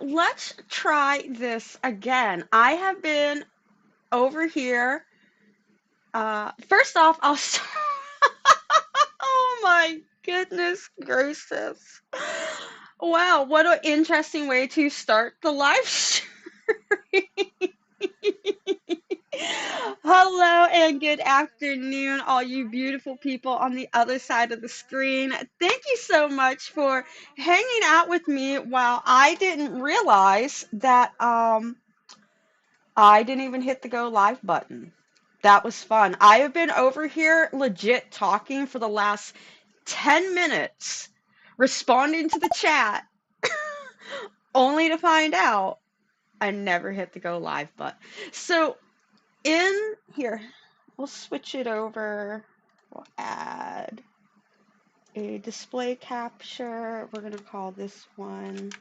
let's try this again. I have been over here. First off, I'll start. Oh my goodness gracious. Wow, what an interesting way to start the live stream. Hello and good afternoon, all you beautiful people on the other side of the screen. Thank you so much for hanging out with me while I didn't realize that I didn't even hit the go live button. That was fun. I have been over here legit talking for the last 10 minutes, responding to the chat, only to find out I never hit the go live button. So in here, we'll switch it over. We'll add a display capture. We're going to call this one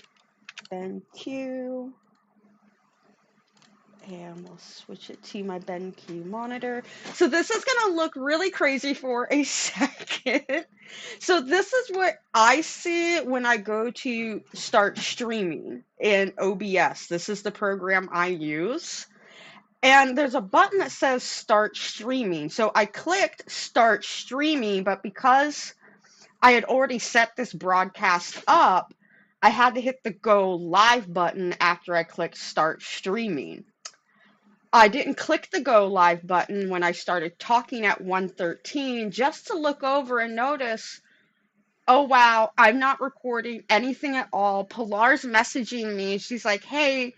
BenQ. And we'll switch it to my BenQ monitor. So this is going to look really crazy for a second. So this is what I see when I go to start streaming in OBS. This is the program I use. And there's a button that says start streaming. So I clicked start streaming, but because I had already set this broadcast up, I had to hit the go live button after I clicked start streaming. I didn't click the go live button when I started talking at 1:13 just to look over and notice, oh wow, I'm not recording anything at all. Pilar's messaging me. She's like, hey,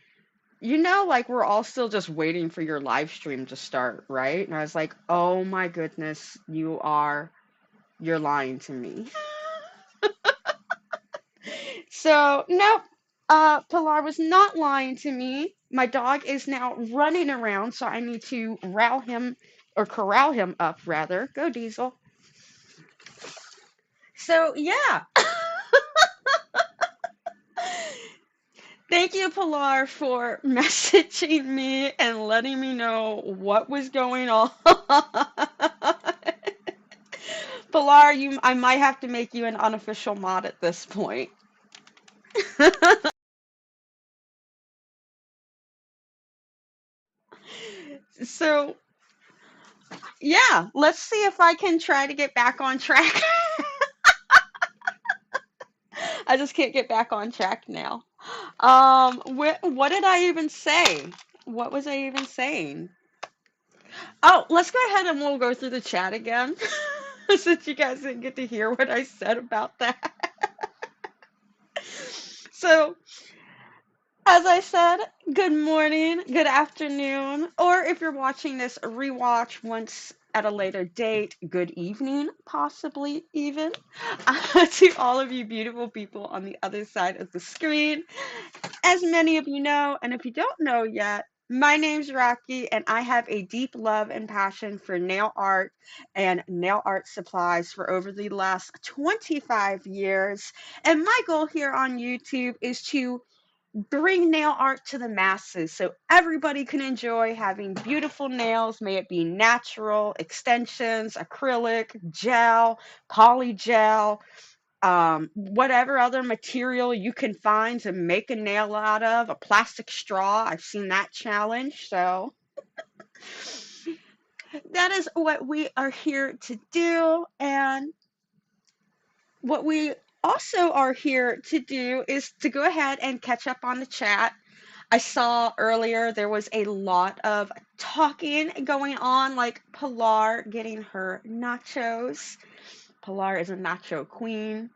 like we're all still just waiting for your live stream to start, right? And I was like, oh my goodness, you're lying to me. So, nope, Pilar was not lying to me. My dog is now running around, so I need to row him or corral him up, rather. Go, Diesel. So, yeah. Thank you, Pilar, for messaging me and letting me know what was going on. Pilar, I might have to make you an unofficial mod at this point. So, yeah, let's see if I can try to get back on track. I just can't get back on track now. What did I even say? What was I even saying? Oh, let's go ahead and we'll go through the chat again, since you guys didn't get to hear what I said about that. So, as I said, good morning, good afternoon, or if you're watching this rewatch once at a later date, good evening, possibly even, to all of you beautiful people on the other side of the screen. As many of you know, and if you don't know yet, my name's Rocky, and I have a deep love and passion for nail art and nail art supplies for over the last 25 years. And my goal here on YouTube is to bring nail art to the masses so everybody can enjoy having beautiful nails, may it be natural, extensions, acrylic, gel, poly gel, whatever other material you can find to make a nail out of, a plastic straw. I've seen that challenge. So that is what we are here to do. And what we also are here to do is to go ahead and catch up on the chat. I saw earlier there was a lot of talking going on, like Pilar getting her nachos. Pilar is a nacho queen.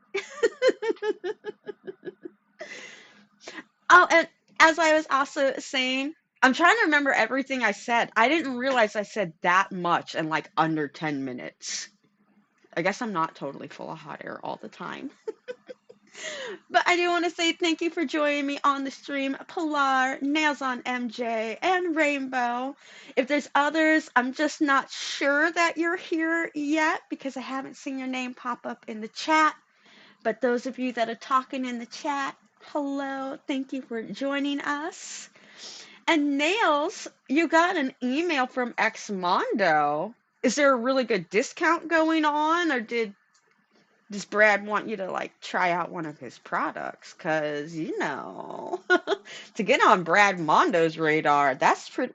Oh, and as I was also saying, I'm trying to remember everything I said. I didn't realize I said that much in like under 10 minutes. I guess I'm not totally full of hot air all the time. But I do want to say thank you for joining me on the stream, Pilar, Nails on MJ, and Rainbow. If there's others, I'm just not sure that you're here yet because I haven't seen your name pop up in the chat. But those of you that are talking in the chat, hello, thank you for joining us. And Nails, you got an email from Xmondo. Is there a really good discount going on, or did Does Brad want you to like try out one of his products? Cause to get on Brad Mondo's radar, that's pretty.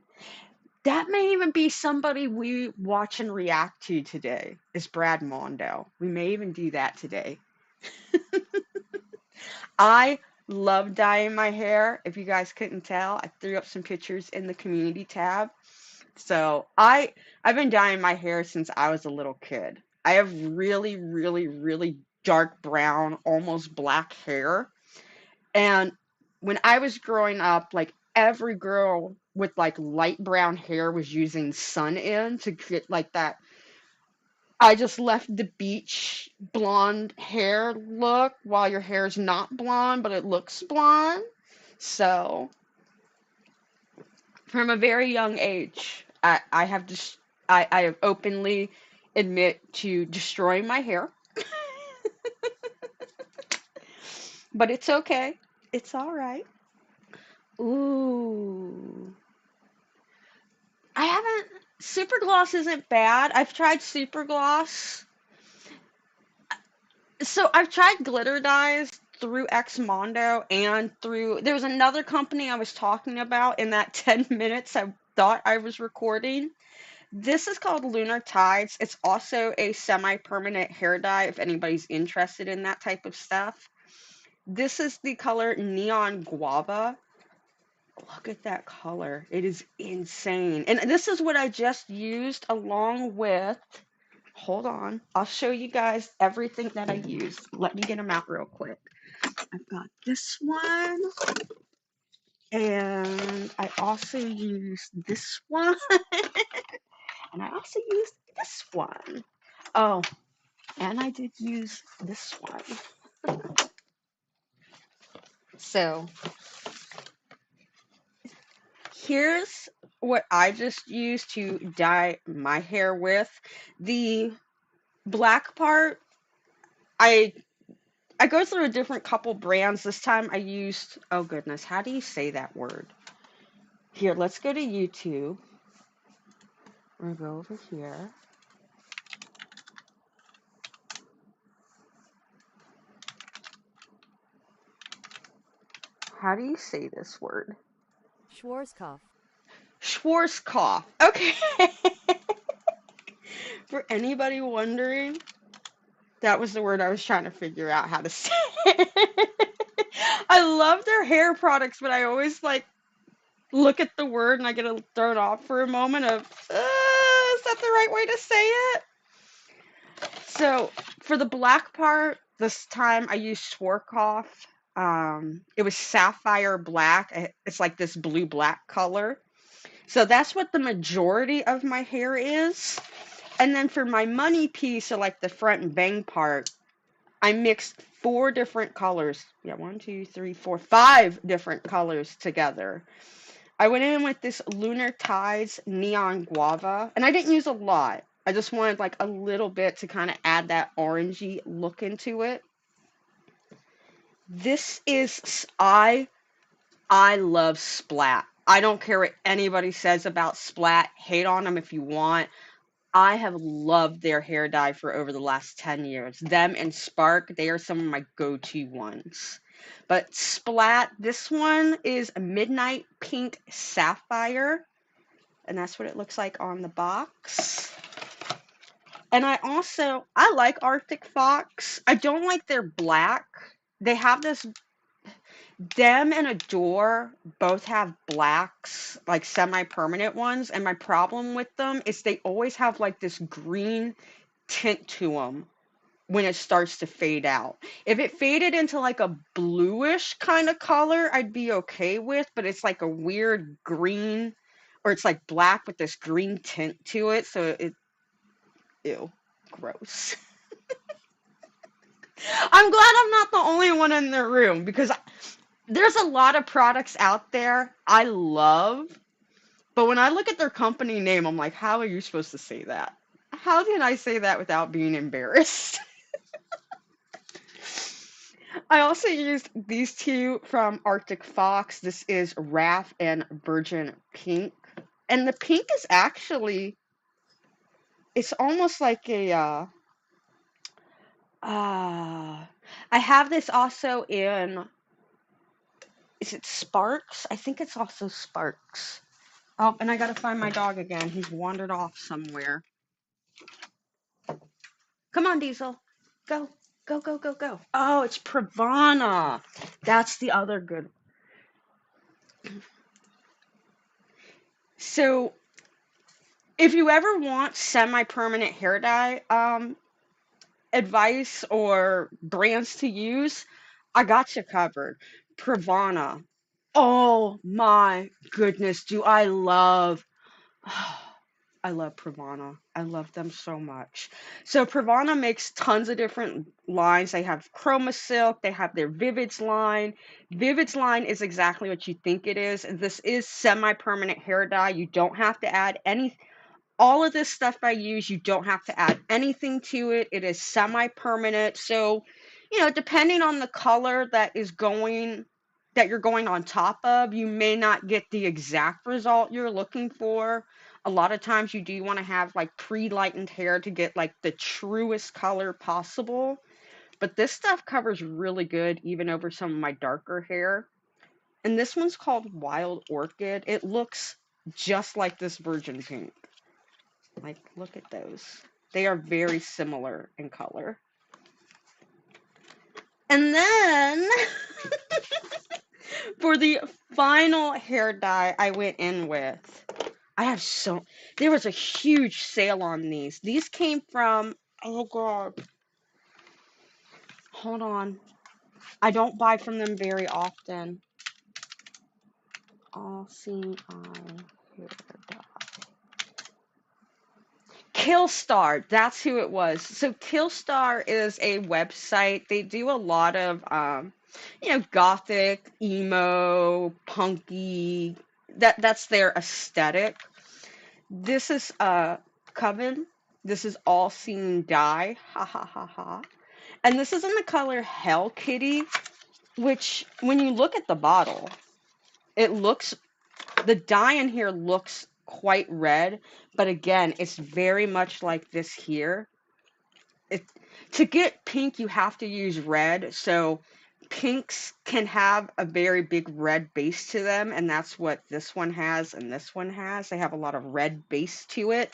That may even be somebody we watch and react to today. Is Brad Mondo? We may even do that today. I love dyeing my hair. If you guys couldn't tell, I threw up some pictures in the community tab. So I've been dyeing my hair since I was a little kid. I have really, really, really dark brown, almost black hair. And when I was growing up, like every girl with like light brown hair was using Sun In to get like that. I just left the beach blonde hair look while your hair is not blonde, but it looks blonde. So from a very young age, I have just I have openly admit to destroying my hair, but it's okay. It's all right. Ooh. I haven't Super gloss isn't bad. I've tried super gloss. So I've tried glitter dyes through Xmondo and through there's another company I was talking about in that 10 minutes I thought I was recording. This is called Lunar Tides. It's also a semi-permanent hair dye if anybody's interested in that type of stuff. This is the color Neon Guava. Look at that color. It is insane. And this is what I just used along with, hold on, I'll show you guys everything that I used. Let me get them out real quick. I've got this one, and I also used this one, and I also used this one. Oh, and I did use this one. So here's what I just used to dye my hair with. The black part, I I go through a different couple brands. This time I used, oh goodness, how do you say that word? Here, let's go to YouTube. We're gonna go over here. How do you say this word? Schwarzkopf. Schwarzkopf. Okay. For anybody wondering, that was the word I was trying to figure out how to say. I love their hair products, but I always like look at the word and I get thrown off for a moment of, is that the right way to say it? So for the black part, this time I used Schwarzkopf. It was sapphire black. It's like this blue black color. So that's what the majority of my hair is. And then for my money piece, or like the front and bang part, I mixed four different colors. Yeah, one, two, three, four, five different colors together. I went in with this Lunar Tides Neon Guava, and I didn't use a lot. I just wanted like a little bit to kind of add that orangey look into it. This is I love Splat. I don't care what anybody says about Splat. Hate on them if you want. I have loved their hair dye for over the last 10 years. Them and Spark, they are some of my go-to ones. But Splat, this one is a Midnight Pink Sapphire, and that's what it looks like on the box. And I like Arctic Fox. I don't like their black. They have this, them and Adore both have blacks, like semi-permanent ones, and my problem with them is they always have like this green tint to them when it starts to fade out. If it faded into like a bluish kind of color, I'd be okay with, but it's like a weird green, or it's like black with this green tint to it, so ew, gross. I'm glad I'm not the only one in the room because there's a lot of products out there I love, but when I look at their company name, I'm like, how are you supposed to say that? How can I say that without being embarrassed? I also used these two from Arctic Fox. This is Wrath and Virgin Pink. And the pink is actually, it's almost like Ah, I have this also in, is it Sparks? I think it's also Sparks. Oh, and I gotta find my dog again. He's wandered off somewhere. Come on, Diesel. Go, go, go, go, go. Oh, it's Pravana. That's the other good. So, if you ever want semi-permanent hair dye advice or brands to use, I got you covered. Pravana. Oh my goodness, do I love I love Pravana. I love them so much. So Pravana makes tons of different lines. They have Chroma Silk, they have their Vivids line. Vivids line is exactly what you think it is. This is semi-permanent hair dye. You don't have to add any all of this stuff I use, you don't have to add anything to it. It is semi-permanent. So, depending on the color that you're going on top of, you may not get the exact result you're looking for. A lot of times you do want to have like pre-lightened hair to get like the truest color possible. But this stuff covers really good even over some of my darker hair. And this one's called Wild Orchid. It looks just like this virgin pink. Like, look at those. They are very similar in color. And then for the final hair dye I went in with, I have so, there was a huge sale on these. These came from, oh God, hold on. I don't buy from them very often. All seeing eye hair dye. Killstar, that's who it was. So Killstar is a website. They do a lot of gothic, emo, punky. That's their aesthetic. This is Coven. This is all seen dye. Ha ha ha ha. And this is in the color Hell Kitty, which when you look at the bottle, it looks the dye in here looks quite red, but again, it's very much like this here. It, to get pink, you have to use red. So pinks can have a very big red base to them, and that's what this one has and this one has. They have a lot of red base to it,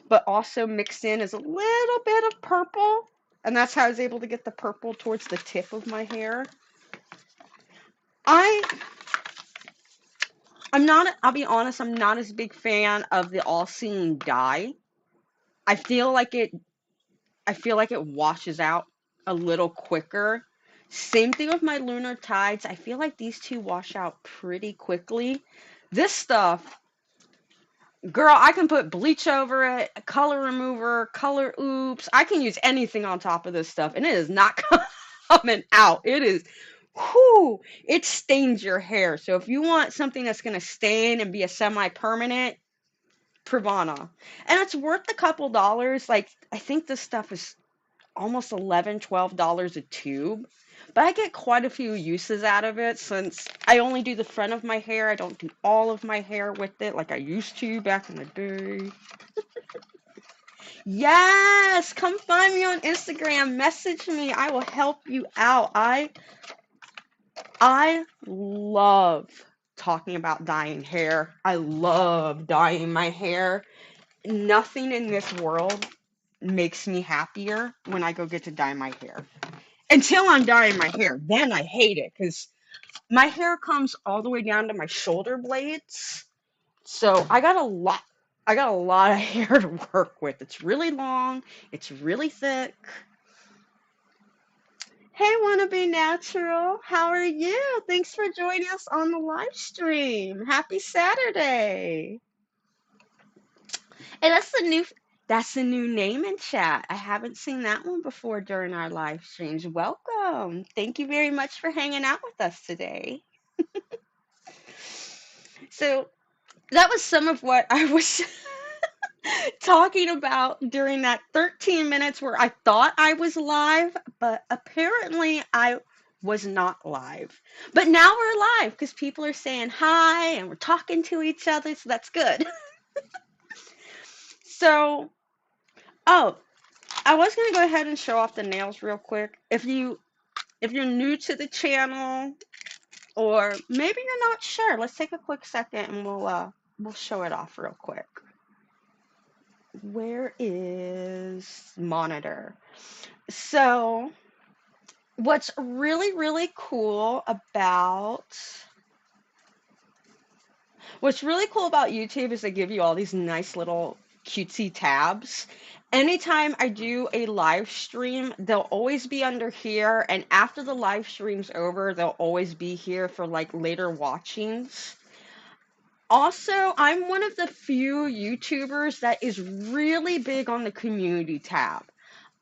but also mixed in is a little bit of purple, and that's how I was able to get the purple towards the tip of my hair. I I'm not, I'll be honest, I'm not as big fan of the all-seeing dye. I feel like it I feel like it washes out a little quicker. Same thing with my lunar tides. I feel like these two wash out pretty quickly. This stuff, girl, I can put bleach over it, a color remover, color oops. I can use anything on top of this stuff, and it is not coming out. It is, whoo, it stains your hair. So if you want something that's going to stain and be a semi-permanent, Pravana. And it's worth a couple dollars. Like, I think this stuff is almost $11, $12 a tube. But I get quite a few uses out of it since I only do the front of my hair. I don't do all of my hair with it like I used to back in the day. Yes, come find me on Instagram. Message me. I will help you out. I love talking about dyeing hair. I love dyeing my hair. Nothing in this world makes me happier when I go get to dye my hair. Until I'm dyeing my hair, then I hate it because my hair comes all the way down to my shoulder blades. So I got a lot of hair to work with. It's really long, it's really thick. Hey, wanna be natural? How are you? Thanks for joining us on the live stream. Happy Saturday. And that's the new name in chat. I haven't seen that one before during our live streams. Welcome. Thank you very much for hanging out with us today. So that was some of what I was talking about during that 13 minutes where I thought I was live, but apparently I was not live. But now we're live because people are saying hi and we're talking to each other, so that's good. So, oh, I was gonna go ahead and show off the nails real quick. If you're new to the channel, or maybe you're not sure, let's take a quick second and we'll show it off real quick. Where is monitor? So what's really cool about YouTube is they give you all these nice little cutesy tabs. Anytime I do a live stream, they'll always be under here, and after the live stream's over, they'll always be here for like later watchings. Also, I'm one of the few YouTubers that is really big on the community tab.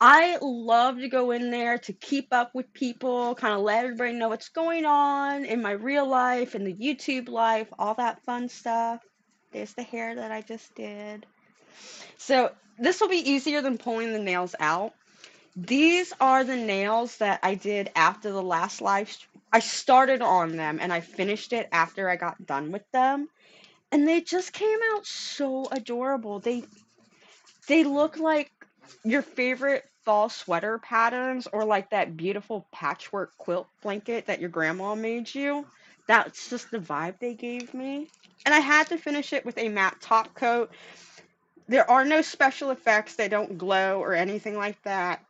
I love to go in there to keep up with people, kind of let everybody know what's going on in my real life, in the YouTube life, all that fun stuff. There's the hair that I just did. So this will be easier than pulling the nails out. These are the nails that I did after the last I started on them and I finished it after I got done with them. And they just came out so adorable. They look like your favorite fall sweater patterns or like that beautiful patchwork quilt blanket that your grandma made you. That's just the vibe they gave me. And I had to finish it with a matte top coat. There are no special effects. They don't glow or anything like that.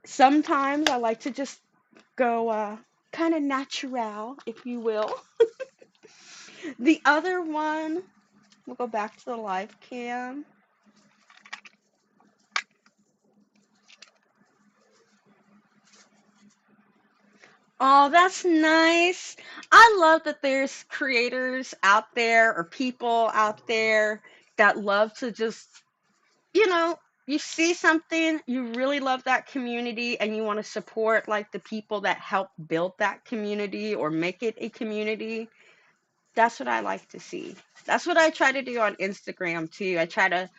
Sometimes I like to just go kind of natural, if you will. The other one, we'll go back to the live cam. Oh, that's nice. I love that there's creators out there or people out there that love to just, you know, you see something, you really love that community and you want to support like the people that help build that community or make it a community. That's what I like to see. That's what I try to do on Instagram too. I try to,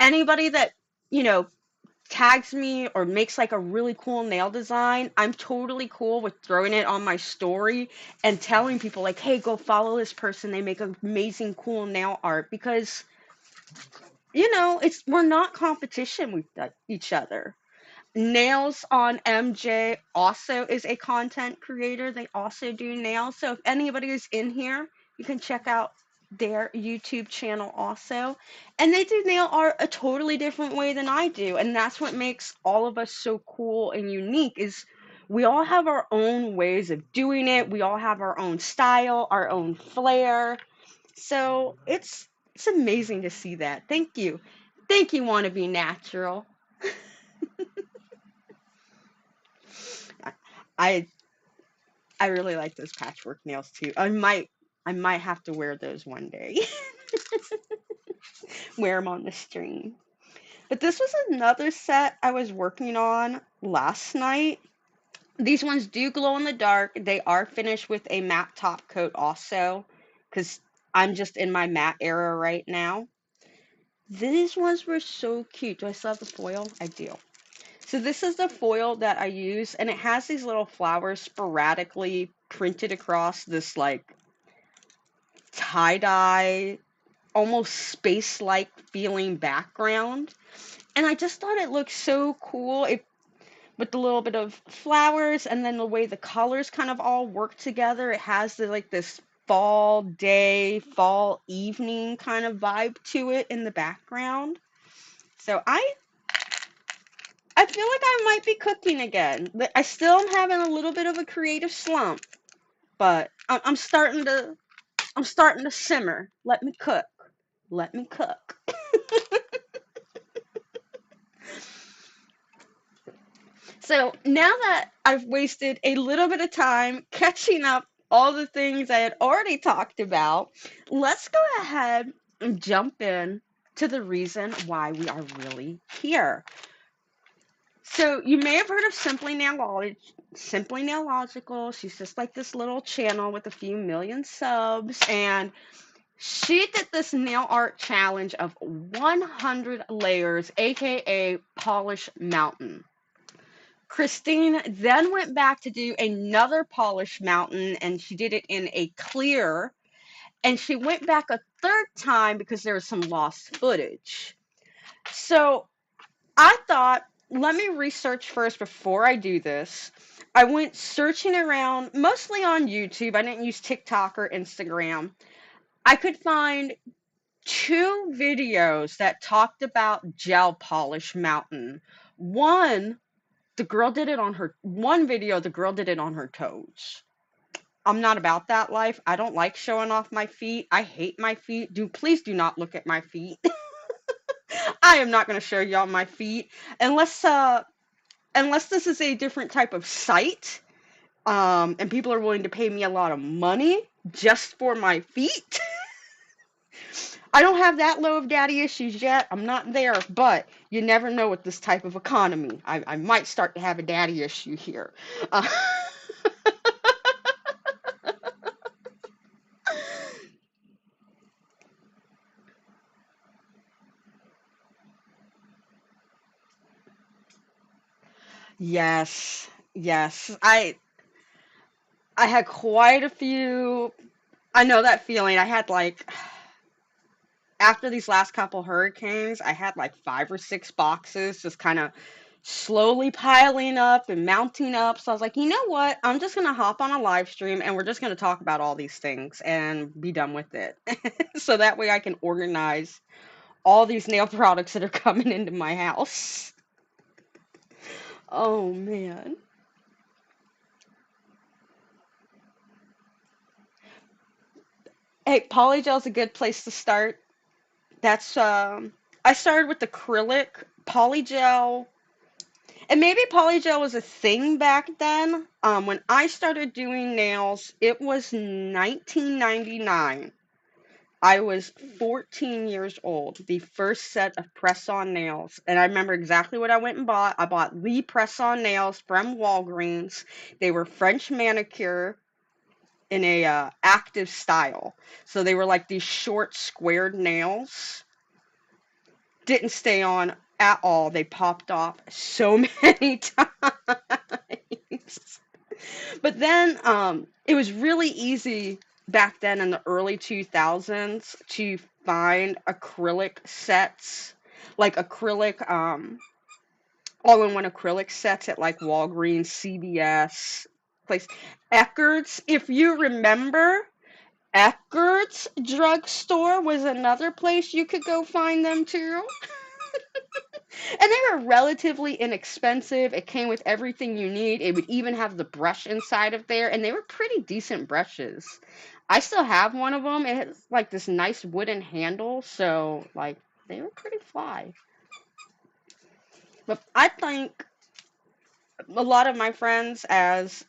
anybody that, you know, tags me or makes like a really cool nail design, I'm totally cool with throwing it on my story and telling people like, hey, go follow this person. They make amazing cool nail art because it's we're not competition with each other. Nails on MJ also is a content creator. They also do nails. So if anybody is in here, you can check out their YouTube channel also. And they do nail art a totally different way than I do. And that's what makes all of us so cool and unique is we all have our own ways of doing it. We all have our own style, our own flair. So it's amazing to see that. Thank you. Thank you, Want to Be Natural. I I really like those patchwork nails too. I might have to wear those one day. Wear them on the stream. But this was another set I was working on last night. These ones do glow in the dark. They are finished with a matte top coat also, because I'm just in my matte era right now. These ones were so cute. Do I still have the foil? I do. So this is the foil that I use, and it has these little flowers sporadically printed across this like tie-dye, almost space-like feeling background. And I just thought it looked so cool with the little bit of flowers and then the way the colors kind of all work together. It has like this fall day, fall evening kind of vibe to it in the background. So I feel like I might be cooking again. I still am having a little bit of a creative slump, but I'm starting to simmer. Let me cook. Let me cook. So now that I've wasted a little bit of time catching up all the things I had already talked about, let's go ahead and jump in to the reason why we are really here. So you may have heard of Simply Nailogical. She's just like this little channel with a few million subs, and she did this nail art challenge of 100 layers, aka Polish Mountain. Christine then went back to do another Polish Mountain, and she did it in a clear, and she went back a third time because there was some lost footage. So I thought let me research first before I do this. I went searching around, mostly on YouTube. I didn't use TikTok or Instagram. I could find two videos that talked about gel polish mountain. One, the girl did it on her, one video, the girl did it on her toes. I'm not about that life. I don't like showing off my feet. I hate my feet. Please do not look at my feet. I am not going to show y'all my feet unless unless this is a different type of site, and people are willing to pay me a lot of money just for my feet. I don't have that low of daddy issues yet. I'm not there, but you never know with this type of economy. I might start to have a daddy issue here. Uh, yes, yes. I had quite a few. I know that feeling. I had like after these last couple hurricanes, I had like 5 or 6 boxes just kind of slowly piling up and mounting up. So I was like, you know what? I'm just going to hop on a live stream and we're just going to talk about all these things and be done with it. So that way I can organize all these nail products that are coming into my house. Oh man. Hey, polygel's a good place to start. That's I started with acrylic, polygel. And maybe polygel was a thing back then. When I started doing nails, it was 1999. I was 14 years old, the first set of press-on nails. And I remember exactly what I went and bought. I bought Lee press-on nails from Walgreens. They were French manicure in a active style. So they were like these short squared nails. Didn't stay on at all. They popped off so many times. But then it was really easy back then in the early 2000s to find acrylic sets, like acrylic, all-in-one acrylic sets at like Walgreens, CVS, place. Eckerd's, if you remember, Eckerd's drugstore was another place you could go find them too. And they were relatively inexpensive. It came with everything you need. It would even have the brush inside of there, and they were pretty decent brushes. I still have one of them. It has like this nice wooden handle, so like they were pretty fly. But I think a lot of my friends, as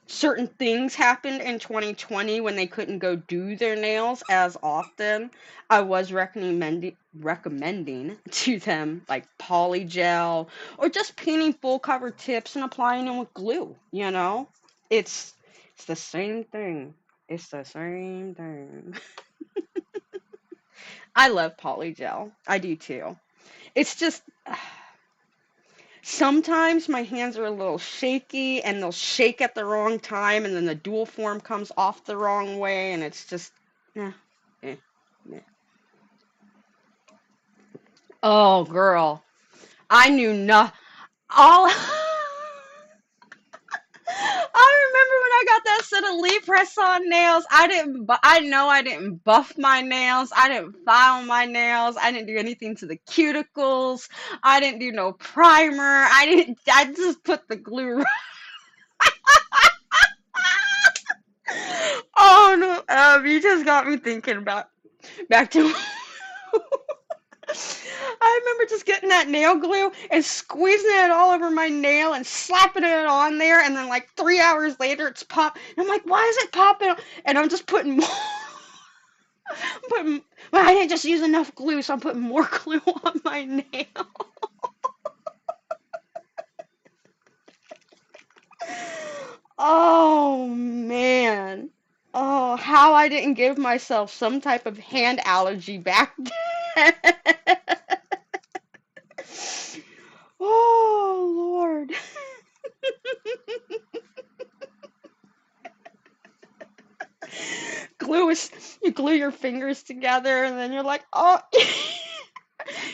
certain things happened in 2020 when they couldn't go do their nails as often, I was recommending to them like polygel or just painting full cover tips and applying them with glue, you know? It's it's the same thing. It's the same thing. I love polygel. I do too. It's just sometimes my hands are a little shaky and they'll shake at the wrong time and then the dual form comes off the wrong way and it's just eh, eh, eh. Oh girl. I knew no all I remember when I got that set of Lee press on nails. I know I didn't buff my nails. I didn't file my nails. I didn't do anything to the cuticles. I didn't do no primer. I just put the glue. Oh no, you just got me thinking about back to. I remember just getting that nail glue and squeezing it all over my nail and slapping it on there, and then like 3 hours later, it's pop. And I'm like, why is it popping? And I'm just putting more. Putting. Well, I didn't just use enough glue, so I'm putting more glue on my nail. Oh man. Oh, how I didn't give myself some type of hand allergy back then. Oh, Lord. You glue your fingers together and then you're like, oh, you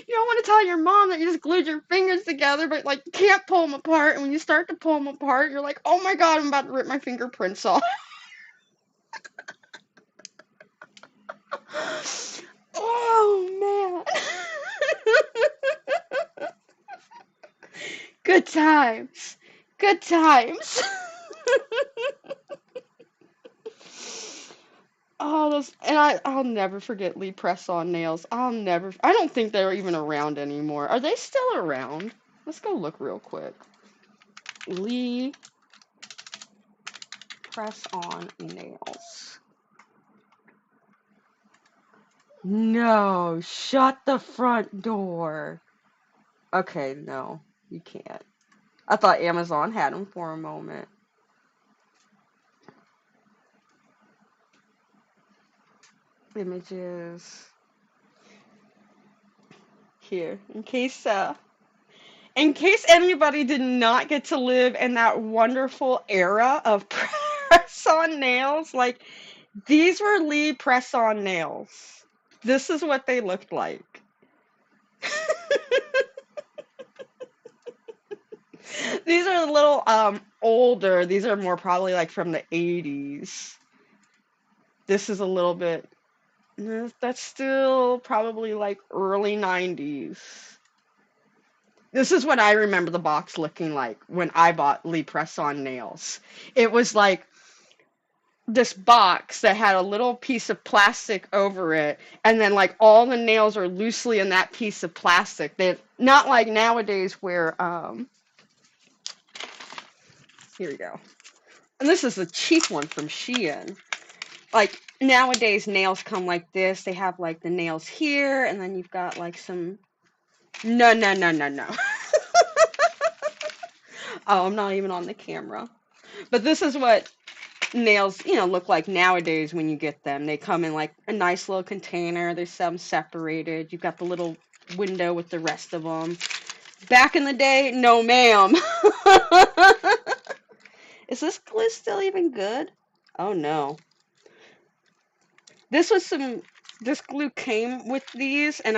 don't want to tell your mom that you just glued your fingers together, but like you can't pull them apart. And when you start to pull them apart, you're like, oh my God, I'm about to rip my fingerprints off. Oh man. Good times. Good times. Oh, those, and I'll never forget Lee press-on nails. I don't think they're even around anymore. Are they still around? Let's go look real quick. Lee press-on nails. No, shut the front door. Okay, no, you can't. I thought Amazon had them for a moment. Images here, in case anybody did not get to live in that wonderful era of press-on nails, like these were Lee press-on nails. This is what they looked like. These are a little older. These are more probably like from the 80s. This is a little bit, that's still probably like early 90s. This is what I remember the box looking like when I bought Lee press-on nails. It was like this box that had a little piece of plastic over it, and then like all the nails are loosely in that piece of plastic. They're not like nowadays where here we go. And this is a cheap one from Shein. Like nowadays nails come like this. They have like the nails here, and then you've got like some, no, no, no, no, no. Oh, I'm not even on the camera. But this is what nails, look like nowadays when you get them. They come in like a nice little container. There's some separated. You've got the little window with the rest of them. Back in the day, no ma'am. Is this glue still even good? Oh no. This was some, this glue came with these, and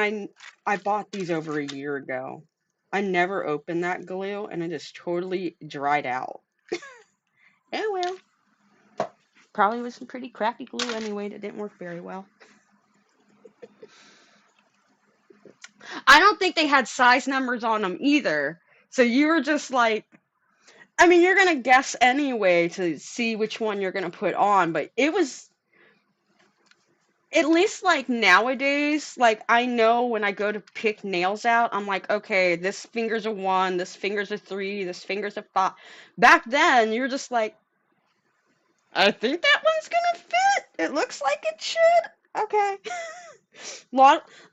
I bought these over a year ago. I never opened that glue, and it just totally dried out. Oh well. Probably was some pretty crappy glue anyway that didn't work very well. I don't think they had size numbers on them either. So you were just like, I mean, you're going to guess anyway to see which one you're going to put on, but it was, at least like nowadays, like I know when I go to pick nails out, I'm like, okay, this finger's a 1, this finger's a 3, this finger's a 5. Back then, you're just like, I think that one's gonna fit. It looks like it should. Okay.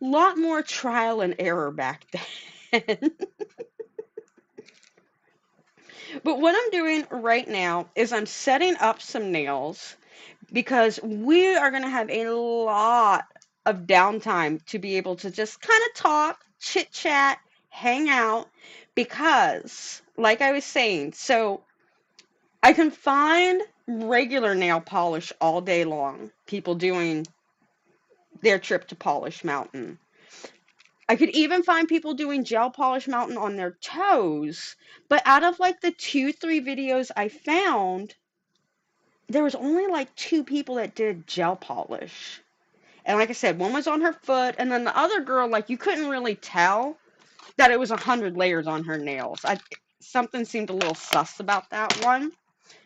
lot more trial and error back then. But what I'm doing right now is I'm setting up some nails because we are going to have a lot of downtime to be able to just kind of talk, chit chat, hang out. Because, like I was saying, so I can find regular nail polish all day long, people doing their trip to Polish Mountain. I could even find people doing gel polish mountain on their toes, but out of like the 2, 3 videos I found, there was only like 2 people that did gel polish. And like I said, one was on her foot, and then the other girl, like you couldn't really tell that it was 100 layers on her nails. Something seemed a little sus about that one.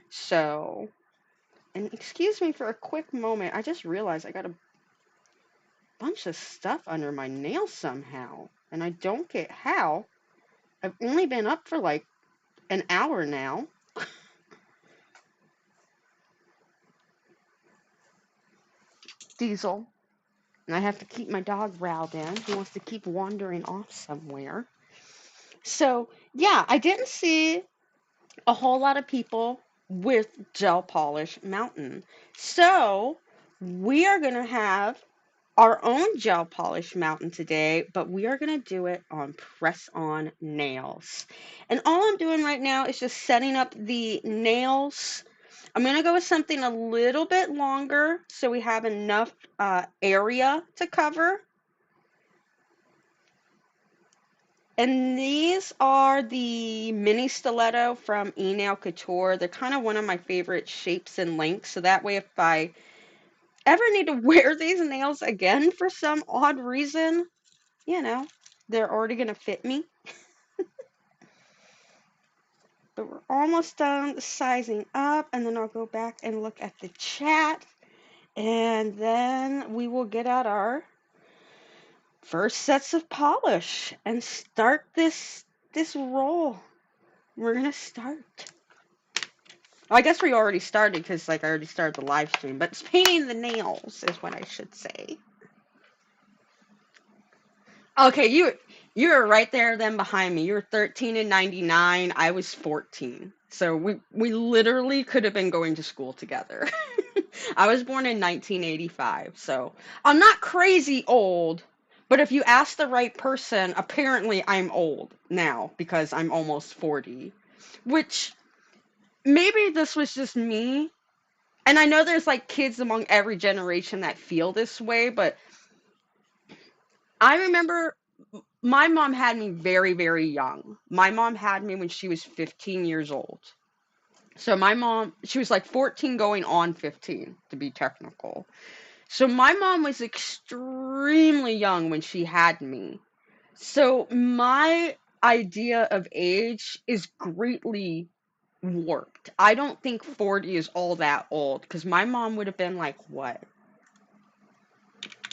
So, and excuse me for a quick moment. I just realized I got a bunch of stuff under my nails somehow, and I don't get how. I've only been up for like an hour now. Diesel. And I have to keep my dog riled in. He wants to keep wandering off somewhere. So, yeah, I didn't see a whole lot of people with gel polish mountain. So, we are going to have our own gel polish mountain today, but we are going to do it on press-on nails. And all I'm doing right now is just setting up the nails. I'm going to go with something a little bit longer so we have enough area to cover. And these are the mini stiletto from Nail Couture. They're kind of one of my favorite shapes and lengths. So that way, if I ever need to wear these nails again for some odd reason, you know, they're already going to fit me. But we're almost done sizing up, and then I'll go back and look at the chat, and then we will get out our first sets of polish and start this roll. We're gonna start. Well, I guess we already started because like I already started the live stream, but it's painting the nails is what I should say. Okay, you were right there then behind me. You were 13 and 99. I was 14. So we literally could have been going to school together. I was born in 1985. So I'm not crazy old, but if you ask the right person, apparently I'm old now because I'm almost 40. Which maybe this was just me. And I know there's like kids among every generation that feel this way, but I remember my mom had me very, very young. My mom had me when she was 15 years old. So my mom, she was like 14 going on 15 to be technical. So my mom was extremely young when she had me. So my idea of age is greatly warped. I don't think 40 is all that old because my mom would have been like, what?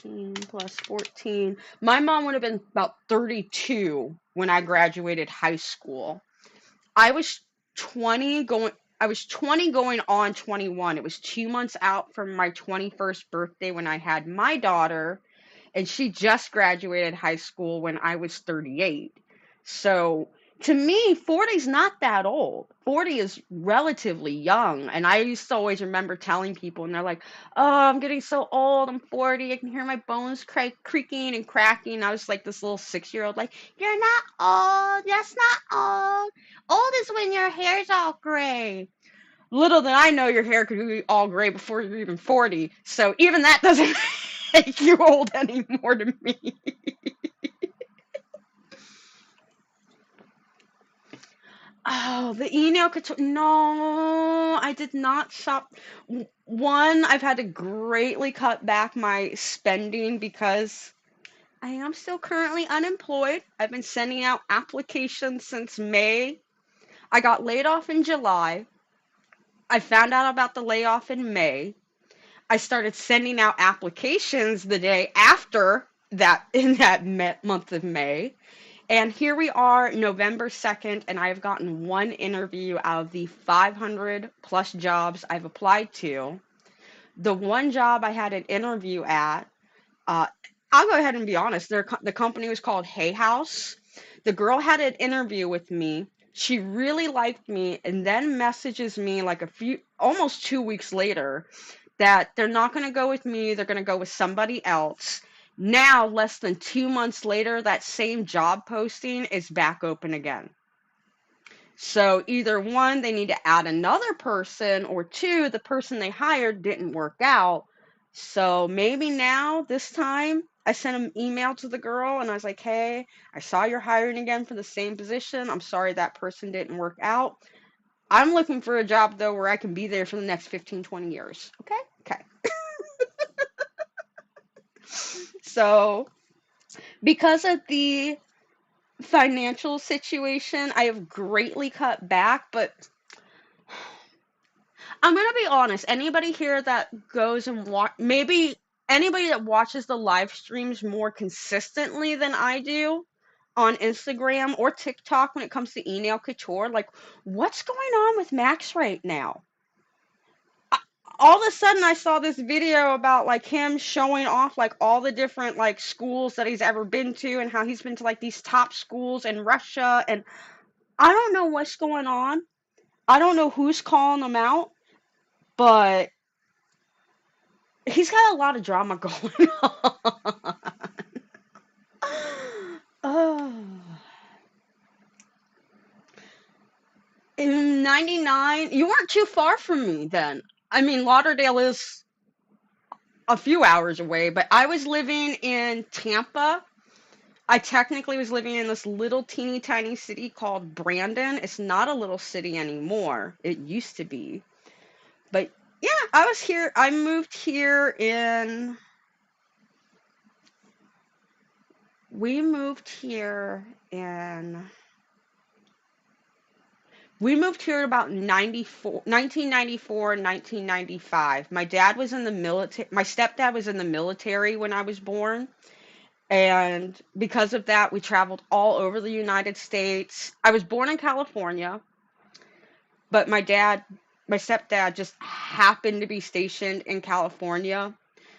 14. My mom would have been about 32 when I graduated high school. I was 20 going I was 20 going on 21. It was 2 months out from my 21st birthday when I had my daughter, and she just graduated high school when I was 38. So to me, 40 is not that old. 40 is relatively young. And I used to always remember telling people, and they're like, oh, I'm getting so old. I'm 40. I can hear my bones creaking and cracking. I was like this little 6-year-old, like, you're not old. That's not old. Old is when your hair's all gray. Little did I know your hair could be all gray before you're even 40. So even that doesn't make you old anymore to me. Oh, the email couture. No, I did not shop. One, I've had to greatly cut back my spending because I am still currently unemployed. I've been sending out applications since May. I got laid off in July. I found out about the layoff in May. I started sending out applications the day after that in that month of May. And here we are, November 2nd, and I have gotten one interview out of the 500 plus jobs I've applied to. The one job I had an interview at, uh, I'll go ahead and be honest, the company was called Hay House. The girl had an interview with me. She really liked me and then messages me like almost 2 weeks later that they're not going to go with me, they're going to go with somebody else. Now, less than 2 months later, that same job posting is back open again. So either one, they need to add another person, or two, the person they hired didn't work out. So maybe now, this time, I sent an email to the girl and I was like, hey, I saw you're hiring again for the same position. I'm sorry that person didn't work out. I'm looking for a job, though, where I can be there for the next 15, 20 years. Okay? Okay. So, because of the financial situation, I have greatly cut back, but I'm gonna be honest. Anybody here that goes and maybe anybody that watches the live streams more consistently than I do on Instagram or TikTok when it comes to email couture, like, what's going on with Max right now? All of a sudden I saw this video about like him showing off like all the different like schools that he's ever been to and how he's been to like these top schools in Russia, and I don't know what's going on. I don't know who's calling him out, but he's got a lot of drama going on. Oh. In 99, you weren't too far from me then. I mean, Lauderdale is a few hours away, but I was living in Tampa. I technically was living in this little teeny tiny city called Brandon. It's not a little city anymore. It used to be. But yeah, I was here. I moved here in, we moved here in, we moved here about 94, 1994, 1995. My dad was in the military. My stepdad was in the military when I was born. And because of that, we traveled all over the United States. I was born in California, but my stepdad just happened to be stationed in California.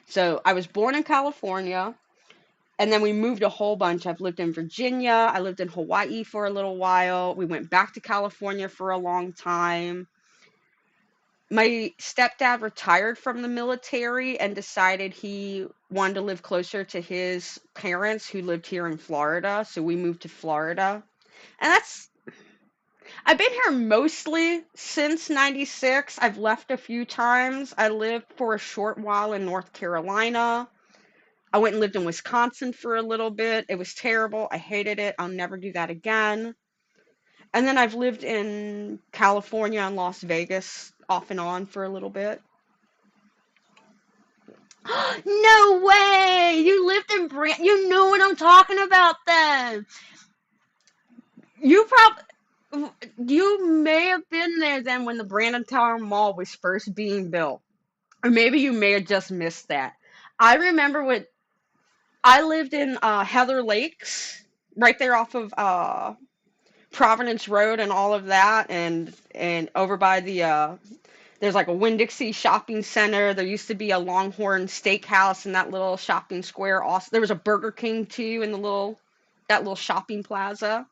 So I was born in California, and then we moved a whole bunch. I've lived in Virginia. I lived in Hawaii for a little while. We went back to California for a long time. My stepdad retired from the military and decided he wanted to live closer to his parents who lived here in Florida. So we moved to Florida. And I've been here mostly since 96. I've left a few times. I lived for a short while in North Carolina. I went and lived in Wisconsin for a little bit. It was terrible. I hated it. I'll never do that again. And then I've lived in California and Las Vegas off and on for a little bit. No way! You lived in you know what I'm talking about then. You probably you may have been there then when the Brandon Tower Mall was first being built. Or maybe you may have just missed that. I remember when I lived in Heather Lakes, right there off of Providence Road and all of that, and over by the there's like a Winn-Dixie shopping center. There used to be a Longhorn Steakhouse in that little shopping square. Also, there was a Burger King too in the that little shopping plaza.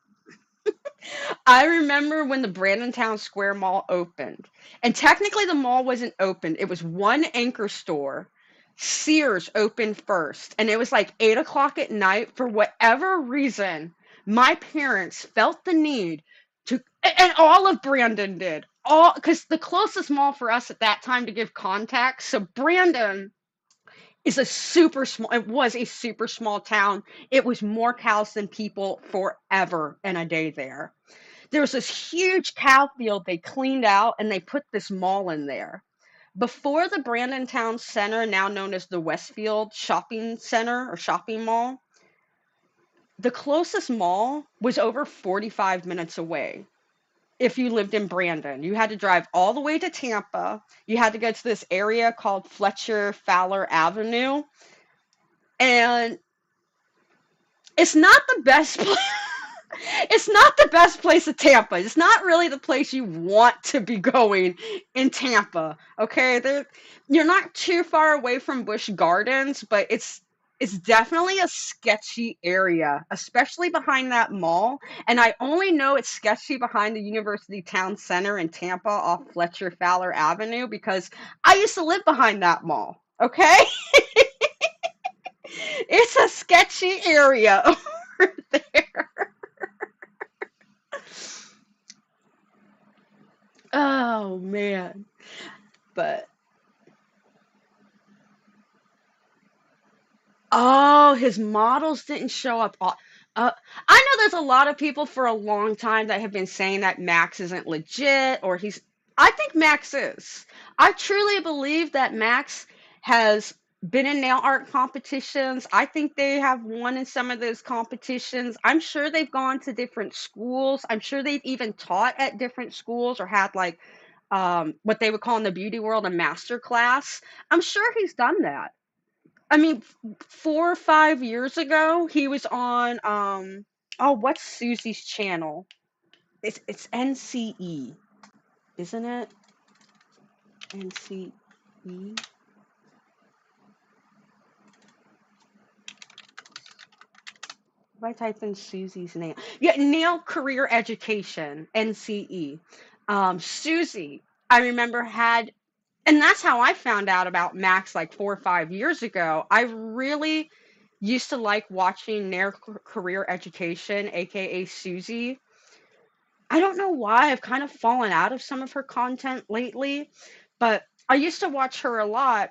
I remember when the Brandon Town Square Mall opened, and technically the mall wasn't open. It was one anchor store. Sears opened first, and it was like 8 o'clock at night. For whatever reason, my parents felt the need to, and all of Brandon did, all because the closest mall for us at that time to give context. So Brandon is a super small. It was a super small town. It was more cows than people forever in a day there. There was this huge cow field they cleaned out and they put this mall in there. Before the Brandon Town Center, now known as the Westfield Shopping Center or Shopping Mall, the closest mall was over 45 minutes away. If you lived in Brandon, you had to drive all the way to Tampa. You had to go to this area called Fletcher Fowler Avenue. And it's not the best place. It's not the best place of Tampa. It's not really the place you want to be going in Tampa. Okay, you're not too far away from Busch Gardens, but it's definitely a sketchy area, especially behind that mall. And I only know it's sketchy behind the University Town Center in Tampa off Fletcher Fowler Avenue because I used to live behind that mall. Okay, it's a sketchy area over there. Oh man. But oh, his models didn't show up. Uh, I know there's a lot of people for a long time that have been saying that Max isn't legit or he's. I think Max is. I truly believe that Max has been in nail art competitions. I think they have won in some of those competitions. I'm sure they've gone to different schools. I'm sure they've even taught at different schools or had like what they would call in the beauty world a master class. I'm sure he's done that. I mean, 4 or 5 years ago, he was on oh, what's Susie's channel? It's NCE, isn't it? NCE. If I type in Susie's name, yeah, Nail Career Education, NCE. Susie, I remember had, and that's how I found out about Max like 4 or 5 years ago. I really used to like watching Nail Career Education, aka Susie. I don't know why I've kind of fallen out of some of her content lately, but I used to watch her a lot.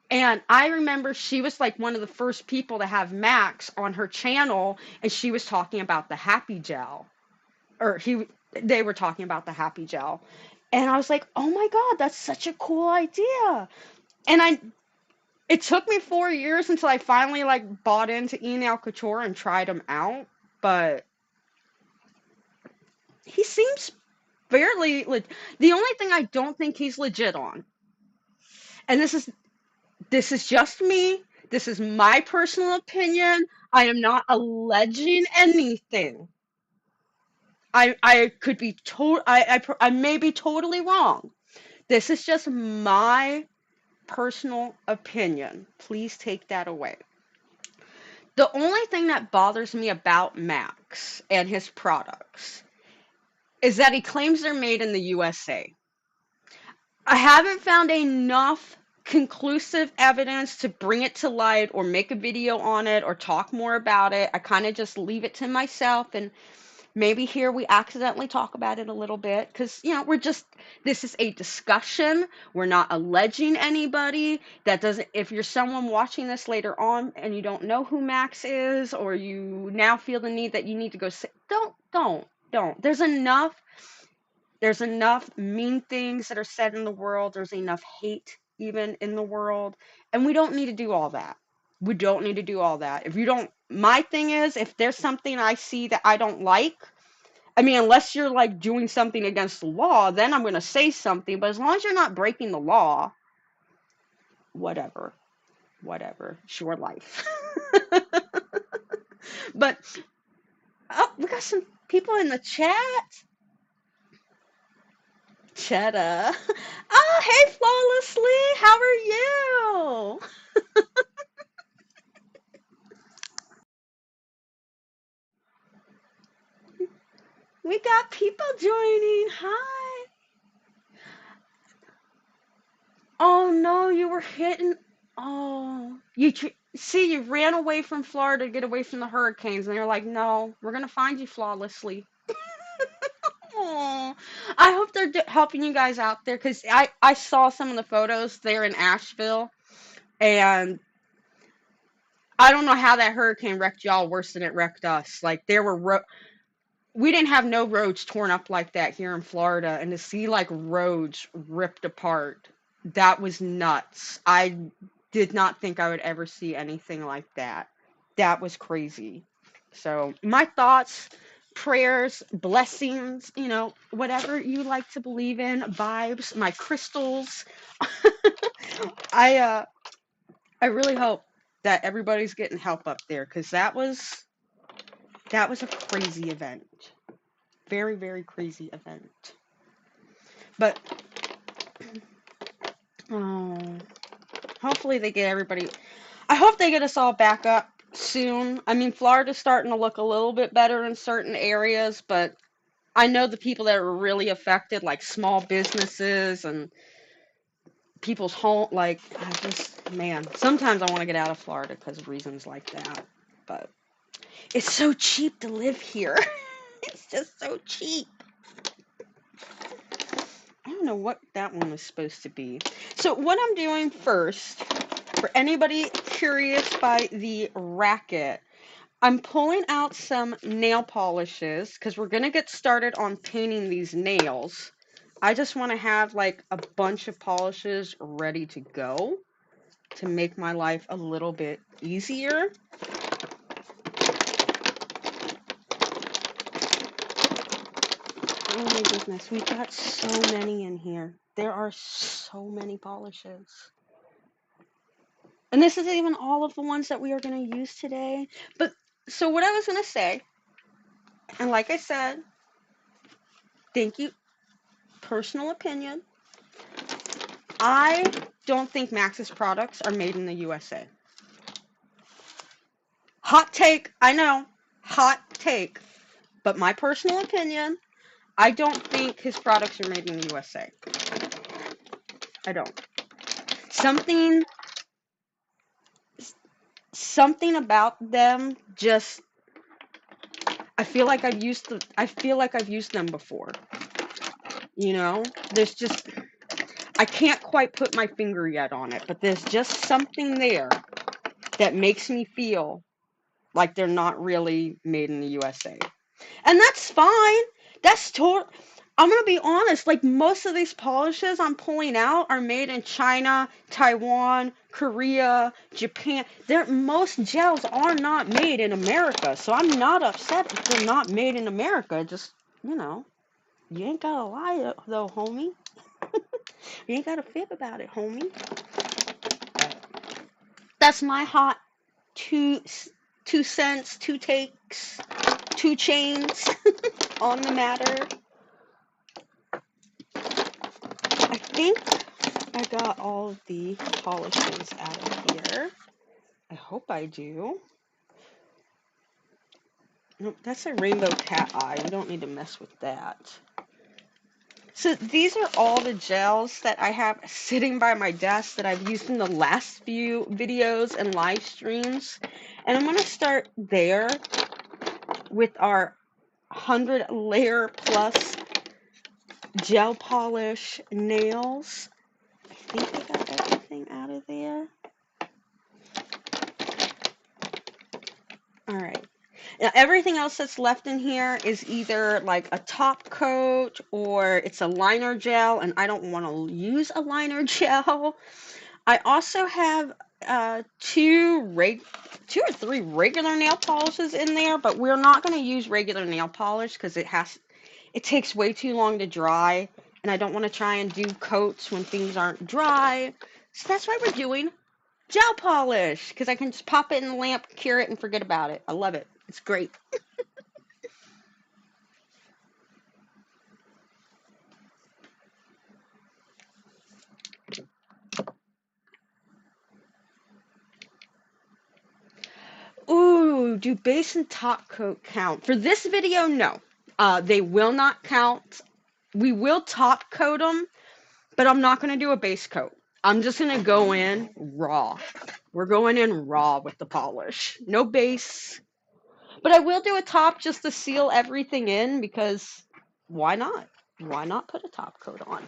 And I remember she was like one of the first people to have Max on her channel, and she was talking about the Happy Gel, or they were talking about the Happy Gel, and I was like, oh my God, that's such a cool idea. And it took me 4 years until I finally like bought into Ian Al Couture and tried him out, but he seems fairly the only thing I don't think he's legit on, and this is just me. This is my personal opinion. I am not alleging anything. I could be I may be totally wrong. This is just my personal opinion. Please take that away. The only thing that bothers me about Max and his products is that he claims they're made in the USA. I haven't found enough conclusive evidence to bring it to light or make a video on it or talk more about it. I kind of just leave it to myself, and maybe here we accidentally talk about it a little bit because, this is a discussion. We're not alleging anybody. That doesn't, if you're someone watching this later on and you don't know who Max is, or you now feel the need that you need to go say, don't. There's enough mean things that are said in the world. There's enough hate even in the world. And we don't need to do all that. We don't need to do all that. My thing is, if there's something I see that I don't like, I mean, unless you're like doing something against the law, then I'm going to say something. But as long as you're not breaking the law, whatever, whatever, it's your life. But, oh, we got some people in the chat. Chetta. Oh, hey, Flawlessly. How are you? We got people joining. Hi. Oh, no, you were hitting. Oh, see, you ran away from Florida to get away from the hurricanes, and they're like, no, we're going to find you flawlessly. Oh, I hope they're helping you guys out there because I saw some of the photos there in Asheville, and I don't know how that hurricane wrecked y'all worse than it wrecked us. Like, we didn't have no roads torn up like that here in Florida, and to see like roads ripped apart, that was nuts. I did not think I would ever see anything like that. That was crazy. So, my thoughts, prayers, blessings, whatever you like to believe in, vibes, my crystals. I I really hope that everybody's getting help up there cuz that was a crazy event. Very, very crazy event. But oh, hopefully they get everybody. I hope they get us all back up soon. I mean, Florida's starting to look a little bit better in certain areas, but I know the people that are really affected, like small businesses and people's home. Like, man, sometimes I want to get out of Florida because of reasons like that. But it's so cheap to live here. It's just so cheap. I don't know what that one was supposed to be. So what I'm doing first, for anybody curious by the racket, I'm pulling out some nail polishes because we're going to get started on painting these nails. I just want to have like a bunch of polishes ready to go to make my life a little bit easier. Oh my goodness, we've got so many in here. There are so many polishes. And this isn't even all of the ones that we are going to use today. But, so what I was going to say, and like I said, thank you, personal opinion, I don't think Max's products are made in the USA. Hot take, I know, hot take. But my personal opinion, I don't think his products are made in the USA. I don't. Something about them just, I feel like I've used them before. There's just, I can't quite put my finger yet on it, but there's just something there that makes me feel like they're not really made in the USA. And that's fine. That's total. I'm gonna be honest, like most of these polishes I'm pulling out are made in China, Taiwan, Korea, Japan. Most gels are not made in America, so I'm not upset if they're not made in America. Just, you know, you ain't gotta lie though, homie. You ain't gotta fib about it, homie. That's my hot two 2 cents, two takes, two chains on the matter. I think I got all of the polishes out of here. I hope I do. Nope, that's a rainbow cat eye. We don't need to mess with that. So these are all the gels that I have sitting by my desk that I've used in the last few videos and live streams. And I'm going to start there with our 100 layer plus gel polish nails. I think I got everything out of there. All right. Now, everything else that's left in here is either like a top coat or it's a liner gel, and I don't want to use a liner gel. I also have two or three regular nail polishes in there, but we're not going to use regular nail polish because it takes way too long to dry, and I don't want to try and do coats when things aren't dry. So that's why we're doing gel polish, because I can just pop it in the lamp, cure it, and forget about it. I love it. It's great. Ooh, do base and top coat count? For this video, no. They will not count. We will top coat them, but I'm not going to do a base coat. I'm just going to go in raw. We're going in raw with the polish. No base. But I will do a top just to seal everything in because why not? Why not put a top coat on?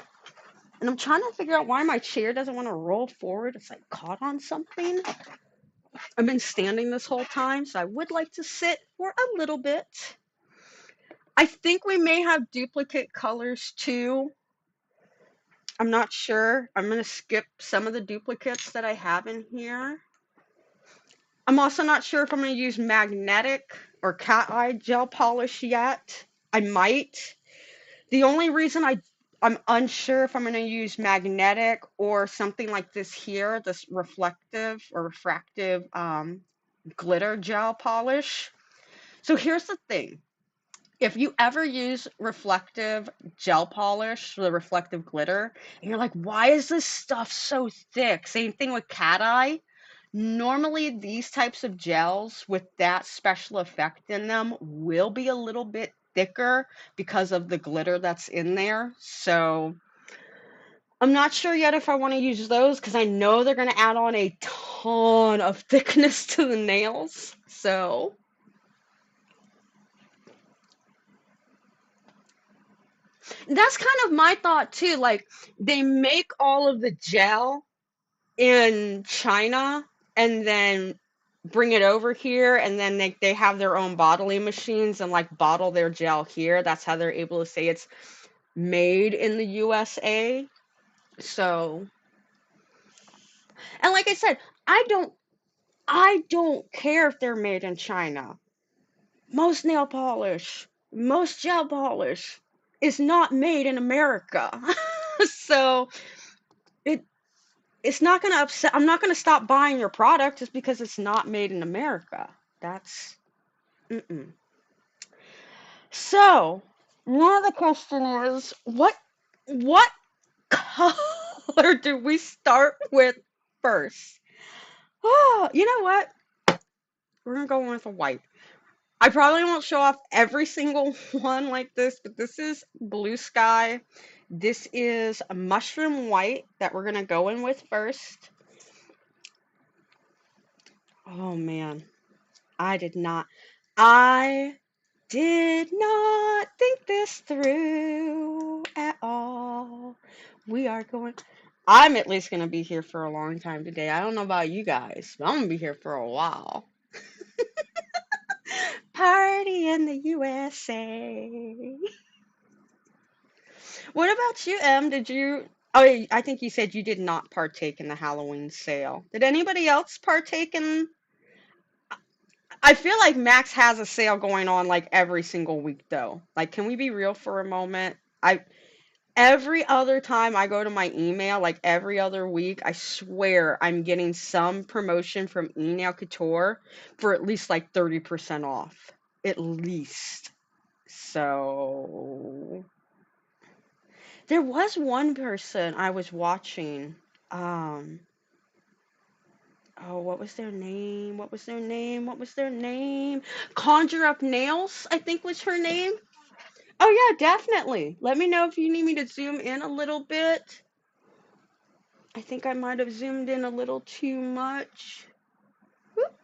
And I'm trying to figure out why my chair doesn't want to roll forward. It's like caught on something. I've been standing this whole time, so I would like to sit for a little bit. I think we may have duplicate colors too. I'm not sure. I'm going to skip some of the duplicates that I have in here. I'm also not sure if I'm going to use magnetic or cat eye gel polish yet. I might. The only reason I'm unsure if I'm going to use magnetic or something like this here, this reflective or refractive glitter gel polish. So here's the thing. If you ever use reflective gel polish, the reflective glitter, and you're like, why is this stuff so thick? Same thing with cat eye. Normally, these types of gels with that special effect in them will be a little bit thicker because of the glitter that's in there. So I'm not sure yet if I want to use those because I know they're going to add on a ton of thickness to the nails. So that's kind of my thought too. Like they make all of the gel in China and then bring it over here and then they have their own bottling machines and like bottle their gel here. That's how they're able to say it's made in the USA. So, and like I said, I don't care if they're made in China. Most nail polish, most gel polish is not made in America. So, it it's not going to upset. I'm not going to stop buying your product just because it's not made in America. That's mm-mm. So, now the question is, what color do we start with first? Oh, you know what? We're gonna go with a white. I probably won't show off every single one like this, but this is blue sky. This is a mushroom white that we're gonna go in with first. Oh man, I did not. I did not think this through at all. We are going. I'm at least gonna be here for a long time today. I don't know about you guys, but I'm gonna be here for a while. Party in the USA. What about you, Em? Did you? Oh, I think you said you did not partake in the Halloween sale. Did anybody else partake in? I feel like Max has a sale going on like every single week, though. Like, can we be real for a moment? I Every other time I go to my email, like every other week, I swear I'm getting some promotion from Email Couture for at least like 30% off. At least. So there was one person I was watching. Um, oh, what was their name? What was their name? What was their name? Conjure Up Nails, I think was her name. Oh yeah, definitely. Let me know if you need me to zoom in a little bit. I think I might have zoomed in a little too much. Whoop.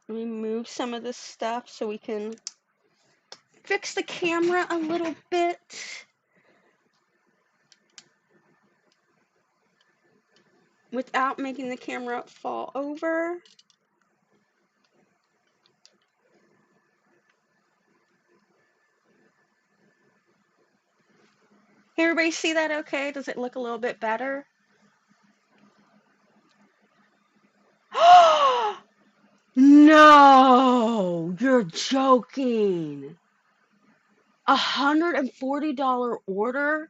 Let me move some of this stuff so we can fix the camera a little bit without making the camera fall over. Everybody see that okay? Does it look a little bit better? No, you're joking. $140 order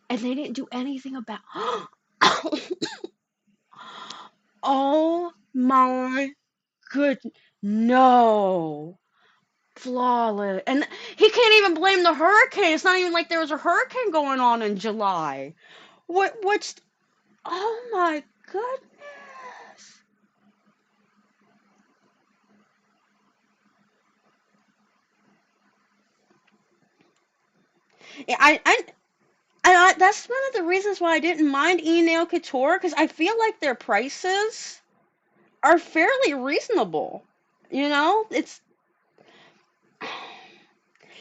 and they didn't do anything about. Oh my good. No. Flawless. And he can't even blame the hurricane. It's not even like there was a hurricane going on in July. What's Oh my goodness. Yeah, that's one of the reasons why I didn't mind E-Nail Couture because I feel like their prices are fairly reasonable. You know, it's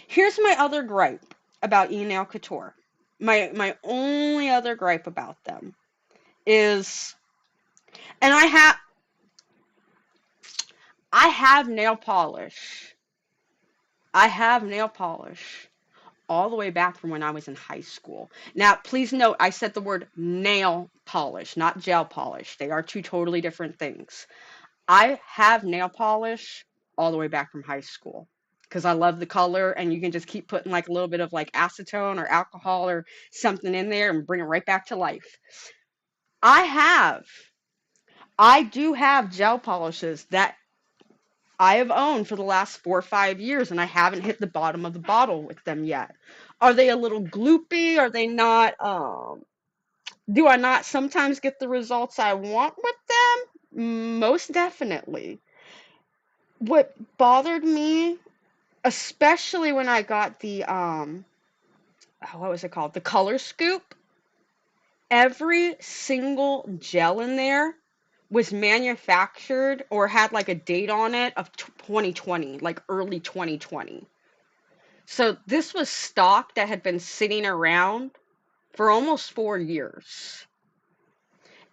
Here's my other gripe about E-Nail Couture. My only other gripe about them is, and I have nail polish. I have nail polish all the way back from when I was in high school. Now, please note, I said the word nail polish, not gel polish. They are two totally different things. I have nail polish all the way back from high school because I love the color and you can just keep putting like a little bit of like acetone or alcohol or something in there and bring it right back to life. I have, I do have gel polishes that I have owned for the last 4 or 5 years, and I haven't hit the bottom of the bottle with them yet. Are they a little gloopy? Are they not? Do I not sometimes get the results I want with them? Most definitely. What bothered me, especially when I got the what was it called? The Color Scoop. Every single gel in there was manufactured or had like a date on it of 2020, like early 2020. So this was stock that had been sitting around for almost 4 years.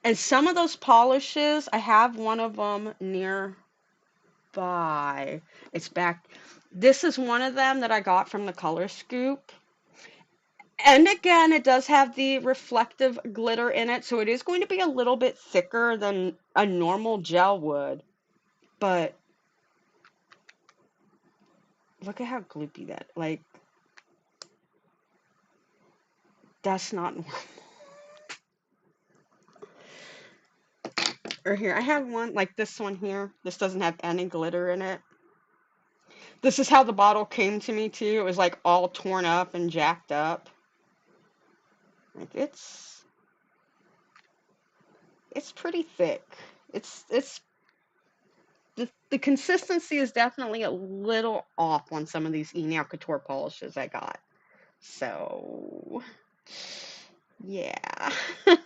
And some of those polishes, I have one of them nearby. It's back. This is one of them that I got from the Color Scoop. And again, it does have the reflective glitter in it, so it is going to be a little bit thicker than a normal gel would. But look at how gloopy like, that's not normal. Or here, I have one like this one here. This doesn't have any glitter in it. This is how the bottle came to me too. It was like all torn up and jacked up. Like it's pretty thick. It's the consistency is definitely a little off on some of these E-Nail Couture polishes I got. So, yeah. And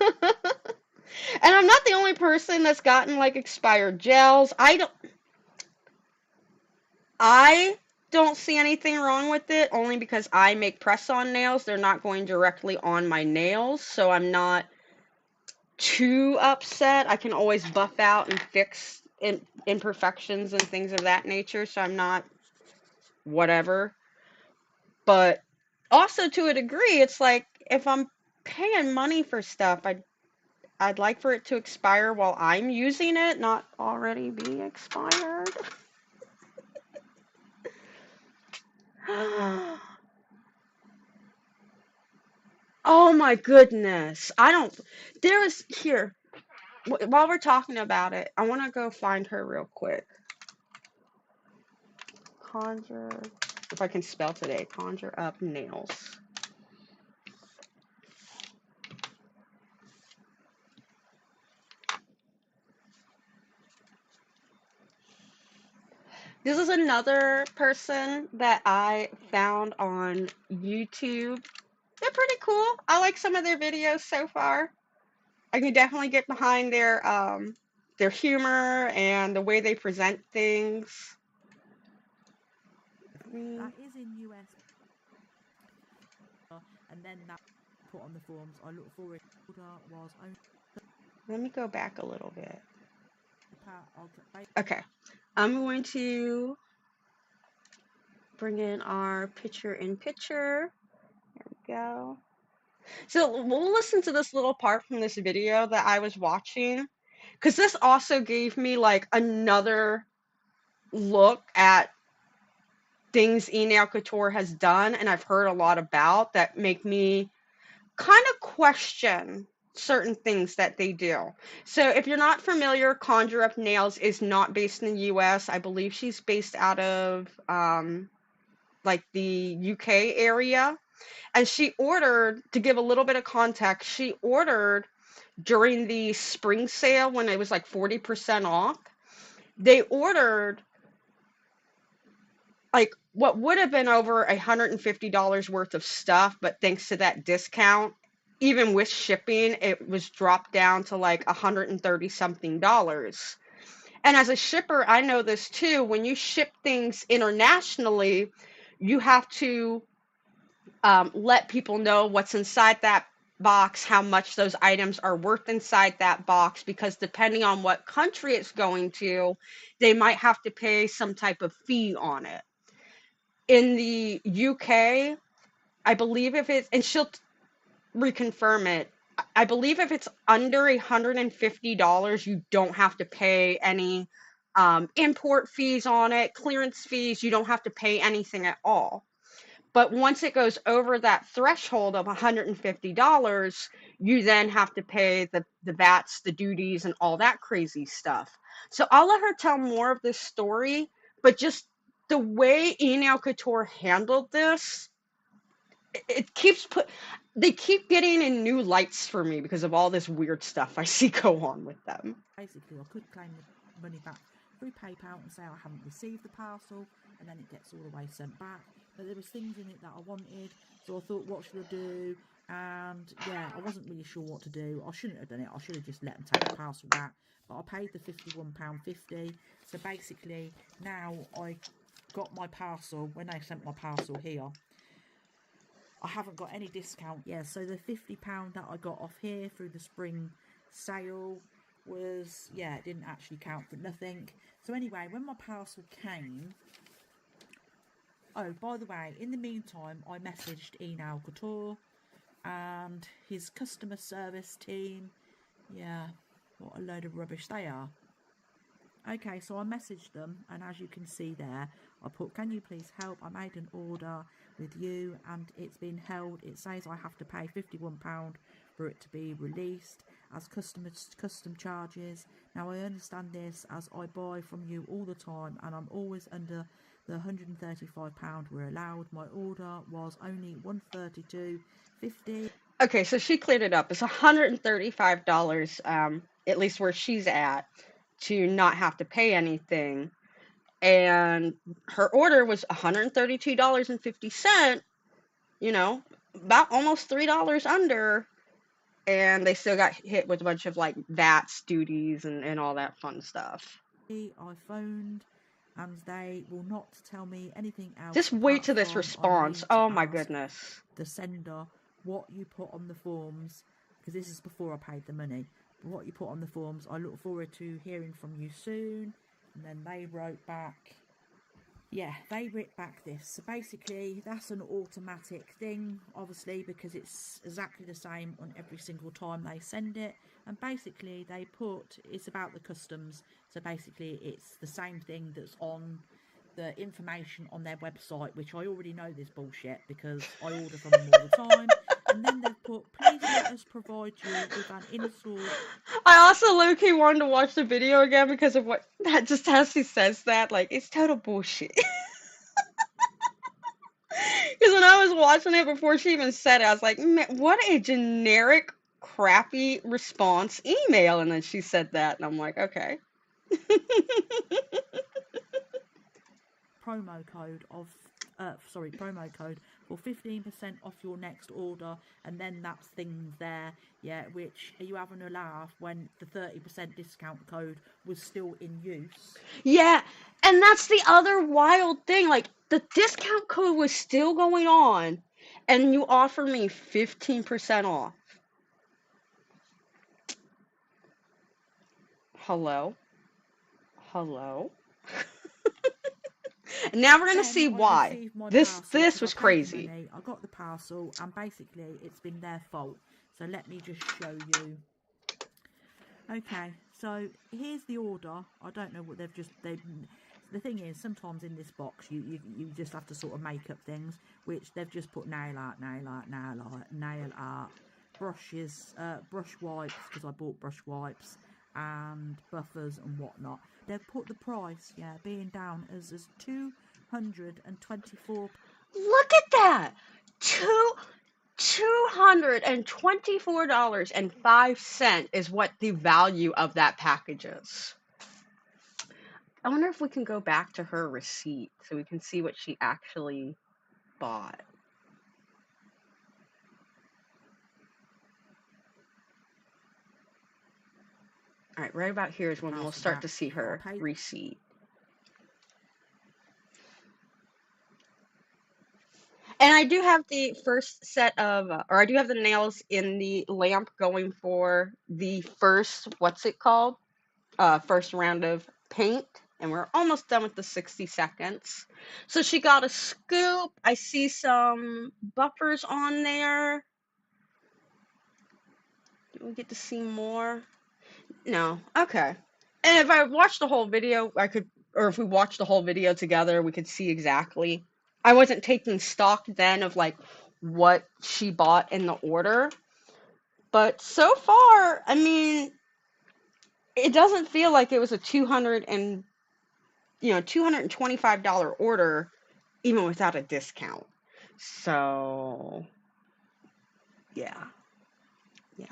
I'm not the only person that's gotten like expired gels. I don't see anything wrong with it, only because I make press-on nails. They're not going directly on my nails, so I'm not too upset. I can always buff out and fix imperfections and things of that nature, so I'm not whatever. But also to a degree, it's like if I'm paying money for stuff, I'd like for it to expire while I'm using it, not already be expired. Oh my goodness. I don't. There is. Here, while we're talking about it, I want to go find her real quick. Conjure. If I can spell today, conjure up nails. This is another person that I found on YouTube. They're pretty cool. I like some of their videos so far. I can definitely get behind their humor and the way they present things. That is in US, and then that put on the forums. I look forward. Order was only Let me go back a little bit. I'll Okay, I'm going to bring in our picture in picture. There we go. So we'll listen to this little part from this video that I was watching, because this also gave me like another look at things Enel Couture has done and I've heard a lot about that make me kind of question certain things that they do. So if you're not familiar, Conjure Up Nails is not based in the US. I believe she's based out of like the UK area. And she ordered, to give a little bit of context, she ordered during the spring sale when it was like 40% off. They ordered like what would have been over $150 worth of stuff, but thanks to that discount, even with shipping, it was dropped down to like 130 something dollars. And as a shipper, I know this too. When you ship things internationally, you have to let people know what's inside that box, how much those items are worth inside that box, because depending on what country it's going to, they might have to pay some type of fee on it. In the UK, I believe if it's, and she'll reconfirm it, I believe if it's under $150, you don't have to pay any import fees on it, clearance fees, you don't have to pay anything at all. But once it goes over that threshold of $150, you then have to pay the VATs, the duties, and all that crazy stuff. So I'll let her tell more of this story, but just the way Enel Couture handled this, it keeps they keep getting in new lights for me because of all this weird stuff I see go on with them. basically I could claim the money back through PayPal and say I haven't received the parcel, and then it gets all the way sent back. But there was things in it that I wanted, so I thought, what should I do? And yeah, I wasn't really sure what to do. I shouldn't have done it. I should have just let them take the parcel back. But I paid the £51.50. So basically, now I got my parcel when they sent my parcel here. I haven't got any discount. Yeah, so the £50 that I got off here through the spring sale was, yeah, it didn't actually count for nothing. So anyway, when my parcel came, oh, by the way, in the meantime, I messaged Enel Couture and his customer service team. Yeah, what a load of rubbish they are. Okay, so I messaged them, and as you can see there, I put, can you please help? I made an order with you and it's been held. It says I have to pay £51 for it to be released as custom charges. Now I understand this as I buy from you all the time and I'm always under the £135 we're allowed. My order was only $132.50. Okay, so she cleared it up. It's $135, at least where she's at, to not have to pay anything. And her order was $132.50, about almost $3 under. And they still got hit with a bunch of like VATs, duties, and all that fun stuff. I phoned and they will not tell me anything else Just wait apart till this from I response. need to Oh my ask goodness. the sender what you put on the forms, because this is before I paid the money. But what you put on the forms, I look forward to hearing from you soon. And then they wrote back, yeah, they wrote back this. So basically, that's an automatic thing, obviously, because it's exactly the same on every single time they send it. And basically, they put it's about the customs. So basically, it's the same thing that's on the information on their website, which I already know this bullshit because I order from them all the time. And then they've put, please let us provide you with an install. I also low-key wanted to watch the video again because of what that just how she says that. Like, it's total bullshit. Because when I was watching it before she even said it, I was like, man, what a generic, crappy response email. And then she said that, and I'm like, okay. Promo code for 15% off your next order, and then that's things there, yeah, which are you having a laugh when the 30% discount code was still in use? Yeah, and that's the other wild thing. Like, the discount code was still going on, and you offer me 15% off. Hello? Hello? And now we're gonna Then see I why. received my This parcel this because I was paid the crazy. money. I got the parcel, and basically it's been their fault. So let me just show you. Okay, so here's the order. I don't know what they. The thing is, sometimes in this box, you just have to sort of make up things, which they've just put nail art, nail art, brushes, brush wipes, because I bought brush wipes, and buffers and whatnot. They've put the price, yeah, being down as £224. Look at that. $224.05 is what the value of that package is. I wonder if we can go back to her receipt so we can see what she actually bought. All right, right about here is when we'll Parcel start to back, see but I her paid. receipt. And I do have the first set of, or I do have the nails in the lamp going for the first, what's it called? First round of paint. And we're almost done with the 60 seconds. So she got a scoop. I see some buffers on there. Do we get to see more? No. Okay. And if I watched the whole video, I could, or if we watched the whole video together, we could see exactly. I wasn't taking stock then of like what she bought in the order. But so far, I mean, it doesn't feel like it was a $225 order even without a discount. So, yeah. Yeah.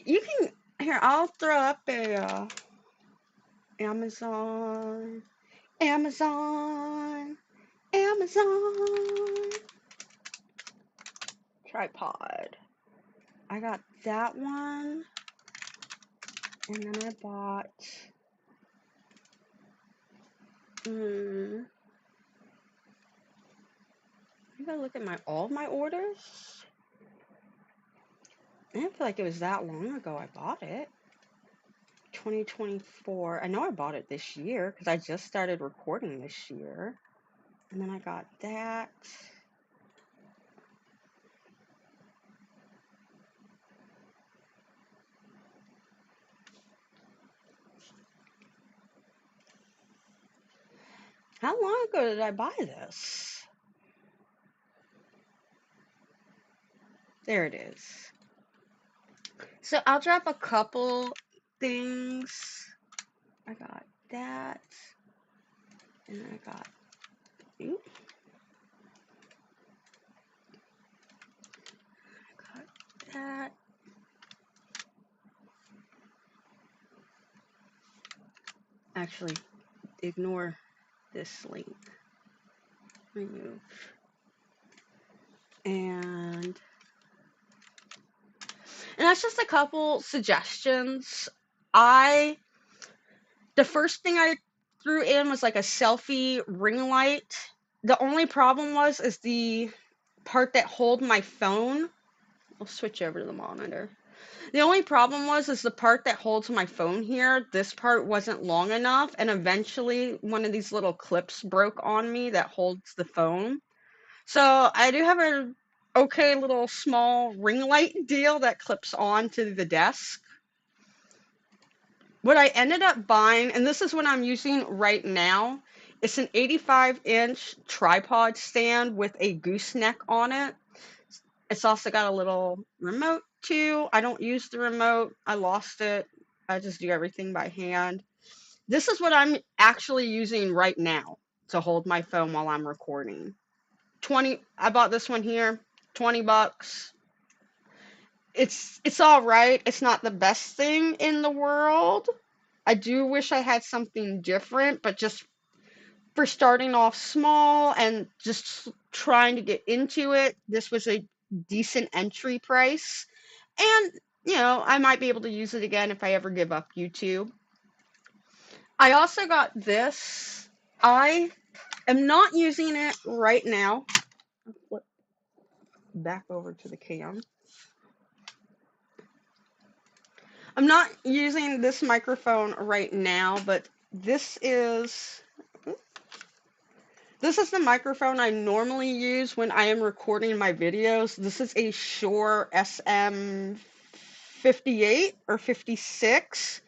You can here, I'll throw up a Amazon, Amazon, Amazon tripod. I got that one, and then I bought. I gotta look at all of my orders. I didn't feel like it was that long ago I bought it. 2024. I know I bought it this year because I just started recording this year. And then I got that. How long ago did I buy this? There it is. So I'll drop a couple things. I got that. And I got, ooh, I got that. Actually, ignore this link. Remove. And that's just a couple suggestions. I The first thing I threw in was like a selfie ring light. The only problem is the part that hold my phone. I'll switch over to the monitor. The only problem is the part that holds my phone here. This part wasn't long enough, and eventually one of these little clips broke on me that holds the phone. So I do have a okay little small ring light deal that clips on to the desk. What I ended up buying, and this is what I'm using right now, it's an 85-inch tripod stand with a gooseneck on it. It's also got a little remote too. I don't use the remote. I lost it. I just do everything by hand. This is what I'm actually using right now to hold my phone while I'm recording. I bought this one here, $20. It's all right. It's not the best thing in the world. I do wish I had something different, but just for starting off small and just trying to get into it, this was a decent entry price. And, I might be able to use it again if I ever give up YouTube. I also got this. I am not using it right now. I'll flip back over to the cam. I'm not using this microphone right now, but this is the microphone I normally use when I am recording my videos. This is a Shure SM58 or 56.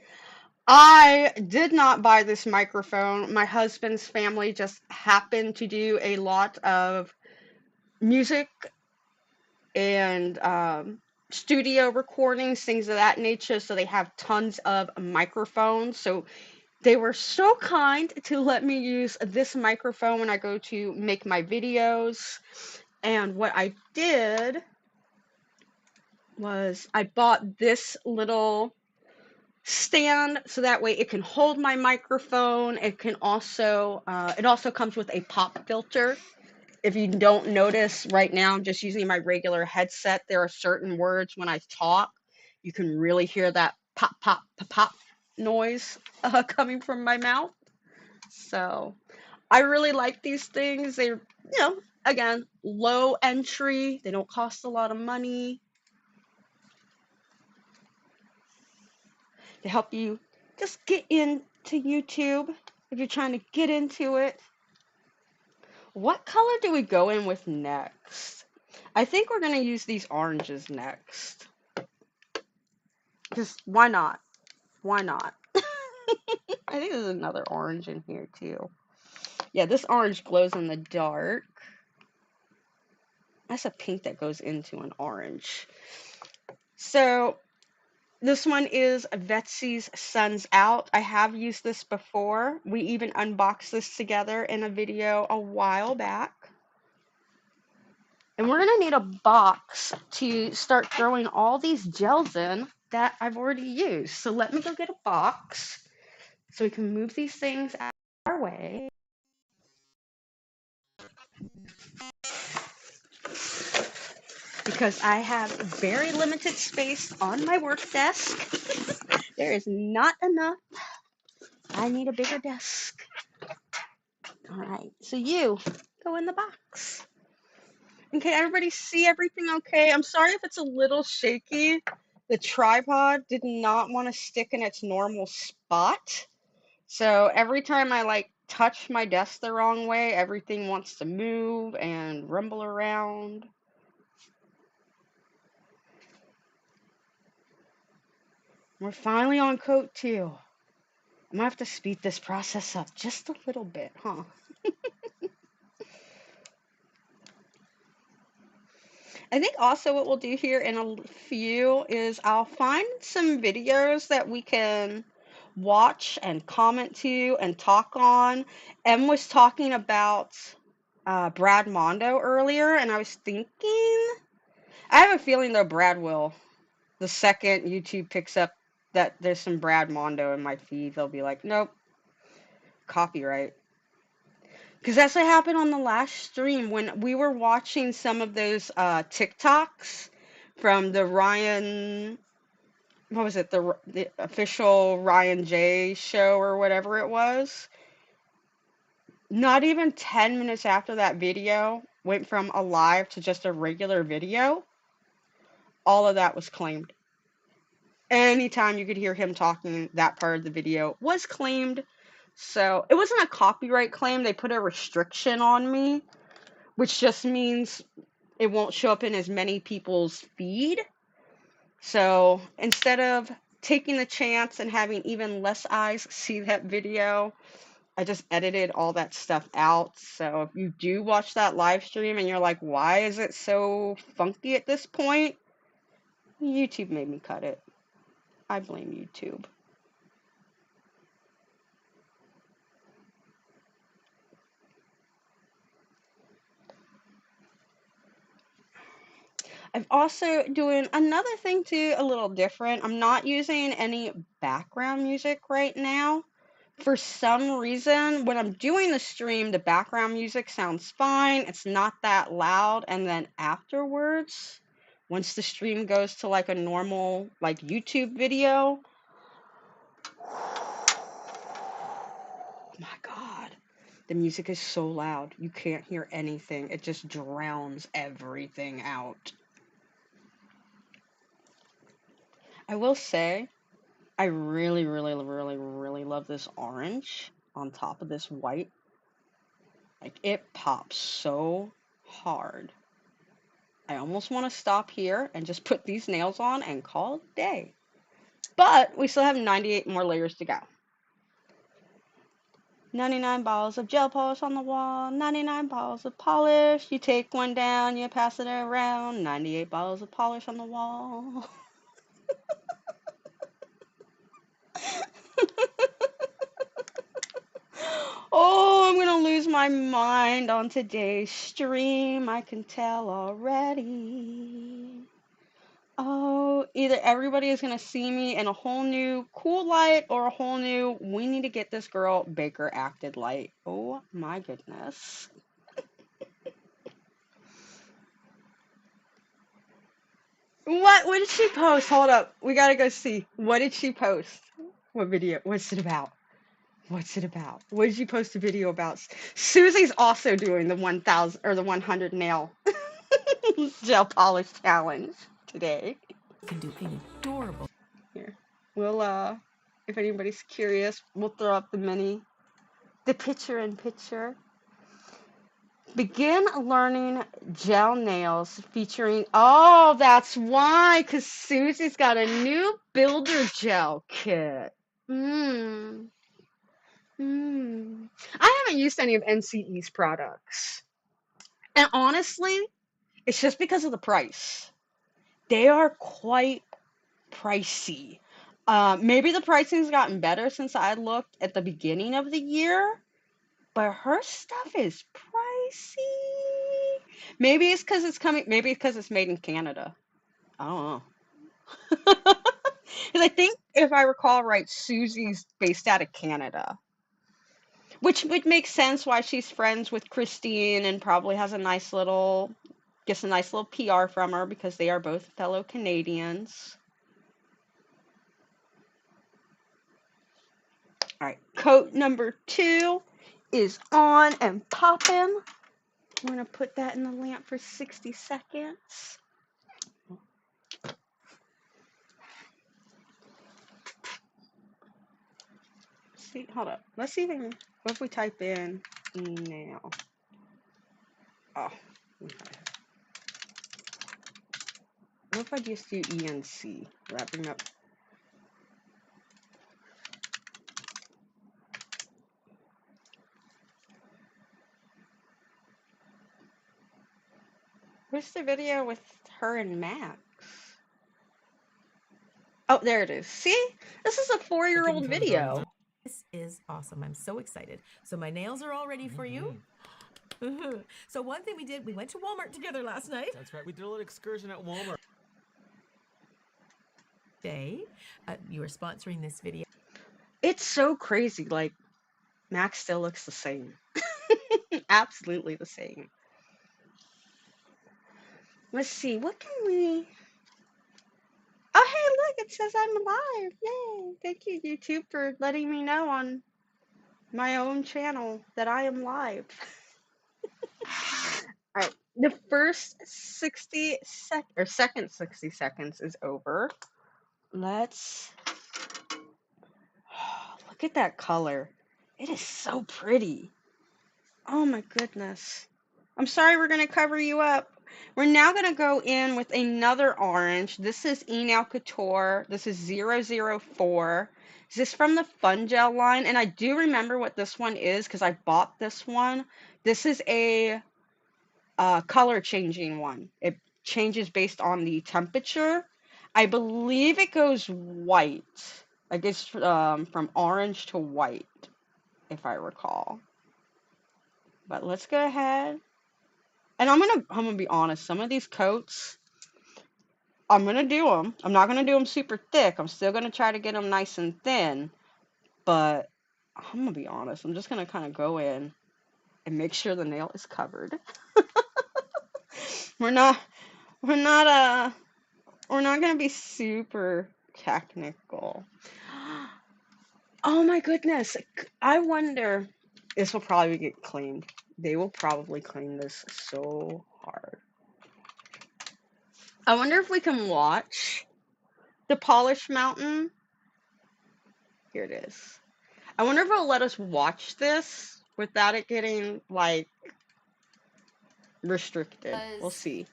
I did not buy this microphone. My husband's family just happened to do a lot of music and studio recordings, things of that nature. So they have tons of microphones. So they were so kind to let me use this microphone when I go to make my videos. And what I did was I bought this little stand so that way it can hold my microphone. It also comes with a pop filter. If you don't notice right now, I'm just using my regular headset. There are certain words when I talk, you can really hear that pop, pop, pop, pop noise coming from my mouth. So I really like these things. They're, again, low entry. They don't cost a lot of money. To help you just get into YouTube if you're trying to get into it. What color do we go in with next? I think we're going to use these oranges next. Just why not? Why not? I think there's another orange in here too. Yeah, this orange glows in the dark. That's a pink that goes into an orange. So this one is Vetsy's Sun's Out. I have used this before. We even unboxed this together in a video a while back. And we're going to need a box to start throwing all these gels in that I've already used. So let me go get a box so we can move these things out of our way. Because I have very limited space on my work desk. There is not enough. I need a bigger desk. All right, so you go in the box. Okay, everybody see everything okay? I'm sorry if it's a little shaky. The tripod did not want to stick in its normal spot. So every time I touch my desk the wrong way, everything wants to move and rumble around. We're finally on coat 2. I'm gonna have to speed this process up just a little bit, huh? I think also what we'll do here in a few is I'll find some videos that we can watch and comment to and talk on. Em was talking about Brad Mondo earlier, and I was thinking, I have a feeling though Brad will. The second YouTube picks up that there's some Brad Mondo in my feed, they'll be like, nope, copyright. Because that's what happened on the last stream when we were watching some of those TikToks from the Ryan what was it, the official Ryan J show or whatever it was. Not even 10 minutes after that video went from a live to just a regular video, all of that was claimed. Anytime you could hear him talking, that part of the video was claimed. So it wasn't a copyright claim. They put a restriction on me, which just means it won't show up in as many people's feed. So instead of taking the chance and having even less eyes see that video, I just edited all that stuff out. So if you do watch that live stream and you're like, why is it so funky at this point? YouTube made me cut it. I blame YouTube. I'm also doing another thing too, a little different. I'm not using any background music right now. For some reason, when I'm doing the stream, the background music sounds fine. It's not that loud. And then afterwards, once the stream goes to like a normal like YouTube video, oh my God, the music is so loud. You can't hear anything. It just drowns everything out. I will say, I really, really, really, really love this orange on top of this white. Like, it pops so hard. I almost want to stop here and just put these nails on and call it a day. But we still have 98 more layers to go. 99 balls of gel polish on the wall, 99 balls of polish. You take one down, you pass it around, 98 balls of polish on the wall. Oh, I'm gonna lose my mind on today's stream. I can tell already. Oh, either everybody is gonna see me in a whole new cool light or a whole new we need to get this girl Baker acted light. Oh my goodness. What did she post? Hold up. We gotta go see. What did she post? What video? What's it about? What's it about? What did you post a video about? Susie's also doing the 1,000 or the 100 nail gel polish challenge today. You can do an adorable. Here. We'll if anybody's curious, we'll throw up the picture in picture. Begin learning gel nails featuring, oh, that's why, because Susie's got a new builder gel kit. Mmm. I haven't used any of NCE's products. And honestly, it's just because of the price. They are quite pricey. Maybe the pricing's gotten better since I looked at the beginning of the year, but her stuff is pricey. Maybe it's because it's coming. Maybe it's because it's made in Canada. I don't know. Because I think, if I recall right, Susie's based out of Canada, which would make sense why she's friends with Christine and probably has gets a nice little PR from her because they are both fellow Canadians. All right, coat number 2 is on and popping. I'm going to put that in the lamp for 60 seconds. See, hold up. Let's see what if we type in email. Oh, okay. What if I just do ENC? Will that bring up? Where's the video with her and Max? Oh, there it is. See? This is a 4-year-old video. This is awesome. I'm so excited. So my nails are all ready for you. So one thing we did, we went to Walmart together last night. That's right. We did a little excursion at Walmart. Day, you are sponsoring this video. It's so crazy. Like, Max still looks the same. Absolutely the same. Let's see. What can we... Oh, hey, look. it says I'm live. Yay. Thank you, YouTube, for letting me know on my own channel that I am live. Alright, the first 60 seconds is over. Let's look at that color. It is so pretty. Oh my goodness. I'm sorry we're going to cover you up. We're now going to go in with another orange. This is Enal Couture. This is 004. This is from the Fun Gel line. And I do remember what this one is because I bought this one. This is a color changing one. It changes based on the temperature. I believe it goes white. I guess from orange to white, if I recall. But let's go ahead. And I'm gonna be honest. Some of these coats, I'm gonna do them. I'm not gonna do them super thick. I'm still gonna try to get them nice and thin. But I'm gonna be honest. I'm just gonna kind of go in and make sure the nail is covered. We're not. We're not. We're not gonna be super technical. Oh my goodness. I wonder. This will probably get cleaned. They will probably clean this so hard. I wonder if we can watch the Polish Mountain. Here it is. I wonder if it'll let us watch this without it getting, like, restricted. We'll see.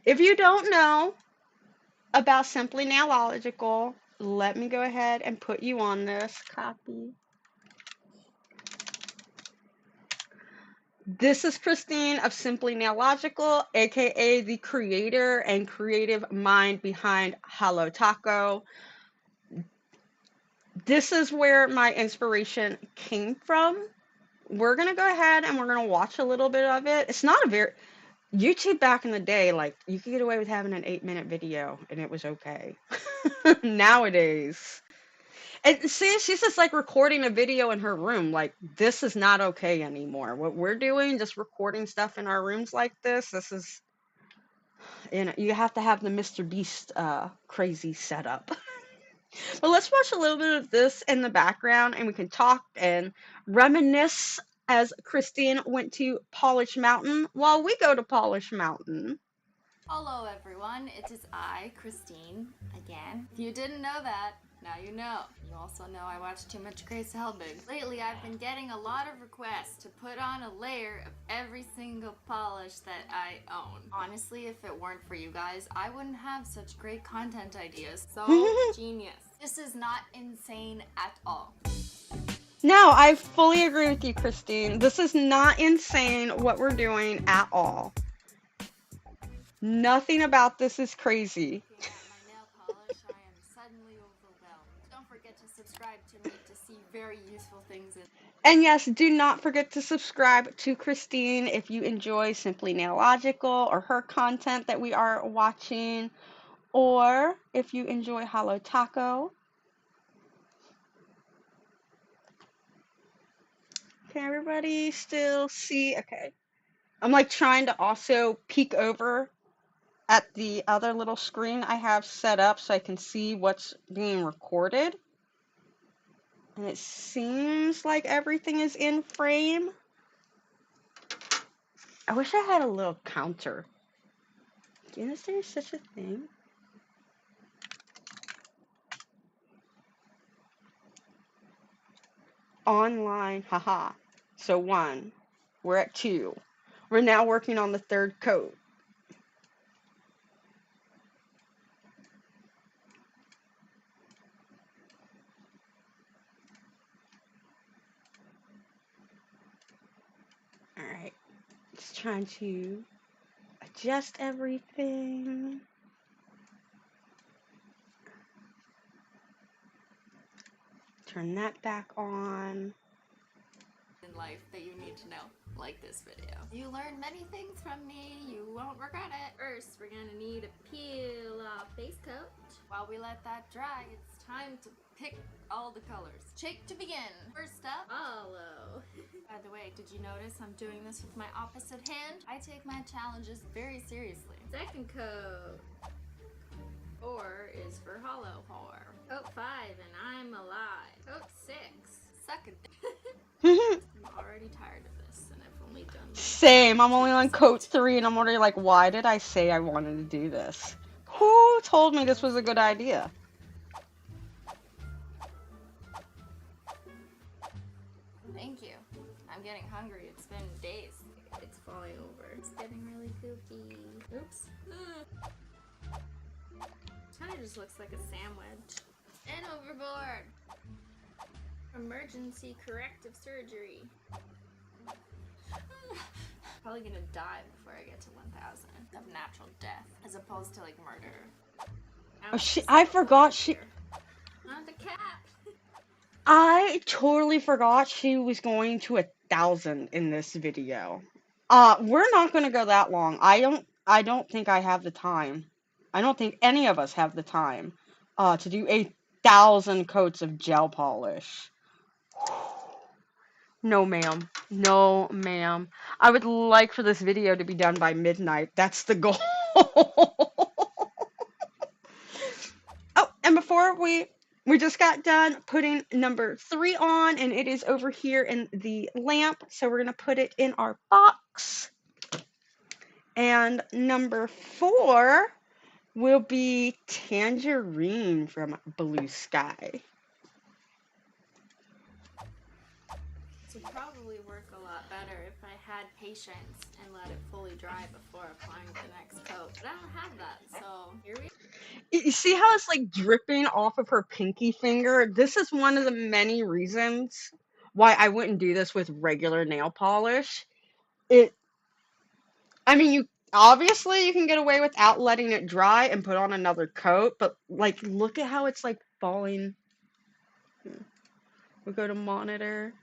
If you don't know about Simply Nailogical, let me go ahead and put you on this copy. This is Christine of Simply Nailogical, aka the creator and creative mind behind Hello Taco. This is where my inspiration came from. We're gonna go ahead and we're gonna watch a little bit of it. It's not a very YouTube back in the day, like you could get away with having an 8-minute video and it was okay. Nowadays. And see, she's just like recording a video in her room. Like, this is not okay anymore. What we're doing, just recording stuff in our rooms like this is, you know, you have to have the Mr. Beast crazy setup. But let's watch a little bit of this in the background and we can talk and reminisce as Christine went to Polish Mountain while we go to Polish Mountain. Hello everyone, it is I, Christine, again. If you didn't know that, now you know. You also know I watch too much Grace Helbig. Lately I've been getting a lot of requests to put on a layer of every single polish that I own. Honestly, if it weren't for you guys, I wouldn't have such great content ideas. So genius. This is not insane at all. No, I fully agree with you, Christine. This is not insane what we're doing at all. Nothing about this is crazy. Looking at my nail polish, I am suddenly overwhelmed. Don't forget to subscribe to me to see very useful things in. And yes, do not forget to subscribe to Christine if you enjoy Simply Nailogical or her content that we are watching, or if you enjoy Hello Taco. Can everybody still see? Okay. I'm like trying to also peek over at the other little screen I have set up so I can see what's being recorded. And it seems like everything is in frame. I wish I had a little counter. Is there such a thing? Online, haha. So 1. We're at 2. We're now working on the 3rd coat. Alright. Just trying to adjust everything. Turn that back on. In life that you need to know, like this video. You learn many things from me, you won't regret it. First, we're gonna need a peel off base coat. While we let that dry, it's time to pick all the colors. Shake to begin. First up, hollow. By the way, did you notice I'm doing this with my opposite hand? I take my challenges very seriously. Second coat. 4 is for hollow whore. Coat 5 and I'm alive. Coat 6. Suck a dick. I'm already tired of this and I've only done like Same. I'm only on 2%. coat 3 and I'm already like, why did I say I wanted to do this? Who told me this was a good idea? Thank you. I'm getting hungry. It's been days. It's falling over. It's getting really goofy. Oops. Kind of just looks like a sandwich. And overboard. Emergency corrective surgery. Probably gonna die before I get to 1,000 of natural death, as opposed to like murder. Oh, I forgot she. Not the cat. I totally forgot she was going to 1,000 in this video. We're not gonna go that long. I don't think I have the time. I don't think any of us have the time, to do 1,000 coats of gel polish. No, ma'am. No, ma'am. I would like for this video to be done by midnight. That's the goal. Oh, and before we just got done putting number 3 on, and it is over here in the lamp, so we're going to put it in our box. And number 4 will be Tangerine from Blue Sky. This would probably work a lot better if I had patience and let it fully dry before applying the next coat. But I don't have that, so here we You see how it's like dripping off of her pinky finger? This is one of the many reasons why I wouldn't do this with regular nail polish. I mean, you can get away without letting it dry and put on another coat, but like look at how it's like falling. We go to monitor.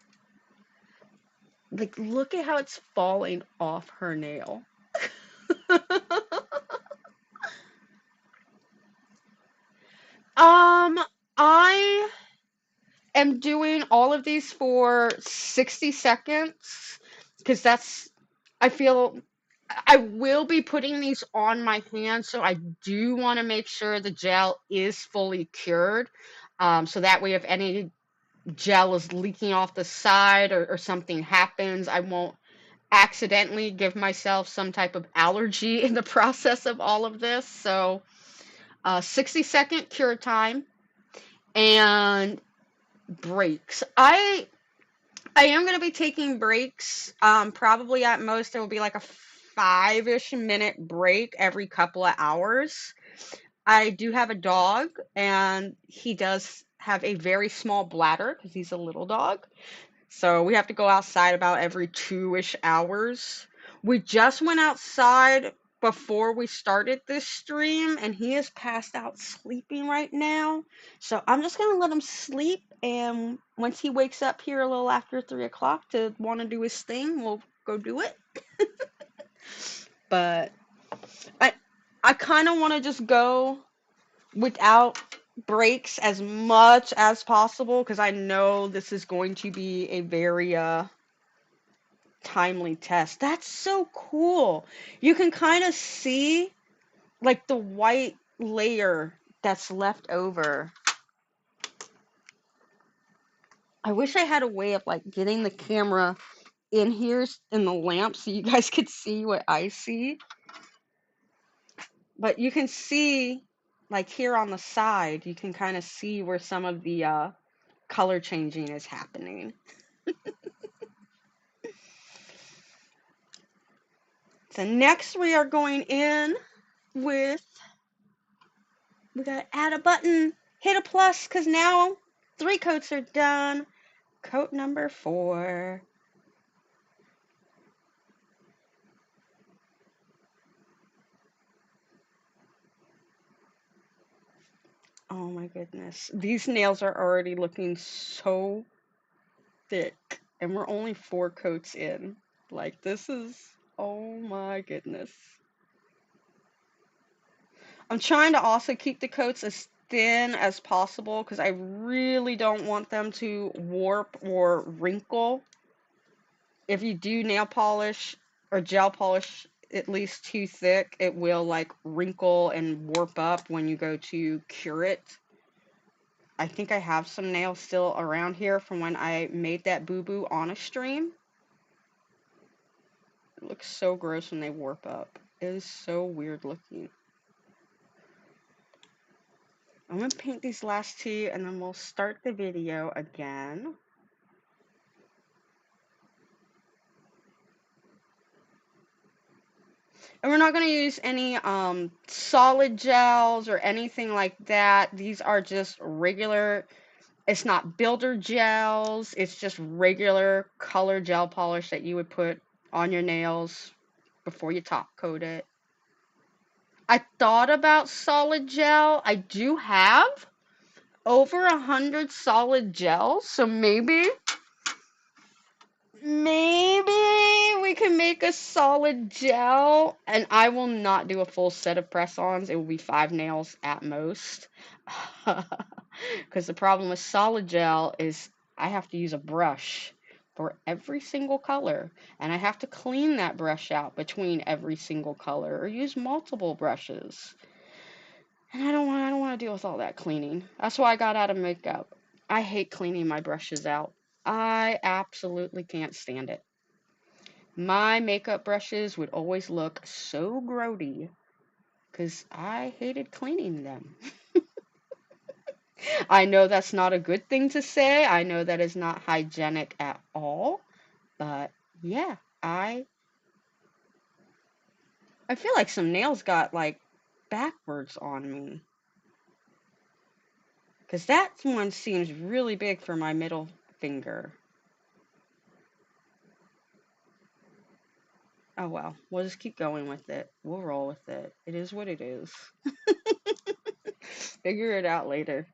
Like look at how it's falling off her nail. I am doing all of these for 60 seconds because I feel I will be putting these on my hands, so I do want to make sure the gel is fully cured. So that way, if any gel is leaking off the side or something happens, I won't accidentally give myself some type of allergy in the process of all of this. So, 60-second cure time and breaks. I am going to be taking breaks. Probably at most it will be like a 5-ish minute break every couple of hours. I do have a dog, and he does have a very small bladder because he's a little dog. So we have to go outside about every 2-ish hours. We just went outside before we started this stream, and he is passed out sleeping right now. So I'm just going to let him sleep, and once he wakes up here a little after 3 o'clock to want to do his thing, we'll go do it. But I kind of want to just go without breaks as much as possible because I know this is going to be a very timely test. That's so cool. You can kind of see like the white layer that's left over. I wish I had a way of like getting the camera in here in the lamp so you guys could see what I see. But you can see like here on the side, you can kind of see where some of the color changing is happening. So next we are going in with, we gotta add a button, hit a plus, because now 3 coats are done. Coat number 4. Oh my goodness. These nails are already looking so thick, and we're only 4 coats in. Like, this is, oh my goodness. I'm trying to also keep the coats as thin as possible because I really don't want them to warp or wrinkle. If you do nail polish or gel polish at least too thick, it will like wrinkle and warp up when you go to cure it. I think I have some nails still around here from when I made that boo-boo on a stream. It looks so gross when they warp up. It is so weird looking. I'm going to paint these last two and then we'll start the video again. And we're not going to use any solid gels or anything like that. These are just regular, it's not builder gels. It's just regular color gel polish that you would put on your nails before you top coat it. I thought about solid gel. I do have over 100 solid gels, so maybe we can make a solid gel, and I will not do a full set of press-ons. It will be 5 nails at most. Because the problem with solid gel is I have to use a brush for every single color, and I have to clean that brush out between every single color, or use multiple brushes. And I don't want to deal with all that cleaning. That's why I got out of makeup. I hate cleaning my brushes out. I absolutely can't stand it. My makeup brushes would always look so grody because I hated cleaning them. I know that's not a good thing to say. I know that is not hygienic at all. But yeah, I feel like some nails got like backwards on me. Because that one seems really big for my middle finger. Oh well, we'll just keep going with it. We'll roll with it. It is what it is. Figure it out later.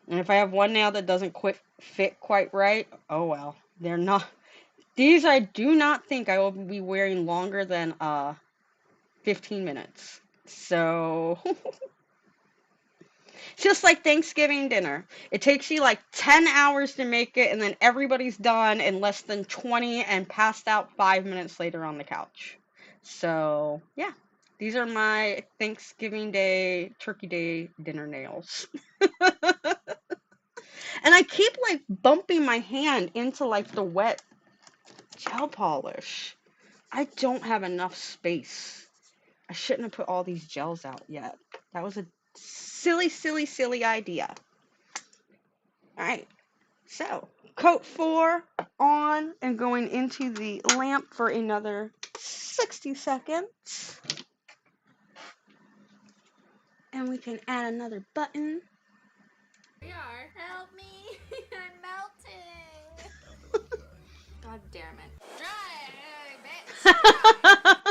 And if I have one nail that doesn't fit quite right, oh well. They're not. These I do not think I will be wearing longer than 15 minutes. So just like Thanksgiving dinner. It takes you like 10 hours to make it, and then everybody's done in less than 20 and passed out 5 minutes later on the couch. So, yeah. These are my Thanksgiving Day, Turkey Day dinner nails. And I keep like bumping my hand into like the wet gel polish. I don't have enough space. I shouldn't have put all these gels out yet. That was a silly, silly, silly idea. Alright, so coat 4 on and going into the lamp for another 60 seconds. And we can add another button. We are. Help me! I'm melting! God damn it. Dry, bitch! I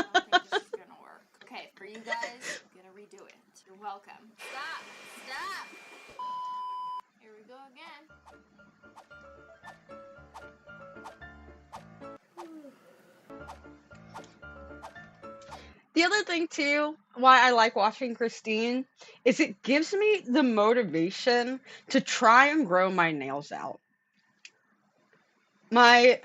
don't think this is gonna work. Okay, for you guys, I'm gonna redo it. You're welcome. Stop! Stop! Here we go again. The other thing too, why I like watching Christine, is it gives me the motivation to try and grow my nails out. I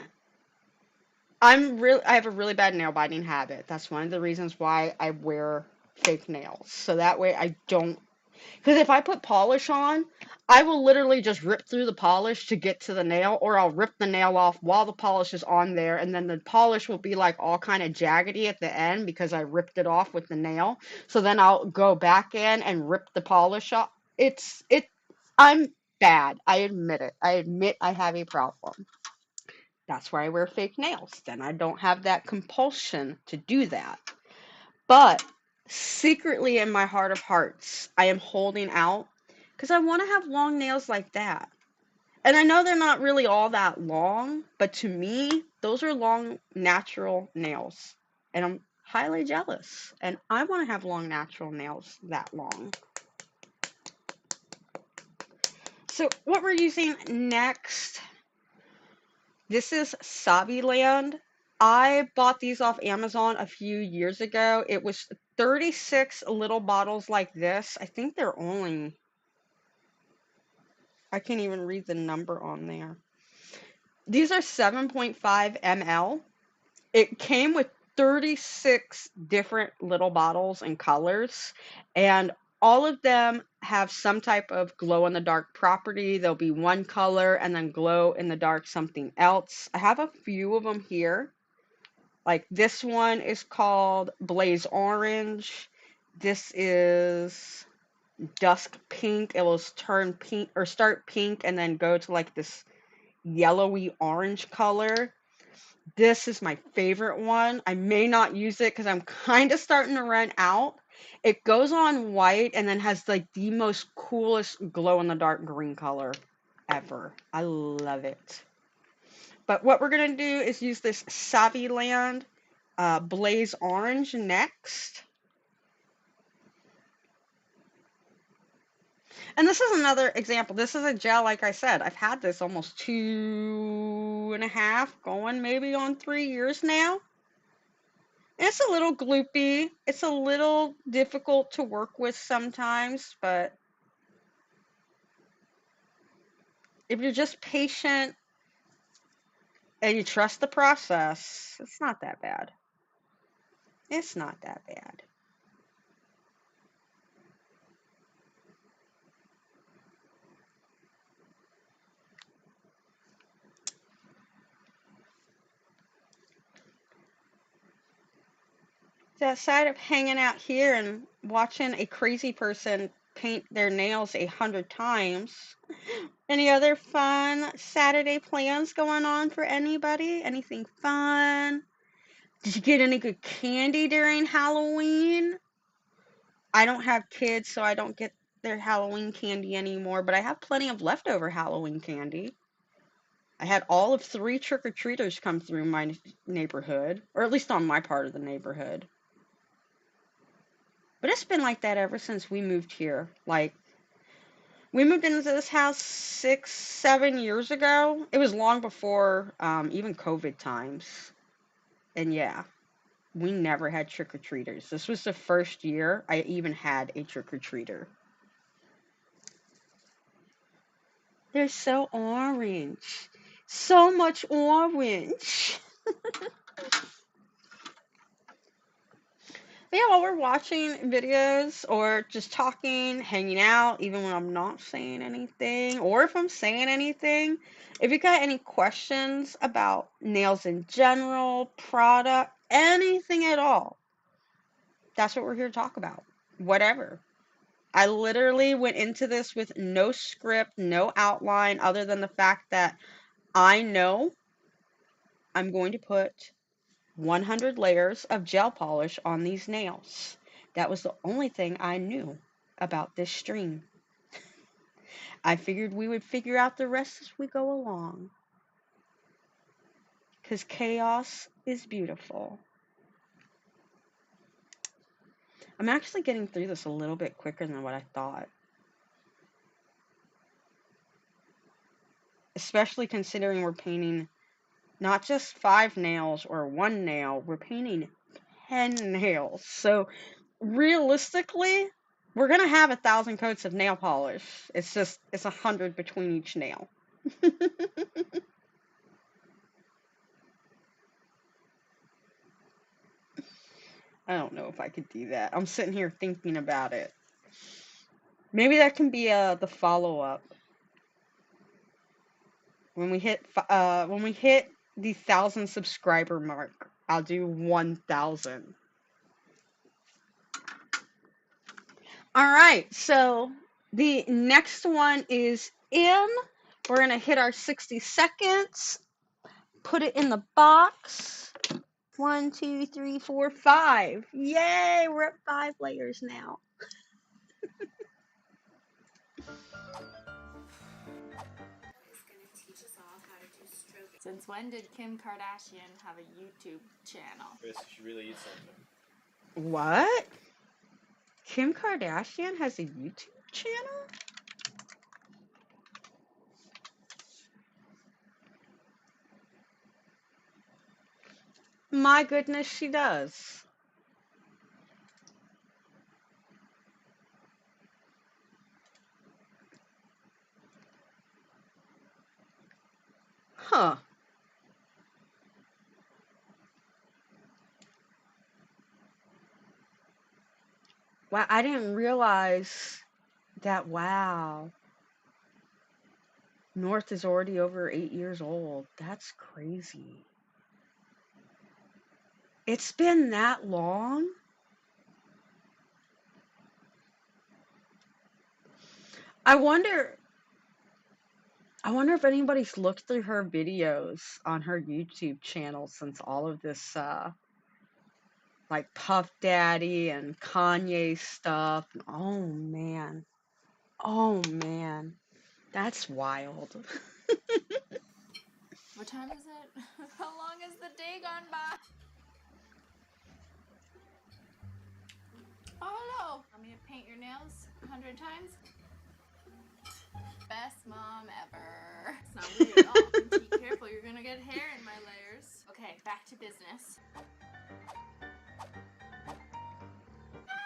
have a really bad nail biting habit. That's one of the reasons why I wear fake nails. So that way I don't, because if I put polish on, I will literally just rip through the polish to get to the nail, or I'll rip the nail off while the polish is on there, and then the polish will be like all kind of jaggedy at the end because I ripped it off with the nail. So then I'll go back in and rip the polish off. I'm bad. I admit it. I admit I have a problem. That's why I wear fake nails. Then I don't have that compulsion to do that. But secretly in my heart of hearts, I am holding out because I want to have long nails like that. And I know they're not really all that long, but to me, those are long, natural nails. And I'm highly jealous. And I want to have long, natural nails that long. So what we're using next, this is Saviland. I bought these off Amazon a few years ago. It was 36 little bottles like this. I think they're only, I can't even read the number on there. These are 7.5 ml. It came with 36 different little bottles and colors, and all of them have some type of glow in the dark property. There'll be one color and then glow in the dark something else. I have a few of them here. Like this one is called Blaze Orange. This is Dusk Pink. It will turn pink or start pink and then go to like this yellowy orange color. This is my favorite one. I may not use it because I'm kind of starting to run out. It goes on white and then has like the most coolest glow in the dark green color ever. I love it. But what we're going to do is use this Savvyland Blaze Orange next. And this is another example. This is a gel, like I said. I've had this almost 2.5, going maybe on 3 years now. It's a little gloopy. It's a little difficult to work with sometimes, but if you're just patient and you trust the process, it's not that bad. It's not that bad. That side of hanging out here and watching a crazy person paint their nails 100 times. Any other fun Saturday plans going on for anybody? Anything fun? Did you get any good candy during Halloween? I don't have kids, so I don't get their Halloween candy anymore, but I have plenty of leftover Halloween candy. I had all of 3 trick-or-treaters come through my neighborhood, or at least on my part of the neighborhood. But it's been like that ever since we moved here. Like, we moved into this house 6, 7 years ago. It was long before even COVID times. And yeah, we never had trick-or-treaters. This was the first year I even had a trick-or-treater. They're so orange. So much orange. But yeah, while we're watching videos or just talking, hanging out, even when I'm not saying anything, or if I'm saying anything, if you got any questions about nails in general, product, anything at all, that's what we're here to talk about. Whatever. I literally went into this with no script, no outline, other than the fact that I know I'm going to put 100 layers of gel polish on these nails. That was the only thing I knew about this stream. I figured we would figure out the rest as we go along. Because chaos is beautiful. I'm actually getting through this a little bit quicker than what I thought. Especially considering we're painting not just 5 nails or 1 nail, we're painting 10 nails. So realistically, we're going to have 1,000 coats of nail polish. It's 100 between each nail. I don't know if I could do that. I'm sitting here thinking about it. Maybe that can be the follow-up. When we hit the 1,000 subscriber mark, I'll do 1,000. All right, so the next one is in. We're going to hit our 60 seconds, put it in the box. 1, 2, 3, 4, 5. Yay, we're at 5 layers now. Since when did Kim Kardashian have a YouTube channel? Chris, you should really eat something. What? Kim Kardashian has a YouTube channel? My goodness, she does. Huh. Wow, I didn't realize that. Wow. North is already over 8 years old. That's crazy. It's been that long? I wonder I wonder if anybody's looked through her videos on her YouTube channel since all of this like Puff Daddy and Kanye stuff. Oh man. Oh man. That's wild. What time is it? How long has the day gone by? Oh, hello. Want me to paint your nails 100 times? Best mom ever. It's not weird at all. Be careful, you're gonna get hair in my layers. Okay, back to business. No,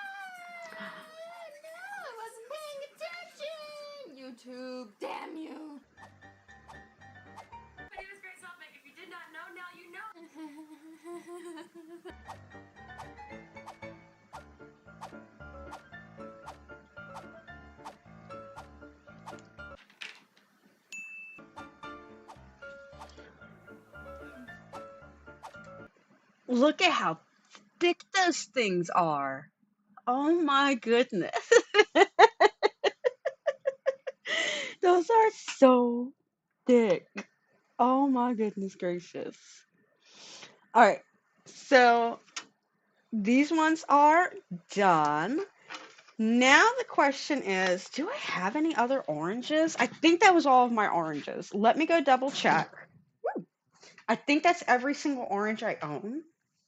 I wasn't paying attention! YouTube, damn you! My name is Grace Helbig. If you did not know, now you know. Look at how thick those things are. Oh my goodness. Those are so thick. Oh my goodness gracious. All right. So these ones are done. Now the question is, do I have any other oranges? I think that was all of my oranges. Let me go double check. I think that's every single orange I own.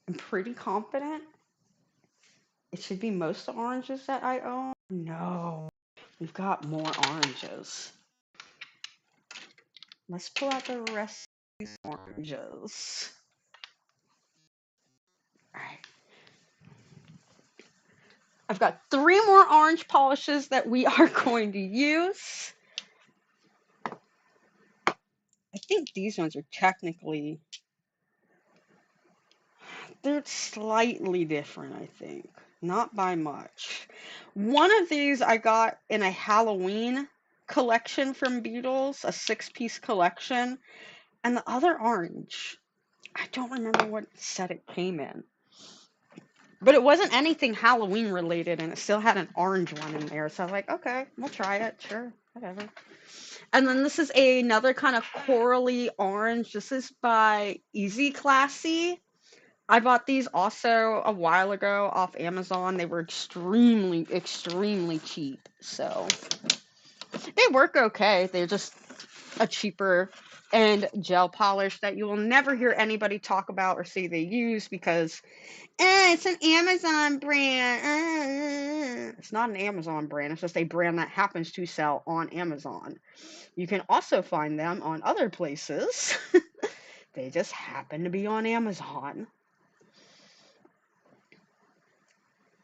I'm pretty confident. It should be most oranges that I own. No, we've got more oranges. Let's pull out the rest of these oranges. All right. I've got 3 more orange polishes that we are going to use. I think these ones are technically, they're slightly different, I think. Not by much. One of these I got in a Halloween collection from Beatles, a 6-piece collection. And the other orange, I don't remember what set it came in. But it wasn't anything Halloween related, and it still had an orange one in there. So I was like, okay, we'll try it. Sure, whatever. And then this is another kind of corally orange. This is by Easy Classy. I bought these also a while ago off Amazon. They were extremely, extremely cheap. So they work okay. They're just a cheaper and gel polish that you will never hear anybody talk about or say they use because it's an Amazon brand. It's not an Amazon brand. It's just a brand that happens to sell on Amazon. You can also find them on other places. They just happen to be on Amazon.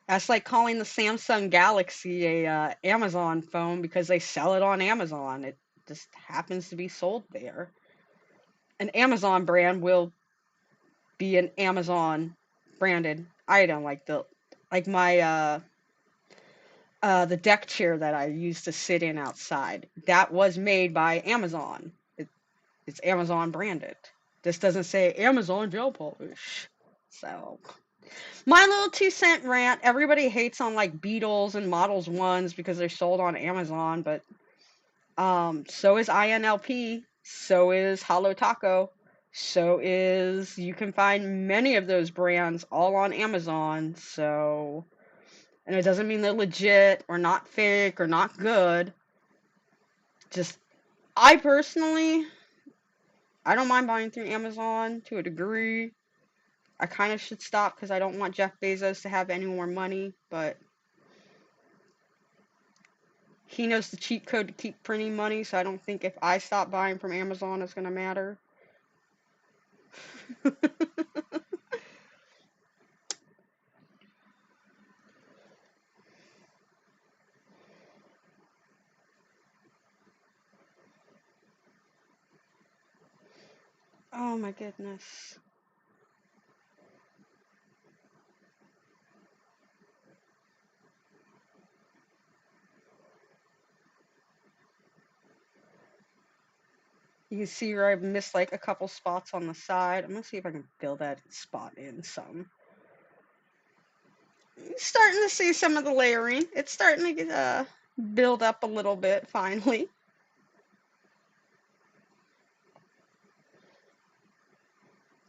That's like calling the Samsung Galaxy a Amazon phone because they sell it on Amazon. It just happens to be sold there. An Amazon brand will be an Amazon branded item, like my the deck chair that I used to sit in outside. That was made by Amazon. It's Amazon branded. This doesn't say Amazon gel polish. So my little 2 cent rant. Everybody hates on like Beatles and Models ones because they're sold on Amazon, but so is INLP, so is Holo Taco, so is you can find many of those brands all on Amazon. So, and it doesn't mean they're legit or not fake or not good. Just I personally, I don't mind buying through Amazon to a degree. I kind of should stop because I don't want Jeff Bezos to have any more money, but he knows the cheat code to keep printing money, so I don't think if I stop buying from Amazon it's going to matter. Oh my goodness. You can see where I've missed like a couple spots on the side. I'm gonna see if I can fill that spot in some. Starting to see some of the layering. It's starting to get, build up a little bit finally.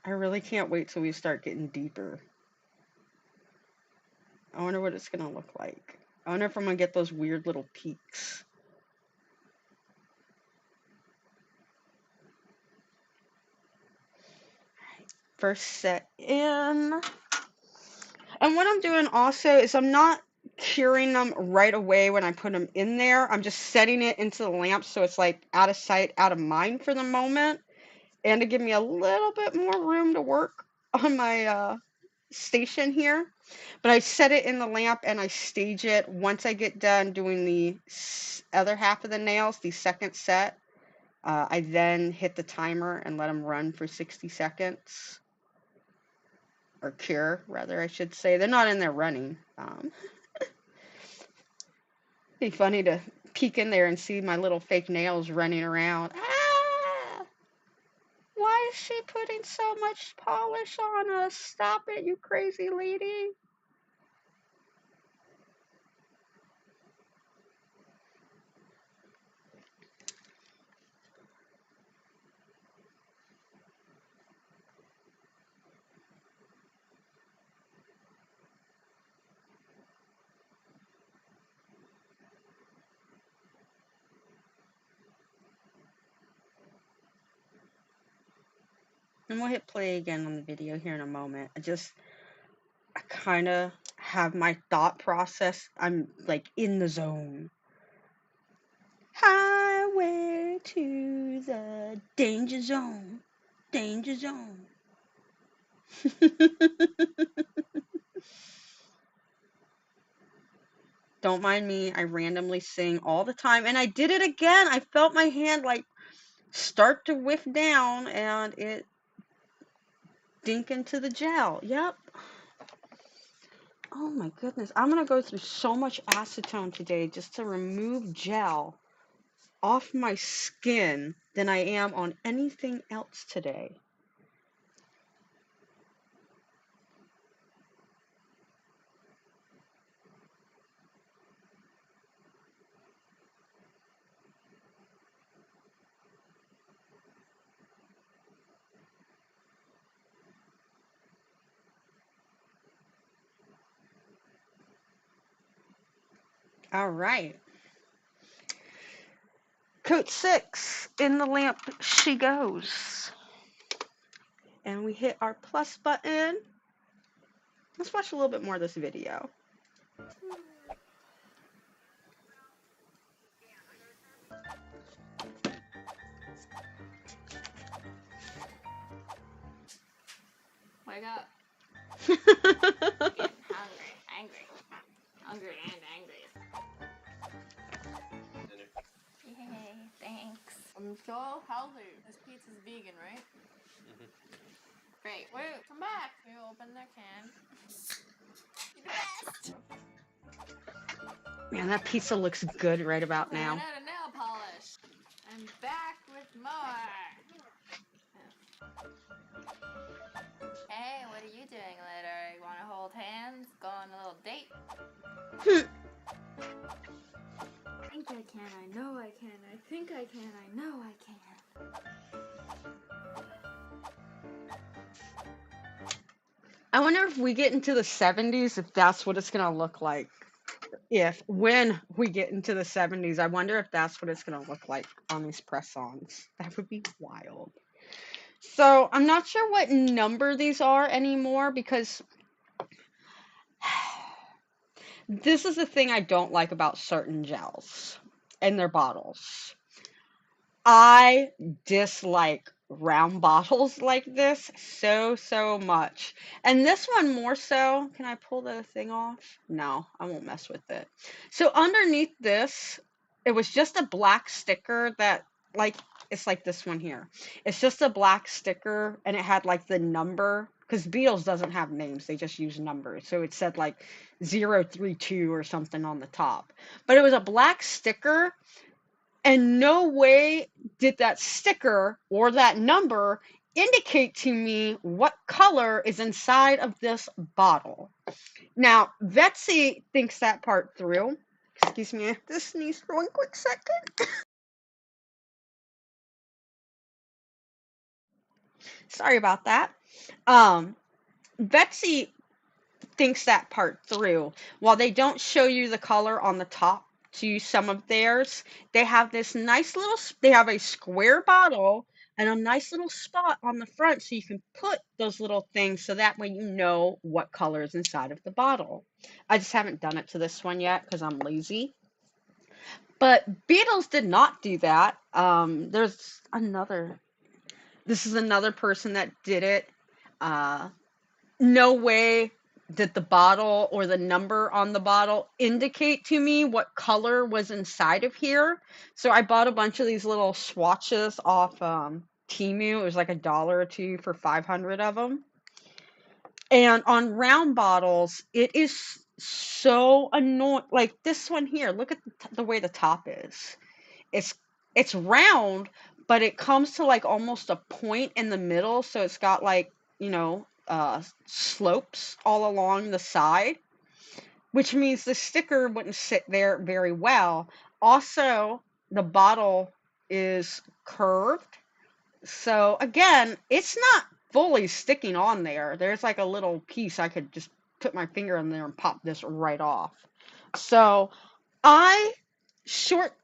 I really can't wait till we start getting deeper. I wonder what it's gonna look like. I wonder if I'm gonna get those weird little peaks. First set in. And what I'm doing also is I'm not curing them right away when I put them in there. I'm just setting it into the lamp so it's like out of sight, out of mind for the moment. And to give me a little bit more room to work on my station here. But I set it in the lamp and I stage it. Once I get done doing the other half of the nails, the second set, I then hit the timer and let them run for 60 seconds. Or cure, rather, I should say. They're not in there running. Be funny to peek in there and see my little fake nails running around. Ah! Why is she putting so much polish on us? Stop it, you crazy lady. And we'll hit play again on the video here in a moment. I kind of have my thought process. I'm like in the zone. Highway to the danger zone. Danger zone. Don't mind me. I randomly sing all the time. And I did it again. I felt my hand like start to whiff down and it dink into the gel. Yep. Oh my goodness. I'm going to go through so much acetone today just to remove gel off my skin than I am on anything else today. All right. Coat 6, in the lamp she goes. And we hit our plus button. Let's watch a little bit more of this video. Wake up. Getting hungry. Hungry and angry. Dinner. Yay, thanks. I'm so healthy. This pizza's vegan, right? Great. Wait, come back. You open the can. You're the best. Man, that pizza looks good right about Ran now. out of nail polish. I'm back with more. Hey, what are you doing later? You want to hold hands? Go on a little date? I think I can. I know I can. I think I can. I know I can. I wonder if we get into the 70s, if that's what it's going to look like. When we get into the 70s, I wonder if that's what it's going to look like on these press-ons. That would be wild. So I'm not sure what number these are anymore because this is the thing I don't like about certain gels and their bottles. I dislike round bottles like this so much. And this one more so. Can I pull the thing off? No, I won't mess with it. So underneath this, it was just a black sticker that like it's like this one here. It's just a black sticker and it had like the number because Beatles doesn't have names, they just use numbers. So it said like 032 or something on the top. But it was a black sticker And no way did that sticker or that number indicate to me what color is inside of this bottle. Now, Betsy thinks that part through. Excuse me, I have to sneeze for one quick second. Sorry about that. Betsy thinks that part through. While they don't show you the color on the top to some of theirs, they have this nice little, they have a square bottle and a nice little spot on the front so you can put those little things so that way you know what color is inside of the bottle. I just haven't done it to this one yet because I'm lazy. But Beatles did not do that. There's another, this is another person that did it. Uh, no way did the bottle or the number on the bottle indicate to me what color was inside of here. So I bought a bunch of these little swatches off Temu. It was like $1 or $2 for 500 of them. And on round bottles, it is so annoying. Like this one here, look at the way the top is. It's it's round, but it comes to like almost a point in the middle, so it's got like, slopes all along the side, which means the sticker wouldn't sit there very well. Also, the bottle is curved, so again, it's not fully sticking on there. There's like a little piece I could just put my finger in there and pop this right off. So I,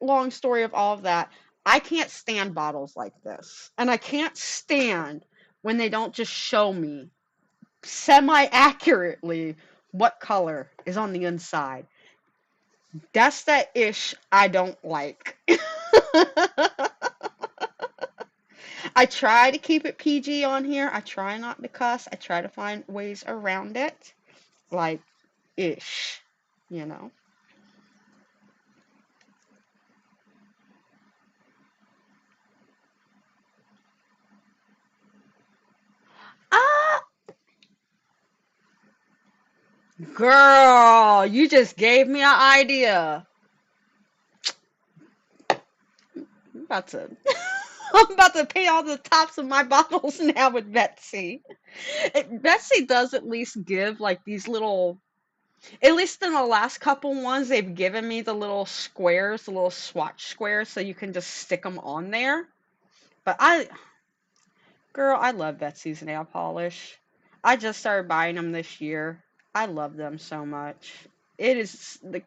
long story of all of that, I can't stand bottles like this. And I can't stand when they don't just show me semi accurately what color is on the inside. That's that ish I don't like. I try to keep it PG on here. I try not to cuss. I try to find ways around it. Like ish, you know. Ah, girl, you just gave me an idea. I'm about to I'm about to pay all the tops of my bottles now with Betsy. Betsy does at least give like these little, at least in the last couple ones, they've given me the little squares, the little swatch squares, so you can just stick them on there. But girl, I love Betsy's nail polish. I just started buying them this year. I love them so much. It is the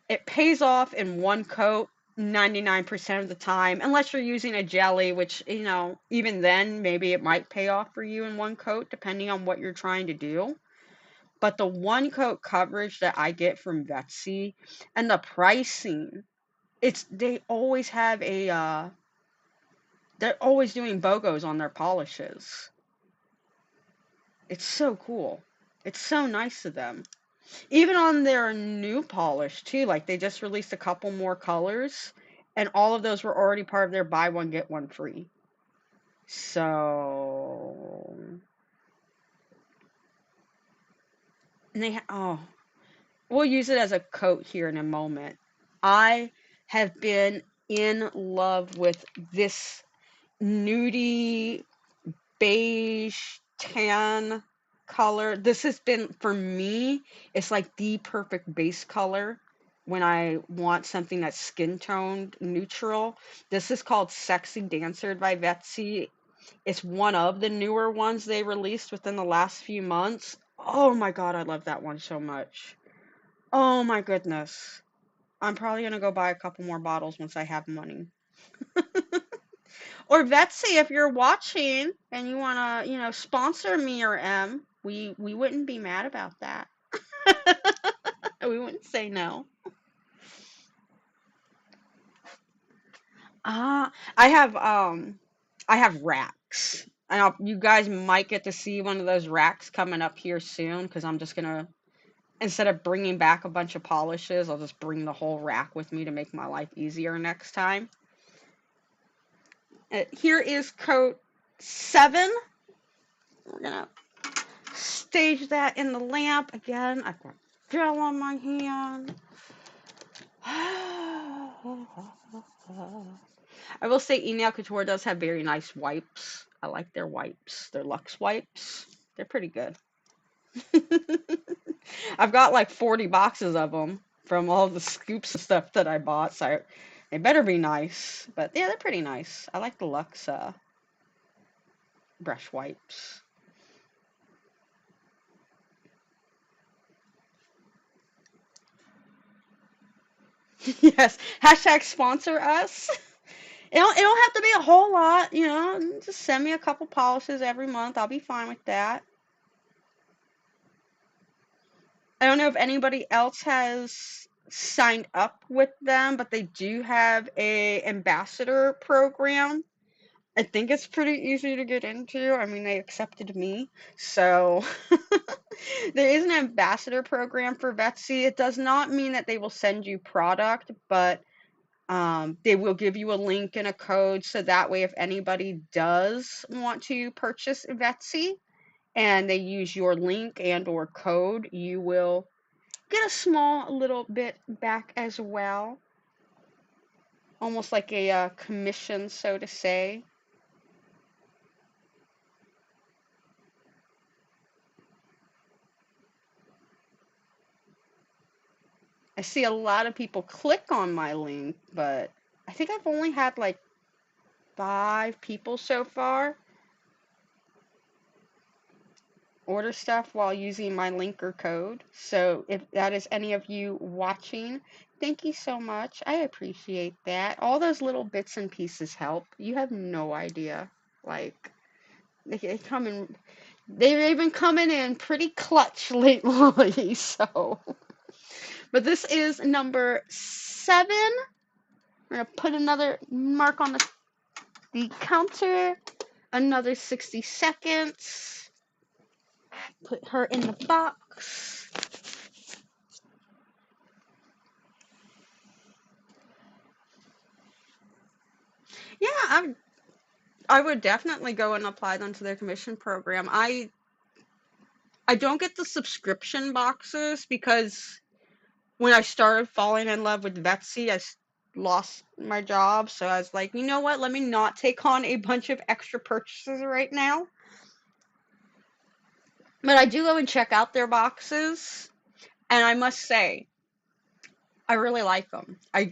It pays off in one coat 99% of the time, unless you're using a jelly, which, even then, maybe it might pay off for you in one coat, depending on what you're trying to do. But the one coat coverage that I get from Betsy and the pricing, they always have they're always doing BOGOs on their polishes. It's so cool. It's so nice of them. Even on their new polish too, like they just released a couple more colors, and all of those were already part of their buy one get one free. So, and we'll use it as a coat here in a moment. I have been in love with this nudie beige tan color. This has been, for me, it's like the perfect base color when I want something that's skin toned neutral. This is called Sexy Dancer by Betsy. It's one of the newer ones they released within the last few months. Oh my god, I love that one so much. Oh my goodness. I'm probably gonna go buy a couple more bottles once I have money. Or Betsy, if you're watching and you wanna, sponsor me or M, we wouldn't be mad about that. We wouldn't say no. Ah, I have racks. And you guys might get to see one of those racks coming up here soon because I'm just gonna, instead of bringing back a bunch of polishes, I'll just bring the whole rack with me to make my life easier next time. Here is coat 7. We're gonna stage that in the lamp again. I've got gel on my hand. I will say Email Couture does have very nice wipes. I like their wipes. Their Luxe wipes. They're pretty good. I've got like 40 boxes of them from all the scoops and stuff that I bought, so they better be nice. But yeah, they're pretty nice. I like the Luxe brush wipes. Yes, hashtag sponsor us. It don't have to be a whole lot, you know. Just send me a couple polishes every month. I'll be fine with that. I don't know if anybody else has signed up with them, but they do have a ambassador program. I think it's pretty easy to get into. I mean, they accepted me. So there is an ambassador program for Vetsy. It does not mean that they will send you product, but they will give you a link and a code so that way if anybody does want to purchase Vetsy and they use your link and or code, you will get a small little bit back as well. Almost like a commission, so to say. I see a lot of people click on my link, but I think I've only had like 5 people so far order stuff while using my link or code. So if that is any of you watching, thank you so much. I appreciate that. All those little bits and pieces help. You have no idea. Like they come in, they've been coming in pretty clutch lately. So, but this is number 7. We're gonna put another mark on the counter. Another 60 seconds. Put her in the box. Yeah, I would definitely go and apply them to their commission program. I don't get the subscription boxes because when I started falling in love with Vetsy, lost my job. So I was like, you know what? Let me not take on a bunch of extra purchases right now. But I do go and check out their boxes, and I must say, I really like them. I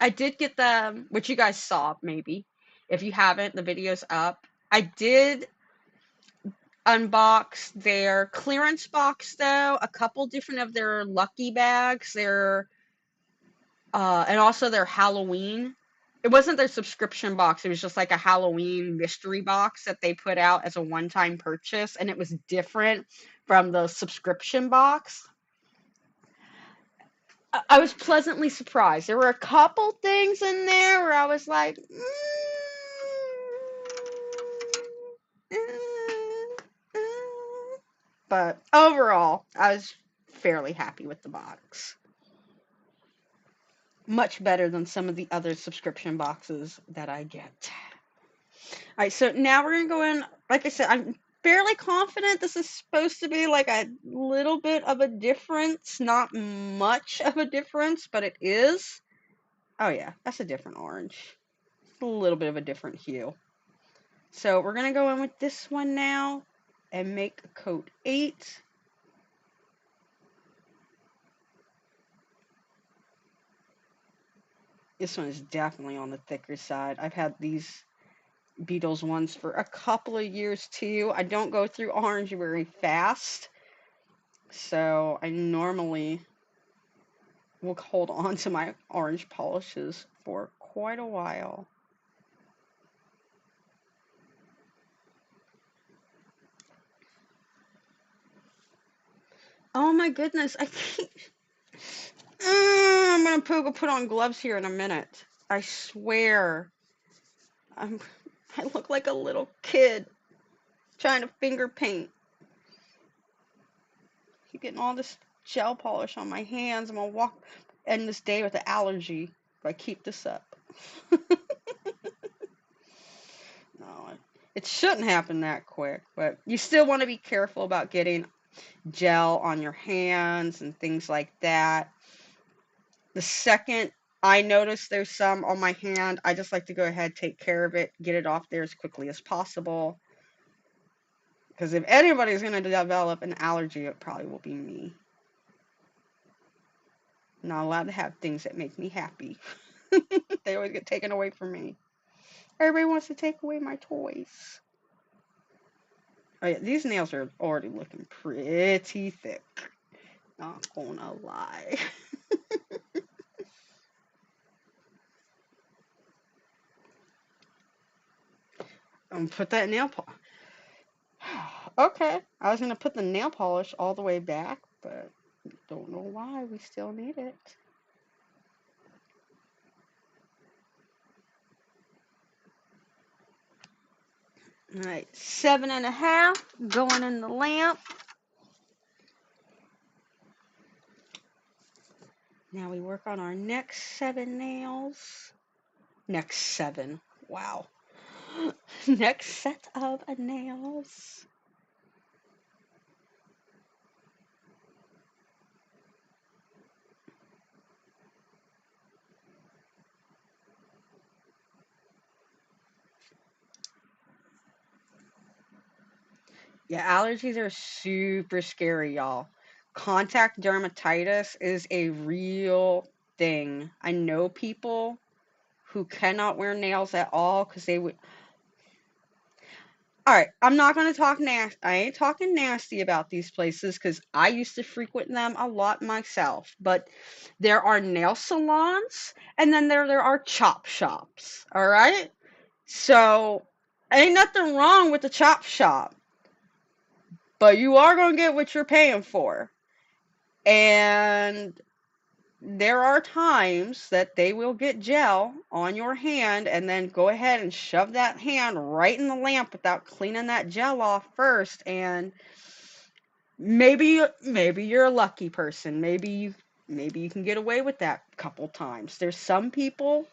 did get them, which you guys saw maybe. If you haven't, the video's up. I did unbox their clearance box though, a couple different of their lucky bags, and also their Halloween. It wasn't their subscription box, it was just like a Halloween mystery box that they put out as a one-time purchase, and it was different from the subscription box. I was pleasantly surprised. There were a couple things in there where I was like, but overall, I was fairly happy with the box. Much better than some of the other subscription boxes that I get. All right, so now we're going to go in. Like I said, I'm fairly confident this is supposed to be like a little bit of a difference. Not much of a difference, but it is. Oh yeah, that's a different orange. A little bit of a different hue. So we're going to go in with this one now and make coat 8. This one is definitely on the thicker side. I've had these Beatles ones for a couple of years too. I don't go through orange very fast, so I normally will hold on to my orange polishes for quite a while. Oh my goodness, I keep... I'm gonna put on gloves here in a minute. I swear. I look like a little kid trying to finger paint. Keep getting all this gel polish on my hands. I'm gonna end this day with an allergy if I keep this up. No, it shouldn't happen that quick, but you still want to be careful about getting gel on your hands and things like that. The second I notice there's some on my hand. I just like to go ahead, take care of it, get it off there as quickly as possible. Because if anybody's going to develop an allergy, it probably will be me. I'm not allowed to have things that make me happy. They always get taken away from me. Everybody wants to take away my toys. Oh yeah, these nails are already looking pretty thick. Not gonna lie. Put that nail polish. Okay, I was gonna put the nail polish all the way back, but don't know why we still need it. All right, 7.5 going in the lamp. Now we work on our next 7 nails. Next 7. Wow. Next set of nails. Yeah, allergies are super scary, y'all. Contact dermatitis is a real thing. I know people who cannot wear nails at all because they would. All right, I'm not going to talk nasty. I ain't talking nasty about these places because I used to frequent them a lot myself. But there are nail salons and then there are chop shops. All right? So, ain't nothing wrong with the chop shop, but you are going to get what you're paying for. And there are times that they will get gel on your hand and then go ahead and shove that hand right in the lamp without cleaning that gel off first. And maybe you're a lucky person. Maybe you can get away with that a couple times. There's some people.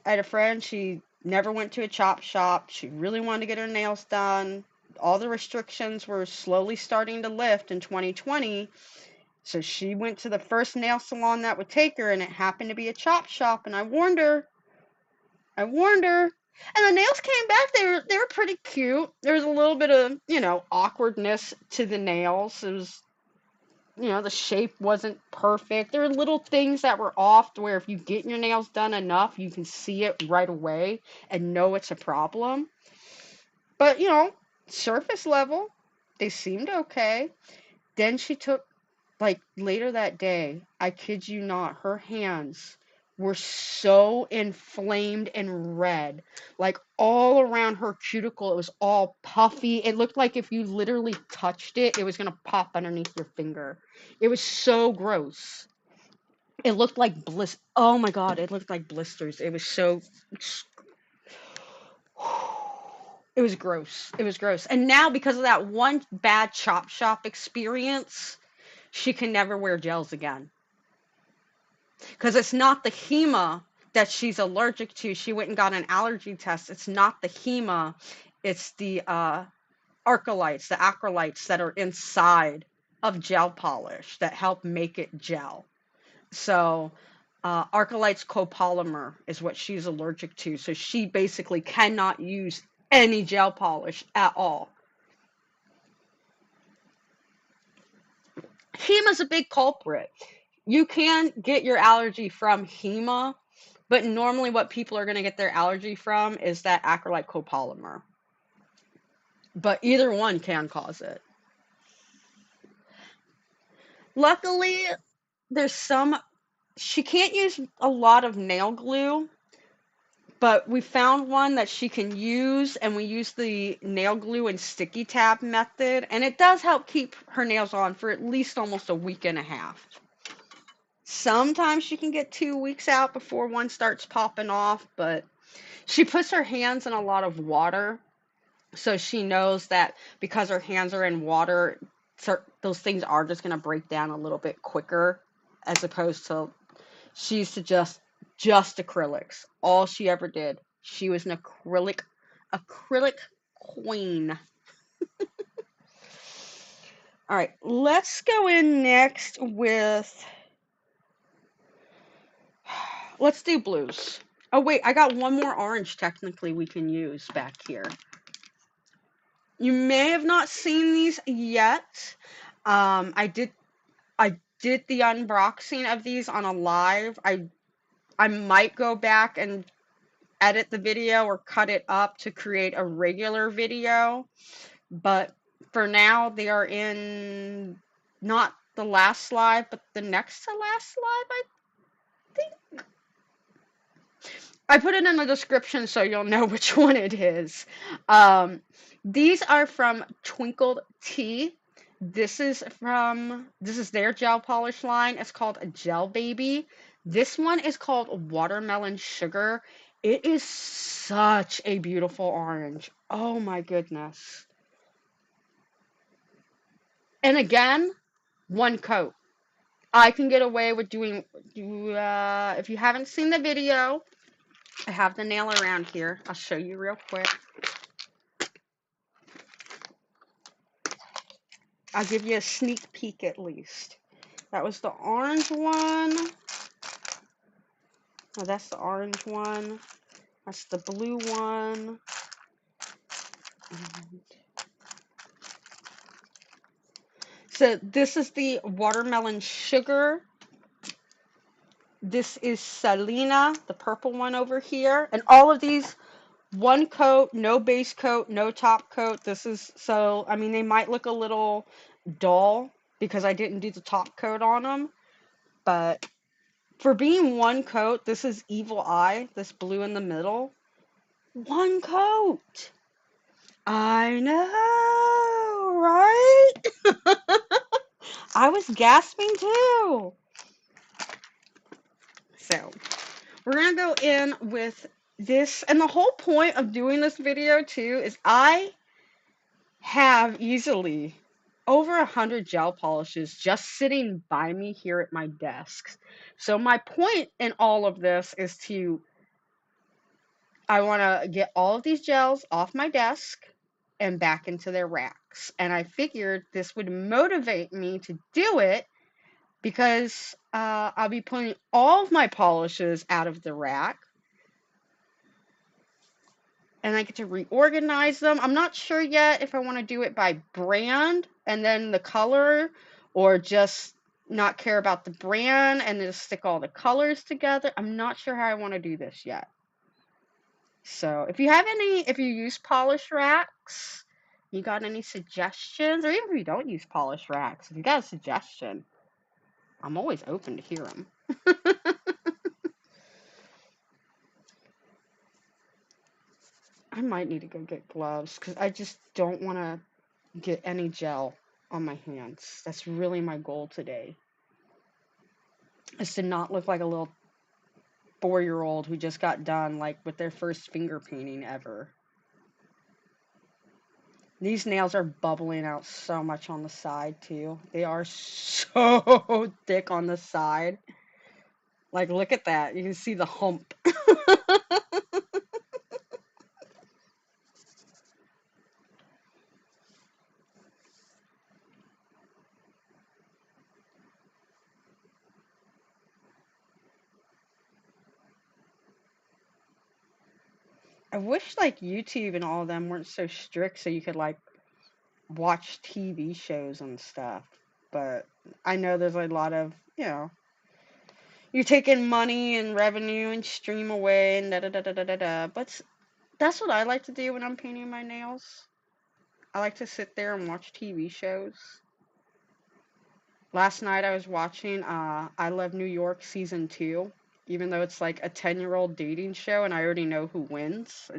I had a friend, she never went to a chop shop. She really wanted to get her nails done. All the restrictions were slowly starting to lift in 2020. So she went to the first nail salon that would take her, and it happened to be a chop shop. And I warned her. And the nails came back. They were pretty cute. There was a little bit of, awkwardness to the nails. It was, the shape wasn't perfect. There were little things that were off to where if you get your nails done enough, you can see it right away and know it's a problem. But, surface level, they seemed okay. Then she took, like, later that day, I kid you not, her hands were so inflamed and red. Like, all around her cuticle, it was all puffy. It looked like if you literally touched it, it was going to pop underneath your finger. It was so gross. It looked like oh my God, it looked like blisters. It was so... It was gross. It was gross. And now, because of that one bad chop shop experience, she can never wear gels again. Because it's not the HEMA that she's allergic to. She went and got an allergy test. It's not the HEMA. It's the acrylites that are inside of gel polish that help make it gel. So acrylites copolymer is what she's allergic to. So she basically cannot use any gel polish at all. HEMA's a big culprit. You can get your allergy from HEMA, but normally what people are going to get their allergy from is that acrylite copolymer. But either one can cause it. Luckily, she can't use a lot of nail glue, but we found one that she can use, and we use the nail glue and sticky tab method, and it does help keep her nails on for at least almost a week and a half. Sometimes she can get 2 weeks out before one starts popping off, but she puts her hands in a lot of water, so she knows that because her hands are in water, those things are just going to break down a little bit quicker, as opposed to she used to just acrylics. All she ever did. She was an acrylic queen. All right, let's go in next with let's do blues. Oh wait, I got one more orange technically we can use back here. You may have not seen these yet. I did the unboxing of these on a live. I might go back and edit the video or cut it up to create a regular video, but for now they are in not the last live, but the next to last live, I think. I put it in the description so you'll know which one it is. These are from Twinkled Tea. This is their gel polish line. It's called a Gel Baby. This one is called Watermelon Sugar. It is such a beautiful orange. Oh my goodness. And again, one coat. I can get away with doing, if you haven't seen the video, I have the nail around here. I'll show you real quick. I'll give you a sneak peek at least. That was the orange one. Oh, that's the orange one. That's the blue one. And so this is the watermelon sugar. This is Selena, the purple one over here. And all of these, one coat, no base coat, no top coat. This is, so, I mean, they might look a little dull because I didn't do the top coat on them. But for being one coat, this is Evil Eye, this blue in the middle. One coat. I know, right? I was gasping too. So, we're going to go in with this. And the whole point of doing this video too is I have easily over 100 gel polishes just sitting by me here at my desk. So my point in all of this is I want to get all of these gels off my desk and back into their racks. And I figured this would motivate me to do it because I'll be pulling all of my polishes out of the rack and I get to reorganize them. I'm not sure yet if I want to do it by brand and then the color, or just not care about the brand and then stick all the colors together. I'm not sure how I want to do this yet. So if you use polish racks, you got any suggestions, or even if you don't use polish racks, if you got a suggestion, I'm always open to hear them. I might need to go get gloves because I just don't want to get any gel on my hands. That's really my goal today, is to not look like a little 4-year-old who just got done like with their first finger painting ever. These nails are bubbling out so much on the side too. They are so thick on the side. Like, look at that. You can see the hump. I wish like YouTube and all of them weren't so strict so you could like watch TV shows and stuff. But I know there's a lot of, you're taking money and revenue and stream away and da da da da da da da. But that's what I like to do when I'm painting my nails. I like to sit there and watch TV shows. Last night I was watching I Love New York season 2, even though it's like a 10-year-old dating show and I already know who wins.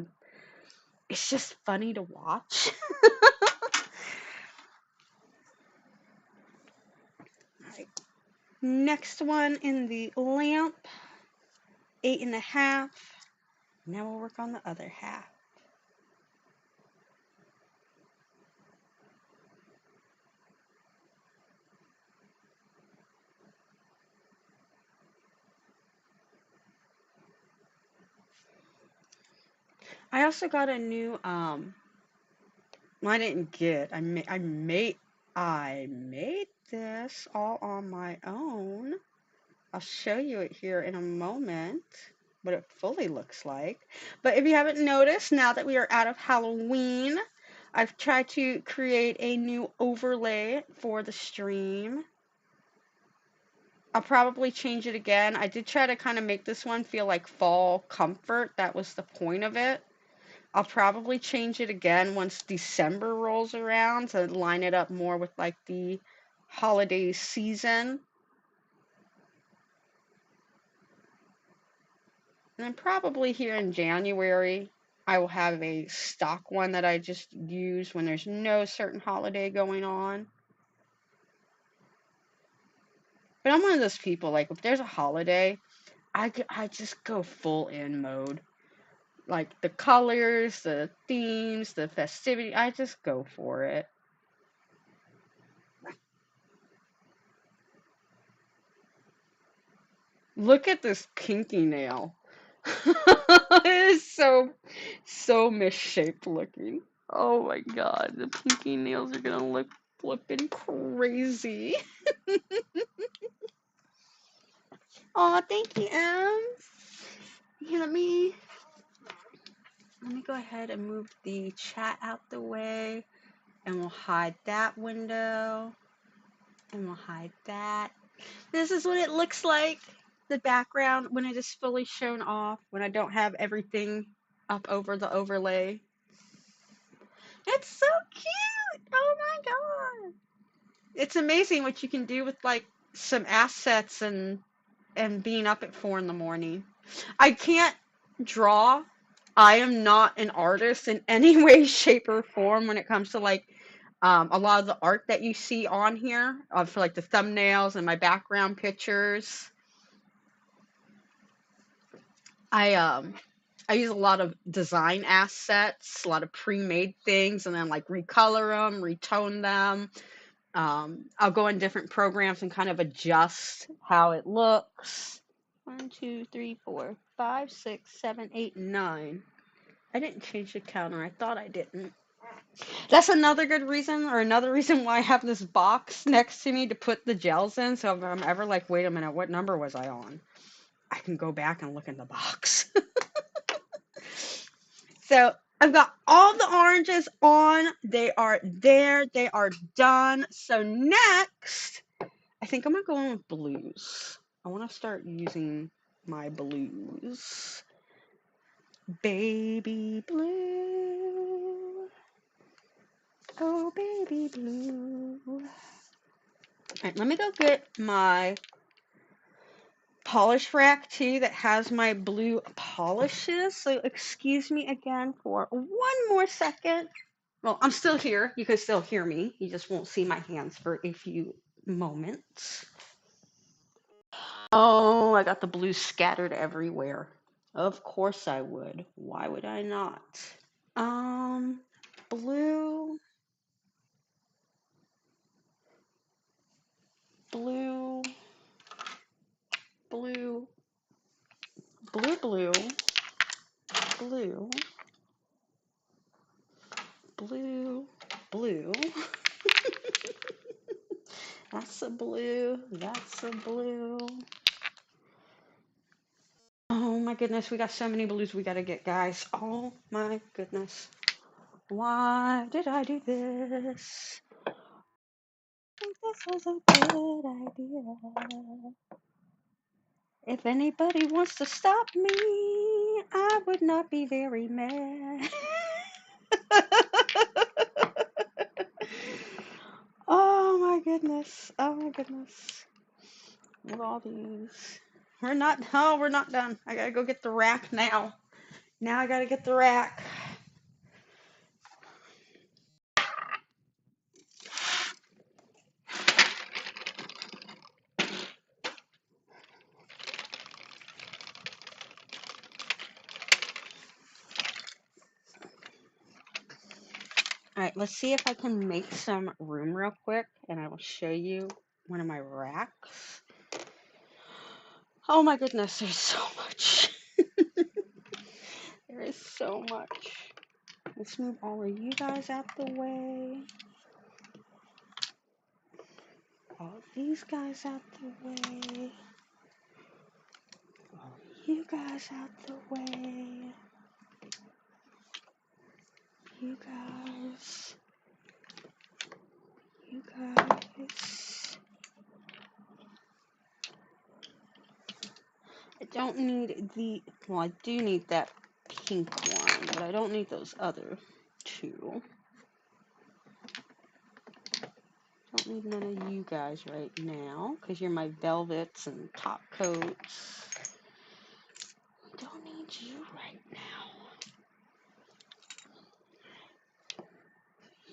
It's just funny to watch. Alright. Next one in the lamp, 8.5. Now we'll work on the other half. I also got a new well, I didn't get. I made this all on my own. I'll show you it here in a moment, what it fully looks like. But if you haven't noticed, now that we are out of Halloween, I've tried to create a new overlay for the stream. I'll probably change it again. I did try to kind of make this one feel like fall comfort. That was the point of it. I'll probably change it again once December rolls around to line it up more with like the holiday season. And then probably here in January, I will have a stock one that I just use when there's no certain holiday going on. But I'm one of those people, like, if there's a holiday, I just go full in mode. Like, the colors, the themes, the festivity, I just go for it. Look at this pinky nail. It is so misshaped looking. Oh my god, the pinky nails are gonna look flippin' crazy. Oh, thank you, Em. Here, let me go ahead and move the chat out the way, and we'll hide that window, and we'll hide that. This is what it looks like, the background, when it is fully shown off, when I don't have everything up over the overlay. It's so cute! Oh my god! It's amazing what you can do with like some assets and being up at 4 in the morning. I can't draw. I am not an artist in any way, shape, or form when it comes to like a lot of the art that you see on here for like the thumbnails and my background pictures. I use a lot of design assets, a lot of pre-made things, and then like recolor them, retone them. I'll go in different programs and kind of adjust how it looks. 1, 2, 3, 4, 5, 6, 7, 8, 9. I didn't change the counter. I thought I didn't. That's another good reason, or another reason why I have this box next to me to put the gels in. So if I'm ever like, wait a minute, what number was I on? I can go back and look in the box. So I've got all the oranges on. They are there. They are done. So next, I think I'm going to go in with blues. I want to start using my blues. Baby blue. Oh, baby blue. All right, let me go get my polish rack too that has my blue polishes. So excuse me again for one more second. Well, I'm still here. You can still hear me. You just won't see my hands for a few moments. Oh, I got the blue scattered everywhere. Of course I would. Why would I not? Blue, blue, blue, blue, blue, blue, blue, blue. That's a blue. That's a blue. Oh my goodness, we got so many blues we gotta get, guys. Oh my goodness. Why did I do this? I think this was a good idea. If anybody wants to stop me, I would not be very mad. Oh my goodness. Oh my goodness. Look at all these. We're not done. I gotta go get the rack now. Now I gotta get the rack. All right, let's see if I can make some room real quick, and I will show you one of my racks. Oh my goodness, there's so much. There is so much. Let's move all of you guys out the way. All of these guys out the way. You guys out the way. You guys. You guys. I don't need the, well, I do need that pink one, but I don't need those other two. Don't need none of you guys right now, because you're my velvets and top coats. Don't need you right now.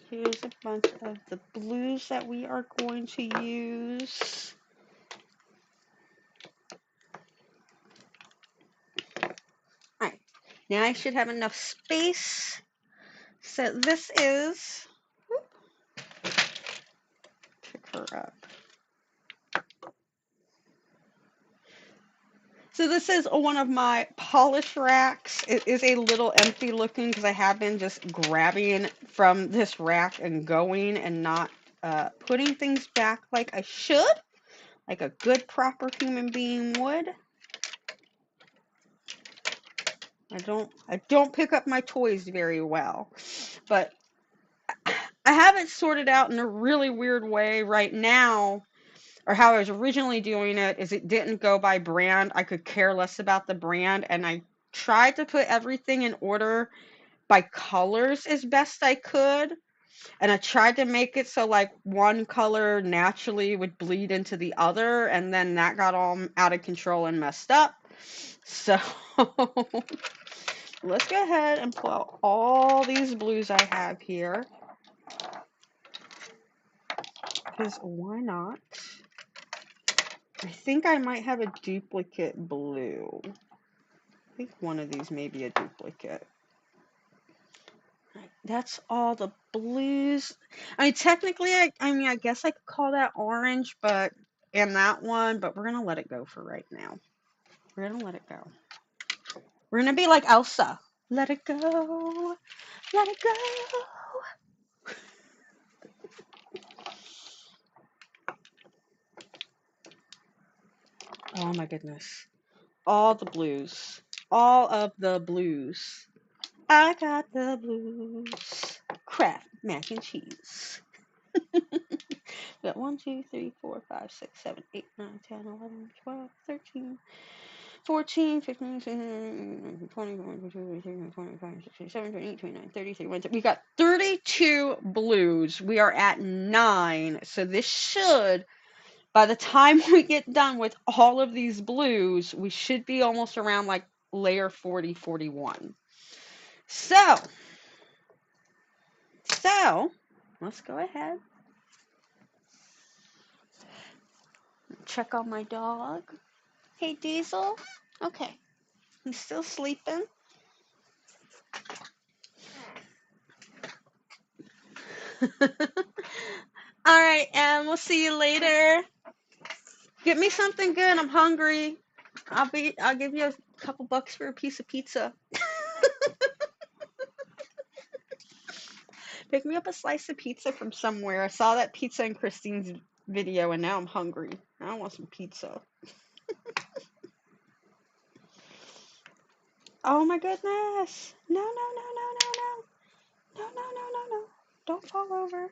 Here's a bunch of the blues that we are going to use. Alright, now I should have enough space. So this is, whoop, pick her up. So this is one of my polish racks. It is a little empty looking because I have been just grabbing from this rack and going and not putting things back like I should, like a good proper human being would. I don't pick up my toys very well, but I have it sorted out in a really weird way right now, or how I was originally doing it is it didn't go by brand. I could care less about the brand, and I tried to put everything in order by colors as best I could. And I tried to make it so like one color naturally would bleed into the other, and then that got all out of control and messed up. So let's go ahead and pull out all these blues I have here. Because why not? I think I might have a duplicate blue. I think one of these may be a duplicate. Right, that's all the blues. I mean, technically, I guess I could call that orange, but and that one, but we're gonna let it go for right now. We're gonna let it go. We're gonna be like Elsa. Let it go. Let it go. Oh my goodness. All the blues. All of the blues. I got the blues. Kraft mac and cheese. We got 1, 2, 3, 4, 5, 6, 7, 8, 9, 10, 11, 12, 13, 14, 15, 16, 20, 21, 22, 23, 25, 26, 27, 28, 29, 30, 31. We got 32 blues. We are at 9. So this should, by the time we get done with all of these blues, we should be almost around like layer 40, 41. So let's go ahead. Check on my dog. Hey, Diesel. Okay. He's still sleeping. All right, and we'll see you later. Get me something good. I'm hungry. I'll give you a couple bucks for a piece of pizza. Pick me up a slice of pizza from somewhere. I saw that pizza in Christine's video and now I'm hungry. I want some pizza. Oh my goodness. No, no, no, no, no, no. No, no, no, no, no. Don't fall over.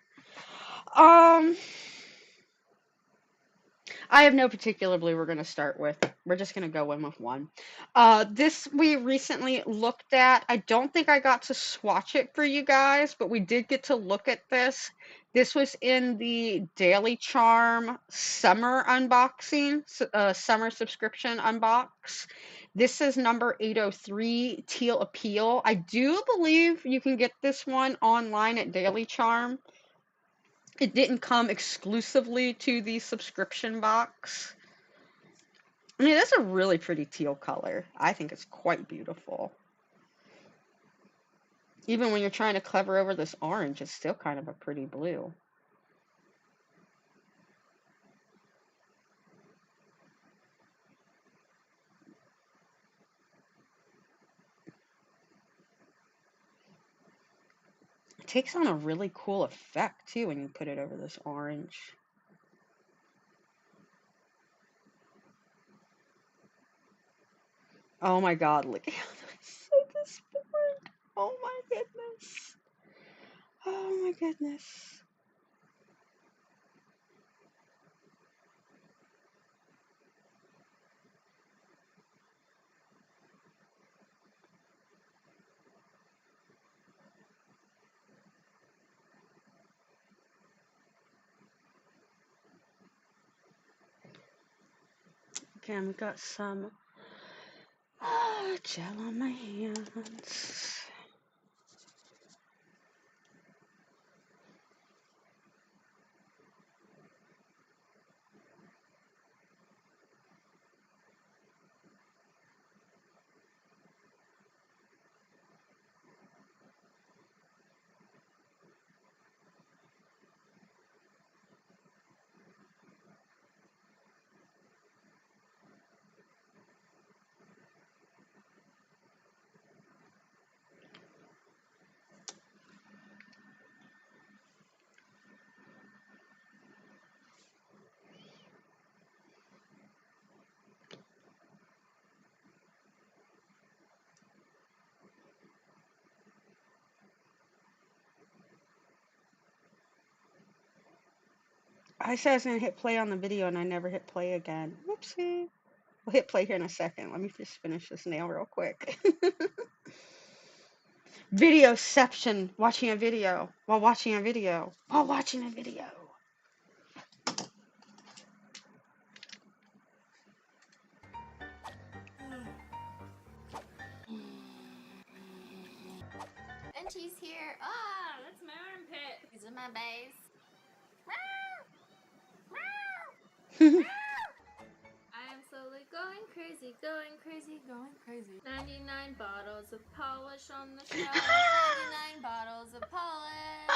I have no particular blue we're going to start with. We're just going to go in with one. This we recently looked at. I don't think I got to swatch it for you guys, but we did get to look at this. This was in the Daily Charm summer unboxing, summer subscription unbox. This is number 803, Teal Appeal. I do believe you can get this one online at Daily Charm. It didn't come exclusively to the subscription box. I mean, that's a really pretty teal color. I think it's quite beautiful. Even when you're trying to cover over this orange, it's still kind of a pretty blue. It takes on a really cool effect, too, when you put it over this orange. Oh my god, look at how that's so disappointing. Oh my goodness. Oh my goodness. Again, we got some gel on my hands. I said I was gonna hit play on the video and I never hit play again. Whoopsie. We'll hit play here in a second. Let me just finish this nail real quick. Videoception. Watching a video. While watching a video. While watching a video. And she's here. Ah, that's my armpit. These are my bays. I am slowly going crazy, going crazy, going crazy. 99 bottles of polish on the shelf. 99 bottles of polish.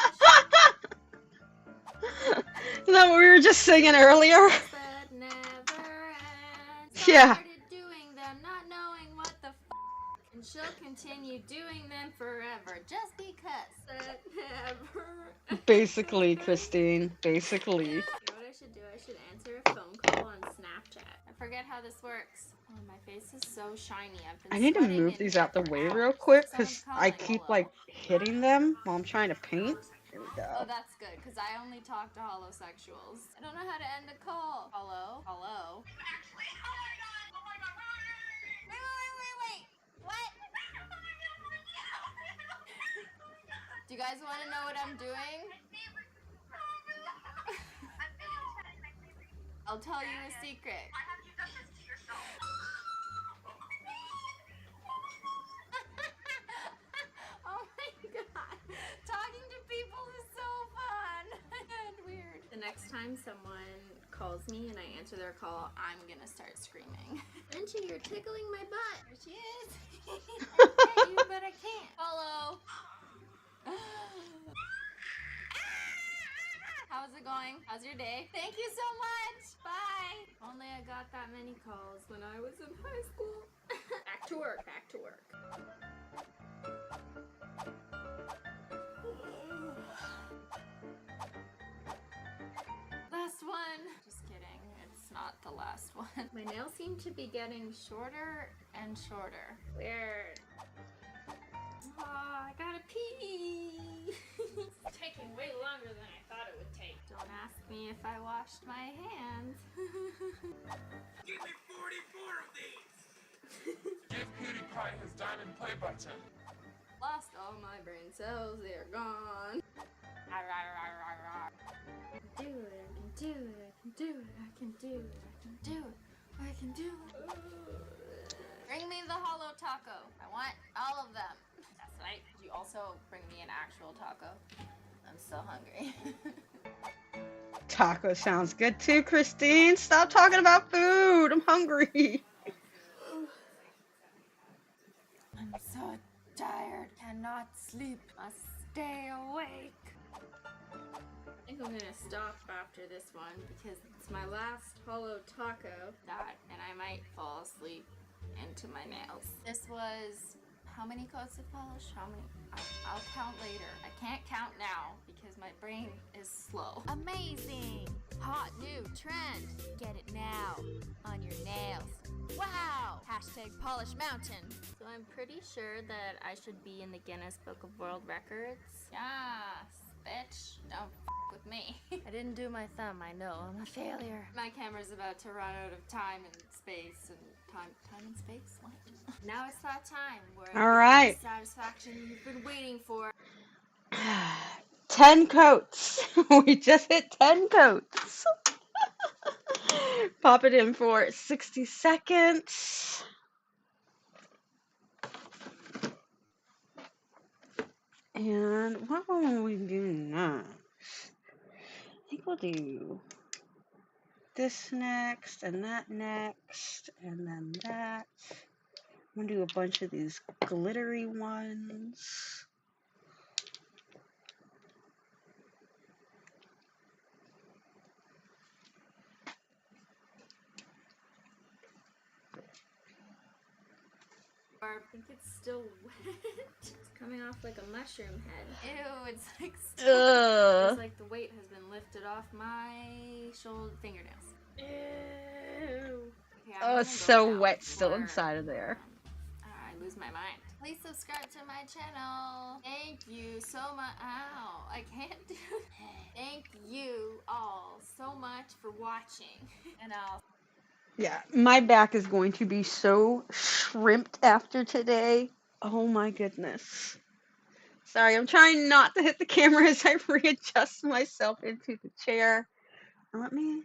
Is that what we were just singing earlier? But never ends. Yeah. Started doing them, not knowing what the and she'll continue doing them forever, just because. But never ends. Basically, Christine. Basically. You know what I should do? I should answer a phone call on Snapchat. I forget how this works. Oh, my face is so shiny. I've been I need to sweating move in these here out the for way hours. real quick Someone's because I calling. keep Hello? like hitting them while I'm trying to paint. Here we Oh, go. that's good, because I only talk to holosexuals. I don't know how to end a call. Hello? Hello? Actually, oh my god! Oh my god! Wait! What? Do you guys want to know what I'm doing? I'll tell you a secret. Why have you done this to yourself? Oh my god. Talking to people is so fun and weird. The next time someone calls me and I answer their call, I'm gonna start screaming. Frenchie, you're tickling my butt. There she is. I can get you, but I can't. Hello. How's it going? How's your day? Thank you so much. Bye. Only I got that many calls when I was in high school. Back to work. Back to work. Last one. Just kidding. It's not the last one. My nails seem to be getting shorter and shorter. Weird. Oh, I gotta pee. It's taking way longer than I thought it would take. Don't ask me if I washed my hands. Give me 44 of these! Give PewDiePie his diamond play button. Lost all my brain cells, they're gone. I can do it, I can do it, I can do it, I can do it, I can do it, I can do it. Bring me the hollow taco. I want all of them. That's right. Could you also bring me an actual taco? I'm so hungry. Taco sounds good too, Christine. Stop talking about food. I'm hungry. I'm so tired. Cannot sleep. Must stay awake. I think I'm gonna stop after this one because it's my last hollow taco. And I might fall asleep into my nails. This was how many coats of polish? How many? I'll count later. I can't count now because my brain is slow. Amazing! Hot new trend. Get it now on your nails. Wow! Hashtag Polish Mountain. So I'm pretty sure that I should be in the Guinness Book of World Records. Yes, bitch. Don't with me. I didn't do my thumb, I know. I'm a failure. My camera's about to run out of time and space and time and space? What? Now it's that time where I All give you right. the satisfaction you've been waiting for. 10 coats. We just hit 10 coats. Pop it in for 60 seconds. And what will we do next? I think we'll do this next, and that next, and then that. I'm gonna do a bunch of these glittery ones. I think it's still wet. It's coming off like a mushroom head. Ew, it's like stuck. It's like the weight has been lifted off my fingernails. Ew. Okay, Oh, it's so wet still inside of there. I lose my mind. Please subscribe to my channel. Thank you so much. Ow, I can't do that. Thank you all so much for watching. And Yeah, my back is going to be so shrimped after today. Oh my goodness. Sorry, I'm trying not to hit the camera as I readjust myself into the chair. Let me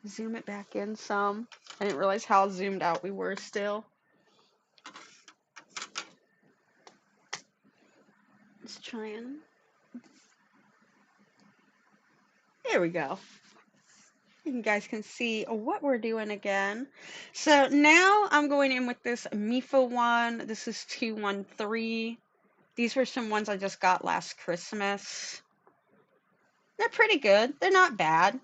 zoom it back in some. I didn't realize how zoomed out we were still. Let's try and... There we go. You guys can see what we're doing again. So now I'm going in with this Mifa one. This is 213. These were some ones I just got last Christmas. They're pretty good. They're not bad.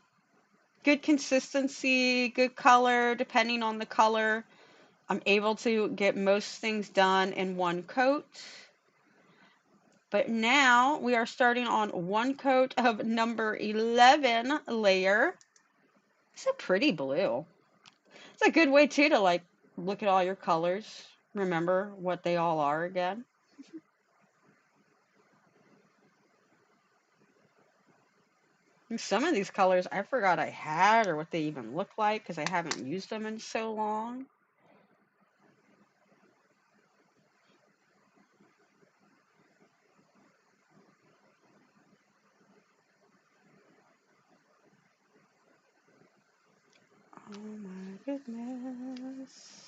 Good consistency, good color, depending on the color. I'm able to get most things done in one coat. But now we are starting on one coat of number 11 layer. It's a pretty blue. It's a good way too to like look at all your colors, remember what they all are again. And some of these colors I forgot I had or what they even look like because I haven't used them in so long. Oh my goodness.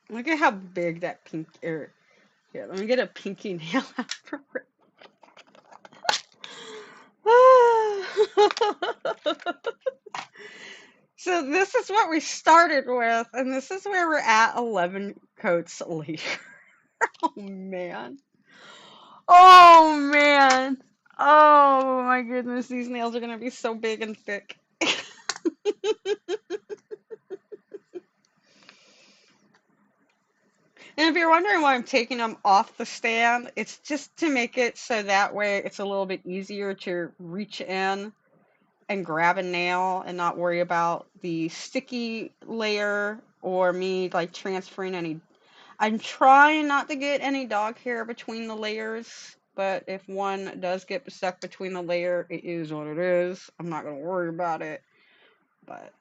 Look at how big that pink here, let me get a pinky nail out for it. So this is what we started with, and this is where we're at 11 coats later. Oh man. Oh man. Oh my goodness, these nails are gonna be so big and thick. And if you're wondering why I'm taking them off the stand, it's just to make it so that way it's a little bit easier to reach in and grab a nail and not worry about the sticky layer or me like transferring any. I'm trying not to get any dog hair between the layers, but if one does get stuck between the layer, it is what it is. I'm not going to worry about it. But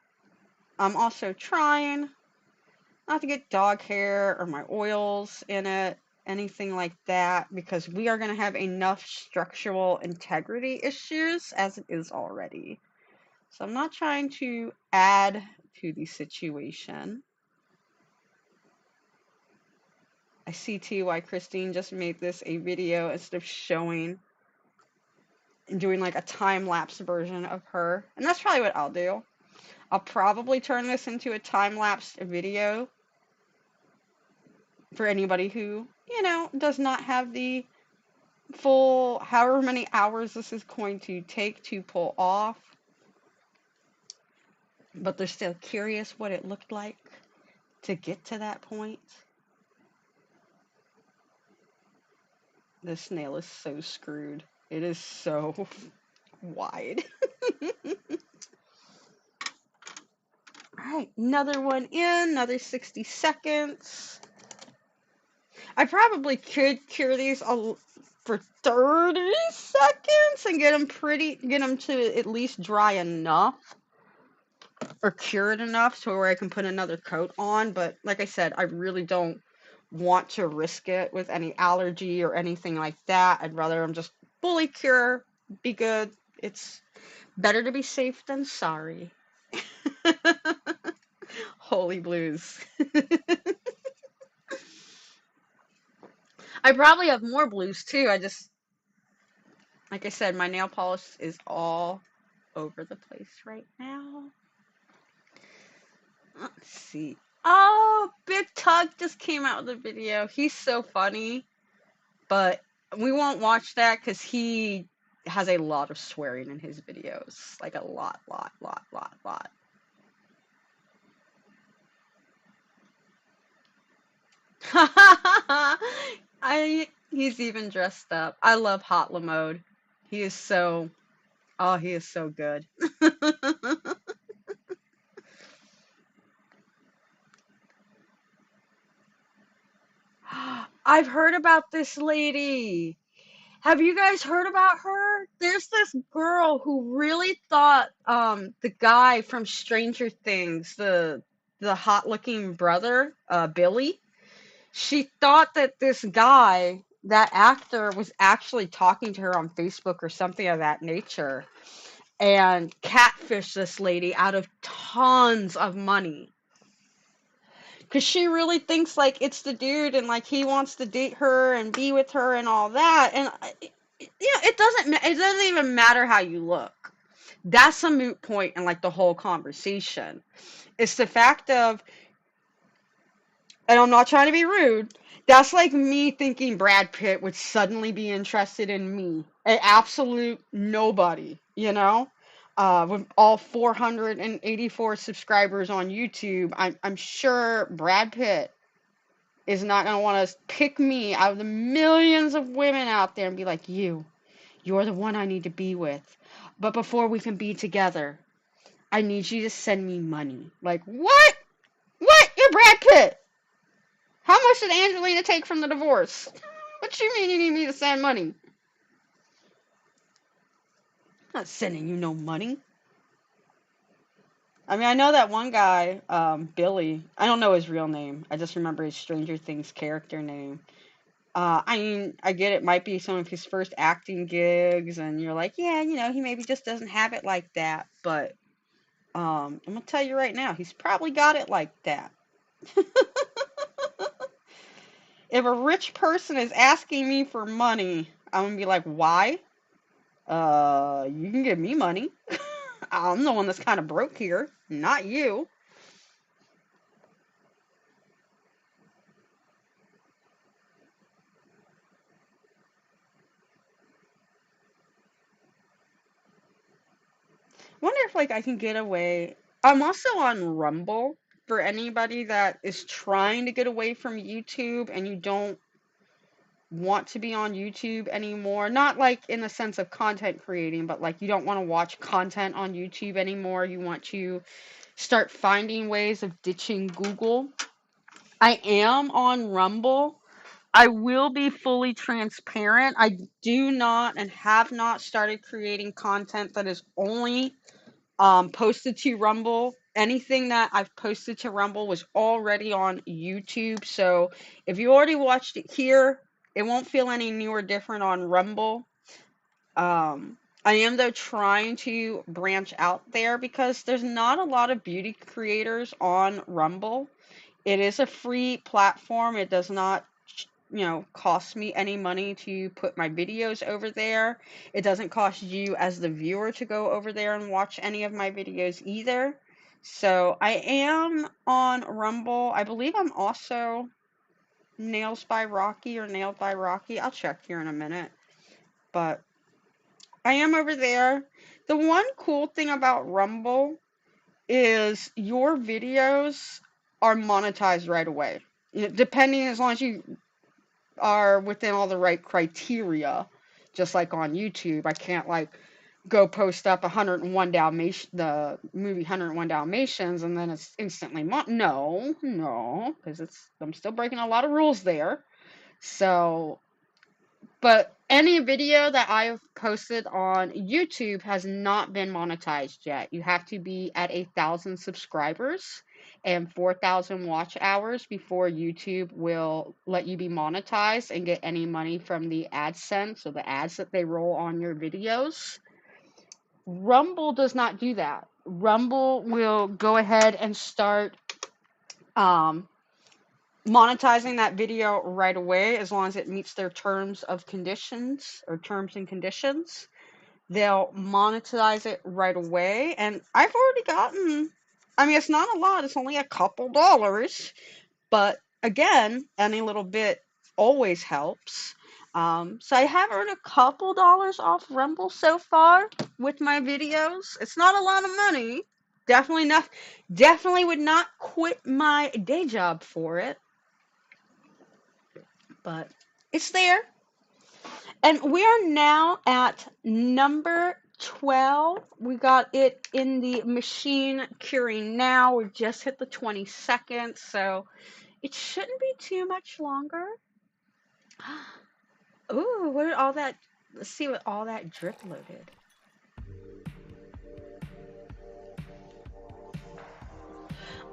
I'm also trying not to get dog hair or my oils in it, anything like that, because we are going to have enough structural integrity issues as it is already. So I'm not trying to add to the situation. I see too why Christine just made this a video instead of showing and doing like a time-lapse version of her. And that's probably what I'll do. I'll probably turn this into a time-lapse video for anybody who, does not have the full however many hours this is going to take to pull off, but they're still curious what it looked like to get to that point. This nail is so screwed. It is so wide. Alright, another one in, another 60 seconds. I probably could cure these for 30 seconds and get them to at least dry enough or cured enough so where I can put another coat on, but like I said, I really don't want to risk it with any allergy or anything like that. I'd rather them just fully cure, be good. It's better to be safe than sorry. Holy blues. I probably have more blues too. Like I said, my nail polish is all over the place right now. Let's see. Oh, Big Tug just came out with a video. He's so funny, but we won't watch that because he has a lot of swearing in his videos. Like a lot. He's even dressed up. I love Hot Lamode. He is so good. I've heard about this lady. Have you guys heard about her? There's this girl who really thought the guy from Stranger Things, the hot looking brother, Billy, she thought that this guy, that actor, was actually talking to her on Facebook or something of that nature and catfished this lady out of tons of money. Because she really thinks like it's the dude and like he wants to date her and be with her and all that. And it doesn't even matter how you look. That's a moot point in like the whole conversation. It's the fact of, and I'm not trying to be rude, that's like me thinking Brad Pitt would suddenly be interested in me, an absolute nobody, with all 484 subscribers on YouTube. I'm sure Brad Pitt is not going to want to pick me out of the millions of women out there and be like, you're the one I need to be with. But before we can be together, I need you to send me money. Like, what? What? You're Brad Pitt. How much did Angelina take from the divorce? What you mean you need me to send money? I'm not sending you no money. I mean, I know that one guy, Billy. I don't know his real name. I just remember his Stranger Things character name. I mean, I get it might be some of his first acting gigs, and you're like, yeah, he maybe just doesn't have it like that. But I'm gonna tell you right now, he's probably got it like that. If a rich person is asking me for money, I'm gonna be like, why? You can give me money. I'm the one that's kind of broke here, not you. Wonder if like I can get away. I'm also on Rumble for anybody that is trying to get away from YouTube and you don't want to be on YouTube anymore. Not like in the sense of content creating, but like you don't want to watch content on YouTube anymore. You want to start finding ways of ditching Google. I am on Rumble. I will be fully transparent. I do not and have not started creating content that is only posted to Rumble. Anything that I've posted to Rumble was already on YouTube. So if you already watched it here, it won't feel any new or different on Rumble. I am though trying to branch out there because there's not a lot of beauty creators on Rumble. It is a free platform. It does not cost me any money to put my videos over there. It doesn't cost you as the viewer to go over there and watch any of my videos either. So I am on Rumble. I believe I'm also Nails by Rocky or Nailed by Rocky. I'll check here in a minute. But I am over there. The one cool thing about Rumble is your videos are monetized right away. Depending, as long as you are within all the right criteria, just like on YouTube. I can't like go post up 101 Dalmatians, the movie 101 Dalmatians, and then it's instantly no, because I'm still breaking a lot of rules there. So, but any video that I've posted on YouTube has not been monetized yet. You have to be at 1,000 subscribers and 4,000 watch hours before YouTube will let you be monetized and get any money from the AdSense, so the ads that they roll on your videos. Rumble does not do that. Rumble will go ahead and start um, monetizing that video right away as long as it meets their terms and conditions. They'll monetize it right away. And I've already gotten, I mean, it's not a lot, it's only a couple dollars, but again, any little bit always helps. So I have earned a couple dollars off Rumble so far with my videos. It's not a lot of money. Definitely would not quit my day job for it, but it's there. And we are now at number 12. We got it in the machine curing now. We just hit the 20 seconds, so it shouldn't be too much longer. Ooh, what did all that? Let's see what all that drip loaded.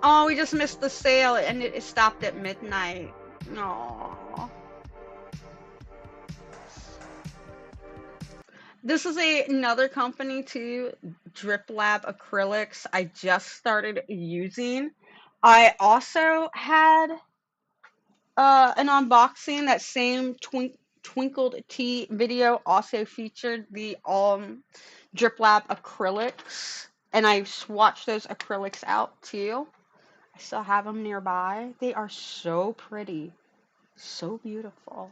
Oh, we just missed the sale and it stopped at midnight. Aww. This is another company too, Drip Lab Acrylics. I just started using. I also had an unboxing. That same twinkled tea video also featured the Drip Lab acrylics, and I swatched those acrylics out too. I still have them nearby. They are so pretty, so beautiful.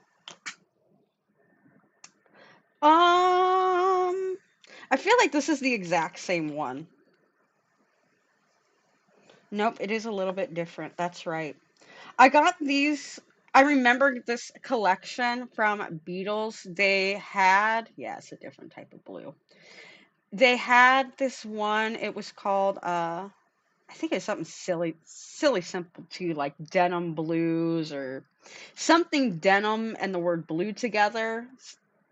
I feel like this is the exact same one. Nope, it is a little bit different. That's right. I got these. I remember this collection from Beatles. They had, yeah, it's a different type of blue. They had this one. It was called, I think it's something silly simple too, like denim blues or something denim and the word blue together.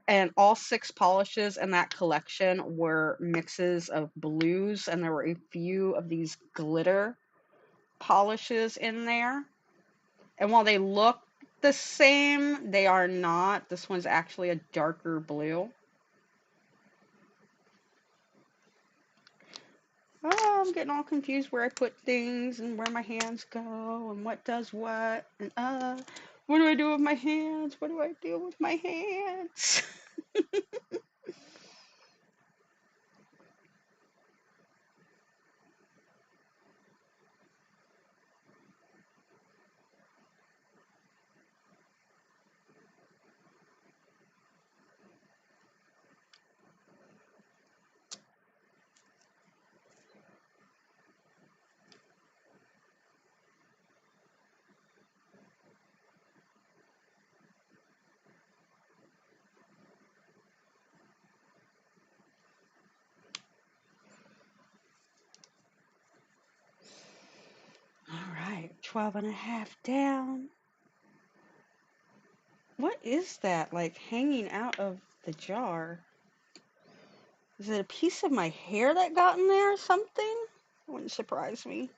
And all 6 polishes in that collection were mixes of blues, and there were a few of these glitter polishes in there. And while they look the same, they are not. This one's actually a darker blue. Oh, I'm getting all confused where I put things and where my hands go and what does what. And what do I do with my hands? What do I do with my hands? All right, 12 and a half down. What is that, like, hanging out of the jar? Is it a piece of my hair that got in there or something? Wouldn't surprise me.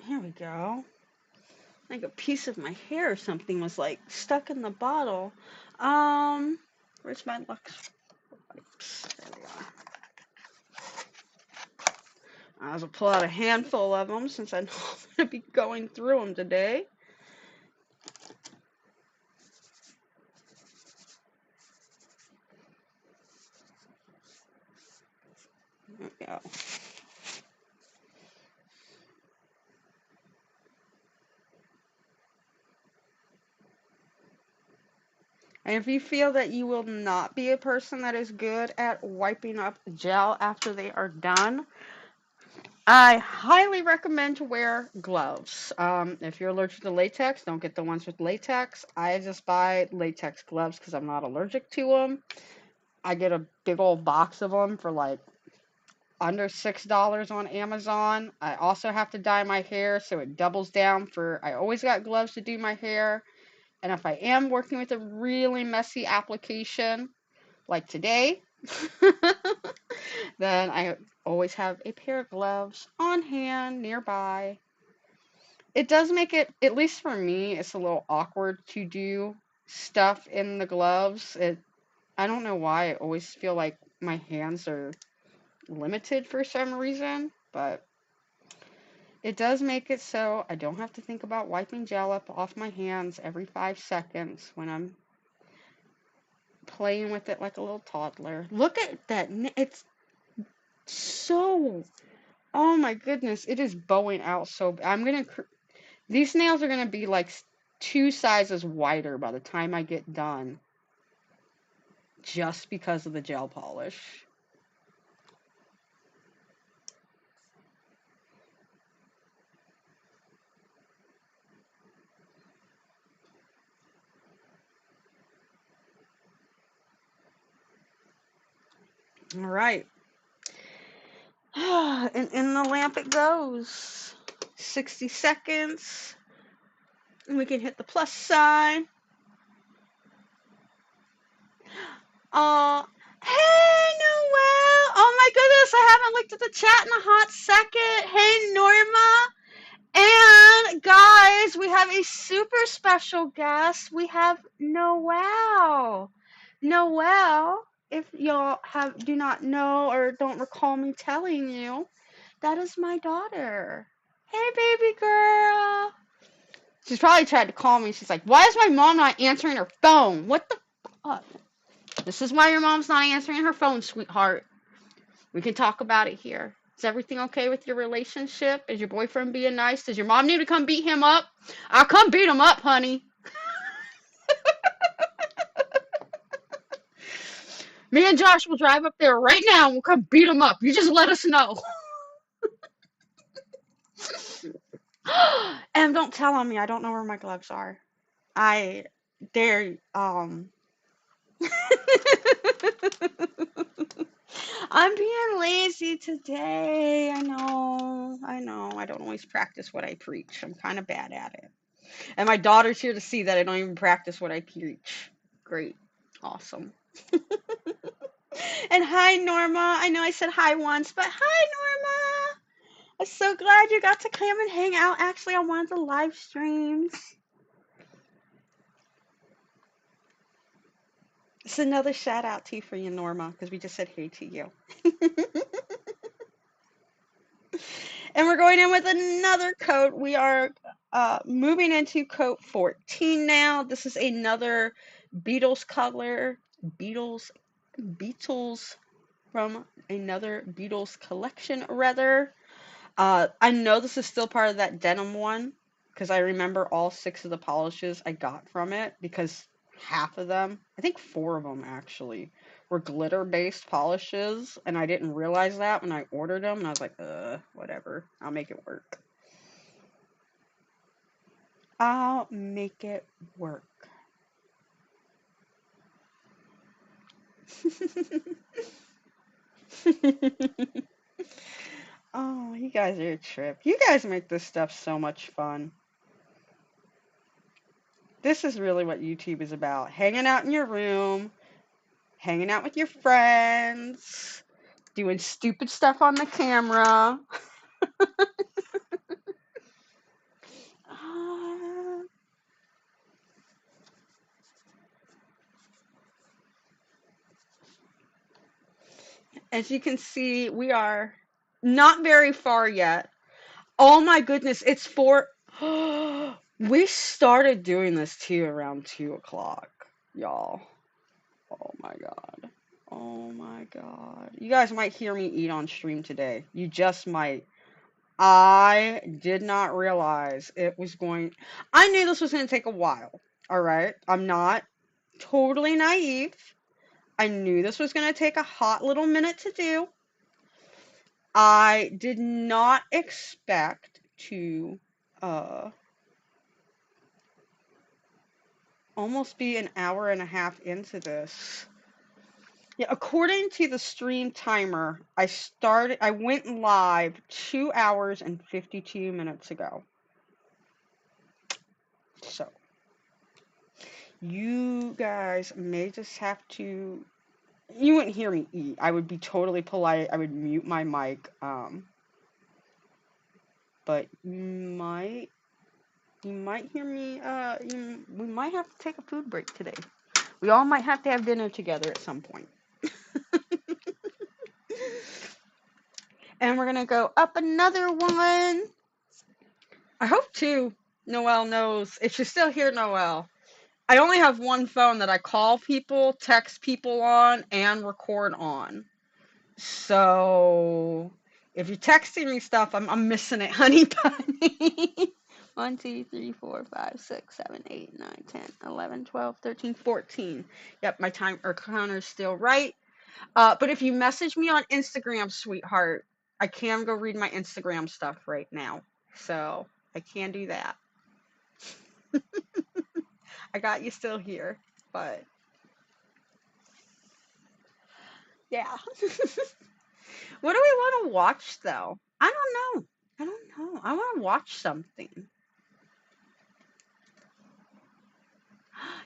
Here we go. Like a piece of my hair or something was like stuck in the bottle. Where's my Lux wipes? There they are. I will pull out a handful of them since I know I'm going to be going through them today. There we go. And if you feel that you will not be a person that is good at wiping up gel after they are done, I highly recommend to wear gloves. If you're allergic to latex, don't get the ones with latex. I just buy latex gloves because I'm not allergic to them. I get a big old box of them for like under $6 on Amazon. I also have to dye my hair, so it doubles down for, I always got gloves to do my hair. And if I am working with a really messy application, like today, then I always have a pair of gloves on hand nearby. It does make it, at least for me, it's a little awkward to do stuff in the gloves. I don't know why. I always feel like my hands are limited for some reason, but it does make it so I don't have to think about wiping gel up off my hands every 5 seconds when I'm playing with it like a little toddler. Look at that. It's so, oh my goodness, it is bowing out so these nails are going to be like 2 sizes wider by the time I get done just because of the gel polish. All right. And in the lamp it goes. 60 seconds. And we can hit the plus sign. Hey, Noelle. Oh my goodness, I haven't looked at the chat in a hot second. Hey, Norma. And guys, we have a super special guest. We have Noelle. Noelle, if y'all do not know or don't recall me telling you, that is my daughter. Hey, baby girl. She's probably tried to call me. She's like, why is my mom not answering her phone? What the fuck? This is why your mom's not answering her phone, sweetheart. We can talk about it here. Is everything okay with your relationship? Is your boyfriend being nice? Does your mom need to come beat him up? I'll come beat him up, honey. Me and Josh will drive up there right now and we'll come beat him up. You just let us know. And don't tell on me. I don't know where my gloves are. They're, I'm being lazy today. I know. I don't always practice what I preach. I'm kind of bad at it. And my daughter's here to see that I don't even practice what I preach. Great. Awesome. And hi, Norma. I know I said hi once, but hi, Norma. I'm so glad you got to come and hang out actually on one of the live streams. It's another shout out to you for you, Norma, because we just said hey to you. And we're going in with another coat. We are moving into coat 14 now. This is another Beatles color. Beatles from another Beatles collection, rather. I know this is still part of that denim one because I remember all 6 of the polishes I got from it because half of them, I think 4 of them actually, were glitter-based polishes, and I didn't realize that when I ordered them, and I was like, whatever, I'll make it work. I'll make it work. Oh, you guys are a trip. You guys make this stuff so much fun. This is really what YouTube is about. Hanging out in your room, hanging out with your friends, doing stupid stuff on the camera. As you can see, we are not very far yet. Oh my goodness, it's 4. We started doing this too around 2 o'clock, y'all. Oh my god. Oh my God. You guys might hear me eat on stream today. You just might. I did not realize it was going. I knew this was going to take a while. All right. I'm not totally naive. I knew this was going to take a hot little minute to do. I did not expect to uh, almost be an hour and a half into this. Yeah, according to the stream timer, I went live 2 hours and 52 minutes ago. So, you guys may just have to, you wouldn't hear me eat. I would be totally polite. I would mute my mic. But you might hear me, we might have to take a food break today. We all might have to have dinner together at some point. And we're gonna go up another one. I hope too Noelle knows. If she's still here, Noelle. I only have one phone that I call people, text people on, and record on. So if you're texting me stuff, I'm missing it, honey bunny. 1, 2, 3, 4, 5, 6, 7, 8, 9, 10, 11, 12, 13, 14. Yep, my time or counter's still right. But if you message me on Instagram, sweetheart, I can go read my Instagram stuff right now. So I can do that. I got you still here, but yeah. What do we want to watch though? I don't know. I don't know. I want to watch something.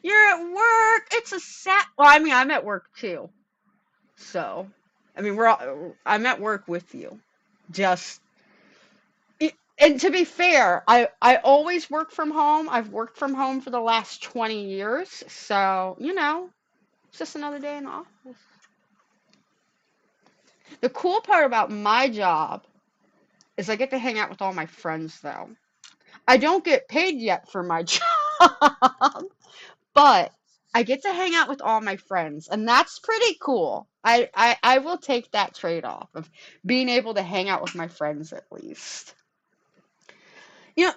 You're at work. It's a Well, I mean, I'm at work too. So, I mean, I'm at work with you. Just and to be fair, I always work from home. I've worked from home for the last 20 years. So, it's just another day in the office. The cool part about my job is I get to hang out with all my friends though. I don't get paid yet for my job, but I get to hang out with all my friends, and that's pretty cool. I will take that trade-off of being able to hang out with my friends at least.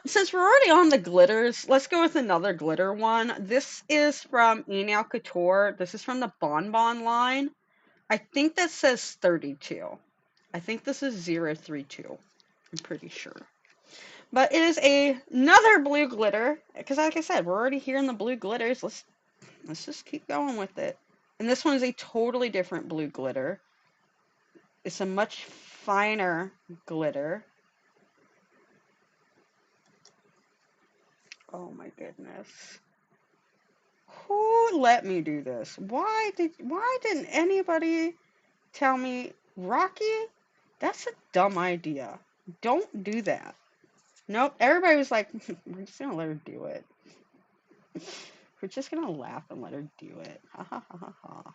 Since we're already on the glitters, let's go with another glitter one. This is from Enel Couture. This is from the Bonbon line. I think that says 32. I think this is 032. I'm pretty sure. But it is another blue glitter, because like I said, we're already here in the blue glitters. Let's just keep going with it. And this one is a totally different blue glitter. It's a much finer glitter. Oh my goodness. Who let me do this? Why didn't anybody tell me, Rocky? That's a dumb idea. Don't do that. Nope. Everybody was like, we're just gonna let her do it. We're just gonna laugh and let her do it. Ha ha ha ha ha.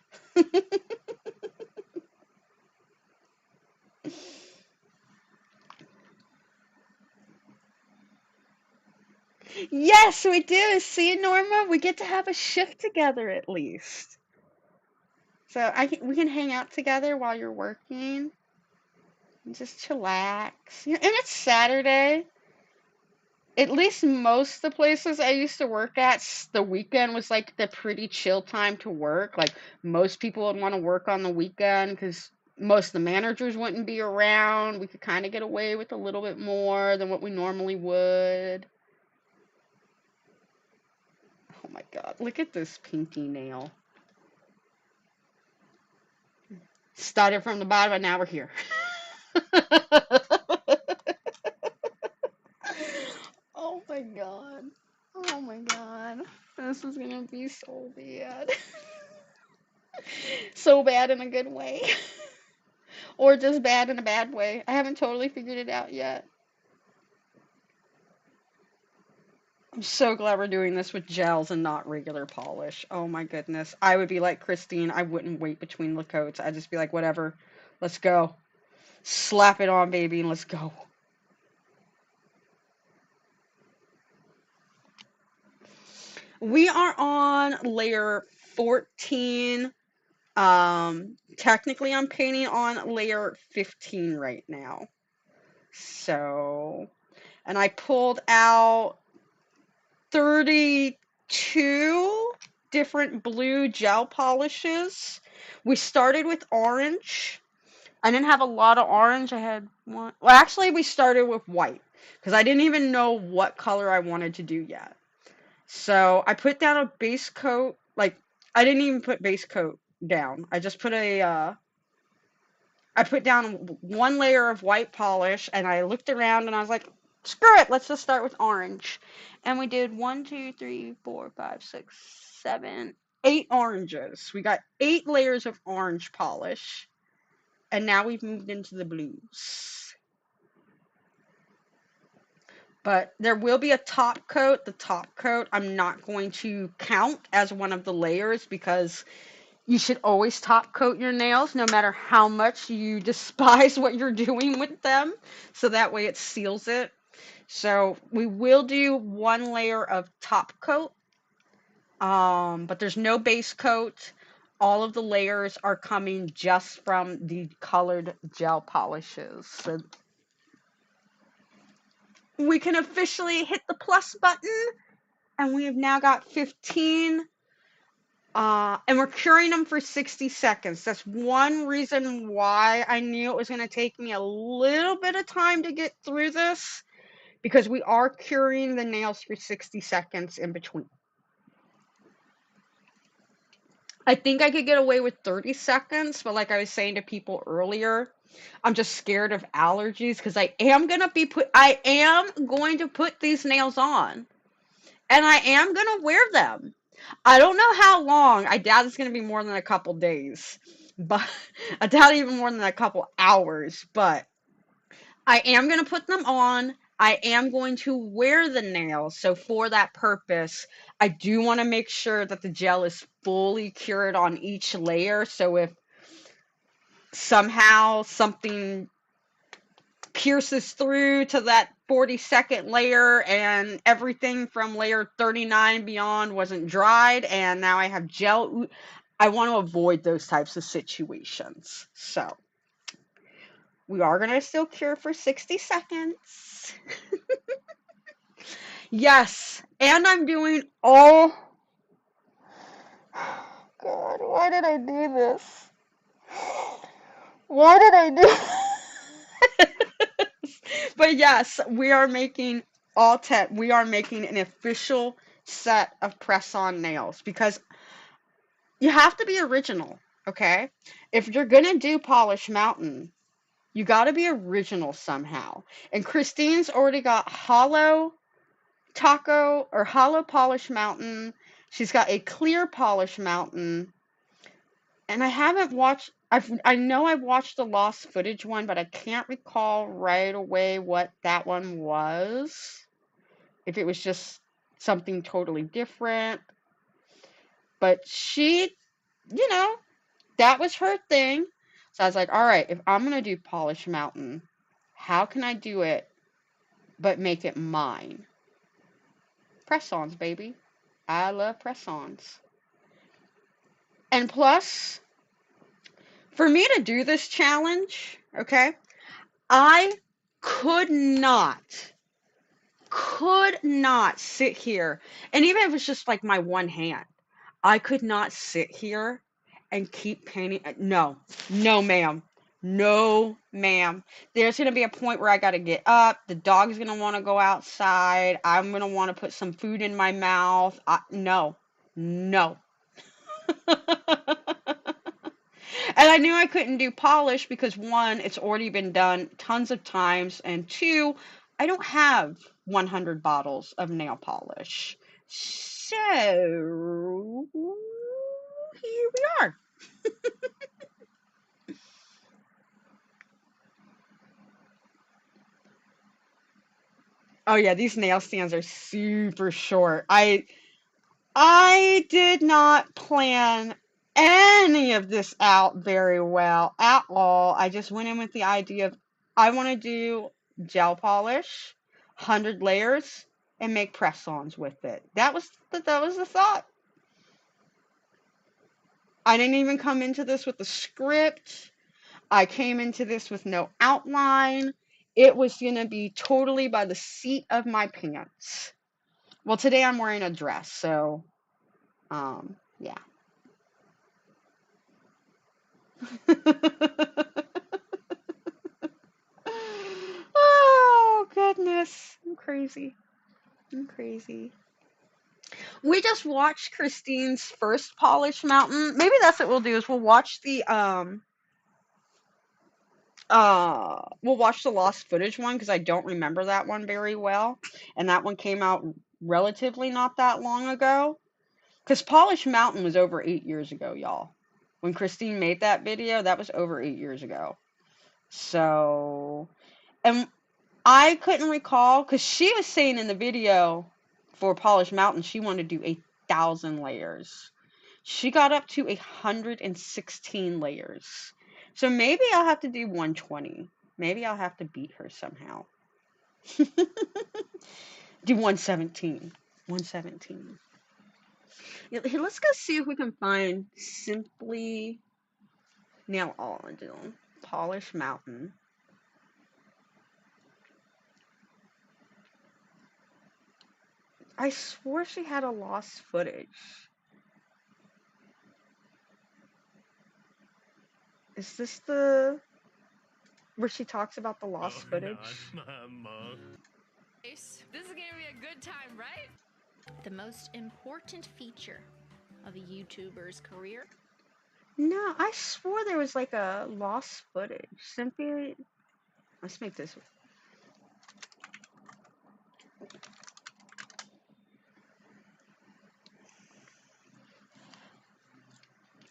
Yes, we do. See, Norma, we get to have a shift together at least. So we can hang out together while you're working and just chillax. And it's Saturday. At least most of the places I used to work at, the weekend was like the pretty chill time to work. Like most people would want to work on the weekend because most of the managers wouldn't be around. We could kind of get away with a little bit more than what we normally would. Oh my God, look at this pinky nail. Started from the bottom and now we're here. Oh my God. Oh my God. This is gonna be so bad. So bad in a good way. Or just bad in a bad way. I haven't totally figured it out yet. I'm so glad we're doing this with gels and not regular polish. Oh my goodness. I would be like Christine. I wouldn't wait between the coats. I'd just be like, whatever. Let's go. Slap it on, baby, and let's go. We are on layer 14. Technically I'm painting on layer 15 right now. So, and I pulled out 32 different blue gel polishes. We started with orange. I didn't have a lot of orange. I had one. Well, actually, we started with white because I didn't even know what color I wanted to do yet. So I put down a base coat. Like, I didn't even put base coat down. I just put I put down one layer of white polish and I looked around and I was like, screw it, let's just start with orange. And we did 1, 2, 3, 4, 5, 6, 7, 8 oranges. We got 8 layers of orange polish. And now we've moved into the blues. But there will be a top coat. The top coat I'm not going to count as one of the layers because you should always top coat your nails no matter how much you despise what you're doing with them. So that way it seals it. So we will do one layer of top coat, but there's no base coat. All of the layers are coming just from the colored gel polishes. So we can officially hit the plus button, and we have now got 15. And we're curing them for 60 seconds. That's one reason why I knew it was going to take me a little bit of time to get through this, because we are curing the nails for 60 seconds in between. I think I could get away with 30 seconds, but like I was saying to people earlier, I'm just scared of allergies because I am going to put these nails on, and I am going to wear them. I don't know how long. I doubt it's going to be more than a couple days, but I doubt even more than a couple hours, but I am going to put them on. I am going to wear the nails. So for that purpose, I do want to make sure that the gel is fully cured on each layer. So if somehow something pierces through to that 42nd layer and everything from layer 39 beyond wasn't dried and now I have gel, I want to avoid those types of situations. So we are going to still cure for 60 seconds. Yes, and I'm doing all... God, why did I do this? Why did I do this? But yes, we are making we are making an official set of press-on nails because you have to be original, okay? If you're gonna do Polish Mountain, you gotta be original somehow. And Christine's already got hollow Polish Mountain. She's got a clear Polish Mountain. And I haven't watched, I know I've watched the lost footage one, but I can't recall right away what that one was. If it was just something totally different. But she, you know, that was her thing. So I was like, all right, if I'm going to do Polish Mountain, how can I do it but make it mine? Press-ons, baby. I love press-ons. And plus, for me to do this challenge, okay, I could not sit here, and even if it's just like my one hand, I could not sit here and keep painting. No, no, ma'am. No, ma'am. There's going to be a point where I got to get up. The dog's going to want to go outside. I'm going to want to put some food in my mouth. No, no. And I knew I couldn't do polish because one, it's already been done tons of times, and two, I don't have 100 bottles of nail polish. So, here we are. Oh yeah, these nail stands are super short. I did not plan any of this out very well at all. I just went in with the idea of I want to do gel polish, 100 layers, and make press-ons with it. That was the thought. I didn't even come into this with a script. I came into this with no outline. It was going to be totally by the seat of my pants. Well, today I'm wearing a dress, so, yeah. Oh, goodness. I'm crazy. I'm crazy. We just watched Christine's first Polish Mountain. Maybe that's what we'll do is we'll watch the lost footage one because I don't remember that one very well. And that one came out relatively not that long ago. Because Polish Mountain was over 8 years ago, y'all. When Christine made that video, that was over 8 years ago. So, and I couldn't recall because she was saying in the video for Polish Mountain she wanted to do 1,000 layers. She got up to 116 layers. So maybe I'll have to do 120. Maybe I'll have to beat her somehow. Do 117. 117. Yeah, let's go see if we can find simply nail art. Polish Mountain. I swore she had a lost footage. Is this the where she talks about the lost footage? This is gonna be a good time, right? The most important feature of a YouTuber's career. No, I swore there was like a lost footage. Simply, let's make this.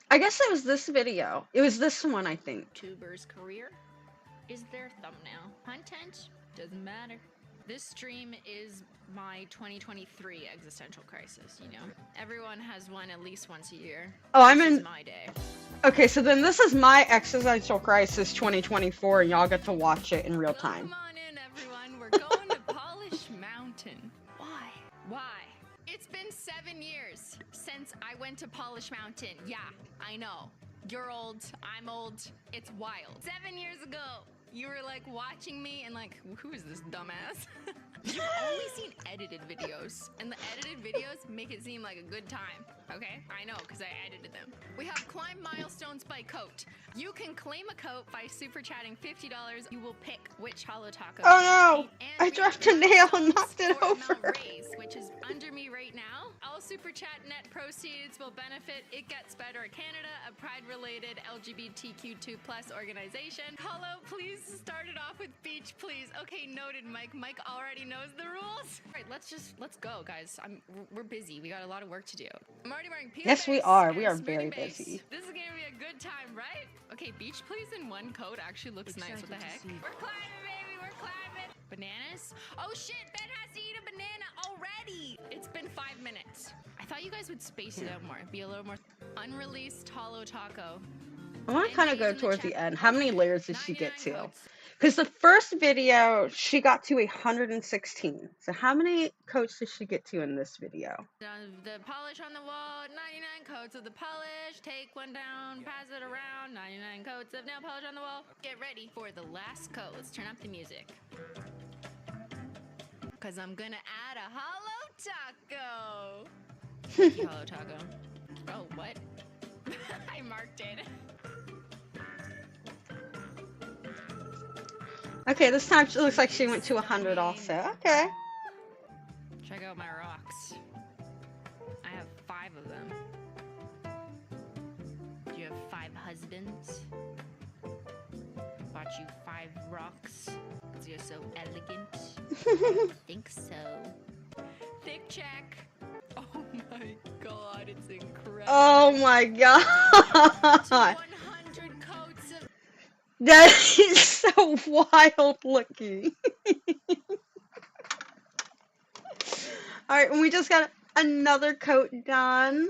I guess it was this video. It was this one, I think. YouTuber's career is their thumbnail. Content doesn't matter. This stream is my 2023 existential crisis, you know? Everyone has one at least once a year. Oh, I'm This in. is my day. Okay, so then this is my existential crisis 2024, and y'all get to watch it in real time. Come on in, everyone. We're going to Polish Mountain. Why? Why? It's been 7 years since I went to Polish Mountain. Yeah, I know. You're old. I'm old. It's wild. 7 years ago, you were like watching me and like, who is this dumbass? You've only seen edited videos, and the edited videos make it seem like a good time, okay? I know, because I edited them. We have climb milestones by coat. You can claim a coat by super chatting $50. You will pick which hollow taco. Oh no! And I we dropped have a nail and milestones knocked it for over. amount raised, which is under me right now. All super chat net proceeds will benefit It Gets Better Canada, a pride-related LGBTQ2+ organization. Hello, please start it off with beach, please. Okay, noted, Mike. Mike already knows the rules. All right, let's go, guys. We're busy. We got a lot of work to do. I'm already wearing PJs. Yes, we are. and We are smoothie very base. busy. This is gonna be a good time, right? Okay, beach, please, in one coat actually looks nice. What the Excited to heck? see. We're climbing, baby. We're climbing. Bananas? Oh shit! Ben has to eat a banana already. It's been 5 minutes. I thought you guys would space it out more. Be a little more unreleased hollow taco. I want to kind of go NA's in the towards chat. the end. How many layers did she 99 get to? coats. Because the first video, she got to 116. So how many coats did she get to in this video? The polish on the wall, 99 coats of the polish. Take one down, pass it around. 99 coats of nail polish on the wall. Get ready for the last coat. Let's turn up the music. Because I'm going to add a hollow taco. Thank you, hollow taco. Oh, what? I marked it. Okay, this time it looks like she went to 100 also. Okay. Check out my rocks. I have 5 of them. Do you have 5 husbands? Bought you 5 rocks. Because you're so elegant. I think so. Thick check. Oh my god, it's incredible. Oh my god. 100 coats of That is so wild looking. Alright, we just got another coat done.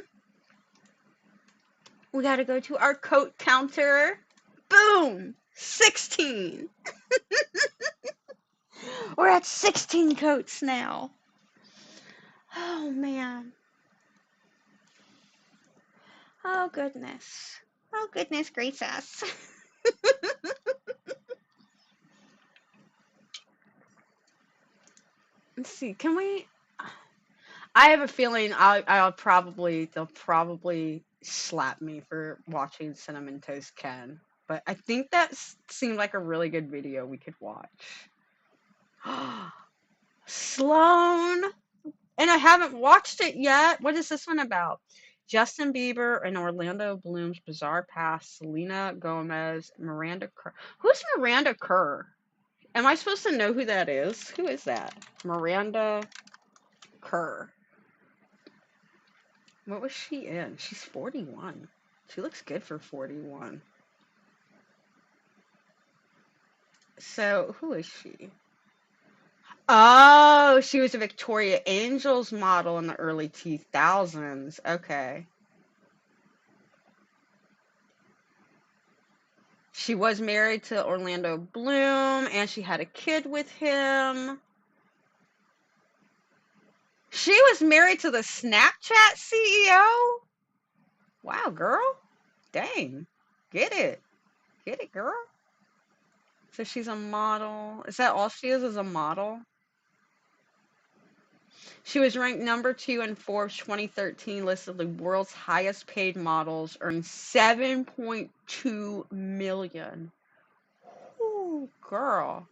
We gotta go to our coat counter. Boom! 16! We're at 16 coats now. Oh man. Oh, goodness. Oh, goodness gracious. Let's see. Can we? I have a feeling they'll probably slap me for watching Cinnamon Toast Ken. But I think that seemed like a really good video we could watch. Sloan! And I haven't watched it yet. What is this one about? Justin Bieber and Orlando Bloom's bizarre past. Selena Gomez, Miranda Kerr. Who's Miranda Kerr? Am I supposed to know who that is? Who is that? Miranda Kerr. What was she in? She's 41. She looks good for 41. So, who is she? Oh, she was a Victoria Angels model in the early 2000s. Okay. She was married to Orlando Bloom, and she had a kid with him. She was married to the Snapchat CEO? Wow, girl. Dang. Get it. Get it, girl. So she's a model. Is that all she is a model? She was ranked number 2 in Forbes 2013 list of the world's highest paid models, earning 7.2 million. Ooh, girl.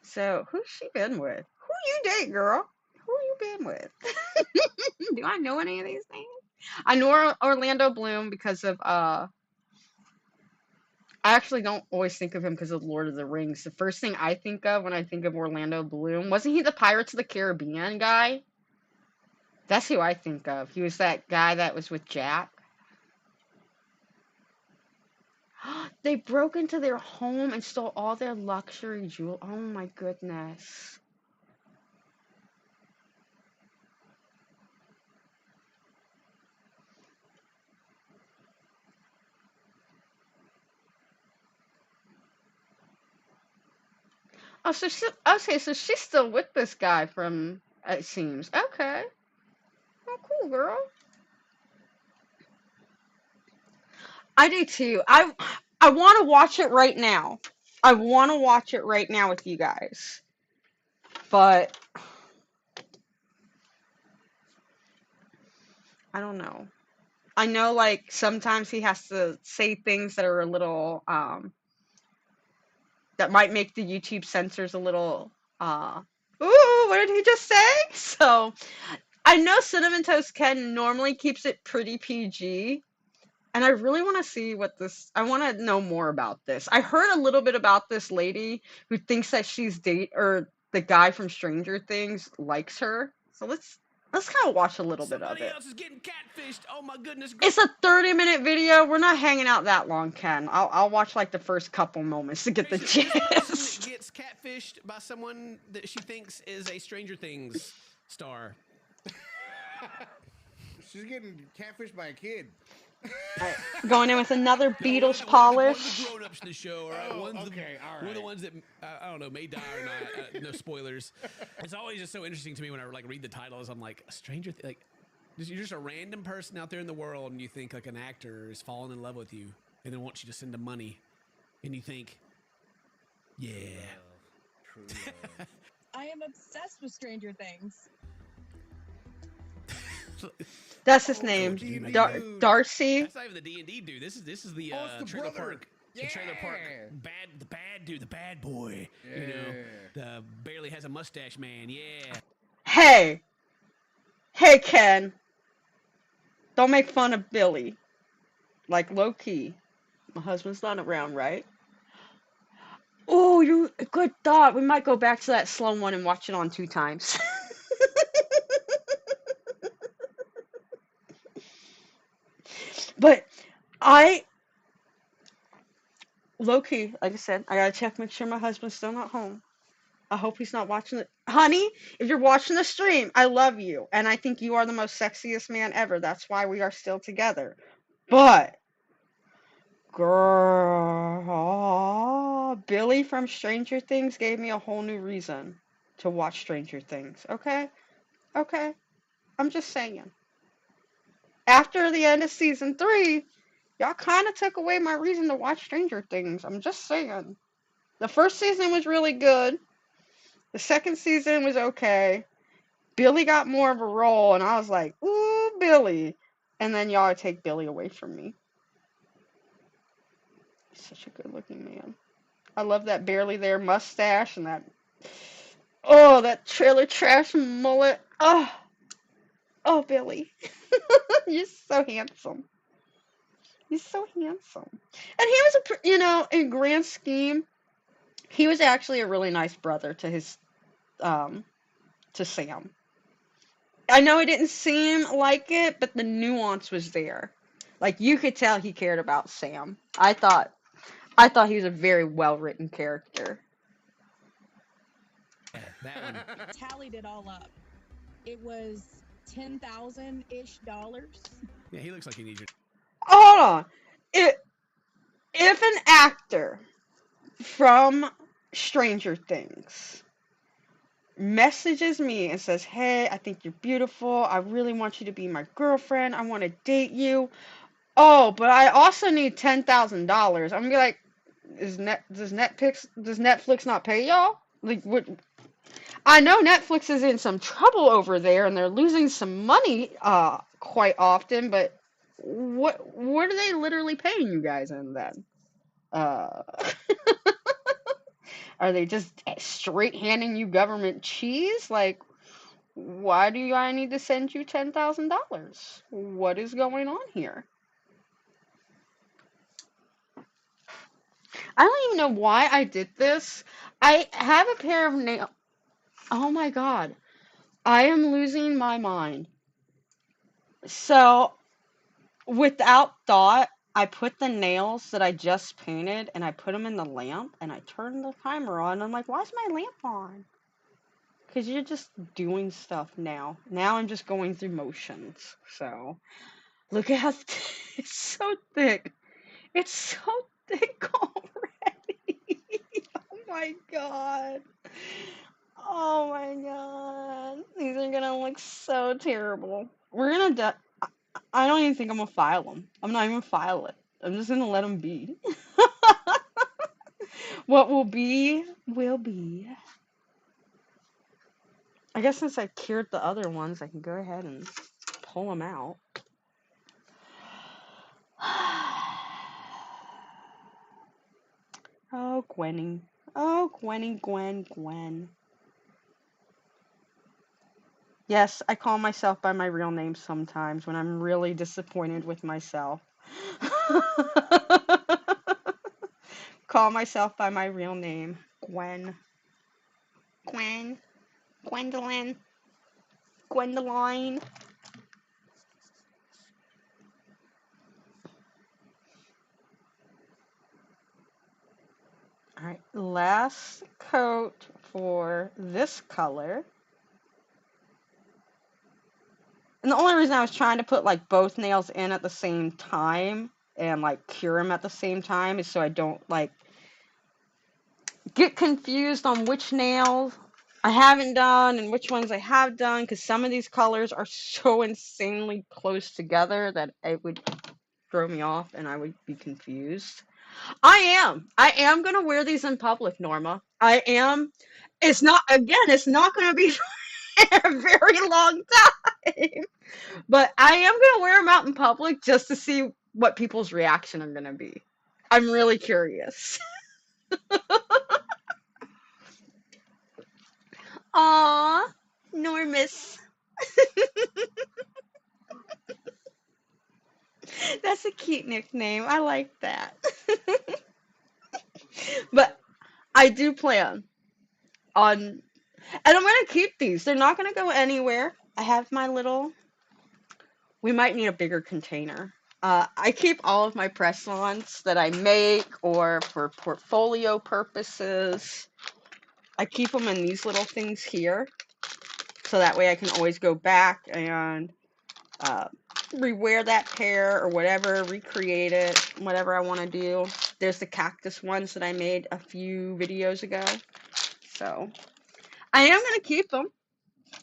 So, who's she been with? Who you date, girl? Who you been with? Do I know any of these names? I know Orlando Bloom because of I actually don't always think of him because of Lord of the Rings. The first thing I think of when I think of Orlando Bloom, wasn't he the Pirates of the Caribbean guy? That's who I think of. He was that guy that was with Jack. They broke into their home and stole all their luxury jewel. Oh my goodness. Oh, so she's still with this guy from, it seems. Okay. Oh, cool, girl. I do too. I want to watch it right now. I want to watch it right now with you guys. But I don't know. I know like sometimes he has to say things that are a little that might make the YouTube censors a little ooh, what did he just say? So I know Cinnamon Toast Ken normally keeps it pretty PG. And I really want to see I want to know more about this. I heard a little bit about this lady who thinks that or the guy from Stranger Things likes her. So let's kind of watch a little bit of Somebody it. else is getting catfished. Oh my goodness It's a 30-minute video. We're not hanging out that long, Ken. I'll watch like the first couple moments to get the gracious. This person gist. gets catfished by someone that she thinks is a Stranger Things star. She's getting catfished by a kid. Right, going in with another Beatles One of the polish. grown-ups in the show, all right? Oh, One of the right. ones that I don't know may die or not. No spoilers. It's always just so interesting to me when I like read the titles. I'm like, a Stranger like you're just a random person out there in the world, and you think like an actor is falling in love with you, and then wants you to send them money, and you think, yeah. True. I am obsessed with Stranger Things. That's his name, D&D dude. Darcy. That's not even the D&D dude. This is the Oh, it's the trailer brother. park. The trailer park the bad dude, the bad boy. You know, the barely has a mustache man. Yeah. Hey, Ken, don't make fun of Billy. Like low key, my husband's not around, right? Oh, you good thought. We might go back to that slow one and watch it on 2 times. But I low key, like I said, I gotta check, make sure my husband's still not home. I hope he's not watching it. Honey, if you're watching the stream, I love you. And I think you are the most sexiest man ever. That's why we are still together. But, girl, Billy from Stranger Things gave me a whole new reason to watch Stranger Things. Okay? Okay? I'm just saying. After the end of season 3, y'all kind of took away my reason to watch Stranger Things. I'm just saying. The first season was really good. The second season was okay. Billy got more of a role, and I was like, ooh, Billy. And then y'all take Billy away from me. He's such a good looking man. I love that barely there mustache and that trailer trash mullet. Oh, Billy. You're so handsome. He's so handsome. And he was in grand scheme, he was actually a really nice brother to to Sam. I know it didn't seem like it, but the nuance was there. Like you could tell he cared about Sam. I thought he was a very well written character. Yeah, that one. Tallied it all up. It was $10,000-ish. Yeah, he looks like he needs your. Hold on. If an actor from Stranger Things messages me and says, "Hey, I think you're beautiful. I really want you to be my girlfriend. I want to date you. Oh, but I also need $10,000." I'm gonna be like, does Netflix not pay y'all? Like, what? I know Netflix is in some trouble over there, and they're losing some money quite often. But what are they literally paying you guys in then? Uh, are they just straight handing you government cheese? Like, why do I need to send you $10,000? What is going on here? I don't even know why I did this. I have a pair of nails. Oh my god. I am losing my mind. So, without thought, I put the nails that I just painted and I put them in the lamp and I turned the timer on. I'm like, why is my lamp on? Because you're just doing stuff now. Now I'm just going through motions. So, look at how it's so thick. It's so thick already. Oh my god. Oh my god. These are gonna look so terrible. We're gonna I don't even think I'm gonna file them. I'm not even gonna file it. I'm just gonna let them be. What will be, will be. I guess since I cured the other ones, I can go ahead and pull them out. Oh, Gwenny. Oh, Gwenny, Gwen. Yes, I call myself by my real name sometimes when I'm really disappointed with myself. Call myself by my real name. Gwen. Gwen. Gwendolyn. Gwendoline. Alright, last coat for this color. And the only reason I was trying to put like both nails in at the same time and like cure them at the same time is so I don't like get confused on which nails I haven't done and which ones I have done, because some of these colors are so insanely close together that it would throw me off and I would be confused. I am going to wear these in public, Norma. I am. It's not going to be for a very long time. But I am going to wear them out in public just to see what people's reaction are going to be. I'm really curious. Aww, Normus. That's a cute nickname. I like that. But I do plan on, and I'm going to keep these. They're not going to go anywhere. I have my little, we might need a bigger container. I keep all of my press-ons that I make or for portfolio purposes. I keep them in these little things here. So that way I can always go back and rewear that pair or whatever, recreate it, whatever I want to do. There's the cactus ones that I made a few videos ago. So I am going to keep them.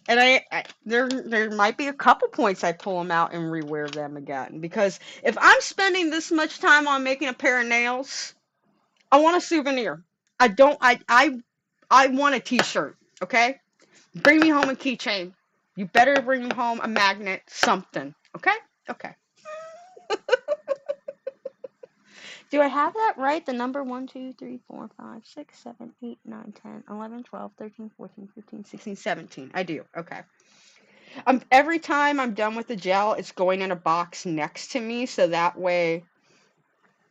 And there might be a couple points I pull them out and rewear them again, because if I'm spending this much time on making a pair of nails, I want a souvenir. I don't I want a t-shirt, okay? Bring me home a keychain. You better bring me home a magnet, something. Okay? Okay. Do I have that right? The number 1, 2, 3, 4, 5, 6, 7, 8, 9, 10, 11, 12, 13, 14, 15, 16, 17. I do. Okay. Every time I'm done with the gel, it's going in a box next to me, so that way,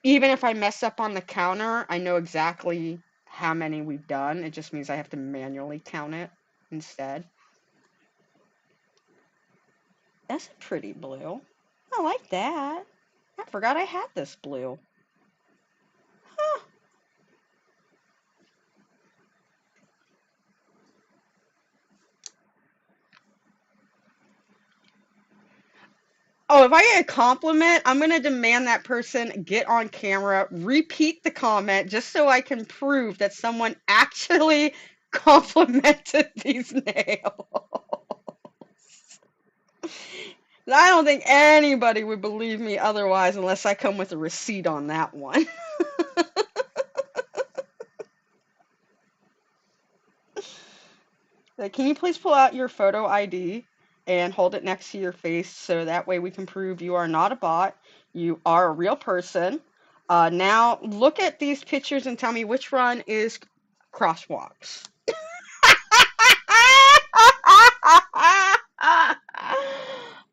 even if I mess up on the counter, I know exactly how many we've done. It just means I have to manually count it instead. That's a pretty blue. I like that. I forgot I had this blue. Huh. Oh, if I get a compliment, I'm going to demand that person get on camera, repeat the comment, just so I can prove that someone actually complimented these nails. I don't think anybody would believe me otherwise unless I come with a receipt on that one. Like, can you please pull out your photo ID and hold it next to your face so that way we can prove you are not a bot, you are a real person. Now, look at these pictures and tell me which one is crosswalks.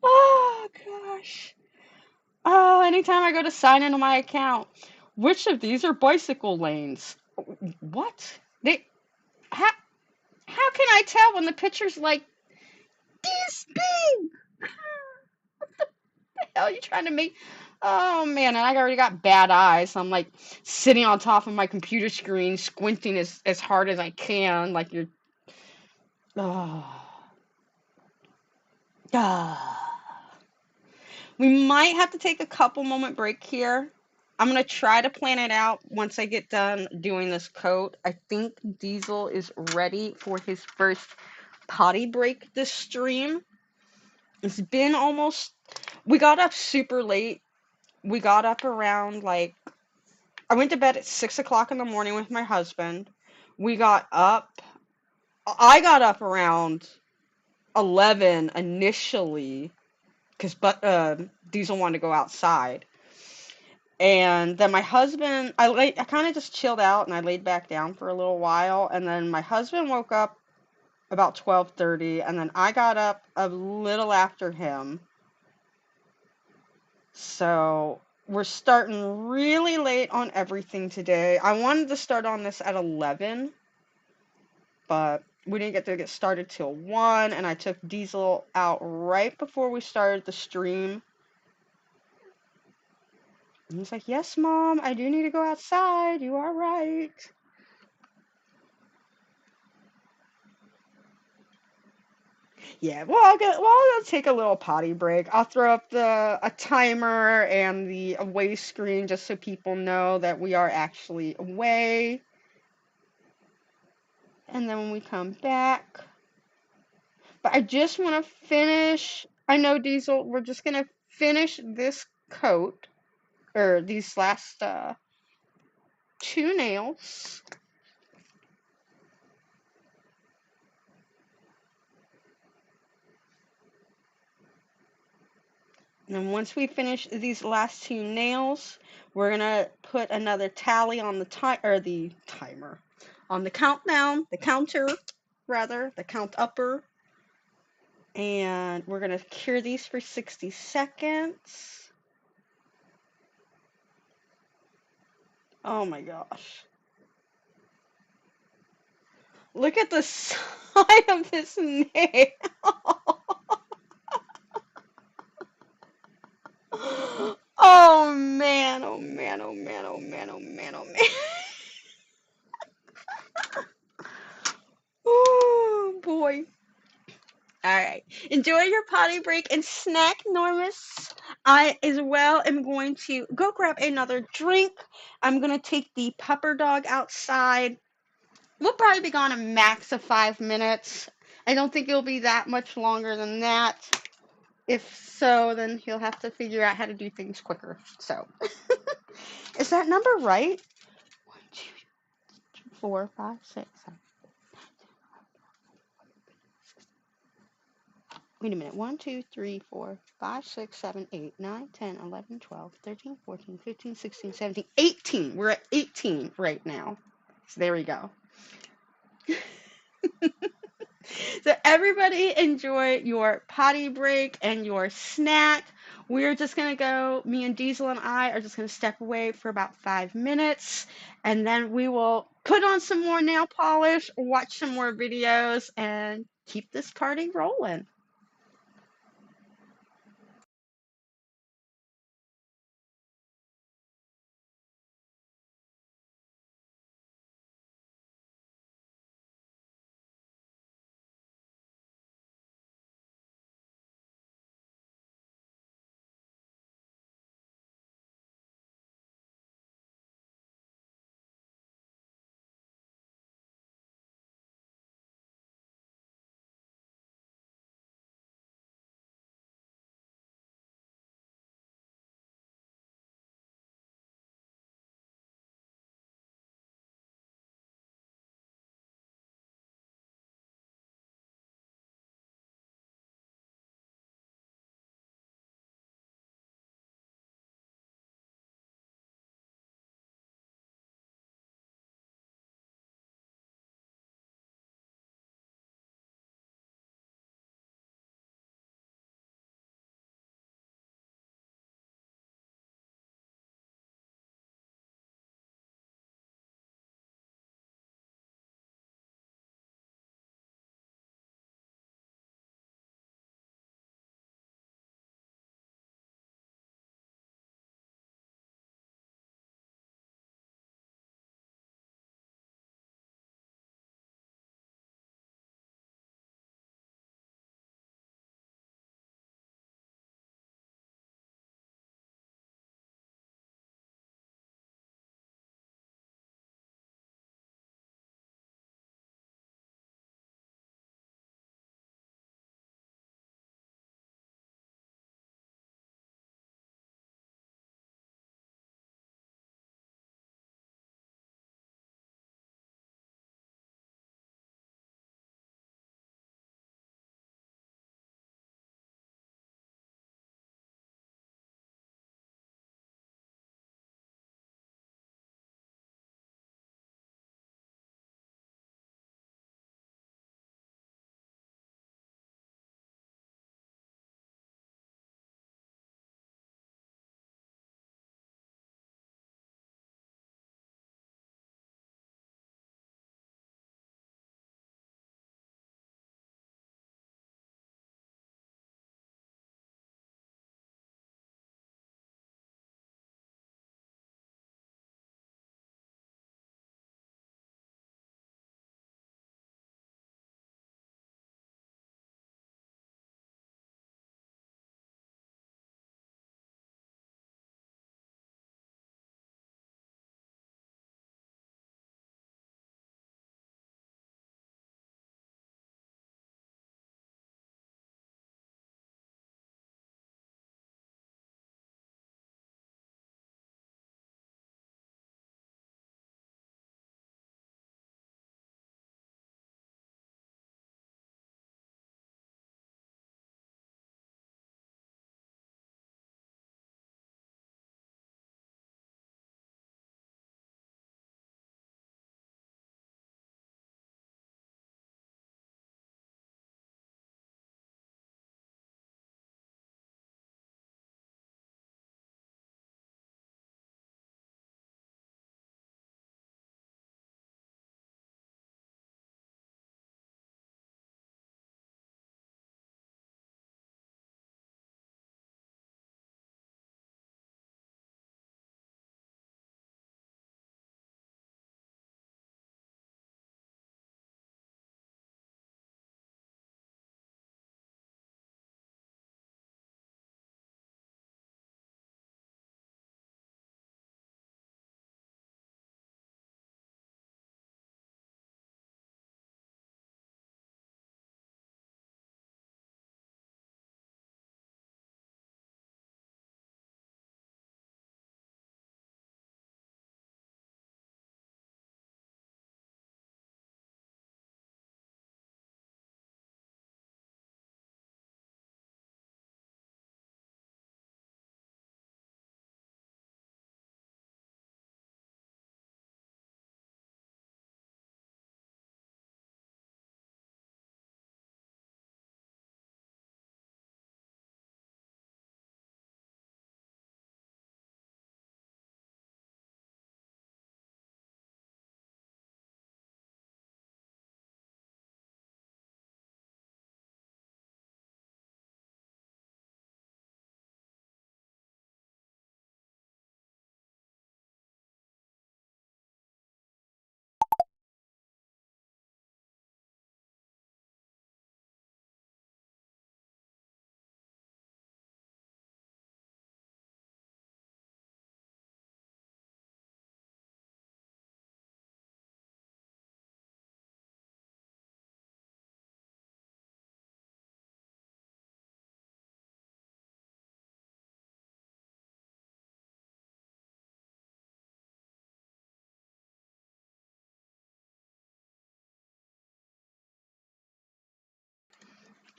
Oh, gosh. Oh, anytime I go to sign into my account, which of these are bicycle lanes? What? How, how can I tell when the picture's like this big? What the hell are you trying to make? Oh man, and I already got bad eyes. So I'm like sitting on top of my computer screen, squinting as hard as I can, like you're. Oh. Ah. We might have to take a couple moment break here. I'm gonna try to plan it out once I get done doing this coat. I think Diesel is ready for his first potty break this stream. It's been almost. We got up super late. We got up around like. I went to bed at 6 o'clock in the morning with my husband. We got up. I got up around 11 initially because Diesel wanted to go outside. And then my husband, I kind of just chilled out and I laid back down for a little while. And then my husband woke up about 12:30, and then I got up a little after him. So we're starting really late on everything today. I wanted to start on this at 11, but we didn't get started till 1, and I took Diesel out right before we started the stream. And he's like, "Yes, Mom, I do need to go outside. You are right." Yeah, I'll take a little potty break. I'll throw up a timer and the away screen just so people know that we are actually away. And then when we come back, but I just want to finish. I know, Diesel, we're just gonna finish this coat or these last 2 nails. And then once we finish these last 2 nails, we're gonna put another tally on the timer, on the counter rather, the count upper, and we're gonna cure these for 60 seconds. Oh my gosh. Look at the side of this nail. Oh man, oh man, oh man, oh man, oh man, oh man. Oh boy. Alright. Enjoy your potty break and snack, Normus. I as well am going to go grab another drink. I'm gonna take the pupper dog outside. We'll probably be gone a max of 5 minutes. I don't think it'll be that much longer than that. If so, then he'll have to figure out how to do things quicker. So, is that number right? 1, 2, 3, 4, 5, 6, 7. Wait a minute. 1, 2, 3, 4, 5, 6, 7, 8, 9, 10, 11, 12, 13, 14, 15, 16, 17, 18. We're at 18 right now. So there we go. So everybody enjoy your potty break and your snack. We're just going to go, me and Diesel and I are just going to step away for about 5 minutes, and then we will put on some more nail polish, watch some more videos, and keep this party rolling.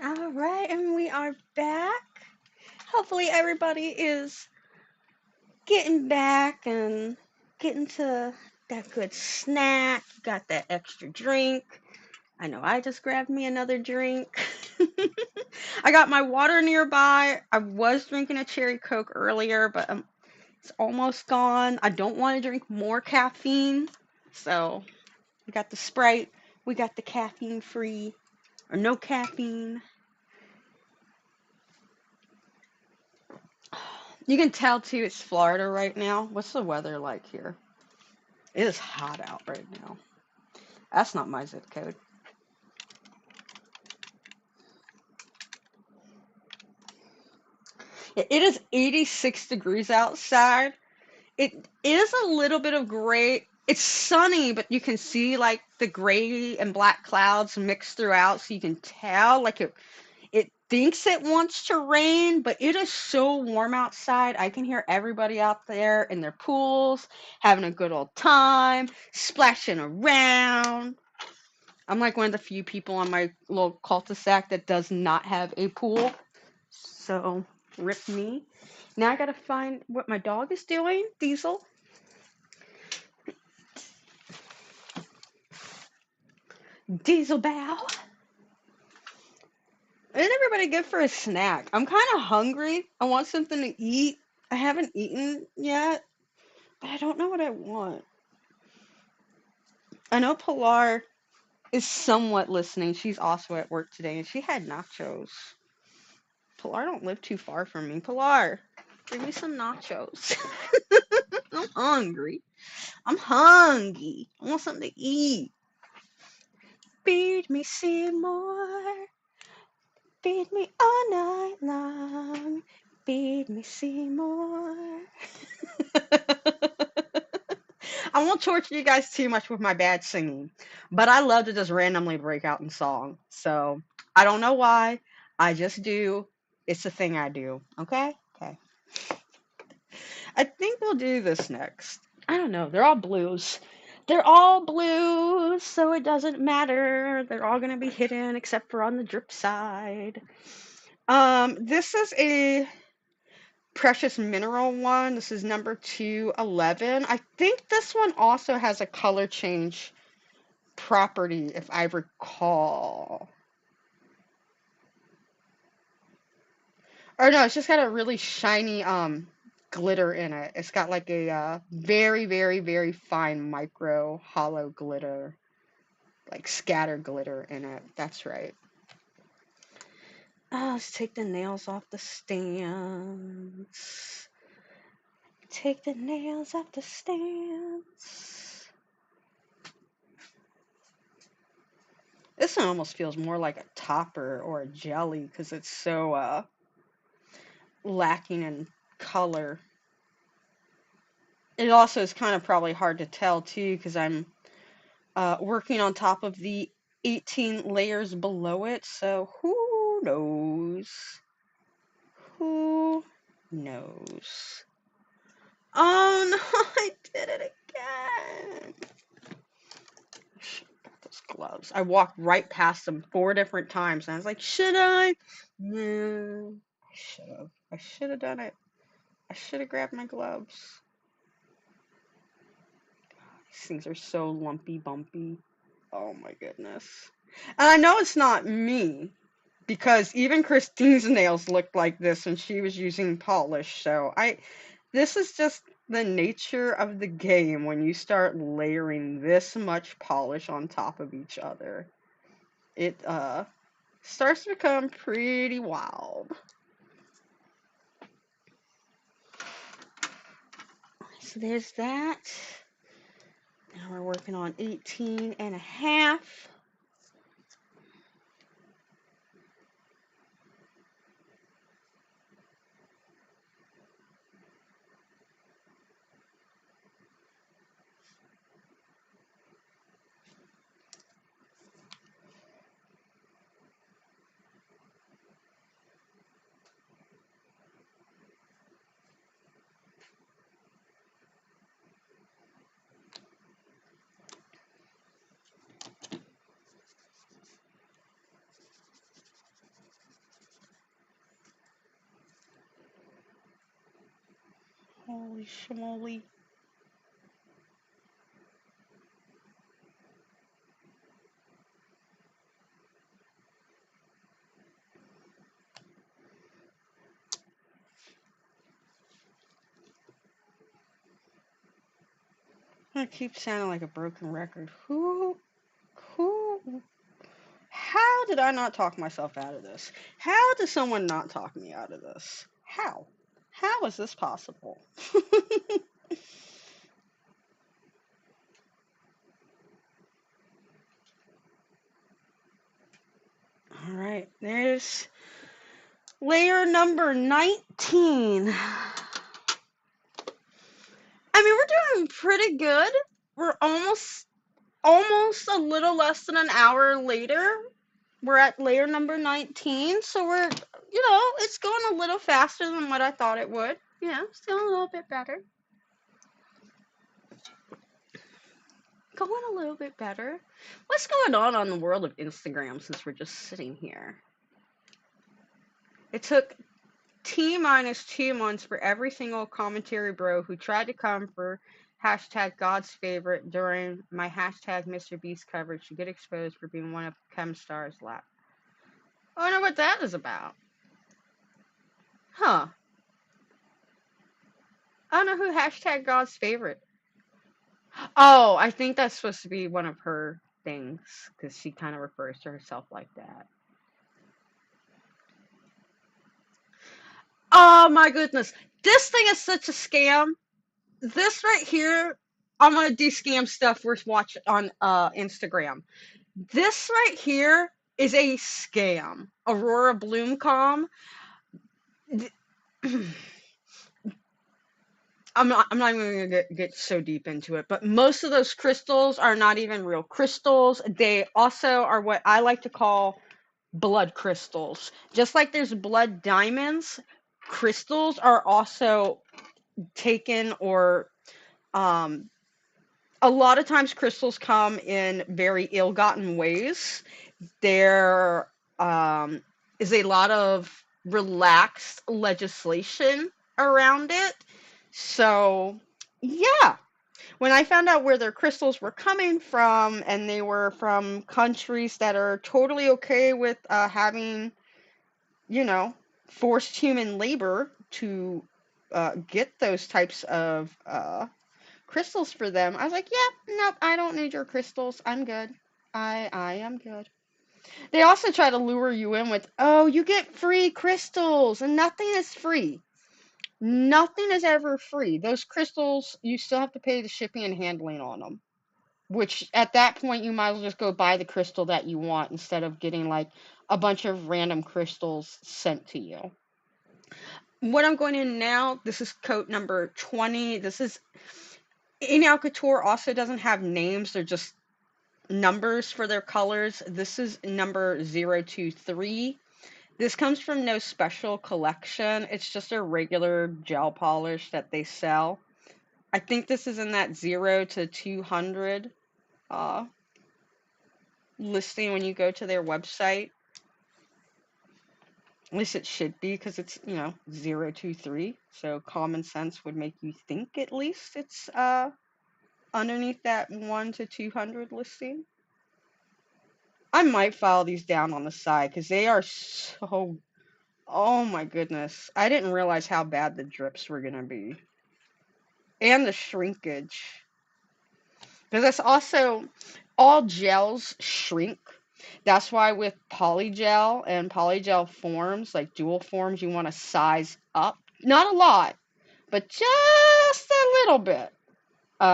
All right, and we are back. Hopefully, everybody is getting back and getting to that good snack. Got that extra drink. I know I just grabbed me another drink. I got my water nearby. I was drinking a cherry Coke earlier, but it's almost gone. I don't want to drink more caffeine. So, we got the Sprite. We got the caffeine free or no caffeine. You can tell too it's Florida right now. What's the weather like here? It is hot out right now. That's not my zip code. It is 86 degrees outside. It is a little bit of gray. It's sunny, but you can see like the gray and black clouds mixed throughout, so you can tell like it thinks it wants to rain, but it is so warm outside. I can hear everybody out there in their pools having a good old time, splashing around. I'm like one of the few people on my little cul-de-sac that does not have a pool. So, rip me. Now I gotta find what my dog is doing. Diesel. Diesel bow. Isn't everybody good for a snack? I'm kind of hungry. I want something to eat. I haven't eaten yet, but I don't know what I want. I know Pilar is somewhat listening. She's also at work today, and she had nachos. Pilar don't live too far from me. Pilar, bring me some nachos. I'm hungry. I'm hungry. I want something to eat. Feed me, Seymour. Feed me all night long. Feed me, Seymour. I won't torture you guys too much with my bad singing, but I love to just randomly break out in song. So I don't know why. I just do. It's a thing I do. Okay? Okay. I think we'll do this next. I don't know. They're all blues. They're all blues, so it doesn't matter. They're all gonna be hidden except for on the drip side. This is a precious mineral one. This is number 211. I think this one also has a color change property, if I recall. Or no, it's just got a really shiny glitter in it. It's got like a very, very, very fine micro hollow glitter, like scatter glitter in it. That's right. Let's take the nails off the stands. Take the nails off the stands. This one almost feels more like a topper or a jelly because it's so lacking in color. It also is kind of probably hard to tell too because I'm working on top of the 18 layers below it, so who knows? Who knows? Oh no, I did it again. Got those gloves. I walked right past them 4 different times, and I was like, should I? No, I should have. I should have done it. I should have grabbed my gloves. These things are so lumpy bumpy. Oh my goodness. And I know it's not me, because even Christine's nails looked like this when she was using polish, so this is just the nature of the game when you start layering this much polish on top of each other. It starts to become pretty wild. So there's that. Now we're working on 18 and a half. Holy schmoly. I keep sounding like a broken record. Who, how did I not talk myself out of this? How did someone not talk me out of this? How? How is this possible? All right, there's layer number 19. I mean, we're doing pretty good. We're almost a little less than an hour later. We're at layer number 19, so we're, it's going a little faster than what I thought it would. Still a little bit better. Going a little bit better. What's going on the world of Instagram since we're just sitting here? It took T minus 2 months for every single commentary bro who tried to come for hashtag God's favorite during my hashtag Mr. Beast coverage to get exposed for being one of Chemstar's lap. I wonder what that is about. Huh. I don't know who hashtag God's favorite. Oh, I think that's supposed to be one of her things because she kind of refers to herself like that. Oh my goodness. This thing is such a scam. This right here, I'm gonna do scam stuff we're watching on Instagram. This right here is a scam. Aurora Bloomcom. I'm not even gonna get so deep into it, but most of those crystals are not even real crystals. They also are what I like to call blood crystals. Just like there's blood diamonds, crystals are also taken or a lot of times crystals come in very ill-gotten ways. There is a lot of relaxed legislation around it. So, yeah. When I found out where their crystals were coming from, and they were from countries that are totally okay with having, forced human labor to get those types of crystals for them, I was like, yeah, nope, I don't need your crystals. I'm good. I am good. They also try to lure you in with, oh, you get free crystals, and nothing is free. Nothing is ever free. Those crystals, you still have to pay the shipping and handling on them. Which, at that point, you might as well just go buy the crystal that you want instead of getting, like, a bunch of random crystals sent to you. What I'm going in now, this is coat number 20. This is... Inal Couture also doesn't have names. They're just numbers for their colors. This is number 023. This comes from no special collection. It's just a regular gel polish that they sell. I think this is in that 0 to 200 listing when you go to their website. At least it should be because it's, 023. So common sense would make you think at least it's underneath that 1 to 200 listing. I might file these down on the side because they are so... Oh my goodness. I didn't realize how bad the drips were going to be. And the shrinkage. Because that's also... All gels shrink. That's why with polygel and polygel forms, like dual forms, you want to size up. Not a lot, but just a little bit.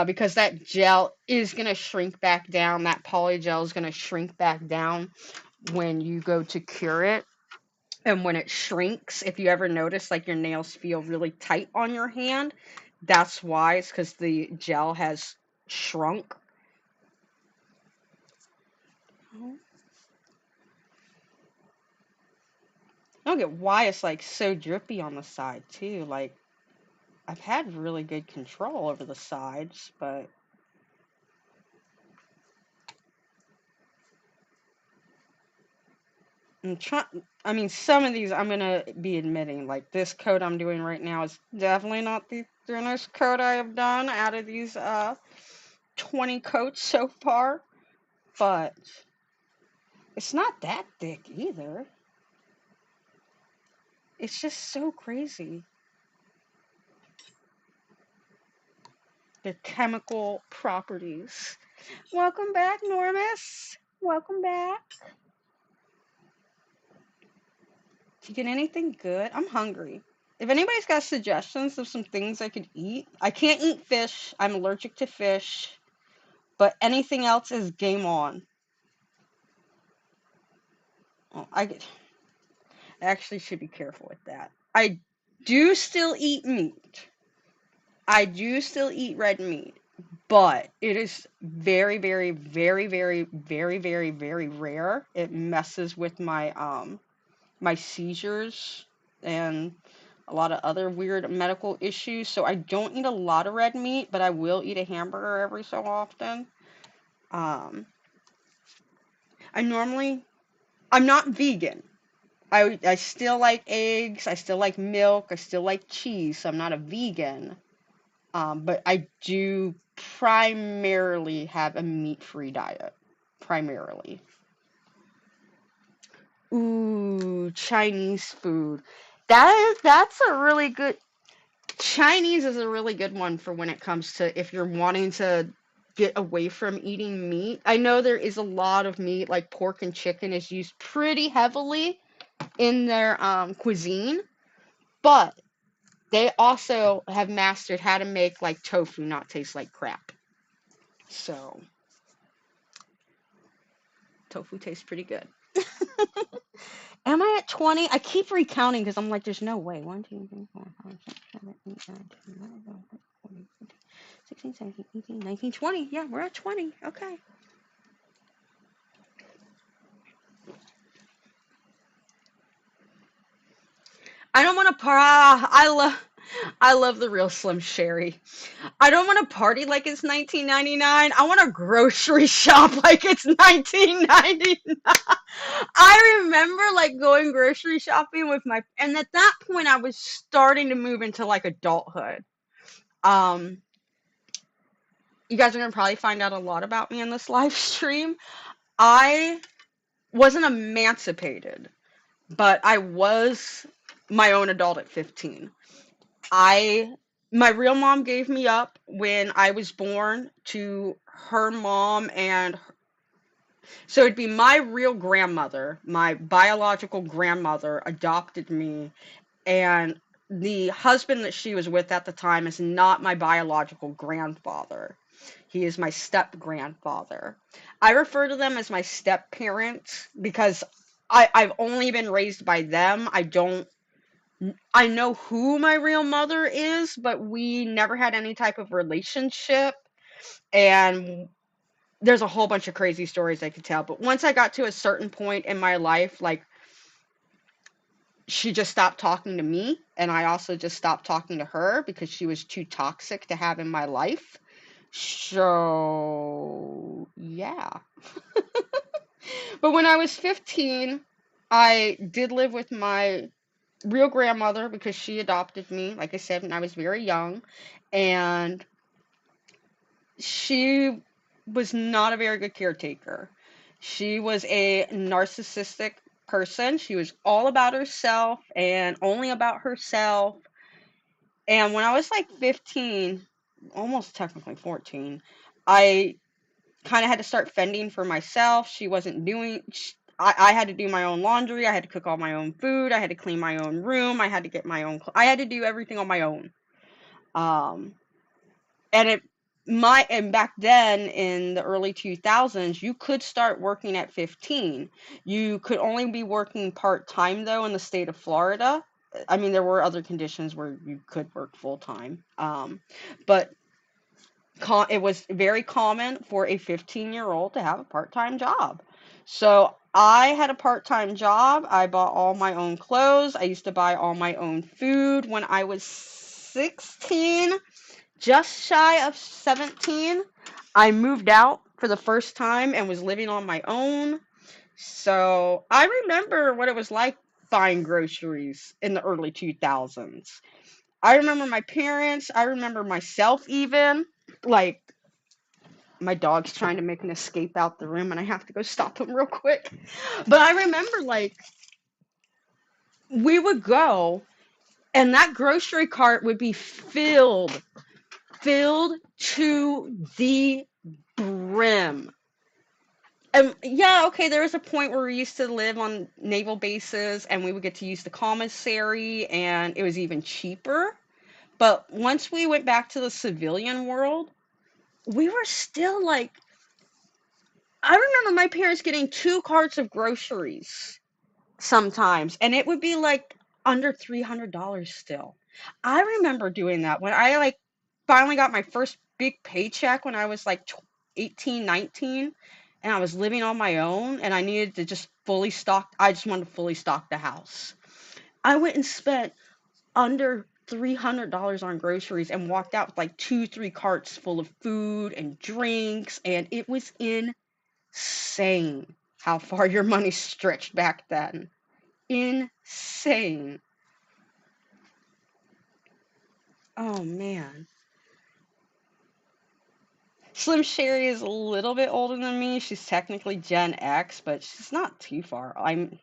Because that gel is going to shrink back down. That polygel is going to shrink back down when you go to cure it. And when it shrinks, if you ever notice like your nails feel really tight on your hand, that's why. It's because the gel has shrunk. I don't get why it's like so drippy on the side too. Like, I've had really good control over the sides, but I mean, some of these I'm gonna be admitting, like this code I'm doing right now is definitely not the thinnest coat I have done out of these 20 coats so far, but it's not that thick either. It's just so crazy. The chemical properties. Welcome back, Normus. Welcome back. Did you get anything good? I'm hungry. If anybody's got suggestions of some things I could eat, I can't eat fish. I'm allergic to fish. But anything else is game on. Oh, I actually should be careful with that. I do still eat meat. I do still eat red meat. But it is very, very, very, very, very, very, very rare. It messes with my seizures and a lot of other weird medical issues. So I don't eat a lot of red meat, but I will eat a hamburger every so often. Um, I'm not vegan. I still like eggs. I still like milk. I still like cheese. So I'm not a vegan. But I do primarily have a meat-free diet. Primarily. Ooh, Chinese food. That's a really good. Chinese is a really good one for when it comes to if you're wanting to get away from eating meat. I know there is a lot of meat, like pork and chicken, is used pretty heavily in their cuisine, but they also have mastered how to make like tofu not taste like crap. So tofu tastes pretty good. Am I at 20? I keep recounting because I'm like, there's no way. 1, 2, 3, 4, 5, 6, 7, 8, 9, 10, 11, 12, 13, 14, 15, 16, 17, 18, 19, 20. Yeah, we're at 20. Okay. I don't want to I love the real Slim Sherry. I don't want to party like it's 1999. I want to grocery shop like it's 1999. I remember like going grocery shopping with and at that point I was starting to move into like adulthood. Um, you guys are gonna probably find out a lot about me in this live stream. I wasn't emancipated, but I was my own adult at 15. I My real mom gave me up when I was born to her mom, and so it'd be my real grandmother, my biological grandmother adopted me, and the husband that she was with at the time is not my biological grandfather. He is my step grandfather. I refer to them as my step parents because I've only been raised by them. I know who my real mother is, but we never had any type of relationship. And there's a whole bunch of crazy stories I could tell. But once I got to a certain point in my life, like she just stopped talking to me, and I also just stopped talking to her because she was too toxic to have in my life. So, yeah. But when I was 15, I did live with my real grandmother because she adopted me, like I said, when I was very young. And she was not a very good caretaker. She was a narcissistic person. She was all about herself and only about herself. And when I was like 15, almost technically 14, I kind of had to start fending for myself. She wasn't doing, I had to do my own laundry. I had to cook all my own food. I had to clean my own room. I had to get my own, I had to do everything on my own. Um, and and back then in the early 2000s, you could start working at 15. You could only be working part-time though in the state of Florida. I mean, there were other conditions where you could work full-time. But it was very common for a 15-year-old to have a part-time job. So I had a part-time job. I bought all my own clothes. I used to buy all my own food when I was 16. Just shy of 17, I moved out for the first time and was living on my own. So I remember what it was like buying groceries in the early 2000s. I remember my parents, I remember myself even. Like, my dog's trying to make an escape out the room and I have to go stop him real quick. But I remember, like, we would go and that grocery cart would be filled to the brim. Yeah, okay, there was a point where we used to live on naval bases and we would get to use the commissary and it was even cheaper. But once we went back to the civilian world, we were still like, I remember my parents getting 2 carts of groceries sometimes, and it would be like under $300 still. I remember doing that when I like finally got my first big paycheck when I was like 18, 19, and I was living on my own and I needed to just I just wanted to fully stock the house. I went and spent under $300 on groceries and walked out with like 2, 3 carts full of food and drinks, and it was insane how far your money stretched back then. Insane. Oh man. Slim Sherry is a little bit older than me. She's technically Gen X, but she's not too far. I'm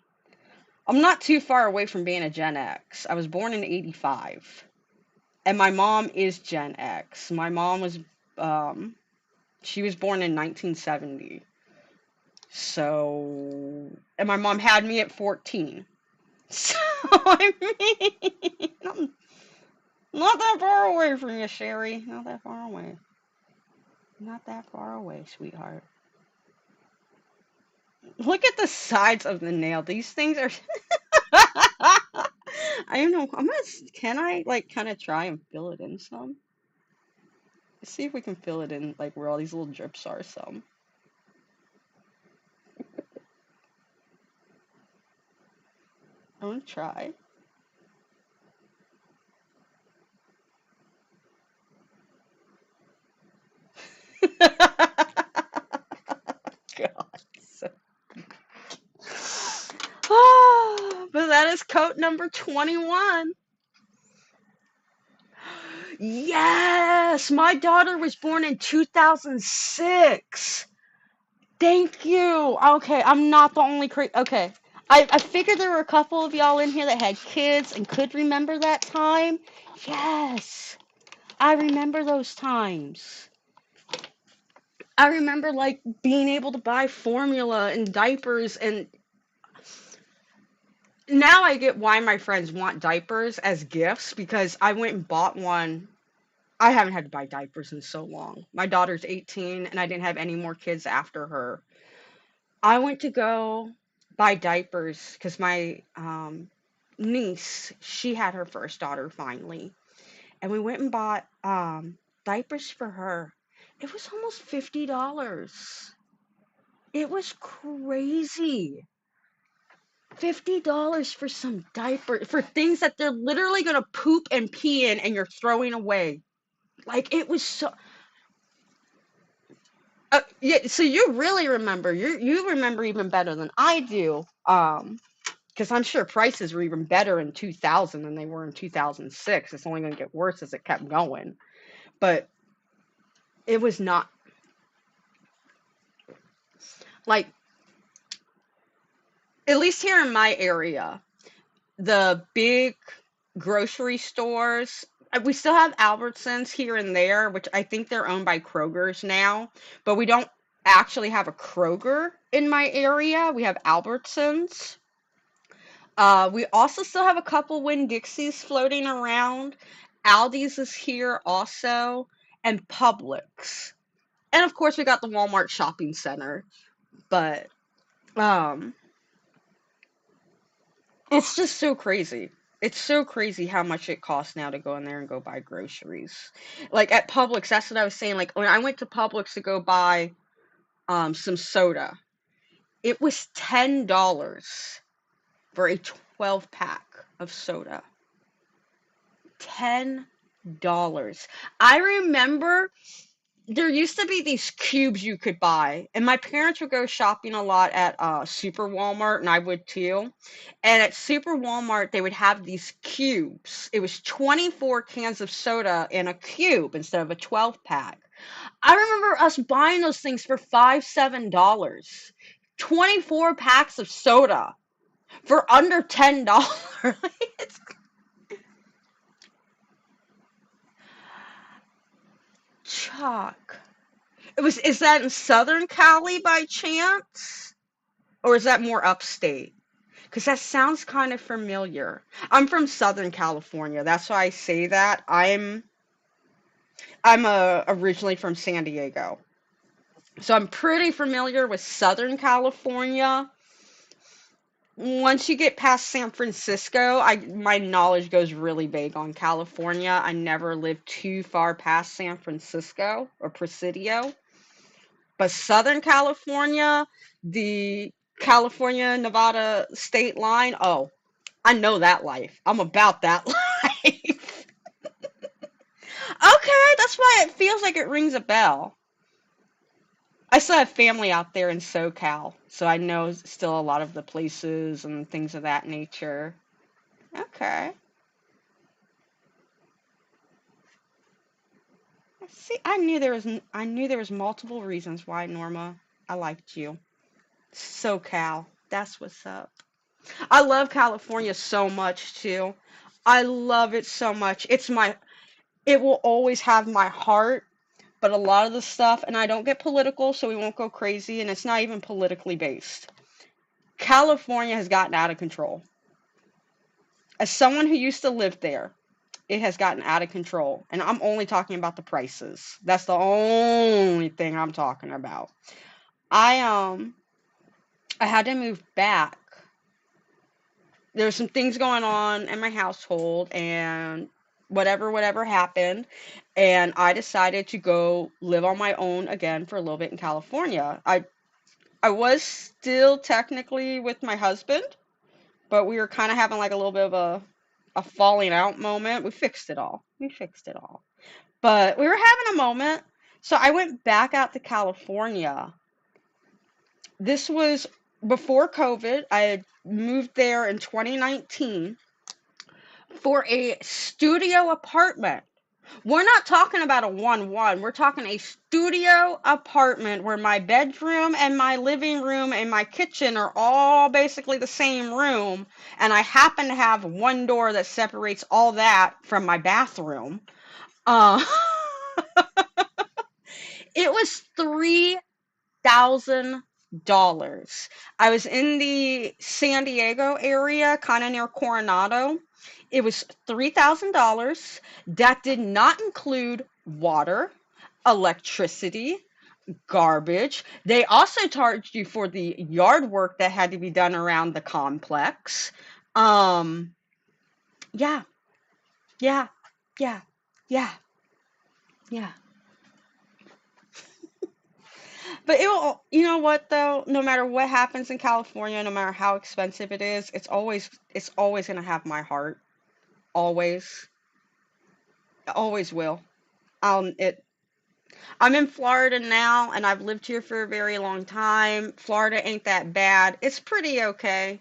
not too far away from being a Gen X. I was born in 85. And my mom is Gen X. My mom was she was born in 1970. So, and my mom had me at 14. So, I mean, I'm not that far away from you, Sherry. Not that far away. Not that far away, sweetheart. Look at the sides of the nail. These things are. I don't know. Can I, like, kind of try and fill it in some? Let's see if we can fill it in, like, where all these little drips are, some. I'm gonna try. God. So... but that is coat number 21. Yes! My daughter was born in 2006. Thank you. Okay, I'm not the only okay. I figured there were a couple of y'all in here that had kids and could remember that time. Yes. I remember those times. I remember like being able to buy formula and diapers, and now I get why my friends want diapers as gifts because I went and bought one. I haven't had to buy diapers in so long. My daughter's 18 and I didn't have any more kids after her. I went to go buy diapers because my niece, she had her first daughter finally. And we went and bought diapers for her. It was almost $50. It was crazy. $50 for some diaper, for things that they're literally going to poop and pee in and you're throwing away. Like, it was so... yeah, so you really remember. You remember even better than I do. Because I'm sure prices were even better in 2000 than they were in 2006. It's only going to get worse as it kept going. But it was not like, at least here in my area, the big grocery stores, we still have Albertsons here and there, which I think they're owned by Kroger's now, but we don't actually have a Kroger in my area. We have Albertsons. We also still have a couple Winn-Dixies floating around. Aldi's is here also, and Publix. And of course we got the Walmart shopping center. But um it's just so crazy. It's so crazy how much it costs now to go in there and go buy groceries. Like at Publix, that's what I was saying. Like when I went to Publix to go buy some soda, it was $10 for a 12 pack of soda. $10. I remember there used to be these cubes you could buy, and my parents would go shopping a lot at Super Walmart, and I would too. And at Super Walmart, they would have these cubes. It was 24 cans of soda in a cube instead of a 12 pack. I remember us buying those things for $5, $7. 24 packs of soda for under $10. It's Chuck. Is that in Southern Cali by chance? Or is that more upstate? Because that sounds kind of familiar. I'm from Southern California. That's why I say that. I'm originally from San Diego. So I'm pretty familiar with Southern California. Once you get past San Francisco, my knowledge goes really vague on California. I never lived too far past San Francisco or Presidio. But Southern California, the California Nevada state line, oh, I know that life. I'm about that life. Okay, that's why it feels like it rings a bell. I still have family out there in SoCal, so I know still a lot of the places and things of that nature. Okay. See, I knew there was multiple reasons why, Norma, I liked you. SoCal, that's what's up. I love California so much too. I love it so much. It will always have my heart, but a lot of the stuff, and I don't get political, so we won't go crazy, and it's not even politically based. California has gotten out of control. As someone who used to live there, it has gotten out of control. And I'm only talking about the prices. That's the only thing I'm talking about. I I had to move back. There were some things going on in my household and whatever happened, and I decided to go live on my own again for a little bit in California. I was still technically with my husband, but we were kind of having like a little bit of a falling out moment. We fixed it all. We fixed it all. But we were having a moment. So I went back out to California. This was before COVID. I had moved there in 2019 for a studio apartment. We're not talking about a 1-1. We're talking a studio apartment where my bedroom and my living room and my kitchen are all basically the same room. And I happen to have one door that separates all that from my bathroom. Uh, it was $3,000. I was in the San Diego area, kind of near Coronado. It was $3,000. That did not include water, electricity, garbage. They also charged you for the yard work that had to be done around the complex. Um, yeah, yeah, yeah, yeah, yeah. But you know what though? No matter what happens in California, no matter how expensive it is, it's always gonna have my heart. Always, always will. It. I'm in Florida now, and I've lived here for a very long time. Florida ain't that bad. It's pretty okay,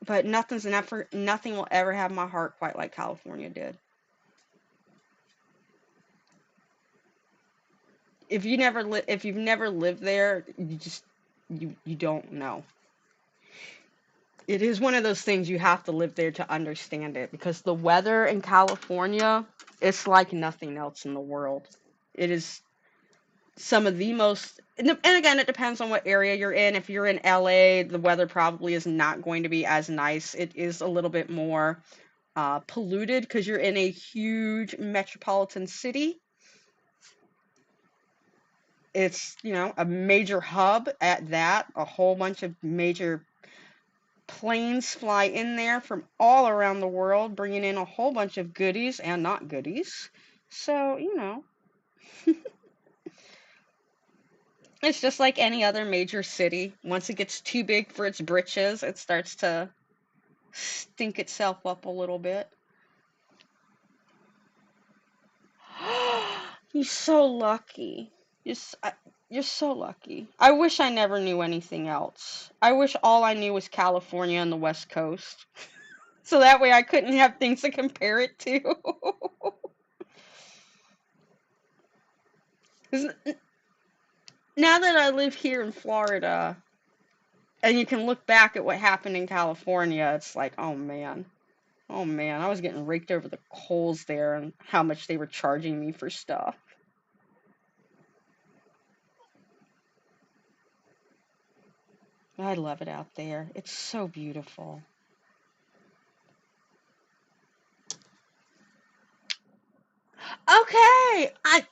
but nothing will ever have my heart quite like California did. If you've never lived there, you don't know. It is one of those things you have to live there to understand it because the weather in California, it's like nothing else in the world. It is some of the most, and again, it depends on what area you're in. If you're in LA, the weather probably is not going to be as nice. It is a little bit more polluted because you're in a huge metropolitan city. It's, a major hub at that, a whole bunch of major planes fly in there from all around the world, bringing in a whole bunch of goodies and not goodies. So, it's just like any other major city. Once it gets too big for its britches, it starts to stink itself up a little bit. You're so lucky. You're, s- I- you're so lucky. I wish I never knew anything else. I wish all I knew was California and the West Coast. So that way I couldn't have things to compare it to. 'Cause now that I live here in Florida, and you can look back at what happened in California, it's like, oh man. Oh man, I was getting raked over the coals there and how much they were charging me for stuff. I love it out there. It's so beautiful. Okay, I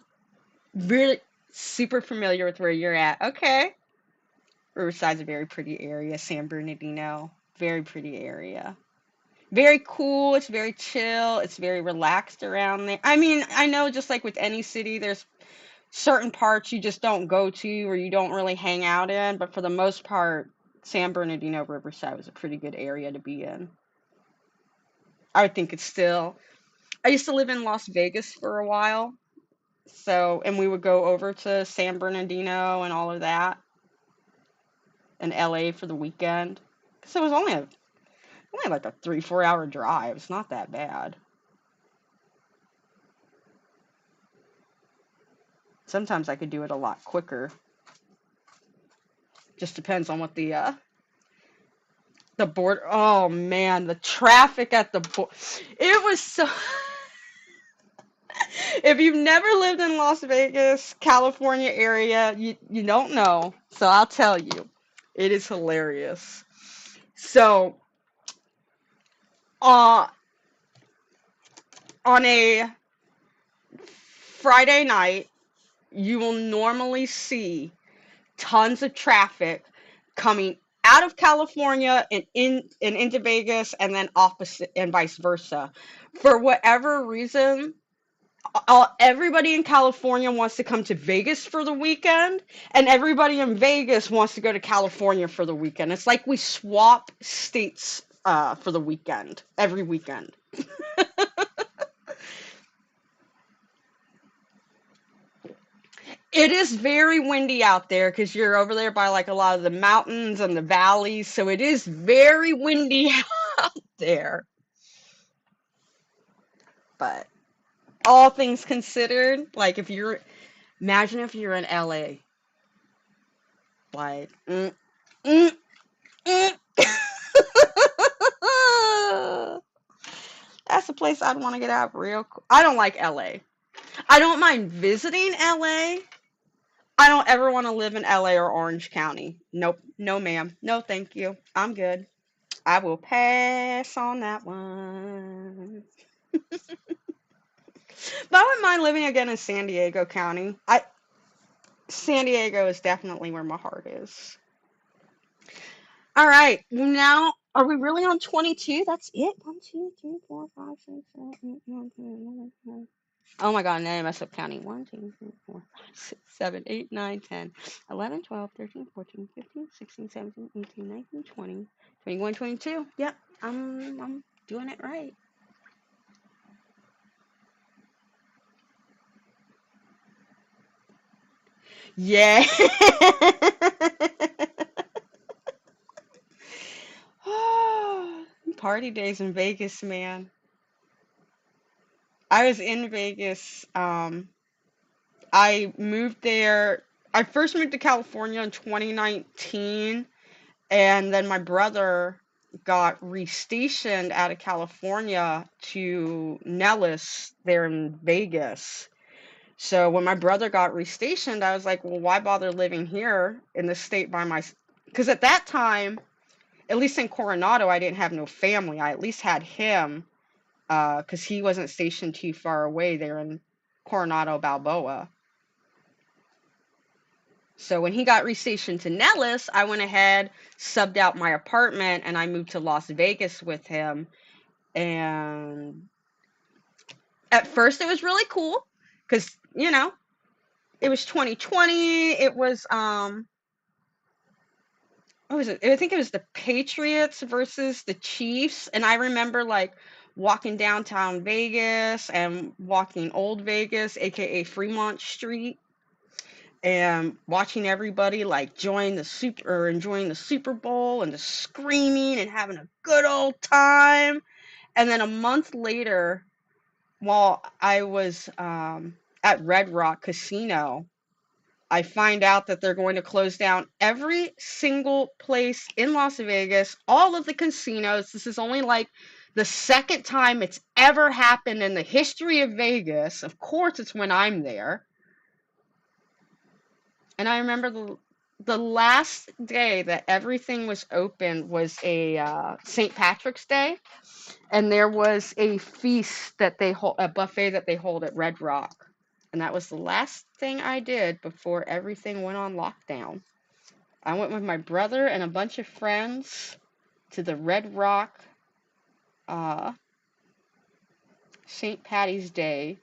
really super familiar with where you're at. Okay. Riverside's a very pretty area. San Bernardino, very pretty area. Very cool. It's very chill. It's very relaxed around there. I mean, I know just like with any city, there's certain parts you just don't go to or you don't really hang out in, but for the most part, San Bernardino Riverside was a pretty good area to be in. I would think it's still. I used to live in Las Vegas for a while, so and we would go over to San Bernardino and all of that, and LA for the weekend. So it was only like a 3-4 hour drive. It's not that bad. Sometimes I could do it a lot quicker. Just depends on what the border. Oh man, the traffic at the border. It was so. If you've never lived in Las Vegas, California area, you don't know. So I'll tell you, it is hilarious. So, uh, on a Friday night, you will normally see tons of traffic coming out of California and into Vegas, and then opposite and vice versa. For whatever reason, everybody in California wants to come to Vegas for the weekend, and everybody in Vegas wants to go to California for the weekend. It's like we swap states for the weekend every weekend. It is very windy out there because you're over there by like a lot of the mountains and the valleys, so it is very windy out there. But all things considered, like if you're imagine if you're in LA, like mm, mm. That's a place I'd want to get out real quick. I don't like LA. I don't mind visiting LA. I don't ever want to live in LA or Orange County. Nope. No, ma'am. No, thank you. I'm good. I will pass on that one. But I wouldn't mind living again in San Diego County. San Diego is definitely where my heart is. All right. Now, are we really on 22? That's it? 1, 2, 3, 4, 5, 6, 7, 8, 9, 10, 11, 12. Oh my God, now I messed up counting. 1, 2, 3, 4, 5, 6, 7, 8, 9, 10, 11, 12, 13, 14, 15, 16, 17, 18, 19, 20, 21, 22. Yep, I'm doing it right. Yeah. Party days in Vegas, man. I was in Vegas. I moved there. I first moved to California in 2019, and then my brother got restationed out of California to Nellis there in Vegas. So when my brother got restationed, I was like, well, why bother living here in the state by myself? Because at that time, at least in Coronado, I didn't have no family. I at least had him because he wasn't stationed too far away there in Coronado, Balboa. So when he got restationed to Nellis, I went ahead, subbed out my apartment, and I moved to Las Vegas with him. And at first, it was really cool because it was 2020. It was what was it? I think it was the Patriots versus the Chiefs, and I remember like walking downtown Vegas and walking Old Vegas, aka Fremont Street, and watching everybody like join the super or enjoying the Super Bowl and just screaming and having a good old time. And then a month later, while I was at Red Rock Casino, I find out that they're going to close down every single place in Las Vegas, all of the casinos. This is only like the second time it's ever happened in the history of Vegas. Of course, it's when I'm there. And I remember the last day that everything was open was a St. Patrick's Day, and there was a feast that they hold, a buffet that they hold at Red Rock, and that was the last thing I did before everything went on lockdown. I went with my brother and a bunch of friends to the Red Rock uh, St. Patty's Day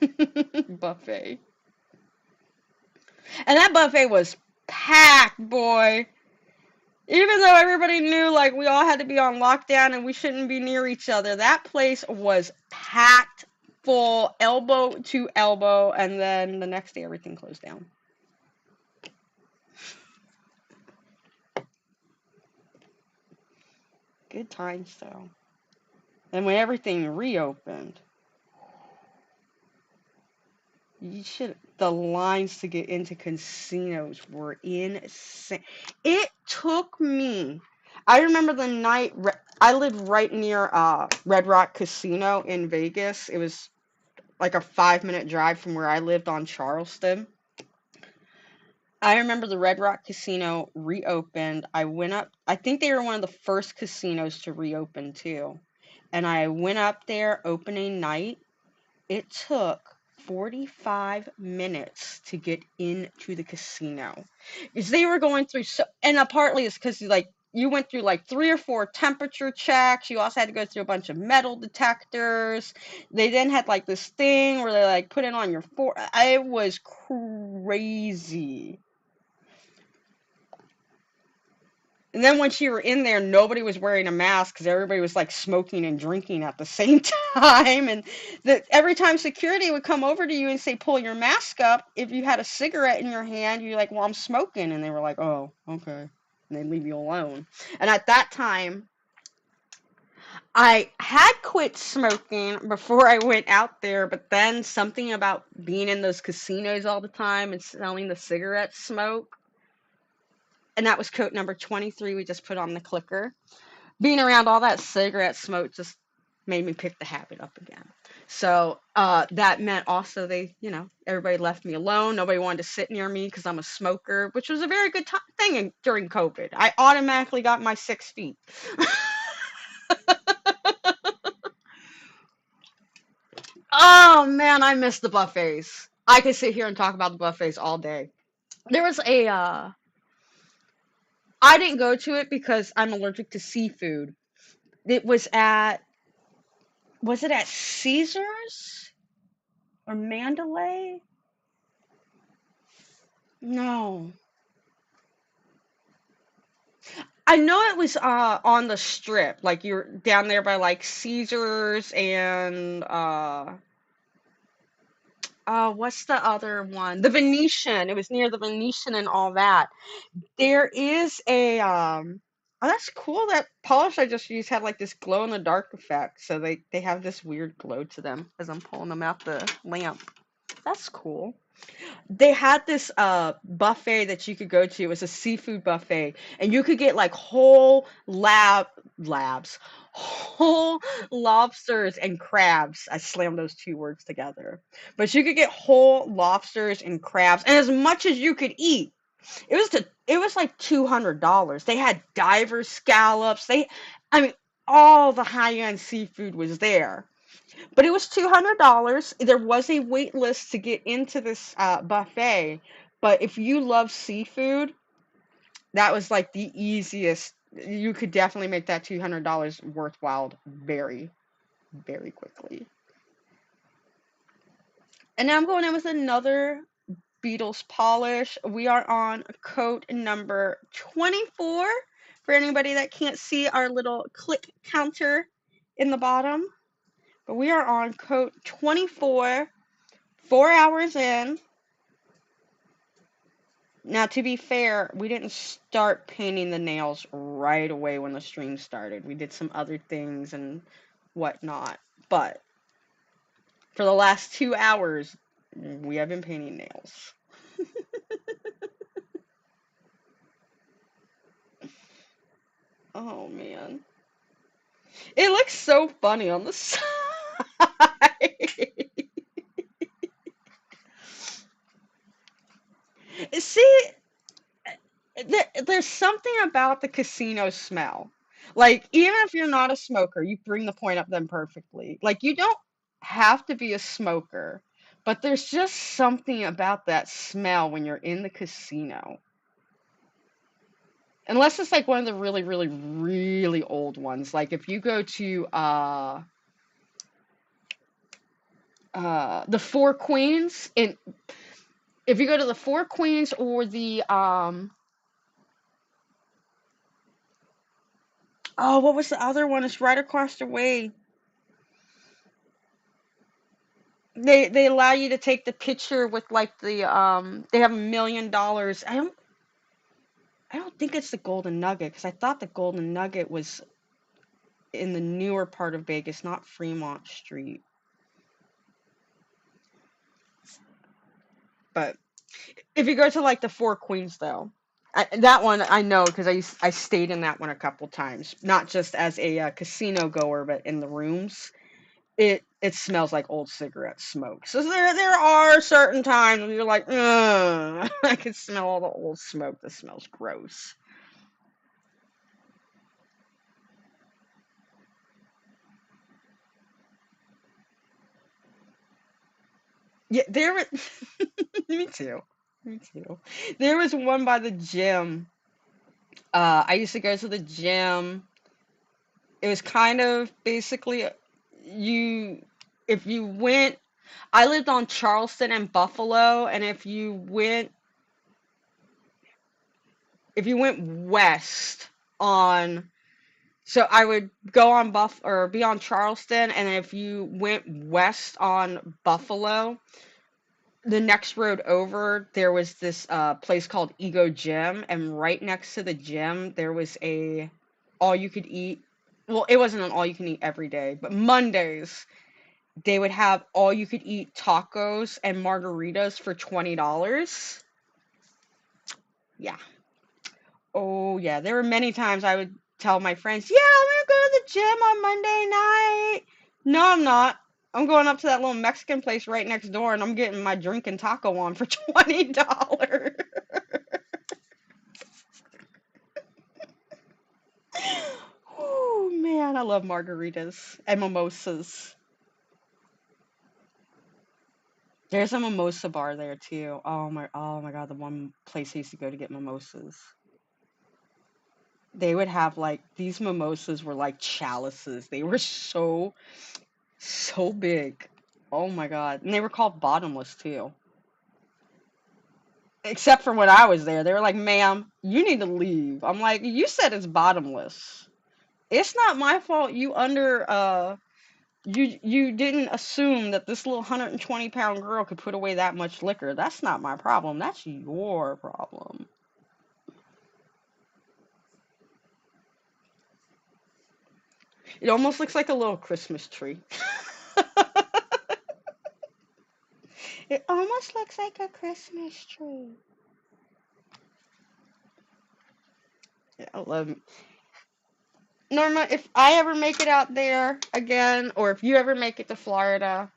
buffet, and that buffet was packed, boy. Even though everybody knew like we all had to be on lockdown and we shouldn't be near each other, that place was packed full, elbow to elbow, and then the next day everything closed down. Good times though. And when everything reopened, you should the lines to get into casinos were insane. It took me I remember the night I lived right near Red Rock Casino in Vegas. It was like a 5-minute drive from where I lived on Charleston. I remember the Red Rock Casino reopened. I went up, I think they were one of the first casinos to reopen too. And I went up there opening night. It took 45 minutes to get into the casino. Because they were going through so, and partly it's because like you went through like 3 or 4 temperature checks. You also had to go through a bunch of metal detectors. They then had like this thing where they like put it on your it was crazy. And then once you were in there, nobody was wearing a mask because everybody was like smoking and drinking at the same time. And every time security would come over to you and say, pull your mask up, if you had a cigarette in your hand, you're like, well, I'm smoking. And they were like, oh, okay. And they'd leave you alone. And at that time, I had quit smoking before I went out there, but then something about being in those casinos all the time and smelling the cigarette smoke, and that was coat number 23 we just put on the clicker. Being around all that cigarette smoke just made me pick the habit up again. So that meant also everybody left me alone. Nobody wanted to sit near me because I'm a smoker, which was a very good thing during COVID. I automatically got my 6 feet. Oh man, I miss the buffets. I could sit here and talk about the buffets all day. There was I didn't go to it because I'm allergic to seafood. It was it at Caesars or Mandalay? No. I know it was on the strip, like you're down there by like Caesars and what's the other one? The Venetian. It was near the Venetian and all that. There is a oh, that's cool. That polish I just used had like this glow in the dark effect. So they have this weird glow to them as I'm pulling them out the lamp. That's cool. They had this buffet that you could go to. It was a seafood buffet, and you could get like whole labs, whole lobsters and crabs. I slammed those 2 words together. But you could get whole lobsters and crabs, and as much as you could eat. It was like $200. They had diver scallops. I mean, all the high end seafood was there. But it was $200. There was a wait list to get into this buffet. But if you love seafood, that was like the easiest. You could definitely make that $200 worthwhile very, very quickly. And now I'm going in with another Beatles polish. We are on coat number 24. For anybody that can't see our little click counter in the bottom. But we are on coat 24, 4 hours in. Now, to be fair, we didn't start painting the nails right away when the stream started. We did some other things and whatnot. But for the last 2 hours, we have been painting nails. Oh, man. It looks so funny on the side. See, there's something about the casino smell. Like, even if you're not a smoker, you bring the point up then perfectly. Like, you don't have to be a smoker, but there's just something about that smell when you're in the casino. Unless it's like one of the really, really, really old ones. Like, if you go to the Four Queens, and if you go to the Four Queens or the oh, what was the other one? It's right across the way. They allow you to take the picture with like the they have $1 million. I don't think it's the Golden Nugget because I thought the Golden Nugget was in the newer part of Vegas, not Fremont Street. But if you go to like the Four Queens though, that one I know because I stayed in that one a couple times, not just as a casino goer, but in the rooms. It smells like old cigarette smoke. So there are certain times when you're like, ugh, I can smell all the old smoke. This smells gross. Yeah, me too. Me too. There was one by the gym. I used to go to the gym. It was kind of basically you if you went I lived on Charleston and Buffalo, and if you went west on so I would go on Buff or be on Charleston, and if you went west on Buffalo, the next road over there was this place called Ego Gym, and right next to the gym there was a all you could eat. Well, it wasn't an all you can eat every day, but Mondays they would have all you could eat tacos and margaritas for $20. Yeah. Oh, yeah. There were many times I would tell my friends, yeah, I'm going to go to the gym on Monday night. No, I'm not. I'm going up to that little Mexican place right next door and I'm getting my drink and taco on for $20. Oh, man. I love margaritas and mimosas. There's a mimosa bar there too. Oh my God, the one place I used to go to get mimosas. They would have like these mimosas were like chalices. They were so big. Oh my God. And they were called bottomless too. Except for when I was there. They were like, "Ma'am, you need to leave." I'm like, "You said it's bottomless. It's not my fault you didn't assume that this little 120-pound girl could put away that much liquor. That's not my problem. That's your problem." It almost looks like a little Christmas tree. It almost looks like a Christmas tree. Yeah, I love it. Norma, if I ever make it out there again, or if you ever make it to Florida,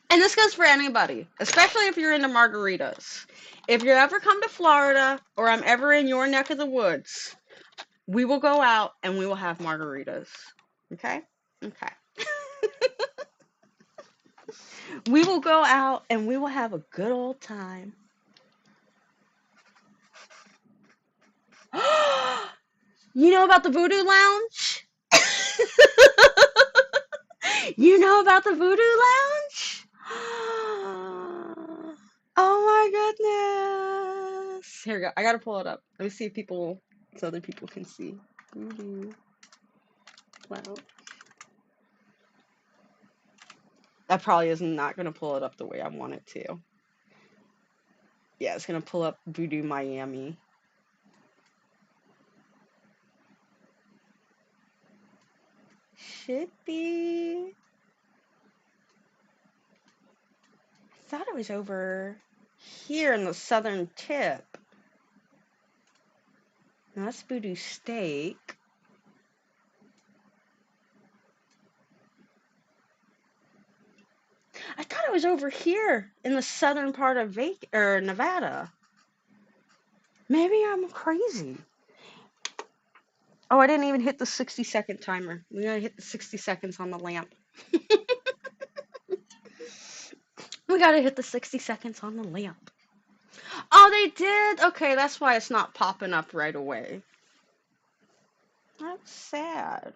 and this goes for anybody, especially if you're into margaritas. If you ever come to Florida, or I'm ever in your neck of the woods, we will go out and we will have margaritas. Okay? Okay. We will go out and we will have a good old time. You know about the Voodoo Lounge? You know about the Voodoo Lounge? Oh my goodness. Here we go. I gotta pull it up. Let me see if so other people can see. Voodoo Lounge. That probably is not going to pull it up the way I want it to. Yeah, it's going to pull up Voodoo Miami. Should be. I thought it was over here in the southern tip. Now that's Voodoo Steak. I thought it was over here in the southern part of Nevada. Maybe I'm crazy. Oh, I didn't even hit the 60-second timer. We gotta hit the 60 seconds on the lamp. We gotta hit the 60 seconds on the lamp. Oh, they did? Okay, that's why it's not popping up right away. That's sad.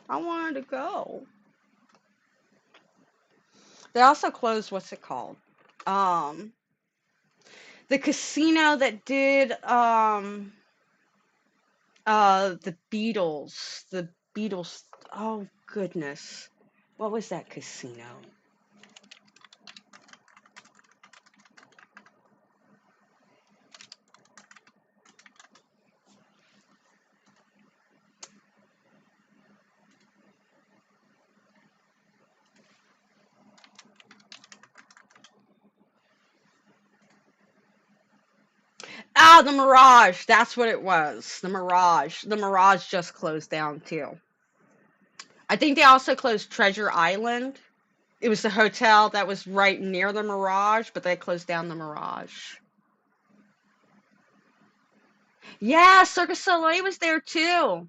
I wanted to go. They also closed, what's it called? The casino that did the Beatles. The Beatles. Oh goodness. What was that casino? Ah, the Mirage. That's what it was. The Mirage. The Mirage just closed down too. I think they also closed Treasure Island. It was the hotel that was right near the Mirage, but they closed down the Mirage. Yeah, Circus Soleil was there too.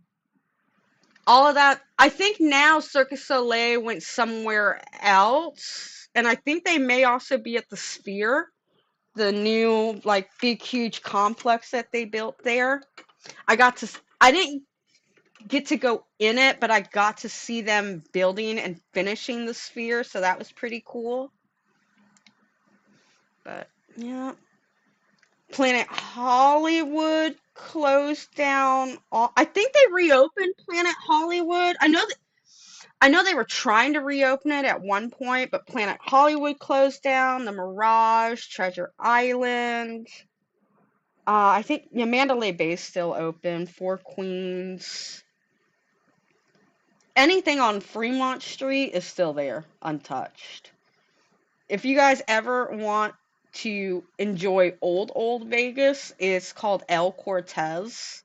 All of that. I think now Circus Soleil went somewhere else, and I think they may also be at the Sphere, the new like big huge complex that they built there. I didn't get to go in it, but I got to see them building and finishing the Sphere, so that was pretty cool. But yeah, Planet Hollywood closed down all. I think they reopened Planet Hollywood. I know they were trying to reopen it at one point, but Planet Hollywood closed down, the Mirage, Treasure Island. I think Mandalay Bay is still open, Four Queens. Anything on Fremont Street is still there, untouched. If you guys ever want to enjoy old Vegas, it's called El Cortez.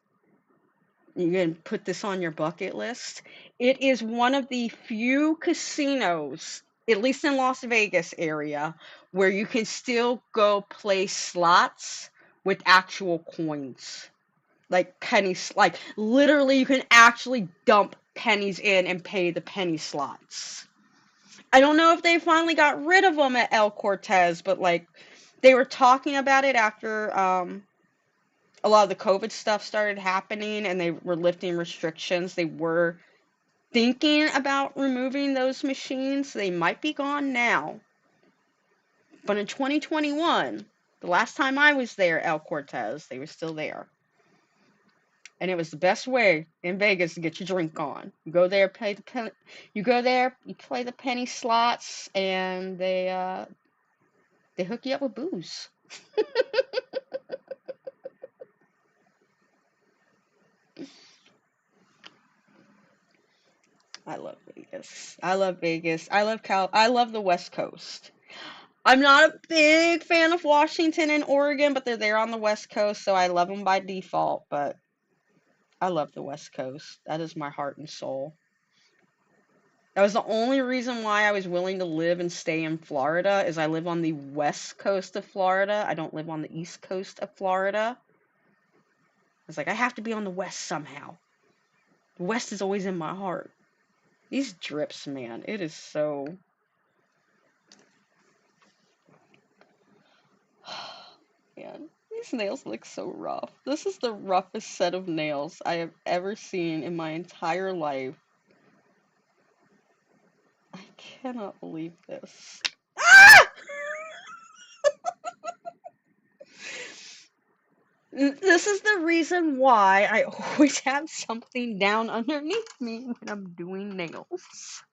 You can put this on your bucket list. It is one of the few casinos, at least in Las Vegas area, where you can still go play slots with actual coins. Like pennies, like literally you can actually dump pennies in and pay the penny slots. I don't know if they finally got rid of them at El Cortez, but like they were talking about it after a lot of the COVID stuff started happening and they were lifting restrictions. They were thinking about removing those machines. They might be gone now. But in 2021, the last time I was there, El Cortez, they were still there. And it was the best way in Vegas to get your drink on. You go there, you go there, you play the penny slots, and they hook you up with booze. I love Vegas. I love Vegas. I love the West Coast. I'm not a big fan of Washington and Oregon, but they're there on the West Coast, so I love them by default, but I love the West Coast. That is my heart and soul. That was the only reason why I was willing to live and stay in Florida, is I live on the west coast of Florida. I don't live on the east coast of Florida. I was like, I have to be on the west somehow. The west is always in my heart. These drips, man, it is so... Man, these nails look so rough. This is the roughest set of nails I have ever seen in my entire life. I cannot believe this. Ah! This is the reason why I always have something down underneath me when I'm doing nails.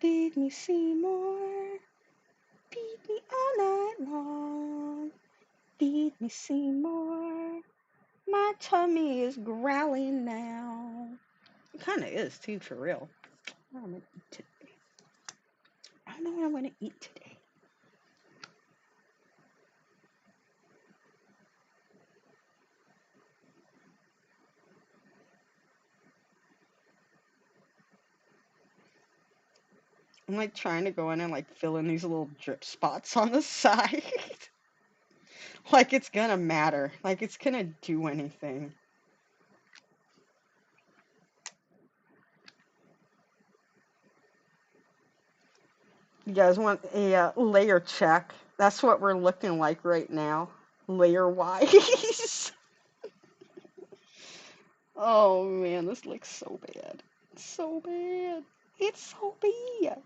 Feed me, Seymour. Feed me all night long. Feed me, Seymour. My tummy is growling now. It kind of is, too, for real. What am I gonna eat today? I don't know what I'm going to eat today. I'm like trying to go in and like fill in these little drip spots on the side. Like it's gonna matter. Like it's gonna do anything. You guys want a layer check? That's what we're looking like right now, layer wise. Oh man, this looks so bad. So bad. It's so bad.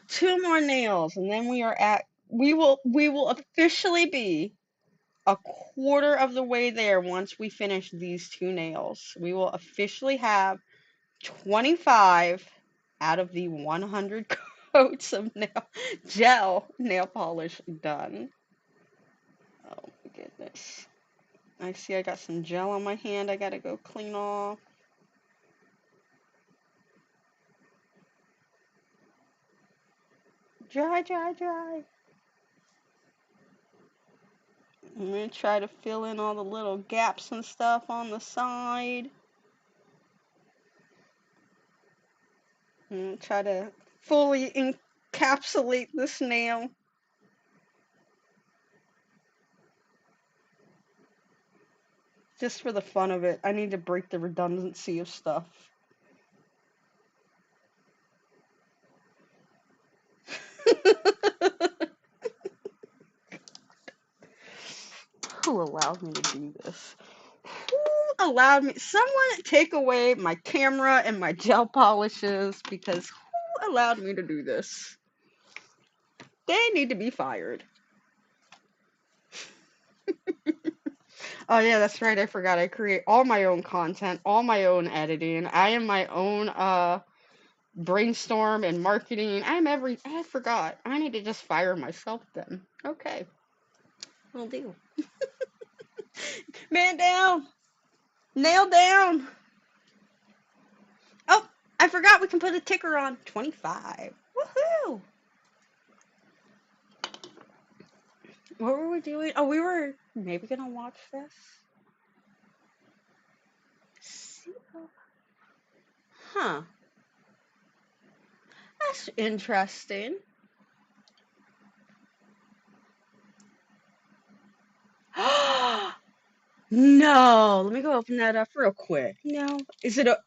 Two more nails, and then we will officially be a quarter of the way there once we finish these two nails. We will officially have 25 out of the 100 coats of gel nail polish done. Oh my goodness. I see I got some gel on my hand I gotta go clean off. Dry, dry, dry. I'm gonna try to fill in all the little gaps and stuff on the side. I'm gonna try to fully encapsulate this nail. Just for the fun of it. I need to break the redundancy of stuff. Who allowed me to do this? Who allowed me? Someone take away my camera and my gel polishes because who allowed me to do this? They need to be fired. Oh yeah, that's right. I forgot. I create all my own content, all my own editing. I am my own brainstorm and marketing. I forgot. I need to just fire myself then. Okay. Will do. Man down. Nail down. Oh, I forgot we can put a ticker on. 25. Woohoo! What were we doing? Oh, we were maybe gonna watch this. Huh. That's interesting. No, let me go open that up real quick. No,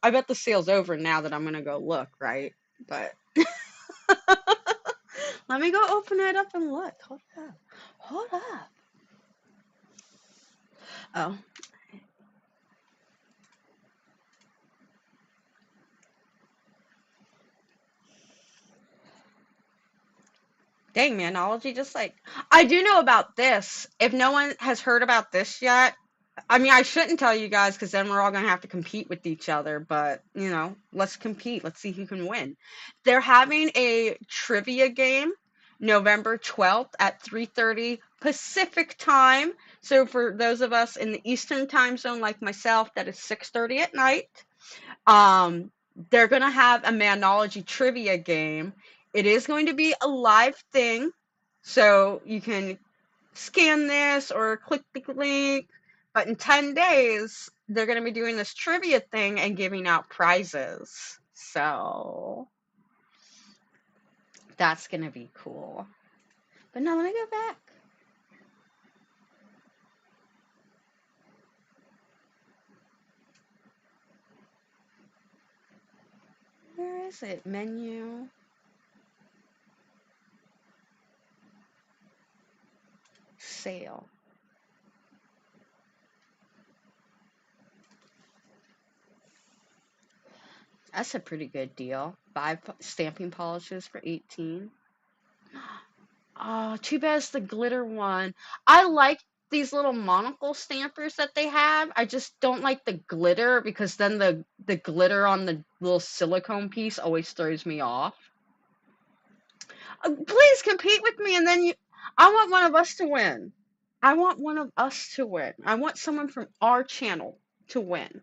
I bet the sale's over now that I'm gonna go look, right? But let me go open it up and look. Hold up. Hold up. Oh, dang, Manology, just like I do know about this. If no one has heard about this yet, I mean, I shouldn't tell you guys because then we're all going to have to compete with each other. But, let's compete. Let's see who can win. They're having a trivia game November 12th at 3:30 Pacific time. So for those of us in the Eastern time zone like myself, that is 6:30 at night. Um, they're going to have a Manology trivia game. It is going to be a live thing. So you can scan this or click the link. But in 10 days, they're going to be doing this trivia thing and giving out prizes. So that's going to be cool. But now let me go back. Where is it? Menu. Sale. That's a pretty good deal. 5 stamping polishes for 18. Too bad it's the glitter one. I like these little monocle stampers that they have. I just don't like the glitter because then the glitter on the little silicone piece always throws me off. Please compete with me, and then I want one of us to win. I want one of us to win. I want someone from our channel to win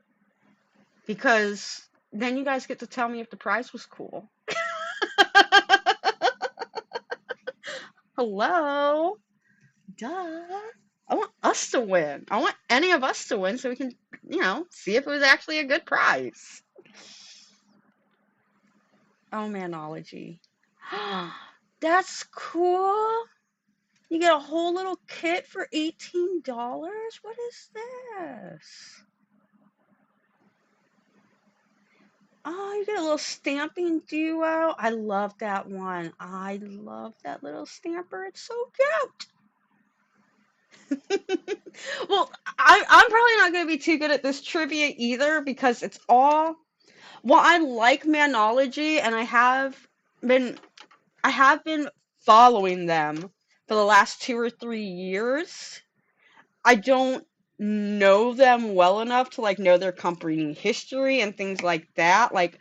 because then you guys get to tell me if the prize was cool. Hello? Duh. I want us to win. I want any of us to win so we can, see if it was actually a good prize. Oh, Manology. That's cool. You get a whole little kit for $18? What is this? Oh, you get a little stamping duo. I love that one. I love that little stamper. It's so cute. Well, I'm probably not going to be too good at this trivia either because it's all. Well, I like Manology, and been I have been following them for the last 2 or 3 years. I don't know them well enough to know their company history and things like that. Like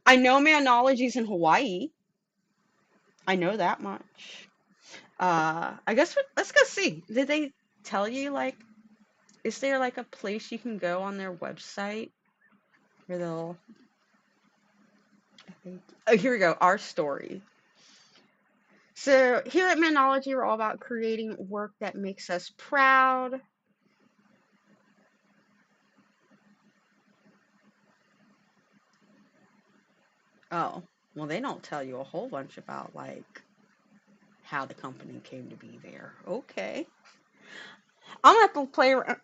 I know Manology's in Hawaii. I know that much. I guess let's go see. Did they tell you is there a place you can go on their website where they'll I think oh, here we go, our story. So here at Manology, we're all about creating work that makes us proud. Oh, well, they don't tell you a whole bunch about how the company came to be there. Okay. I'm gonna have to play around.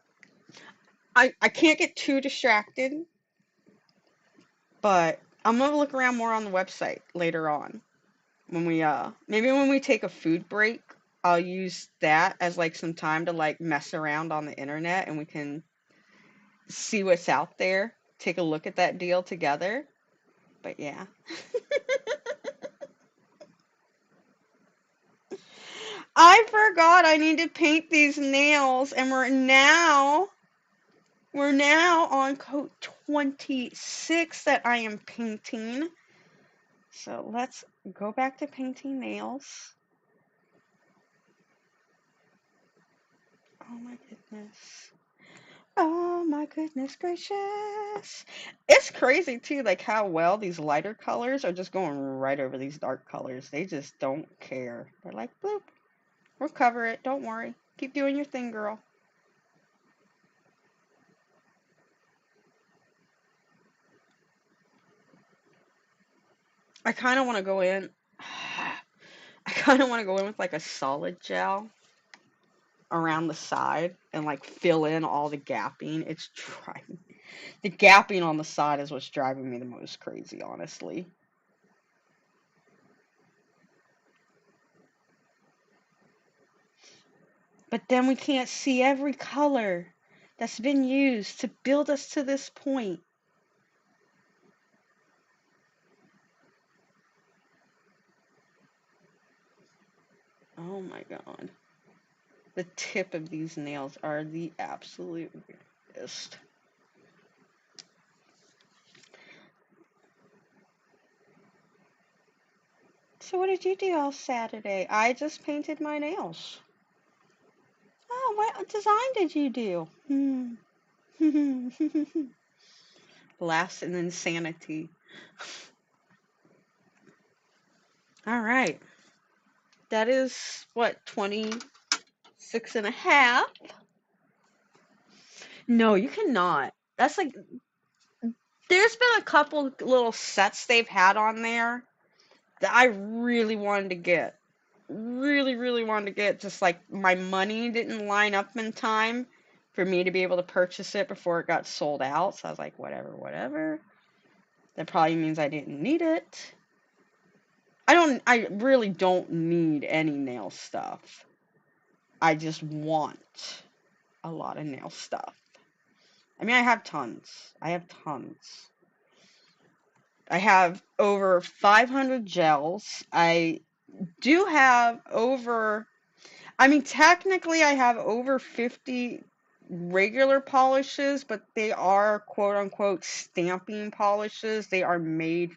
I can't get too distracted, but I'm gonna look around more on the website later on. When we maybe when we take a food break, I'll use that as some time to mess around on the internet and we can see what's out there, take a look at that deal together. But yeah. I forgot I need to paint these nails and we're now on coat 26 that I am painting. So let's go back to painting nails. Oh my goodness. Oh my goodness gracious. It's crazy too, how well these lighter colors are just going right over these dark colors. They just don't care. They're like, bloop, we'll cover it. Don't worry. Keep doing your thing, girl. I kind of want to go in. I kind of want to go in with a solid gel around the side and fill in all the gapping. The gapping on the side is what's driving me the most crazy, honestly. But then we can't see every color that's been used to build us to this point. Oh my god. The tip of these nails are the absolute weirdest. So what did you do all Saturday? I just painted my nails. Oh, what design did you do? Laughs and insanity. All right. That is, what, 26 and a half? No, you cannot. That's there's been a couple little sets they've had on there that I really wanted to get. Really, really wanted to get. Just my money didn't line up in time for me to be able to purchase it before it got sold out. So I was like, whatever, whatever. That probably means I didn't need it. I really don't need any nail stuff. I just want a lot of nail stuff. I mean, I have tons. I have tons. I have over 500 gels. I do have over, I mean, technically I have over 50 regular polishes, but they are quote unquote stamping polishes. They are made,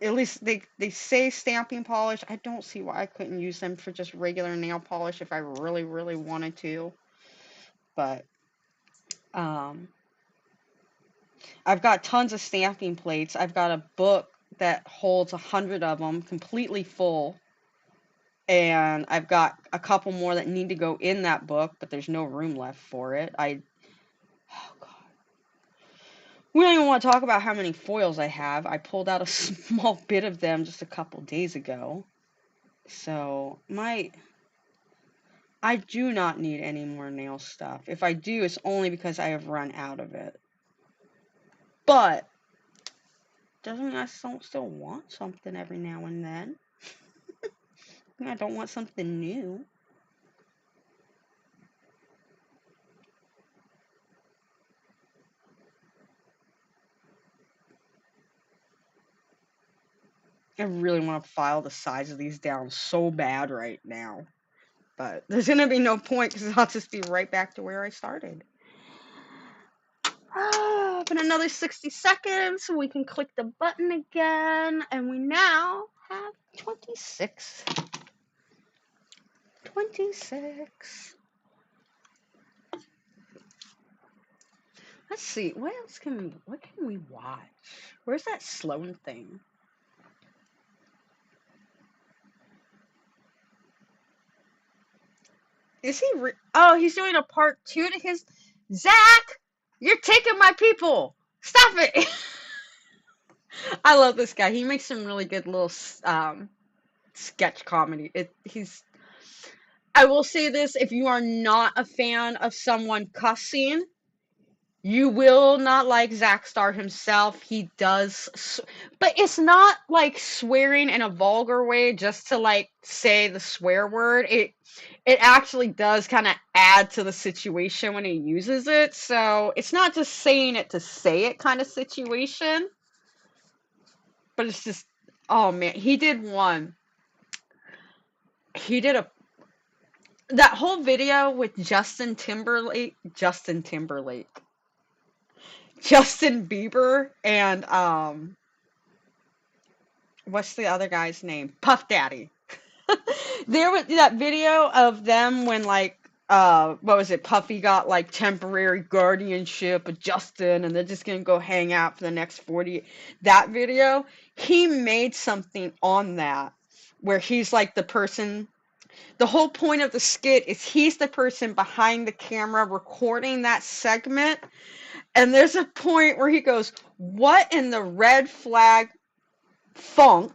at least they say stamping polish. I don't see why I couldn't use them for just regular nail polish if I really, really wanted to. But um, I've got tons of stamping plates. I've got a book that holds 100 of them completely full. And I've got a couple more that need to go in that book, but there's no room left for it. Oh God. We don't even want to talk about how many foils I have. I pulled out a small bit of them just a couple days ago. So, I do not need any more nail stuff. If I do, it's only because I have run out of it. But, doesn't mean I don't still want something every now and then. I don't want something new. I really want to file the size of these down so bad right now. But there's going to be no point because I'll just be right back to where I started. But another 60 seconds, we can click the button again, and we now have 26. 26. Let's see, what can we watch? Where's that Sloan thing? Is he oh, he's doing a part 2 to his Zach, you're taking my people. Stop it. I love this guy. He makes some really good little sketch comedy. I will say this, if you are not a fan of someone cussing, you will not like Zack Star himself. He does, but it's not like swearing in a vulgar way just to like say the swear word. It actually does kind of add to the situation when he uses it. So it's not just saying it to say it kind of situation, but it's just, oh man, he did one. He did that whole video with Justin Bieber, and what's the other guy's name? Puff Daddy. There was that video of them when like what was it? Puffy got like temporary guardianship of Justin, and they're just gonna go hang out for the next 40. That video, he made something on that where he's like the person. The whole point of the skit is he's the person behind the camera recording that segment. And there's a point where he goes, "What in the red flag funk?"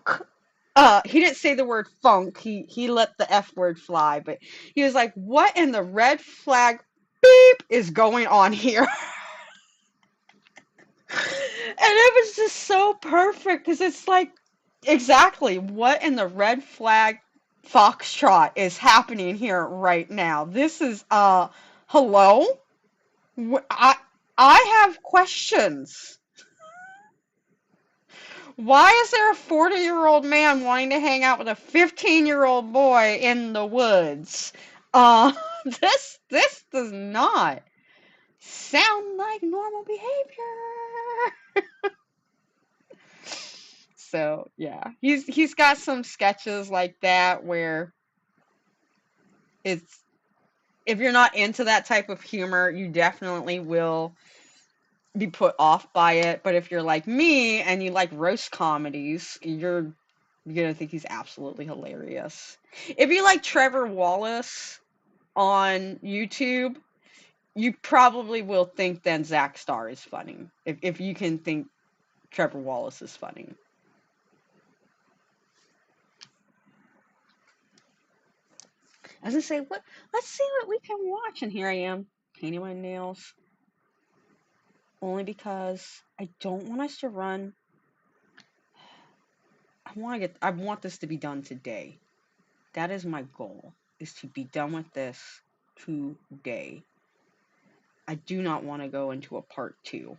He didn't say the word funk. He let the F word fly, but he was like, "What in the red flag beep is going on here?" And it was just so perfect because it's like, exactly, what in the red flag foxtrot is happening here right now? This is hello? I have questions. Why is there a 40-year-old man wanting to hang out with a 15-year-old boy in the woods? This does not sound like normal behavior. So yeah, he's got some sketches like that where it's, if you're not into that type of humor, you definitely will be put off by it. But if you're like me and you like roast comedies, you're gonna think he's absolutely hilarious. If you like Trevor Wallace on YouTube, you probably will think then Zack Star is funny. If you can think Trevor Wallace is funny. I was gonna say, let's see what we can watch, and here I am painting my nails. Only because I don't want us to run. I want this to be done today. That is my goal, is to be done with this today. I do not want to go into a part 2.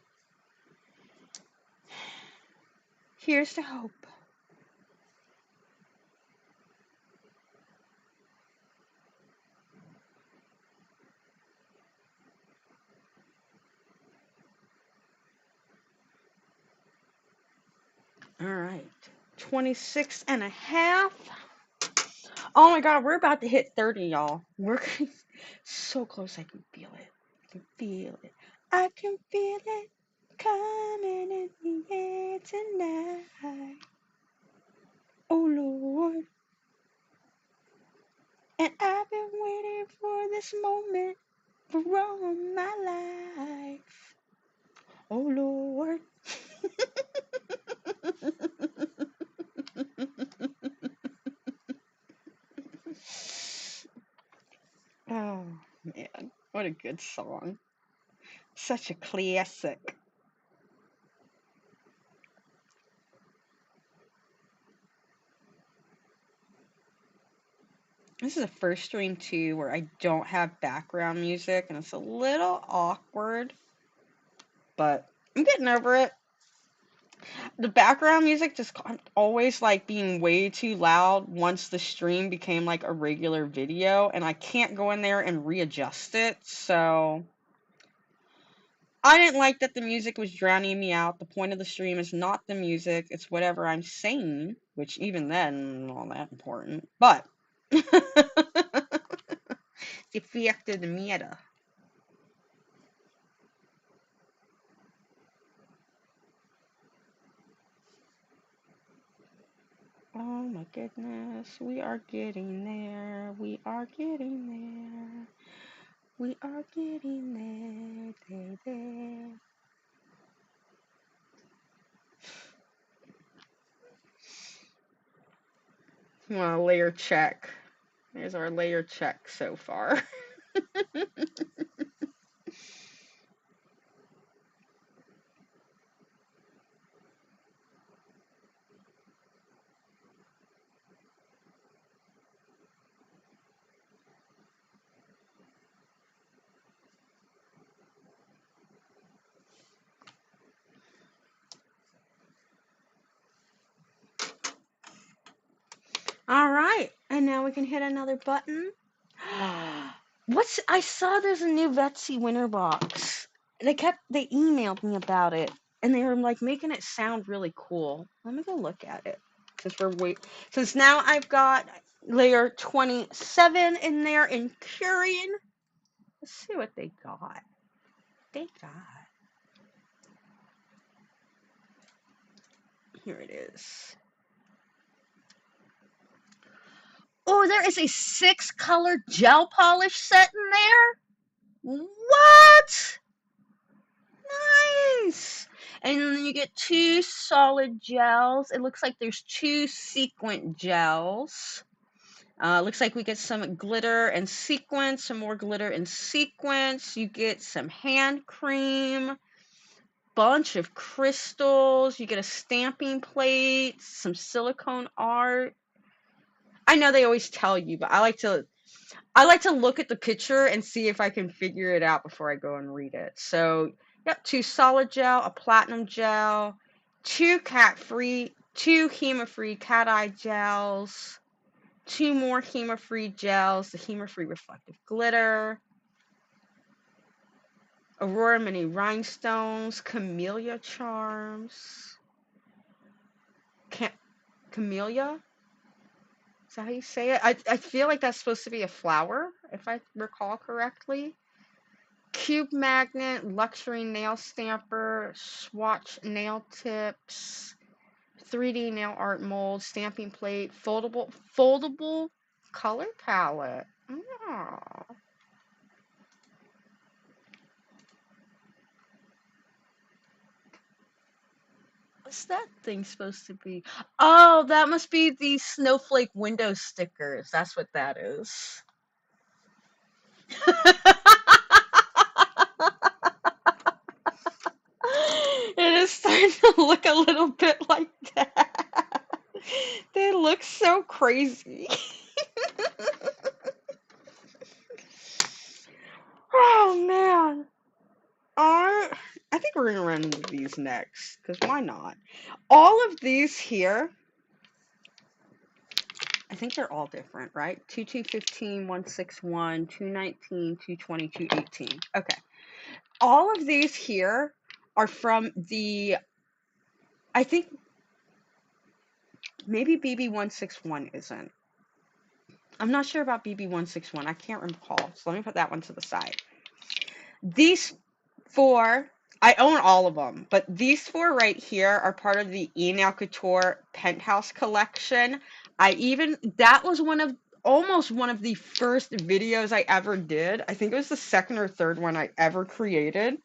Here's to hope. All right. 26 and a half. Oh my God, we're about to hit 30, y'all. We're so close. I can feel it. I can feel it. I can feel it coming in the air tonight. Oh Lord. And I've been waiting for this moment for all my life. Oh Lord. Oh man, what a good song. Such a classic. This is the first stream too where I don't have background music and it's a little awkward, but I'm getting over it. The background music just always like being way too loud once the stream became like a regular video and I can't go in there and readjust it. So I didn't like that the music was drowning me out. The point of the stream is not the music, it's whatever I'm saying, which even then, not that important. But the fact of the matter. Oh my goodness, we are getting there. We are getting there. We are getting there, baby. Well, layer check. There's our layer check so far. All right, and now we can hit another button. I saw there's a new Vetsy winter box. They emailed me about it, and they were like making it sound really cool. Let me go look at it. Since now I've got layer 27 in there in Curian. Let's see what they got. Here it is. Oh, there is a 6-color gel polish set in there. What? Nice. And then you get 2 solid gels. It looks like there's 2 sequin gels. Looks like we get some glitter and sequins, some more glitter and sequins. You get some hand cream, bunch of crystals. You get a stamping plate, some silicone art. I know they always tell you, but I like to look at the picture and see if I can figure it out before I go and read it. So, yep, 2 solid gel, a platinum gel, 2 2 HEMA-free cat eye gels, 2 more HEMA-free gels, the HEMA-free reflective glitter, Aurora mini rhinestones, camellia charms, camellia? Is that how you say it? I feel like that's supposed to be a flower, if I recall correctly. Cube magnet, luxury nail stamper, swatch nail tips, 3D nail art mold, stamping plate, foldable color palette. Oh. What's that thing supposed to be? Oh, that must be the snowflake window stickers. That's what that is. It is starting to look a little bit like that. They look so crazy. Oh man. I think we're gonna run into these next, because why not? All of these here, I think they're all different, right? 2215, 161, 219, 220, 218. Okay. All of these here are from the, I think Maybe BB161 isn't. I'm not sure about BB161. I can't recall. So let me put that one to the side. These four, I own all of them, but these four right here are part of the Nail Couture Penthouse collection. That was almost one of the first videos I ever did. I think it was the second or third one I ever created.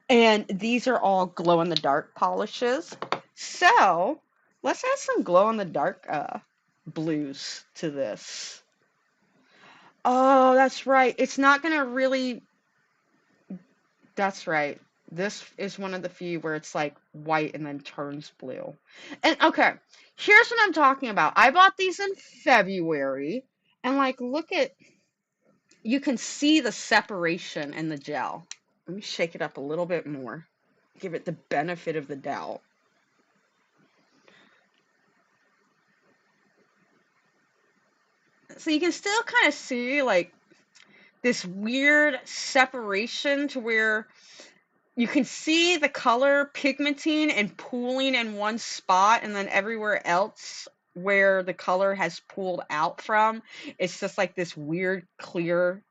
And these are all glow in the dark polishes. So let's add some glow in the dark blues to this. Oh, that's right. It's not gonna really. That's right. This is one of the few where it's like white and then turns blue. And okay, here's what I'm talking about. I bought these in February, and like, look at, you can see the separation in the gel. Let me shake it up a little bit more. Give it the benefit of the doubt. So you can still kind of see like this weird separation to where you can see the color pigmenting and pooling in one spot, and then everywhere else where the color has pooled out from, it's just like this weird clear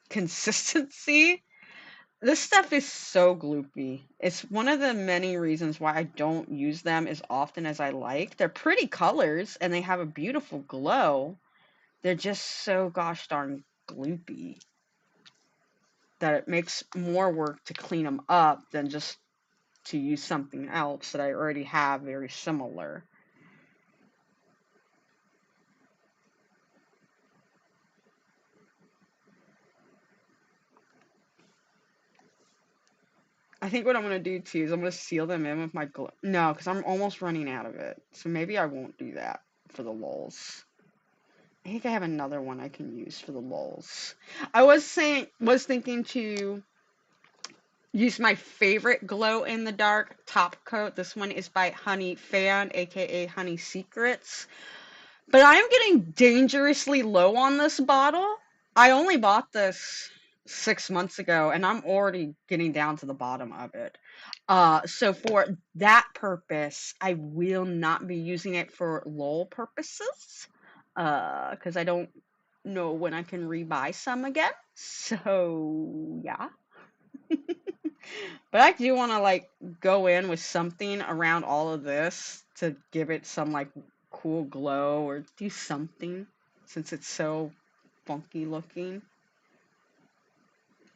consistency. This stuff is so gloopy. It's one of the many reasons why I don't use them as often as I like. They're pretty colors and they have a beautiful glow. They're just so gosh darn gloopy that it makes more work to clean them up than just to use something else that I already have very similar. I think what I'm going to do too is I'm going to seal them in with my glue. No, because I'm almost running out of it. So maybe I won't do that for the lulz. I think I have another one I can use for the lulz. I was thinking to use my favorite glow in the dark top coat. This one is by Honey Fan, aka Honey Secrets. But I am getting dangerously low on this bottle. I only bought this 6 months ago, and I'm already getting down to the bottom of it. So for that purpose, I will not be using it for lol purposes, because I don't know when I can rebuy some again. So yeah. But I do want to like go in with something around all of this to give it some like cool glow or do something since it's so funky looking.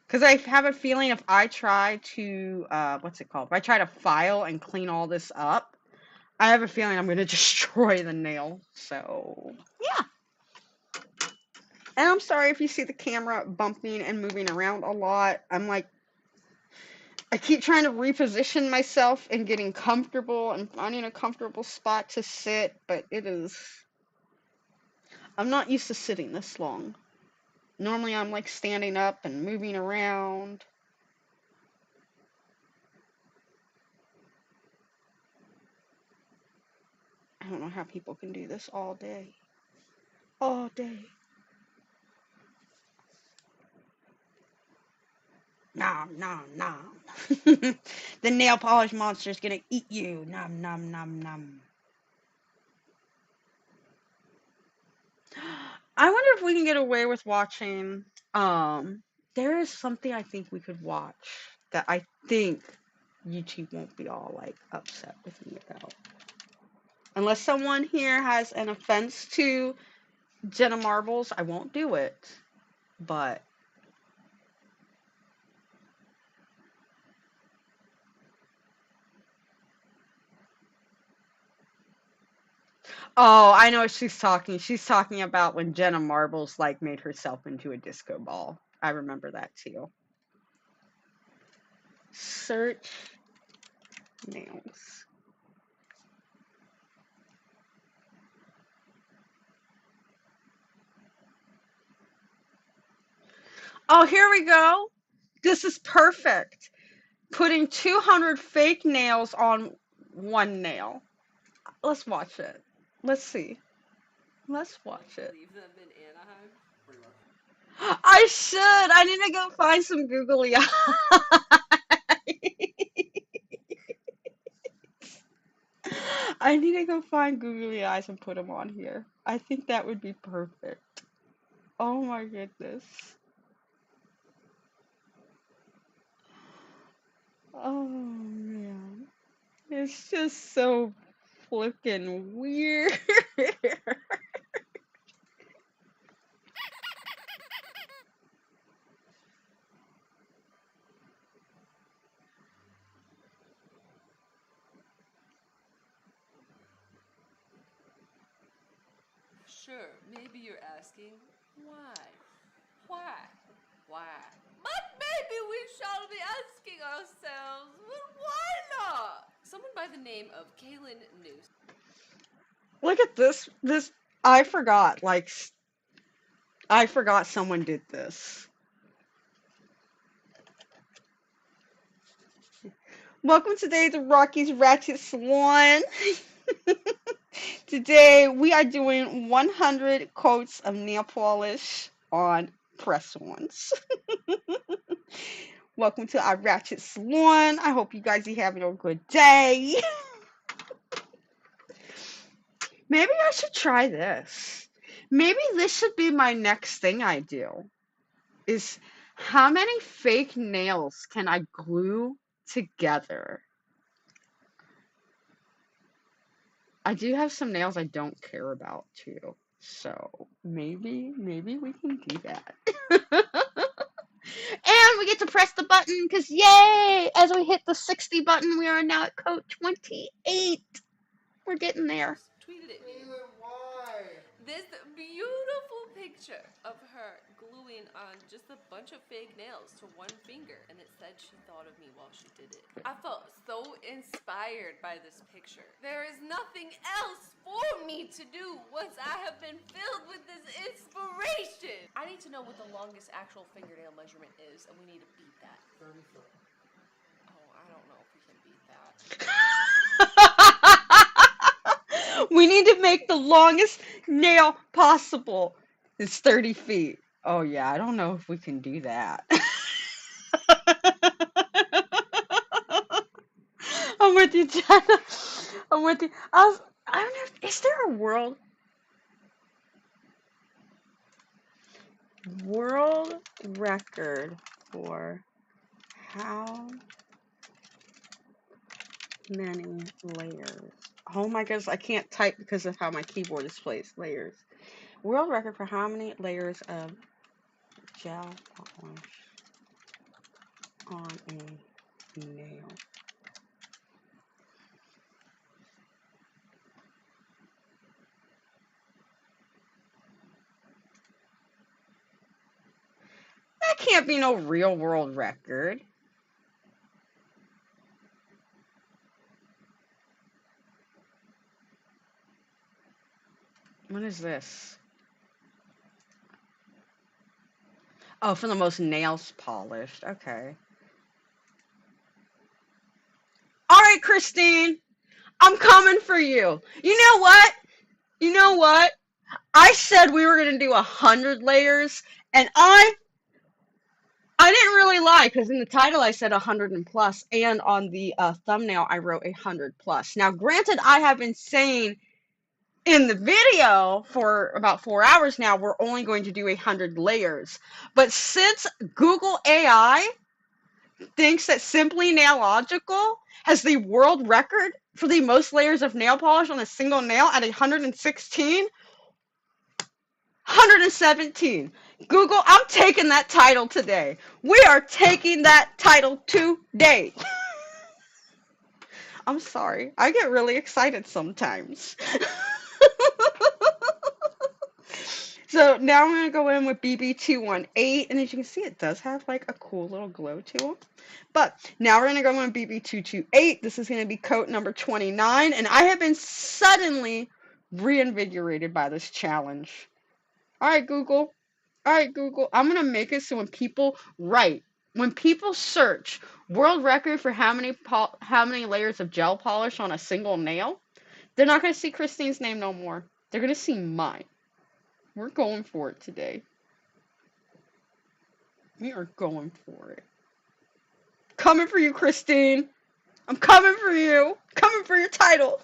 Because I have a feeling if I try to, what's it called? If I try to file and clean all this up, I have a feeling I'm going to destroy the nail. So, yeah. And I'm sorry if you see the camera bumping and moving around a lot. I'm like, I keep trying to reposition myself and getting comfortable and finding a comfortable spot to sit, but I'm not used to sitting this long. Normally I'm like standing up and moving around. I don't know how people can do this all day. All day. Nom, nom, nom. The nail polish monster's gonna eat you. Nom, nom, nom, nom. I wonder if we can get away with watching. There is something I think we could watch that I think YouTube won't be all like upset with me about. Unless someone here has an offense to Jenna Marbles, I won't do it. But oh, I know what she's talking. She's talking about when Jenna Marbles like made herself into a disco ball. I remember that too. Search nails. Oh, here we go. This is perfect. Putting 200 fake nails on one nail. Let's watch it. Let's see. Let's watch it. Leave them in Anaheim. I should. I need to go find some googly eyes. I need to go find googly eyes and put them on here. I think that would be perfect. Oh my goodness. Oh man. It's just so flippin' weird. Sure, maybe you're asking, why? Why? Why? But maybe we shall be asking ourselves, well, why not? Someone by the name of Kaylin News. Look at this. I forgot. I forgot someone did this. Welcome today to Rocky's Ratchet Salon. Today we are doing 100 coats of nail polish on press-ons. Welcome to our Ratchet Salon. I hope you guys are having a good day. Maybe I should try this. Maybe this should be my next thing I do. Is how many fake nails can I glue together? I do have some nails I don't care about too. So maybe we can do that. And we get to press the button because yay! As we hit the 60 button, we are now at code 28. We're getting there. Tweeted at me. Why? This beautiful picture of her gluing on just a bunch of fake nails to one finger, and it said she thought of me while she did it. I felt so inspired by this picture. There is nothing else for me to do once I have been filled with this inspiration. I need to know what the longest actual fingernail measurement is, and we need to beat that. 30 foot. Oh, I don't know if we can beat that. We need to make the longest nail possible. It's 30 feet. Oh yeah, I don't know if we can do that. I'm with you, Jenna. I'm with you. I don't know. Is there a world record for how many layers? Oh my goodness, I can't type because of how my keyboard is placed. Layers. World record for how many layers of gel polish on a nail. That can't be no real world record. What is this? Oh, for the most nails polished. Okay. All right, Christine. I'm coming for you. You know what? You know what? I said we were going to do 100 layers, and I didn't really lie because in the title I said 100 and plus, and on the thumbnail I wrote 100 plus. Now, granted, I have been saying in the video for about 4 hours now we're only going to do 100 layers, but since Google AI thinks that Simply Nailogical has the world record for the most layers of nail polish on a single nail at 116, 117. Google, I'm taking that title today. We are taking that title today. I'm sorry. I get really excited sometimes. So now I'm going to go in with BB218, and as you can see, it does have like a cool little glow to it. But now we're going to go in with BB228. This is going to be coat number 29, and I have been suddenly reinvigorated by this challenge. All right, Google. All right, Google. I'm going to make it so when people search world record for how many layers of gel polish on a single nail, they're not going to see Christine's name no more. They're going to see mine. We're going for it today. We are going for it. Coming for you, Christine. I'm coming for you. Coming for your title.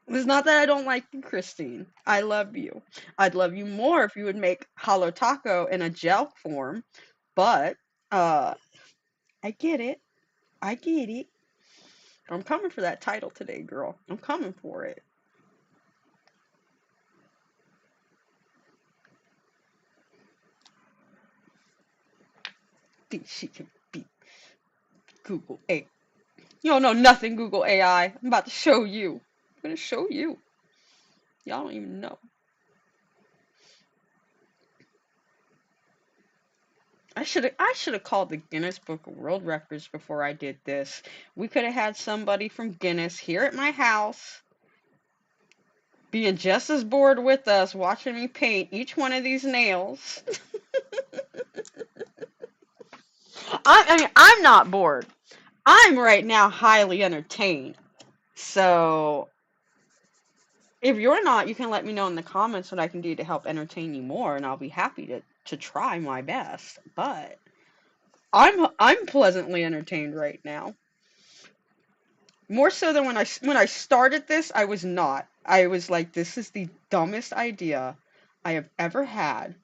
It's not that I don't like you, Christine. I love you. I'd love you more if you would make Halo Taco in a gel form, but uh, I get it. I get it. I'm coming for that title today, girl. I'm coming for it. Think she can beat Google AI. You don't know nothing, Google AI. I'm about to show you. I'm gonna show you. Y'all don't even know. I should have called the Guinness Book of World Records before I did this. We could have had somebody from Guinness here at my house being just as bored with us watching me paint each one of these nails. I mean, I'm not bored. I'm right now highly entertained. So, if you're not, you can let me know in the comments what I can do to help entertain you more, and I'll be happy to try my best. But I'm pleasantly entertained right now. More so than when I started this, I was not. I was like, this is the dumbest idea I have ever had.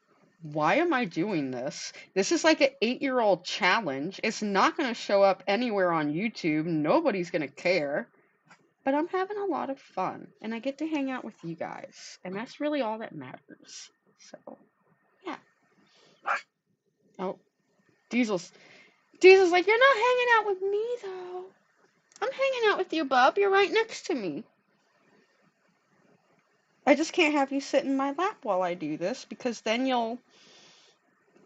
Why am I doing this? This is like an 8-year-old challenge. It's not going to show up anywhere on YouTube. Nobody's going to care. But I'm having a lot of fun, and I get to hang out with you guys, and that's really all that matters. So, yeah. Oh, Diesel's like, you're not hanging out with me, though. I'm hanging out with you, bub. You're right next to me. I just can't have you sit in my lap while I do this, because then you'll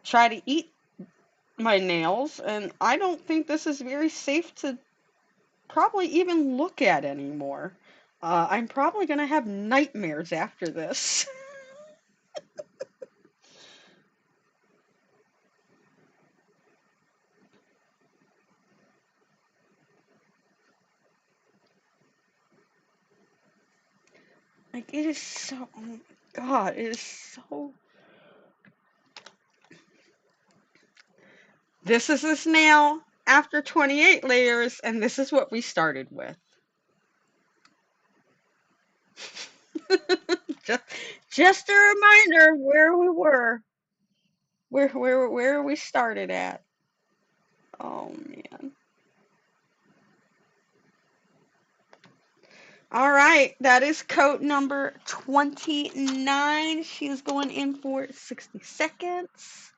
try to eat my nails, and I don't think this is very safe to probably even look at anymore. I'm probably going to have nightmares after this. Like, it is so, oh my god, it is so. This is this nail after 28 layers, and this is what we started with. just, just a reminder of where we were, where we started at. Oh man. All right, that is coat number 29. She's going in for 60 seconds.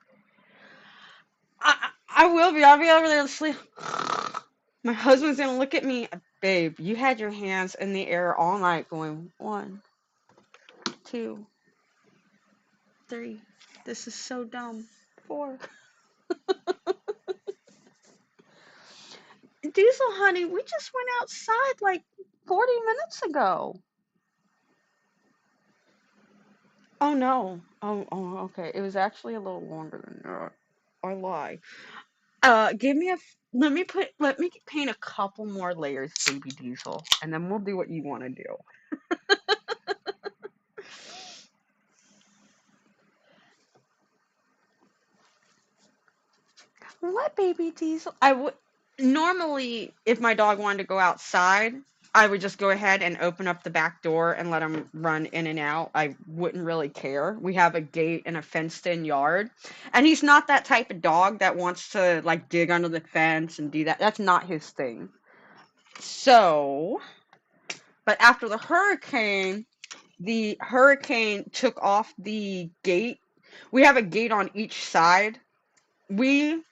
I will be. I'll be over there to sleep. My husband's gonna look at me. Babe, you had your hands in the air all night going 1, 2, 3. This is so dumb. 4. Diesel, honey, we just went outside like 40 minutes ago. Oh no. Oh, okay. It was actually a little longer than that. I lie. Let me paint a couple more layers, baby Diesel, and then we'll do what you want to do. What, baby Diesel? I would normally, if my dog wanted to go outside, I would just go ahead and open up the back door and let him run in and out. I wouldn't really care. We have a gate and a fenced-in yard, and he's not that type of dog that wants to like dig under the fence and do that. That's not his thing. So, but after the hurricane took off the gate. We have a gate on each side. We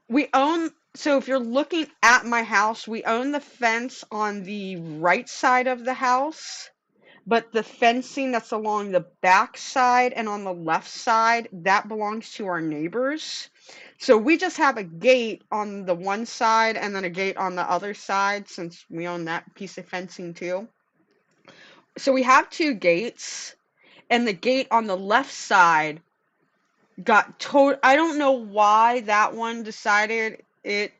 we own, so if you're looking at my house, we own the fence on the right side of the house, but the fencing that's along the back side and on the left side, that belongs to our neighbors. So we just have a gate on the one side and then a gate on the other side since we own that piece of fencing too. So we have 2 gates, and the gate on the left side I don't know why that one decided it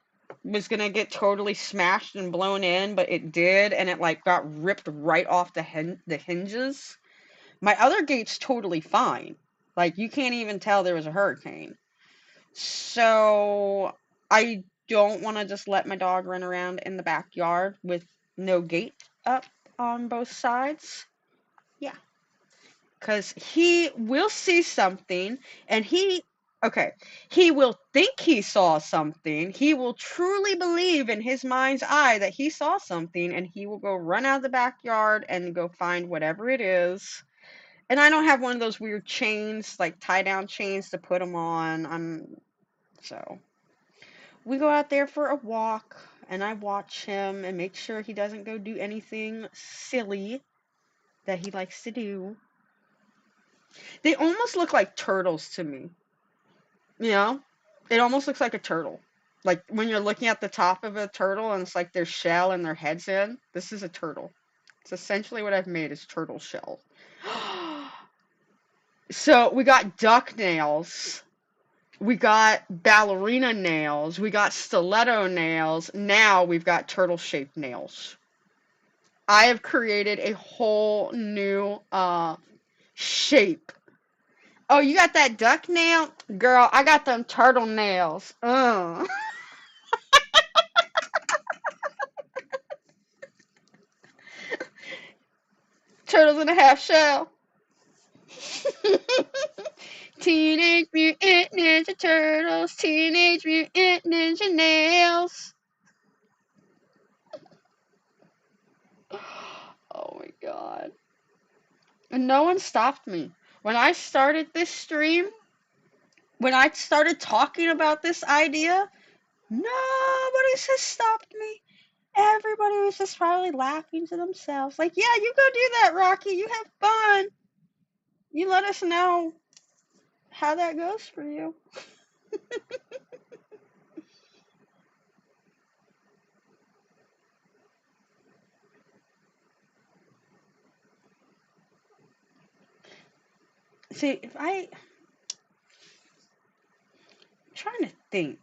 was gonna get totally smashed and blown in, but it did, and it like got ripped right off the hinges. My other gate's totally fine. Like, you can't even tell there was a hurricane. So I don't want to just let my dog run around in the backyard with no gate up. on both sides. Yeah. Because he will see something and he will think he saw something. He will truly believe in his mind's eye that he saw something and he will go run out of the backyard and go find whatever it is. And I don't have one of those weird chains, like tie down chains to put him on. So we go out there for a walk and I watch him and make sure he doesn't go do anything silly that he likes to do. They almost look like turtles to me. You know? It almost looks like a turtle. Like when you're looking at the top of a turtle and it's like their shell and their head's in. This is a turtle. It's essentially what I've made is turtle shell. So we got duck nails. We got ballerina nails. We got stiletto nails. Now we've got turtle shaped nails. I have created a whole new shape. Oh, you got that duck nail? Girl, I got them turtle nails. Turtles in a half shell. Teenage Mutant Ninja Turtles. Teenage Mutant Ninja Nails. Oh my god. And no one stopped me. When I started this stream, when I started talking about this idea, nobody has stopped me. Everybody was just probably laughing to themselves. Like, yeah, you go do that, Rocky. You have fun. You let us know how that goes for you. See, I'm trying to think.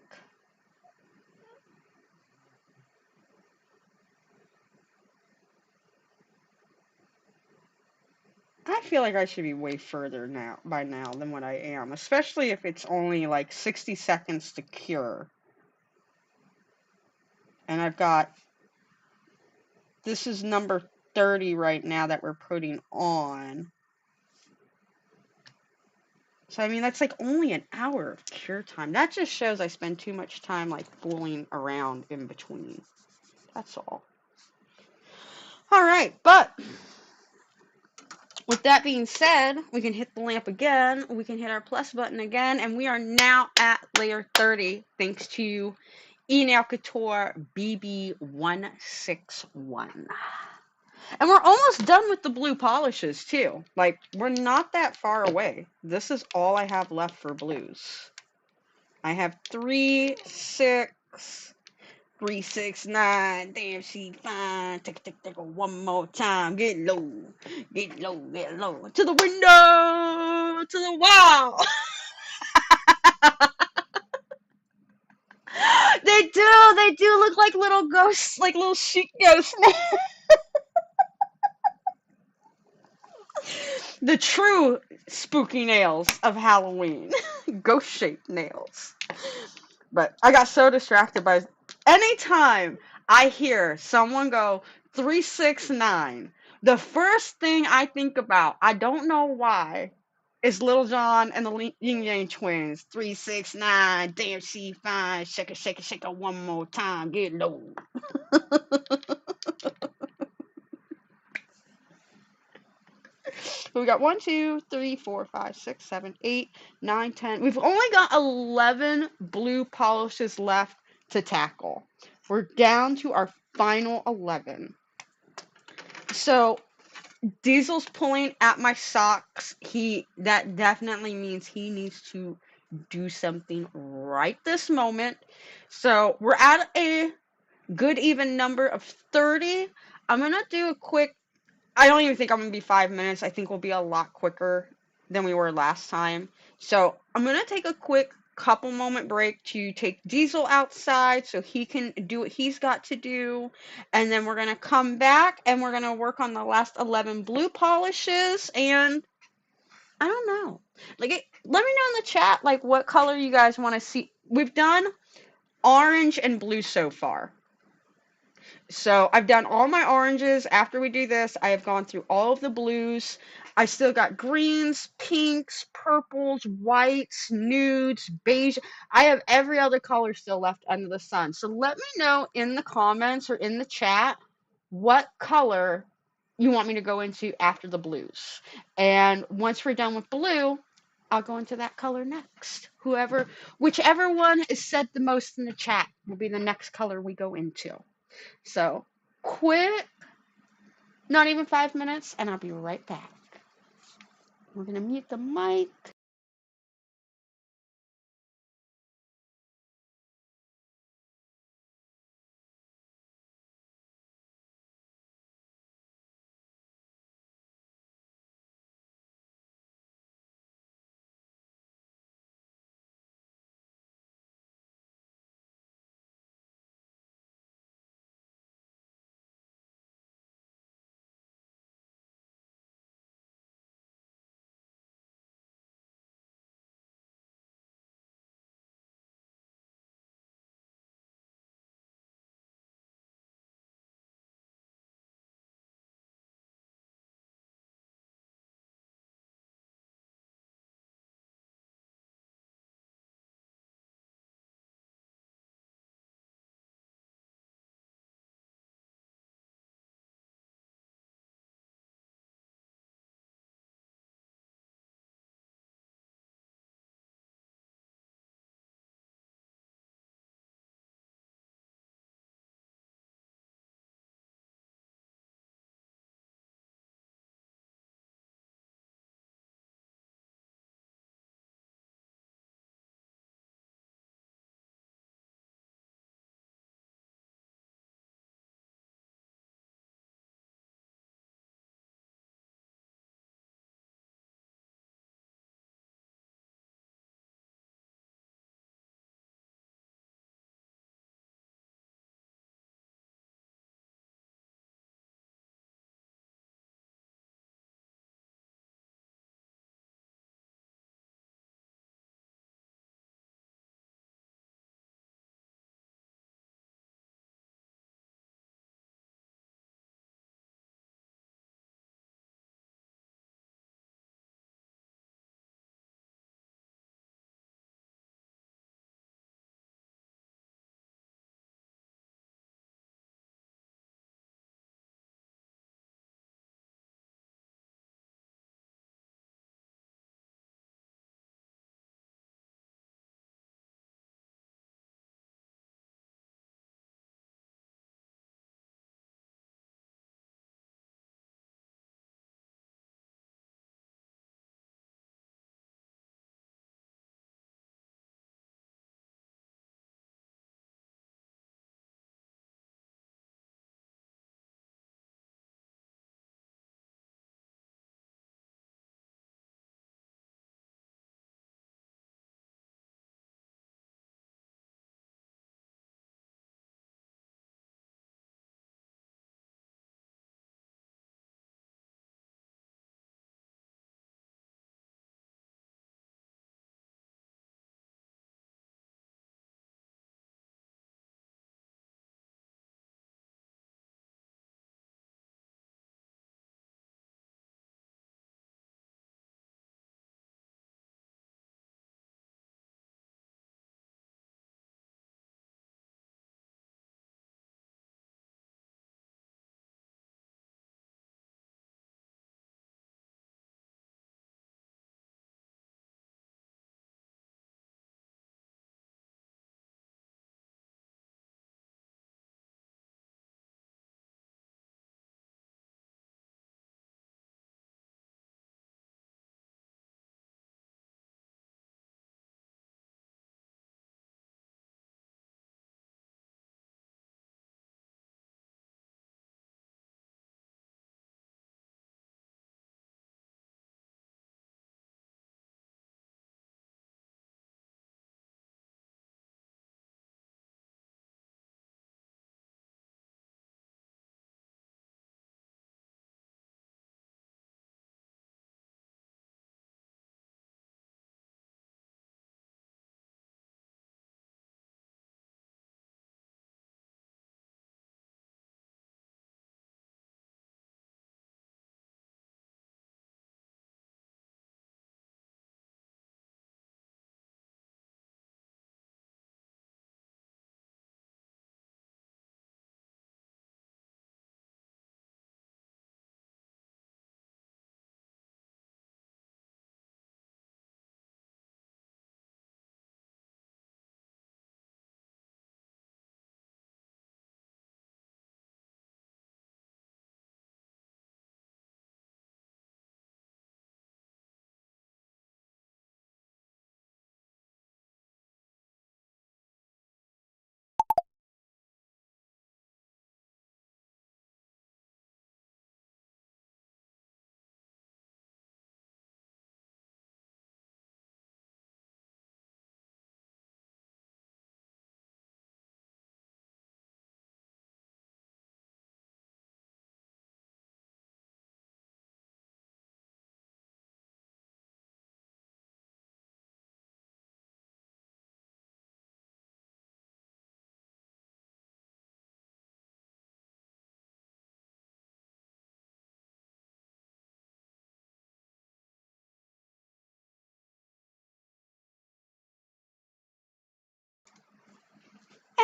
I feel like I should be way further now by now than what I am, especially if it's only like 60 seconds to cure. And this is number 30 right now that we're putting on. So, I mean, that's like only an hour of cure time. That just shows I spend too much time like fooling around in between. That's all. All right, but with that being said, we can hit the lamp again, we can hit our plus button again, and we are now at layer 30 thanks to Enel Couture BB161. And we're almost done with the blue polishes too. Like, we're not that far away. This is all I have left for blues. I have 3, 6, 3, 6, 9. Damn, she fine. Take, one more time. Get low. Get low, get low. To the window. To the wall. They do look like little ghosts, like little sheep ghosts. The true spooky nails of Halloween. Ghost-shaped nails. But I got so distracted by anytime I hear someone go 369, the first thing I think about, I don't know why, is Little John and the Yin Yang Twins. 369, damn she fine, shake it, shake it, shake it one more time, get low. We got 1, 2, 3, 4, 5, 6, 7, 8, 9, 10. We've only got 11 blue polishes left to tackle. We're down to our final 11. So Diesel's pulling at my socks. That definitely means he needs to do something right this moment. So we're at a good even number of 30. I'm gonna do a quick, I don't even think I'm going to be 5 minutes. I think we'll be a lot quicker than we were last time. So I'm going to take a quick couple moment break to take Diesel outside so he can do what he's got to do. And then we're going to come back and we're going to work on the last 11 blue polishes. And I don't know. Let me know in the chat like what color you guys want to see. We've done orange and blue so far. So I've done all my oranges. After we do this, I have gone through all of the blues. I still got greens, pinks, purples, whites, nudes, beige. I have every other color still left under the sun. So let me know in the comments or in the chat what color you want me to go into after the blues. And once we're done with blue, I'll go into that color next. Whichever one is said the most in the chat will be the next color we go into. So, quick, not even 5 minutes, and I'll be right back. We're going to mute the mic.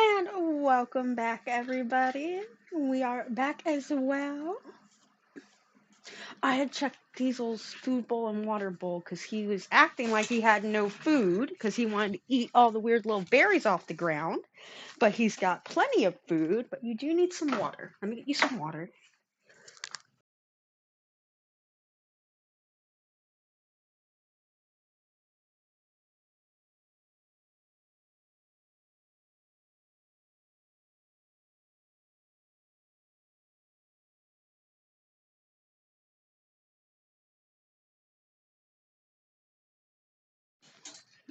And welcome back, everybody. We are back as well. I had checked Diesel's food bowl and water bowl because he was acting like he had no food because he wanted to eat all the weird little berries off the ground. But he's got plenty of food, but you do need some water. Let me get you some water.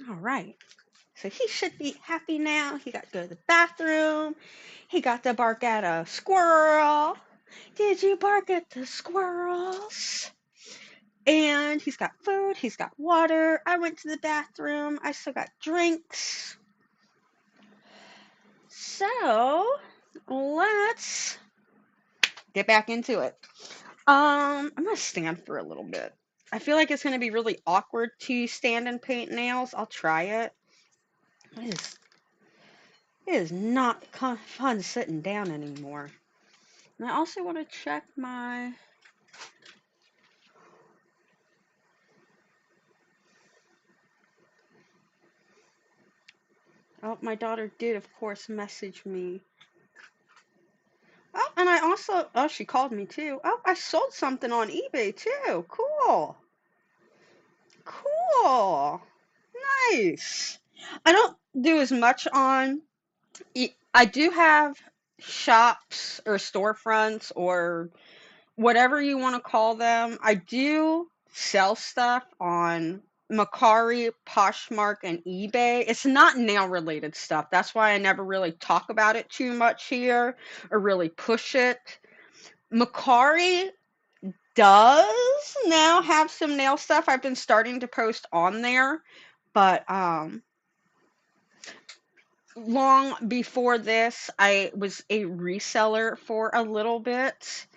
All right. So he should be happy now. He got to go to the bathroom. He got to bark at a squirrel. Did you bark at the squirrels? And he's got food. He's got water. I went to the bathroom. I still got drinks. So let's get back into it. I'm gonna stand for a little bit. I feel like it's gonna be really awkward to stand and paint nails. I'll try it. It is not fun sitting down anymore. And I also want to check my. Oh, my daughter did, of course, message me. Oh, and I also. Oh, she called me too. Oh, I sold something on eBay too. Cool. Cool. Nice. I don't do as much on. I do have shops or storefronts or whatever you want to call them. I do sell stuff on Macari, Poshmark, and eBay. It's not nail related stuff. That's why I never really talk about it too much here or really push it. Macari does now have some nail stuff. I've been starting to post on there, but long before this, I was a reseller for a little bit.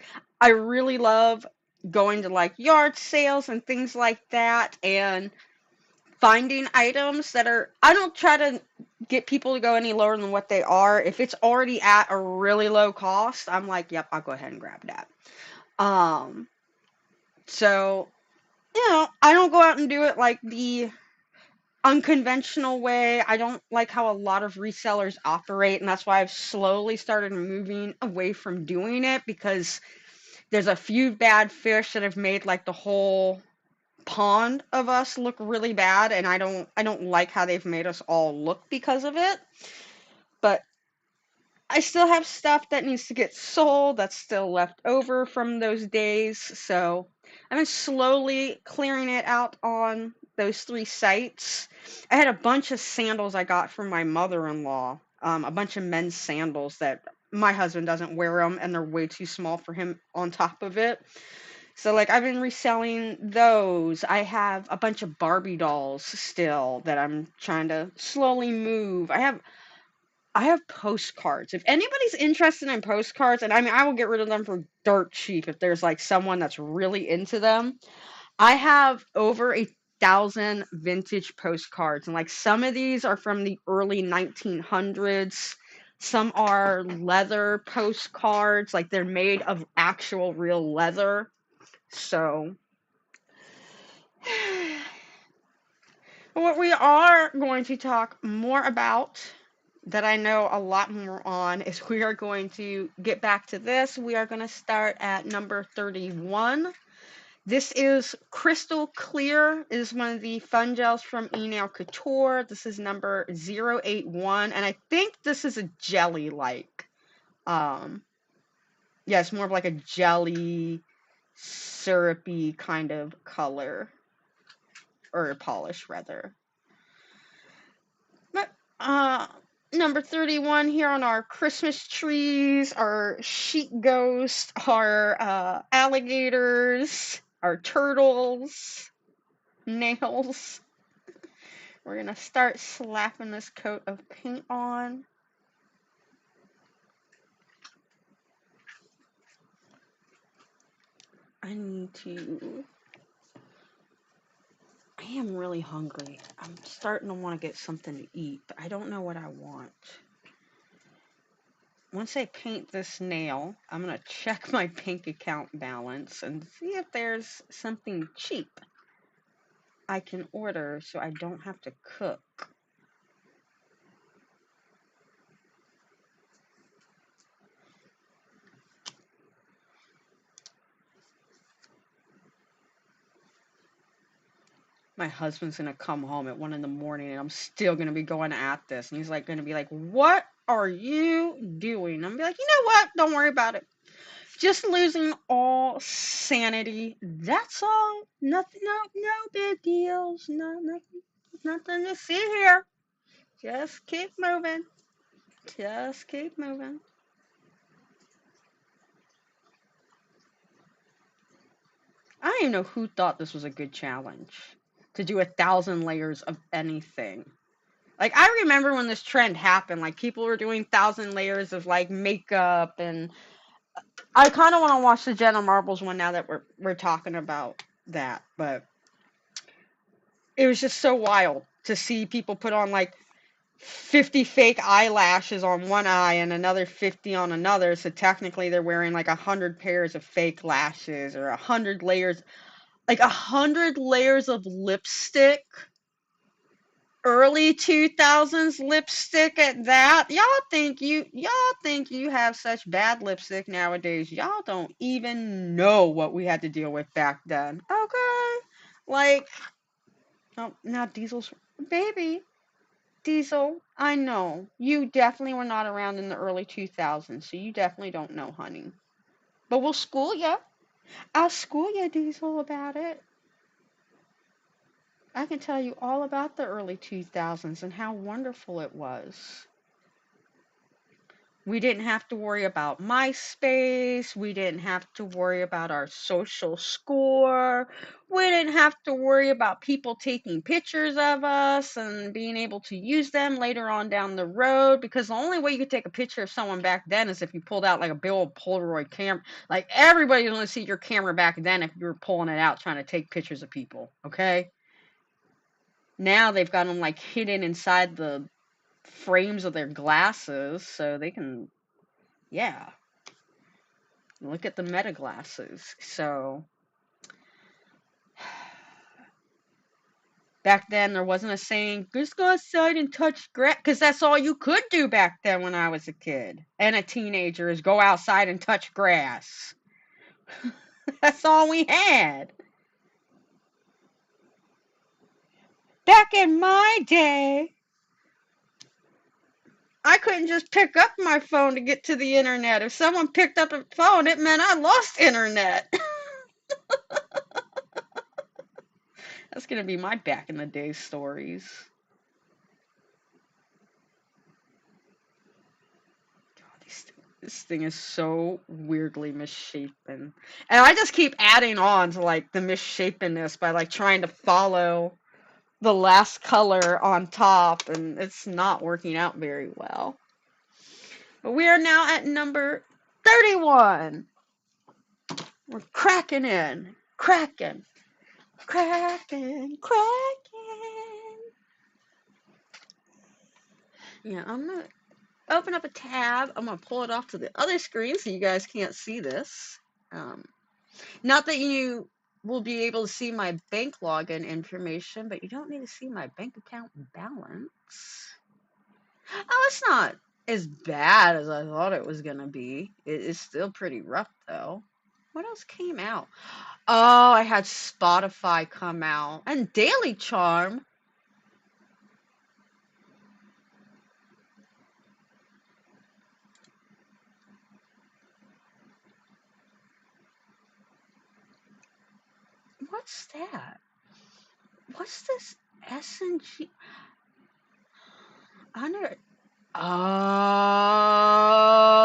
I really love going to like yard sales and things like that and finding items that are, I don't try to get people to go any lower than what they are. If it's already at a really low cost, I'm like, yep, I'll go ahead and grab that. Um, so, I don't go out and do it like the unconventional way. I don't like how a lot of resellers operate, and that's why I've slowly started moving away from doing it because there's a few bad fish that have made like the whole pond of us look really bad, and I don't like how they've made us all look because of it. But I still have stuff that needs to get sold that's still left over from those days, so I've been slowly clearing it out on those 3 sites. I had a bunch of sandals I got from my mother-in-law, a bunch of men's sandals that my husband doesn't wear them, and they're way too small for him on top of it. So, like, I've been reselling those. I have a bunch of Barbie dolls still that I'm trying to slowly move. I have postcards. If anybody's interested in postcards, and I mean, I will get rid of them for dirt cheap if there's like someone that's really into them. I have over 1,000 vintage postcards, and like some of these are from the early 1900s. Some are leather postcards, like they're made of actual real leather. So, what we are going to talk more about that I know a lot more on is we are going to get back to this. We are going to start at number 31. This is Crystal Clear. It is one of the fun gels from Enail Couture. This is number 081, and I think this is a jelly-like. Yeah, it's more of like a jelly, syrupy kind of color, or polish rather. But, number 31 here on our Christmas trees, our sheep ghosts, our alligators, our turtles, nails. We're going to start slapping this coat of paint on. I am really hungry. I'm starting to want to get something to eat, but I don't know what I want. once I paint this nail, I'm going to check my bank account balance and see if there's something cheap I can order so I don't have to cook. My husband's gonna come home at 1 in the morning and I'm still gonna be going at this. And he's like gonna be like, "What are you doing?" I'm gonna be like, "You know what? Don't worry about it. Just losing all sanity. That's all. Nothing, no big deals. Nothing to see here. Just keep moving. Just keep moving." I don't even know who thought this was a good challenge to do 1,000 layers of anything. Like, I remember when this trend happened, like, people were doing 1,000 layers of, like, makeup, and I kind of want to watch the Jenna Marbles one now that we're talking about that, but it was just so wild to see people put on, like, 50 fake eyelashes on one eye and another 50 on another, so technically they're wearing, like, 100 pairs of fake lashes, or 100 layers, like, 100 layers of lipstick. Early 2000s lipstick at that. Y'all think you have such bad lipstick nowadays. Y'all don't even know what we had to deal with back then. Okay? Like, oh, now Diesel's baby. Diesel, I know. You definitely were not around in the early 2000s, so you definitely don't know, honey. But we'll school ya. I'll school ya, Diesel, about it. I can tell you all about the early 2000s and how wonderful it was. We didn't have to worry about MySpace. We didn't have to worry about our social score. We didn't have to worry about people taking pictures of us and being able to use them later on down the road, because the only way you could take a picture of someone back then is if you pulled out like a big old Polaroid camera. Like, everybody was going to see your camera back then if you were pulling it out trying to take pictures of people, okay? Now they've got them like hidden inside the frames of their glasses so they can, yeah, look at the meta glasses. So back then there wasn't a saying, just go outside and touch grass, because that's all you could do back then when I was a kid and a teenager, is go outside and touch grass. That's all we had. Back in my day, I couldn't just pick up my phone to get to the internet. If someone picked up a phone, it meant I lost internet. That's going to be my back in the day stories. This thing is so weirdly misshapen. And I just keep adding on to, like, the misshapenness by, like, trying to follow the last color on top, and it's not working out very well. But we are now at number 31. We're cracking in. Cracking. Cracking. Yeah, I'm going to open up a tab. I'm going to pull it off to the other screen so you guys can't see this. Not that you will be able to see my bank login information, but you don't need to see my bank account balance. Oh, it's not as bad as I thought it was going to be. It's still pretty rough, though. What else came out? Oh, I had Spotify come out. And Daily Charm. What's that? What's this S&G? Under. Oh,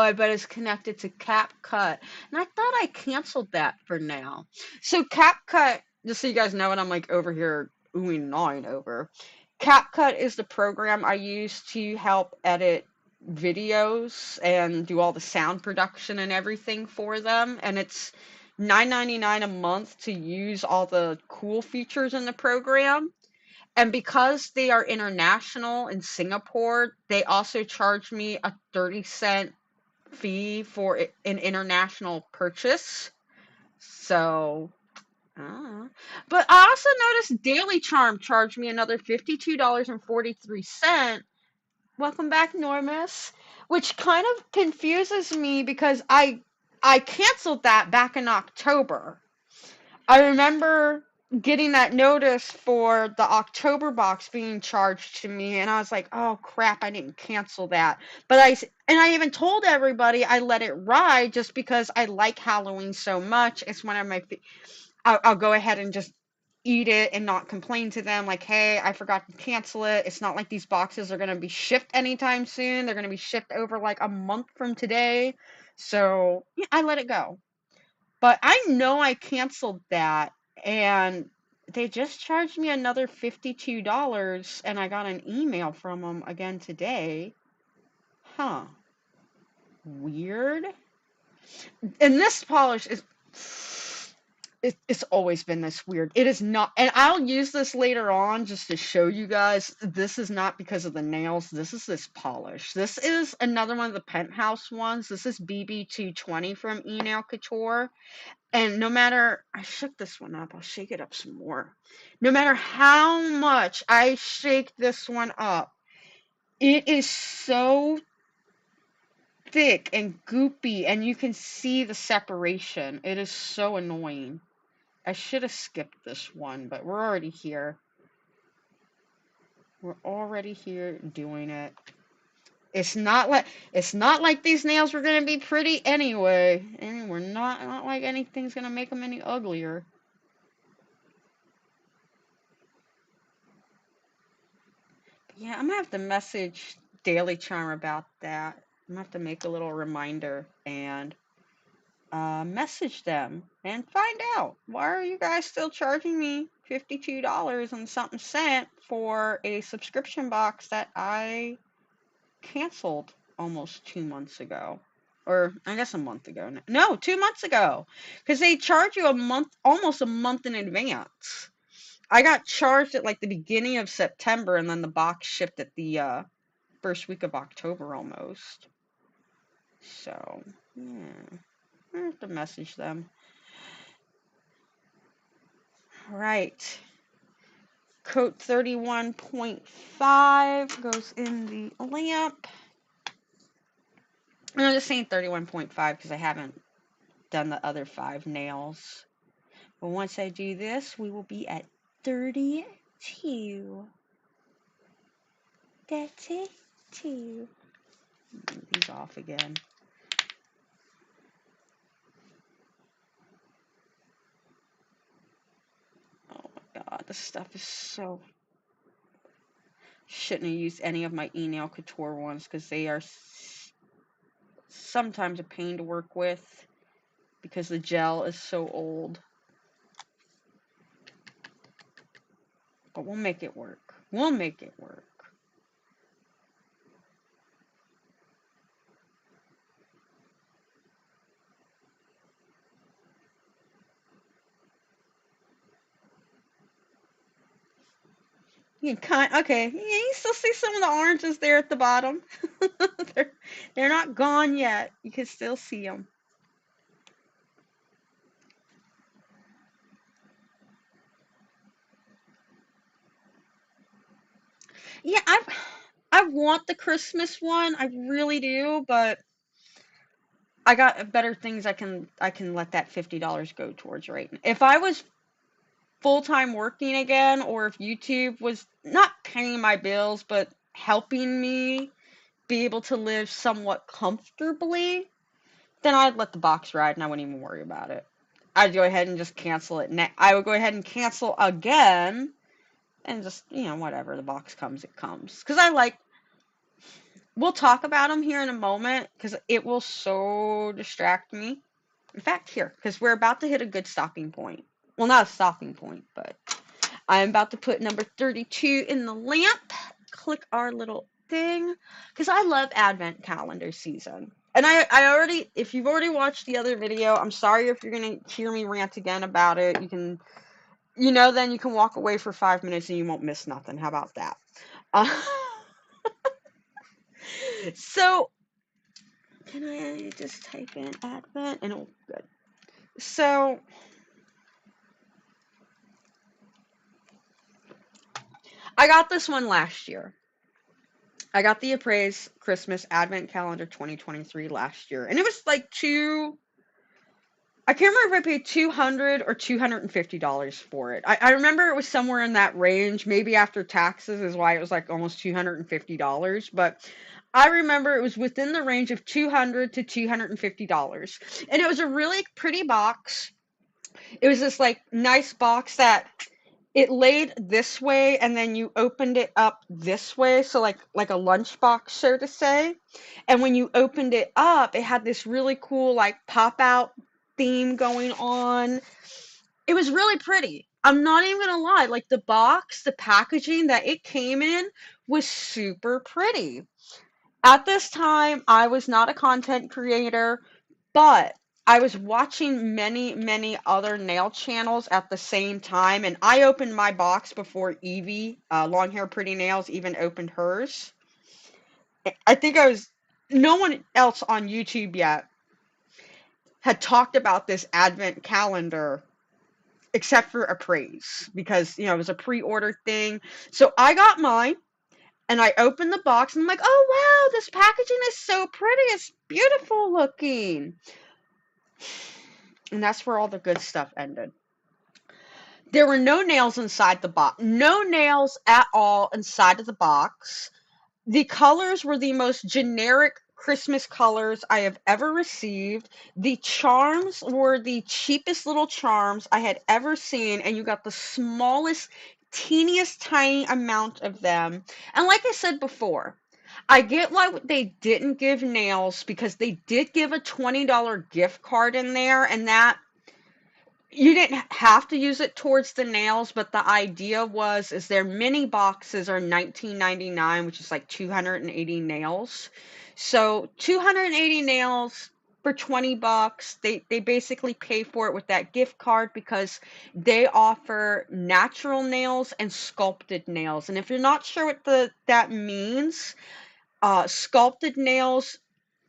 I bet it's connected to CapCut. And I thought I canceled that for now. So CapCut, just so you guys know what I'm like over here oohing and awing over. CapCut is the program I use to help edit videos and do all the sound production and everything for them. And it's $9.99 a month to use all the cool features in the program. And because they are international in Singapore, they also charge me a 30-cent fee for an international purchase. So, but I also noticed Daily Charm charged me another $52.43. Welcome back, Normus. Which kind of confuses me because I canceled that back in October. I remember getting that notice for the October box being charged to me, and I was like, "Oh crap, I didn't cancel that." But I even told everybody I let it ride just because I like Halloween so much. It's one of my I'll go ahead and just eat it and not complain to them like, "Hey, I forgot to cancel it." It's not like these boxes are going to be shipped anytime soon. They're going to be shipped over like a month from today. So, yeah, I let it go. But I know I canceled that, and they just charged me another $52, and I got an email from them again today. Huh. Weird. And this polish is it's always been this weird. It is not, and I'll use this later on just to show you guys. This is not because of the nails. This is this polish. This is another one of the Penthouse ones. This is BB220 from Nail Couture. And no matter, I shook this one up. I'll shake it up some more. No matter how much I shake this one up, it is so thick and goopy, and you can see the separation. It is so annoying. I should have skipped this one, but we're already here. We're already here doing it. It's not like these nails were gonna be pretty anyway, and we're not like anything's gonna make them any uglier. Yeah, I'm gonna have to message Daily Charm about that. I'm gonna have to make a little reminder and message them and find out, why are you guys still charging me $52 and something cent for a subscription box that I canceled almost 2 months ago? Or I guess a month ago. No, 2 months ago. Because they charge you almost a month in advance. I got charged at like the beginning of September, and then the box shipped at the first week of October almost. So, yeah. I have to message them. Right. Coat 31.5 goes in the lamp. And I'm just saying 31.5 because I haven't done the other 5 nails. But once I do this, we will be at 32. 32. Move these off again. Oh my god, this stuff is so... Shouldn't have used any of my Nail Couture ones because they are sometimes a pain to work with because the gel is so old. But we'll make it work. We'll make it work. You can okay. Yeah, you still see some of the oranges there at the bottom. they're, they're not gone yet. You can still see them. Yeah, I want the Christmas one. I really do, but I got better things I can let that $50 go towards right now. If I was full-time working again, or if YouTube was not paying my bills but helping me be able to live somewhat comfortably, then I'd let the box ride and I wouldn't even worry about it. I'd go ahead and just cancel it. I would go ahead and cancel again and just, whatever. The box comes, it comes. Because we'll talk about them here in a moment because it will so distract me. In fact, here, because we're about to hit a good stopping point. Well, not a stopping point, but I'm about to put number 32 in the lamp. Click our little thing. Because I love Advent calendar season. And I already, if you've already watched the other video, I'm sorry if you're going to hear me rant again about it. You can, then you can walk away for 5 minutes and you won't miss nothing. How about that? So, Can I just type in Advent and it'll good. So I got this one last year. I got the Appraise Christmas Advent Calendar 2023 last year, and it was like I can't remember if I paid $200 or $250 for it. I remember it was somewhere in that range, maybe after taxes is why it was like almost $250. But I remember it was within the range of $200 to $250. And it was a really pretty box. It was this like nice box that it laid this way and then you opened it up this way, so like a lunchbox, so to say. And when you opened it up, it had this really cool like pop out theme going on. It was really pretty. I'm not even gonna lie, like the box, the packaging that it came in was super pretty. At this time, I was not a content creator, but I was watching many, many other nail channels at the same time, and I opened my box before Evie, Long Hair Pretty Nails, even opened hers. I think no one else on YouTube yet had talked about this advent calendar except for Appraise because, it was a pre-order thing. So I got mine. And I opened the box and I'm like, oh wow, this packaging is so pretty. It's beautiful looking. And that's where all the good stuff ended. There were no nails inside the box. No nails at all inside of the box. The colors were the most generic Christmas colors I have ever received. The charms were the cheapest little charms I had ever seen, and you got the smallest, teeniest, tiny amount of them. And like I said before, I get why they didn't give nails because they did give a $20 gift card in there, and that you didn't have to use it towards the nails, but the idea is their mini boxes are $19.99, which is like 280 nails. So 280 nails for 20 bucks. They basically pay for it with that gift card because they offer natural nails and sculpted nails. And if you're not sure what that means, sculpted nails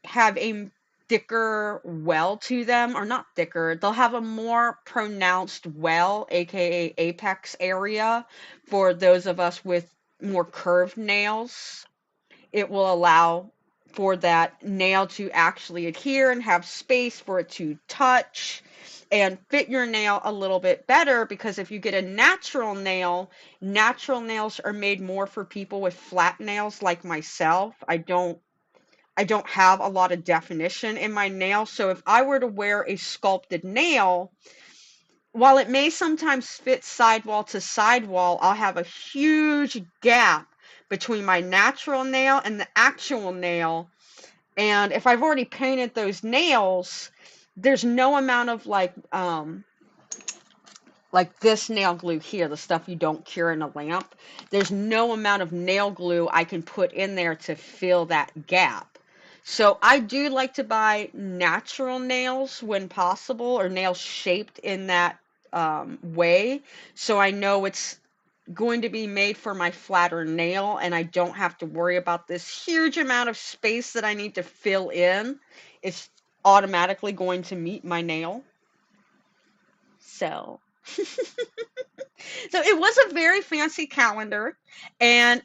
have a thicker well to them, or not thicker, they'll have a more pronounced well, aka apex area, for those of us with more curved nails. It will allow for that nail to actually adhere and have space for it to touch and fit your nail a little bit better, because if you get a natural nails are made more for people with flat nails like myself. I don't have a lot of definition in my nail, so if I were to wear a sculpted nail, while it may sometimes fit sidewall to sidewall, I'll have a huge gap between my natural nail and the actual nail. And if I've already painted those nails, there's no amount of like this nail glue here, the stuff you don't cure in a lamp. There's no amount of nail glue I can put in there to fill that gap. So I do like to buy natural nails when possible, or nails shaped in that way. So I know it's going to be made for my flatter nail and I don't have to worry about this huge amount of space that I need to fill in. It's automatically going to meet my nail. So So it was a very fancy calendar, and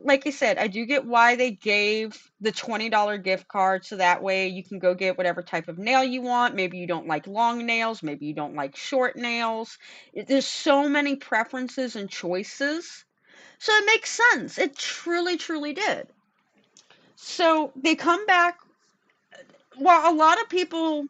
like I said, I do get why they gave the $20 gift card, so that way you can go get whatever type of nail you want. Maybe you don't like long nails, maybe you don't like short nails. There's so many preferences and choices, so it makes sense. It truly, truly did. So they come back. Well, a lot of people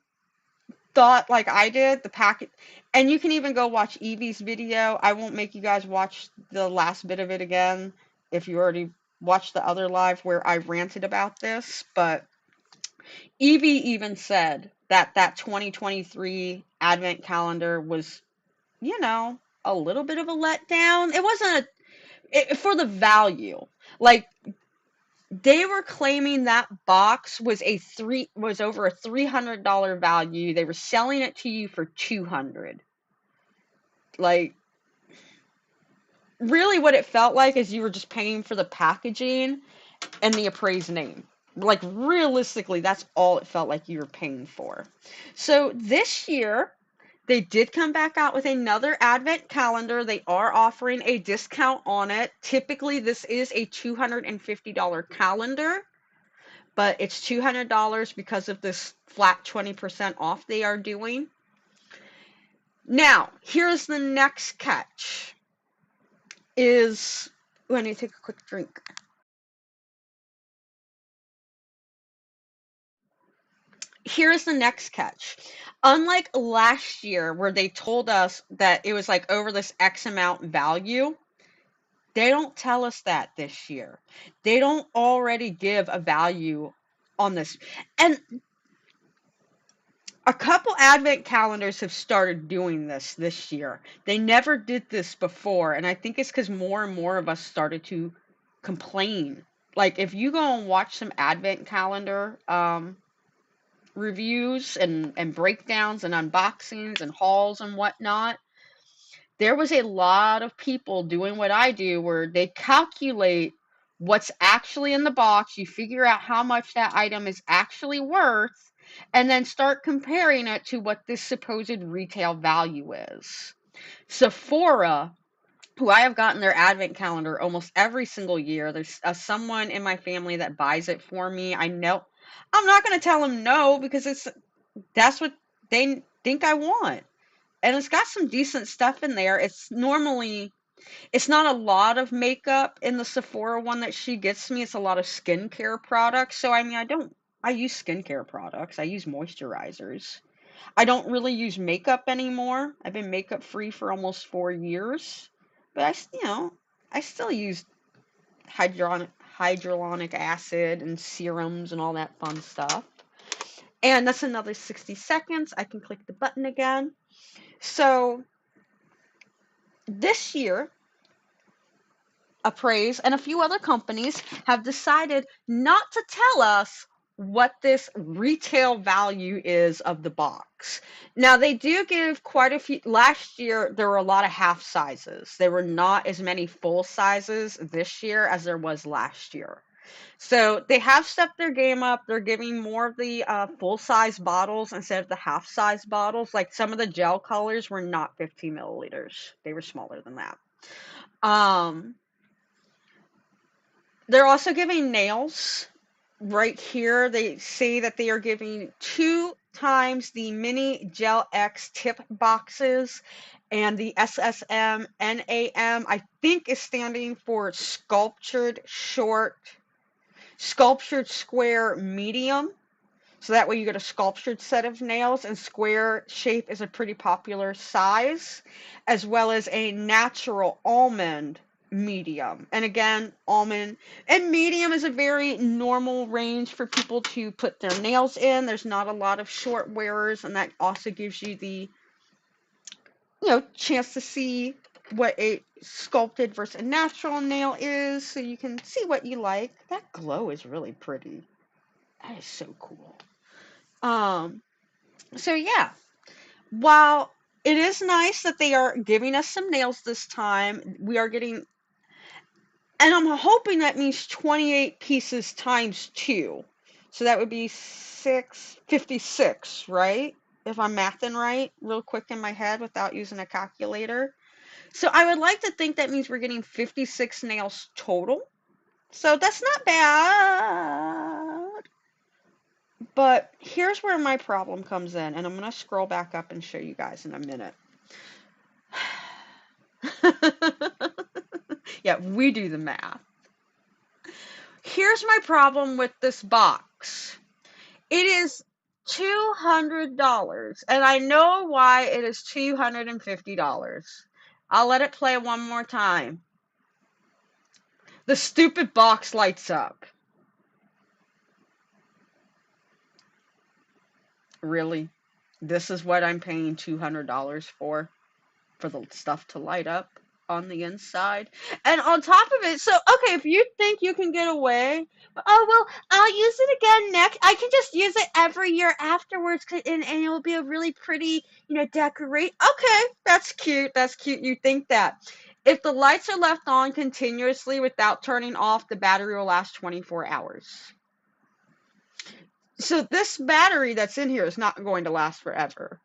thought like I did, the packet, and you can even go watch Evie's video. I won't make you guys watch the last bit of it again if you already watched the other live where I ranted about this, but Evie even said that 2023 advent calendar was, a little bit of a letdown. It wasn't for the value. Like, they were claiming that box was over a $300 value. They were selling it to you for $200. Like, really what it felt like is you were just paying for the packaging and the appraised name. Like realistically, that's all it felt like you were paying for. So this year, they did come back out with another advent calendar. They are offering a discount on it. Typically, this is a $250 calendar, but it's $200 because of this flat 20% off they are doing. Now, here's the next catch is, let me take a quick drink. Here's the next catch. Unlike last year where they told us that it was like over this X amount value, they don't tell us that this year. They don't already give a value on this. And a couple advent calendars have started doing this year. They never did this before, and I think it's because more and more of us started to complain. Like if you go and watch some advent calendar reviews and breakdowns and unboxings and hauls and whatnot, there was a lot of people doing what I do where they calculate what's actually in the box, you figure out how much that item is actually worth, and then start comparing it to what this supposed retail value is. Sephora, who I have gotten their advent calendar almost every single year, there's someone in my family that buys it for me. I know I'm not going to tell them no because that's what they think I want. And it's got some decent stuff in there. It's not a lot of makeup in the Sephora one that she gets me. It's a lot of skincare products. So, I mean, I use skincare products. I use moisturizers. I don't really use makeup anymore. I've been makeup free for almost 4 years. But I still use hyaluronic acid and serums and all that fun stuff. And that's another 60 seconds. I can click the button again. So this year, Appraise and a few other companies have decided not to tell us what this retail value is of the box. Now, they do give quite a few. Last year, there were a lot of half sizes. There were not as many full sizes this year as there was last year. So they have stepped their game up. They're giving more of the full-size bottles instead of the half-size bottles. Like some of the gel colors were not 15 milliliters. They were smaller than that. They're also giving nails. Right here, they say that they are giving 2 times the mini Gel X tip boxes, and the SSM NAM, I think, is standing for sculptured square medium. So that way you get a sculptured set of nails, and square shape is a pretty popular size, as well as a natural almond medium. And again, almond and medium is a very normal range for people to put their nails in. There's not a lot of short wearers, and that also gives you the chance to see what a sculpted versus a natural nail is, so you can see what you like. That glow is really pretty. That is so cool. So yeah, while it is nice that they are giving us some nails this time, we are getting, and I'm hoping that means 28 pieces times 2. So that would be 656, right? If I'm mathing right, real quick in my head without using a calculator. So I would like to think that means we're getting 56 nails total. So that's not bad. But here's where my problem comes in, and I'm going to scroll back up and show you guys in a minute. Yeah, we do the math. Here's my problem with this box. It is $200, and I know why it is $250. I'll let it play one more time. The stupid box lights up. Really? This is what I'm paying $200 for the stuff to light up on the inside. And on top of it, so, okay, if you think you can get away, oh, well, I'll use it again next. I can just use it every year afterwards, and it will be a really pretty, decorate. Okay, that's cute. That's cute. You think that. If the lights are left on continuously without turning off, the battery will last 24 hours. So this battery that's in here is not going to last forever.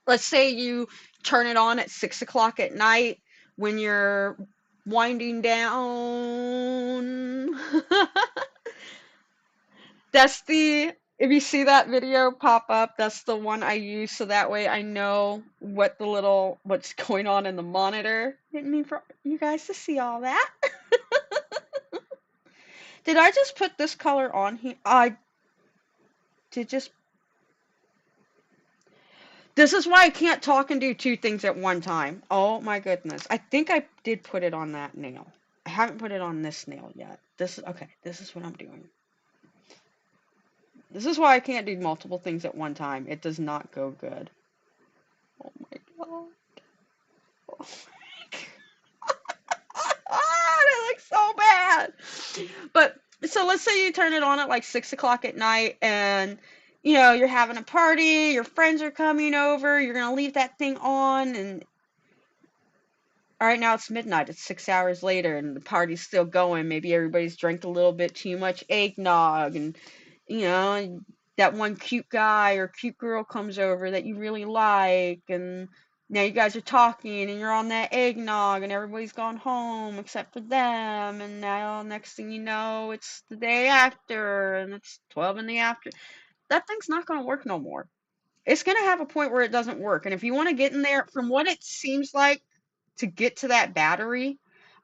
Let's say you turn it on at 6 o'clock at night when you're winding down. That's the, if you see that video pop up, that's the one I use so that way I know what's going on in the monitor. Didn't mean for you guys to see all that. Did I just put this color on here? I did just. This is why I can't talk and do two things at one time. Oh my goodness. I think I did put it on that nail. I haven't put it on this nail yet. This is okay. This is what I'm doing. This is why I can't do multiple things at one time. It does not go good. Oh my god. Oh my god. That looks so bad. But so let's say you turn it on at like 6 o'clock at night and you're having a party, your friends are coming over, you're gonna leave that thing on, and all right, now it's midnight. It's 6 hours later, and the party's still going. Maybe everybody's drank a little bit too much eggnog, and that one cute guy or cute girl comes over that you really like, and now you guys are talking, and you're on that eggnog, and everybody's gone home except for them, and now next thing you know, it's the day after, and it's 12 in the afternoon. That thing's not going to work no more. It's going to have a point where it doesn't work, and if you want to get in there, from what it seems like, to get to that battery,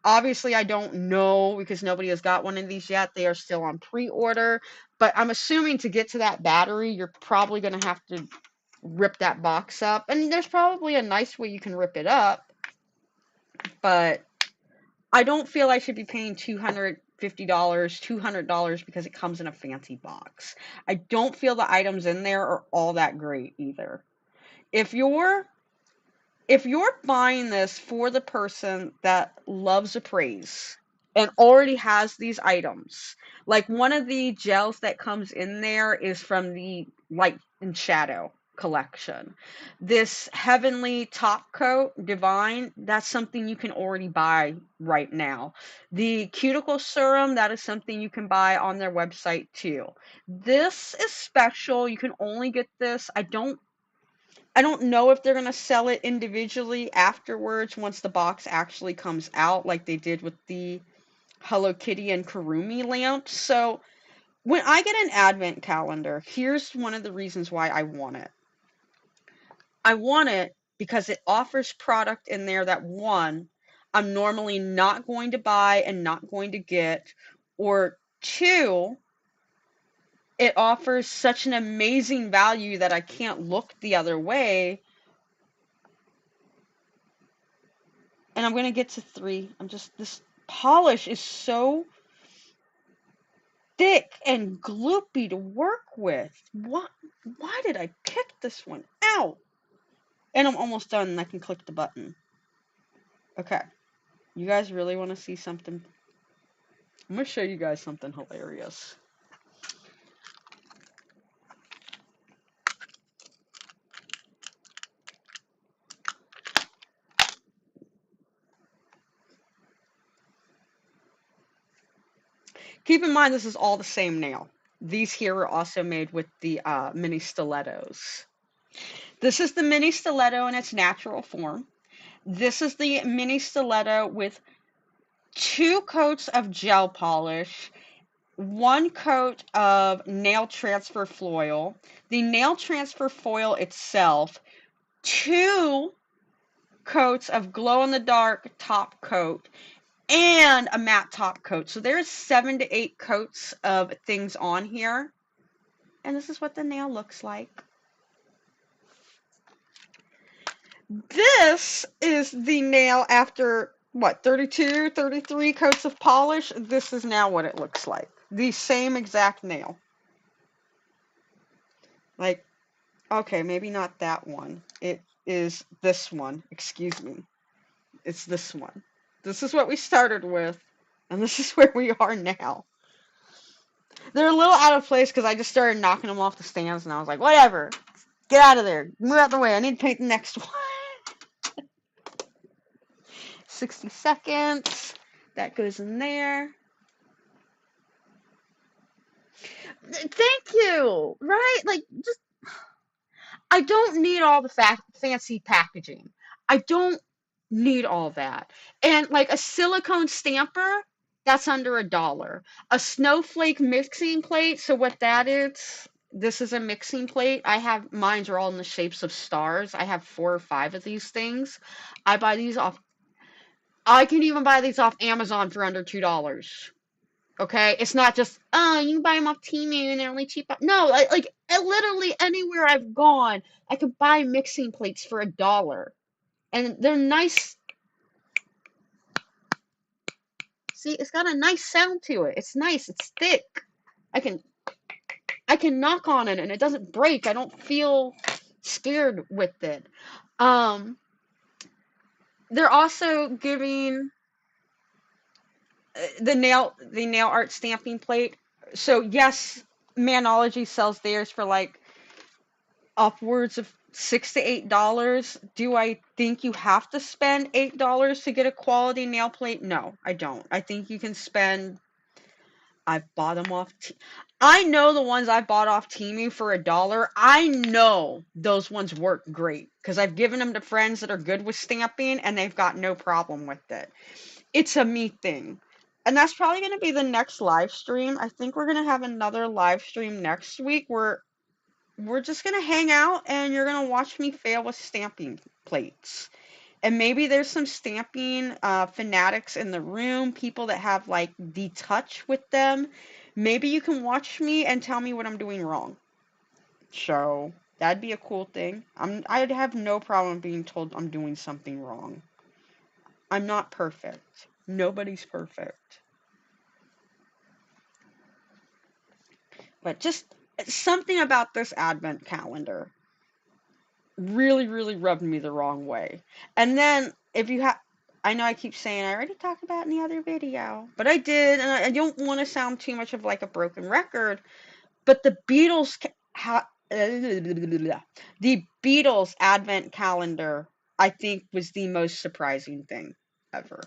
obviously I don't know because nobody has got one of these yet. They are still on pre-order, but I'm assuming to get to that battery, you're probably going to have to rip that box up. And there's probably a nice way you can rip it up, but I don't feel I should be paying $250, $200 because it comes in a fancy box. I don't feel the items in there are all that great either. If you're buying this for the person that loves appraise and already has these items, like one of the gels that comes in there is from the Light and Shadow collection. This Heavenly Top Coat Divine, that's something you can already buy right now. The Cuticle Serum, that is something you can buy on their website too. This is special. You can only get this. I don't know if they're going to sell it individually afterwards once the box actually comes out like they did with the Hello Kitty and Kurumi lamps. So when I get an advent calendar, here's one of the reasons why I want it. I want it because it offers product in there that, one, I'm normally not going to buy and not going to get, or two, it offers such an amazing value that I can't look the other way. And I'm going to get to 3. This polish is so thick and gloopy to work with. Why did I pick this one out? And I'm almost done and I can click the button. Okay. You guys really want to see something? I'm going to show you guys something hilarious. Keep in mind this is all the same nail. These here are also made with the mini stilettos. This is the mini stiletto in its natural form. This is the mini stiletto with 2 coats of gel polish, 1 coat of nail transfer foil, the nail transfer foil itself, 2 coats of glow-in-the-dark top coat, and a matte top coat. So there's 7 to 8 coats of things on here. And this is what the nail looks like. This is the nail after, 32, 33 coats of polish? This is now what it looks like. The same exact nail. Like, okay, maybe not that one. It is this one. Excuse me. It's this one. This is what we started with, and this is where we are now. They're a little out of place because I just started knocking them off the stands, and I was like, whatever. Get out of there. Move out the way. I need to paint the next one. 60 seconds. That goes in there. Thank you. Right? Like, just I don't need all the fancy packaging. I don't need all that. And like a silicone stamper, that's under $1. A snowflake mixing plate, so what that is, this is a mixing plate. I have mine's are all in the shapes of stars. I have 4 or 5 of these things. I buy these off I can even buy these off Amazon for under $2. Okay, it's not just you can buy them off Temu and they're only cheap. No, literally anywhere I've gone, I could buy mixing plates for $1, and they're nice. See, it's got a nice sound to it. It's nice. It's thick. I can I can knock on it and it doesn't break. I don't feel scared with it. Um, they're also giving the nail art stamping plate. So yes, Manology sells theirs for like upwards of $6 to $8. Do I think you have to spend $8 to get a quality nail plate? No, I don't. I think you can spend. I've bought them off. I know the ones I bought off Temu for $1. I know those ones work great because I've given them to friends that are good with stamping and they've got no problem with it. It's a me thing. And that's probably going to be the next live stream. I think we're going to have another live stream next week where we're just going to hang out and you're going to watch me fail with stamping plates. And maybe there's some stamping fanatics in the room, people that have like the touch with them. Maybe you can watch me and tell me what I'm doing wrong. So that'd be a cool thing. I'd have no problem being told I'm doing something wrong. I'm not perfect. Nobody's perfect. But just something about this advent calendar really, really rubbed me the wrong way. And then if you have, I know I keep saying I already talked about it in the other video, but I did, and I don't want to sound too much of like a broken record, but the the Beatles advent calendar, I think, was the most surprising thing ever.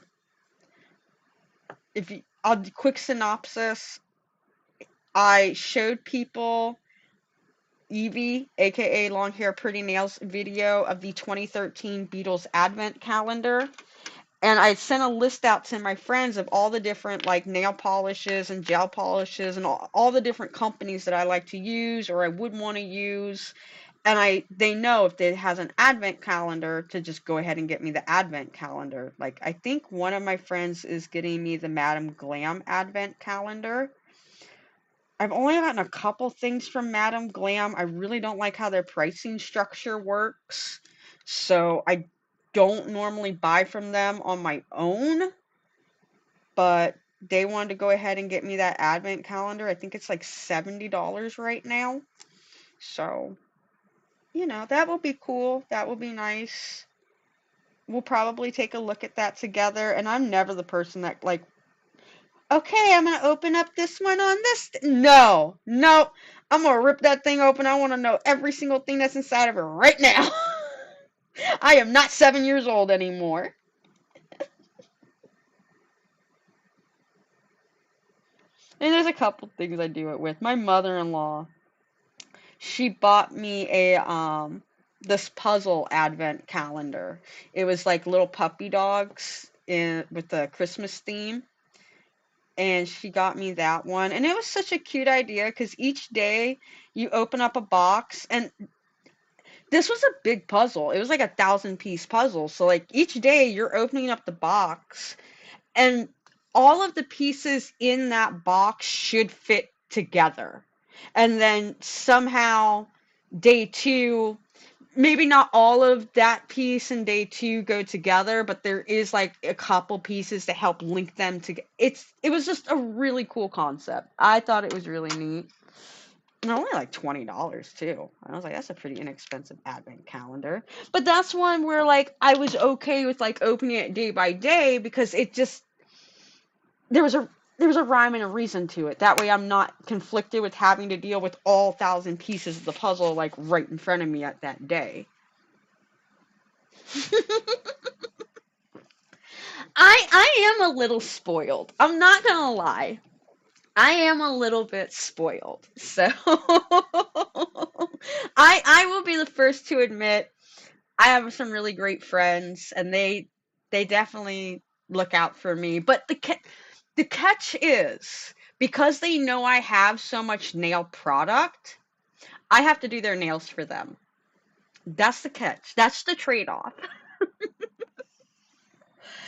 I'll do quick synopsis. I showed people Evie, aka Long Hair Pretty Nails, video of the 2013 Beatles Advent Calendar. And I sent a list out to my friends of all the different like nail polishes and gel polishes and all the different companies that I like to use or I would want to use. And they know if it has an advent calendar to just go ahead and get me the advent calendar. Like I think one of my friends is getting me the Madame Glam advent calendar. I've only gotten a couple things from Madame Glam. I really don't like how their pricing structure works. So I don't normally buy from them on my own. But they wanted to go ahead and get me that advent calendar. I think it's like $70 right now. So, that will be cool. That will be nice. We'll probably take a look at that together. And I'm never the person that like, okay, I'm going to open up this one on this. No, no. I'm going to rip that thing open. I want to know every single thing that's inside of it right now. I am not 7 years old anymore. And there's a couple things I do it with. My mother-in-law, she bought me this puzzle advent calendar. It was like little puppy dogs with the Christmas theme. And she got me that one. And it was such a cute idea because each day you open up a box and this was a big puzzle. It was like a 1,000-piece puzzle. So like each day you're opening up the box and all of the pieces in that box should fit together. And then somehow day 2, maybe not all of that piece and day 2 go together, but there is like a couple pieces to help link them together. It was just a really cool concept. I thought it was really neat. And only like $20 too. I was like, that's a pretty inexpensive advent calendar. But that's one where like I was okay with like opening it day by day because it just there was a rhyme and a reason to it. That way I'm not conflicted with having to deal with all 1,000 pieces of the puzzle like right in front of me at that day. I am a little spoiled. I'm not gonna lie. I am a little bit spoiled. So I will be the first to admit I have some really great friends and they definitely look out for me. But the catch is because they know I have so much nail product, I have to do their nails for them. That's the catch. That's the trade-off.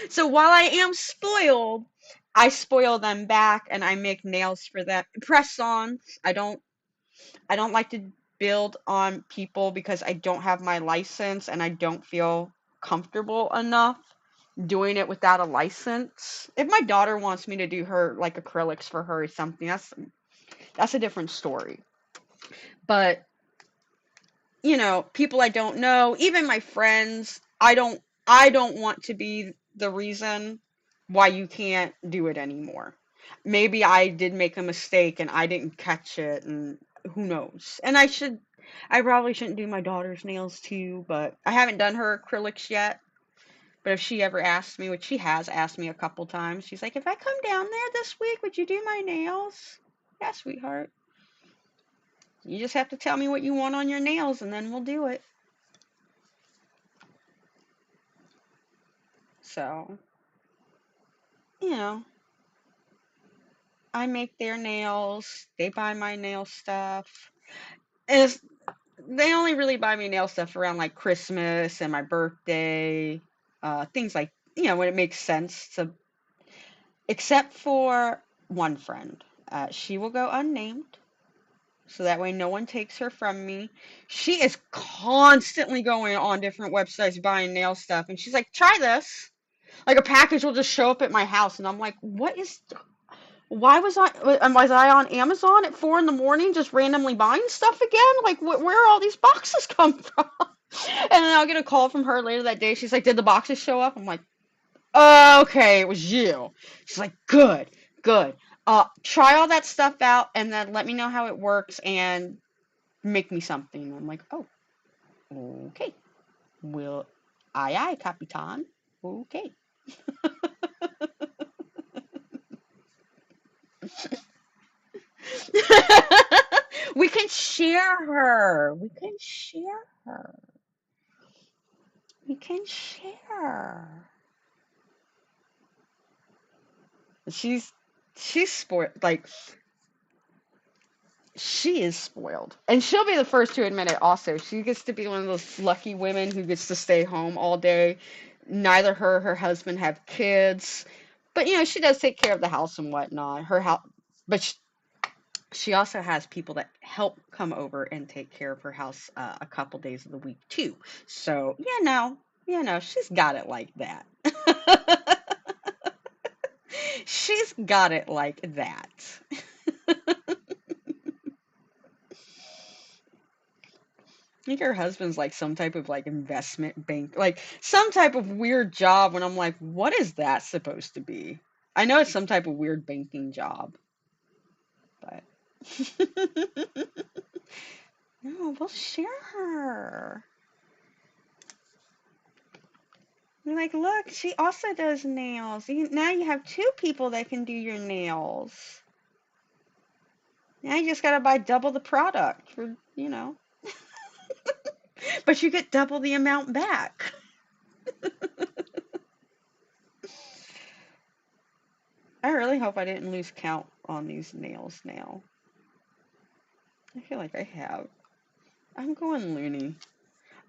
So while I am spoiled, I spoil them back and I make nails for them. Press-ons. I don't like to build on people because I don't have my license and I don't feel comfortable enough doing it without a license. If my daughter wants me to do her like acrylics for her or something, that's a different story. But people I don't know, even my friends, I don't want to be the reason why you can't do it anymore. Maybe I did make a mistake and I didn't catch it and who knows. And I probably shouldn't do my daughter's nails too, but I haven't done her acrylics yet. But if she ever asks me, which she has asked me a couple times, she's like, "If I come down there this week, would you do my nails?" Yeah, sweetheart. You just have to tell me what you want on your nails and then we'll do it. So, you know, I make their nails. They buy my nail stuff. And they only really buy me nail stuff around like Christmas and my birthday, things like, when it makes sense to, except for one friend. She will go unnamed, so that way no one takes her from me. She is constantly going on different websites buying nail stuff, and she's like, "Try this." Like a package will just show up at my house, and I'm like, "What is? Why was I on Amazon at 4 in the morning just randomly buying stuff again? Like, where are all these boxes come from?" And then I'll get a call from her later that day. She's like, "Did the boxes show up?" I'm like, "Okay, it was you." She's like, "Good, good. Try all that stuff out, and then let me know how it works, and make me something." I'm like, "Oh, okay. Will, aye, aye, Capitan. Okay." We can share her. We can share her. We can share. She's she's spoiled. Like she is spoiled, and she'll be the first to admit it. Also, she gets to be one of those lucky women who gets to stay home all day. Neither her or her husband have kids, but she does take care of the house and whatnot. Her house, but she also has people that help come over and take care of her house a couple days of the week too. So, she's got it like that. She's got it like that. I think her husband's like some type of like investment bank, like some type of weird job when I'm like, what is that supposed to be? I know it's some type of weird banking job, but no, we'll share her. You're like, look, she also does nails. Now you have two people that can do your nails. Now you just gotta buy double the product for. But you get double the amount back. I really hope I didn't lose count on these nails now. I feel like I have. I'm going loony.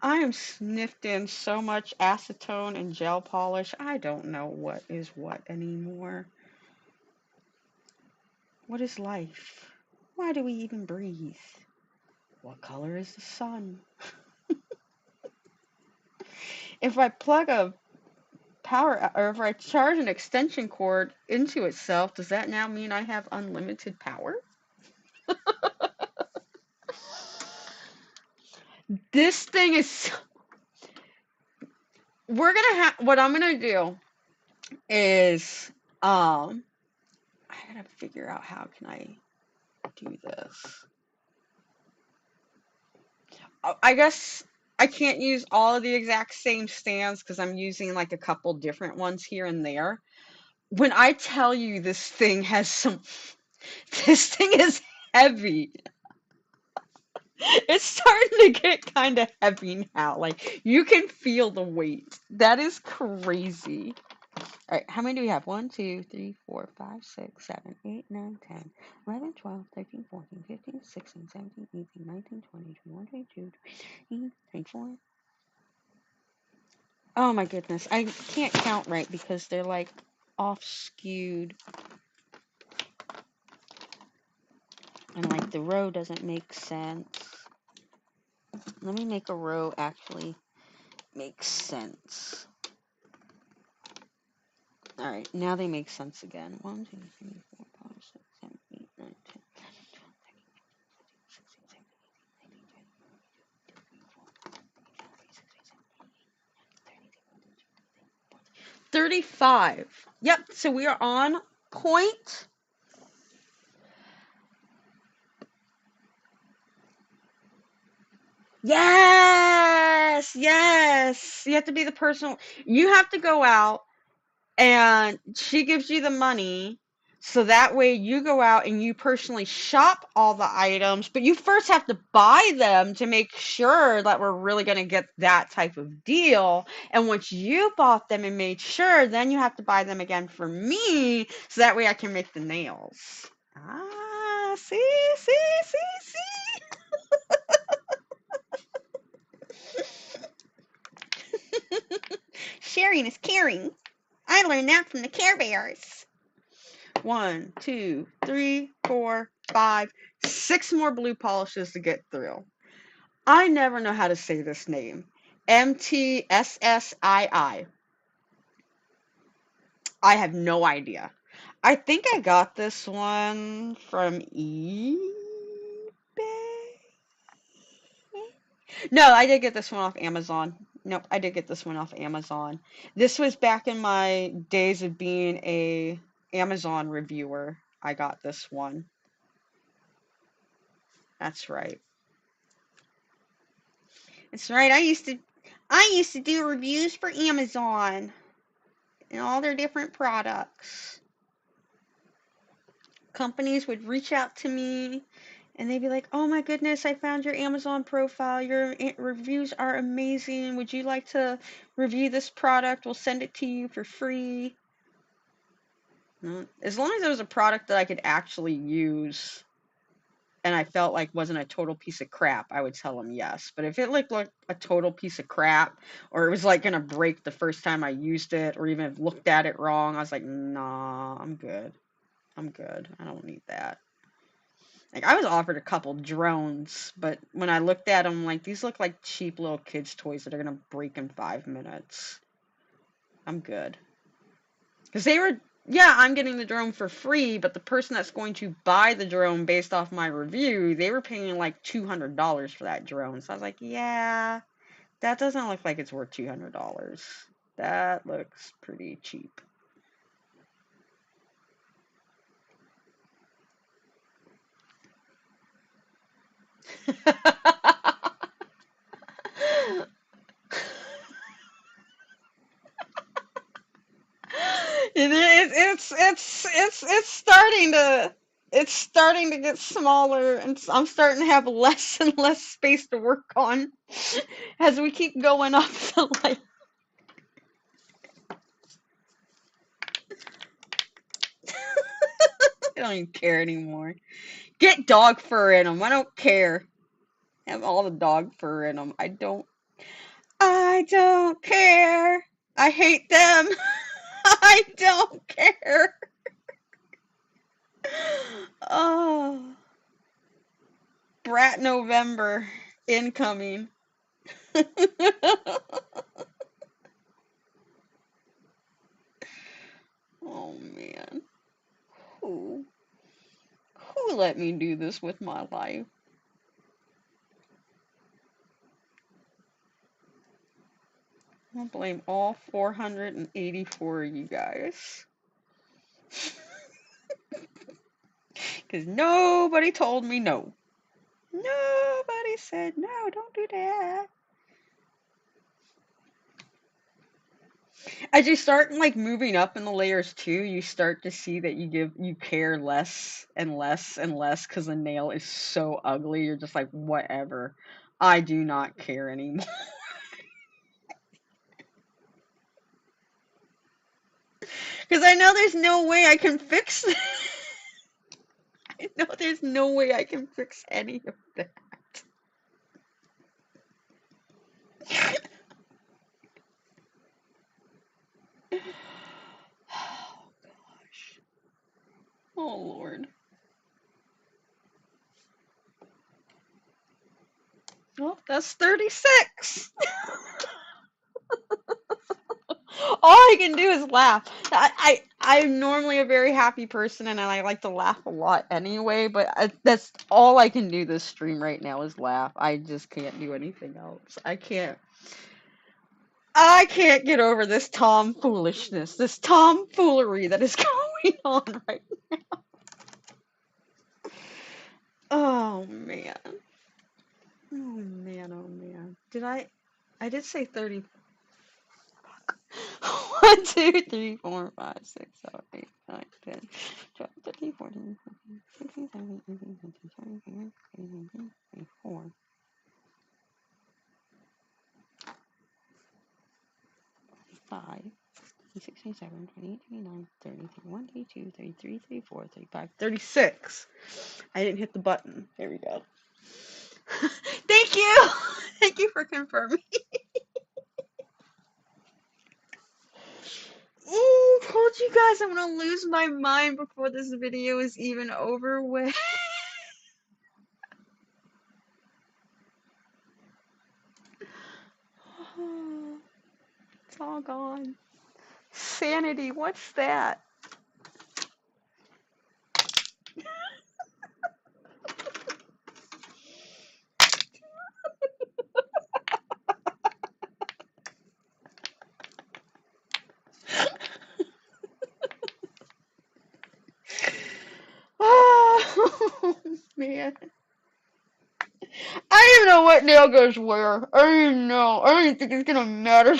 I am sniffed in so much acetone and gel polish. I don't know what is what anymore. What is life? Why do we even breathe? What color is the sun? If I plug a power, or if I charge an extension cord into itself, does that now mean I have unlimited power? This thing is. What I'm gonna do is, I gotta figure out how can I do this. I guess I can't use all of the exact same stands because I'm using like a couple different ones here and there. When I tell you this thing has some This thing is heavy. It's starting to get kind of heavy now. Like, you can feel the weight. That is crazy. All right, how many do we have? 1, 2, 3, 4, 5, 6, 7, 8, 9, 10, 11, 12, 13, 14, 15, 16, 17, 18, 19, 20, 21, 22, 23, 24. Oh my goodness. I can't count right because they're like off skewed. And like the row doesn't make sense. Let me make a row actually make sense. Alright, now they make sense again. 1, 2, 3, 4, 5, 6, 7, 8, 9, 10, 35. Yep, so we are on point. Yes, yes. You have to be the person. You have to go out and she gives you the money. So that way you go out and you personally shop all the items, but you first have to buy them to make sure that we're really going to get that type of deal. And once you bought them and made sure, then you have to buy them again for me so that way I can make the nails. Ah, see, see, see. Sharing is caring. I learned that from the Care Bears. 1, 2, 3, 4, 5, 6 more blue polishes to get through. I never know how to say this name. MTSSII. I have no idea. I think I got this one from eBay. No, I did get this one off Amazon. Nope, I did get this one off Amazon. This was back in my days of being a Amazon reviewer. I got this one. That's right. That's right. I used to do reviews for Amazon and all their different products. Companies would reach out to me and they'd be like, "Oh my goodness, I found your Amazon profile. Your reviews are amazing. Would you like to review this product? We'll send it to you for free." As long as it was a product that I could actually use and I felt like wasn't a total piece of crap, I would tell them yes. But if it looked like a total piece of crap, or it was like gonna break the first time I used it, or even looked at it wrong, I was like, nah, I'm good. I'm good. I don't need that. Like, I was offered a couple drones, but when I looked at them, like, these look like cheap little kids' toys that are gonna break in 5 minutes. I'm good. Because they were, yeah, I'm getting the drone for free, but the person that's going to buy the drone based off my review, they were paying like $200 for that drone. So I was like, yeah, that doesn't look like it's worth $200. That looks pretty cheap. It's starting to get smaller, and I'm starting to have less and less space to work on as we keep going up the light. I don't even care anymore. Get dog fur in them. I don't care. Have all the dog fur in them. I don't care. I hate them. I don't care. Oh, Brat November incoming. Oh man. Who? Who let me do this with my life? I'll blame all 484 of you guys. Because nobody told me no. Nobody said, no, don't do that. as you start like moving up in the layers too, you start to see that you care less and less and less because the nail is so ugly. You're just like, whatever. I do not care anymore. Because I know there's no way I can fix it. I know there's no way I can fix any of that. Oh gosh. Oh Lord. Well, that's 36. All I can do is laugh. I'm normally a very happy person and I like to laugh a lot anyway, but that's all I can do this stream right now is laugh. I just can't do anything else. I can't get over this tomfoolishness, this tomfoolery that is going on right now. Oh man. Oh man, oh man. I did say 30. 1, 2, 3, 4, 5, 6, 7, 8, 9, 10, 12, 13, 14, 15, 16, 17, 18, 19, 20, 21, 22, 24, 5, 16, 17, 28, 29, 30, 31, 32, 33, 34, 35, 36. I didn't hit the button. There we go. Thank you. Thank you for confirming. Told you guys I'm gonna lose my mind before this video is even over with. It's all gone. Sanity, what's that? Oh, man. I don't even know what nail goes where. I don't even know. I don't even think it's gonna matter.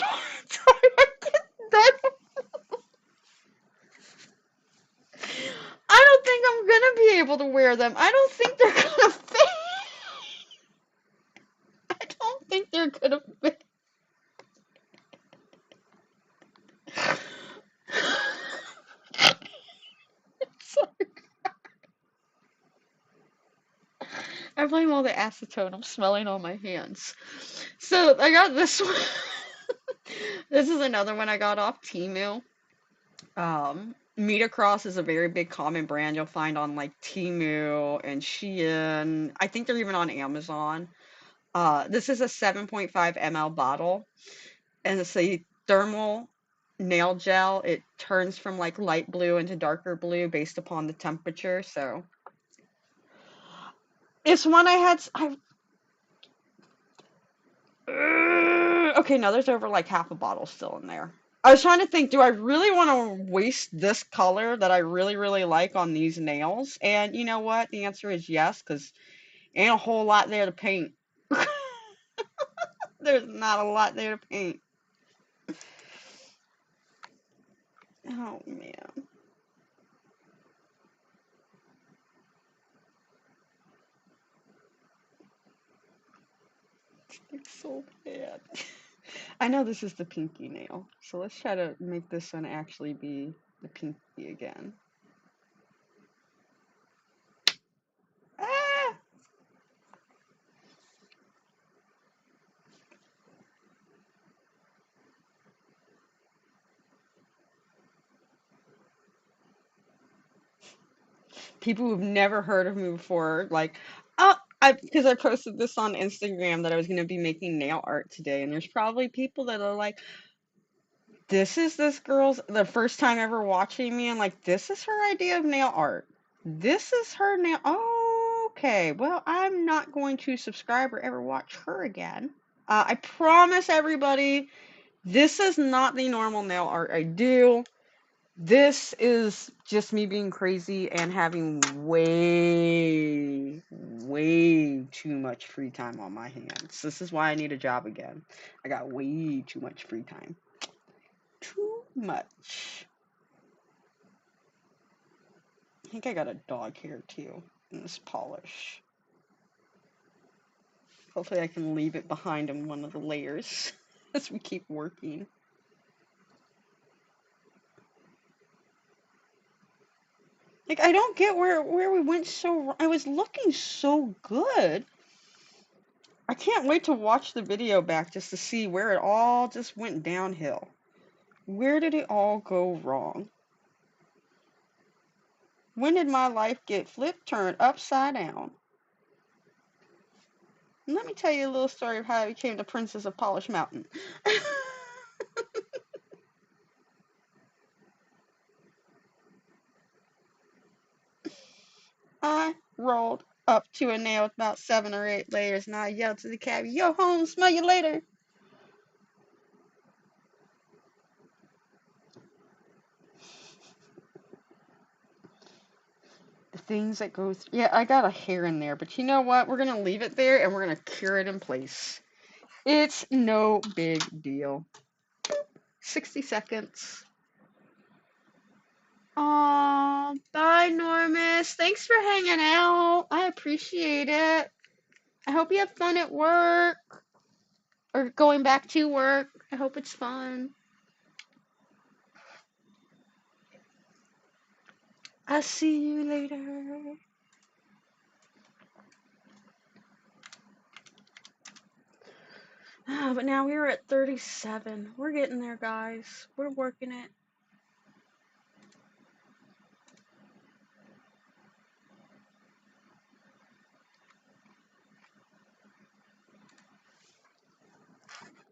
I don't think I'm gonna be able to wear them. I don't think they're gonna fit. I don't think they're gonna fit. Sorry. I blame all the acetone I'm smelling on my hands. So I got this one. This is another one I got off Temu. Metacross is a very big common brand you'll find on like Temu and Shein. I think they're even on Amazon. This is a 7.5 ml bottle, and it's a thermal nail gel. It turns from like light blue into darker blue based upon the temperature. So it's one okay, no, there's over like half a bottle still in there. I was trying to think, do I really want to waste this color that I really, really like on these nails? And you know what? The answer is yes, because ain't a whole lot there to paint. There's not a lot there to paint. Oh, man. It's so bad. I know this is the pinky nail, so let's try to make this one actually be the pinky again. Ah! People who've never heard of me before, like, oh, because I posted this on Instagram that I was going to be making nail art today, and there's probably people that are like, this is this girl's, the first time ever watching me, and like, this is her idea of nail art. This is her nail. Oh, okay, well, I'm not going to subscribe or ever watch her again. I promise everybody, this is not the normal nail art I do. This is just me being crazy and having way, way too much free time on my hands. This is why I need a job again. I got way too much free time. too much. I think I got a dog hair too in this polish. Hopefully I can leave it behind in one of the layers as we keep working. Like, I don't get where we went so... I was looking so good. I can't wait to watch the video back just to see where it all just went downhill. Where did it all go wrong? When did my life get flipped, turned upside down? And let me tell you a little story of how I became the Princess of Polish Mountain. I rolled up to a nail with about 7 or 8 layers, and I yelled to the cabbie, "Yo, home, smell you later." The things that go through. Yeah, I got a hair in there, but you know what? We're going to leave it there, and we're going to cure it in place. It's no big deal. 60 seconds. Aw, bye, Normus. Thanks for hanging out. I appreciate it. I hope you have fun at work. Or going back to work. I hope it's fun. I'll see you later. But now we're at 37. We're getting there, guys. We're working it.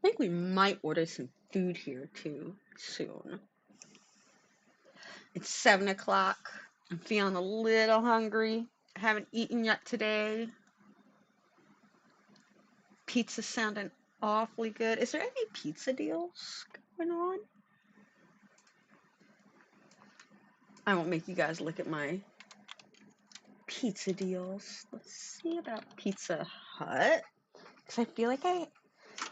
I think we might order some food here too soon. It's 7 o'clock. I'm feeling a little hungry. I haven't eaten yet today. Pizza's sounding awfully good. Is there any pizza deals going on? I won't make you guys look at my pizza deals. Let's see about Pizza Hut. Because I feel like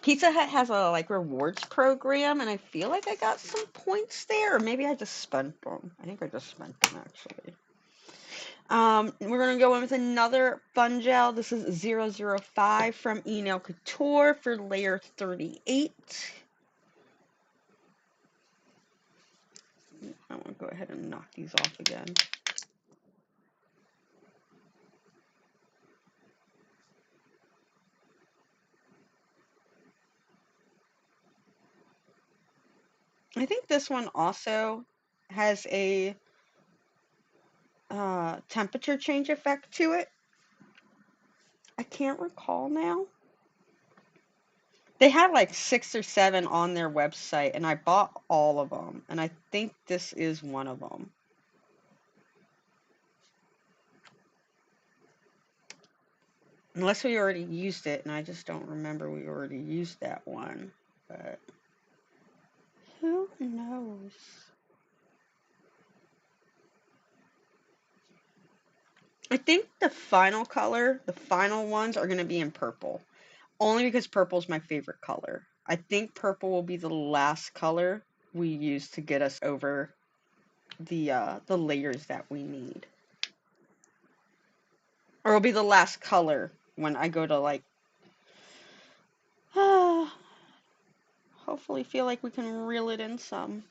Pizza Hut has a like rewards program, and I feel like I got some points there, or maybe I just spent them. I think I just spent them actually. We're gonna go in with another fun gel. This is 005 from Nail Couture for layer 38. I want to go ahead and knock these off again. I think this one also has a temperature change effect to it. I can't recall now. They had like 6 or 7 on their website, and I bought all of them, and I think this is one of them. Unless we already used it, and I just don't remember we already used that one, but who knows? I think the final color, the final ones are going to be in purple. Only because purple is my favorite color. I think purple will be the last color we use to get us over the layers that we need. Or it'll be the last color when I go to like hopefully feel like we can reel it in some.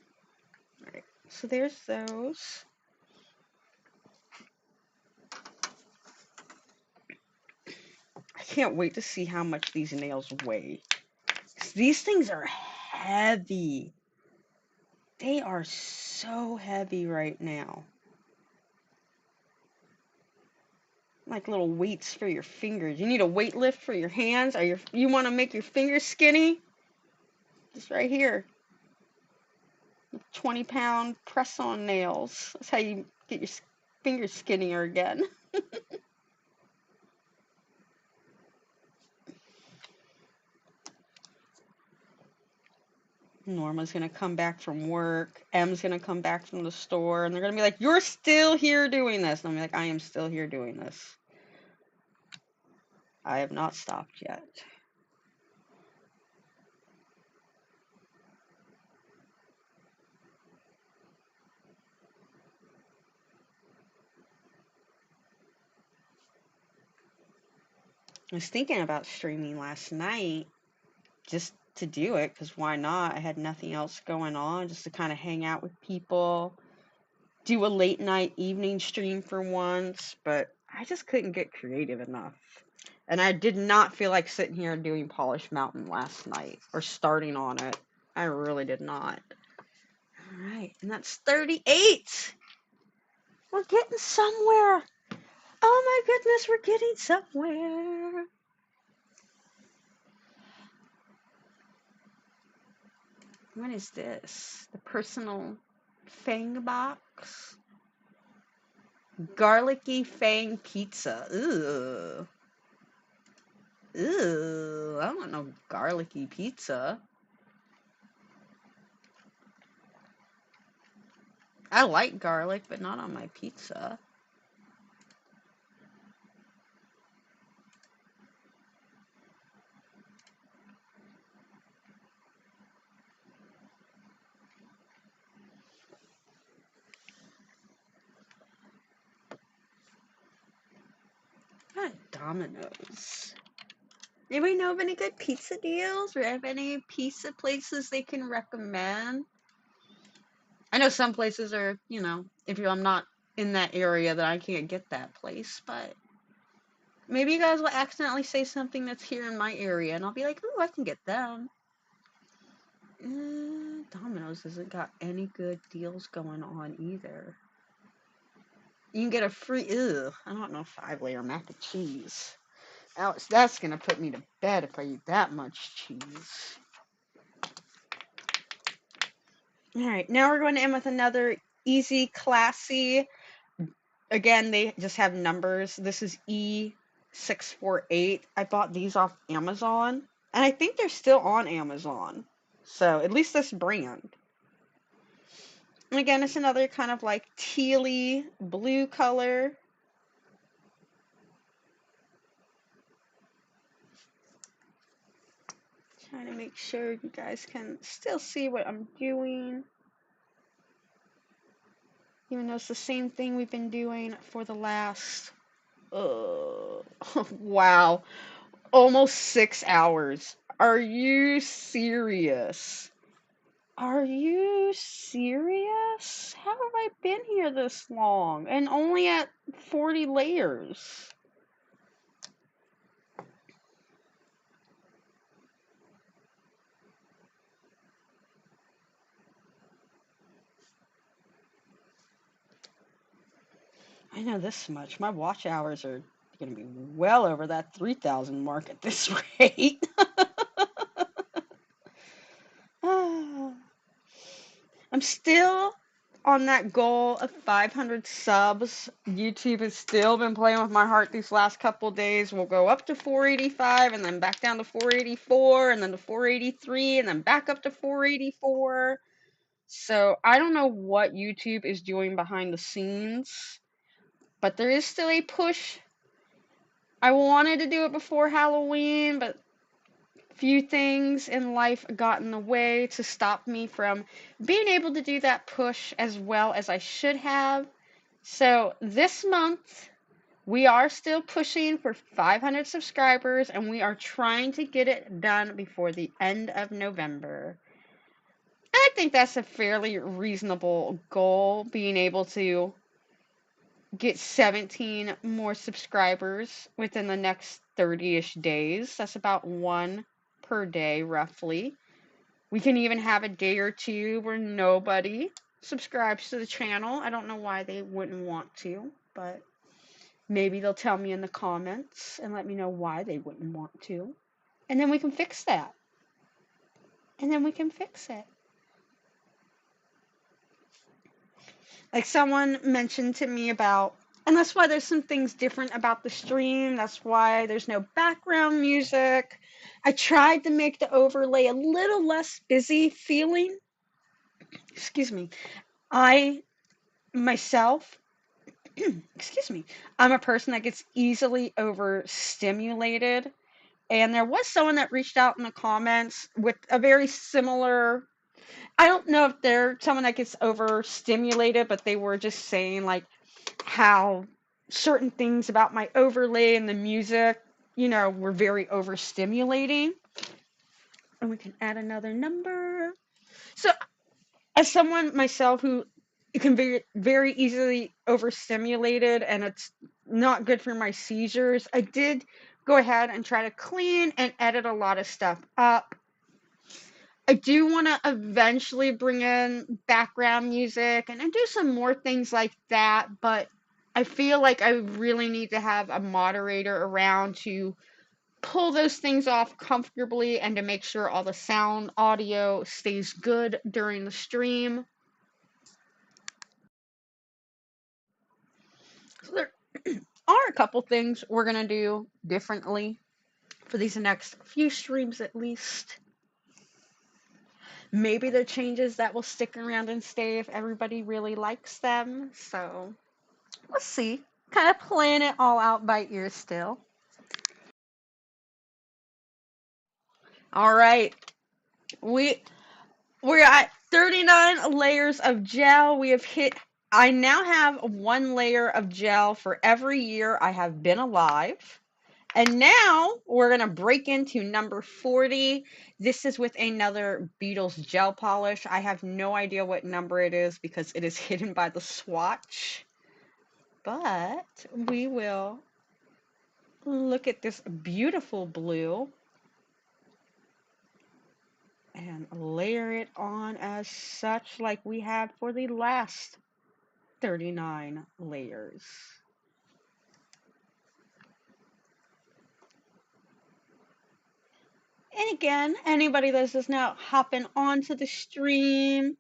Alright, so there's those. I can't wait to see how much these nails weigh. 'Cause these things are heavy. They are so heavy right now. Like little weights for your fingers. You need a weight lift for your hands? Or you want to make your fingers skinny? Just right here. 20-pound press-on nails. That's how you get your fingers skinnier again. Norma's going to come back from work. Em's going to come back from the store. And they're going to be like, "You're still here doing this." And I'm like, "I am still here doing this. I have not stopped yet." I was thinking about streaming last night just to do it, because why not? I had nothing else going on, just to kind of hang out with people, do a late night evening stream for once, but I just couldn't get creative enough. And I did not feel like sitting here and doing Polish Mountain last night or starting on it. I really did not. All right, and that's 38. We're getting somewhere. Oh my goodness, we're getting somewhere. What is this? The personal fang box? Garlicky fang pizza. Ooh. Ooh. I don't want no garlicky pizza. I like garlic, but not on my pizza. Got Domino's. Anybody know of any good pizza deals, or have any pizza places they can recommend? I know some places are, if I'm not in that area, that I can't get that place, but maybe you guys will accidentally say something that's here in my area, and I'll be like, ooh, I can get them. Domino's hasn't got any good deals going on either. You can get a free, I don't know, 5-layer mac and cheese. That's going to put me to bed if I eat that much cheese. All right, now we're going to end with another easy, classy. Again, they just have numbers. This is E648. I bought these off Amazon, and I think they're still on Amazon. So, at least this brand. And again, it's another kind of like tealy blue color. Trying to make sure you guys can still see what I'm doing. Even though it's the same thing we've been doing for the last, wow, almost 6 hours. Are you serious? Are you serious? How have I been here this long? And only at 40 layers. I know this much. My watch hours are going to be well over that 3,000 mark at this rate. I'm still on that goal of 500 subs. YouTube has still been playing with my heart these last couple days. We'll go up to 485 and then back down to 484 and then to 483 and then back up to 484. So I don't know what YouTube is doing behind the scenes, but there is still a push. I wanted to do it before Halloween, but few things in life got in the way to stop me from being able to do that push as well as I should have. So this month, we are still pushing for 500 subscribers, and we are trying to get it done before the end of November. I think that's a fairly reasonable goal, being able to get 17 more subscribers within the next 30-ish days. That's about one per day, roughly. We can even have a day or two where nobody subscribes to the channel. I don't know why they wouldn't want to, but maybe they'll tell me in the comments and let me know why they wouldn't want to. And then we can fix that. And then we can fix it. Like someone mentioned to me about, and that's why there's some things different about the stream. That's why there's no background music. I tried to make the overlay a little less busy feeling. Excuse me. I, myself, excuse me, I'm a person that gets easily overstimulated. And there was someone that reached out in the comments with a very similar, I don't know if they're someone that gets overstimulated, but they were just saying like how certain things about my overlay and the music, we're very overstimulating. And we can add another number. So, as someone myself who can be very easily overstimulated and it's not good for my seizures, I did go ahead and try to clean and edit a lot of stuff up. I do want to eventually bring in background music and do some more things like that, but I feel like I really need to have a moderator around to pull those things off comfortably and to make sure all the sound audio stays good during the stream. So there are a couple things we're going to do differently for these next few streams at least. Maybe they're changes that will stick around and stay if everybody really likes them. So let's see. Kind of playing it all out by ear still. All right. We're at 39 layers of gel. I now have 1 layer of gel for every year I have been alive. And now we're going to break into number 40. This is with another Beetles gel polish. I have no idea what number it is because it is hidden by the swatch. But we will look at this beautiful blue and layer it on as such like we had for the last 39 layers. And again, anybody that's just now hopping onto the stream,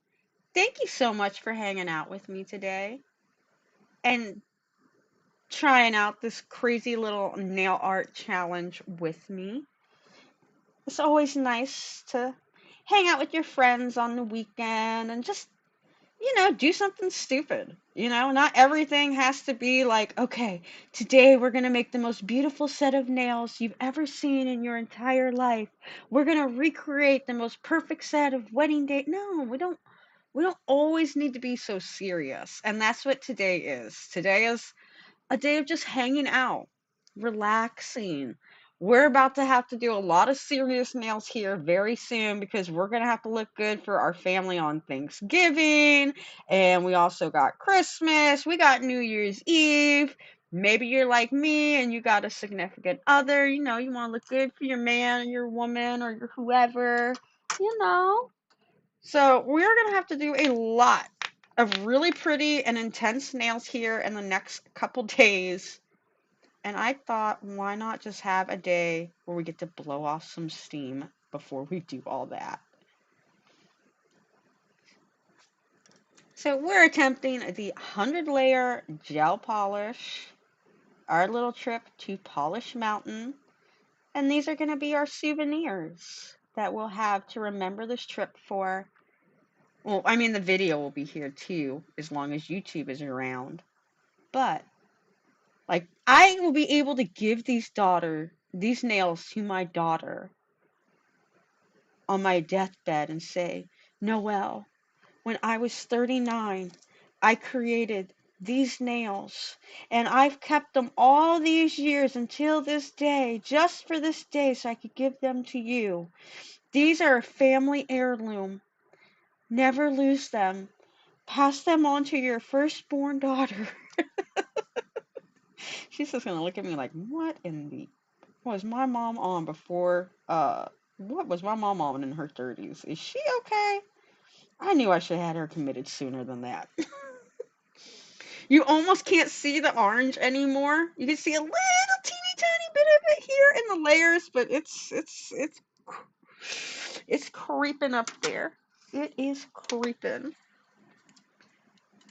thank you so much for hanging out with me today and trying out this crazy little nail art challenge with me. It's always nice to hang out with your friends on the weekend and just, do something stupid. Not everything has to be like, okay, today we're going to make the most beautiful set of nails you've ever seen in your entire life. We're going to recreate the most perfect set of wedding day. No, we don't always need to be so serious. And that's what today is. Today is a day of just hanging out, relaxing. We're about to have to do a lot of serious nails here very soon because we're going to have to look good for our family on Thanksgiving. And we also got Christmas. We got New Year's Eve. Maybe you're like me and you got a significant other. You want to look good for your man or your woman or your whoever. So we're going to have to do a lot of really pretty and intense nails here in the next couple days. And I thought, why not just have a day where we get to blow off some steam before we do all that? So we're attempting the 100-layer gel polish, our little trip to Polish Mountain, and these are going to be our souvenirs that we'll have to remember this trip for. Well, I mean, the video will be here too, as long as YouTube is around. But I will be able to give these nails to my daughter on my deathbed and say, Noelle, when I was 39, I created these nails and I've kept them all these years until this day, just for this day, so I could give them to you. These are a family heirloom. Never lose them. Pass them on to your firstborn daughter. She's just gonna look at me like, what was my mom on before, what was my mom on in her 30s? Is she okay? I knew I should have had her committed sooner than that. You almost can't see the orange anymore. You can see a little teeny tiny bit of it here in the layers, but it's creeping up there. It is creeping.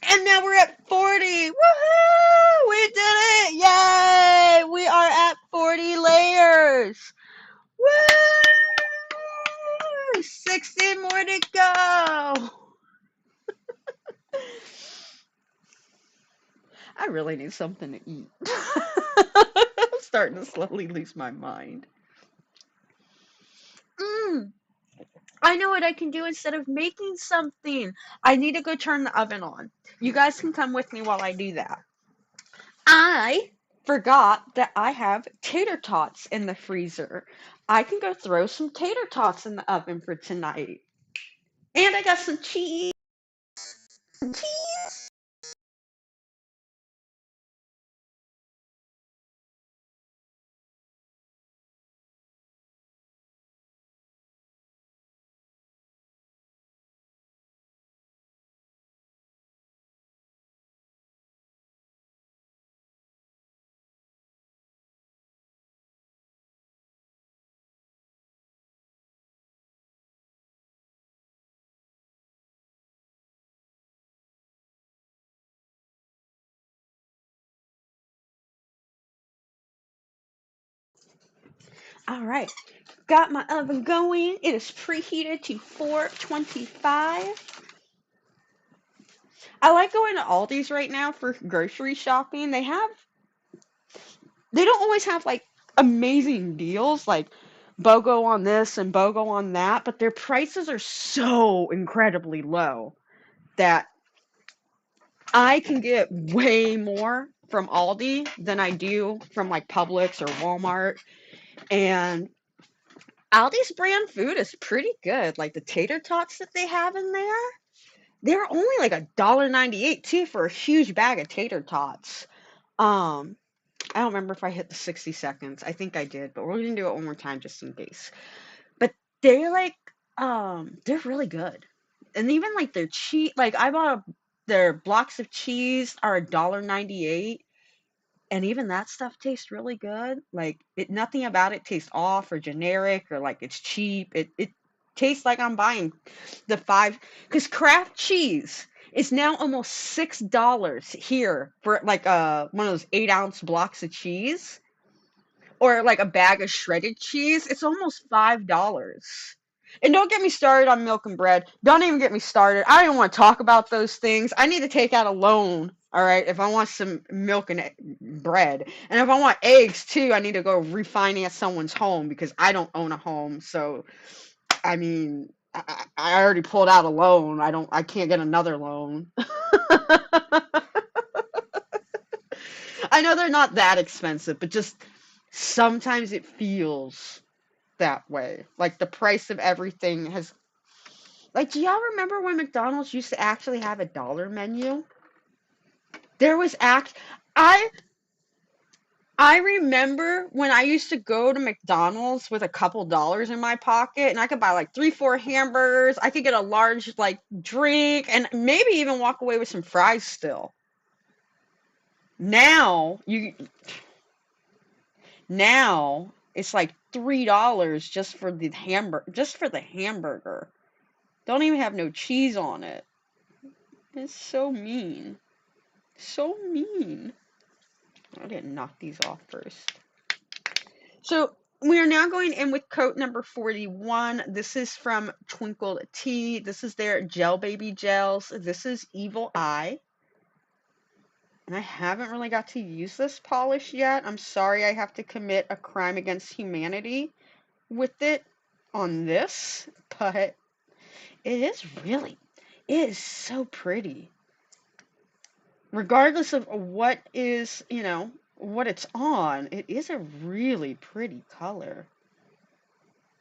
And now we're at 40. Woohoo! We did it! Yay! We are at 40 layers. Woo! 60 more to go. I really need something to eat. I'm starting to slowly lose my mind. I know what I can do instead of making something. I need to go turn the oven on. You guys can come with me while I do that. I forgot that I have tater tots in the freezer. I can go throw some tater tots in the oven for tonight. And I got some cheese. Cheese. All right. Got my oven going. It is preheated to 425. I like going to Aldi's right now for grocery shopping. They don't always have like amazing deals like BOGO on this and BOGO on that, but their prices are so incredibly low that I can get way more from Aldi than I do from like Publix or Walmart. And Aldi's brand food is pretty good. Like the tater tots that they have in there, they're only like $1.98 too for a huge bag of tater tots. Um, I don't remember if I hit the 60 seconds. I think I did, but we're gonna do it one more time just in case. But they're like, they're really good. And even like their cheese, like I bought their blocks of cheese are $1.98, and even that stuff tastes really good. Like nothing about it tastes off or generic or like it's cheap. It tastes like I'm buying the five, because Kraft cheese is now almost $6 here for like one of those 8-ounce blocks of cheese, or like a bag of shredded cheese. It's almost $5. And don't get me started on milk and bread. Don't even get me started. I don't even want to talk about those things. I need to take out a loan, all right, if I want some milk and bread. And if I want eggs too, I need to go refinance someone's home because I don't own a home. So, I mean, I already pulled out a loan. I can't get another loan. I know they're not that expensive, but just sometimes it feels that way. Like the price of everything has, like, do y'all remember when McDonald's used to actually have a dollar menu? There was I I remember when I used to go to McDonald's with a couple dollars in my pocket and I could buy like 3, 4 hamburgers. I could get a large like drink and maybe even walk away with some fries still. Now now it's like $3 just for the hamburger. Don't even have no cheese on it. It's so mean. So mean. I didn't knock these off first. So we are now going in with coat number 41. This is from Twinkle Tea. This is their Gel Baby Gels. This is Evil Eye. And I haven't really got to use this polish yet. I'm sorry I have to commit a crime against humanity with it on this, but it is so pretty. Regardless of what is, what it's on, it is a really pretty color.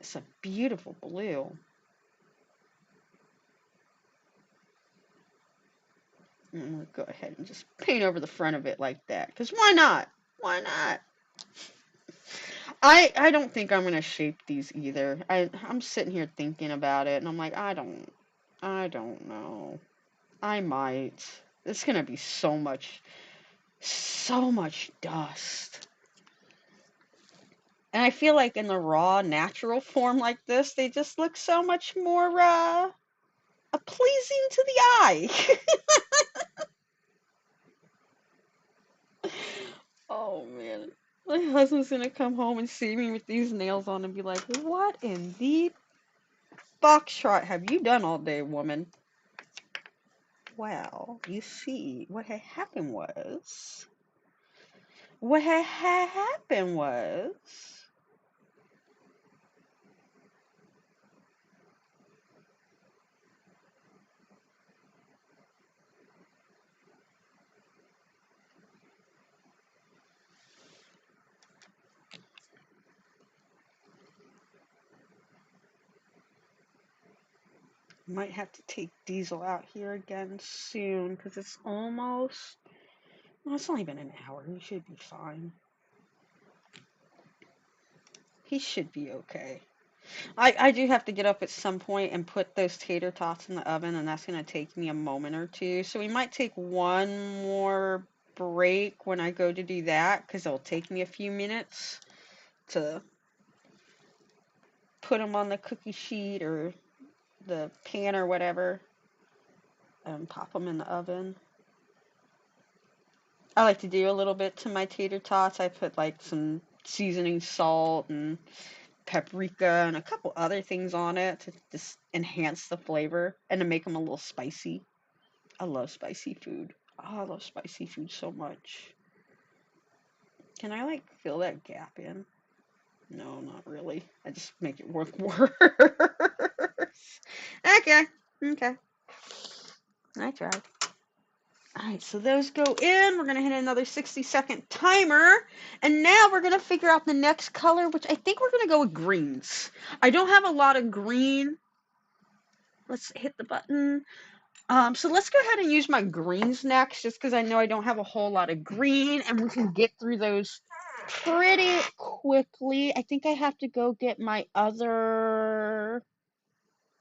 It's a beautiful blue. I'm gonna go ahead and just paint over the front of it like that, because why not? Why not? I don't think I'm gonna shape these either. I'm sitting here thinking about it, and I'm like, I don't know. I might. It's gonna be so much dust. And I feel like in the raw, natural form like this, they just look so much more pleasing to the eye. Oh man. My husband's gonna come home and see me with these nails on and be like, "What in the foxtrot have you done all day, woman?" Well, you see, what had happened was, Might have to take Diesel out here again soon because it's almost. Well, it's only been an hour. He should be fine. He should be okay. I do have to get up at some point and put those tater tots in the oven, and that's going to take me a moment or two. So we might take one more break when I go to do that because it'll take me a few minutes to put them on the cookie sheet or the pan or whatever and pop them in the oven. I like to do a little bit to my tater tots. I put like some seasoning salt and paprika and a couple other things on it to just enhance the flavor and to make them a little spicy. I love spicy food. Oh, I love spicy food so much. Can I like fill that gap in? No, not really. I just make it work worse. Okay. Okay. I tried. Alright, so those go in. We're going to hit another 60-second timer. And now we're going to figure out the next color, which I think we're going to go with greens. I don't have a lot of green. Let's hit the button. So let's go ahead and use my greens next, just because I know I don't have a whole lot of green, and we can get through those pretty quickly. I think I have to go get my other...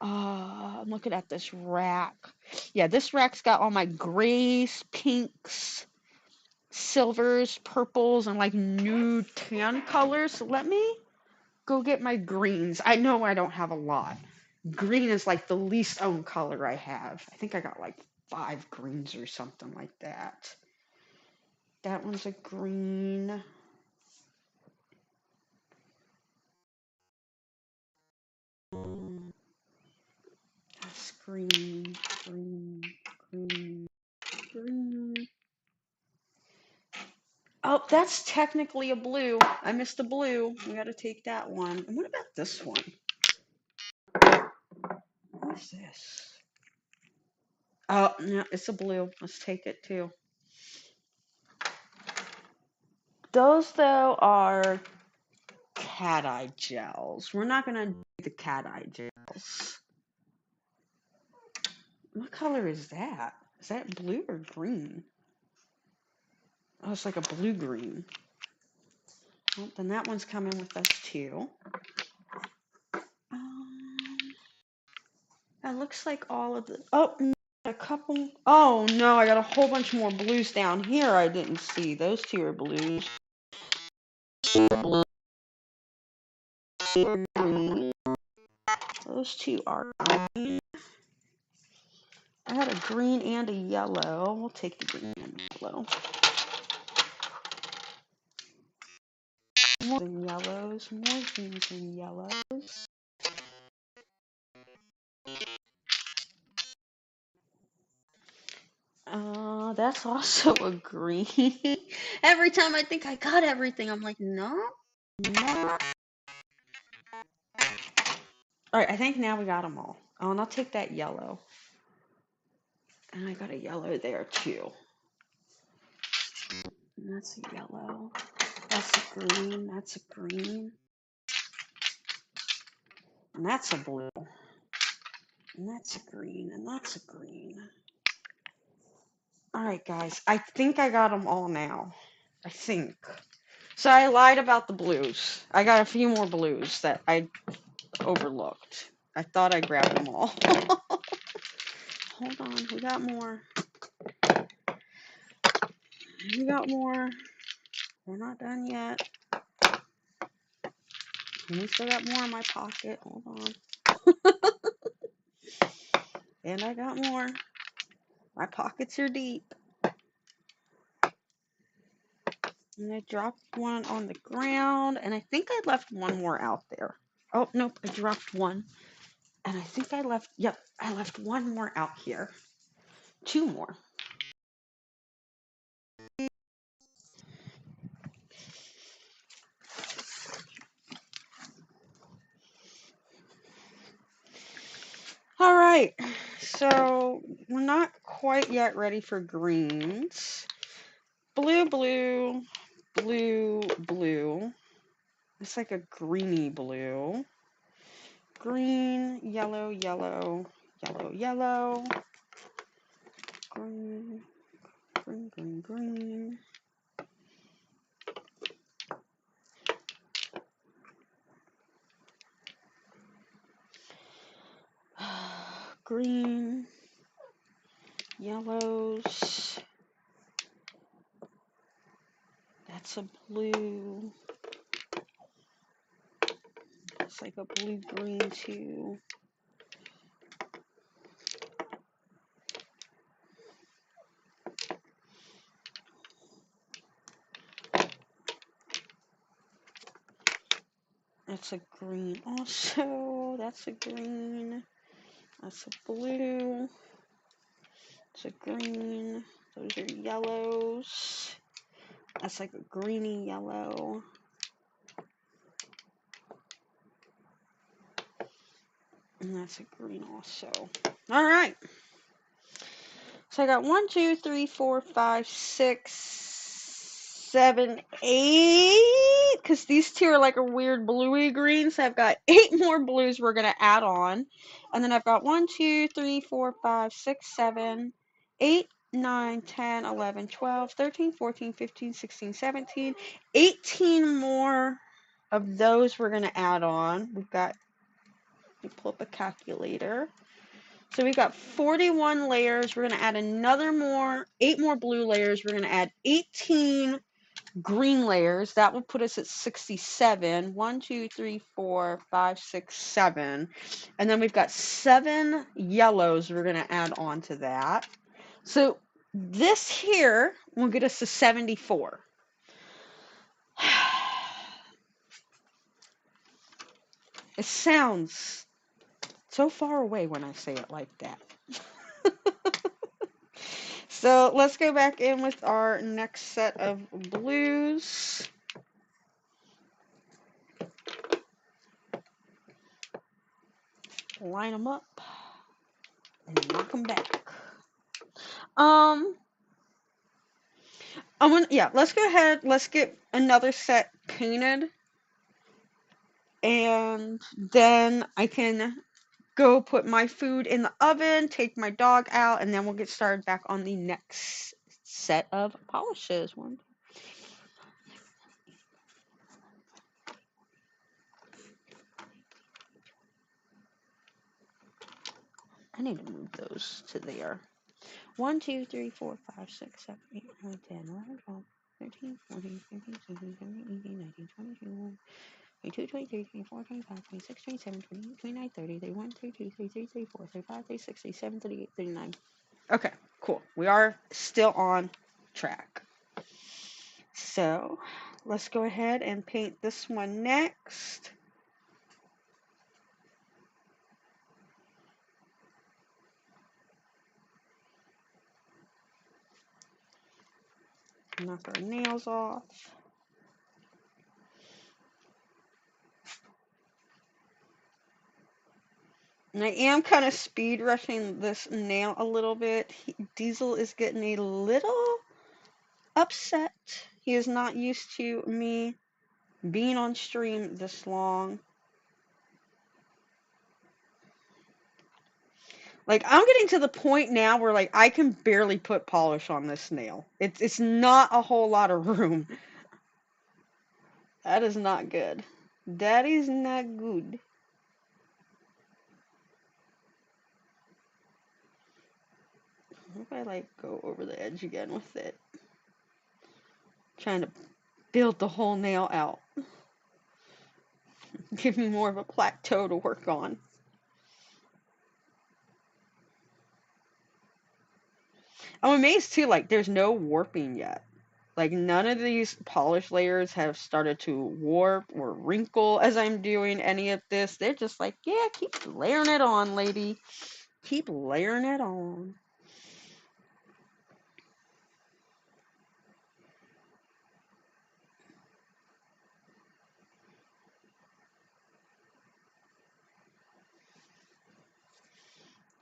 I'm looking at this rack. Yeah, this rack's got all my grays, pinks, silvers, purples, and like nude tan colors. So let me go get my greens. I know I don't have a lot. Green is like the least owned color I have. I think I got like 5 greens or something like that. That one's a green. That's green, green, green, green. Oh, that's technically a blue. I missed a blue. We gotta take that one. And what about this one? What is this? Oh, no, it's a blue. Let's take it too. Those, though, are cat eye gels. We're not gonna do the cat eye gels. What color is that? Is that blue or green? Oh, it's like a blue-green. Well, then that one's coming with us too. That looks like all of the... Oh, a couple... Oh, no, I got a whole bunch more blues down here I didn't see. Those two are blues. Green. Those two are green. I had a green and a yellow. We'll take the green and the yellow. More than yellows. More greens and yellows. That's also a green. Every time I think I got everything, I'm like, no, no. All right, I think now we got them all. Oh, and I'll take that yellow. And I got a yellow there too. And that's a yellow. That's a green. That's a green. And that's a blue. And that's a green. And that's a green. All right, guys. I think I got them all now. I think. So I lied about the blues. I got a few more blues that I overlooked. I thought I grabbed them all. Hold on, we got more. We got more. We're not done yet. We still got more in my pocket. Hold on. And I got more. My pockets are deep. And I dropped one on the ground. And I think I left one more out there. Oh, nope, I dropped one. And I think I left, yep, I left one more out here. 2 more. All right, so we're not quite yet ready for greens. Blue, blue, blue, blue. It's like a greeny blue. Green, yellow, yellow, yellow, yellow, green, green, green, green. Green, yellows. That's a blue. It's like a blue green too. That's a green also. That's a green. That's a blue. It's a green. Those are yellows. That's like a greeny yellow. And that's a green also. All right. So I got 1, 2, 3, 4, 5, 6, 7, 8. Because these two are like a weird bluey green. So I've got 8 more blues we're going to add on. And then I've got 1, 2, 3, 4, 5, 6, 7, 8, 9, 10, 11, 12, 13, 14, 15, 16, 17, 18 more of those we're going to add on. We've got, let me pull up a calculator. So we've got 41 layers. We're going to add another 8 more blue layers. We're going to add 18 green layers. That will put us at 67. 1, 2, 3, 4, 5, 6, 7. And then we've got 7 yellows we're going to add on to that. So this here will get us to 74. It sounds so far away when I say it like that. So let's go back in with our next set of blues. Line them up and knock them back. Let's go ahead. Let's get another set painted, and then I can go put my food in the oven, take my dog out, and then we'll get started back on the next set of polishes. I need to move those to there. 1, 2, 3, 4, 5, 6, 7, 8, 9, 10, 11, 12, 13, 14, 15, 16, 17, 18, 19, 20, 21, 22, 23, 24, 25, 26, 27, 28, 29, 30, 31, 32, 33, 34, 35, 36, 37, 38, 39. Okay, cool. We are still on track. So let's go ahead and paint this one next. Knock our nails off. And I am kind of speed rushing this nail a little bit. Diesel is getting a little upset. He is not used to me being on stream this long. Like, I'm getting to the point now where, like, I can barely put polish on this nail. It's not a whole lot of room. That is not good. That is not good. What if I, like, go over the edge again with it? Trying to build the whole nail out. Give me more of a plateau to work on. I'm amazed, too, like, there's no warping yet. Like, none of these polish layers have started to warp or wrinkle as I'm doing any of this. They're just like, yeah, keep layering it on, lady. Keep layering it on.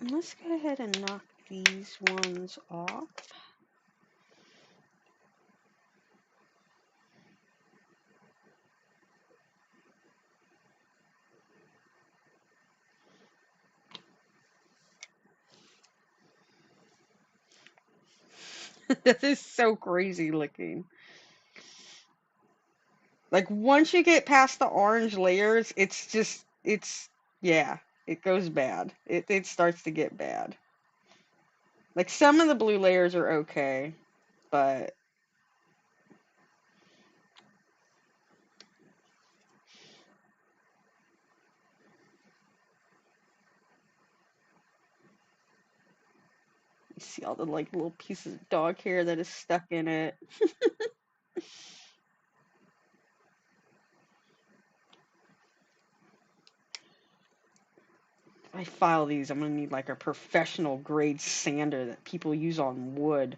Let's go ahead and knock these ones off. That is so crazy looking. Like once you get past the orange layers, yeah, it goes bad. It starts to get bad. Like some of the blue layers are okay, but you see all the like little pieces of dog hair that is stuck in it. If I file these, I'm gonna need like a professional grade sander that people use on wood.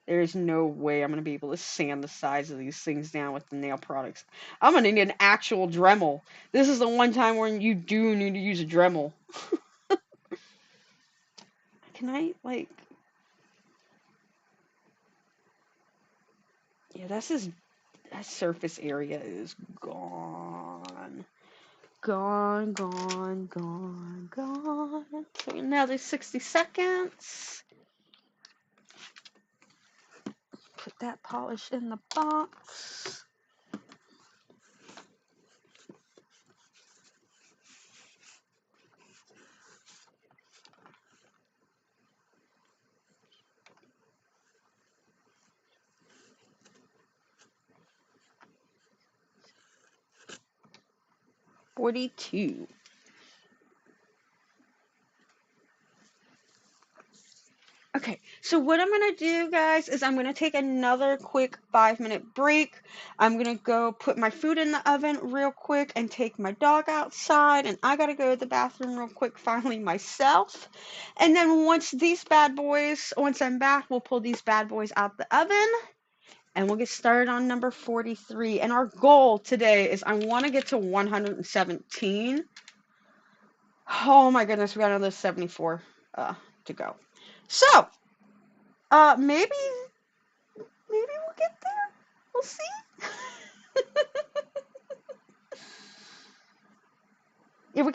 There is no way I'm gonna be able to sand the sides of these things down with the nail products. I'm gonna need an actual Dremel. This is the one time when you do need to use a Dremel. Can I like? Yeah, that surface area is gone. Gone, gone, gone, gone. So another 60 seconds. Put that polish in the box. $42. Okay, so what I'm going to do, guys, is I'm going to take another quick 5-minute break. I'm going to go put my food in the oven real quick and take my dog outside. And I got to go to the bathroom real quick finally myself. And then once I'm back, we'll pull these bad boys out the oven. And we'll get started on number 43. And our goal today is I want to get to 117. Oh my goodness, we got another 74 to go. So, maybe we'll get there. We'll see. Yeah,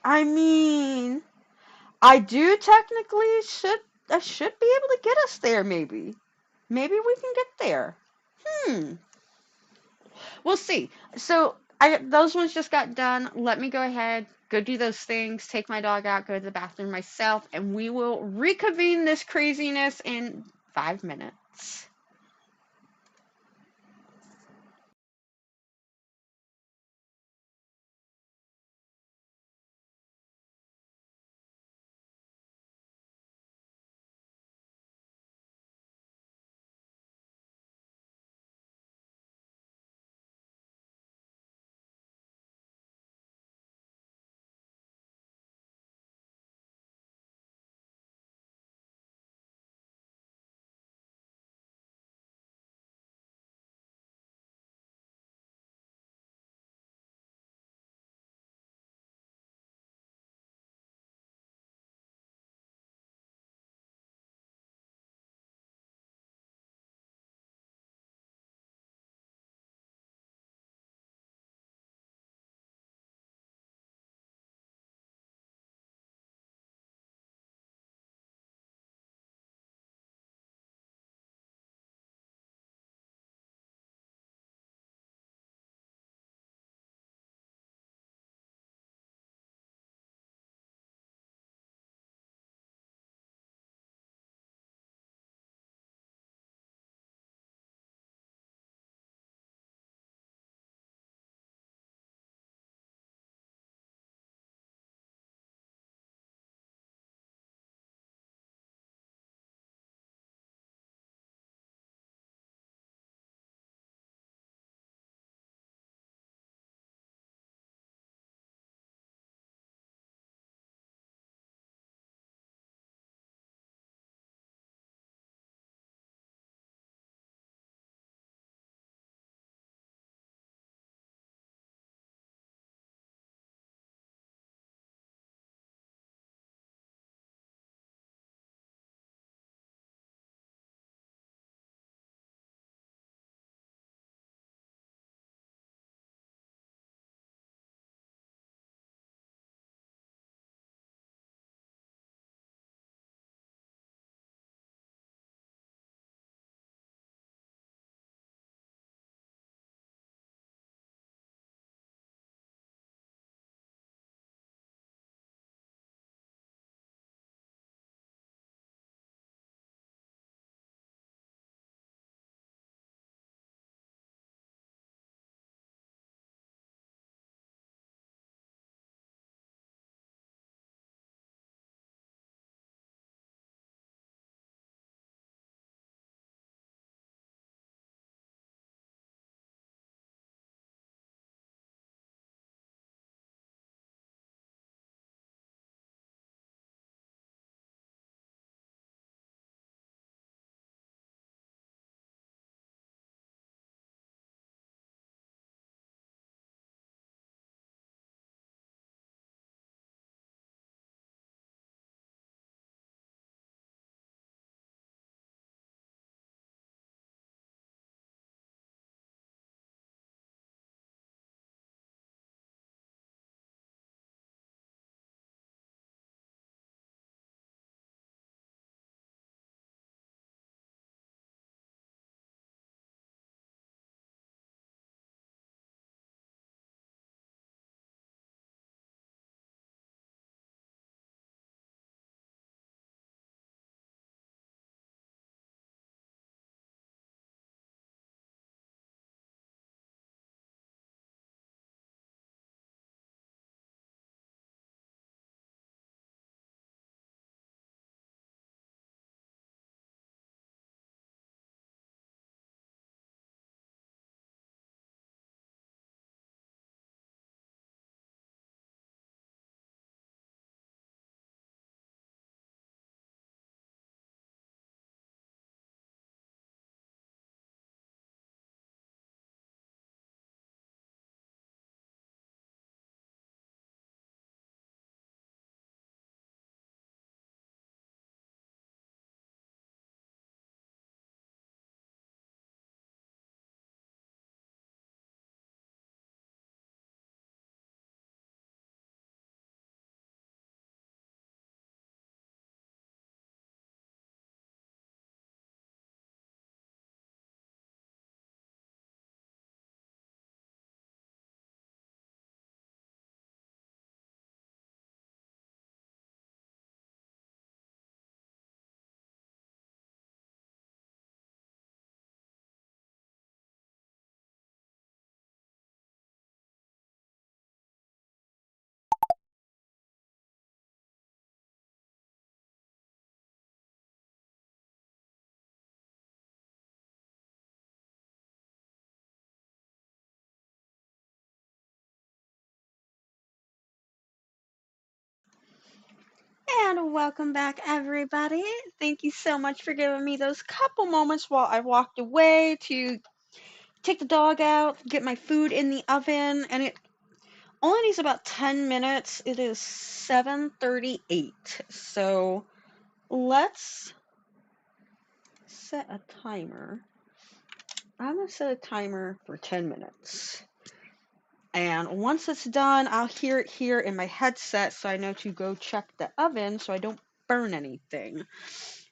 I mean, I do technically I should be able to get us there, maybe. Maybe we can get there. We'll see. So, those ones just got done. Let me go ahead, go do those things, take my dog out, go to the bathroom myself, and we will reconvene this craziness in 5 minutes. And welcome back, everybody. Thank you so much for giving me those couple moments while I walked away to take the dog out, get my food in the oven, and it only needs about 10 minutes. It is 7:38. So let's set a timer. I'm going to set a timer for 10 minutes. And once it's done, I'll hear it here in my headset so I know to go check the oven so I don't burn anything.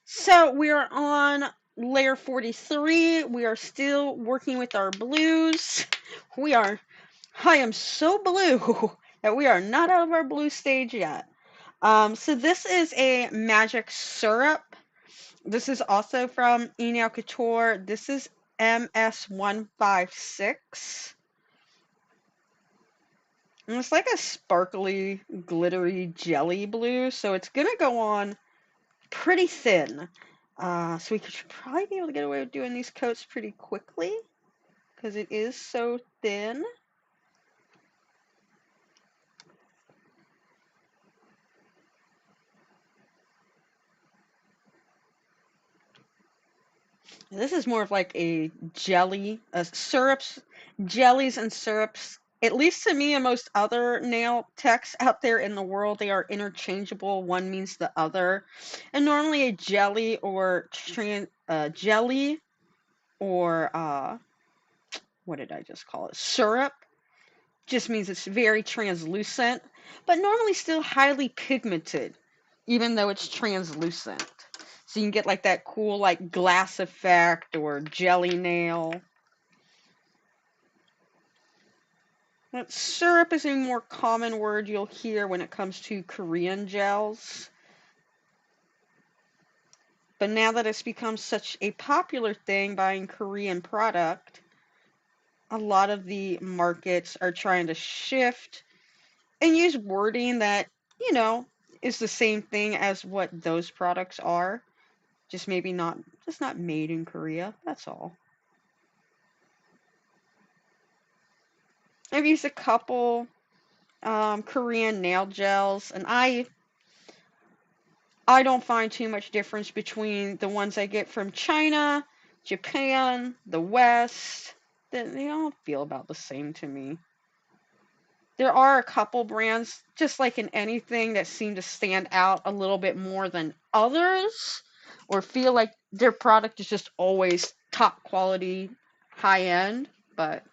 So we are on layer 43. We are still working with our blues. I am so blue that we are not out of our blue stage yet. So this is a magic syrup. This is also from Enel Couture. This is MS156. And it's like a sparkly, glittery jelly blue, so it's gonna go on pretty thin. So we should probably be able to get away with doing these coats pretty quickly because it is so thin. This is more of like a jelly, syrups, jellies and syrups. At least to me and most other nail techs out there in the world, they are interchangeable. One means the other. And normally a jelly or jelly or what did I just call it? Syrup just means it's very translucent, but normally still highly pigmented, even though it's translucent. So you can get like that cool like glass effect or jelly nail. But syrup is a more common word you'll hear when it comes to Korean gels. But now that it's become such a popular thing buying Korean product, a lot of the markets are trying to shift and use wording that, is the same thing as what those products are. Just maybe not made in Korea. That's all. I've used a couple Korean nail gels, and I don't find too much difference between the ones I get from China, Japan, the West. They all feel about the same to me. There are a couple brands, just like in anything, that seem to stand out a little bit more than others, or feel like their product is just always top quality, high end. But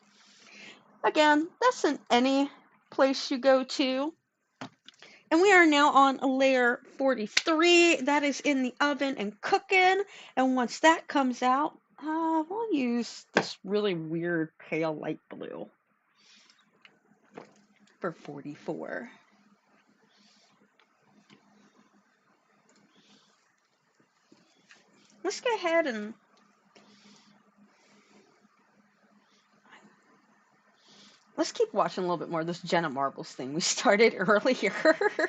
again, that's in any place you go to. And we are now on layer 43. That is in the oven and cooking. And once that comes out, we'll use this really weird pale light blue for 44. Let's go ahead and let's keep watching a little bit more of this Jenna Marbles thing we started earlier. And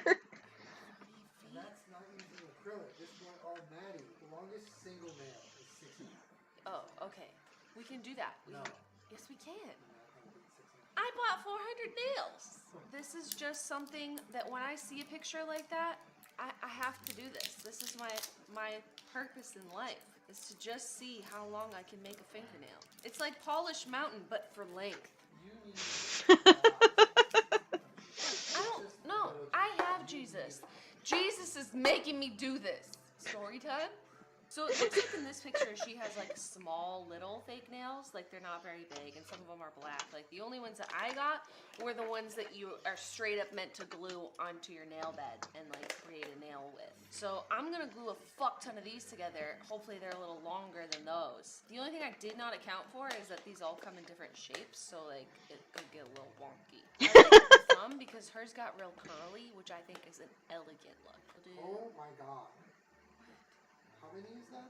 that's not using acrylic. This one all natty. The longest single nail is 6.5. Oh, okay. We can do that. No. Yes, we can. I bought 400 nails. This is just something that when I see a picture like that, I have to do this. This is my purpose in life, is to just see how long I can make a fingernail. It's like Polish Mountain, but for length. I don't know. I have Jesus. Jesus is making me do this. Story time? So it looks like in this picture she has like small little fake nails, like they're not very big, and some of them are black. Like the only ones that I got were the ones that you are straight up meant to glue onto your nail bed and like create a nail with. So I'm gonna glue a fuck ton of these together. Hopefully they're a little longer than those. The only thing I did not account for is that these all come in different shapes, so like it could get a little wonky. I like her thumb because hers got real curly, which I think is an elegant look. Oh my god. How many is that?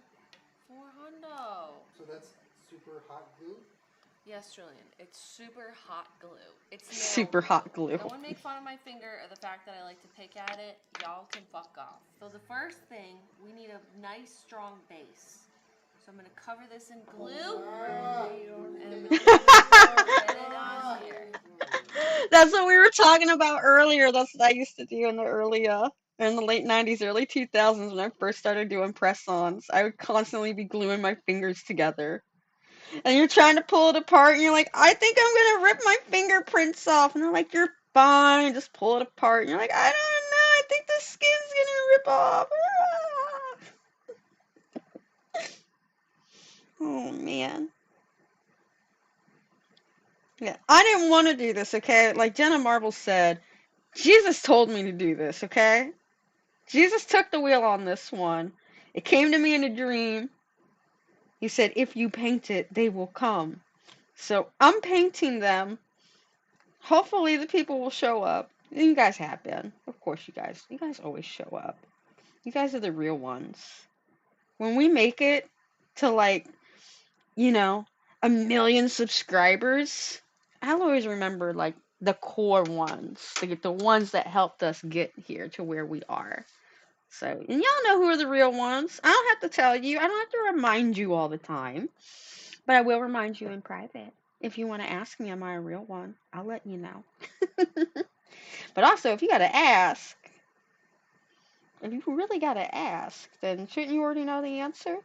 400. So that's super hot glue? Yes, Julian. It's super hot glue. It's nail Super hot glue. No one make fun of my finger or the fact that I like to pick at it. Y'all can fuck off. So the first thing, we need a nice strong base. So I'm going to cover this in glue. And I'm going to get it on here. That's what we were talking about earlier. That's what I used to do in the in the late 90s, early 2000s, when I first started doing press-ons, I would constantly be gluing my fingers together. And you're trying to pull it apart, and you're like, I think I'm gonna rip my fingerprints off. And they're like, you're fine, just pull it apart. And you're like, I don't know, I think the skin's gonna rip off. Oh, man. Yeah, I didn't want to do this, okay? Like Jenna Marbles said, Jesus told me to do this, okay? Jesus took the wheel on this one. It came to me in a dream. He said, if you paint it, they will come. So I'm painting them. Hopefully the people will show up. You guys have been. Of course you guys always show up. You guys are the real ones. When we make it to like, you know, 1 million subscribers, I'll always remember like the core ones, the ones that helped us get here to where we are. So, and y'all know who are the real ones. I don't have to tell you. I don't have to remind you all the time. But I will remind you in private. If you want to ask me, am I a real one? I'll let you know. But also, if you got to ask, if you really got to ask, then shouldn't you already know the answer?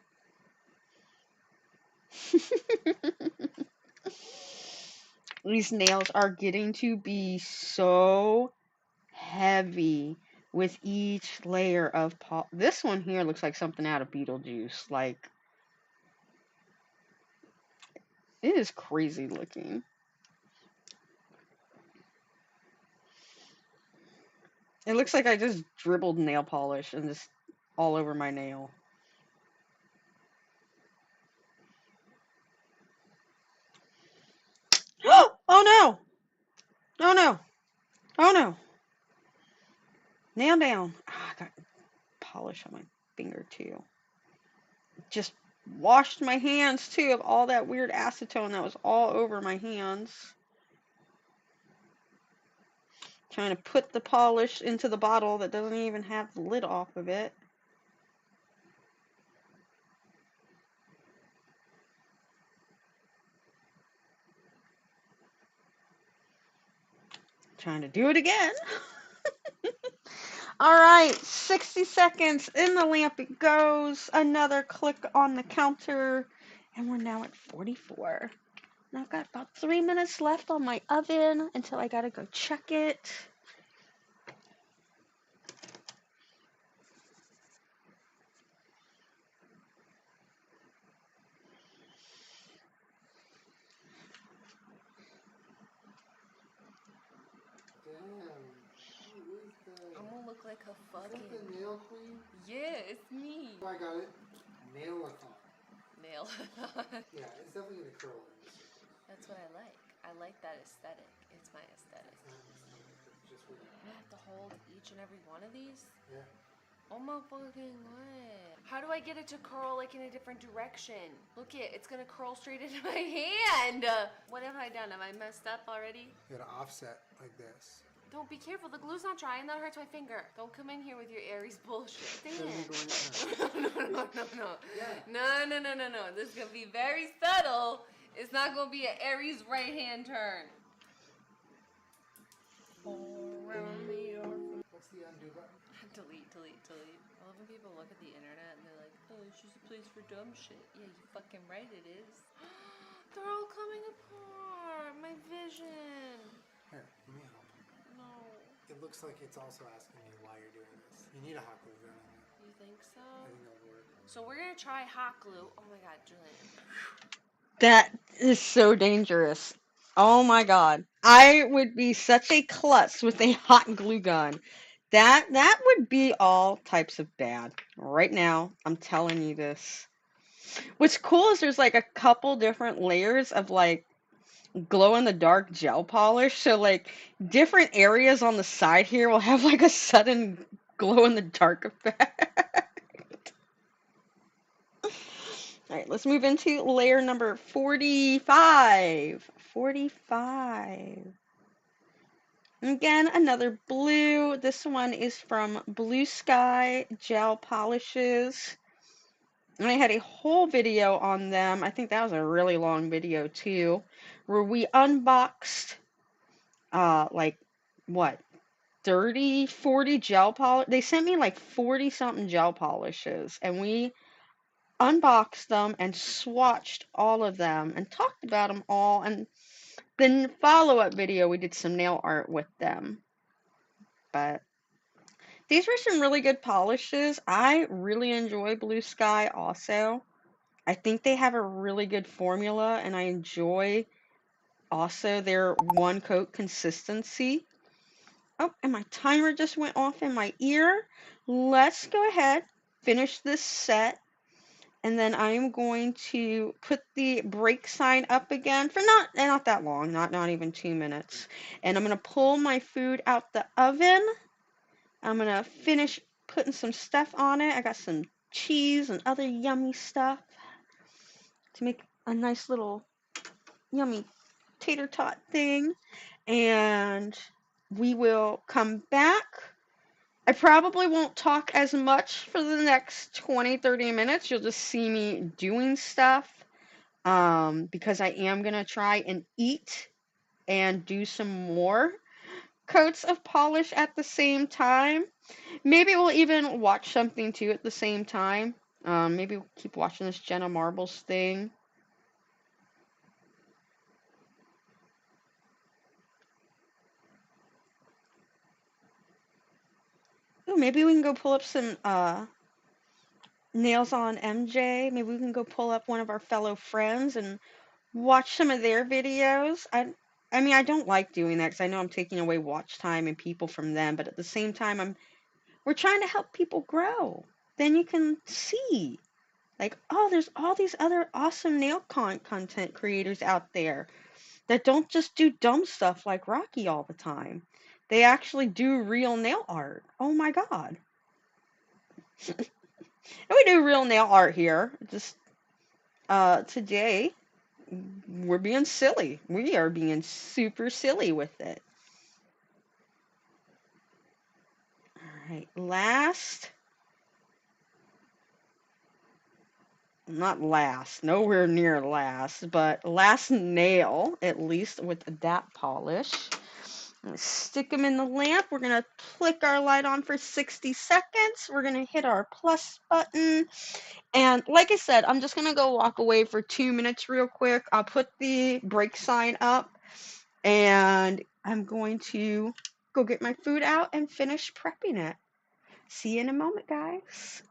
These nails are getting to be so heavy with each layer of polish. This one here looks like something out of Beetlejuice. Like, it is crazy looking. It looks like I just dribbled nail polish and just all over my nail. Oh no! Oh no! Oh no! Nail down. Ah, I got polish on my finger too. Just washed my hands too of all that weird acetone that was all over my hands. Trying to put the polish into the bottle that doesn't even have the lid off of it. Trying to do it again. Alright, 60 seconds in the lamp it goes. Another click on the counter. And we're now at 44. And I've got about 3 minutes left on my oven until I gotta go check it. I'm gonna look like a fucking. Is that the nail queen? Yeah, it's me. Oh, I got it. Nail-a-thon. Nail. Yeah, it's definitely gonna curl in the circles. That's what I like. I like that aesthetic. It's my aesthetic. It's not an aesthetic, it's just what I have to hold each and every one of these? Yeah. Oh my fucking god. How do I get it to curl like in a different direction? Look it's gonna curl straight into my hand. What have I done? Am I messed up already? You gotta offset like this. Don't be careful. The glue's not dry and that hurts my finger. Don't come in here with your Aries bullshit. Damn it. No. Yeah. No. This is gonna be very subtle. It's not gonna be an Aries right hand turn. What's the undo button? Delete. I love when people look at the internet and they're like, oh, it's just a place for dumb shit. Yeah, you fucking right it is. They're all coming apart. My vision. Here, let me help. No. It looks like it's also asking me why you're doing this. You need a hot glue gun on it. You think so? I think that'll work. So we're gonna try hot glue. Oh my god, Julian. That is so dangerous. Oh my god. I would be such a klutz with a hot glue gun. That would be all types of bad. Right now, I'm telling you this. What's cool is there's like a couple different layers of like glow in the dark gel polish. So like different areas on the side here will have like a sudden glow in the dark effect. Alright, let's move into layer number 45. 45. Again, another blue. This one is from Blue Sky Gel Polishes. And I had a whole video on them. I think that was a really long video too, where we unboxed, like, what, 30, 40 gel polish. They sent me like 40 something gel polishes, and we unboxed them and swatched all of them and talked about them all. And then follow-up video, we did some nail art with them. But these were some really good polishes. I really enjoy Blue Sky also. I think they have a really good formula, and I enjoy also their one coat consistency. Oh, and my timer just went off in my ear. Let's go ahead, finish this set, and then I am going to put the break sign up again for not that long, not even 2 minutes. And I'm gonna pull my food out the oven. I'm gonna finish putting some stuff on it. I got some cheese and other yummy stuff to make a nice little yummy tater tot thing. And we will come back. I probably won't talk as much for the next 20, 30 minutes. You'll just see me doing stuff because I am going to try and eat and do some more coats of polish at the same time. Maybe we'll even watch something too at the same time. Maybe we'll keep watching this Jenna Marbles thing. Ooh, maybe we can go pull up some Nails on MJ. Maybe we can go pull up one of our fellow friends and watch some of their videos. I mean, I don't like doing that because I know I'm taking away watch time and people from them, but at the same time, we're trying to help people grow. Then you can see, like, oh, there's all these other awesome nail content creators out there that don't just do dumb stuff like Rocky all the time. They actually do real nail art. Oh my God. And we do real nail art here. Just today, we're being silly. We are being super silly with it. All right, not last, nowhere near last, but last nail, at least with that polish. I'm gonna stick them in the lamp. We're gonna flick our light on for 60 seconds. We're gonna hit our plus button. And like I said, I'm just gonna go walk away for 2 minutes real quick. I'll put the break sign up and I'm going to go get my food out and finish prepping it. See you in a moment, guys.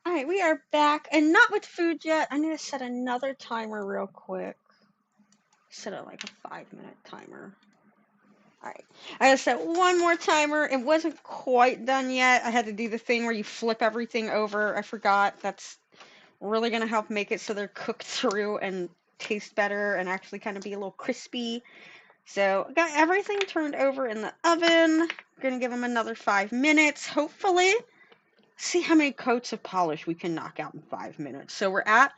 All right, we are back, and not with food yet. I need to set another timer real quick. Set it like a 5-minute timer. All right, I gotta set one more timer. It wasn't quite done yet. I had to do the thing where you flip everything over. I forgot. That's really gonna help make it so they're cooked through and taste better and actually kind of be a little crispy. So I got everything turned over in the oven. Gonna give them another 5 minutes, hopefully. See how many coats of polish we can knock out in 5 minutes. So we're at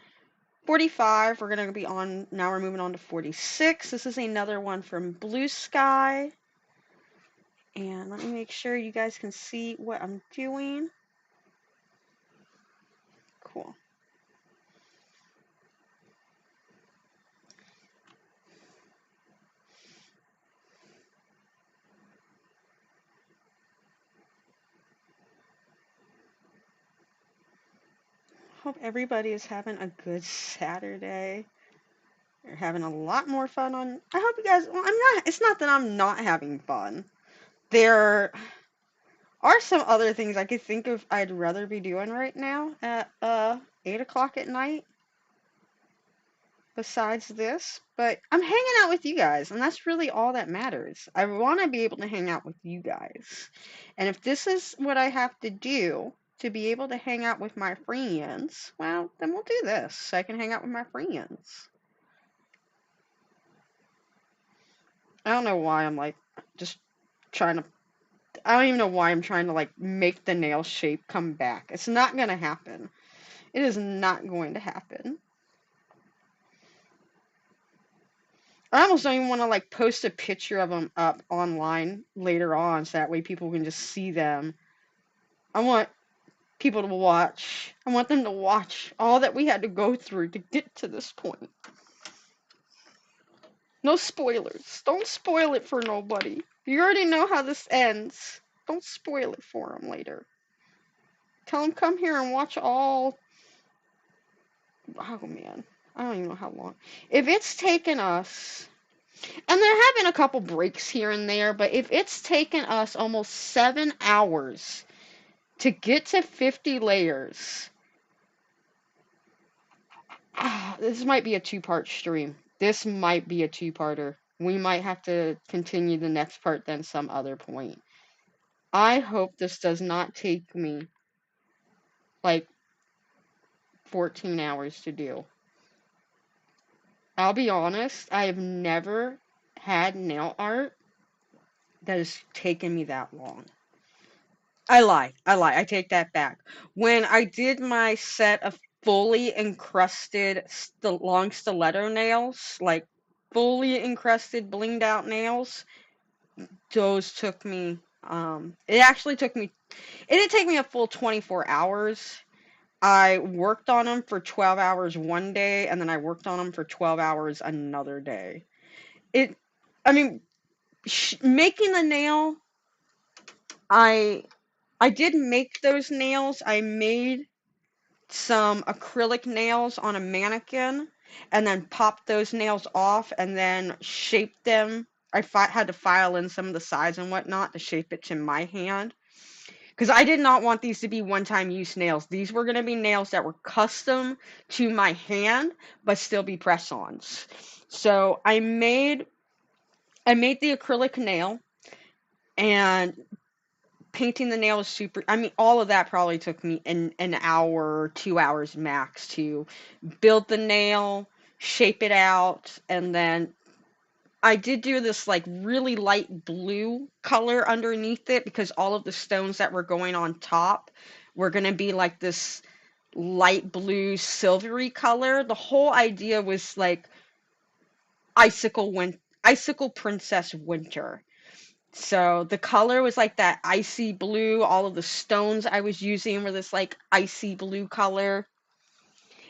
45. We're going to be on, now we're moving on to 46. This is another one from Blue Sky. And let me make sure you guys can see what I'm doing. Cool. Hope everybody is having a good Saturday. You're having a lot more fun on, I hope you guys, well, it's not that I'm not having fun. There are some other things I could think of I'd rather be doing right now at 8 o'clock at night besides this, but I'm hanging out with you guys, and that's really all that matters. I want to be able to hang out with you guys. And if this is what I have to do to be able to hang out with my friends, well, then we'll do this so I can hang out with my friends. I don't know why I'm like just trying to I don't even know why I'm trying to like make the nail shape come back. It's not going to happen. It is not going to happen. I almost don't even want to like post a picture of them up online later on so that way people can just see them. I want people to watch. I want them to watch all that we had to go through to get to this point. No spoilers. Don't spoil it for nobody. You already know how this ends. Don't spoil it for them later. Tell them come here and watch all. Oh man, I don't even know how long. If it's taken us, and there have been a couple breaks here and there, but if it's taken us almost 7 hours to get to 50 layers, this might be a 2-part stream. This might be a 2-parter. We might have to continue the next part then some other point. I hope this does not take me like 14 hours to do. I'll be honest, I have never had nail art that has taken me that long. I lie. I take that back. When I did my set of fully encrusted long stiletto nails, like fully encrusted blinged out nails, those took me, it didn't take me a full 24 hours. I worked on them for 12 hours one day, and then I worked on them for 12 hours another day. I mean, making the nail, I did make those nails. I made some acrylic nails on a mannequin and then popped those nails off and then shaped them. I had to file in some of the size and whatnot to shape it to my hand. Because I did not want these to be one-time use nails. These were going to be nails that were custom to my hand, but still be press-ons. So I made the acrylic nail, and painting the nail was super. I mean, all of that probably took me an hour, 2 hours max to build the nail, shape it out, and then I did do this like really light blue color underneath it because all of the stones that were going on top were going to be like this light blue silvery color. The whole idea was like icicle princess winter. So the color was like that icy blue. All of the stones I was using were this like icy blue color.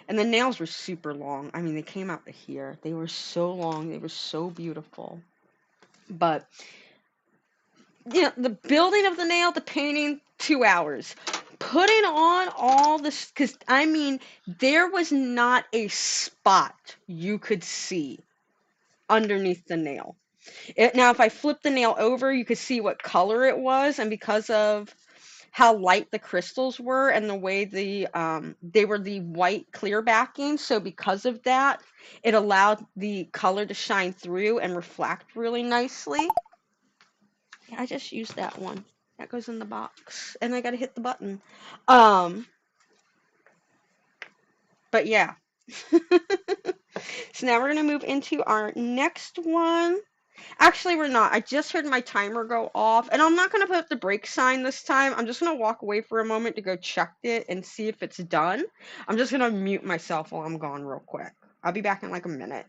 And the nails were super long. I mean, they came out to here. They were so long. They were so beautiful. But, the building of the nail, the painting, 2 hours. Putting on all this, because, I mean, there was not a spot you could see underneath the nail. Now, if I flipped the nail over, you could see what color it was, and because of how light the crystals were and the way they were the white clear backing. So because of that, it allowed the color to shine through and reflect really nicely. Yeah, I just used that one. That goes in the box. And I gotta hit the button. But yeah. So now we're gonna move into our next one. Actually, we're not. I just heard my timer go off, and I'm not going to put up the break sign this time. I'm just going to walk away for a moment to go check it and see if it's done. I'm just going to mute myself while I'm gone real quick. I'll be back in like a minute.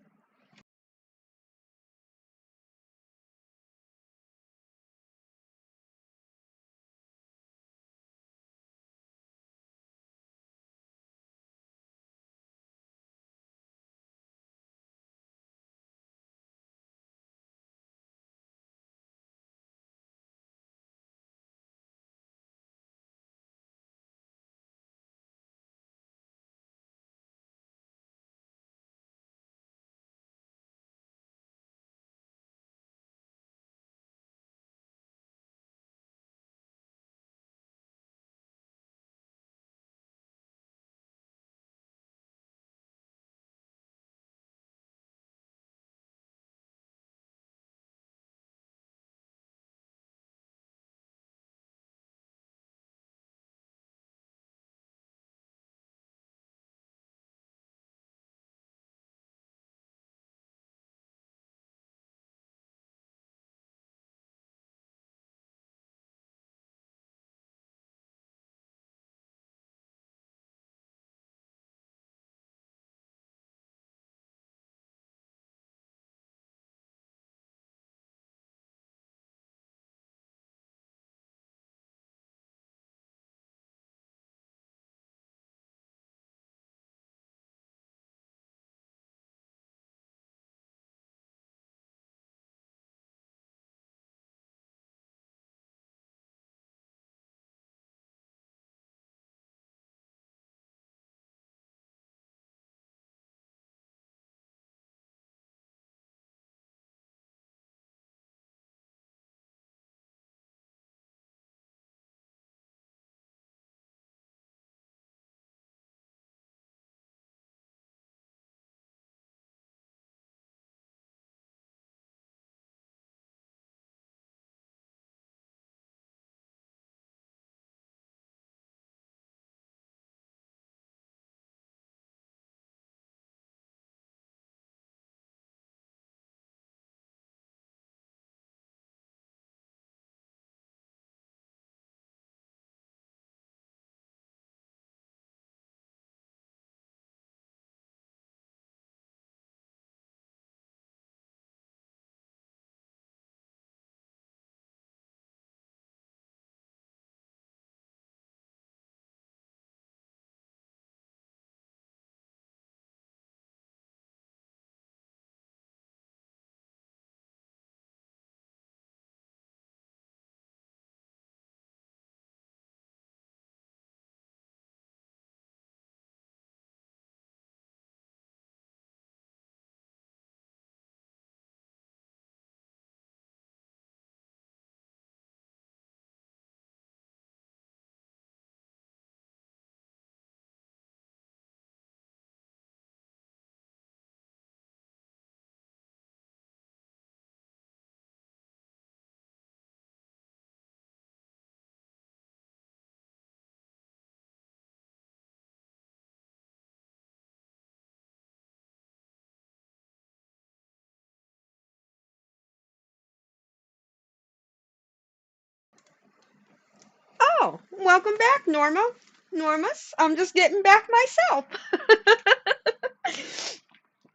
Oh, welcome back, Norma. Normus. I'm just getting back myself.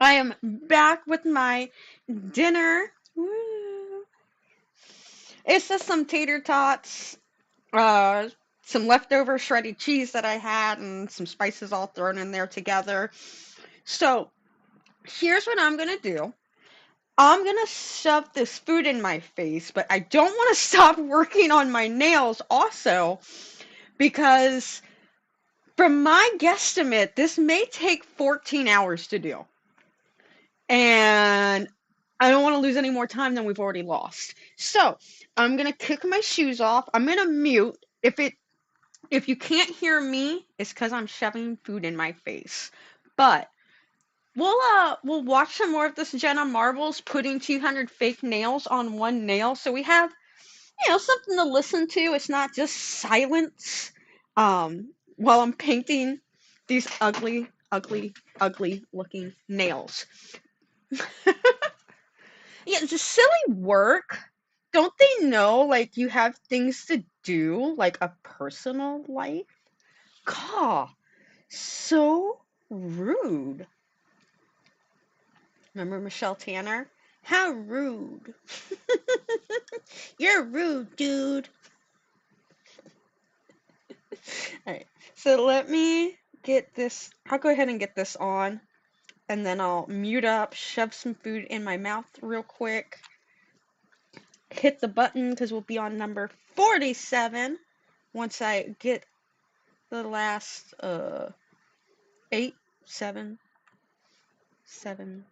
I am back with my dinner. Woo. It's just some tater tots, uh, some leftover shredded cheese that I had, and some spices all thrown in there together. So, here's what I'm gonna do. I'm gonna shove this food in my face, but I don't want to stop working on my nails also because from my guesstimate, this may take 14 hours to do. And I don't want to lose any more time than we've already lost. So I'm going to kick my shoes off. I'm going to mute. If it If you can't hear me, it's because I'm shoving food in my face. But we'll watch some more of this Jenna Marbles putting 200 fake nails on one nail, so we have something to listen to. It's not just silence. While I'm painting these ugly, ugly, ugly looking nails. Yeah, it's just silly work. Don't they know, like, you have things to do, like a personal life? God, so rude. Remember Michelle Tanner? How rude. You're rude, dude. Alright, so let me get this. I'll go ahead and get this on, and then I'll mute up, shove some food in my mouth real quick, hit the button because we'll be on number 47 once I get the last 8, 7, 7,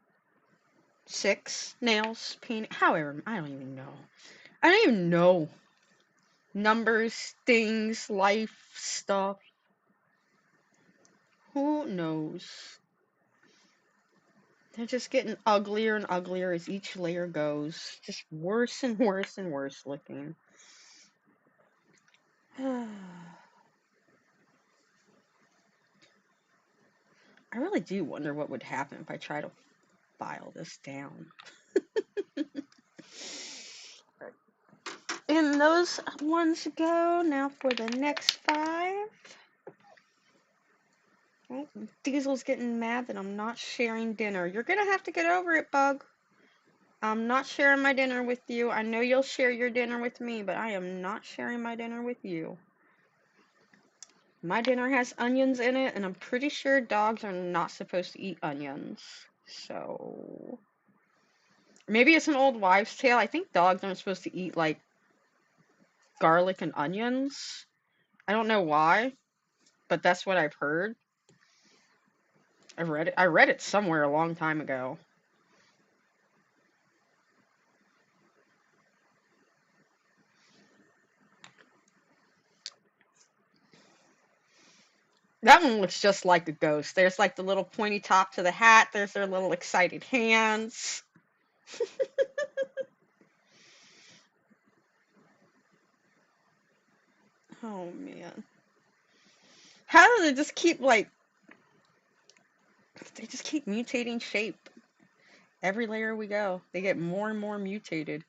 6 nails painted. However, I don't even know. I don't even know. Numbers, things, life, stuff. Who knows? They're just getting uglier and uglier as each layer goes. Just worse and worse and worse looking. I really do wonder what would happen if I try to file this down. And those ones go. Now for the next 5. Oh, Diesel's getting mad that I'm not sharing dinner. You're gonna have to get over it, Bug. I'm not sharing my dinner with you. I know you'll share your dinner with me, but I am not sharing my dinner with you. My dinner has onions in it, and I'm pretty sure dogs are not supposed to eat onions. So maybe it's an old wives' tale. I think dogs aren't supposed to eat, like, garlic and onions. I don't know why, but that's what I've heard. I read it somewhere a long time ago. That one looks just like a ghost. There's, like, the little pointy top to the hat. There's their little excited hands. Oh, man. How do they just keep, like... They just keep mutating shape. Every layer we go, they get more and more mutated.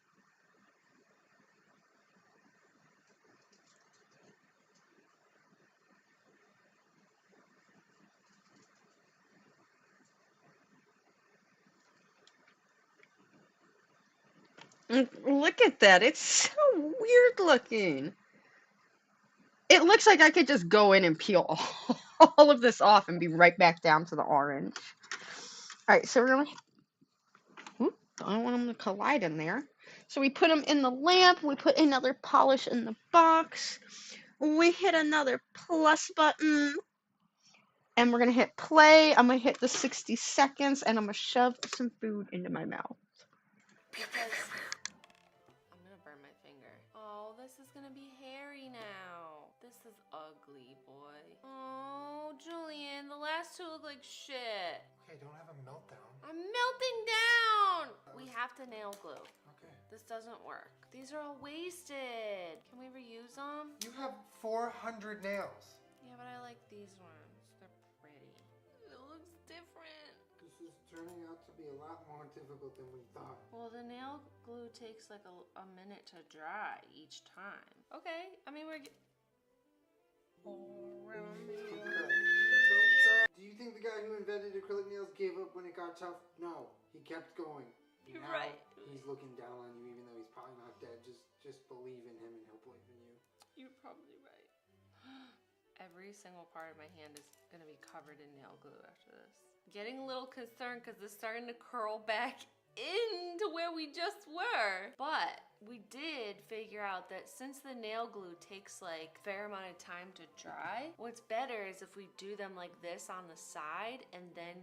And look at that. It's so weird looking. It looks like I could just go in and peel all of this off and be right back down to the orange. Alright, so we're going to... I don't want them to collide in there. So we put them in the lamp. We put another polish in the box. We hit another plus button. And we're going to hit play. I'm going to hit the 60 seconds. And I'm going to shove some food into my mouth. Because I'm gonna burn my finger. Oh, this is gonna be hairy now. This is ugly, boy. Oh, Julian, the last 2 look like shit. Okay, don't have a meltdown. I'm melting down! We have to nail glue. Okay. This doesn't work. These are all wasted. Can we reuse them? You have 400 nails. Yeah, but I like these ones. They're pretty. It looks different. This is turning out to be a lot more difficult than we thought. Well, the nail glue takes like a minute to dry each time. Okay, I mean, we're... Do you think the guy who invented acrylic nails gave up when it got tough? No, he kept going. You're now, right. He's looking down on you even though he's probably not dead. Just believe in him and he'll believe in you. You're probably right. Every single part of my hand is gonna be covered in nail glue after this. Getting a little concerned because it's starting to curl back into where we just were. But we did figure out that since the nail glue takes like a fair amount of time to dry, what's better is if we do them like this on the side and then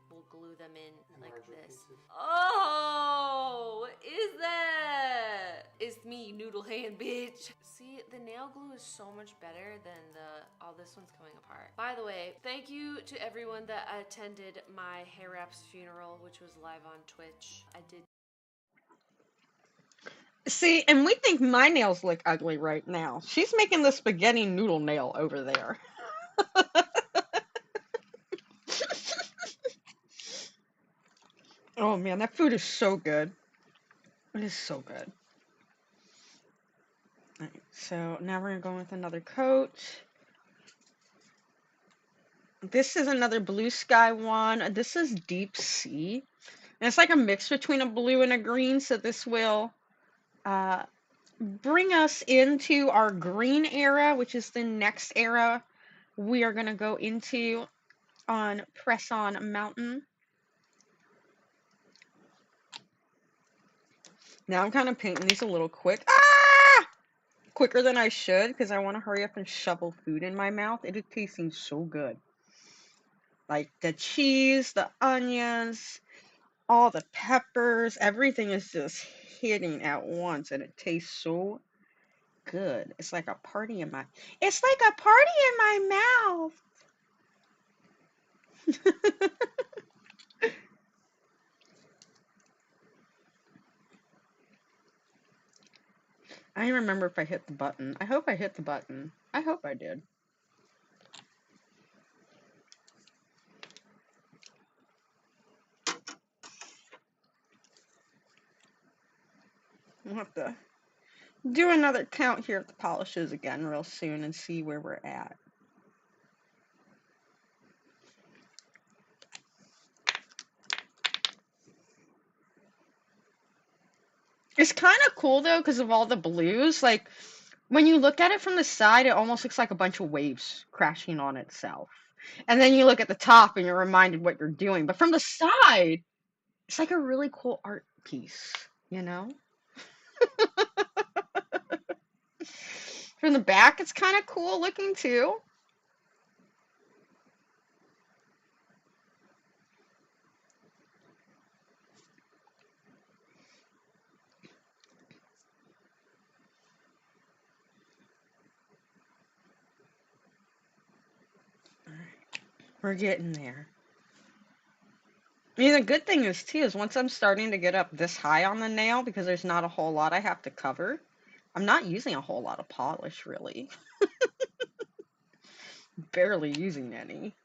we'll glue them in like this. Oh, what is that? It's me, noodle hand bitch. See, the nail glue is so much better than all this one's coming apart. By the way, thank you to everyone that attended my hair wrap's funeral, which was live on Twitch. I did. See, and we think my nails look ugly right now. She's making the spaghetti noodle nail over there. Oh man, that food is so good. It is so good. Alright, so now we're gonna go with another coat. This is another blue sky one. This is deep sea. And it's like a mix between a blue and a green, so this will bring us into our green era, which is the next era we are going to go into on Press On Mountain. Now I'm kind of painting these a little quick. Quicker than I should, because I want to hurry up and shovel food in my mouth. It is tasting so good. Like the cheese, the onions, all the peppers, everything is just hitting at once, and it tastes so good. It's like a party in my mouth. I don't remember if I hit the button. I hope I hit the button. I hope I did. We'll have to do another count here at the polishes again real soon and see where we're at. It's kind of cool though because of all the blues. Like when you look at it from the side, it almost looks like a bunch of waves crashing on itself. And then you look at the top and you're reminded what you're doing. But from the side, it's like a really cool art piece, you know? From the back, it's kind of cool looking too. We're getting there. I mean, the good thing is, too, is once I'm starting to get up this high on the nail, because there's not a whole lot I have to cover, I'm not using a whole lot of polish, really. Barely using any.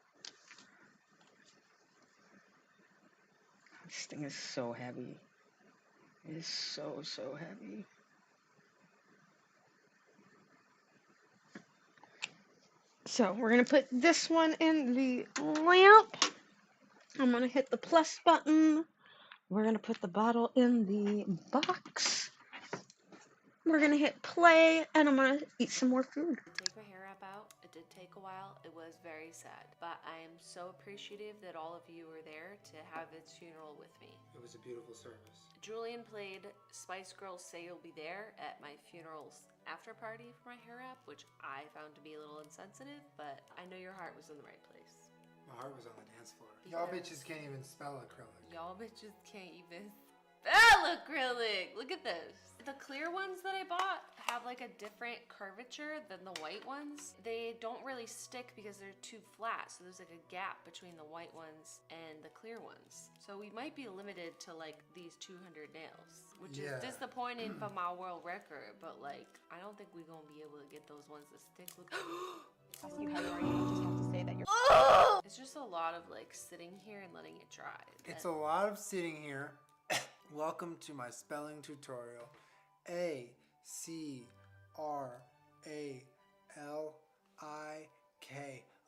This thing is so heavy. It is so, so heavy. So, we're going to put this one in the lamp. I'm going to hit the plus button. We're going to put the bottle in the box. We're going to hit play, and I'm going to eat some more food. Take my hair wrap out. It did take a while. It was very sad. But I am so appreciative that all of you were there to have its funeral with me. It was a beautiful service. Julian played Spice Girls Say You'll Be There at my funeral's after party for my hair wrap, which I found to be a little insensitive, but I know your heart was in the right place. My heart was on the dance floor. Y'all bitches can't even spell acrylic. Y'all bitches can't even spell acrylic! Look at this. The clear ones that I bought have like a different curvature than the white ones. They don't really stick because they're too flat, so there's like a gap between the white ones and the clear ones. So we might be limited to like these 200 nails, which is disappointing for my world record, but like I don't think we're gonna be able to get those ones to stick. Look. Ask you how you are, you just have to say that you're. It's just a lot of like sitting here and letting it dry. It's a lot of sitting here. Welcome to my spelling tutorial. A-C-R-A-L-I-K.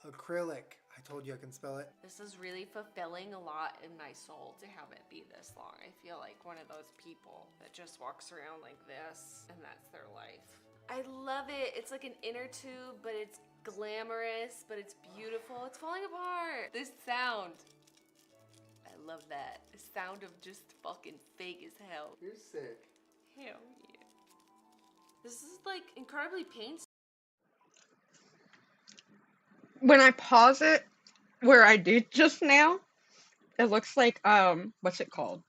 Acrylic. I told you I can spell it. This is really fulfilling a lot in my soul to have it be this long. I feel like one of those people that just walks around like this and that's their life. I love it. It's like an inner tube, but it's glamorous, but it's beautiful. It's falling apart. This sound. I love that. The sound of just fucking fake as hell. You're sick. Hell yeah. This is like incredibly painstaking. When I pause it, where I did just now, it looks like what's it called?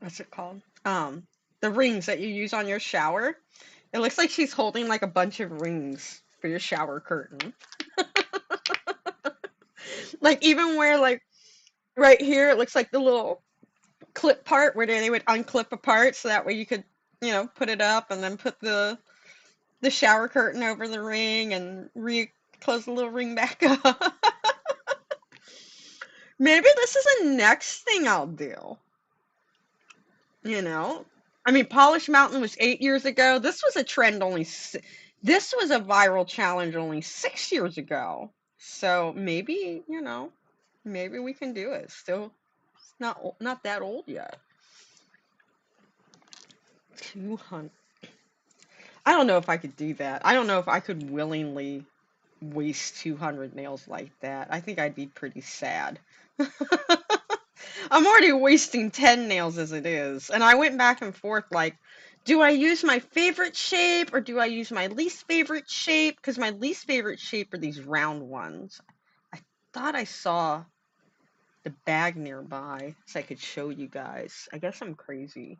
What's it called? The rings that you use on your shower. It looks like she's holding like a bunch of rings for your shower curtain. Like even where like right here, it looks like the little clip part where they would unclip a part so that way you could, put it up and then put the shower curtain over the ring and close the little ring back up. Maybe this is the next thing I'll do. I mean, Polish Mountain was 8 years ago. This was a trend this was a viral challenge only 6 years ago. So maybe, maybe we can do it. Still, it's not that old yet. 200. I don't know if I could do that. I don't know if I could willingly waste 200 nails like that. I think I'd be pretty sad. I'm already wasting 10 nails as it is. And I went back and forth like, do I use my favorite shape or do I use my least favorite shape? Because my least favorite shape are these round ones. I thought I saw the bag nearby so I could show you guys. I guess I'm crazy.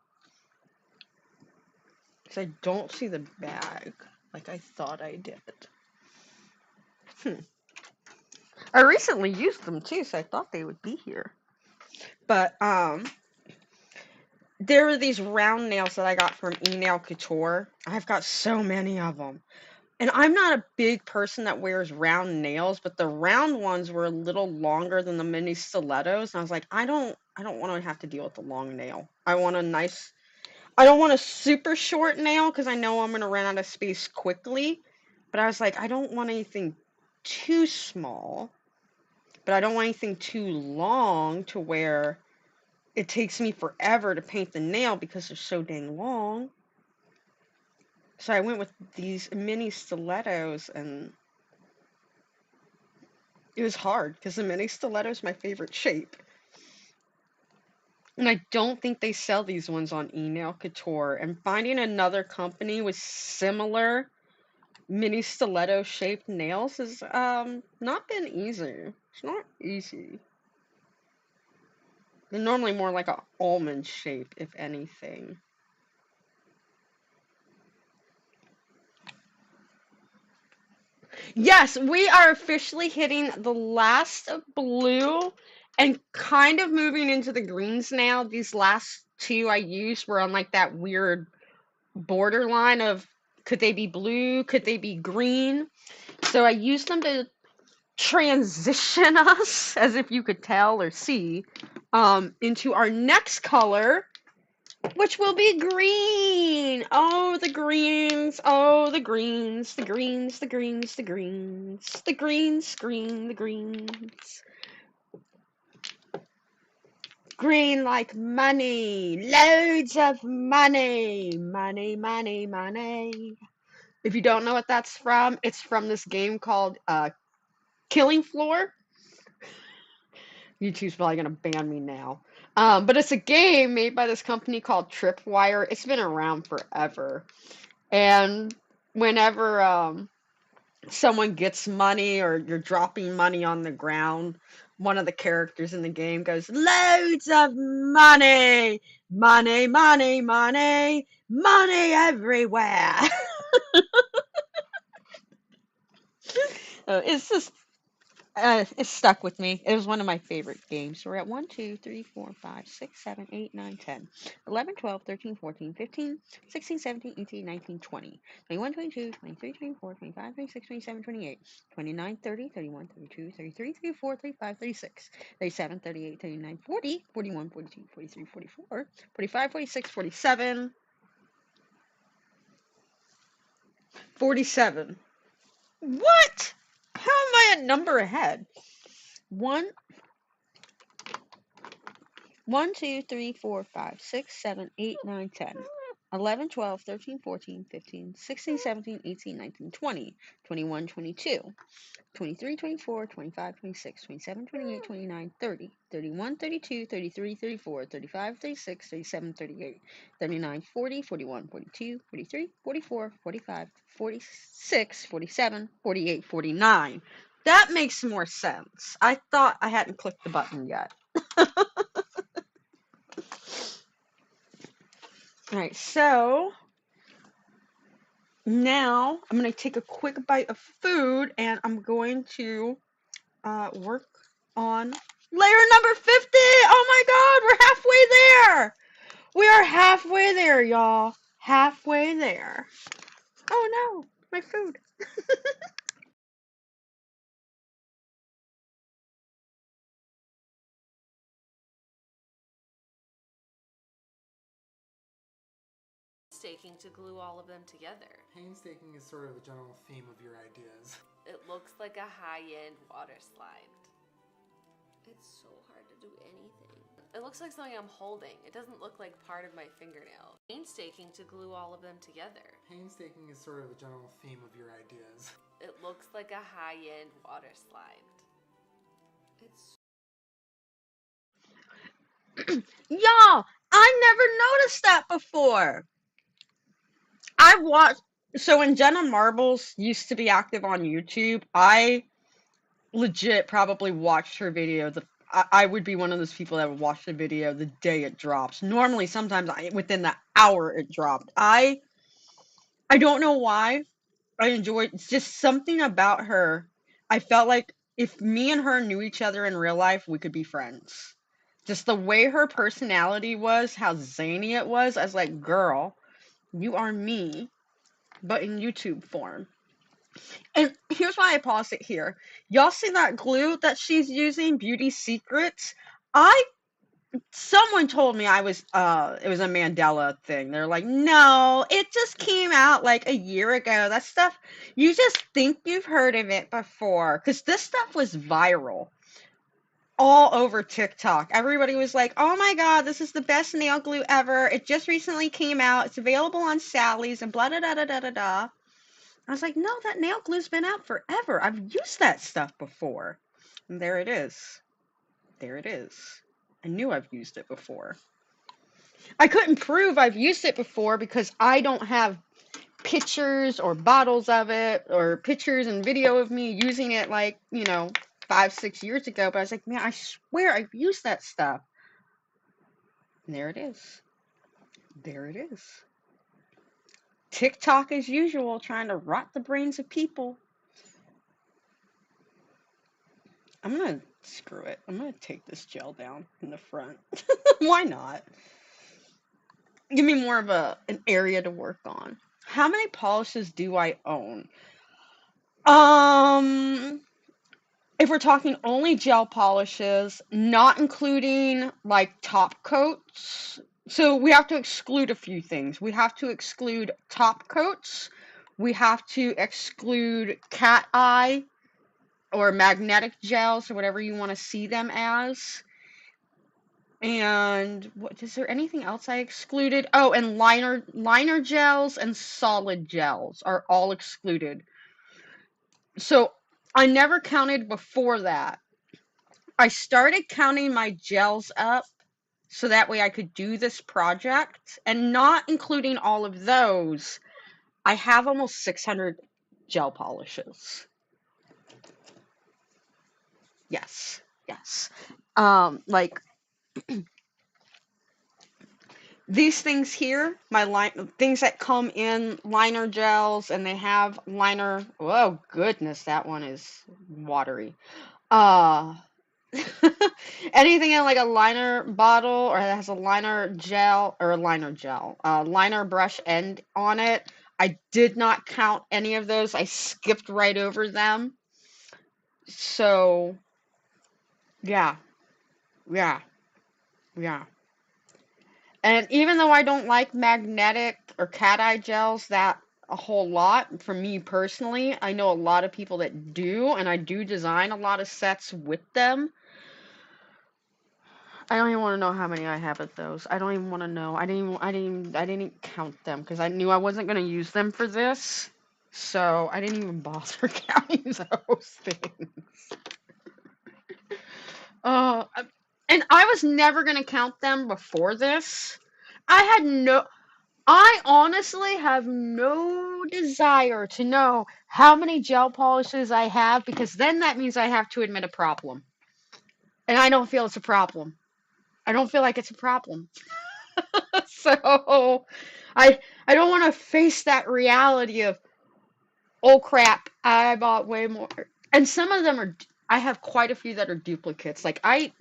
Because I don't see the bag like I thought I did. I recently used them too, so I thought they would be here. But, there are these round nails that I got from E-Nail Couture. I've got so many of them. And I'm not a big person that wears round nails, but the round ones were a little longer than the mini stilettos. And I was like, I don't want to have to deal with the long nail. I don't want a super short nail because I know I'm going to run out of space quickly. But I was like, I don't want anything too small, but I don't want anything too long to where it takes me forever to paint the nail because they're so dang long. So I went with these mini stilettos, and it was hard because the mini stiletto is my favorite shape. And I don't think they sell these ones on E-Nail Couture. And finding another company with similar mini stiletto shaped nails has not been easy. It's not easy. They're normally more like an almond shape, if anything. Yes, we are officially hitting the last blue and kind of moving into the greens now. These last two I used were on like that weird borderline of could they be blue, could they be green? So I used them to transition us, as if you could tell or see, into our next color, which will be green. Oh, the greens. Oh, the greens. The greens, the greens, the greens. The greens, green, the greens. Green like money. Loads of money. Money, money, money. If you don't know what that's from, it's from this game called Killing Floor. YouTube's probably gonna ban me now. But it's a game made by this company called Tripwire. It's been around forever. And whenever someone gets money or you're dropping money on the ground, one of the characters in the game goes, loads of money! Money, money, money! Money everywhere! It's just it stuck with me. It was one of my favorite games. We're at 1, 2, 3, 4, 5, 6, 7, 8, 9, 10, 11, 12, 13, 14, 15, 16, 17, 18, 19, 20, 21, 22, 23, 24, 25, 26, 27, 28, 29, 30, 31, 32, 33, 34, 35, 36, 37, 38, 39, 40, 41, 42, 43, 44, 45, 46, 47, 47. What? How am I a number ahead? 1, 1, 2, 3, 4, 5, 6, 7, 8, 9, 10. 11, 12, 13, 14, 15, 16, 17, 18, 19, 20, 21, 22, 23, 24, 25, 26, 27, 28, 29, 30, 31, 32, 33, 34, 35, 36, 37, 38, 39, 40, 41, 42, 43, 44, 45, 46, 47, 48, 49. That makes more sense. I thought I hadn't clicked the button yet. Alright, so now I'm going to take a quick bite of food and I'm going to work on layer number 50. Oh my god, we're halfway there. We are halfway there, y'all. Halfway there. Oh no, my food. Painstaking to glue all of them together. Painstaking is sort of the general theme of your ideas. It looks like a high-end water slide. It's so hard to do anything. It looks like something I'm holding. It doesn't look like part of my fingernail. Painstaking to glue all of them together. Painstaking is sort of the general theme of your ideas. It looks like a high-end water slide. It's Y'all, I never noticed that before. I watched, so when Jenna Marbles used to be active on YouTube, I legit probably watched her video. I would be one of those people that would watch the video the day it drops. Normally, sometimes within the hour it dropped. I don't know why. I enjoyed, it's just something about her. I felt like if me and her knew each other in real life, we could be friends. Just the way her personality was, how zany it was, I was like, girl, you are me, but in YouTube form. And here's why I paused it here. Y'all see that glue that she's using, Beauty Secrets? Someone told me it was a Mandela thing. They're like, no, it just came out like a year ago. That stuff, you just think you've heard of it before. Because this stuff was viral all over TikTok. Everybody was like, oh my god, this is the best nail glue ever. It just recently came out. It's available on Sally's and blah da da da da da da. I was like, no, that nail glue's been out forever. I've used that stuff before. And there it is. There it is. I knew I've used it before. I couldn't prove I've used it before because I don't have pictures or bottles of it or pictures and video of me using it like, 5, 6 years ago. But I was like, man, I swear I've used that stuff. And there it is. There it is. TikTok as usual, trying to rot the brains of people. I'm going to screw it. I'm going to take this gel down in the front. Why not? Give me more of an area to work on. How many polishes do I own? If we're talking only gel polishes, not including like top coats. So we have to exclude a few things. We have to exclude top coats. We have to exclude cat eye or magnetic gels or whatever you want to see them as. And what is there anything else I excluded? Oh, and liner gels and solid gels are all excluded. So I never counted before that. I started counting my gels up so that way I could do this project, and not including all of those, I have almost 600 gel polishes. Yes, yes. Like these things here, things that come in liner gels, and they have liner. Oh goodness, that one is watery. Uh, anything in like a liner bottle or that has a liner gel or a liner brush end on it. I did not count any of those. I skipped right over them. So, yeah, yeah, yeah. And even though I don't like magnetic or cat eye gels that a whole lot, for me personally, I know a lot of people that do, and I do design a lot of sets with them. I don't even want to know how many I have of those. I don't even want to know. I didn't count them because I knew I wasn't going to use them for this. So I didn't even bother counting those things. Uh, and I was never going to count them before this. I honestly have no desire to know how many gel polishes I have because then that means I have to admit a problem. And I don't feel it's a problem. I don't feel like it's a problem. So I I don't want to face that reality of, oh crap, I bought way more. And some of them are, I have quite a few that are duplicates. Like I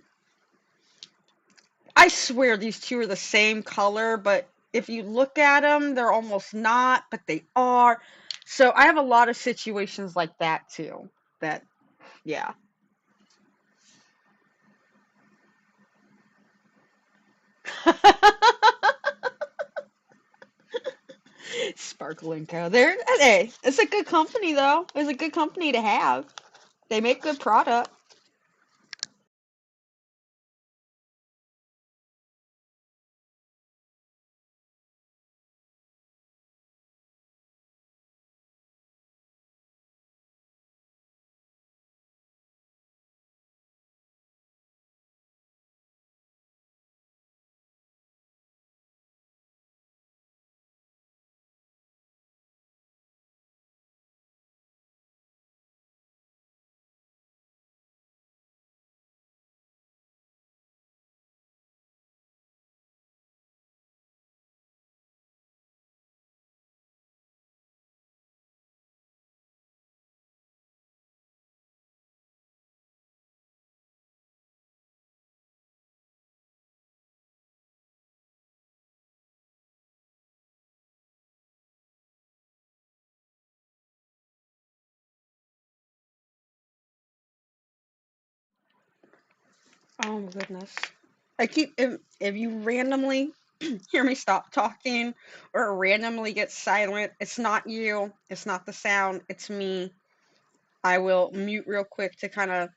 swear these two are the same color, but if you look at them, they're almost not, but they are. So I have a lot of situations like that too. That, yeah. Sparkle and Co. Hey, it's a good company though. It's a good company to have. They make good product. Oh my goodness. If you randomly hear me stop talking or randomly get silent, it's not you, it's not the sound, it's me. I will mute real quick to kind of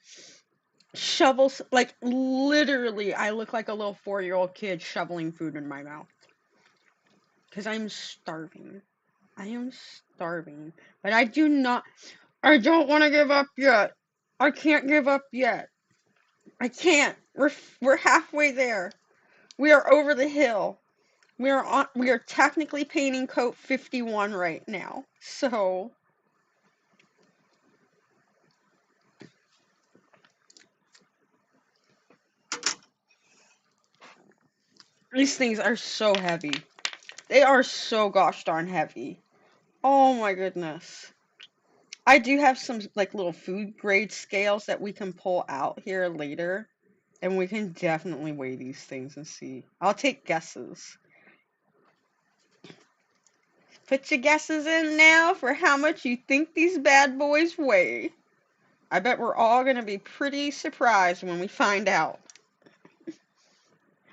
like literally, I look like a little 4-year-old kid shoveling food in my mouth because I'm starving. I am starving, but I don't want to give up yet. I can't give up yet. I can't. We're halfway there. We are over the hill. We are technically painting coat 51 right now. So these things are so heavy. They are so gosh darn heavy. Oh my goodness. I do have some like little food grade scales that we can pull out here later, and we can definitely weigh these things and see. I'll take guesses. Put your guesses in now for how much you think these bad boys weigh. I bet we're all going to be pretty surprised when we find out.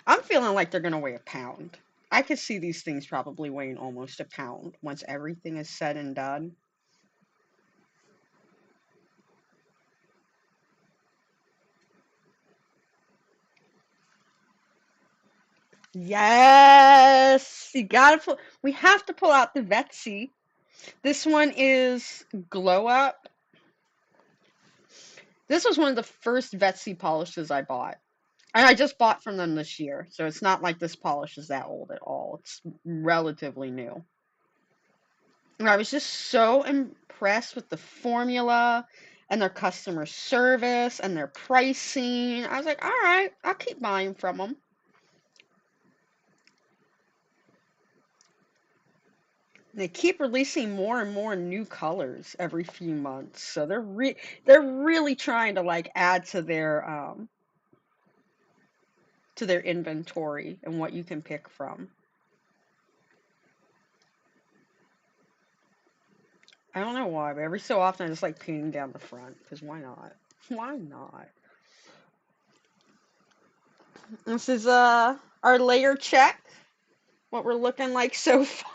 I'm feeling like they're going to weigh a pound. I could see these things probably weighing almost a pound once everything is said and done. Yes! We have to pull out the Vetsy. This one is Glow Up. This was one of the first Vetsy polishes I bought. And I just bought from them this year, so it's not like this polish is that old at all. It's relatively new. And I was just so impressed with the formula and their customer service and their pricing. I was like, all right, I'll keep buying from them. They keep releasing more and more new colors every few months, so they're really trying to like add to their inventory and what you can pick from. I don't know why, but every so often I just like painting down the front because why not? Why not? This is our layer check. What we're looking like so far.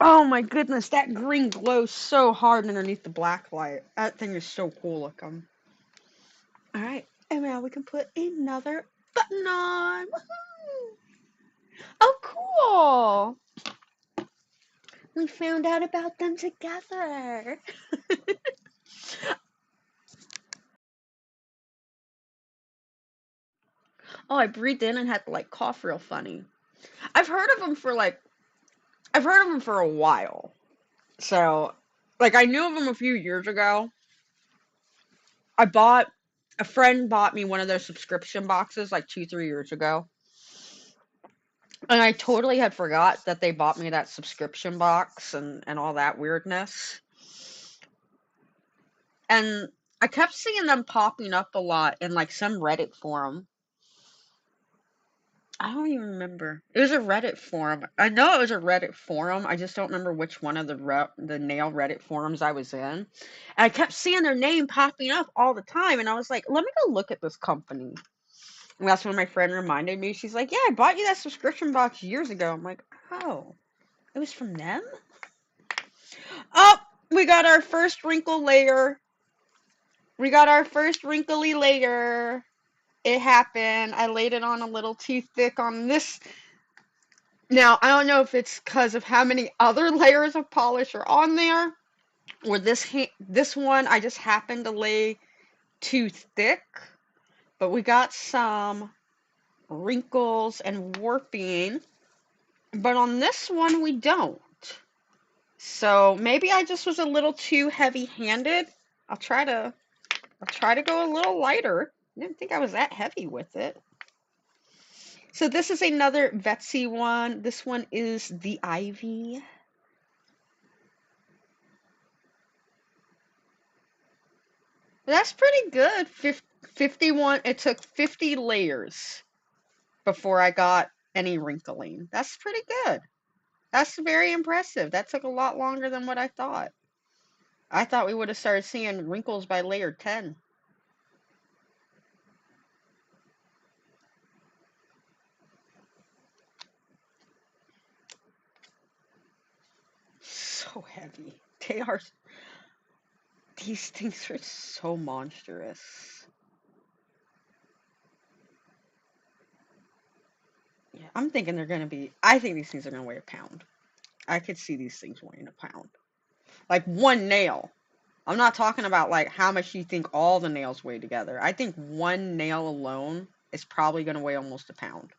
Oh my goodness, that green glows so hard underneath the black light. That thing is so cool looking. All right, and now we can put another button on. Woohoo! Oh, cool. We found out about them together. Oh, I breathed in and had to like cough real funny. I've heard of them for like I've heard of them for a while. So, like I knew of them a few years ago. I bought a friend bought me one of their subscription boxes like 2, 3 years ago. And I totally had forgot that they bought me that subscription box and all that weirdness. And I kept seeing them popping up a lot in like some Reddit forum. I don't even remember. It was a Reddit forum. I know it was a Reddit forum. I just don't remember which one of the nail Reddit forums I was in. And I kept seeing their name popping up all the time, and I was like, let me go look at this company. And that's when my friend reminded me. She's like, yeah, I bought you that subscription box years ago. I'm like, oh, it was from them? Oh, we got our first wrinkle layer. We got our first wrinkly layer. It happened. I laid it on a little too thick on this. Now, I don't know if it's because of how many other layers of polish are on there, or this one I just happened to lay too thick, but we got some wrinkles and warping, but on this one we don't. So maybe I just was a little too heavy-handed. I'll try to go a little lighter. I didn't think I was that heavy with it. So this is another Vetsy one. This one is the Ivy. That's pretty good. 51. It took 50 layers before I got any wrinkling. That's pretty good. That's very impressive. That took a lot longer than what I thought. I thought we would have started seeing wrinkles by layer 10. So heavy. They are. These things are so monstrous. Yeah, I'm thinking they're going to be. I think these things are going to weigh a pound. I could see these things weighing a pound. Like one nail. I'm not talking about like how much you think all the nails weigh together. I think one nail alone is probably going to weigh almost a pound.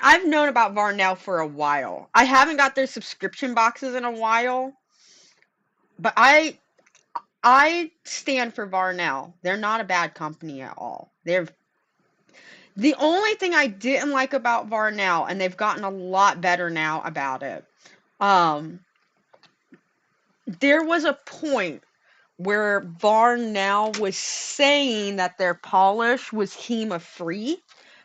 I've known about Varnell for a while. I haven't got their subscription boxes in a while, but I stand for Varnell. They're not a bad company at all. The only thing I didn't like about Varnell, and they've gotten a lot better now about it, there was a point where Varnell was saying that their polish was HEMA free,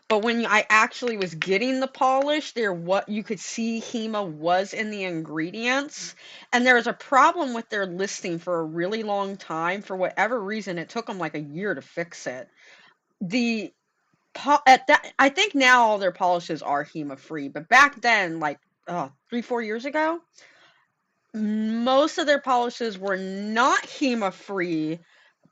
but when I actually was getting the polish, what you could see HEMA was in the ingredients, and there was a problem with their listing for a really long time. For whatever reason, it took them like a year to fix it. I think now all their polishes are HEMA free, but back then, like 3, 4 years ago, most of their polishes were not HEMA free,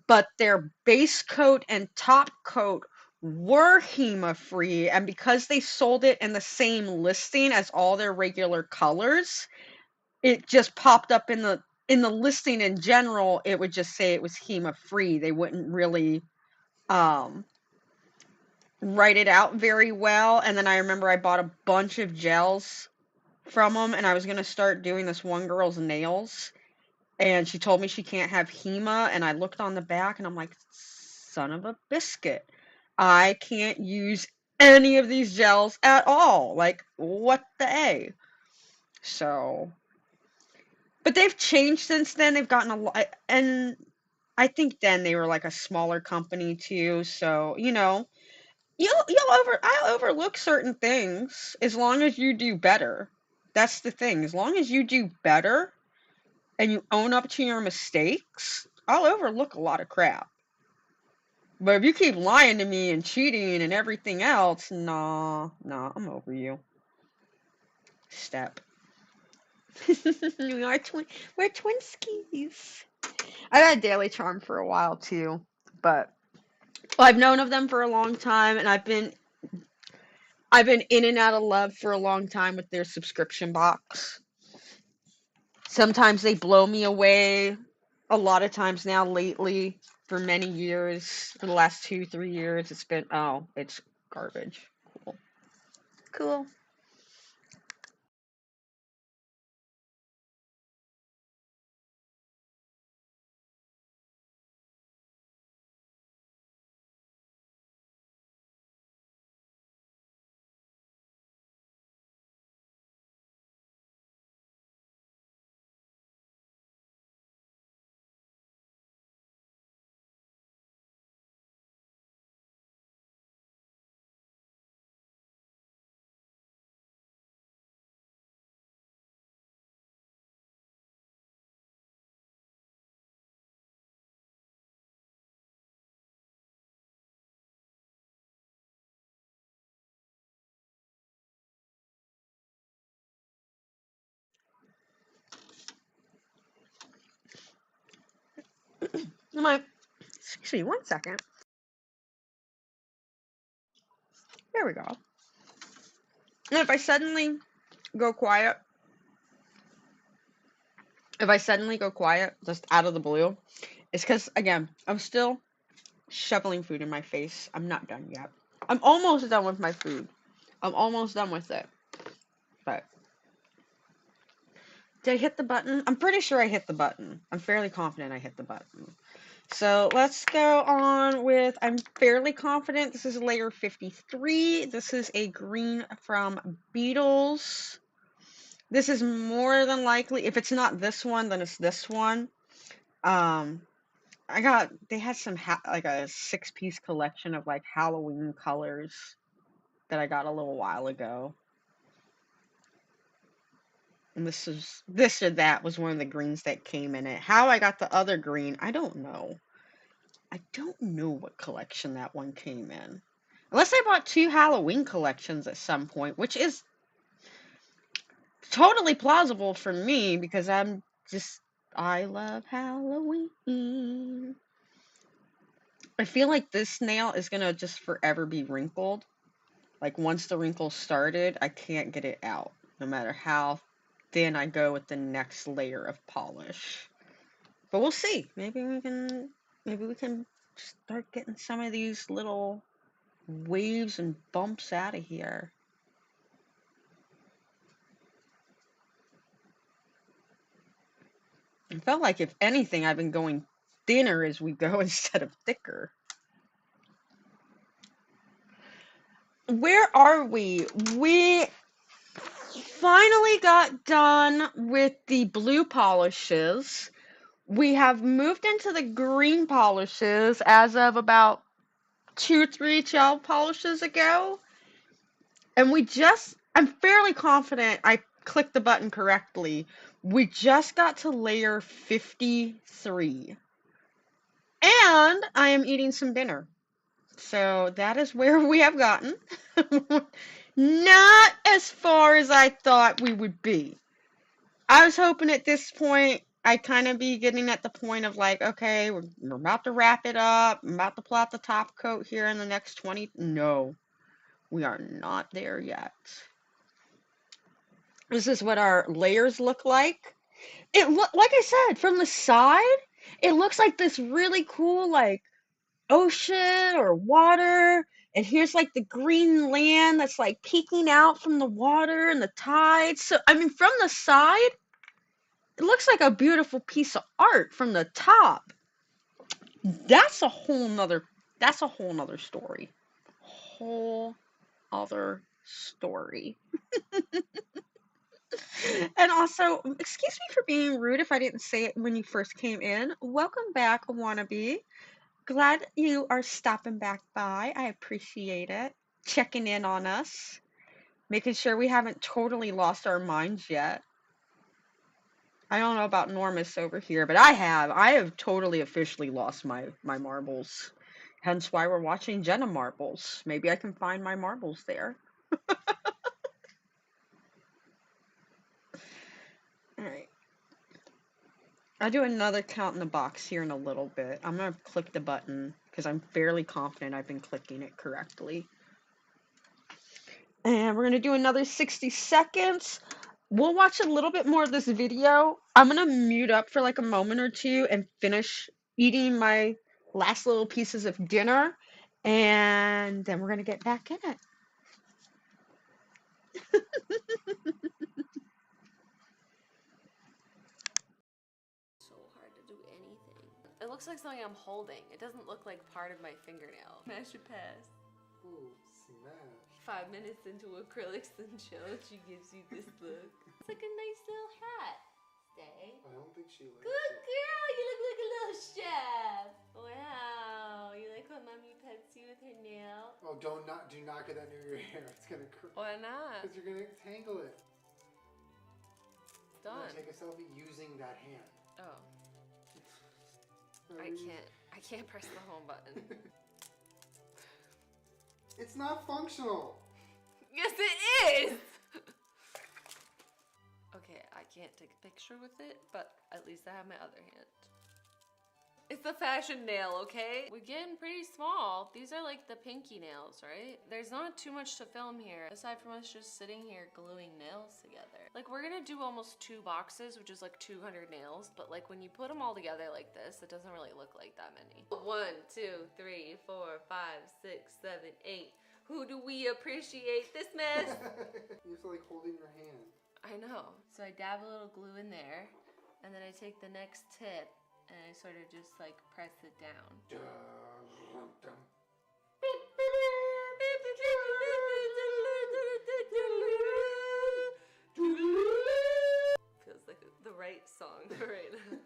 but their base coat and top coat were HEMA free, and because they sold it in the same listing as all their regular colors, it just popped up in the listing in general. It would just say it was HEMA free. They wouldn't really write it out very well. And then I remember I bought a bunch of gels from them, and I was going to start doing this one girl's nails, and she told me she can't have HEMA, and I looked on the back, and I'm like, son of a biscuit. I can't use any of these gels at all. Like, what the A? So, but they've changed since then. They've gotten a lot, and I think then they were like a smaller company too. So, I'll overlook certain things as long as you do better. That's the thing. As long as you do better and you own up to your mistakes, I'll overlook a lot of crap. But if you keep lying to me and cheating and everything else, nah, I'm over you. Step. we are we're twinskies. I had a Daily Charm for a while too, but I've known of them for a long time, and I've been in and out of love for a long time with their subscription box. Sometimes they blow me away. A lot of times now lately, for many years, for the last 2, 3 years, it's been it's garbage. Cool. Cool. Excuse me, 1 second. There we go. And go quiet, if I suddenly go quiet, just out of the blue, it's because, again, I'm still shoveling food in my face. I'm not done yet. I'm almost done with my food. I'm almost done with it. But did I hit the button? I'm pretty sure I hit the button. I'm fairly confident I hit the button. So let's go on with, I'm fairly confident this is layer 53. This is a green from Beetles. This is more than likely, if it's not this one, then it's this one. They had some, like a 6-piece collection of like Halloween colors that I got a little while ago. And this or that was one of the greens that came in it. How I got the other green, I don't know. I don't know what collection that one came in. Unless I bought 2 Halloween collections at some point, which is totally plausible for me because I love Halloween. I feel like this nail is gonna just forever be wrinkled. Like once the wrinkles started, I can't get it out, no matter how thin I go with the next layer of polish. But we'll see. Maybe we can start getting some of these little waves and bumps out of here. I felt like if anything, I've been going thinner as we go instead of thicker. Where are we? We finally got done with the blue polishes. We have moved into the green polishes as of about 2, 3 gel polishes ago. And I'm fairly confident I clicked the button correctly. We just got to layer 53. And I am eating some dinner. So that is where we have gotten. Not as far as I thought we would be. I was hoping at this point I'd kind of be getting at the point of like, okay, we're about to wrap it up. I'm about to pull out the top coat here in the next 20. No, we are not there yet. This is what our layers look like. Like I said, from the side, it looks like this really cool, like, ocean or water. And here's like the green land that's like peeking out from the water and the tides. So, I mean, from the side, it looks like a beautiful piece of art. From the top, that's a whole nother story. Whole other story. And also, excuse me for being rude if I didn't say it when you first came in. Welcome back, Wannabe. Glad you are stopping back by. I appreciate it. Checking in on us. Making sure we haven't totally lost our minds yet. I don't know about Normus over here, but I have. I have totally officially lost my marbles. Hence why we're watching Jenna Marbles. Maybe I can find my marbles there. Alright. I'll do another count in the box here in a little bit. I'm gonna click the button because I'm fairly confident I've been clicking it correctly. And we're gonna do another 60 seconds. We'll watch a little bit more of this video. I'm gonna mute up for like a moment or two and finish eating my last little pieces of dinner, and then we're gonna get back in it. So hard to do anything. It looks like something I'm holding. It doesn't look like part of my fingernail. Smash it pass. Ooh, smash. 5 minutes into acrylics and chill, she gives you this look. It's like a nice little hat. Stay. I don't think she likes Good it. girl, you look like a little chef. Wow, you like when mommy pets you with her nail? Oh, do not get that near your hair. It's gonna. Why not? Because you're gonna tangle it. Done. Take a selfie using that hand. Oh. I can't press the home button. It's not functional. Yes, it is! Okay, I can't take a picture with it, but at least I have my other hand. It's the fashion nail, okay? We're getting pretty small. These are like the pinky nails, right? There's not too much to film here, aside from us just sitting here gluing nails together. Like, we're gonna do almost 2 boxes, which is like 200 nails, but like when you put them all together like this, it doesn't really look like that many. 1, 2, 3, 4, 5, 6, 7, 8. Who do we appreciate this mess? You have to like hold in your hand. I know. So I dab a little glue in there, and then I take the next tip, and I sort of just like press it down. Feels like the right song right now.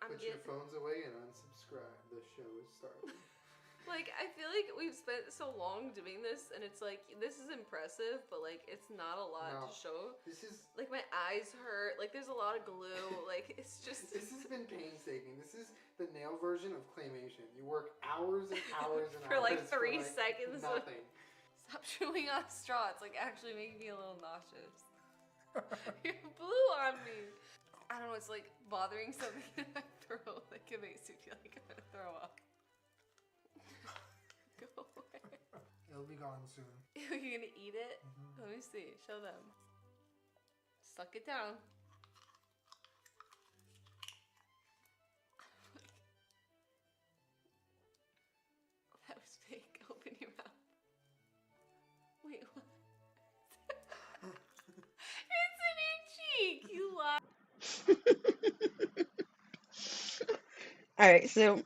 Put your phones away and unsubscribe. The show is starting. Like, I feel like we've spent so long doing this, and it's like, this is impressive, but like, it's not a lot to show. This is... Like, my eyes hurt, like, there's a lot of glue, like, it's just... This has been painstaking. This is the nail version of claymation. You work hours and hours and for hours like 3 seconds. Nothing. Stop chewing on straw, it's like actually making me a little nauseous. You blew on me. I don't know, it's like bothering something in my throat, like it makes me feel like I'm gonna throw up. Go away. It'll be gone soon. Are you gonna eat it? Let me see. Show them. Suck it down. That was fake. Open your mouth. Wait, what? It's in your cheek. You lie. Alright, so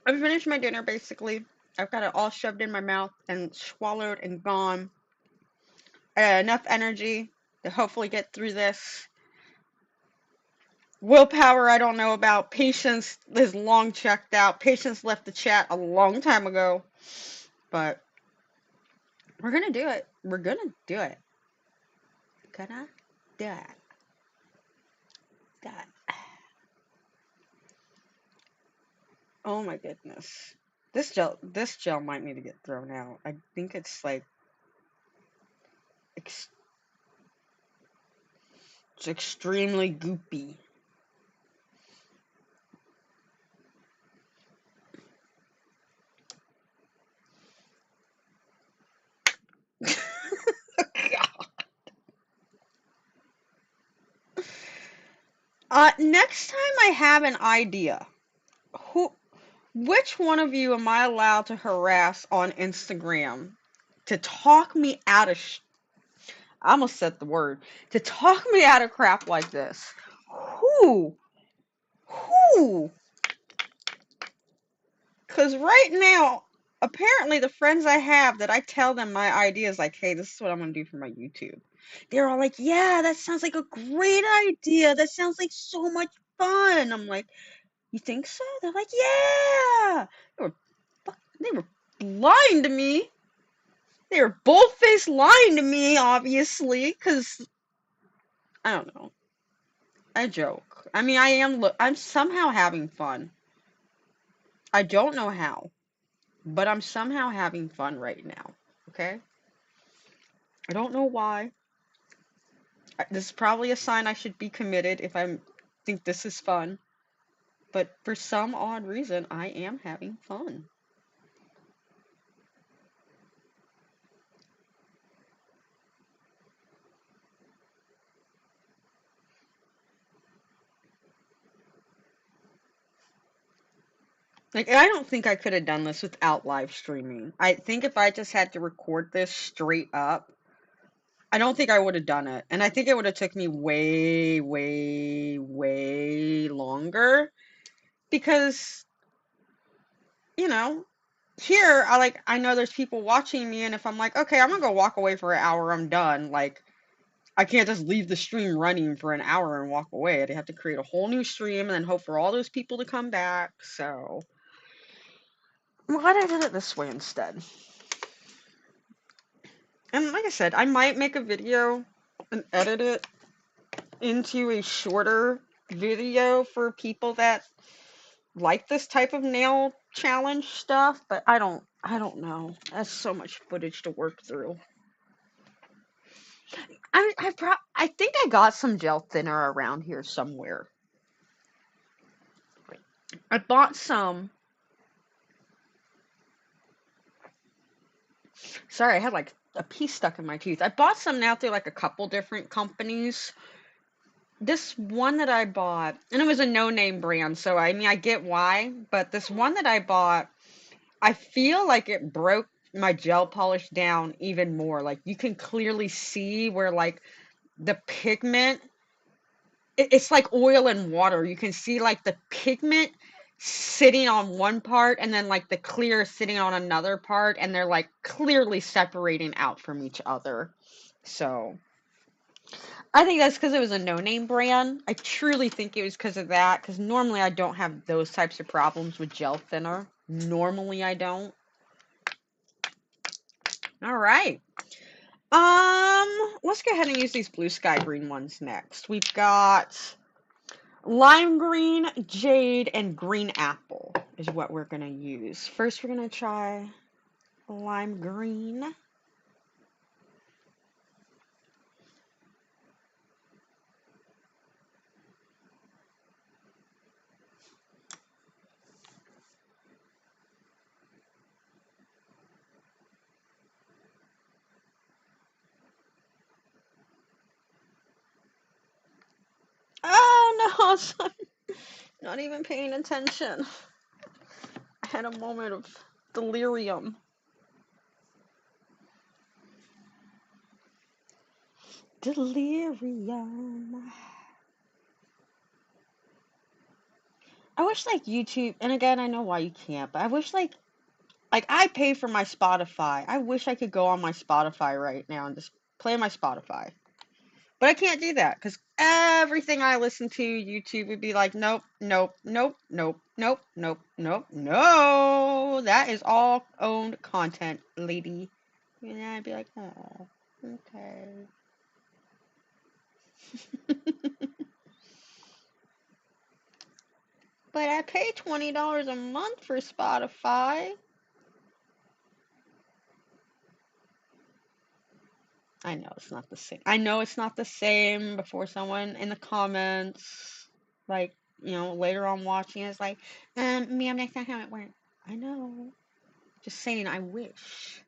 I've finished my dinner basically. I've got it all shoved in my mouth and swallowed and gone. I had enough energy to hopefully get through this. Willpower, I don't know about. Patience is long checked out. Patience left the chat a long time ago. But we're gonna do it. We're gonna do it. Gonna do it. That. Oh my goodness. This gel might need to get thrown out. I think it's like it's extremely goopy. Next time I have an idea, which one of you am I allowed to harass on Instagram to talk me out of I almost said the word. To talk me out of crap like this? Who? Because right now, apparently the friends I have that I tell them my ideas like, hey, this is what I'm going to do for my YouTube. They're all like, yeah, that sounds like a great idea. That sounds like so much fun. I'm like, you think so? They're like, yeah. They were lying to me. They were bold-faced lying to me, obviously, because, I don't know. I joke. I mean, I'm somehow having fun. I don't know how, but I'm somehow having fun right now, okay? I don't know why. This is probably a sign I should be committed if I think this is fun. But for some odd reason, I am having fun. Like, I don't think I could have done this without live streaming. I think if I just had to record this straight up, I don't think I would have done it. And I think it would have took me way, way, way longer because, you know, here I know there's people watching me, and if I'm like, okay, I'm gonna go walk away for an hour, I'm done. Like, I can't just leave the stream running for an hour and walk away. I'd have to create a whole new stream and then hope for all those people to come back. So I'm glad I did it this way instead. And like I said, I might make a video and edit it into a shorter video for people that like this type of nail challenge stuff, but I don't know. That's so much footage to work through. I think I got some gel thinner around here somewhere. I bought some. Sorry, I had like a piece stuck in my tooth. I bought some now through like a couple different companies. This one that I bought, and it was a no-name brand, so I mean I get why, but this one that I bought, I feel like it broke my gel polish down even more. Like you can clearly see where like the pigment, it's like oil and water. You can see like the pigment sitting on one part and then like the clear sitting on another part, and they're like clearly separating out from each other. So I think that's because it was a no-name brand. I truly think it was because of that, because normally I don't have those types of problems with gel thinner. Normally I don't. All right. Let's go ahead and use these blue sky green ones next. We've got lime green, jade, and green apple is what we're going to use. First, we're going to try lime green. Oh no, son. Not even paying attention. I had a moment of delirium. Delirium. I wish like YouTube, and again I know why you can't, but I wish like I pay for my Spotify. I wish I could go on my Spotify right now and just play my Spotify. But I can't do that because everything I listen to, YouTube would be like, nope, nope, nope, nope, nope, nope, nope, no. That is all owned content, lady. And I'd be like, oh, okay. But I pay $20 a month for Spotify. I know it's not the same. I know it's not the same before someone in the comments, like, later on watching is like, ma'am, that's not how it works. I know. Just saying, I wish.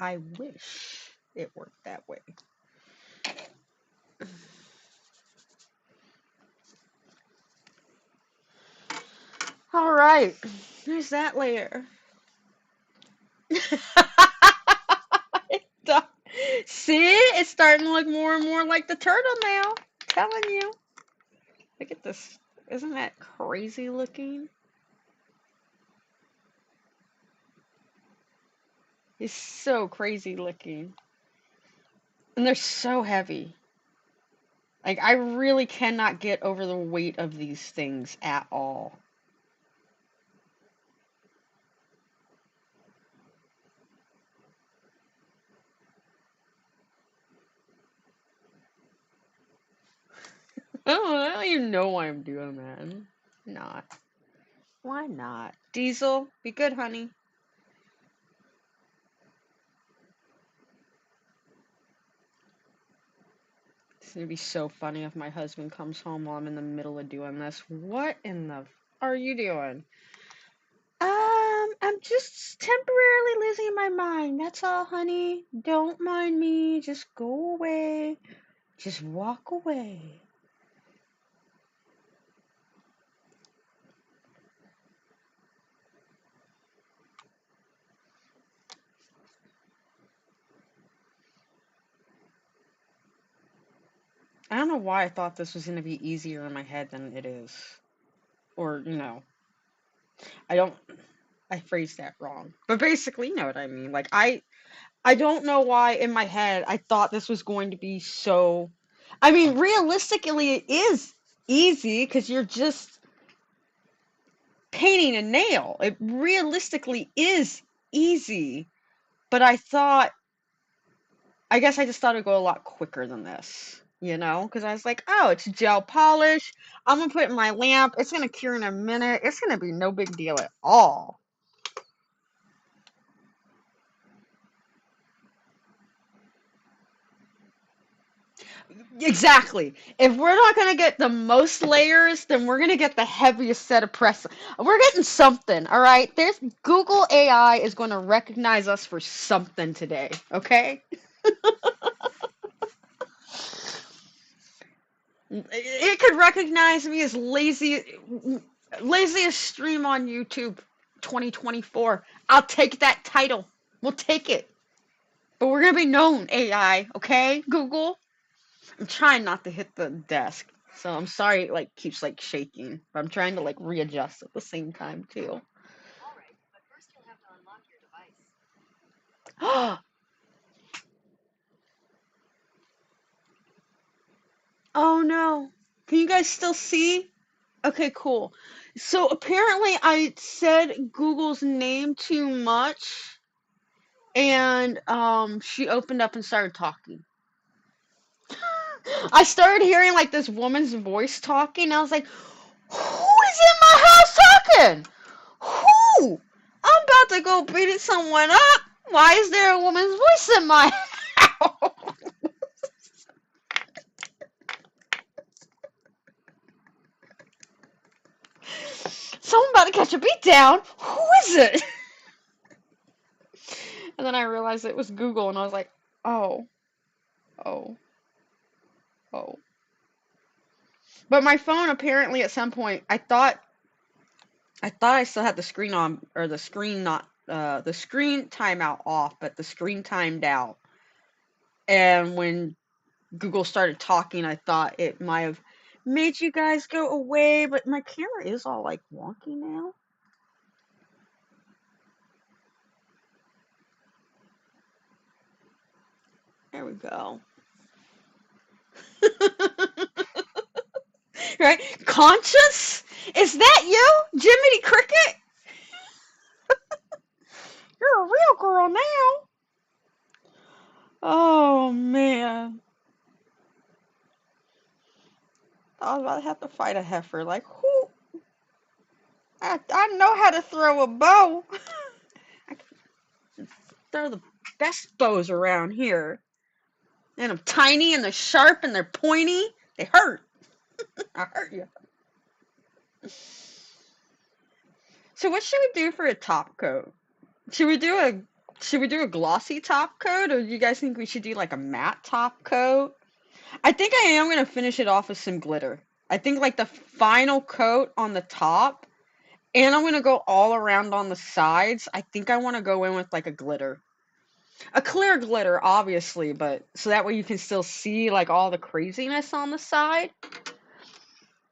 I wish it worked that way. All right. There's that layer. See? It's starting to look more and more like the turtle now. I'm telling you. Look at this. Isn't that crazy looking? It's so crazy looking. And they're so heavy. Like, I really cannot get over the weight of these things at all. I don't even know why I'm doing that. Not. Why not? Diesel, be good, honey. It'd be so funny if my husband comes home while I'm in the middle of doing this. What in the are you doing? I'm just temporarily losing my mind. That's all, honey. Don't mind me. Just go away. Just walk away. I don't know why I thought this was going to be easier in my head than it is. Or, I don't, I phrased that wrong. But basically, you know what I mean. Like, I don't know why in my head I thought this was going to be so, I mean, realistically, it is easy because you're just painting a nail. It realistically is easy. But I guess I just thought it'd go a lot quicker than this, because I was like, oh, it's gel polish. I'm going to put it in my lamp. It's going to cure in a minute. It's going to be no big deal at all. Exactly. If we're not going to get the most layers, then we're going to get the heaviest set of press. We're getting something, all right? There's Google AI is going to recognize us for something today, okay? It could recognize me as laziest stream on YouTube 2024. I'll take that title. We'll take it. But we're going to be known AI, okay? Google. I'm trying not to hit the desk. So I'm sorry it keeps shaking, but I'm trying to readjust at the same time too. All right, but first you'll have to unlock your device. Oh no. Can you guys still see? Okay, cool. So apparently I said Google's name too much and she opened up and started talking. I started hearing this woman's voice talking. I was like, who is in my house talking? Who? I'm about to go beat someone up. Why is there a woman's voice in my house? Someone about to catch a beat down. Who is it? And then I realized it was Google, and I was like, oh, oh, oh. But my phone apparently at some point, I thought I still had the screen on, or the screen not, the screen timeout off, but the screen timed out. And when Google started talking, I thought it might have made you guys go away, but my camera is all wonky now. There we go. Right? Conscious? Is that you, Jiminy Cricket? You're a real girl now. Oh, man. I was about to have to fight a heifer. Who? I know how to throw a bow. I can throw the best bows around here. And I'm tiny and they're sharp and they're pointy. They hurt. I hurt you. So what should we do for a top coat? Should we do a glossy top coat, or do you guys think we should do a matte top coat? I think I am gonna finish it off with some glitter. I think the final coat on the top, and I'm gonna go all around on the sides. I think I want to go in with a glitter, a clear glitter, obviously, but so that way you can still see all the craziness on the side.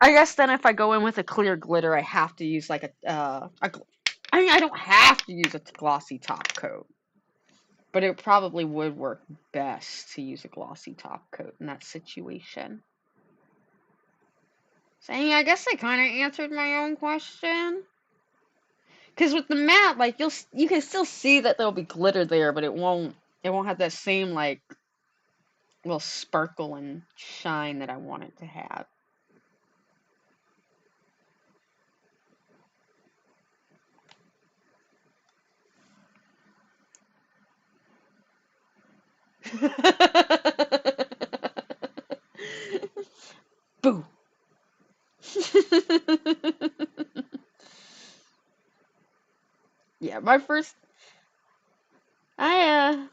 I guess then if I go in with a clear glitter, I have to use I mean, I don't have to use a glossy top coat, but it probably would work best to use a glossy top coat in that situation. So I guess I kind of answered my own question. Because with the matte, you can still see that there'll be glitter there, but it won't have that same little sparkle and shine that I want it to have. Boo. Yeah, my first. I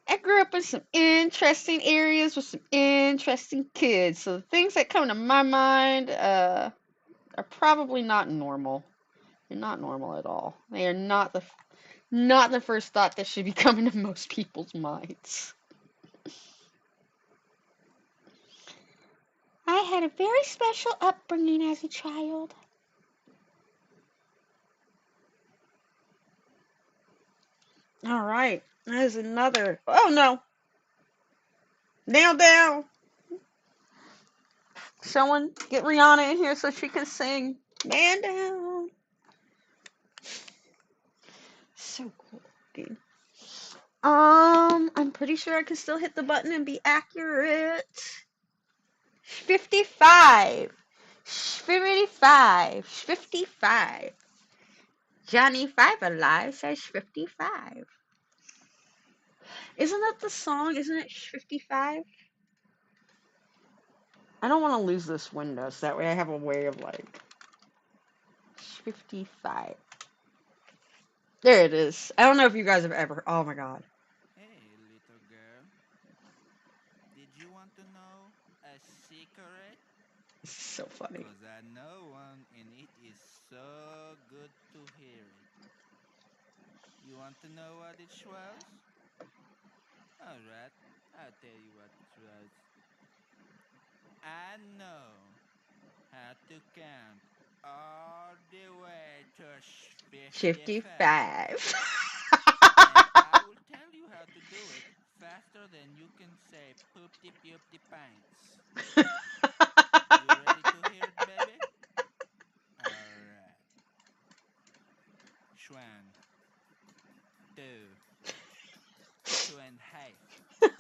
I grew up in some interesting areas with some interesting kids. So the things that come to my mind are probably not normal. They're not normal at all. They are not the first thought that should be coming to most people's minds. I had a very special upbringing as a child. All right, there's another. Oh no, nail down. Someone get Rihanna in here so she can sing "Man Down." So cool. Dude. I'm pretty sure I can still hit the button and be accurate. 55. 55. 55. Johnny Five Alive says 55. Isn't that the song? Isn't it 55? I don't want to lose this window, so that way I have a way of like 55. There it is. I don't know if you guys have ever. Oh my god. Hey, little girl. Did you want to know a secret? This is so funny. Because I know one and it is so good to hear it. You want to know what it was? Alright, I'll tell you what it was. I know how to count all the way to 55. 55. And I will tell you how to do it faster than you can say poopty poopty pants. You ready to hear it, baby? Alright. One, two, 2.5, 7,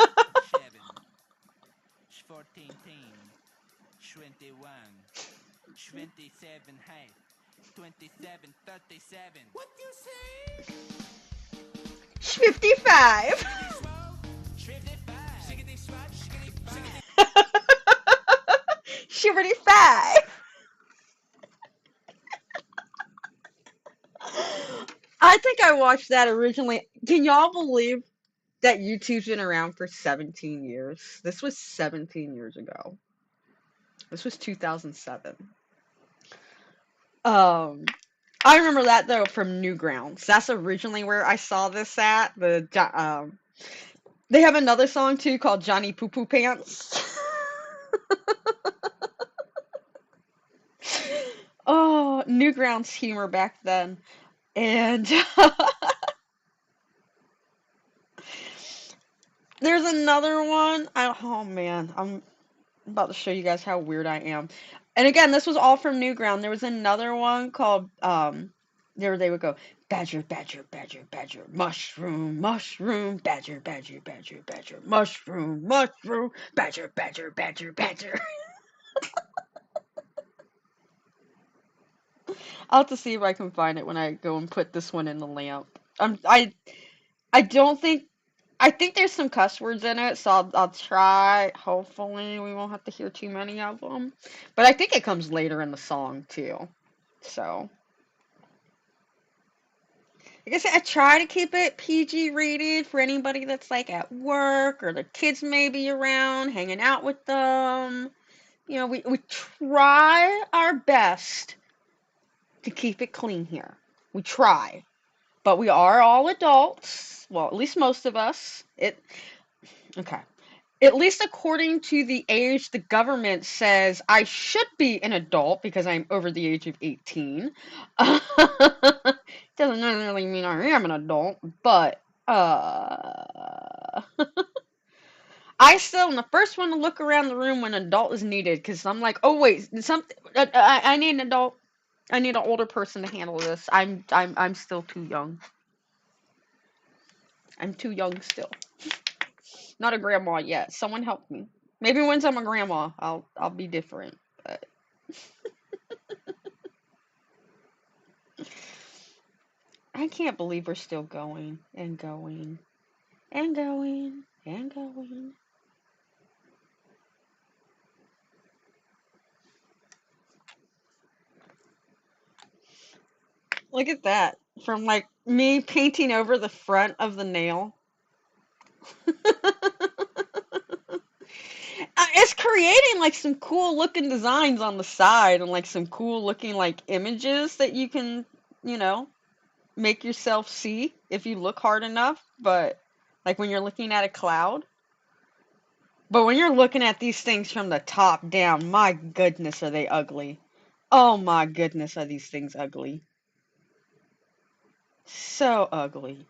14, 21, 27 half, 27, 37. What you say? 55. 55. I think I watched that originally. Can y'all believe that YouTube's been around for 17 years? This was 17 years ago. This was 2007. Um, I remember that though from Newgrounds. That's originally where I saw this at. They have another song too called Johnny Poo Poo Pants. Oh, Newgrounds humor back then. And there's another one. Oh man, I'm about to show you guys how weird I am. And again, this was all from Newground. There was another one called there they would go badger, badger, badger, badger, mushroom, mushroom, badger, badger, badger, badger, mushroom, mushroom, badger, badger, badger, badger. I'll have to see if I can find it when I go and put this one in the lamp. I don't think I think there's some cuss words in it, so I'll try. Hopefully, we won't have to hear too many of them. But I think it comes later in the song too. So, like I said, I try to keep it PG rated for anybody that's like at work or the kids may be around, hanging out with them. You know, we try our best to keep it clean here. We try. But we are all adults. Well, at least most of us. Okay. At least according to the age the government says I should be an adult because I'm over the age of 18. Doesn't necessarily mean I am an adult, but I still am the first one to look around the room when an adult is needed because I'm like, oh wait, something. I need an adult. I need an older person to handle this. I'm still too young. I'm too young still. Not a grandma yet. Someone help me. Maybe once I'm a grandma, I'll be different. But I can't believe we're still going and going and going and going. Look at that. From like me painting over the front of the nail. It's creating like some cool looking designs on the side and like some cool looking like images that you can, you know, make yourself see if you look hard enough. But like when you're looking at a cloud. But when you're looking at these things from the top down, my goodness, are they ugly. Oh my goodness, are these things ugly. So ugly.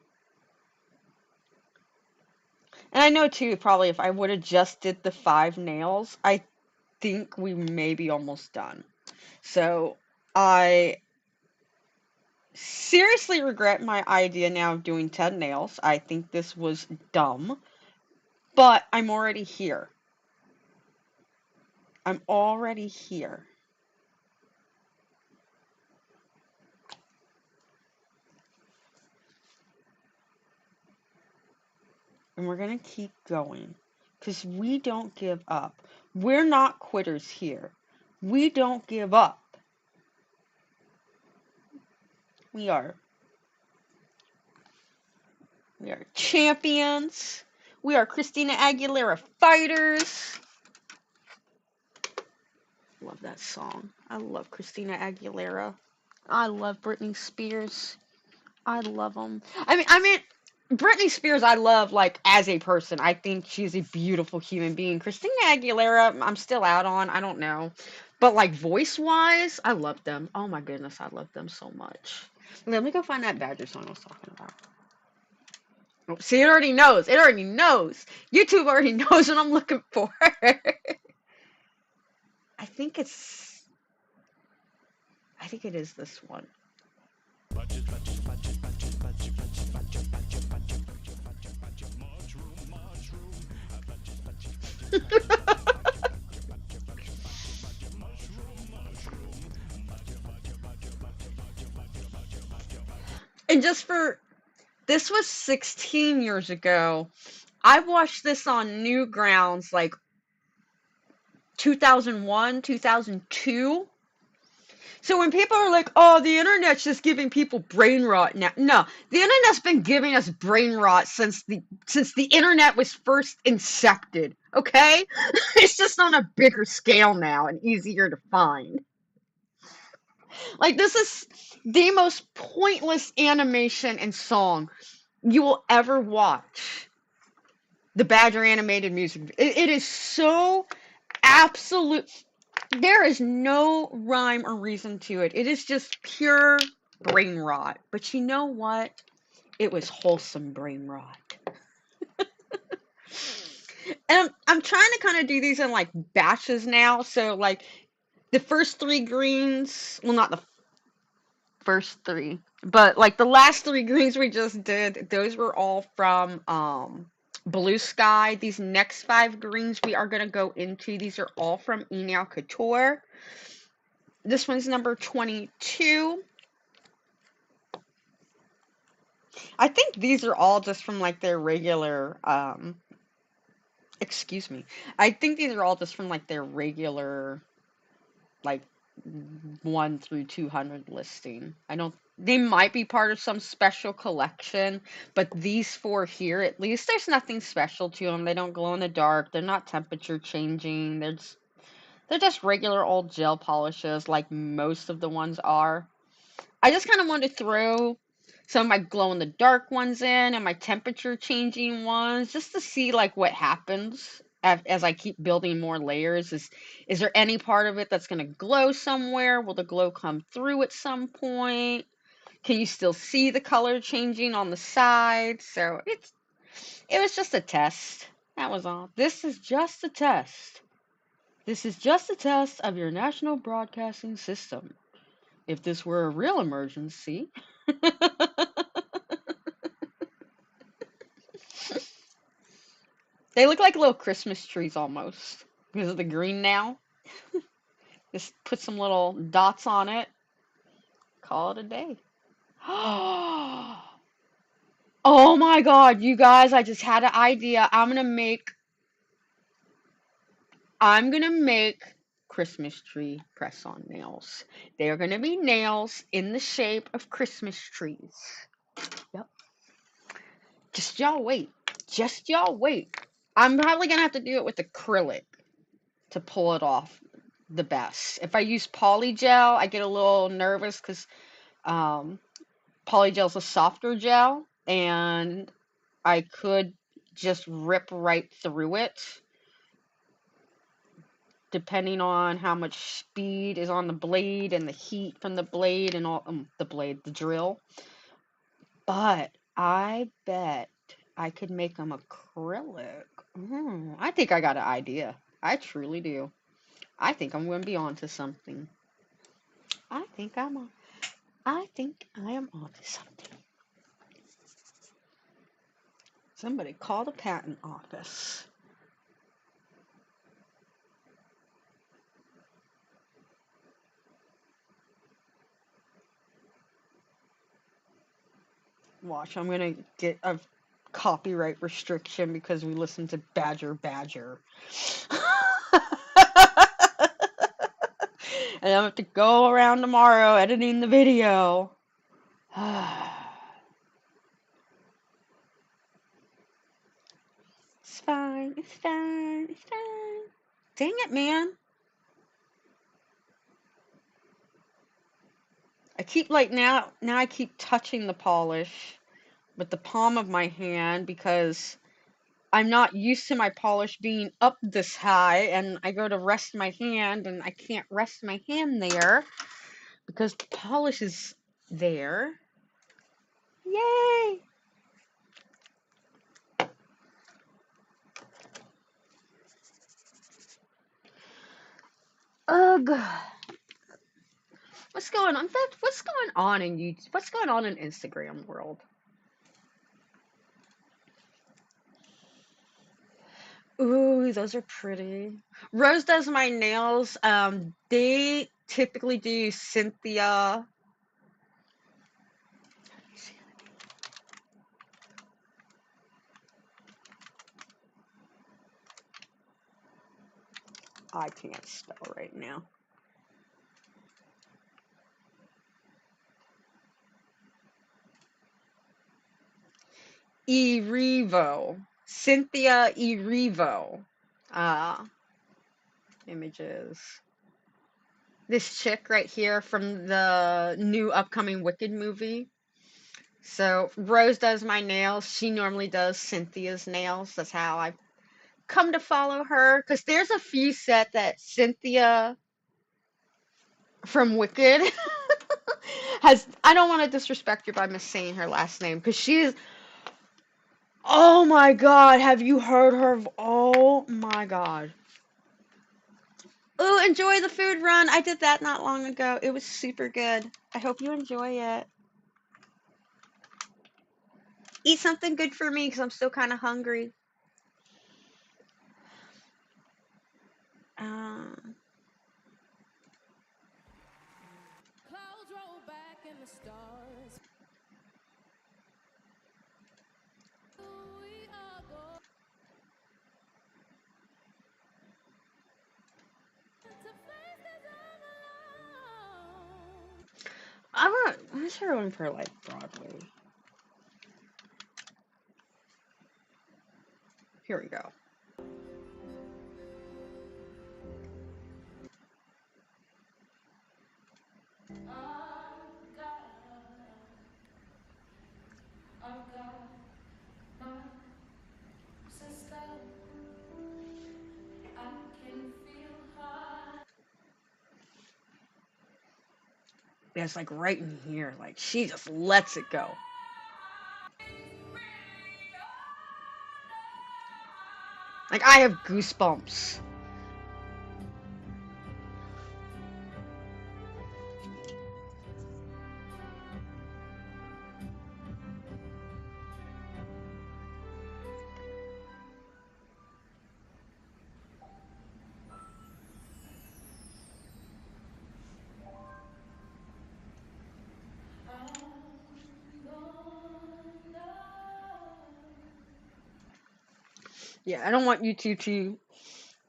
And I know too, probably if I would have just did the 5 nails, I think we may be almost done. So I seriously regret my idea now of doing 10 nails. I think this was dumb, but I'm already here. I'm already here. And we're going to keep going because we don't give up. We're not quitters here. We don't give up. We are champions. We are Christina Aguilera fighters. Love that song. I love Christina Aguilera. I love Britney Spears. I love them. I mean, Britney Spears, I love like as a person. I think she's a beautiful human being. Christina Aguilera, I'm still out on. I don't know, but like voice wise, I love them. Oh my goodness, I love them so much. Let me go find that Badger song I was talking about. Oh, see, it already knows. It already knows. YouTube already knows what I'm looking for. I think it is this one. And just for this was 16 years ago. I watched this on Newgrounds like 2001, 2002. So when people are like, "Oh, the internet's just giving people brain rot now," no, the internet's been giving us brain rot since the internet was first incepted. Okay, it's just on a bigger scale now and easier to find. Like this is the most pointless animation and song you will ever watch. The Badger animated music. It is so absolute. There is no rhyme or reason to it. It is just pure brain rot. But you know what? It was wholesome brain rot. And I'm trying to kind of do these in like batches now. So like the first 3 greens, well, not the first 3, but like the last 3 greens we just did, those were all from Blue Sky. These next 5 greens we are going to go into, these are all from Enal Couture. This one's number 22. I think these are all just from like their regular, excuse me. I think these are all just from like their regular, like 1 through 200 listing. I don't, they might be part of some special collection, but these 4 here, at least there's nothing special to them. They don't glow in the dark. They're not temperature changing. They're just regular old gel polishes like most of the ones are. I just kind of wanted to throw some of my glow in the dark ones in and my temperature changing ones just to see like what happens as I keep building more layers. Is there any part of it that's going to glow somewhere? Will the glow come through at some point? Can you still see the color changing on the side? So it was just a test. That was all. This is just a test. This is just a test of your national broadcasting system. If this were a real emergency. They look like little Christmas trees almost because of the green now. Just put some little dots on it. Call it a day. Oh my god, you guys, I just had an idea. I'm gonna make Christmas tree press-on nails. They are going to be nails in the shape of Christmas trees. Yep. Just y'all wait. Just y'all wait. I'm probably going to have to do it with acrylic to pull it off the best. If I use polygel, I get a little nervous because polygel's a softer gel, and I could just rip right through it, depending on how much speed is on the blade and the heat from the blade and all the drill. But I bet I could make them acrylic. I think I got an idea. I truly do. I think I'm going to be onto something. I think I am onto something. Somebody call the patent office. Watch, I'm gonna get a copyright restriction because we listen to Badger Badger. And I'm gonna have to go around tomorrow editing the video. It's fine, it's fine, it's fine. Dang it, man. I keep now I keep touching the polish with the palm of my hand because I'm not used to my polish being up this high, and I go to rest my hand and I can't rest my hand there because the polish is there. Yay! Ugh. What's going on? What's going on in YouTube? What's going on in Instagram world? Ooh, those are pretty. Rose does my nails. They typically do Cynthia. I can't spell right now. Erivo. Cynthia Erivo. Images. This chick right here from the new upcoming Wicked movie. So Rose does my nails. She normally does Cynthia's nails. That's how I come to follow her. Because there's a few set that Cynthia from Wicked has. I don't want to disrespect her by missaying her last name. Because she is. Oh my god. Have you heard her? Oh my god. Ooh, enjoy the food run. I did that not long ago. It was super good. I hope you enjoy it. Eat something good for me because I'm still kind of hungry. Clouds roll back and the stars. We are going to face this alone. I'm sure one for like Broadway. Here we go. Yeah, it's like right in here. Like she just lets it go. Like I have goosebumps. Yeah, I don't want YouTube to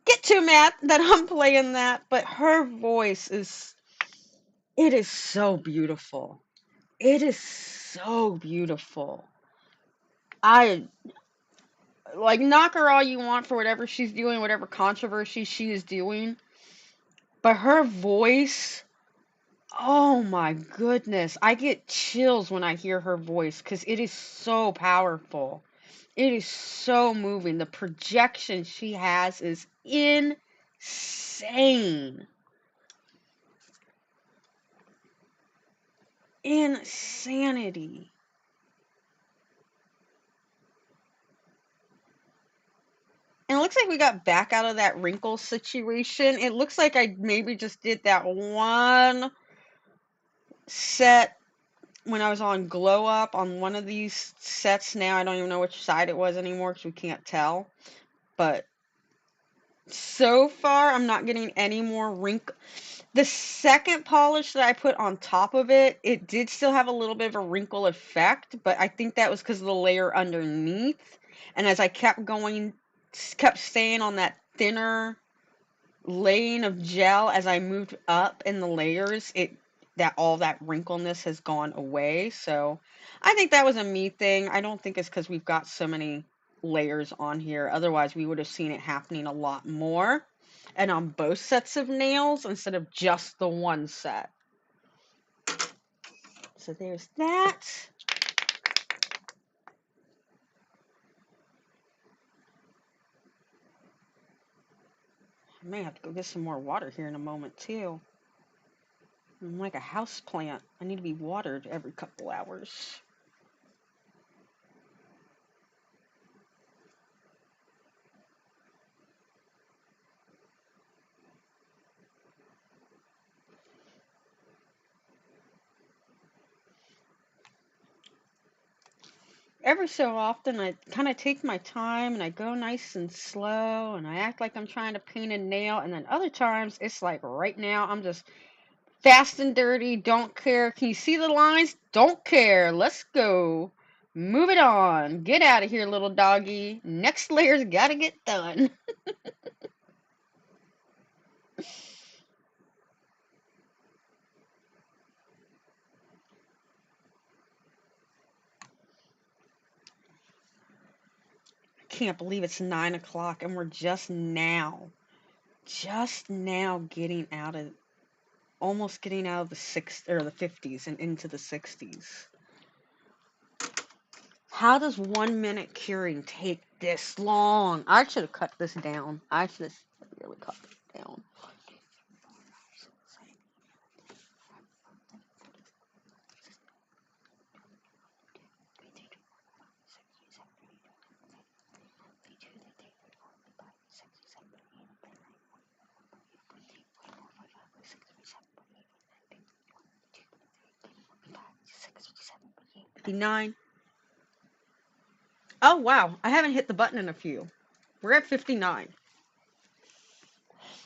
get too mad that I'm playing that, but her voice is, it is so beautiful. It is so beautiful. I like, knock her all you want for whatever she's doing, whatever controversy she is doing, but her voice, oh my goodness, I get chills when I hear her voice because it is so powerful. It is so moving. The projection she has is insane. Insanity. And it looks like we got back out of that wrinkle situation. It looks like I maybe just did that one set when I was on Glow Up on one of these sets now. I don't even know which side it was anymore because we can't tell. But so far, I'm not getting any more wrinkle. The second polish that I put on top of it, it did still have a little bit of a wrinkle effect, but I think that was because of the layer underneath. And as I kept going, kept staying on that thinner laying of gel as I moved up in the layers, it that all that wrinkleness has gone away. So I think that was a me thing. I don't think it's because we've got so many layers on here. Otherwise, we would have seen it happening a lot more. And on both sets of nails instead of just the one set. So there's that. I may have to go get some more water here in a moment too. I'm like a house plant. I need to be watered every couple hours. Every so often, I kind of take my time and I go nice and slow and I act like I'm trying to paint a nail. And then other times, it's like right now, I'm just fast and dirty, don't care. Can you see the lines? Don't care. Let's go. Move it on. Get out of here, little doggy. Next layer's gotta get done. I can't believe it's 9 o'clock and we're just now getting out of, almost getting out of the 50s and into the 60s. How does 1 minute curing take this long? I should have cut this down. I should have really cut it down. $59. Oh wow, I haven't hit the button in a few. We're at 59.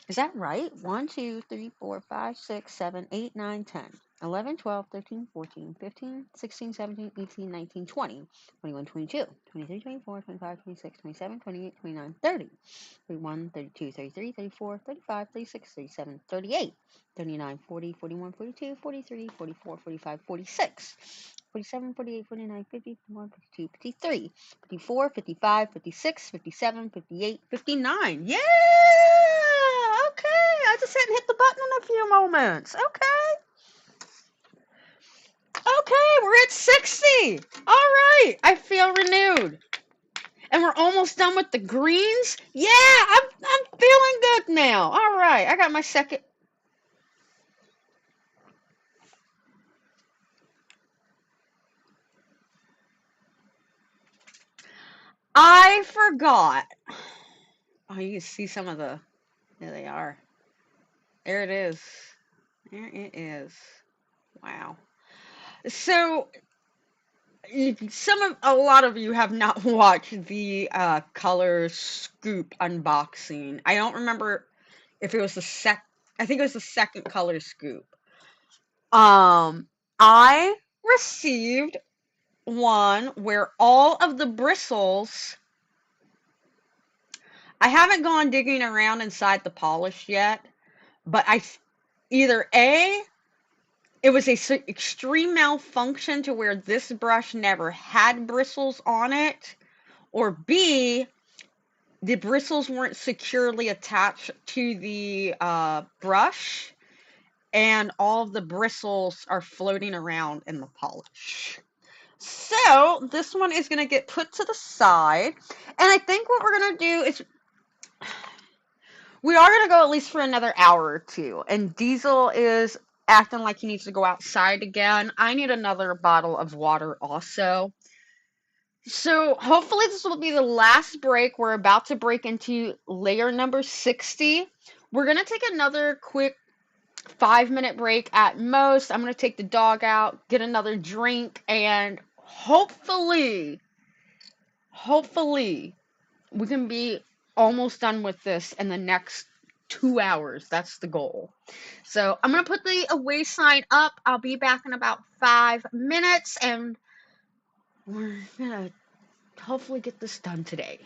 Is that right? 1, 2, 3, 4, 5, 6, 7, 8, 9, 10, 11, 12, 13, 14, 15, 16, 17, 18, 19, 20, 21, 22, 23, 24, 25, 26, 27, 28, 29, 30, 31, 32, 33, 34, 35, 36, 37, 38, 39, 40, 41, 42, 43, 44, 45, 46, 47, 48, 49, 50, 51, 52, 53, 54, 55, 56, 57, 58, 59. Yeah! Okay, I just hadn't hit the button in a few moments. Okay. Okay, we're at 60. All right, I feel renewed. And we're almost done with the greens. Yeah, I'm feeling good now. All right, I got my second. I forgot. Oh, you can see some of the. There they are. There it is. There it is. Wow. So a lot of you have not watched the color scoop unboxing. I don't remember if it was I think it was the second color scoop. I received one where all of the bristles I haven't gone digging around inside the polish yet, but either A, it was a extreme malfunction to where this brush never had bristles on it, or B, the bristles weren't securely attached to the brush, and all of the bristles are floating around in the polish. So this one is going to get put to the side, and I think what we're going to do is we are going to go at least for another hour or two, and Diesel is acting like he needs to go outside again. I need another bottle of water also. So hopefully this will be the last break. We're about to break into layer number 60. We're going to take another quick 5-minute break at most. I'm going to take the dog out, get another drink, and hopefully we can be almost done with this in the next 2 hours. That's the goal. So I'm going to put the away sign up. I'll be back in about 5 minutes, and we're going to hopefully get this done today.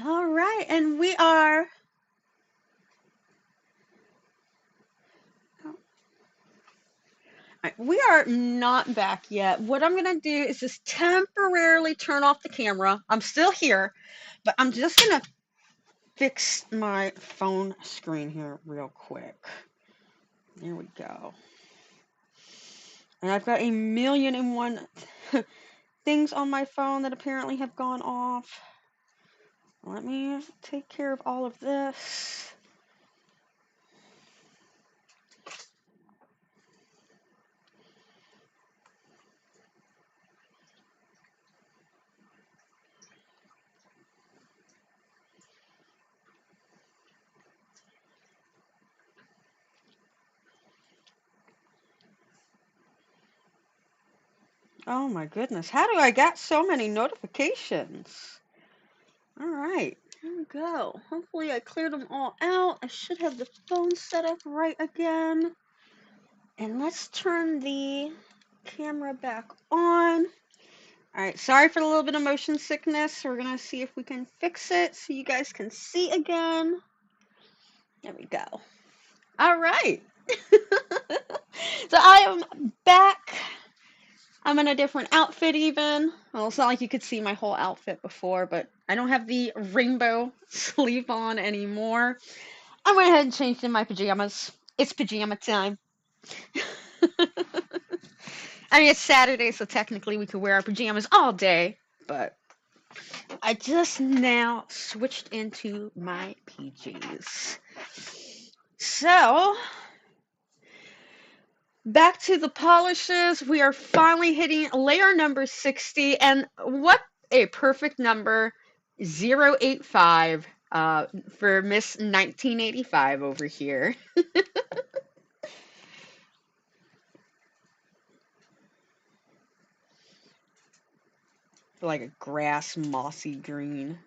All right, and we are. We are not back yet. What I'm going to do is just temporarily turn off the camera. I'm still here, but I'm just going to fix my phone screen here real quick. There we go. And I've got a million and one things on my phone that apparently have gone off. Let me take care of all of this. Oh my goodness, how do I get so many notifications? All right, here we go. Hopefully I cleared them all out. I should have the phone set up right again. And let's turn the camera back on. All right, sorry for the little bit of motion sickness. We're gonna see if we can fix it so you guys can see again. There we go. All right. So I am back. I'm in a different outfit even. Well, it's not like you could see my whole outfit before, but I don't have the rainbow sleeve on anymore. I went ahead and changed in my pajamas. It's pajama time. I mean, it's Saturday, so technically we could wear our pajamas all day, but I just now switched into my PJs. So, back to the polishes. We are finally hitting layer number 60, and what a perfect number, 085 for Miss 1985 over here. Like a grass mossy green.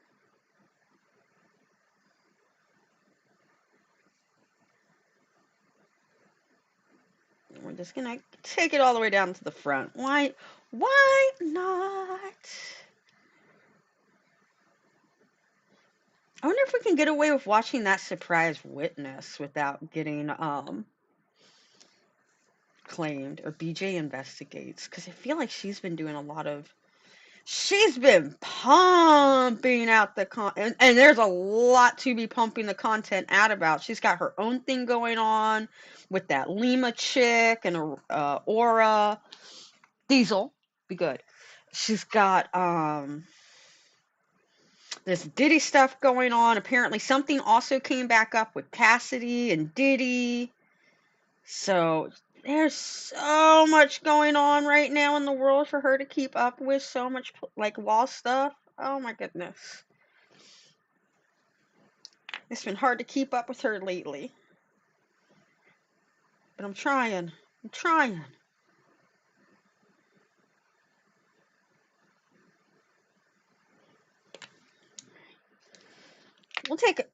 We're just gonna take it all the way down to the front. Why not? I wonder if we can get away with watching that surprise witness without getting claimed, or BJ investigates, because I feel like she's been doing a lot of. She's been pumping out the and there's a lot to be pumping the content out about. She's got her own thing going on with that Lima chick and Aura. Diesel, be good. She's got this Diddy stuff going on. Apparently something also came back up with Cassidy and Diddy. So there's so much going on right now in the world for her to keep up with. So much like law stuff. Oh my goodness. It's been hard to keep up with her lately. But I'm trying. I'm trying. We'll take it.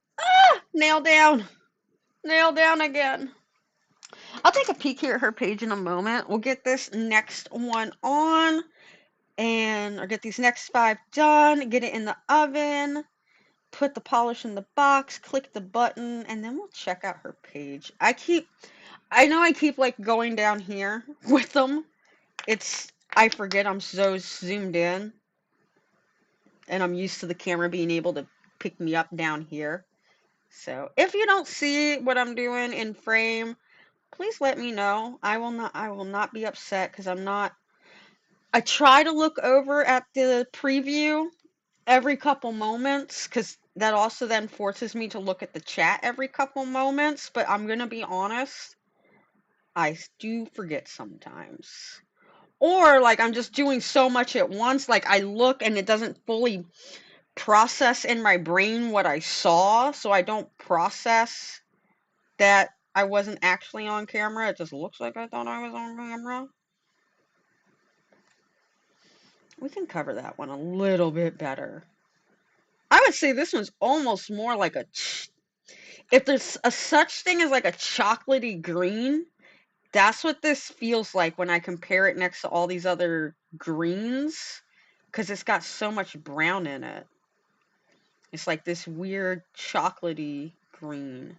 Nail down. Nail down again. I'll take a peek here at her page in a moment. We'll get this next one on, and or get these next 5 done, get it in the oven, put the polish in the box, click the button, and then we'll check out her page. I know I keep like going down here with them. I forget I'm so zoomed in, and I'm used to the camera being able to pick me up down here. So if you don't see what I'm doing in frame, please let me know. I will not be upset, because I try to look over at the preview every couple moments, because that also then forces me to look at the chat every couple moments, but I'm gonna be honest, I do forget sometimes. Or like I'm just doing so much at once, like I look and it doesn't fully process in my brain what I saw, so I don't process that I wasn't actually on camera. It just looks like I thought I was on camera. We can cover that one a little bit better. I would say this one's almost more like if there's a such thing as like a chocolatey green, that's what this feels like when I compare it next to all these other greens, because it's got so much brown in it. It's like this weird chocolatey green.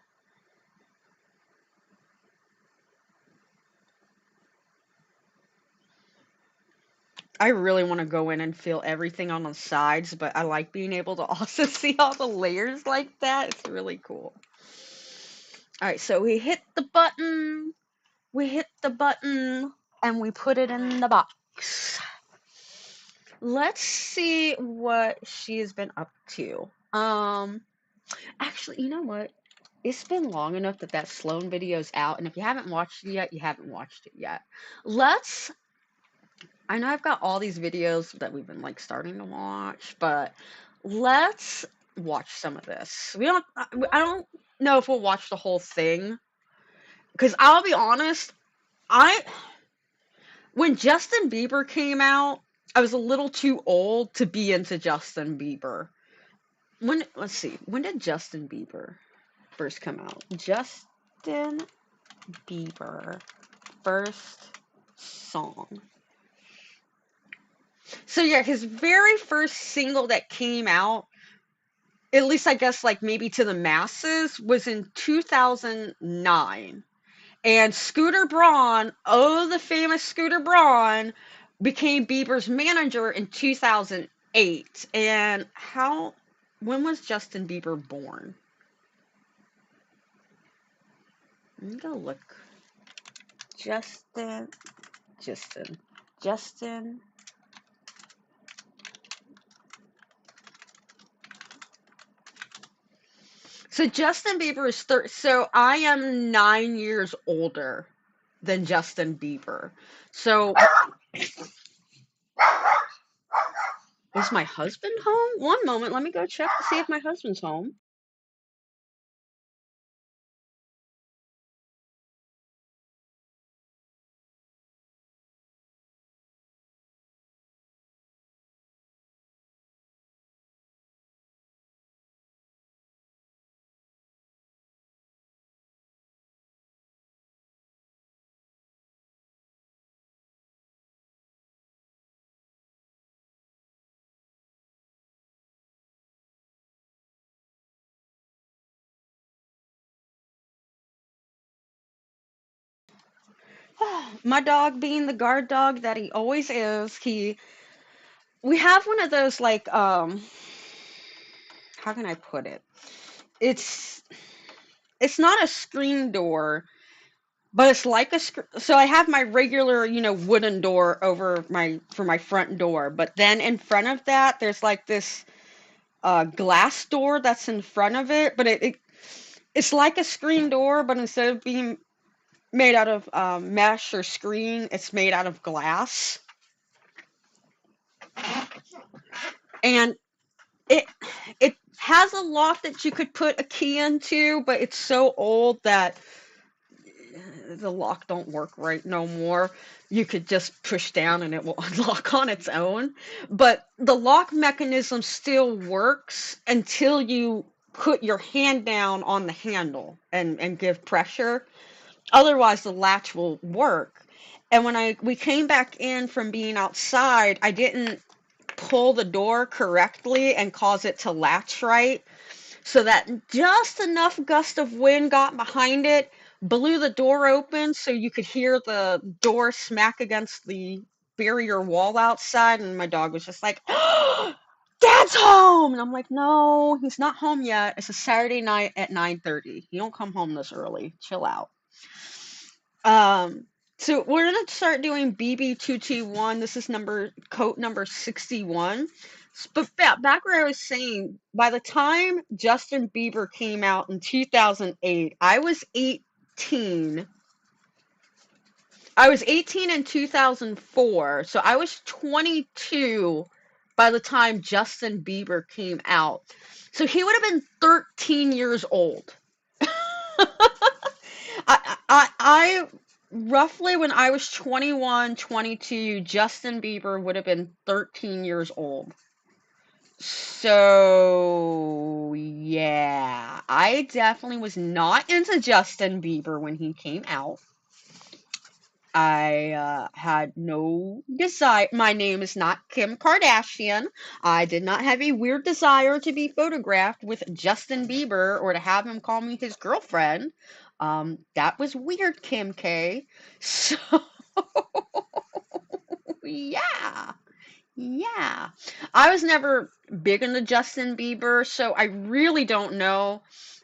I really want to go in and feel everything on the sides, but I like being able to also see all the layers like that. It's really cool. All right, so we hit the button, and we put it in the box. Let's see what she's been up to. Actually, you know what? It's been long enough that that Sloan video's out, and if you haven't watched it yet, you haven't watched it yet. Let's I know I've got all these videos that we've been like starting to watch, but let's watch some of this. I don't know if we'll watch the whole thing because I'll be honest, I when Justin Bieber came out, I was a little too old to be into Justin Bieber. Let's see, when did Justin Bieber first come out? Justin Bieber first song. So yeah, his very first single that came out, at least I guess like maybe to the masses, was in 2009. And Scooter Braun, oh the famous Scooter Braun, became Bieber's manager in 2008. And when was Justin Bieber born? Let me go look. Justin. So Justin Bieber is so I am 9 years older than Justin Bieber. So is my husband home? One moment, let me go check to see if my husband's home. My dog being the guard dog that he always is, we have one of those like how can I put it? It's it's not a screen door, but it's like so I have my regular, wooden door over for my front door, but then in front of that there's like this glass door that's in front of it, but it's like a screen door, but instead of being made out of mesh or screen, it's made out of glass. And it it has a lock that you could put a key into, but it's so old that the lock don't work right no more. You could just push down and it will unlock on its own. But the lock mechanism still works until you put your hand down on the handle and give pressure. Otherwise, the latch will work. And when we came back in from being outside, I didn't pull the door correctly and cause it to latch right. So that just enough gust of wind got behind it, blew the door open so you could hear the door smack against the barrier wall outside. And my dog was just like, oh, Dad's home! And I'm like, no, he's not home yet. It's a Saturday night at 9:30. You don't come home this early. Chill out. Um, so we're gonna start doing BB221. This is coat number 61. But back where I was saying, by the time Justin Bieber came out in 2008, I was 18. I was 18 in 2004, so I was 22 by the time Justin Bieber came out. So he would have been 13 years old. I roughly when I was 21, 22, Justin Bieber would have been 13 years old. So, yeah, I definitely was not into Justin Bieber when he came out. I had no desire. My name is not Kim Kardashian. I did not have a weird desire to be photographed with Justin Bieber or to have him call me his girlfriend. That was weird, Kim K. So, yeah. Yeah. I was never big into Justin Bieber, so I really don't know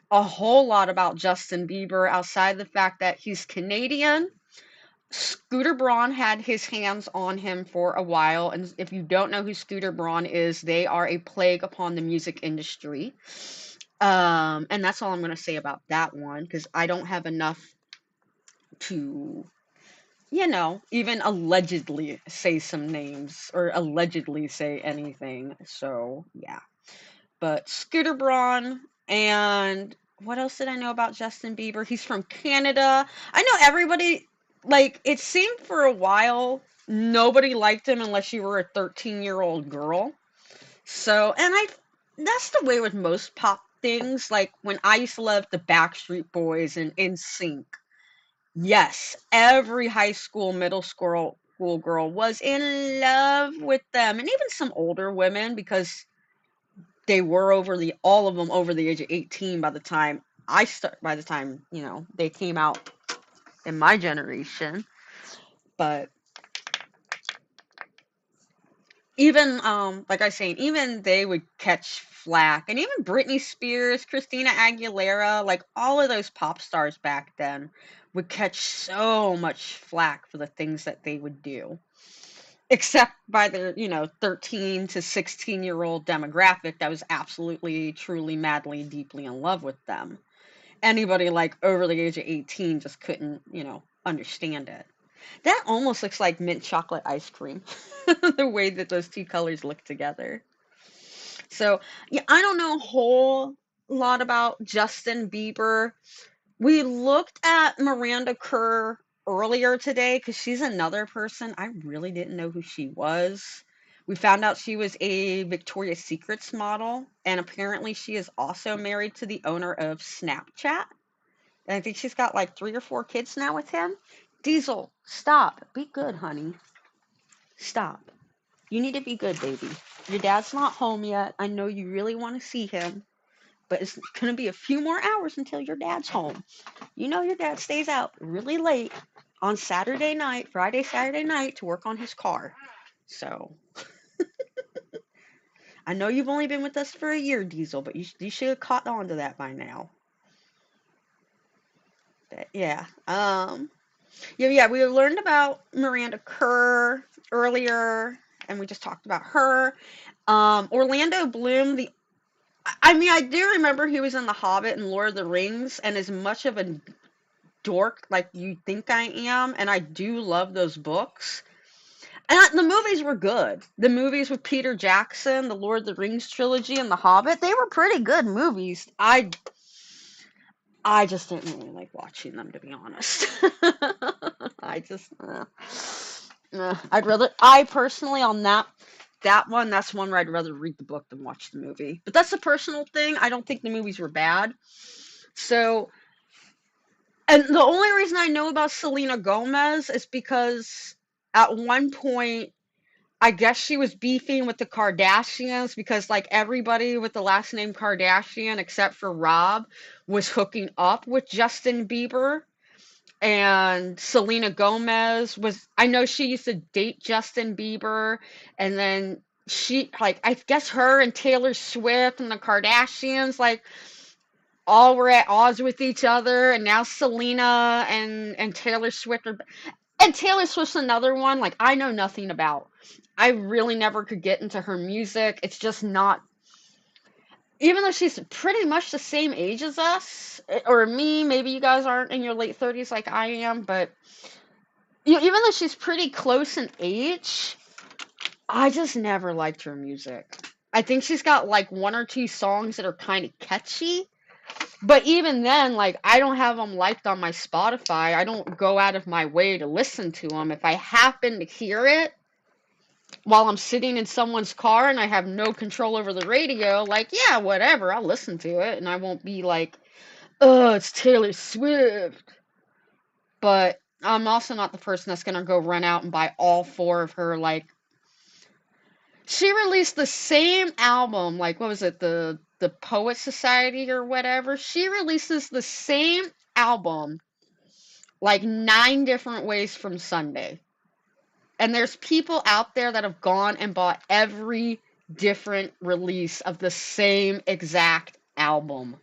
a whole lot about Justin Bieber outside the fact that he's Canadian. Scooter Braun had his hands on him for a while, and if you don't know who Scooter Braun is, they are a plague upon the music industry. And that's all I'm going to say about that one because I don't have enough to, even allegedly say some names or allegedly say anything. So, yeah. But Scooter Braun and what else did I know about Justin Bieber? He's from Canada. I know everybody, like, it seemed for a while nobody liked him unless you were a 13-year-old girl. So, that's the way with most pop things. Like, when I used to love the Backstreet Boys and NSYNC, yes, every high school, middle school girl was in love with them. And even some older women because they were all of them over the age of 18 by the time they came out in my generation. But even like I was saying, even they would catch flack, and even Britney Spears, Christina Aguilera, like all of those pop stars back then would catch so much flack for the things that they would do, except by the 13 to 16-year-old demographic that was absolutely truly madly deeply in love with them. Anybody like over the age of 18 just couldn't, understand it. That almost looks like mint chocolate ice cream, the way that those two colors look together. So, yeah, I don't know a whole lot about Justin Bieber. We looked at Miranda Kerr earlier today because she's another person I really didn't know who she was. We found out she was a Victoria's Secrets model, and apparently she is also married to the owner of Snapchat. And I think she's got like 3 or 4 kids now with him. Diesel, stop. Be good, honey. Stop. You need to be good, baby. Your dad's not home yet. I know you really want to see him, but it's going to be a few more hours until your dad's home. You know your dad stays out really late on Saturday night, Friday, Saturday night to work on his car. So, I know you've only been with us for a year, Diesel, but you should have caught on to that by now. But, yeah. Yeah, we learned about Miranda Kerr earlier, and we just talked about her. Orlando Bloom, I do remember he was in The Hobbit and Lord of the Rings, and as much of a dork like you think I am, and I do love those books. And the movies were good. The movies with Peter Jackson, the Lord of the Rings trilogy, and The Hobbit, they were pretty good movies. I just didn't really like watching them, to be honest. I just, I personally, on that one, that's one where I'd rather read the book than watch the movie. But that's a personal thing. I don't think the movies were bad. So, and the only reason I know about Selena Gomez is because at one point, I guess she was beefing with the Kardashians because like everybody with the last name Kardashian except for Rob was hooking up with Justin Bieber. And Selena Gomez I know she used to date Justin Bieber, and then I guess her and Taylor Swift and the Kardashians, like, all were at odds with each other, and now Selena and Taylor Swift and Taylor Swift's another one, like, I know nothing about. I really never could get into her music. It's just not, even though she's pretty much the same age as us, or me, maybe you guys aren't in your late 30s like I am, but even though she's pretty close in age, I just never liked her music. I think she's got like 1 or 2 songs that are kind of catchy, but even then, like, I don't have them liked on my Spotify. I don't go out of my way to listen to them. If I happen to hear it while I'm sitting in someone's car and I have no control over the radio, like, yeah, whatever, I'll listen to it, and I won't be like, oh, it's Taylor Swift. But I'm also not the person that's gonna go run out and buy all four of her, like, she released the same album, like, what was it, the Poet Society or whatever? She releases the same album like 9 different ways from Sunday. And there's people out there that have gone and bought every different release of the same exact album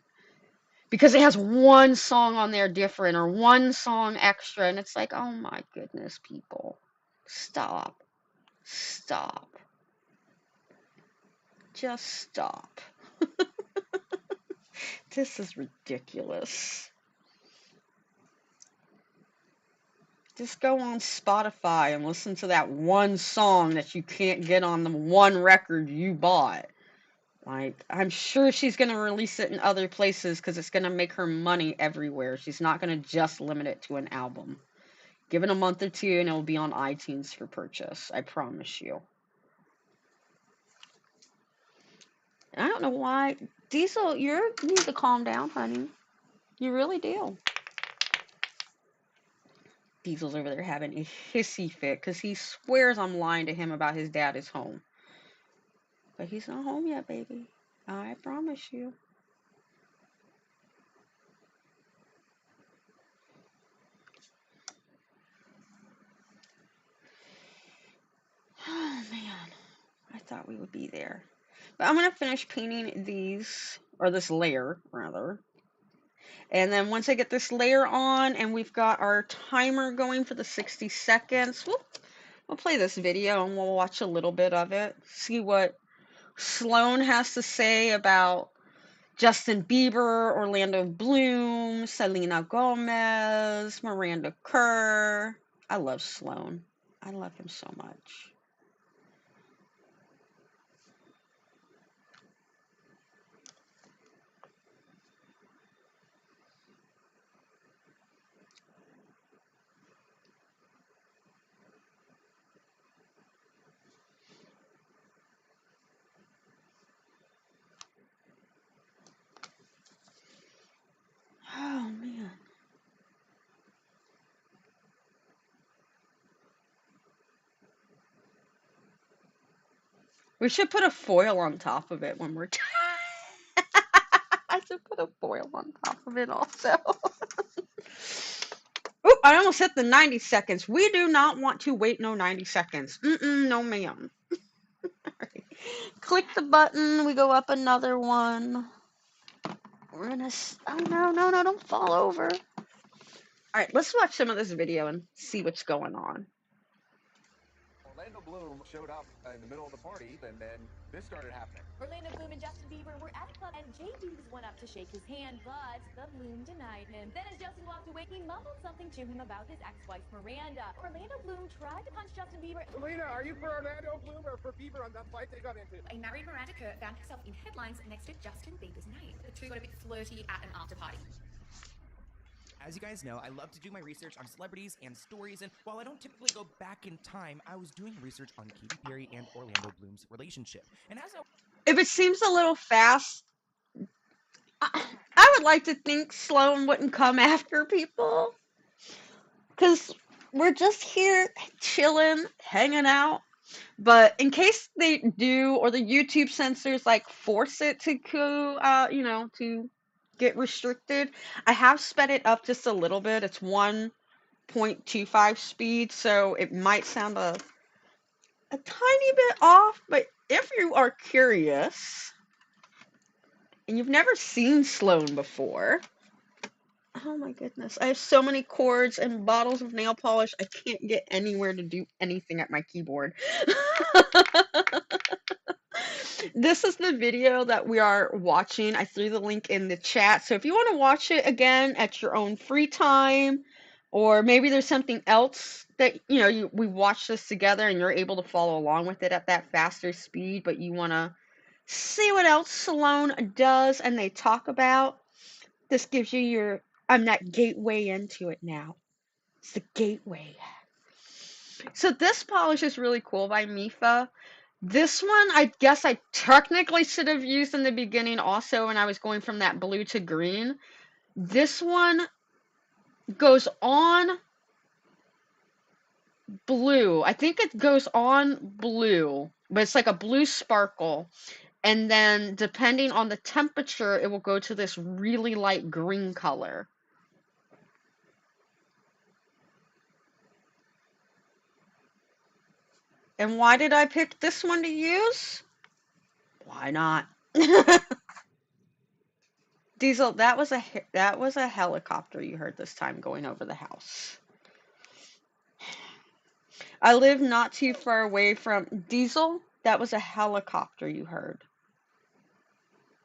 because it has one song on there different or one song extra, and it's like, oh my goodness, people, stop, stop, just stop. This is ridiculous. Just go on Spotify and listen to that one song that you can't get on the one record you bought. Like, I'm sure she's going to release it in other places because it's going to make her money everywhere. She's not going to just limit it to an album. Give it a month or two and it'll be on iTunes for purchase. I promise you. I don't know why. Diesel, you need to calm down, honey. You really do. Diesel's over there having a hissy fit because he swears I'm lying to him about his dad is home. But he's not home yet, baby. I promise you. Oh, man. I thought we would be there. But I'm going to finish painting these, or this layer, rather. And then once I get this layer on and we've got our timer going for the 60 seconds, we'll play this video and we'll watch a little bit of it. See what Sloan has to say about Justin Bieber, Orlando Bloom, Selena Gomez, Miranda Kerr. I love Sloan. I love him so much. Oh, man. We should put a foil on top of it when we're done. I should put a foil on top of it also. Oop, I almost hit the 90 seconds. We do not want to wait no 90 seconds. No ma'am. Right. Click the button. We go up another one. We're gonna... Oh, no, don't fall over. Alright, let's watch some of this video and see what's going on. Orlando Bloom showed up in the middle of the party, and then this started happening. Orlando Bloom and Justin Bieber were at a club, and JB went up to shake his hand, but the Bloom denied him. Then as Justin walked away, he mumbled something to him about his ex-wife, Miranda. Orlando Bloom tried to punch Justin Bieber. Selena, are you for Orlando Bloom or for Bieber on that fight they got into? A married Miranda Kerr found herself in headlines next to Justin Bieber's name. The two got a bit flirty at an after-party. As you guys know, I love to do my research on celebrities and stories, and while I don't typically go back in time, I was doing research on Katy Perry and Orlando Bloom's relationship. And as If it seems a little fast, I would like to think Sloan wouldn't come after people. Because we're just here chilling, hanging out. But in case they do, or the YouTube censors like force it to go, to get restricted, I have sped it up just a little bit. It's 1.25 speed, so it might sound a tiny bit off. But if you are curious and you've never seen Sloan before, oh my goodness, I have so many cords and bottles of nail polish, I can't get anywhere to do anything at my keyboard. This is the video that we are watching. I threw the link in the chat. So if you want to watch it again at your own free time, or maybe there's something else that, we watch this together and you're able to follow along with it at that faster speed, but you want to see what else Sloan does and they talk about, this gives you that gateway into it now. It's the gateway. So this polish is really cool by Mifa. This one, I guess I technically should have used in the beginning also when I was going from that blue to green. This one goes on blue. I think it goes on blue, but it's like a blue sparkle. And then depending on the temperature, it will go to this really light green color. And why did I pick this one to use? Why not? Diesel, that was a helicopter you heard this time going over the house. I live not too far away from Diesel. That was a helicopter you heard.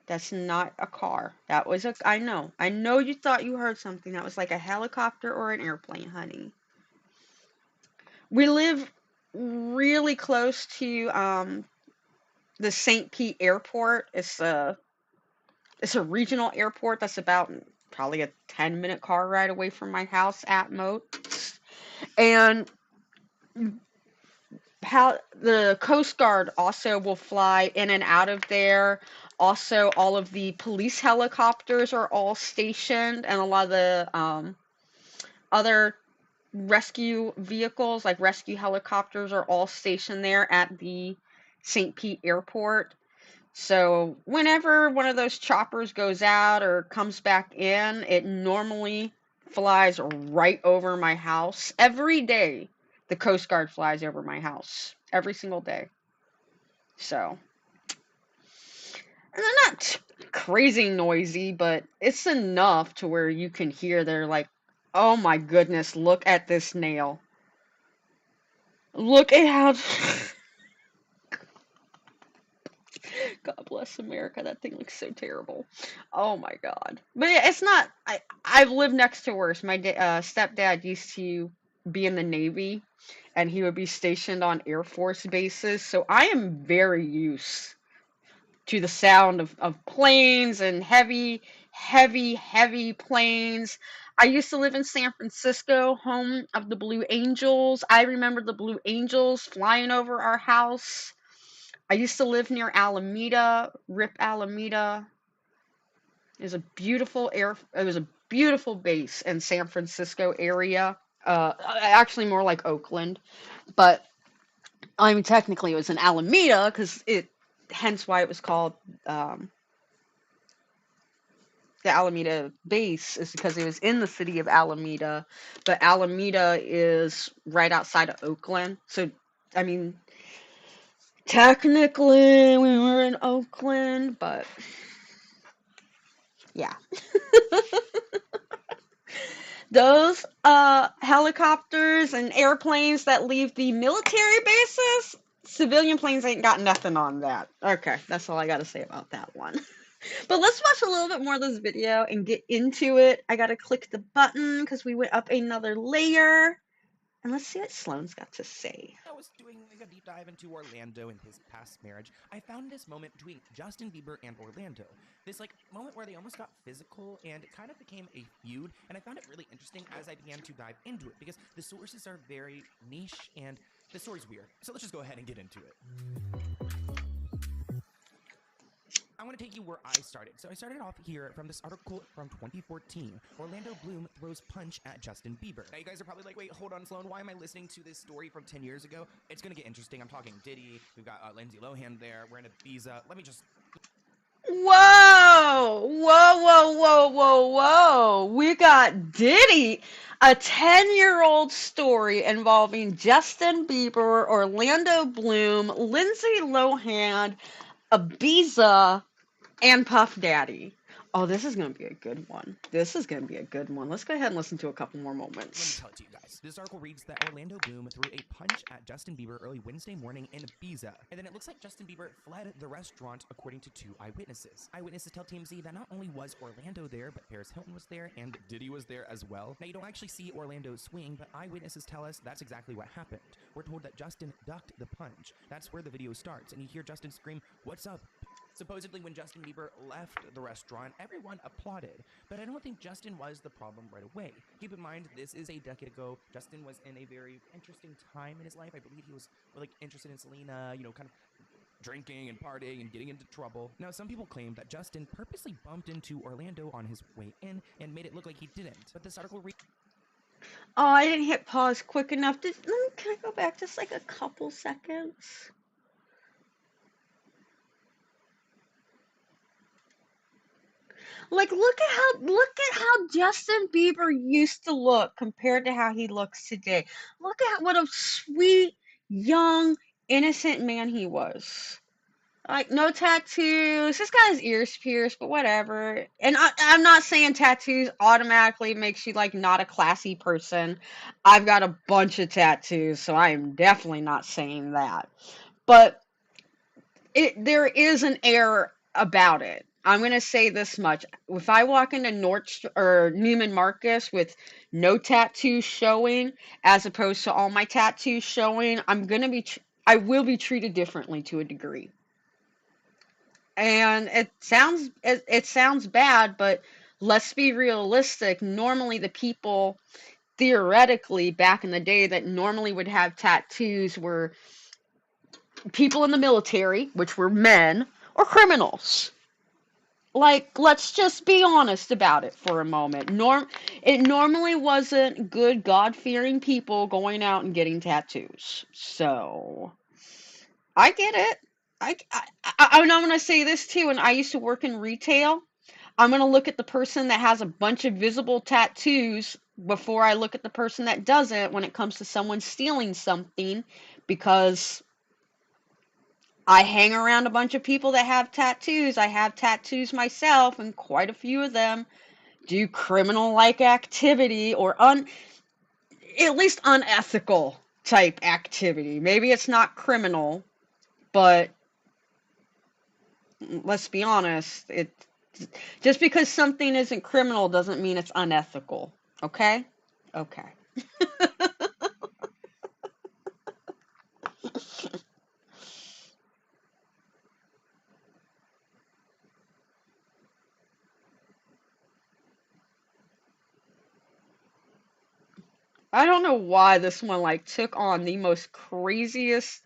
That's not a car. That was a I know. I know you thought you heard something that was like a helicopter or an airplane, honey. We live really close to the St. Pete Airport. It's a regional airport that's about probably a 10-minute car ride away from my house at most. And how the Coast Guard also will fly in and out of there. Also, all of the police helicopters are all stationed, and a lot of the other rescue vehicles, like rescue helicopters, are all stationed there at the St. Pete Airport. So whenever one of those choppers goes out or comes back in, it normally flies right over my house. Every day, the Coast Guard flies over my house. Every single day. So, and they're not crazy noisy, but it's enough to where you can hear they're like, oh my goodness, look at this nail. Look at how God bless America. That thing looks so terrible. Oh my God. But yeah, it's not. I've lived next to worse. My stepdad used to be in the Navy, and he would be stationed on Air Force bases. So I am very used to the sound of planes and heavy planes. I used to live in San Francisco, home of the Blue Angels. I remember the Blue Angels flying over our house. I used to live near Alameda, RIP Alameda. It was a beautiful base in San Francisco area. Actually more like Oakland, but I mean technically it was in Alameda hence why it was called the Alameda base is because it was in the city of Alameda, but Alameda is right outside of Oakland. So, I mean, technically we were in Oakland, but yeah. Those helicopters and airplanes that leave the military bases, civilian planes ain't got nothing on that. Okay, that's all I gotta say about that one. But let's watch a little bit more of this video and get into it. I gotta click the button because we went up another layer. And let's see what Sloane's got to say. I was doing a deep dive into Orlando and his past marriage. I found this moment between Justin Bieber and Orlando. This moment where they almost got physical and it kind of became a feud. And I found it really interesting as I began to dive into it because the sources are very niche and the story's weird. So let's just go ahead and get into it. I want to take you where I started. So I started off here from this article from 2014. Orlando Bloom throws punch at Justin Bieber. Now you guys are probably like, wait, hold on, Sloan. Why am I listening to this story from 10 years ago? It's going to get interesting. I'm talking Diddy. We've got Lindsay Lohan there. We're in Ibiza. Let me just... Whoa! Whoa, whoa, whoa, whoa, whoa. We got Diddy. A 10-year-old story involving Justin Bieber, Orlando Bloom, Lindsay Lohan, Ibiza, and Puff Daddy. Oh, this is going to be a good one. This is going to be a good one. Let's go ahead and listen to a couple more moments. Let me tell it to you guys. This article reads that Orlando Bloom threw a punch at Justin Bieber early Wednesday morning in Ibiza. And then it looks like Justin Bieber fled the restaurant, according to 2 eyewitnesses. Eyewitnesses tell TMZ that not only was Orlando there, but Paris Hilton was there and Diddy was there as well. Now, you don't actually see Orlando swing, but eyewitnesses tell us that's exactly what happened. We're told that Justin ducked the punch. That's where the video starts, and you hear Justin scream, "What's up?" Supposedly, when Justin Bieber left the restaurant, everyone applauded. But I don't think Justin was the problem right away. Keep in mind, this is a decade ago. Justin was in a very interesting time in his life. I believe he was interested in Selena, kind of drinking and partying and getting into trouble. Now, some people claim that Justin purposely bumped into Orlando on his way in and made it look like he didn't. But this article Oh, I didn't hit pause quick enough. Can I go back just like a couple seconds? Like look at how Justin Bieber used to look compared to how he looks today. Look at what a sweet, young, innocent man he was. Like no tattoos. This guy's ears pierced, but whatever. And I'm not saying tattoos automatically makes you like not a classy person. I've got a bunch of tattoos, so I am definitely not saying that. But there is an air about it. I'm gonna say this much: if I walk into Nordstrom or Neiman Marcus with no tattoos showing, as opposed to all my tattoos showing, I will be treated differently to a degree. And it sounds bad, but let's be realistic. Normally, the people theoretically back in the day that normally would have tattoos were people in the military, which were men, or criminals. Like, let's just be honest about it for a moment. It normally wasn't good, God-fearing people going out and getting tattoos. So, I get it. I'm going to say this too. And I used to work in retail. I'm going to look at the person that has a bunch of visible tattoos before I look at the person that doesn't when it comes to someone stealing something, because I hang around a bunch of people that have tattoos. I have tattoos myself, and quite a few of them do criminal-like activity or at least unethical type activity. Maybe it's not criminal, but let's be honest, just because something isn't criminal doesn't mean it's unethical. Okay? Okay. I don't know why this one like took on the most craziest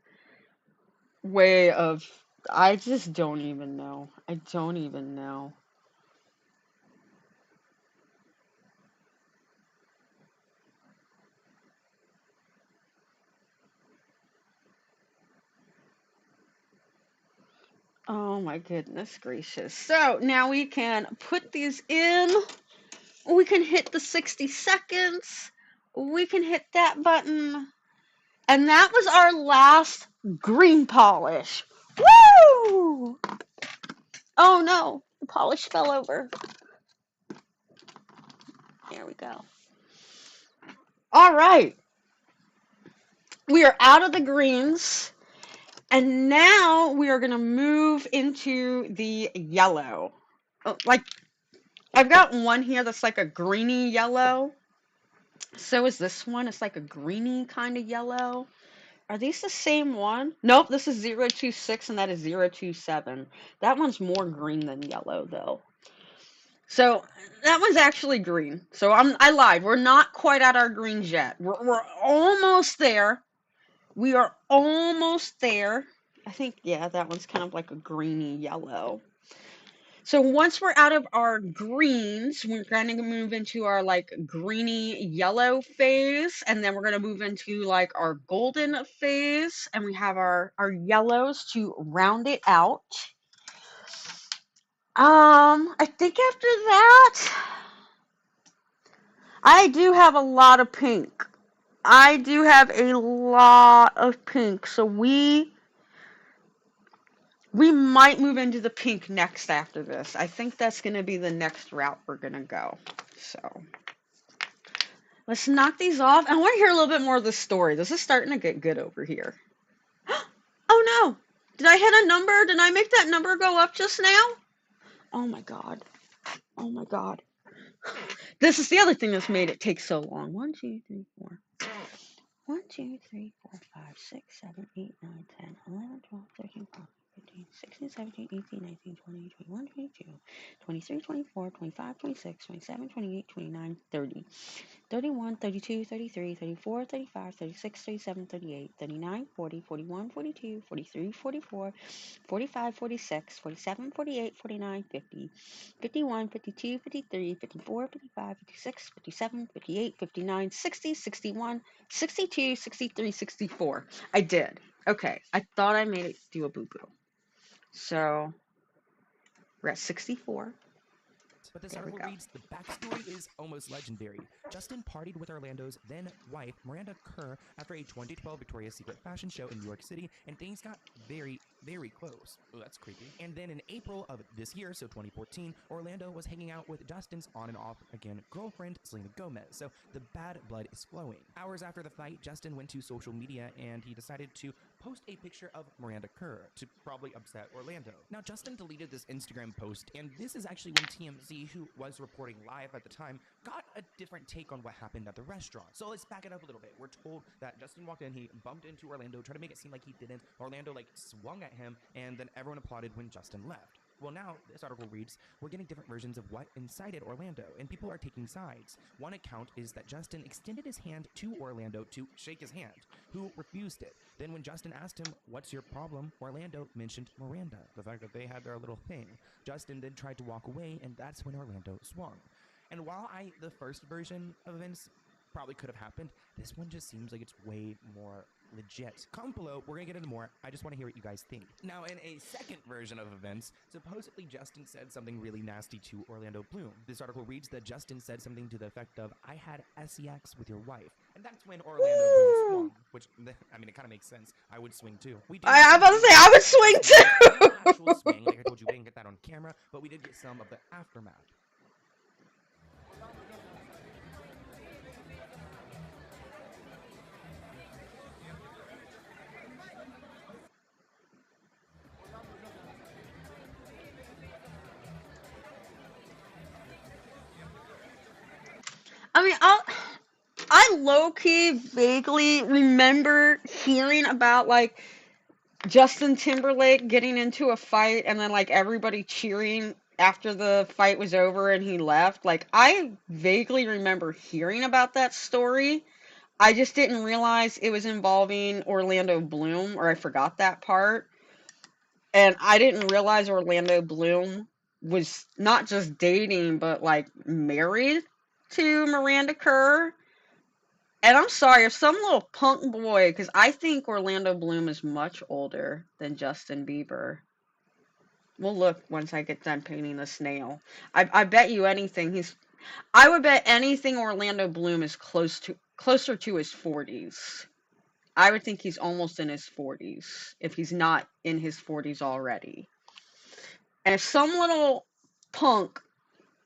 way of I just don't even know. I don't even know. Oh my goodness gracious. So now we can put these in. We can hit the 60 seconds. We can hit that button. And that was our last green polish. Woo! Oh no, the polish fell over. There we go. All right. We are out of the greens. And now we are going to move into the yellow. Oh, like, I've got one here that's like a greeny yellow. So is this one. It's like a greeny kind of yellow. Are these the same one? Nope, this is 026 and that is 027. That one's more green than yellow though. So that one's actually green. So I lied. We're not quite at our greens yet. We're almost there. We are almost there. I think, yeah, that one's kind of like a greeny yellow. So once we're out of our greens, we're going to move into our like greeny yellow phase, and then we're going to move into like our golden phase, and we have our yellows to round it out. I think after that, I do have a lot of pink. I do have a lot of pink, so we might move into the pink next after this. I think that's going to be the next route we're going to go. So let's knock these off. I want to hear a little bit more of the story. This is starting to get good over here. Oh no! Did I hit a number? Did I make that number go up just now? Oh my god. Oh my god. This is the other thing that's made it take so long. 1, 2, 3, 4. 1, 2, 3, 4, 5, 6, 7, 8, 9, 10, 11, 12, 13, 14. 15, 16, 17, 18, 19, 20, 21, 22, 23, 24, 25, 26, 27, 28, 29, 30. 31, 32, 33, 34, 35, 36, 37, 38, 39, 40, 41, 42, 43, 44, 45, 46, 47, 48, 49, 50, 51, 52, 53, 54, 55, 56, 57, 58, 59, 60, 61, 62, 63, 64. I did. Okay, I thought I made it do a boo-boo. So, we're at 64. But this There we article go. reads, the backstory is almost legendary. Justin partied with Orlando's then wife, Miranda Kerr, after a 2012 Victoria's Secret fashion show in New York City, and things got very, very close. Oh, that's creepy. And then in April of this year, so 2014, Orlando was hanging out with Justin's on and off again girlfriend, Selena Gomez. So the bad blood is flowing. Hours after the fight, Justin went to social media and he decided to post a picture of Miranda Kerr to probably upset Orlando. Now, Justin deleted this Instagram post, and this is actually when TMZ, who was reporting live at the time, got a different take on what happened at the restaurant. So let's back it up a little bit. We're told that Justin walked in, he bumped into Orlando, tried to make it seem like he didn't. Orlando swung at him, and then everyone applauded when Justin left. Well, now this article reads, we're getting different versions of what incited Orlando, and people are taking sides. One account is that Justin extended his hand to Orlando to shake his hand, who refused it. Then when Justin asked him, what's your problem, Orlando mentioned Miranda, the fact that they had their little thing. Justin then tried to walk away, and that's when Orlando swung. And while the first version of events probably could have happened, this one just seems like it's way more legit. Comment below, we're gonna get into more. I just want to hear what you guys think. Now, in a second version of events, supposedly Justin said something really nasty to Orlando Bloom. This article reads that Justin said something to the effect of, I had sex with your wife. And that's when Orlando Bloom swung, which, I mean, it kind of makes sense. I would swing too. We did I'm about to say, I would swing too! actual swing. Like I told you, we didn't get that on camera, but we did get some of the aftermath. I mean, I low-key vaguely remember hearing about Justin Timberlake getting into a fight and then everybody cheering after the fight was over and he left. I vaguely remember hearing about that story. I just didn't realize it was involving Orlando Bloom, or I forgot that part. And I didn't realize Orlando Bloom was not just dating but married to Miranda Kerr. And I'm sorry if some little punk boy, because I think Orlando Bloom is much older than Justin Bieber. We'll look once I get done painting the snail. I bet you anything I would bet anything Orlando Bloom is closer to his 40s. I would think he's almost in his 40s, if he's not in his 40s already. And if some little punk,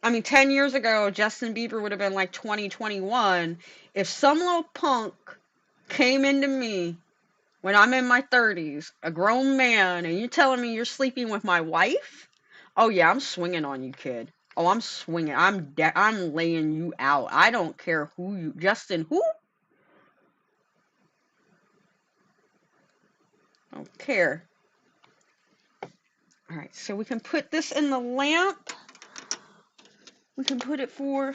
10 years ago, Justin Bieber would have been 2021. If some little punk came into me when I'm in my 30s, a grown man, and you're telling me you're sleeping with my wife, oh yeah, I'm swinging on you, kid. Oh, I'm swinging. I'm laying you out. I don't care who you, Justin, who? I don't care. All right, so we can put this in the lamp. We can put it for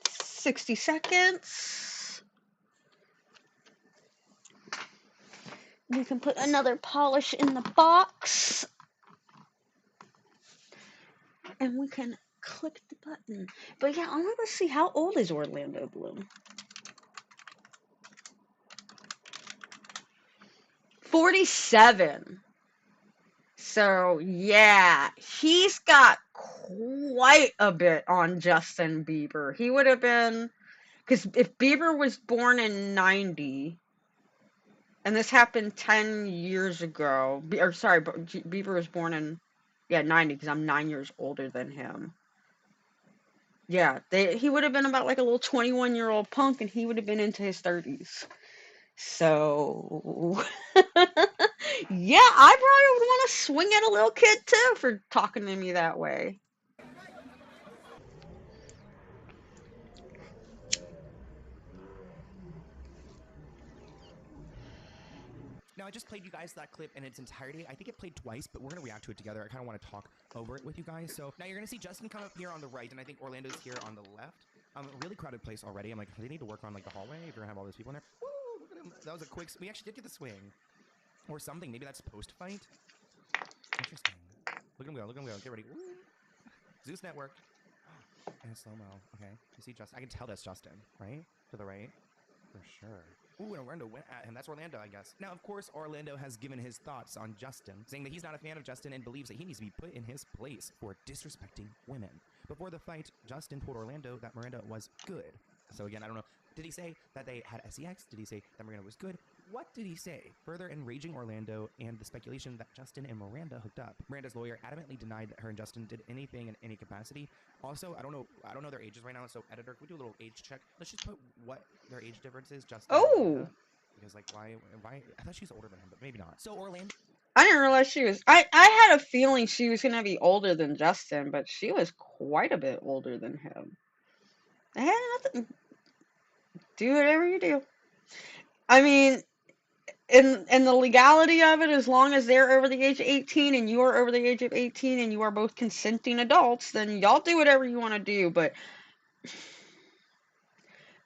60 seconds. We can put another polish in the box. And we can click the button. But yeah, I want to see, how old is Orlando Bloom? 47. So yeah, he's got quite a bit on Justin Bieber. He would have been, because if Bieber was born in 90, and this happened 10 years ago, or sorry, Bieber was born in, 90, because I'm 9 years older than him. Yeah, he would have been about a little 21-year-old punk, and he would have been into his 30s. So, yeah, I probably would want to swing at a little kid too for talking to me that way. Now, I just played you guys that clip in its entirety. I think it played twice, but we're going to react to it together. I kind of want to talk over it with you guys. So now you're going to see Justin come up here on the right, and I think Orlando's here on the left. A really crowded place already. I'm like, they need to work on like the hallway if you're going to have all those people in there. Woo, look at him. That was a quick, we actually did get the swing. Or something. Maybe that's post-fight. Interesting. Look at him go. Look at him go. Get ready. Ooh. Zeus Network. And slow-mo. Okay. You see Justin. I can tell that's Justin, right? To the right. For sure. Ooh, and Orlando went at him. That's Orlando, I guess. Now, of course, Orlando has given his thoughts on Justin, saying that he's not a fan of Justin and believes that he needs to be put in his place for disrespecting women. Before the fight, Justin told Orlando that Miranda was good. So again, I don't know. Did he say that they had sex? Did he say that Miranda was good? What did he say? Further enraging Orlando and the speculation that Justin and Miranda hooked up. Miranda's lawyer adamantly denied that her and Justin did anything in any capacity. Also, I don't know their ages right now, so editor, can we do a little age check? Let's just put what their age difference is, Justin and Oh, Miranda. Because like why I thought she's older than him, but maybe not. So Orlando I didn't realize she was. I had a feeling she was gonna be older than Justin, but she was quite a bit older than him. I had nothing. Do whatever you do. I mean, in the legality of it, as long as they're over the age of 18 and you are over the age of 18 and you are both consenting adults, then y'all do whatever you want to do. But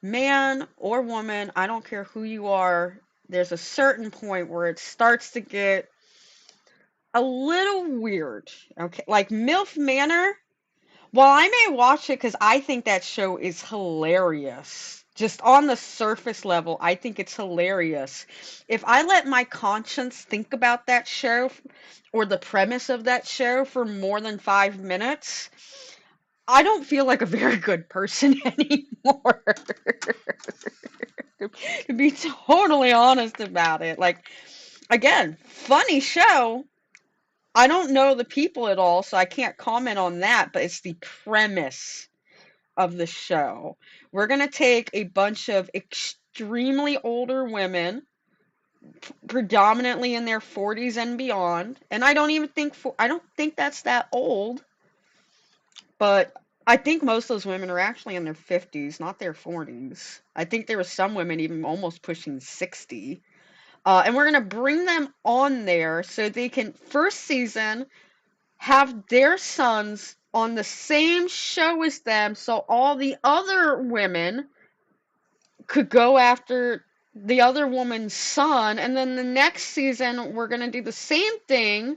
man or woman, I don't care who you are, there's a certain point where it starts to get a little weird. Okay, like MILF Manor. While I may watch it because I think that show is hilarious, just on the surface level, I think it's hilarious. If I let my conscience think about that show or the premise of that show for more than 5 minutes, I don't feel like a very good person anymore. To be totally honest about it. Like, again, funny show. I don't know the people at all, so I can't comment on that, but it's the premise of the show. We're going to take a bunch of extremely older women, predominantly in their 40s and beyond, and I don't think that's that old, but I think most of those women are actually in their 50s, not their 40s. I think there were some women even almost pushing 60. And we're going to bring them on there so they can, first season, have their sons on the same show as them so all the other women could go after the other woman's son. And then the next season, we're going to do the same thing,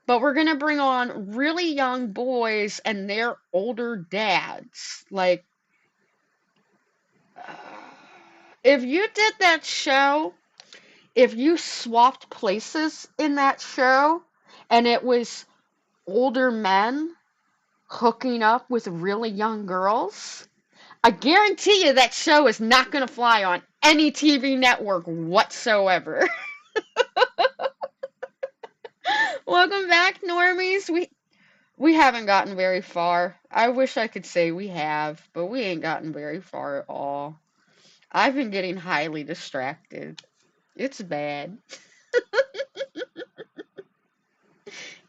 but we're going to bring on really young boys and their older dads. Like, if you did that show, if you swapped places in that show and it was older men hooking up with really young girls, I guarantee you that show is not going to fly on any TV network whatsoever. Welcome back, normies. We haven't gotten very far. I wish I could say we have, but we ain't gotten very far at all. I've been getting highly distracted. It's bad.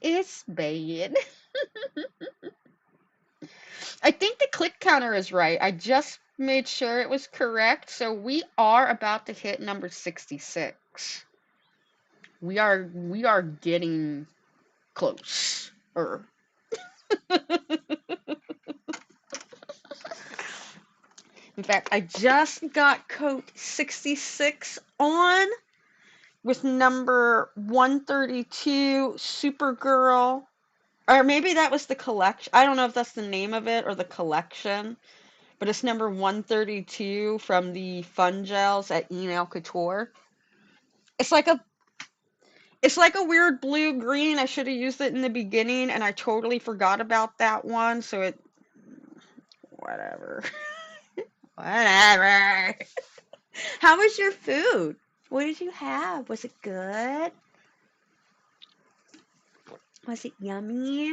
It's bad. I think the click counter is right. I just made sure it was correct. So we are about to hit number 66. We are getting close. In fact, I just got code 66 on with number 132 Supergirl. Or maybe that was the collection. I don't know if that's the name of it or the collection. But it's number 132 from the Fun Gels at Email Couture. It's like a weird blue green. I should have used it in the beginning and I totally forgot about that one. So whatever. Whatever. How was your food? What did you have? Was it good? Was it yummy?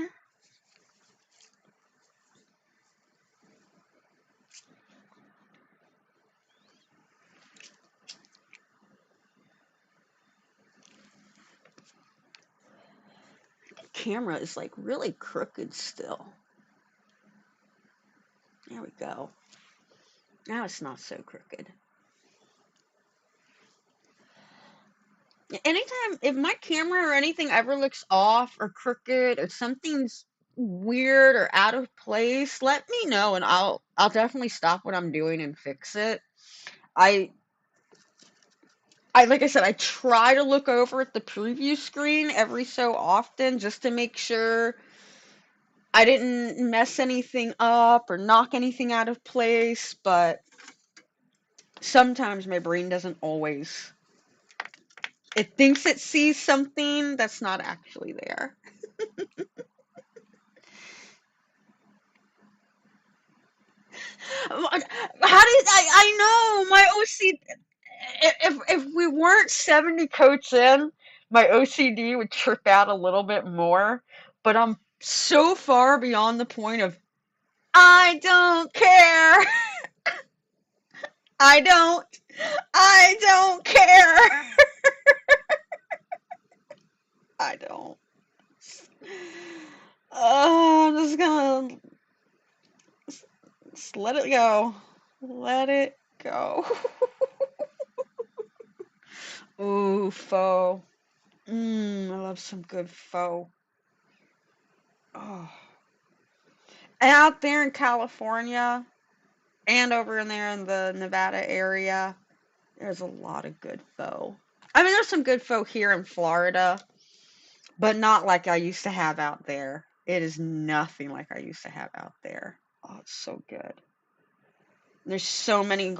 The camera is like really crooked still. There we go. Now it's not so crooked. Anytime if my camera or anything ever looks off or crooked or something's weird or out of place, let me know and I'll definitely stop what I'm doing and fix it. I I like I said, I try to look over at the preview screen every so often just to make sure I didn't mess anything up or knock anything out of place, but sometimes my brain doesn't always. It thinks it sees something that's not actually there. How did I know my OCD if we weren't 70 coats in, my OCD would trip out a little bit more, but I'm so far beyond the point of I don't care. I don't. I don't care. I don't. I'm just gonna just let it go. Let it go. Ooh, pho. I love some good pho. Oh. And out there in California and over in there in the Nevada area, there's a lot of good pho. I mean, there's some good pho here in Florida, but not like I used to have out there. It is nothing like I used to have out there. Oh, it's so good. There's so many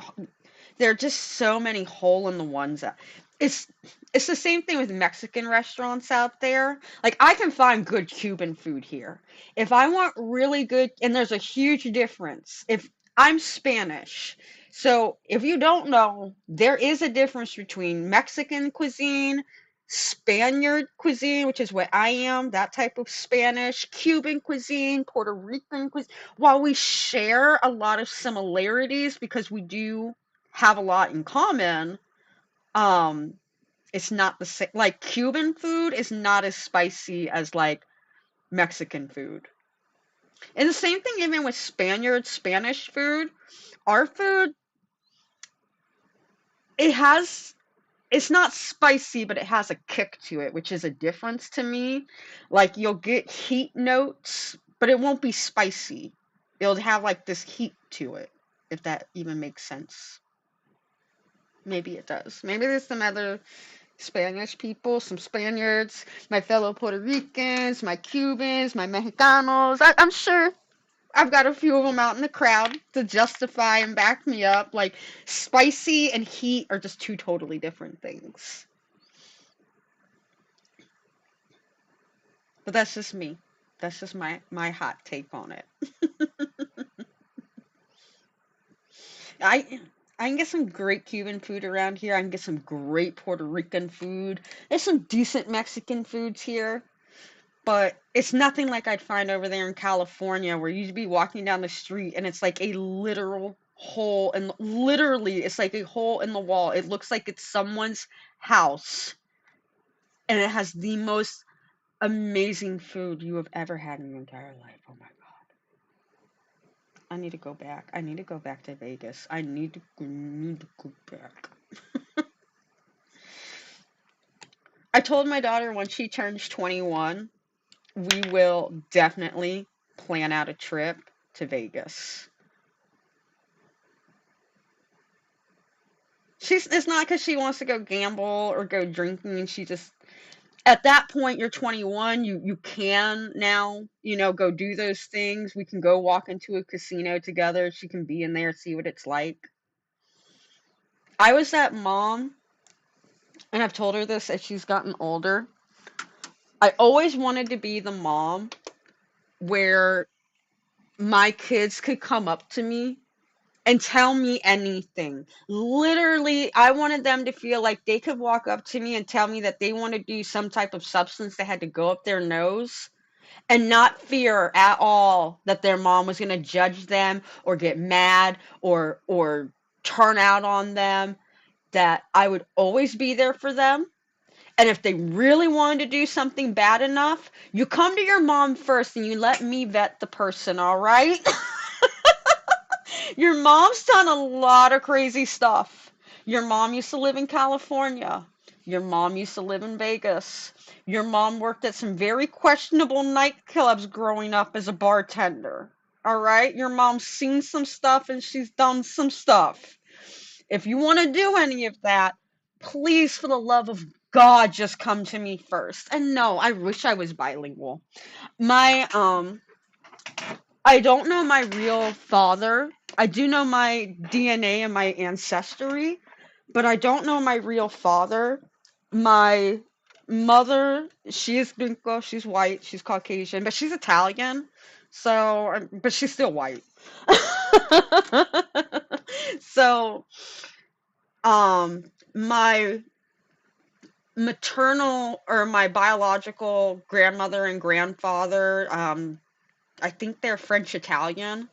there are just so many hole in the ones that it's it's the same thing with Mexican restaurants out there. Like I can find good Cuban food here. If I want really good, and there's a huge difference. If I'm Spanish, so if you don't know, there is a difference between Mexican cuisine, Spaniard cuisine, which is what I am, that type of Spanish, Cuban cuisine, Puerto Rican cuisine. While we share a lot of similarities because we do have a lot in common, um, it's not the same. Like Cuban food is not as spicy as like Mexican food. And the same thing even with Spanish food. Our food, it has, it's not spicy, but it has a kick to it, which is a difference to me. Like you'll get heat notes, but it won't be spicy. It'll have like this heat to it, if that even makes sense. Maybe it does. Maybe there's some other Spanish people, some Spaniards, my fellow Puerto Ricans, my Cubans, my Mexicanos. I'm sure I've got a few of them out in the crowd to justify and back me up. Like, spicy and heat are just two totally different things. But that's just me. That's just my hot take on it. I I can get some great Cuban food around here. I can get some great Puerto Rican food. There's some decent Mexican foods here. But it's nothing like I'd find over there in California where you'd be walking down the street and it's like a literal hole and literally it's like a hole in the wall. It looks like it's someone's house and it has the most amazing food you have ever had in your entire life. Oh my God. I need to go back. I need to go back to Vegas. I need to go back. I told my daughter when she turns 21, we will definitely plan out a trip to Vegas. It's not because she wants to go gamble or go drinking. She just at that point you're 21. You can now go do those things. We can go walk into a casino together. She can be in there, see what it's like. I was that mom, and I've told her this as she's gotten older. I always wanted to be the mom where my kids could come up to me and tell me anything. Literally, I wanted them to feel like they could walk up to me and tell me that they want to do some type of substance that had to go up their nose and not fear at all that their mom was going to judge them or get mad or turn out on them, that I would always be there for them. And if they really wanted to do something bad enough, you come to your mom first and you let me vet the person, all right? Your mom's done a lot of crazy stuff. Your mom used to live in California. Your mom used to live in Vegas. Your mom worked at some very questionable nightclubs growing up as a bartender. All right? Your mom's seen some stuff and she's done some stuff. If you want to do any of that, please, for the love of God, just come to me first. And no, I wish I was bilingual. My, I don't know my real father. I do know my DNA and my ancestry, but I don't know my real father. My mother, she is Gringo, she's white, she's Caucasian, but she's Italian. So, but she's still white. So, my maternal or my biological grandmother and grandfather, I think they're French Italian.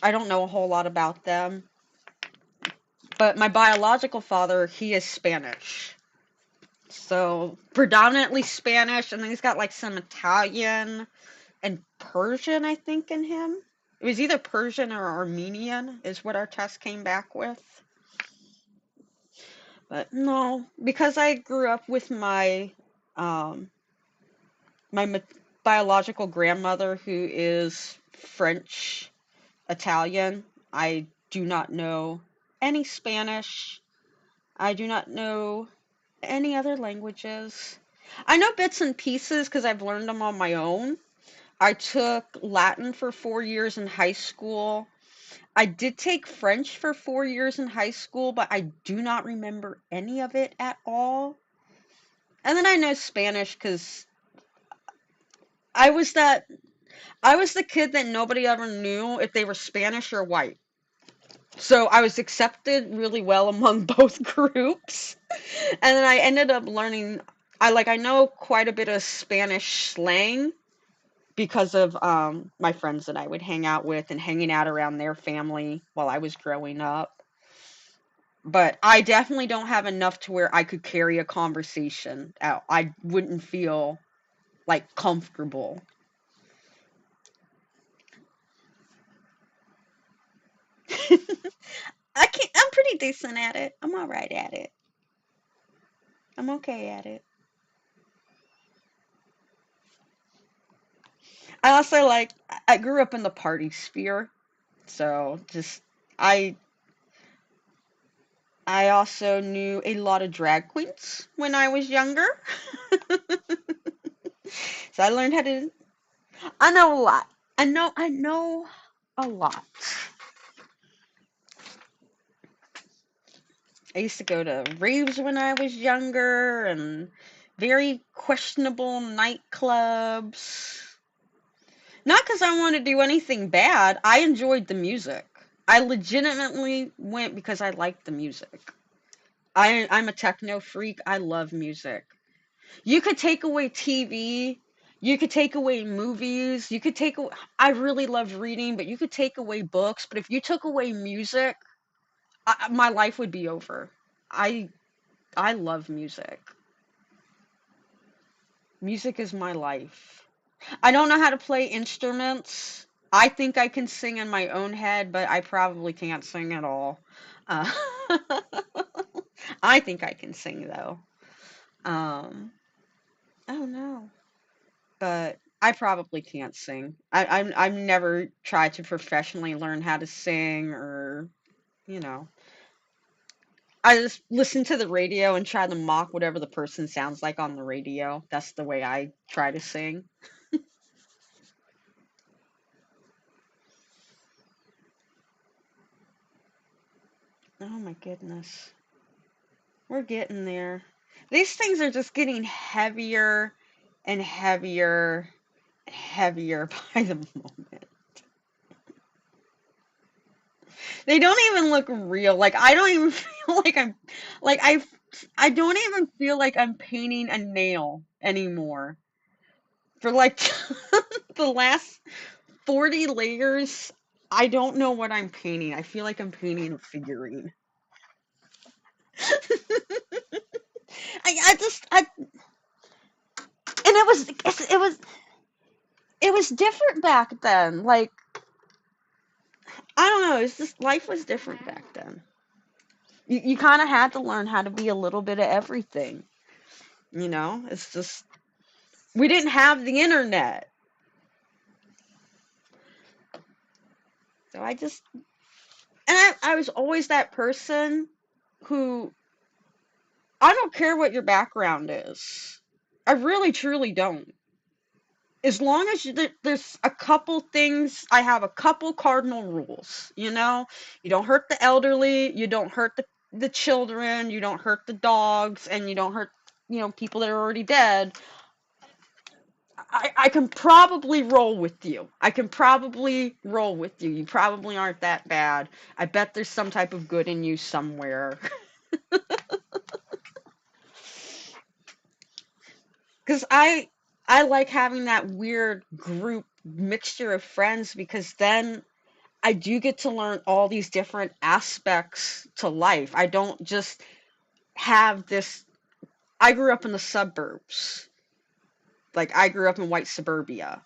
I don't know a whole lot about them. But my biological father, he is Spanish. So predominantly Spanish, and then he's got like some Italian and Persian, I think, in him. It was either Persian or Armenian, is what our test came back with. But no, because I grew up with um, my biological grandmother, who is French Italian, I do not know any Spanish. I do not know any other languages. I know bits and pieces because I've learned them on my own. I took Latin for 4 years in high school. I did take French for 4 years in high school, but I do not remember any of it at all. And then I know Spanish because I was that I was the kid that nobody ever knew if they were Spanish or white. So I was accepted really well among both groups. And then I ended up learning I know quite a bit of Spanish slang because of my friends that I would hang out with and hanging out around their family while I was growing up. But I definitely don't have enough to where I could carry a conversation out. I wouldn't feel like comfortable. I'm pretty decent at it. I'm all right at it. I'm okay at it. I also I grew up in the party sphere, so just I I also knew a lot of drag queens when I was younger. So I learned how to I know a lot. I know a lot. I used to go to raves when I was younger and very questionable nightclubs. Not because I want to do anything bad. I enjoyed the music. I legitimately went because I liked the music. I'm a techno freak. I love music. You could take away TV, you could take away movies, you could take away, I really love reading, but you could take away books, but if you took away music, my life would be over. I I love music. Music is my life. I don't know how to play instruments. I think I can sing in my own head, but I probably can't sing at all. Uh, I think I can sing though. I don't know. But I probably can't sing. I've never tried to professionally learn how to sing or, you know. I just listen to the radio and try to mock whatever the person sounds like on the radio. That's the way I try to sing. Oh my goodness. We're getting there. These things are just getting heavier and heavier and heavier by the moment. They don't even look real. Like I don't even feel like like I don't even feel like I'm painting a nail anymore. For like the last 40 layers, I don't know what I'm painting. I feel like I'm painting a figurine. And it was different back then. Like I don't know, it's just life was different back then. You kind of had to learn how to be a little bit of everything. It's just, we didn't have the internet. So I was always that person who, I don't care what your background is. I really, truly don't. As long as there's a couple things, I have a couple cardinal rules. You don't hurt the elderly, you don't hurt the children, you don't hurt the dogs, and you don't hurt, people that are already dead. I can probably roll with you. I can probably roll with you. You probably aren't that bad. I bet there's some type of good in you somewhere. Because I like having that weird group mixture of friends, because then I do get to learn all these different aspects to life. I don't just have this. I grew up in the suburbs. Like, I grew up in white suburbia.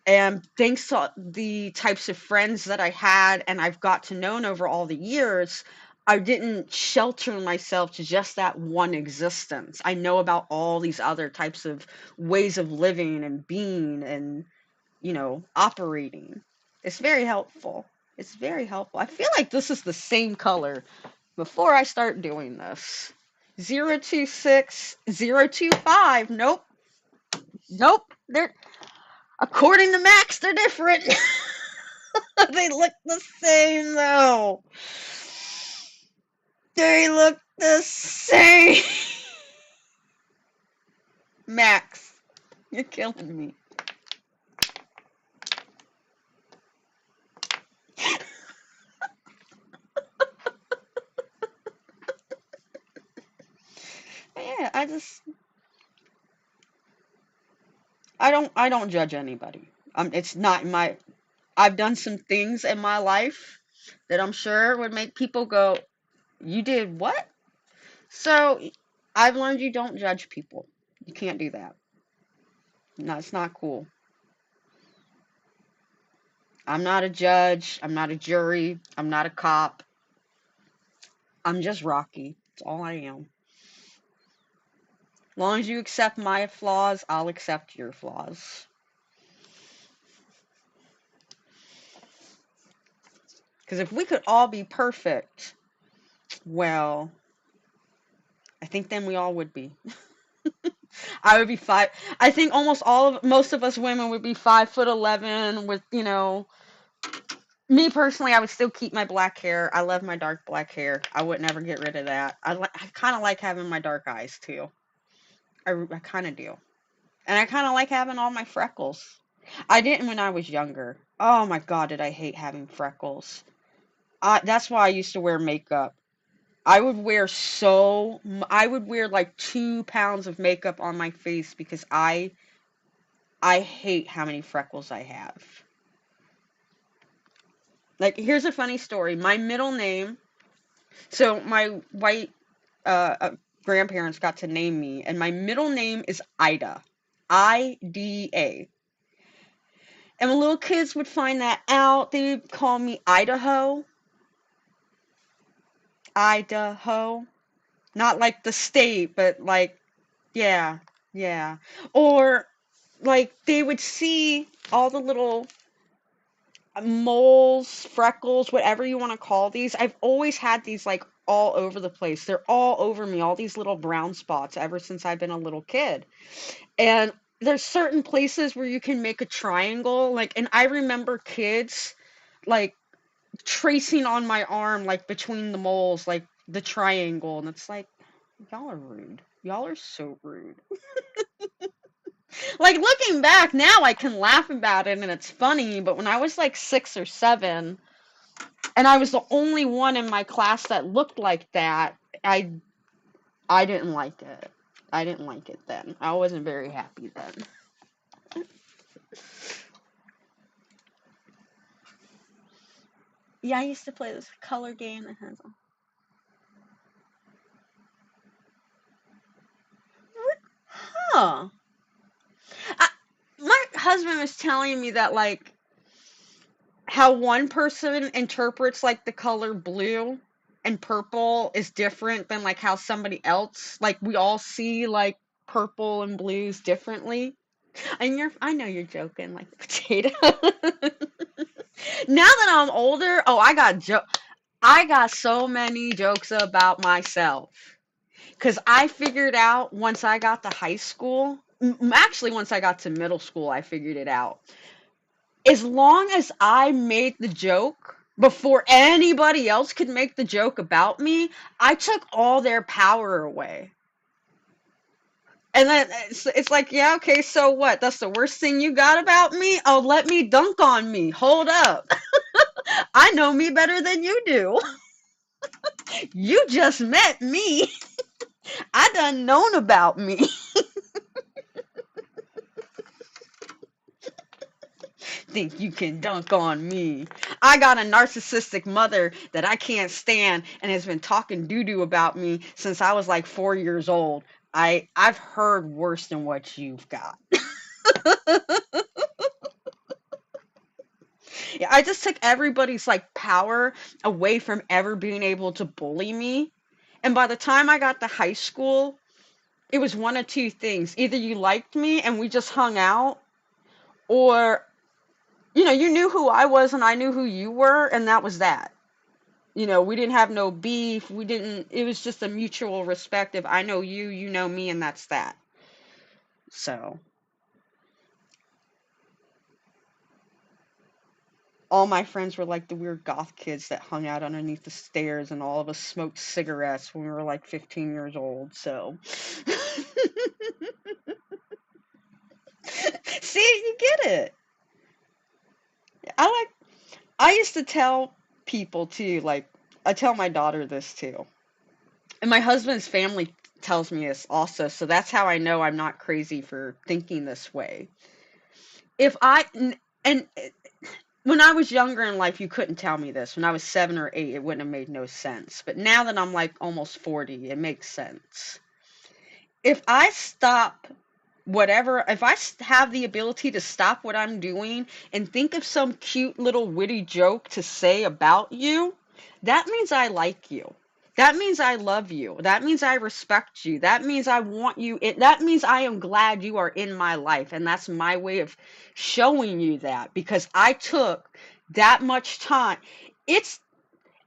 And thanks to the types of friends that I had and I've got to know over all the years, I didn't shelter myself to just that one existence. I know about all these other types of ways of living and being and, operating. It's very helpful. It's very helpful. I feel like this is the same color before I start doing this. 026025. Nope. Nope. According to Max, they're different. They look the same, though. They look the same. Max, you're killing me. Yeah, I don't judge anybody. It's not my. I've done some things in my life that I'm sure would make people go, "You did what?" So I've learned you don't judge people. You can't do that. No, it's not cool. I'm not a judge. I'm not a jury. I'm not a cop. I'm just Rocky. That's all I am. As long as you accept my flaws, I'll accept your flaws. Because if we could all be perfect, well, I think then we all would be. I would be five. I think most of us women would be 5'11" with, me personally, I would still keep my black hair. I love my dark black hair. I would never get rid of that. I kind of like having my dark eyes too. I kind of do. And I kind of like having all my freckles. I didn't when I was younger. Oh my God, did I hate having freckles. That's why I used to wear makeup. I would wear like 2 pounds of makeup on my face because I hate how many freckles I have. Like, here's a funny story. My middle name, so my white grandparents got to name me, and my middle name is Ida. Ida. And when little kids would find that out, they would call me Idaho. Idaho. Not like the state, but like, yeah, yeah. Or, like, they would see all the little moles, freckles, whatever you want to call these. I've always had these, like, all over the place. They're all over me, all these little brown spots ever since I've been a little kid. And there's certain places where you can make a triangle, like, and I remember kids, like, tracing on my arm, like, between the moles, like, the triangle, and it's like, y'all are rude. Y'all are so rude. Like, looking back now, I can laugh about it and it's funny, but when I was like 6 or 7, and I was the only one in my class that looked like that, I didn't like it. I didn't like it then. I wasn't very happy then. Yeah, I used to play this color game that has. Huh. My husband was telling me that, like, how one person interprets, like, the color blue and purple is different than like how somebody else, like we all see like purple and blues differently. And I know you're joking, like potato. Now that I'm older, oh, I got so many jokes about myself. Because I figured out once I got to high school, actually, once I got to middle school, I figured it out. As long as I made the joke before anybody else could make the joke about me, I took all their power away. And then it's like, yeah, okay, so what? That's the worst thing you got about me? Oh, let me dunk on me. Hold up. I know me better than you do. You just met me. I done known about me. Think you can dunk on me. I got a narcissistic mother that I can't stand and has been talking doo-doo about me since I was like 4 years old. I've heard worse than what you've got. Yeah, I just took everybody's like power away from ever being able to bully me. And by the time I got to high school, it was one of two things. Either you liked me and we just hung out, or you knew who I was and I knew who you were, and that was that. We didn't have no beef. It was just a mutual respect of I know you, you know me, and that's that. So, all my friends were like the weird goth kids that hung out underneath the stairs, and all of us smoked cigarettes when we were like 15 years old. So, see, you get it. I used to tell people too, like, I tell my daughter this too. And my husband's family tells me this also, so that's how I know I'm not crazy for thinking this way. If I and when I was younger in life, you couldn't tell me this. When I was 7 or 8, it wouldn't have made no sense. But now that I'm like almost 40, it makes sense. If I stop if I have the ability to stop what I'm doing and think of some cute little witty joke to say about you, that means I like you. That means I love you. That means I respect you. That means I want you. That means I am glad you are in my life. And that's my way of showing you that, because I took that much time. It's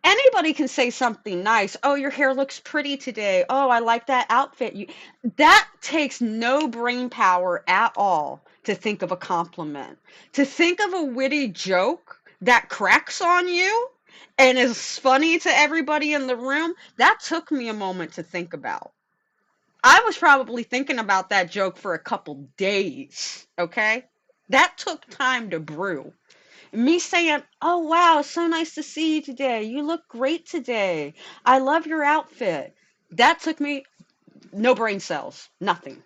Anybody can say something nice. Oh, your hair looks pretty today. Oh, I like that outfit. That takes no brain power at all to think of a compliment. To think of a witty joke that cracks on you and is funny to everybody in the room, that took me a moment to think about. I was probably thinking about that joke for a couple days, okay? That took time to brew. Me saying, "Oh wow, so nice to see you today. You look great today. I love your outfit." That took me no brain cells, nothing.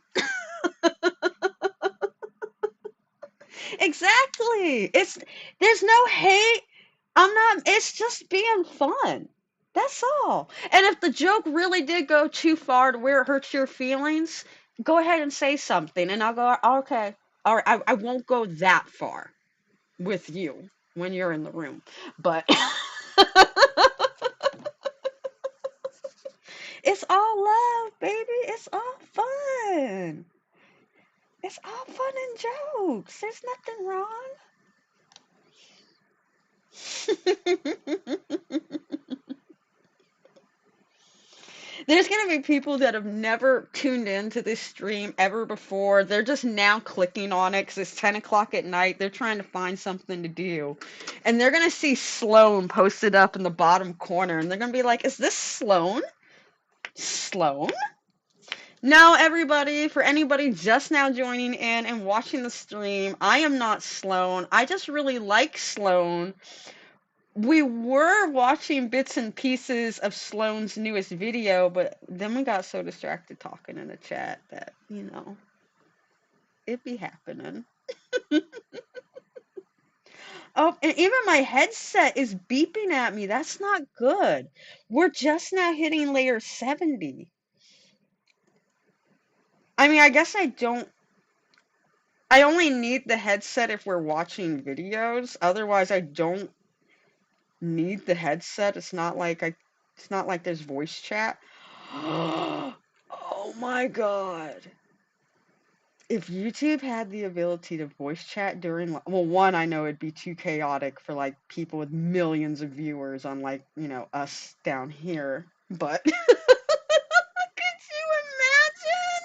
Exactly. There's no hate. It's just being fun. That's all. And if the joke really did go too far to where it hurts your feelings, go ahead and say something and I'll go, "Okay. All right, I won't go that far with you when you're in the room." But it's all love, baby. It's all fun. It's all fun and jokes. There's nothing wrong. There's going to be people that have never tuned into this stream ever before. They're just now clicking on it because it's 10 o'clock at night. They're trying to find something to do. And they're going to see Sloan posted up in the bottom corner. And they're going to be like, "Is this Sloan? Sloan?" No, everybody, for anybody just now joining in and watching the stream, I am not Sloan. I just really like Sloan. We were watching bits and pieces of Sloan's newest video, but then we got so distracted talking in the chat that, it be happening. Oh, and even my headset is beeping at me. That's not good. We're just now hitting layer 70. I mean, I guess I only need the headset if we're watching videos. Otherwise, I don't need the headset. It's not like It's not like there's voice chat. Oh my god. If YouTube had the ability to voice chat during, well, one, I know it'd be too chaotic for like people with millions of viewers, unlike, us down here. But could you imagine?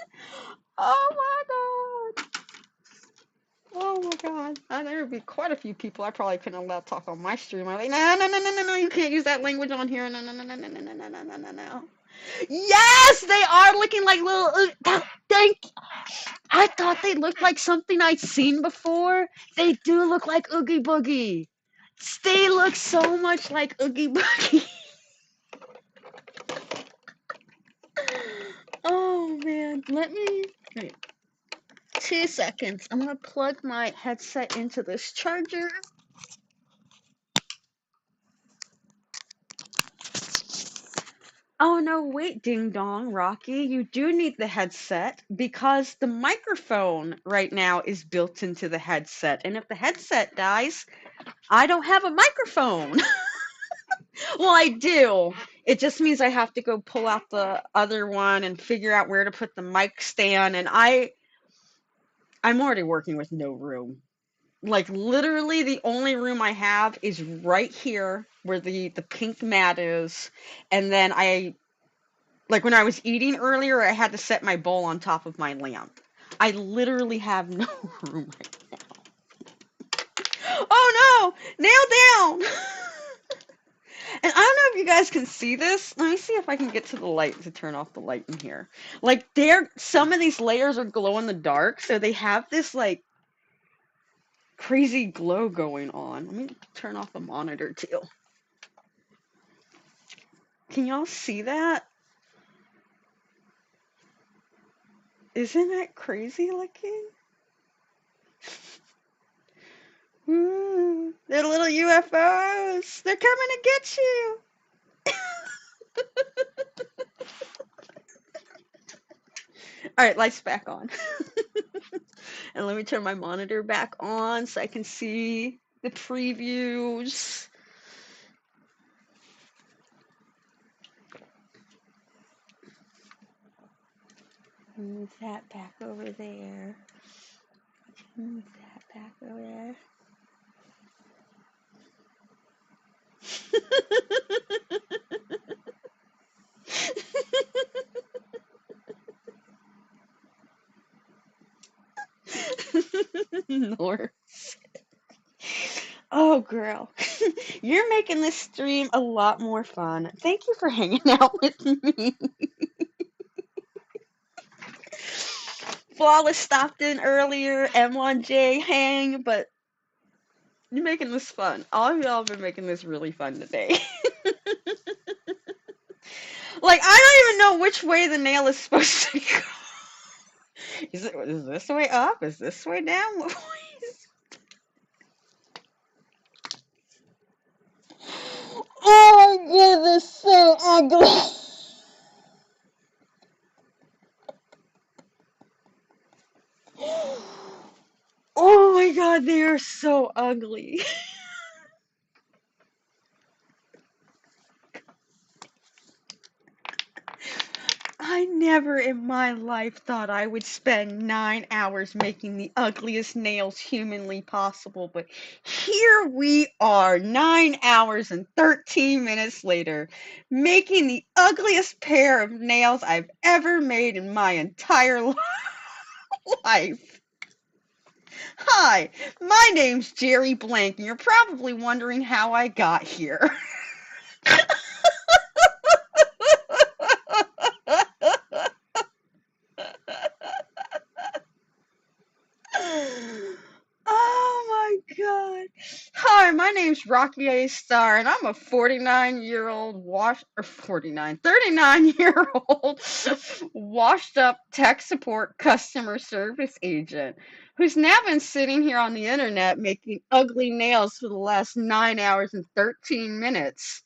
Oh my god. Oh my god. There would be quite a few people I probably couldn't allow to talk on my stream. I'm like, no, no, no, no, no, no, you can't use that language on here. No, no, no, no, no, no, no, no, no, no, no, no. Yes, they are looking like little. Thank. I thought they looked like something I'd seen before. They do look like Oogie Boogie. They look so much like Oogie Boogie. Oh man, let me. Wait, 2 seconds. I'm gonna plug my headset into this charger. Oh no, wait, ding dong, Rocky. You do need the headset because the microphone right now is built into the headset. And if the headset dies, I don't have a microphone. Well, I do. It just means I have to go pull out the other one and figure out where to put the mic stand. And I'm already working with no room. Like literally the only room I have is right here where the pink mat is. And then like when I was eating earlier, I had to set my bowl on top of my lamp. I literally have no room right now. Oh no! Nail down! And I don't know if you guys can see this. Let me see if I can get to the light to turn off the light in here. Like some of these layers are glow in the dark, so they have this like crazy glow going on. Let me turn off the monitor too. Can y'all see that? Isn't that crazy looking? Ooh, they're little UFOs. They're coming to get you. All right, lights back on. And let me turn my monitor back on so I can see the previews. Move that back over there. Move that back over there. North. Oh, girl. You're making this stream a lot more fun. Thank you for hanging out with me. Flawless stopped in earlier, M1J hang, but you're making this fun. All of y'all have been making this really fun today. Like, I don't even know which way the nail is supposed to go. Is this way up? Is this way down? What way is... Oh my goodness, so ugly. Oh my god, they are so ugly. I never in my life thought I would spend 9 hours making the ugliest nails humanly possible, but here we are, 9 hours and 13 minutes later, making the ugliest pair of nails I've ever made in my entire life. Hi, my name's Jerry Blank, and you're probably wondering how I got here. Oh my god. Hi, my name's Rocky A. Star, and I'm a 39-year-old 39-year-old washed up tech support customer service agent who's now been sitting here on the internet making ugly nails for the last 9 hours and 13 minutes.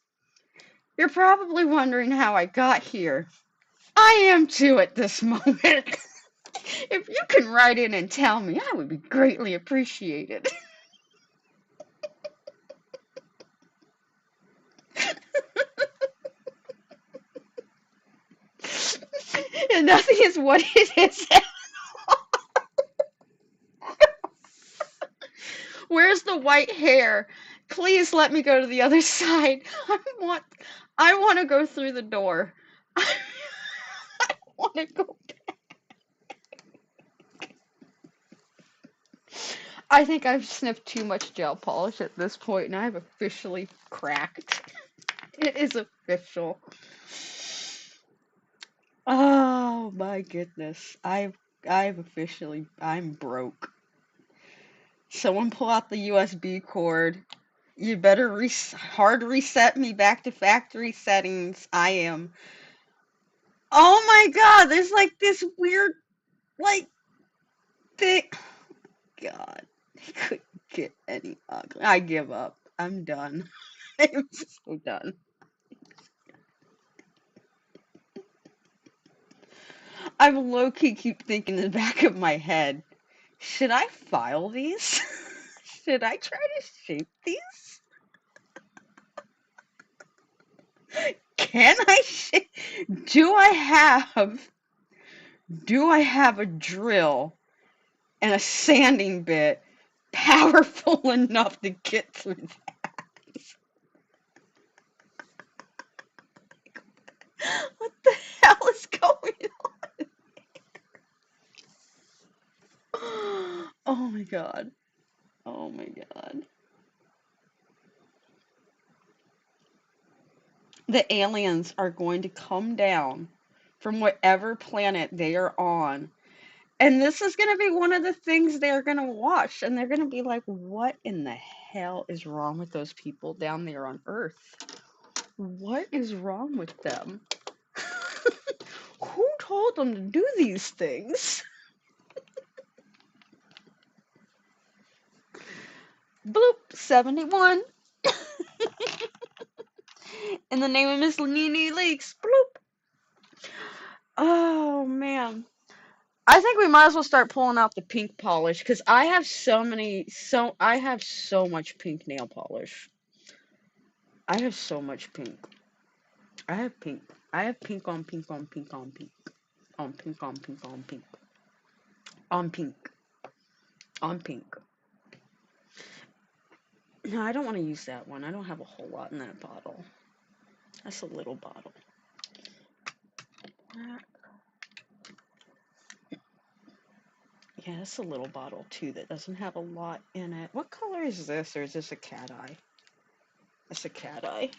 You're probably wondering how I got here. I am too at this moment. If you can write in and tell me, I would be greatly appreciated. And nothing is what it is. Where's the white hair? Please let me go to the other side. Want I want to go through the door. I want to go. I think I've sniffed too much gel polish at this point, and I've officially cracked. It is official. Oh my goodness. I'm broke. Someone pull out the USB cord. You better hard reset me back to factory settings. I am. Oh my god, there's like this weird, like, thing. God, it couldn't get any ugly. I give up. I'm done. I'm so done. I'm low key keep thinking in the back of my head, should I file these? Should I try to shape these? Can I shape? Do I have do I have a drill and a sanding bit powerful enough to get through that? What the hell is going on? Oh my god. Oh my god. The aliens are going to come down from whatever planet they are on. And this is going to be one of the things they're going to watch. And they're going to be like, what in the hell is wrong with those people down there on Earth? What is wrong with them? Who told them to do these things? Bloop, 71. In the name of Miss Nene Leaks. Bloop. Oh, man. I think we might as well start pulling out the pink polish because I have I have so much pink nail polish. I have so much pink. I have pink. I have pink on pink on pink on pink. On pink on pink on pink. On pink. On pink. No, I don't want to use that one. I don't have a whole lot in that bottle. That's a little bottle. Yeah, that's a little bottle too that doesn't have a lot in it. What color is this, or is this a cat eye? It's a cat eye.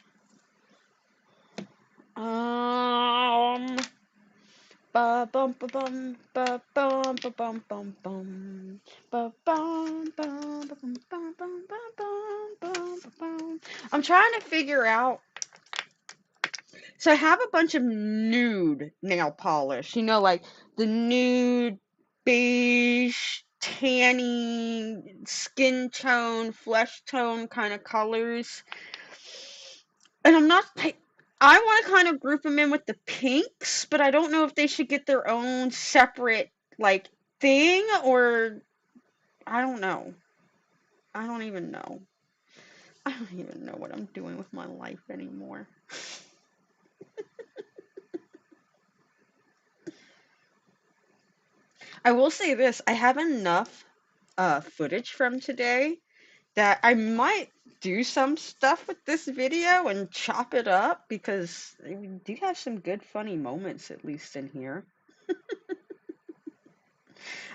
Ba bum ba bum ba bum ba bum bum bum ba bum bum ba bum bum bum ba bum bum ba bum. I'm trying to figure out. So I have a bunch of nude nail polish. You know, like the nude, beige, tanny, skin tone, flesh tone kind of colors. And I'm not. I want to kind of group them in with the pinks, but I don't know if they should get their own separate, like, thing, or I don't know. I don't even know. I don't even know what I'm doing with my life anymore. I will say this, I have enough footage from today that I might do some stuff with this video and chop it up because we do have some good funny moments at least in here.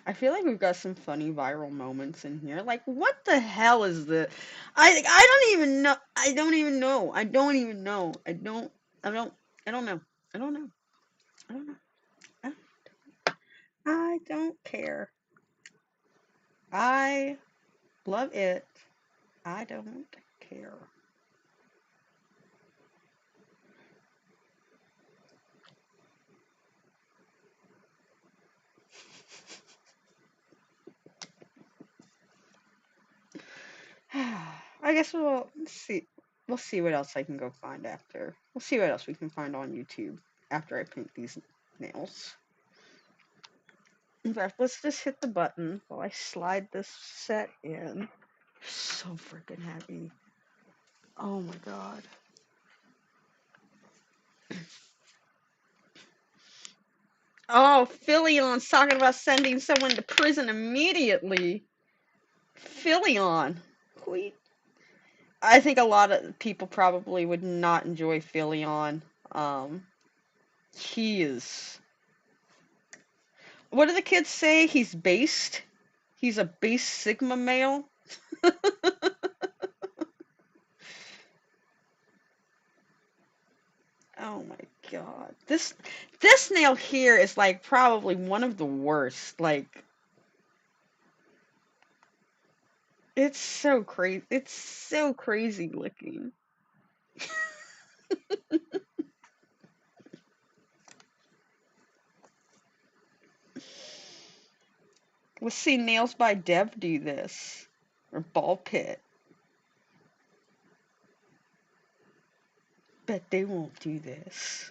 I feel like we've got some funny viral moments in here. Like, what the hell is this? I don't even know. I don't even know. I don't even know. I don't I don't know. I don't know. I don't know. I I don't care. I love it. I don't care. I guess we'll see. We'll see what else I can go find after. We'll see what else we can find on YouTube after I paint these nails. In fact, let's just hit the button while I slide this set in. So freaking heavy. Oh my god. Oh, Philion's talking about sending someone to prison immediately. Philion. Who? I think a lot of people probably would not enjoy Philion. He is. What do the kids say? He's based. He's a base Sigma male. Oh my god. This nail here is like probably one of the worst. Like it's so crazy. It's so crazy looking. Let's see Nails by Dev do this. Or Ball Pit. Bet they won't do this.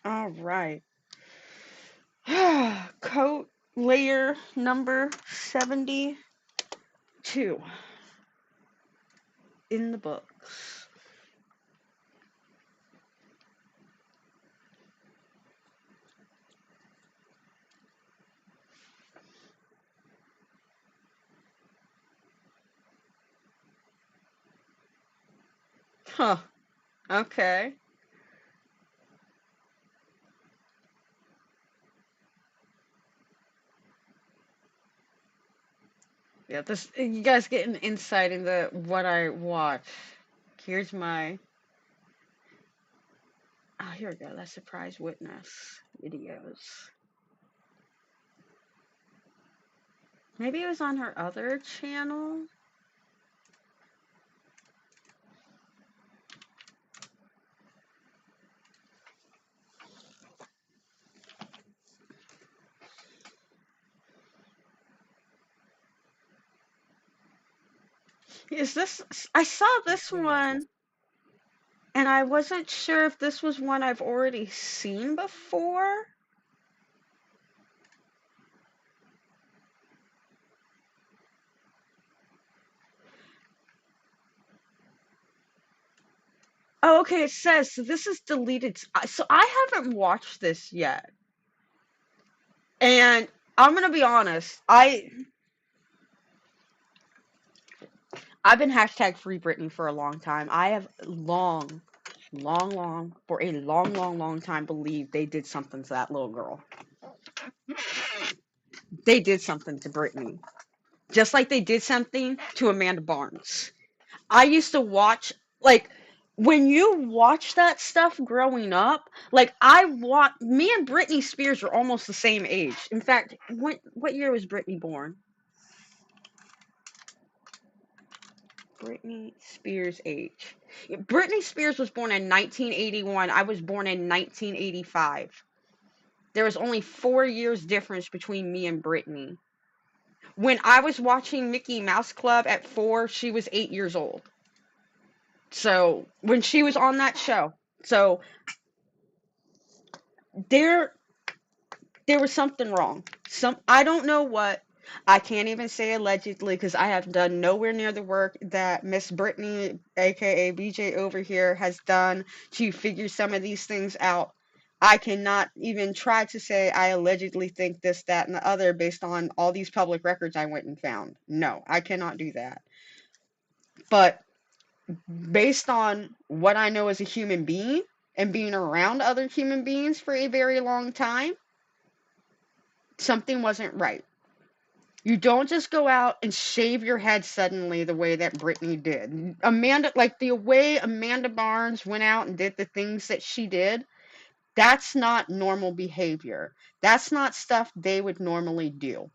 All right. Coat layer number 72 in the books. Huh. Okay. Yeah, this you guys get an insight into what I watch. Here's my here we go. That's surprise witness videos. Maybe it was on her other channel. Is this? I saw this one, and I wasn't sure if this was one I've already seen before. Oh, okay. It says so. This is deleted. So I haven't watched this yet, and I'm gonna be honest. I've been hashtag free Britney for a long time. I have for a long time believed they did something to that little girl. They did something to Britney. Just like they did something to Amanda Barnes. I used to watch, like, when you watch that stuff growing up, like, me and Britney Spears are almost the same age. In fact, what year was Britney born? Britney Spears' age. Britney Spears was born in 1981. I was born in 1985. There was only 4 years difference between me and Britney. When I was watching Mickey Mouse Club at 4, she was 8 years old. So when she was on that show, so there was something wrong. I don't know what. I can't even say allegedly because I have done nowhere near the work that Miss Brittany, aka BJ over here, has done to figure some of these things out. I cannot even try to say I allegedly think this, that, and the other based on all these public records I went and found. No, I cannot do that. But based on what I know as a human being and being around other human beings for a very long time, something wasn't right. You don't just go out and shave your head suddenly the way that Britney did. Like the way Amanda Barnes went out and did the things that she did, that's not normal behavior. That's not stuff they would normally do.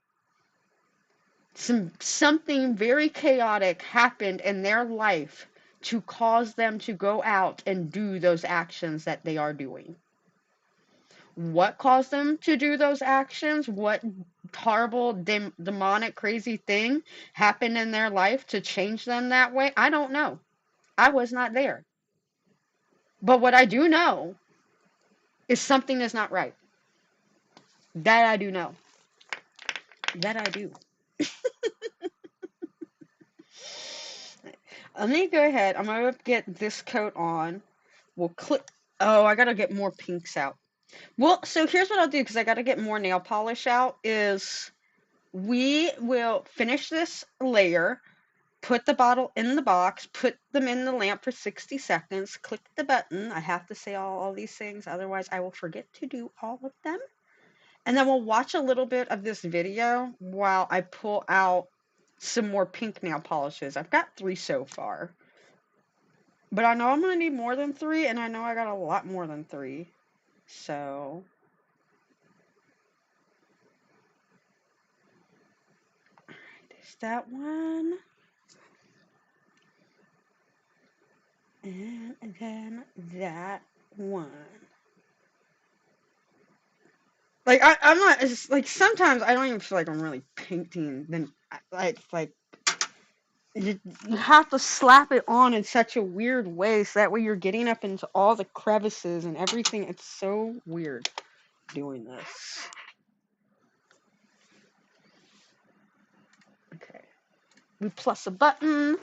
Something very chaotic happened in their life to cause them to go out and do those actions that they are doing. What caused them to do those actions? What horrible, demonic, crazy thing happened in their life to change them that way? I don't know. I was not there. But what I do know is something is not right. That I do know. That I do. Let me go ahead. I'm gonna get this coat on. We'll click. Oh, I gotta get more pinks out. Well, so here's what I'll do because I gotta get more nail polish out. Is we will finish this layer, put the bottle in the box, put them in the lamp for 60 seconds, click the button. I have to say all these things, otherwise I will forget to do all of them. And then we'll watch a little bit of this video while I pull out some more pink nail polishes. I've got 3 so far. But I know I'm going to need more than 3, and I know I got a lot more than 3. So, there's that one. And then that one. Like, I'm not, it's like, sometimes I don't even feel like I'm really painting. Then, it's like, you have to slap it on in such a weird way so that way you're getting up into all the crevices and everything. It's so weird doing this. Okay. We plus a button.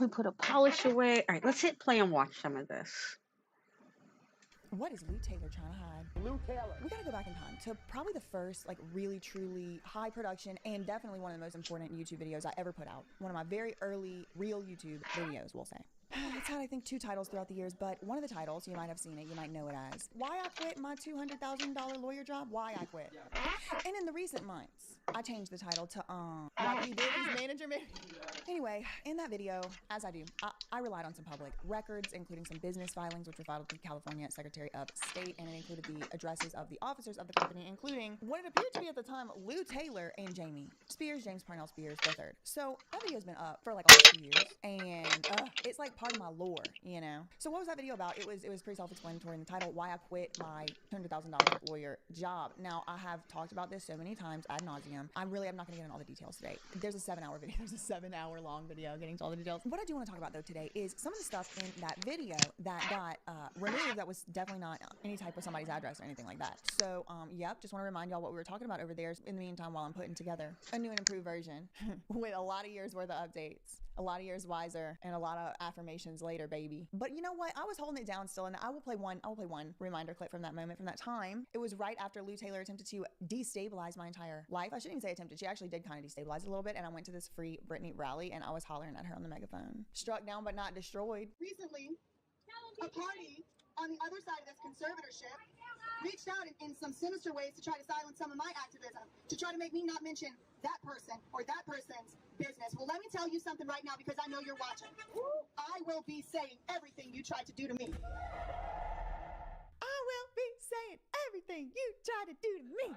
We put a polish away. All right, let's hit play and watch some of this. What is Lou Taylor trying to hide? Lou Taylor. We gotta go back in time to probably the first, like, really, truly high production and definitely one of the most important YouTube videos I ever put out. One of my very early real YouTube videos, we'll say. It's had, I think, 2 titles throughout the years, but one of the titles, you might have seen it, you might know it as Why I Quit My $200,000 Lawyer Job, Why I Quit. And in the recent months, I changed the title to, What He Did His Manager Made. Anyway, in that video, as I do, I relied on some public records, including some business filings, which were filed with the California Secretary of State, and it included the addresses of the officers of the company, including what it appeared to be at the time Lou Taylor and Jamie Spears, James Parnell Spears III. So that video's been up for like almost 2 years, and it's like part of my lore, you know. So what was that video about? It was pretty self-explanatory in the title, Why I Quit My $200,000 Lawyer Job. Now, I have talked about this so many times ad nauseum. I'm not going to get into all the details today. There's a 7-hour video. There's a 7-hour long video getting to all the details. What I do want to talk about though today is some of the stuff in that video that got removed that was definitely not any type of somebody's address or anything like that. So, yep, just want to remind y'all what we were talking about over there in the meantime while I'm putting together a new and improved version with a lot of years worth of updates, a lot of years wiser, and a lot of affirmations later, baby. But you know what? I was holding it down still, and I will play one reminder clip from that moment, from that time. It was right after Lou Taylor attempted to destabilize my entire life. I shouldn't even say attempted. She actually did kind of destabilize a little bit, and I went to this Free Britney rally, and I was hollering at her on the megaphone. Struck down but not destroyed. Recently, a party on the other side of this conservatorship reached out in some sinister ways to try to silence some of my activism, to try to make me not mention that person or that person's business. Well, let me tell you something right now because I know you're watching. I will be saying everything you tried to do to me. I will be saying everything you tried to do to me.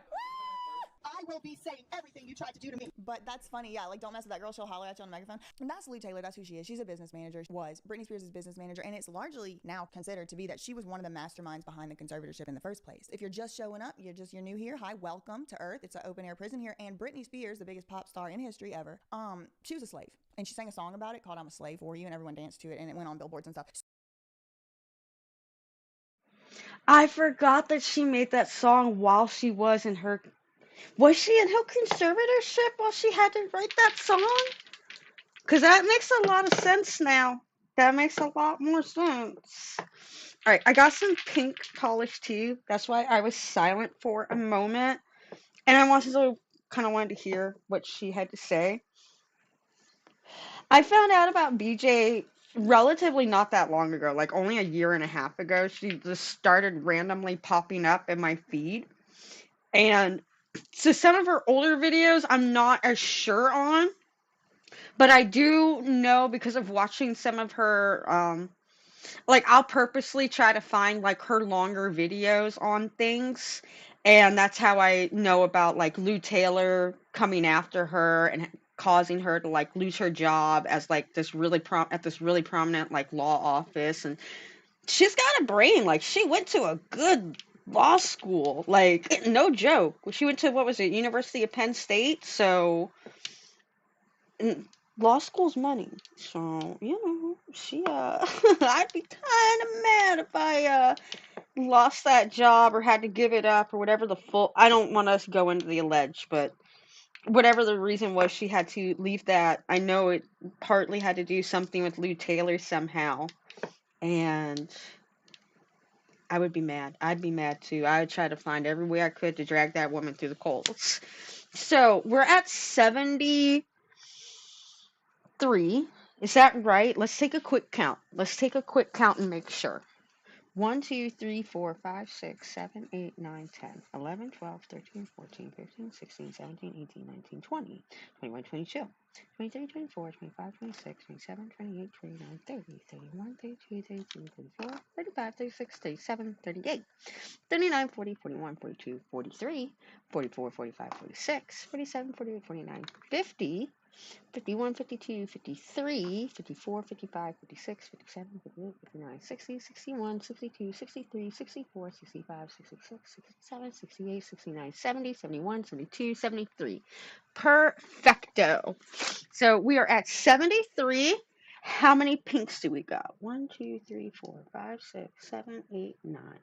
I will be saying everything you tried to do to me. But that's funny, yeah. Like, don't mess with that girl. She'll holler at you on the megaphone. And that's Lou Taylor. That's who she is. She's a business manager. She was Britney Spears' business manager, and it's largely now considered to be that she was one of the masterminds behind the conservatorship in the first place. If you're just showing up, you're new here. Hi, welcome to Earth. It's an open air prison here. And Britney Spears, the biggest pop star in history ever, she was a slave, and she sang a song about it called "I'm a Slave for You," and everyone danced to it, and it went on billboards and stuff. I forgot that she made that song while she was in her. Was she in her conservatorship while she had to write that song? Because that makes a lot of sense now. That makes a lot more sense. All right, I got some pink polish too. That's why I was silent for a moment. And I kind of wanted to hear what she had to say. I found out about BJ relatively not that long ago, like only a year and a half ago. She just started randomly popping up in my feed. And so some of her older videos I'm not as sure on, but I do know because of watching some of her, like I'll purposely try to find like her longer videos on things. And that's how I know about like Lou Taylor coming after her and causing her to like lose her job as like this really at this really prominent like law office. And she's got a brain. Like she went to a good law school. Like no joke. She went to what was it, University of Penn State. So law school's money. So, she I'd be kind of mad if I lost that job or had to give it up or whatever I don't want us to go into the alleged, but whatever the reason was she had to leave that. I know it partly had to do something with Lou Taylor somehow. And I would be mad. I'd be mad too. I would try to find every way I could to drag that woman through the coals. So we're at 73. Is that right? Let's take a quick count. Let's take a quick count and make sure. 1, 2, 3, 4, 5, 6, 7, 8, 9, 10, 11, 12, 13, 14, 15, 16, 17, 18, 19, 20, 21, 22, 23, 24, 25, 26, 27, 28, 29, 30, 31, 32, 33, 34, 35, 36, 37, 38, 39, 40, 41, 42, 43, 44, 45, 46, 47, 48, 49, 50, 51, 52, 53, 54, 55, 56, 57, 58, 59, 60, 61, 62, 63, 64, 65, 66, 67, 68, 69, 70, 71, 72, 73. Perfecto. So we are at 73. How many pinks do we got? 1, 2, 3, 4, 5, 6, 7, 8, 9,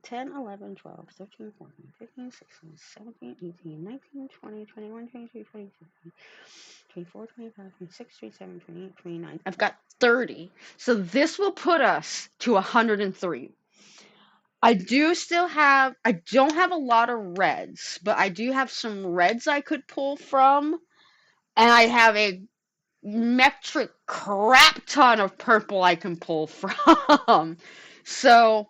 10, 11, 12, 13, 14, 15, 16, 17, 18, 19, 20, 21, 22, 23, 24, 25, 26, 27, 28, 29. I've got 30. So this will put us to 103. I don't have a lot of reds, but I do have some reds I could pull from. And I have a metric crap ton of purple I can pull from. So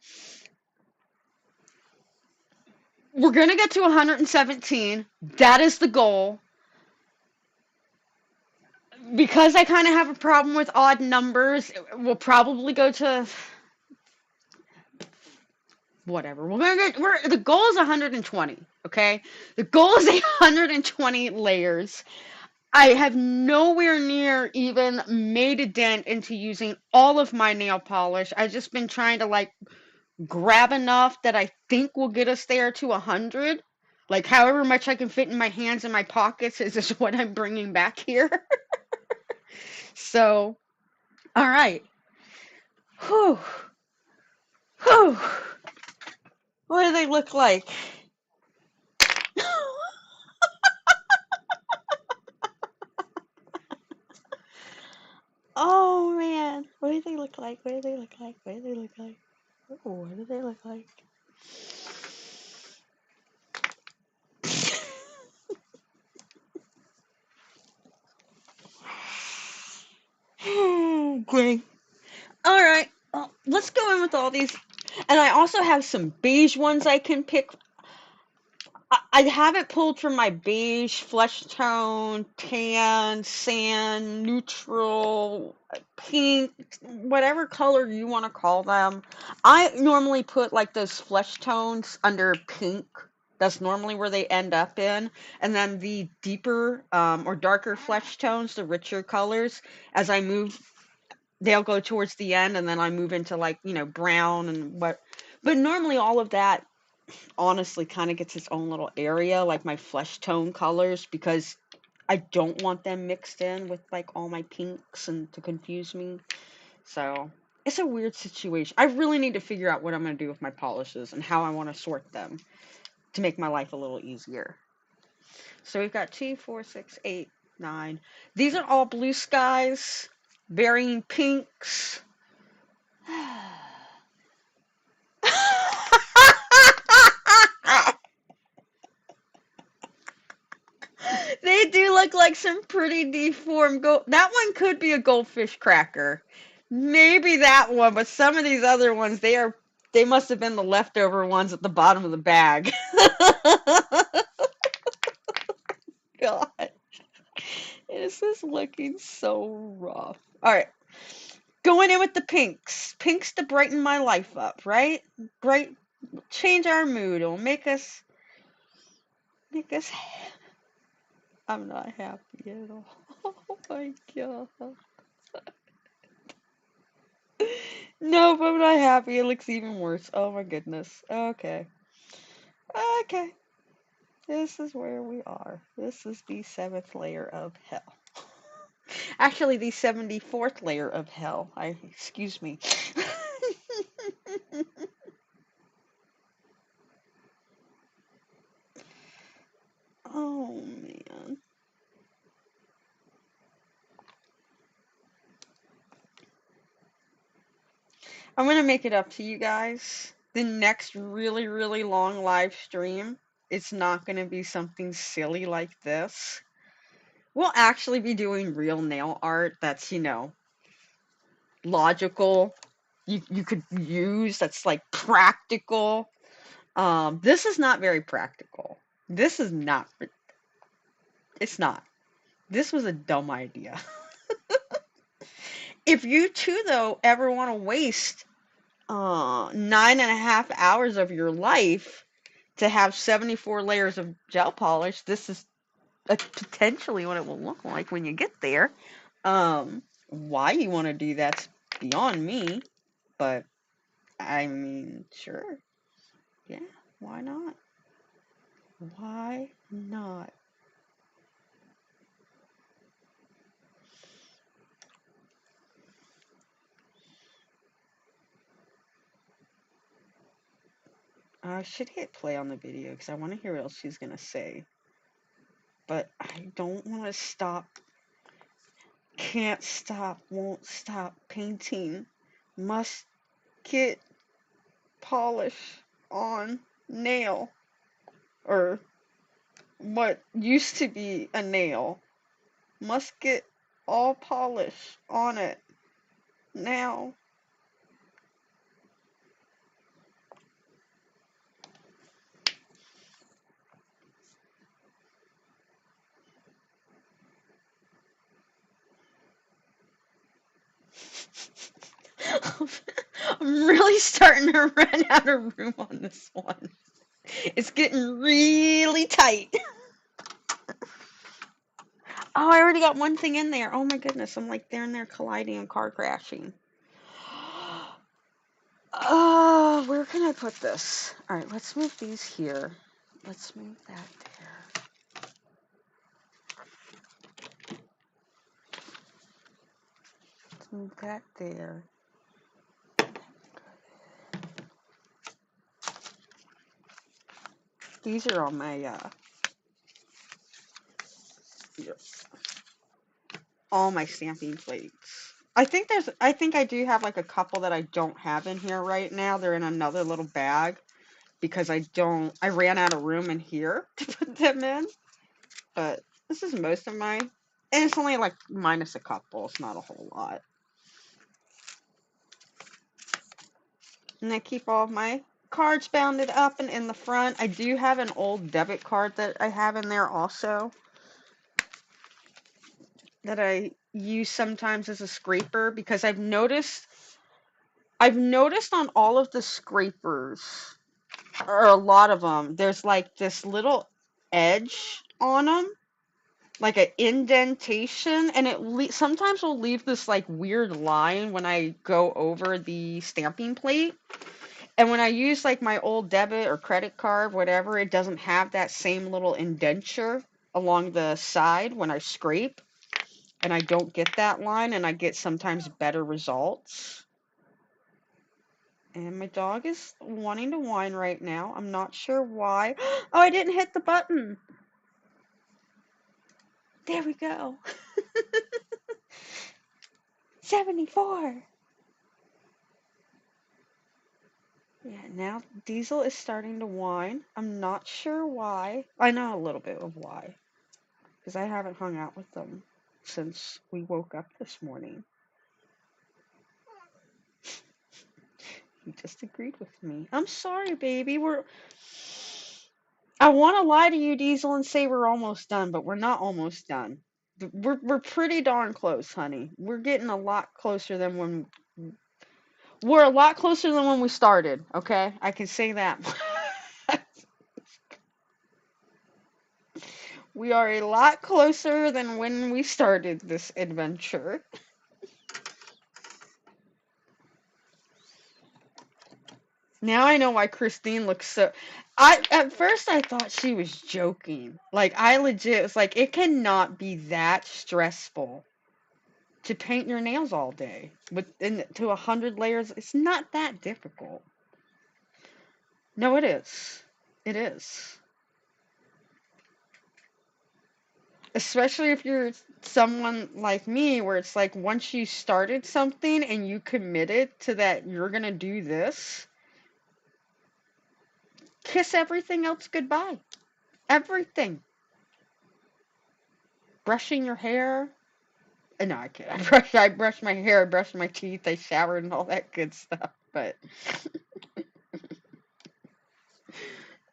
we're going to get to 117. That is the goal. Because I kind of have a problem with odd numbers, we'll probably go to whatever. The goal is 120, okay? The goal is 120 layers. I have nowhere near even made a dent into using all of my nail polish. I've just been trying to grab enough that I think will get us there to 100. Like however much I can fit in my hands and my pockets is just what I'm bringing back here. So, all right. Whew. Whew. What do they look like? Oh man, what do they look like? What do they look like? What do they look like? Oh, what do they look like? Great. All right, well, let's go in with all these. And I also have some beige ones I can pick. I have it pulled from my beige, flesh tone, tan, sand, neutral, pink, whatever color you want to call them. I normally put those flesh tones under pink. That's normally where they end up in. And then the deeper or darker flesh tones, the richer colors, as I move, they'll go towards the end and then I move into brown and what. But normally all of that honestly kind of gets its own little area, like my flesh tone colors, because I don't want them mixed in with all my pinks and to confuse me. So it's a weird situation. I really need to figure out what I'm going to do with my polishes and how I want to sort them to make my life a little easier. So we've got 2, 4, 6, 8, 9. These are all blue skies, varying pinks. They do look like some pretty deformed gold. That one could be a goldfish cracker. Maybe that one, but some of these other ones, they must have been the leftover ones at the bottom of the bag. God. This is looking so rough. All right. Going in with the pinks. Pinks to brighten my life up, right? Change our mood. It'll make us I'm not happy at all. Oh my god. Nope, I'm not happy. It looks even worse. Oh my goodness. Okay. Okay. This is where we are. This is the 7th layer of hell. Actually, the 74th layer of hell. Excuse me. Oh man. I'm gonna make it up to you guys. The next really, really long live stream, it's not gonna be something silly like this. We'll actually be doing real nail art that's, logical. You could use that's like practical. This is not very practical. This is not. It's not. This was a dumb idea. If you two though ever want to waste 9.5 hours of your life to have 74 layers of gel polish, this is potentially what it will look like when you get there. Why you want to do that's beyond me, but I mean, sure. Yeah, why not? Why not? I should hit play on the video because I want to hear what else she's going to say. But I don't want to stop. Can't stop, won't stop painting. Must get polish on nail. Or what used to be a nail. Must get all polish on it now. I'm really starting to run out of room on this one. It's getting really tight. Oh, I already got one thing in there. Oh my goodness, I'm like there and there colliding and car crashing. Where can I put this? All right, let's move these here. Let's move that there. Let's move that there. These are on my all my stamping plates. I think I do have like a couple that I don't have in here right now. They're in another little bag because I ran out of room in here to put them in. But this is most of mine. And it's only like minus a couple. It's not a whole lot. And I keep all of my cards bounded up and in the front. I do have an old debit card that I have in there also that I use sometimes as a scraper because I've noticed on all of the scrapers, or a lot of them, there's like this little edge on them, like an indentation, and it sometimes will leave this like weird line when I go over the stamping plate. And when I use like my old debit or credit card, whatever, it doesn't have that same little indenture along the side when I scrape. And I don't get that line, and I get sometimes better results. And my dog is wanting to whine right now. I'm not sure why. Oh, I didn't hit the button. There we go. 74. Yeah, now Diesel is starting to whine. I'm not sure why. I know a little bit of why. Because I haven't hung out with them since we woke up this morning. He just agreed with me. I'm sorry, baby. I want to lie to you, Diesel, and say we're almost done, but we're not almost done. We're pretty darn close, honey. We're getting a lot closer than when we started, okay? I can say that. We are a lot closer than when we started this adventure. Now I know why Christine looks so. At first I thought she was joking. Like I legit was like, it cannot be that stressful to paint your nails all day to 100 layers. It's not that difficult. No, it is. It is. Especially if you're someone like me, where it's like once you started something and you committed to that you're gonna do this, kiss everything else goodbye. Everything. Brushing your hair. No, I can't. I brush my hair, I brush my teeth, I showered and all that good stuff. But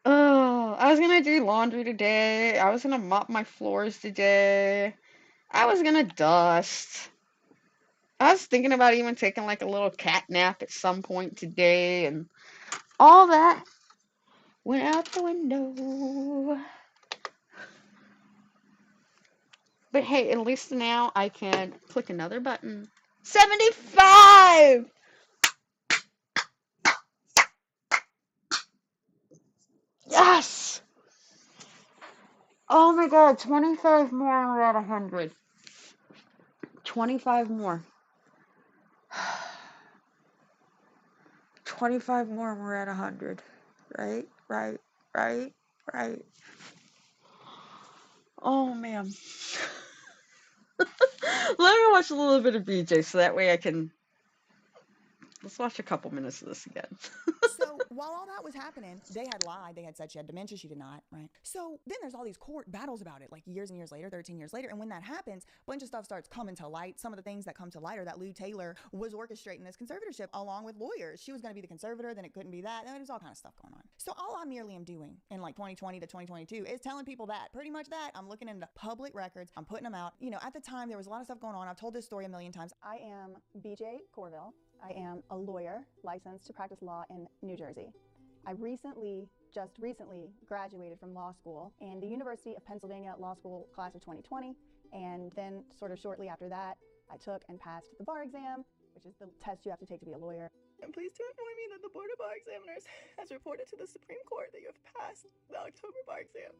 oh, I was gonna do laundry today. I was gonna mop my floors today. I was gonna dust. I was thinking about even taking like a little cat nap at some point today, and all that went out the window. But hey, at least now I can click another button. 75! Yes! Oh my god, 25 more and we're at 100. 25 more. 25 more and we're at 100. Right, right, right, right. Oh man. Let me watch a little bit of BJ so that way I can. Let's watch a couple minutes of this again. So while all that was happening, they had lied. They had said she had dementia. She did not, right? So then there's all these court battles about it, like years and years later, 13 years later. And when that happens, a bunch of stuff starts coming to light. Some of the things that come to light are that Lou Taylor was orchestrating this conservatorship along with lawyers. She was going to be the conservator, then it couldn't be that. There's all kind of stuff going on. So all I merely am doing in like 2020 to 2022 is telling people that, pretty much that. I'm looking into public records. I'm putting them out. You know, at the time, there was a lot of stuff going on. I've told this story a million times. I am BJ Corville. I am a lawyer licensed to practice law in New Jersey. I just recently graduated from law school in the University of Pennsylvania Law School class of 2020. And then sort of shortly after that, I took and passed the bar exam, which is the test you have to take to be a lawyer. I'm pleased to inform you that the Board of Bar Examiners has reported to the Supreme Court that you have passed the October bar exam.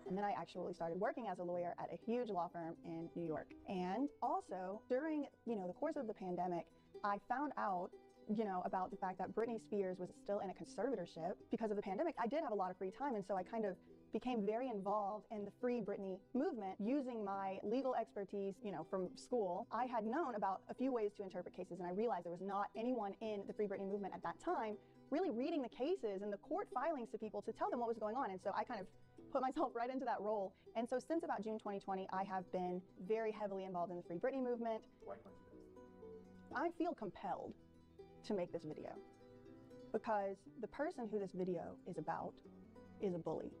And then I actually started working as a lawyer at a huge law firm in New York. And also during, the course of the pandemic, I found out, about the fact that Britney Spears was still in a conservatorship because of the pandemic. I did have a lot of free time, and so I kind of became very involved in the Free Britney movement using my legal expertise, from school. I had known about a few ways to interpret cases, and I realized there was not anyone in the Free Britney movement at that time really reading the cases and the court filings to people to tell them what was going on. And so I kind of put myself right into that role. And so since about June 2020, I have been very heavily involved in the Free Britney movement. I feel compelled to make this video because the person who this video is about is a bully,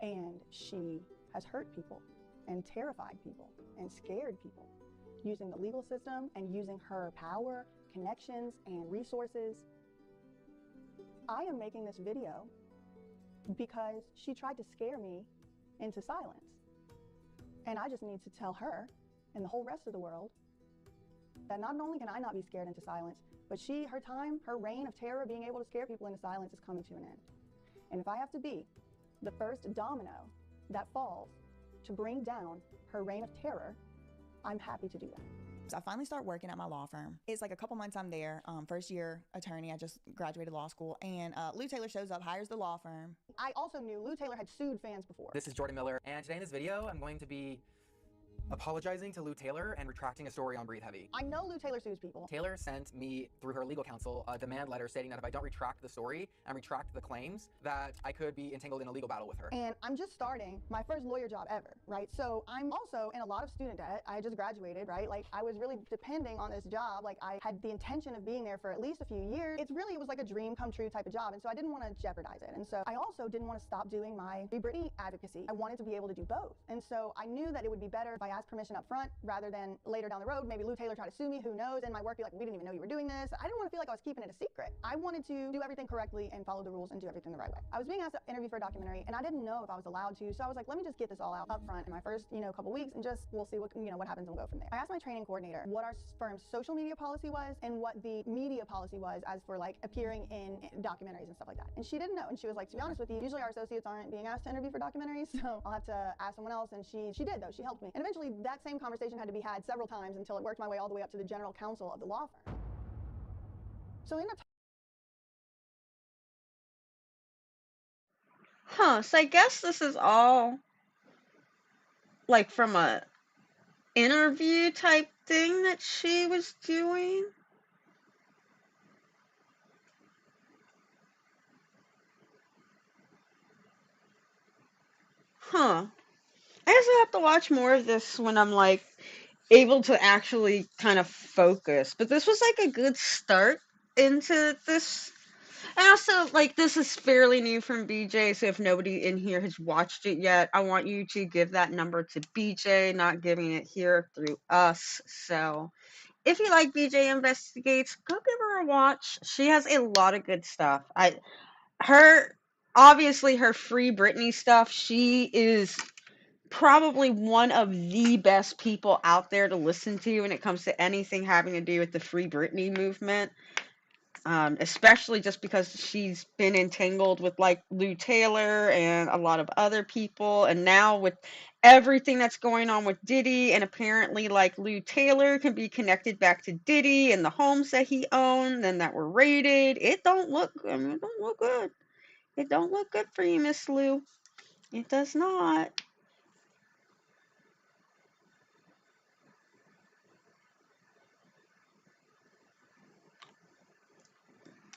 and she has hurt people and terrified people and scared people using the legal system and using her power, connections, and resources. I am making this video because she tried to scare me into silence. And I just need to tell her and the whole rest of the world that not only can I not be scared into silence, but her reign of terror, being able to scare people into silence, is coming to an end. And if I have to be the first domino that falls to bring down her reign of terror, I'm happy to do that. So I finally start working at my law firm. It's like a couple months I'm there, first year attorney. I just graduated law school, and Lou Taylor shows up, hires the law firm. I also knew Lou Taylor had sued fans before. This is Jordan Miller, and today in this video, I'm going to be apologizing to Lou Taylor and retracting a story on Breathe Heavy. I know Lou Taylor sues people. Taylor sent me, through her legal counsel, a demand letter stating that if I don't retract the story and retract the claims, that I could be entangled in a legal battle with her. And I'm just starting my first lawyer job ever, right? So I'm also in a lot of student debt. I just graduated, right? Like, I was really depending on this job. Like, I had the intention of being there for at least a few years. It was like a dream come true type of job. And so I didn't want to jeopardize it. And so I also didn't want to stop doing my Free Britney advocacy. I wanted to be able to do both. And so I knew that it would be better if I asked permission up front rather than later down the road. Maybe Lou Taylor tried to sue me, who knows, and my work be like, we didn't even know you were doing this. I didn't want to feel like I was keeping it a secret. I wanted to do everything correctly and follow the rules and do everything the right way. I was being asked to interview for a documentary, and I didn't know if I was allowed to, so I was like, let me just get this all out up front in my first, couple weeks, and just we'll see what happens, and we'll go from there. I asked my training coordinator what our firm's social media policy was and what the media policy was as for like appearing in documentaries and stuff like that. And she didn't know, and she was like, to be honest with you, usually our associates aren't being asked to interview for documentaries, so I'll have to ask someone else. And she did, though. She helped me. And eventually actually, that same conversation had to be had several times until it worked my way all the way up to the general counsel of the law firm. So we ended up Huh, so I guess this is all like from a interview type thing that she was doing. Huh. I guess I have to watch more of this when I'm like able to actually kind of focus. But this was like a good start into this. And also, like, this is fairly new from BJ, so if nobody in here has watched it yet, I want you to give that number to BJ, not giving it here through us. So, if you like BJ Investigates, go give her a watch. She has a lot of good stuff. Obviously, her Free Britney stuff, she is probably one of the best people out there to listen to when it comes to anything having to do with the Free Britney movement. Especially just because she's been entangled with like Lou Taylor and a lot of other people, and now with everything that's going on with Diddy, and apparently like Lou Taylor can be connected back to Diddy and the homes that he owned and that were raided. It don't look, I mean, it don't look good. It don't look good for you, Miss Lou. It does not.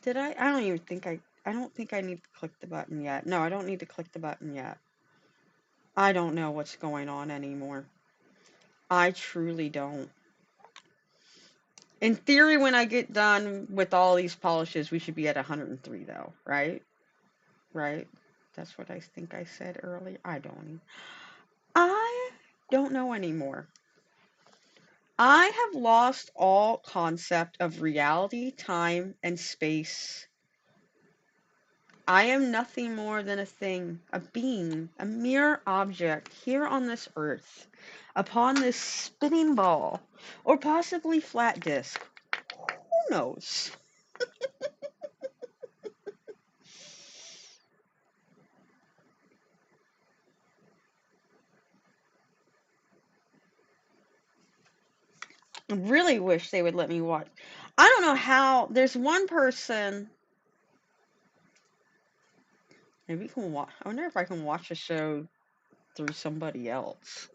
Did I? I don't even think I don't think I need to click the button yet. No, I don't need to click the button yet. I don't know what's going on anymore. I truly don't. In theory, when I get done with all these polishes, we should be at 103 though, right? Right? That's what I think I said earlier. I don't know anymore. I have lost all concept of reality, time, and space. I am nothing more than a thing, a being, a mere object here on this earth, upon this spinning ball, or possibly flat disk. Who knows? I really wish they would let me watch. I don't know how. There's one person. Maybe you can watch. I wonder if I can watch a show through somebody else.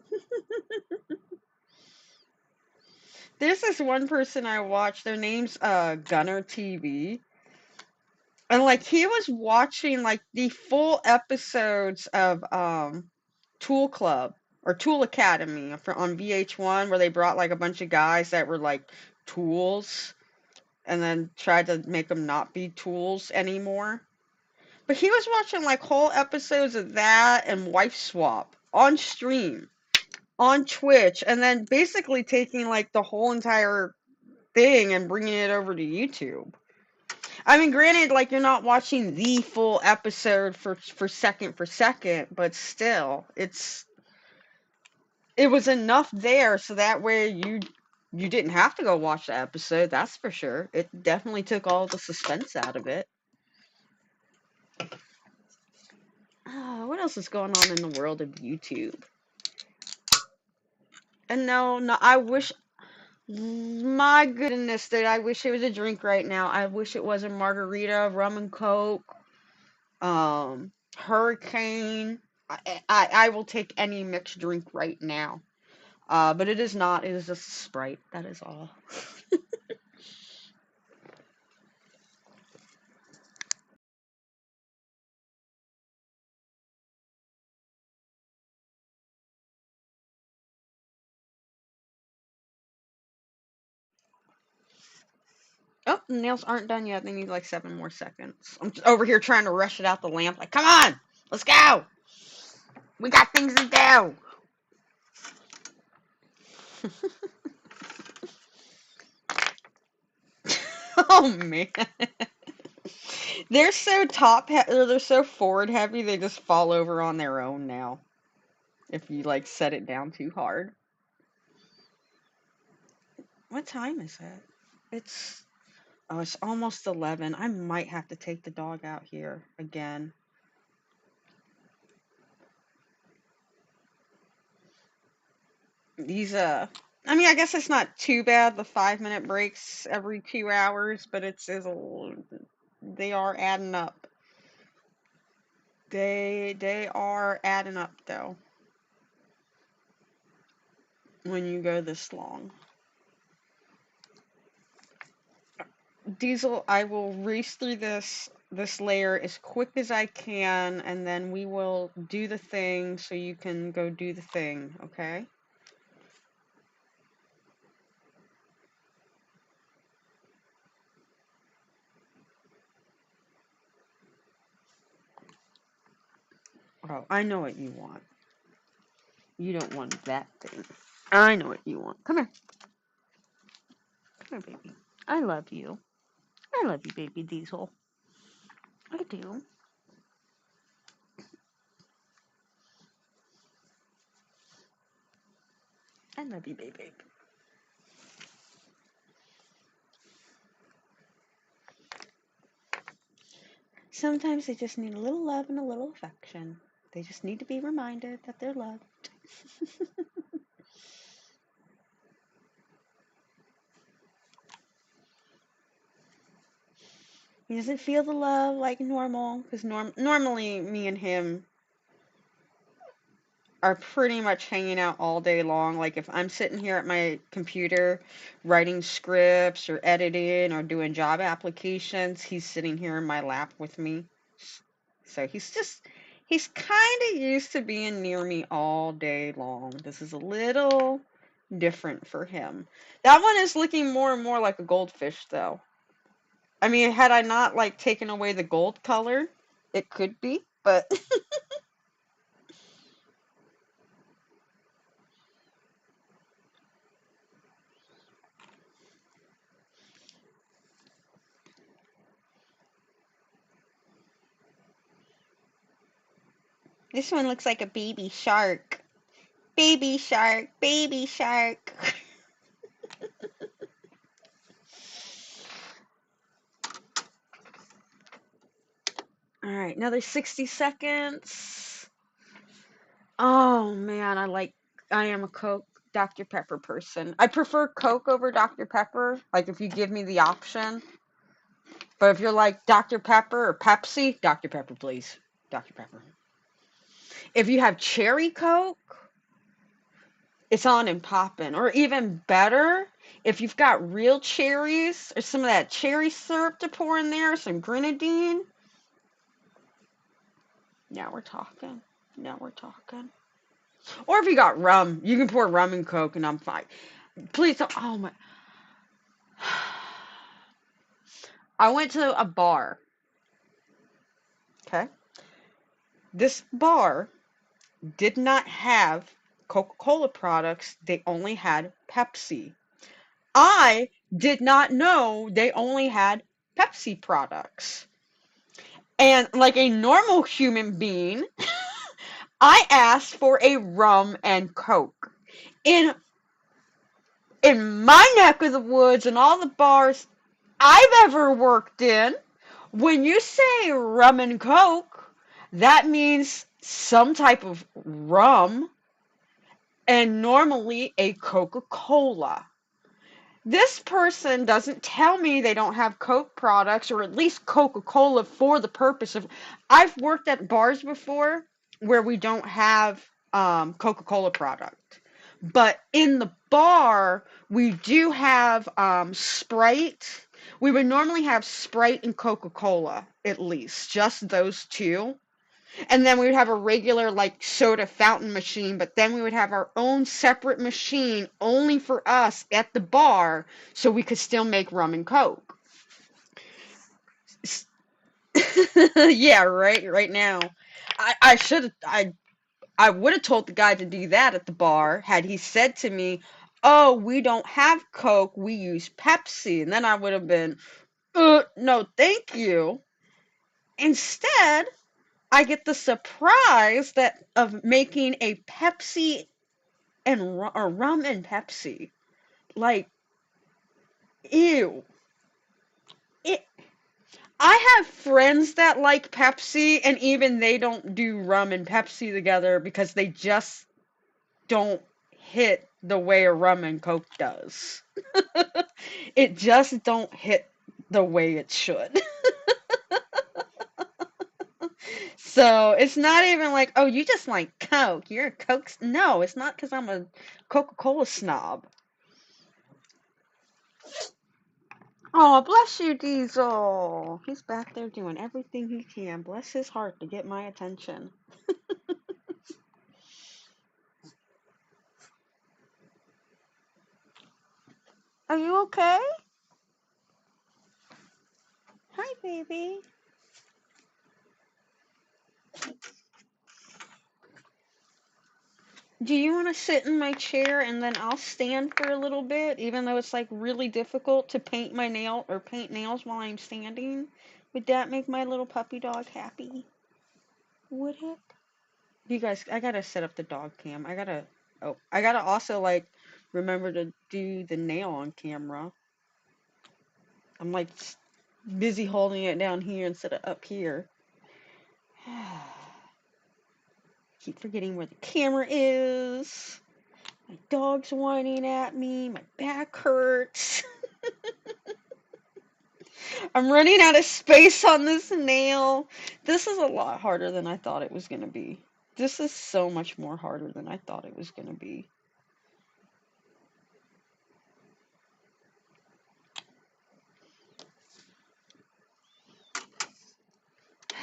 There's this one person I watch. Their name's Gunner TV, and like he was watching like the full episodes of Tool Club or Tool Academy on VH1, where they brought like a bunch of guys that were like tools, and then tried to make them not be tools anymore. But he was watching like whole episodes of that and Wife Swap on stream, on Twitch, and then basically taking like the whole entire thing and bringing it over to YouTube. I mean, granted, like you're not watching the full episode for second, but still, it was enough there so that way you didn't have to go watch the episode. That's for sure. It definitely took all the suspense out of it. What else is going on in the world of YouTube? And no, I wish, my goodness, that I wish it was a drink right now. I wish it was a margarita, rum and coke, hurricane. I will take any mixed drink right now. But it is not. It is just Sprite. That is all. Oh, the nails aren't done yet. They need like 7 more seconds. I'm just over here trying to rush it out the lamp. Like, come on, let's go. We got things to do. Oh man, they're so they're so forward heavy. They just fall over on their own now. If you like set it down too hard. What time is it? It's almost 11. I might have to take the dog out here again. These I mean, I guess it's not too bad, the 5-minute breaks every 2 hours, but they are adding up. They are adding up though when you go this long. Diesel, I will race through this layer as quick as I can, and then we will do the thing so you can go do the thing, okay? Oh, I know what you want. You don't want that thing. I know what you want. Come here. Come here, baby. I love you. I love you, baby Diesel. I do. I love you, baby. Sometimes they just need a little love and a little affection. They just need to be reminded that they're loved. He doesn't feel the love like normal, because normally me and him are pretty much hanging out all day long. Like if I'm sitting here at my computer writing scripts or editing or doing job applications, he's sitting here in my lap with me. So he's kind of used to being near me all day long. This is a little different for him. That one is looking more and more like a goldfish though. I mean, had I not like taken away the gold color, it could be, but this one looks like a baby shark. Baby shark, baby shark. All right, another 60 seconds. Oh man, I am a Coke Dr. Pepper person. I prefer Coke over Dr. Pepper, like if you give me the option. But if you're like Dr. Pepper or Pepsi, Dr. Pepper, please. Dr. Pepper. If you have cherry Coke, it's on and popping. Or even better, if you've got real cherries or some of that cherry syrup to pour in there, some grenadine. Now we're talking. Now we're talking. Or if you got rum, you can pour rum and Coke and I'm fine. Please don't. Oh my. I went to a bar. Okay. This bar did not have Coca-Cola products. They only had Pepsi. I did not know they only had Pepsi products. And like a normal human being, I asked for a rum and Coke. In my neck of the woods and all the bars I've ever worked in, when you say rum and Coke, that means some type of rum and normally a Coca-Cola. This person doesn't tell me they don't have Coke products or at least Coca-Cola for the purpose of. I've worked at bars before where we don't have Coca-Cola product. But in the bar, we do have Sprite. We would normally have Sprite and Coca-Cola, at least, just those two. And then we would have a regular like soda fountain machine, but then we would have our own separate machine only for us at the bar so we could still make rum and Coke. Yeah, right now. I would have told the guy to do that at the bar had he said to me, "Oh, we don't have Coke, we use Pepsi." And then I would have been, no, thank you." Instead, I get the surprise that of making a Pepsi and or rum and Pepsi. Like, ew. It. I have friends that like Pepsi, and even they don't do rum and Pepsi together because they just don't hit the way a rum and coke does. It just don't hit the way it should. So it's not even like, oh, you just like Coke. You're a Coke. No, it's not because I'm a Coca-Cola snob. Oh, bless you, Diesel. He's back there doing everything he can. Bless his heart to get my attention. Are you okay? Hi, baby. Do you want to sit in my chair and then I'll stand for a little bit, even though it's like really difficult to paint my nail or paint nails while I'm standing? Would that make my little puppy dog happy? Would it? You guys, I gotta set up the dog cam. I gotta also like remember to do the nail on camera. I'm like busy holding it down here instead of up here. Keep forgetting where the camera is. My dog's whining at me. My back hurts. I'm running out of space on this nail. This is a lot harder than I thought it was going to be. This is so much more harder than I thought it was going to be.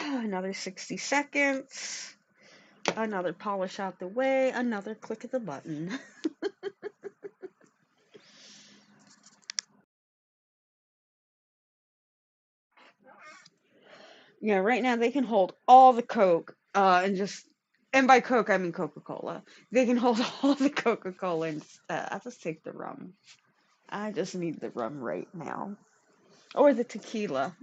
Another 60 seconds. Another polish out the way. Another click of the button. Yeah, right now they can hold all the Coke, and by Coke I mean Coca-Cola. They can hold all the Coca-Cola and I'll just take the rum. I just need the rum right now. Or the tequila.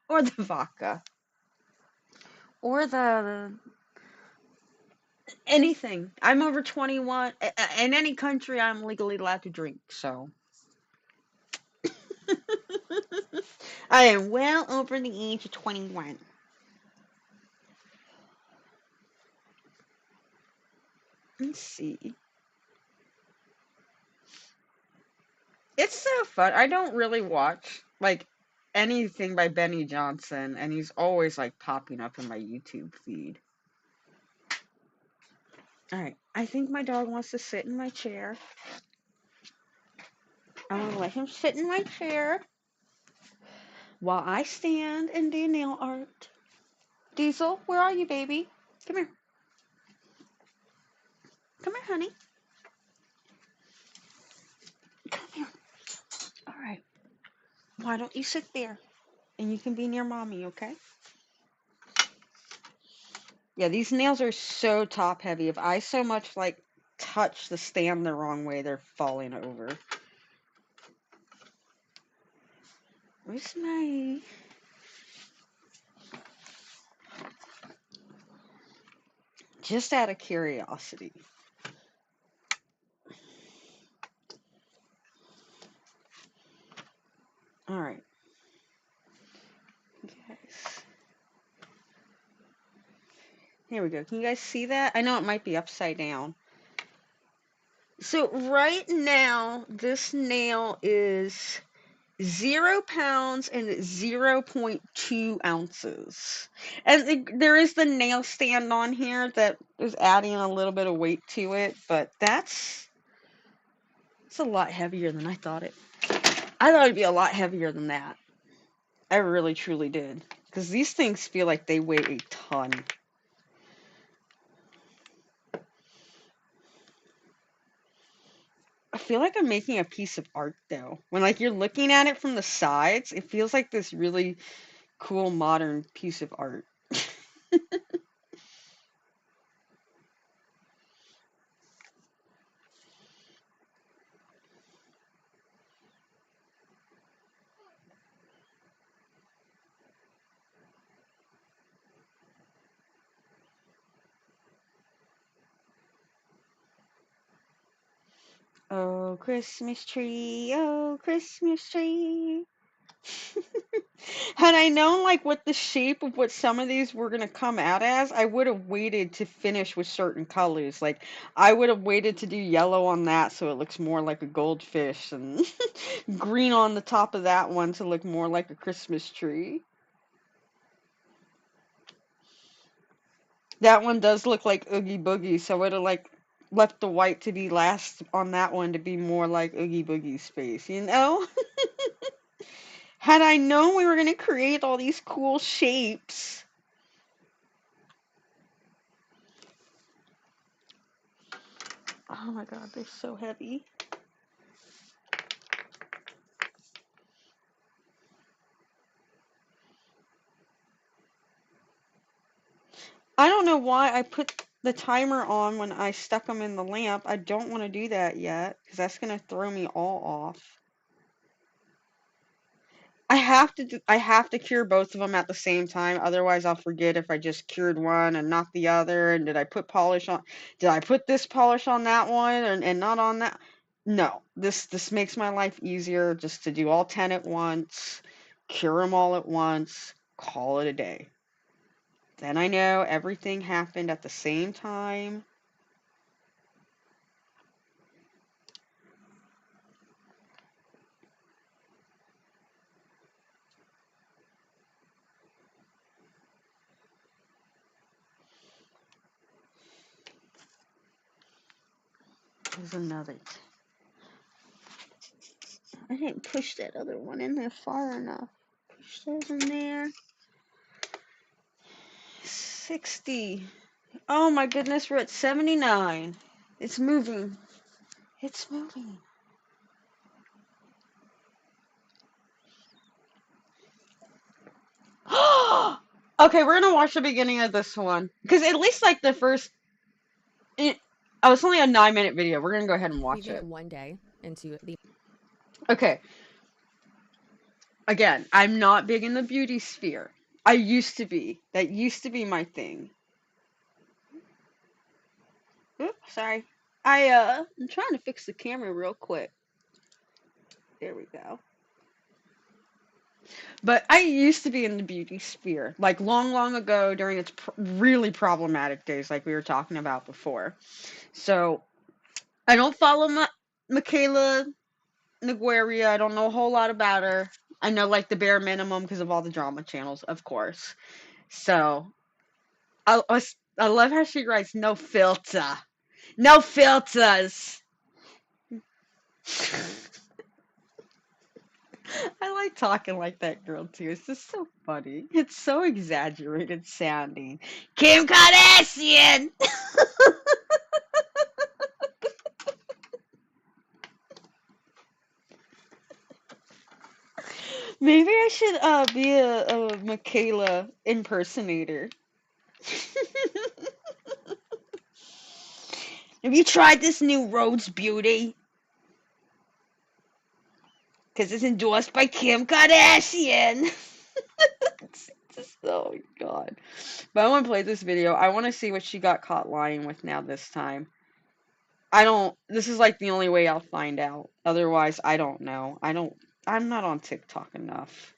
Or the vodka. Or the anything. I'm over 21. In any country I'm legally allowed to drink, so I am well over the age of 21. Let's see. It's so fun. I don't really watch like anything by Benny Johnson, and he's always like popping up in my YouTube feed. Alright, I think my dog wants to sit in my chair. I'm gonna let him sit in my chair while I stand and do nail art. Diesel, where are you, baby? Come here. Come here, honey. Come here. Alright. Why don't you sit there? And you can be near mommy, okay? Yeah, these nails are so top heavy. If I so much like touch the stand the wrong way, they're falling over. Where's my... Just out of curiosity. Alright. Guys. Here we go. Can you guys see that? I know it might be upside down. So right now, this nail is 0 pounds and 0.2 ounces. And there is the nail stand on here that is adding a little bit of weight to it, but it's a lot heavier than I thought it. I thought it'd be a lot heavier than that. I really truly did. Because these things feel like they weigh a ton. I feel like I'm making a piece of art though. When like you're looking at it from the sides, it feels like this really cool modern piece of art. Oh, Christmas tree, Had I known like what the shape of what some of these were gonna come out as, I would have waited to finish with certain colors. Like I would have waited to do yellow on that so it looks more like a goldfish and green on the top of that one to look more like a Christmas tree. That one does look like Oogie Boogie, so I would have like left the white to be last on that one to be more like Oogie Boogie's space, you know? Had I known we were gonna create all these cool shapes. Oh my god, they're so heavy. I don't know why I put the timer on when I stuck them in the lamp. I don't want to do that yet because that's going to throw me all off. I have to cure both of them at the same time. Otherwise, I'll forget if I just cured one and not the other. And did I put this polish on that one and not on that? No, this makes my life easier just to do all 10 at once, cure them all at once, call it a day. Then I know everything happened at the same time. There's another. I didn't push that other one in there far enough. Push those in there. 60. Oh my goodness, we're at 79. It's moving. It's moving. Okay, we're gonna watch the beginning of this one. Because at least like the first. Oh, it's only a 9-minute video. We're gonna go ahead and watch Weaving it. it one day into the. Okay. Again, I'm not big in the beauty sphere. I used to be. That used to be my thing. Oops, sorry. I'm trying to fix the camera real quick. There we go. But I used to be in the beauty sphere, like long, long ago during its really problematic days, like we were talking about before. So I don't follow Michaela Nagueria. I don't know a whole lot about her. I know like the bare minimum because of all the drama channels, of course. So I love how she writes no filter. No filters. I like talking like that girl too. It's just so funny. It's so exaggerated sounding. Kim Kardashian! Maybe I should be a Michaela impersonator. Have you tried this new Rhodes Beauty? Because it's endorsed by Kim Kardashian. Oh my god. But I want to play this video. I want to see what she got caught lying with now this time. This is like the only way I'll find out. Otherwise, I don't know. I'm not on TikTok enough.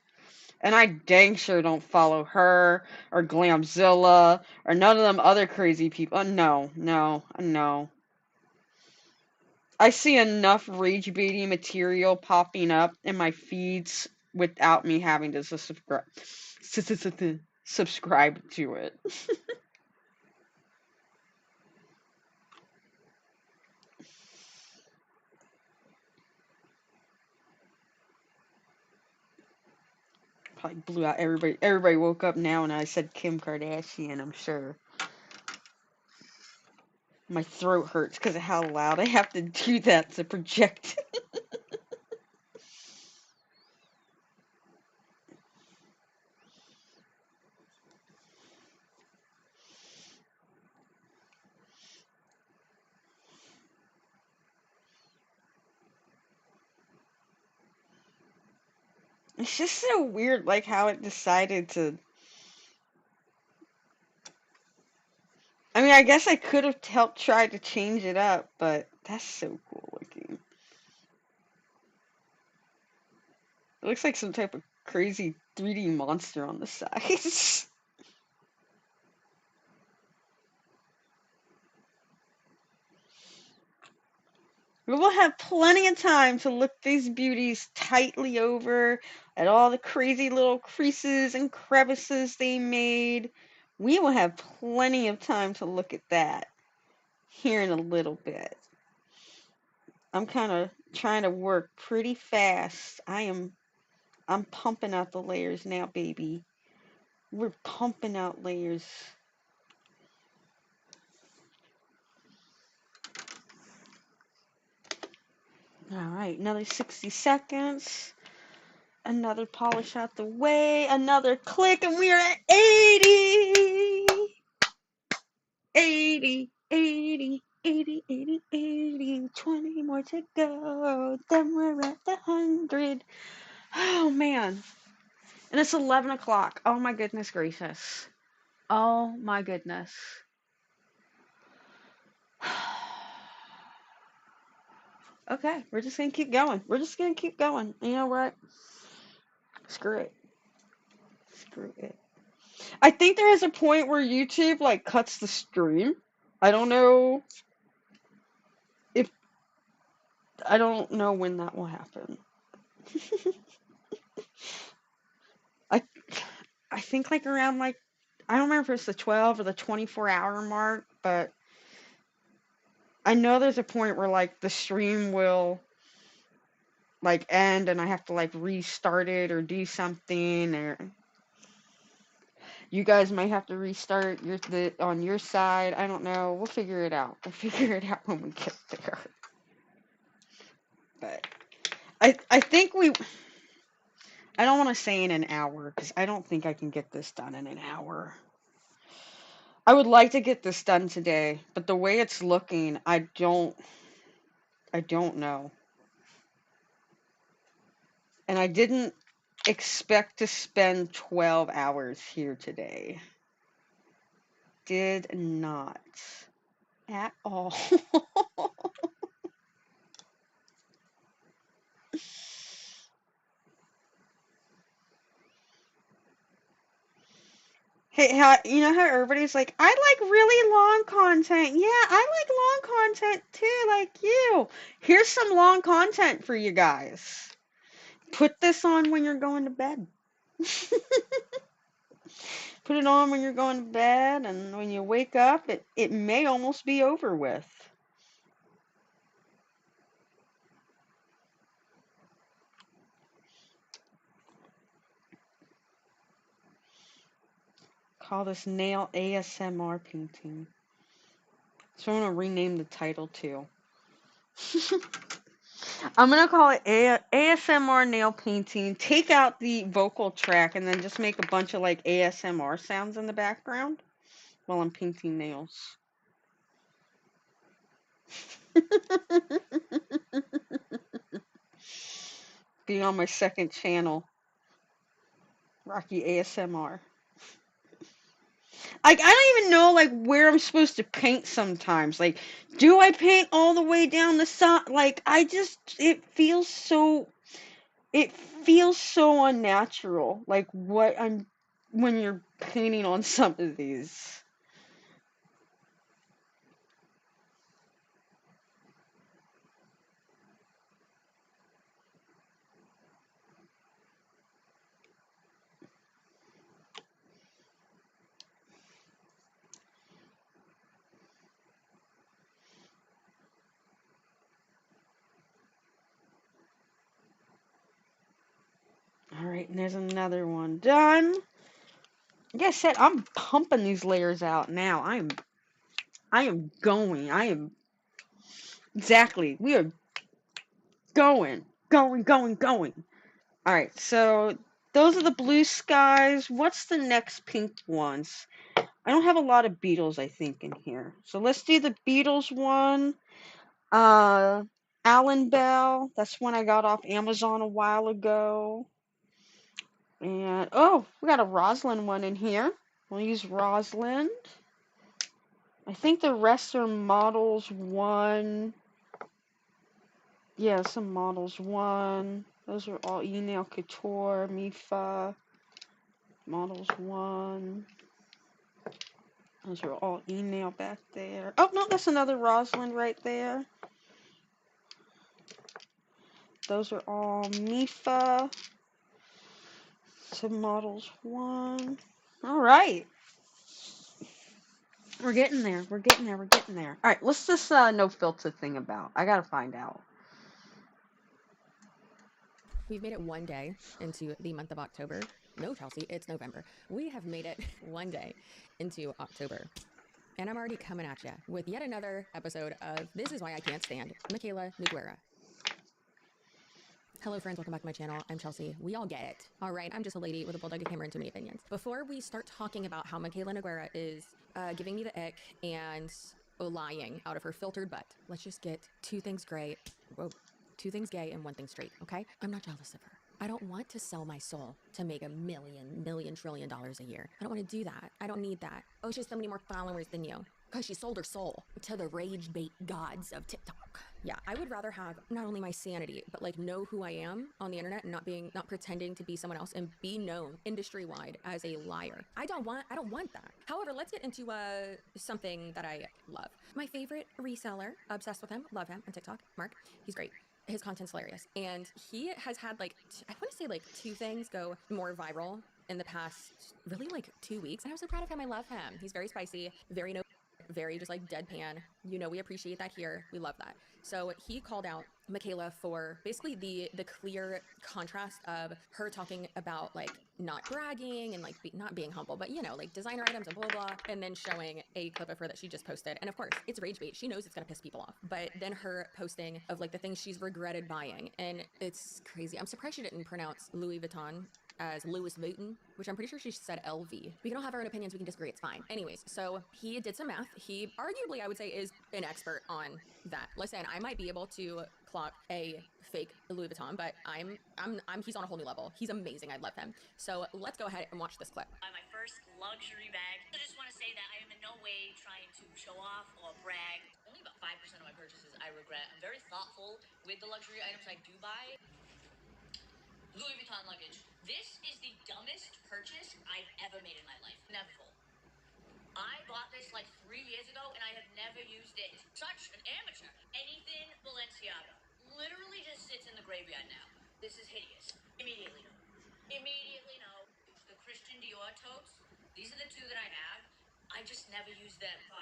And I dang sure don't follow her or Glamzilla or none of them other crazy people. No, no, no. I see enough rage baiting material popping up in my feeds without me having to subscribe to it. Probably blew out everybody. Everybody woke up now and I said Kim Kardashian, I'm sure. My throat hurts because of how loud I have to do that to project. It's just so weird, like how it decided to. I mean, I guess I could have helped try to change it up, but that's so cool looking. It looks like some type of crazy 3D monster on the sides. We will have plenty of time to look these beauties tightly over at all the crazy little creases and crevices they made. We will have plenty of time to look at that here in a little bit. I'm kind of trying to work pretty fast. I'm pumping out the layers now, baby. We're pumping out layers. All right, another 60 seconds. Another polish out the way. Another click, and we are at 80. 80, 80, 80, 80, 80. 20 more to go. Then we're at the 100. Oh, man. And it's 11 o'clock. Oh, my goodness gracious. Oh, my goodness. Okay, we're just going to keep going. We're just going to keep going. You know what? Screw it. Screw it. I think there is a point where YouTube, like, cuts the stream. I don't know if... I don't know when that will happen. I I think, like, around, like... I don't remember if it's the 12 or the 24-hour mark, but... I know there's a point where, like, the stream will... like end and I have to like restart it or do something, or you guys might have to restart on your side. I don't know. We'll figure it out. We'll figure it out when we get there. But I think I don't want to say in an hour because I don't think I can get this done in an hour. I would like to get this done today, but the way it's looking, I don't know. And I didn't expect to spend 12 hours here today. Did not. At all. Hey, you know how everybody's like, I like really long content. Yeah, I like long content too, like you. Here's some long content for you guys. Put this on when you're going to bed. Put it on when you're going to bed, and when you wake up, it may almost be over with. Call this nail ASMR painting. So I'm going to rename the title too. I'm going to call it ASMR nail painting. Take out the vocal track and then just make a bunch of like ASMR sounds in the background while I'm painting nails. Be on my second channel, Rocky ASMR. Like, I don't even know like where I'm supposed to paint sometimes. Like, do I paint all the way down the side? Like, it feels so unnatural. Like when you're painting on some of these. Alright, and there's another one done. Like I said, I'm pumping these layers out now. I am going. Exactly. We are going. Alright, so those are the blue skies. What's the next pink ones? I don't have a lot of beetles, I think, in here. So let's do the Beatles one. Alan Bell. That's one I got off Amazon a while ago. And, oh, we got a Rosalind one in here. We'll use Rosalind. I think the rest are models 1 Yeah, some models one. Those are all Enel Couture, Mifa, models one. Those are all Enel back there. Oh no, that's another Rosalind right there. Those are all Mifa. Some models one. All right. We're getting there. We're getting there. We're getting there. All right. What's this no filter thing about? I gotta find out. We've made it one day into the month of October. No, Chelsea, it's November. We have made it one day into October. And I'm already coming at you with yet another episode of This Is Why I Can't Stand Michaela Noguera. Hello friends, welcome back to my channel. I'm Chelsea. We all get it. All right, I'm just a lady with a bulldog, a camera, and too many opinions. Before we start talking about how Michaela Noguera is giving me the ick and lying out of her filtered butt, let's just get two things gay and one thing straight, okay? I'm not jealous of her. I don't want to sell my soul to make $1 million trillion a year. I don't want to do that. I don't need that. Oh, she has so many more followers than you. Because she sold her soul to the rage bait gods of TikTok. Yeah, I would rather have not only my sanity, but like know who I am on the internet and not pretending to be someone else and be known industry-wide as a liar. I don't want that. However, let's get into something that I love. My favorite reseller, obsessed with him, love him on TikTok, Mark. He's great. His content's hilarious. And he has had like, I want to say like 2 things go more viral in the past, really like 2 weeks. And I'm so proud of him. I love him. He's very spicy, very just like deadpan. You know, we appreciate that here. We love that. So he called out Michaela for basically the clear contrast of her talking about like not bragging and like not being humble, but you know, like designer items and blah, blah, and then showing a clip of her that she just posted. And of course, it's rage bait. She knows it's gonna piss people off. But then her posting of like the things she's regretted buying. And it's crazy. I'm surprised she didn't pronounce Louis Vuitton as Louis Vuitton, which I'm pretty sure she said LV. We can all have our own opinions, we can disagree, it's fine. Anyways, so he did some math. He arguably, I would say, is an expert on that. Listen, I might be able to clock a fake Louis Vuitton, but he's on a whole new level. He's amazing, I love him. So let's go ahead and watch this clip. My first luxury bag. I just want to say that I am in no way trying to show off or brag. Only about 5% of my purchases I regret. I'm very thoughtful with the luxury items I do buy. Louis Vuitton luggage. This is the dumbest purchase I've ever made in my life. Never. I bought this like 3 years ago and I have never used it. Such an amateur. Anything Balenciaga. Literally just sits in the graveyard now. This is hideous. Immediately no. Immediately no. The Christian Dior totes. These are the 2 that I have. I just never use them. 5%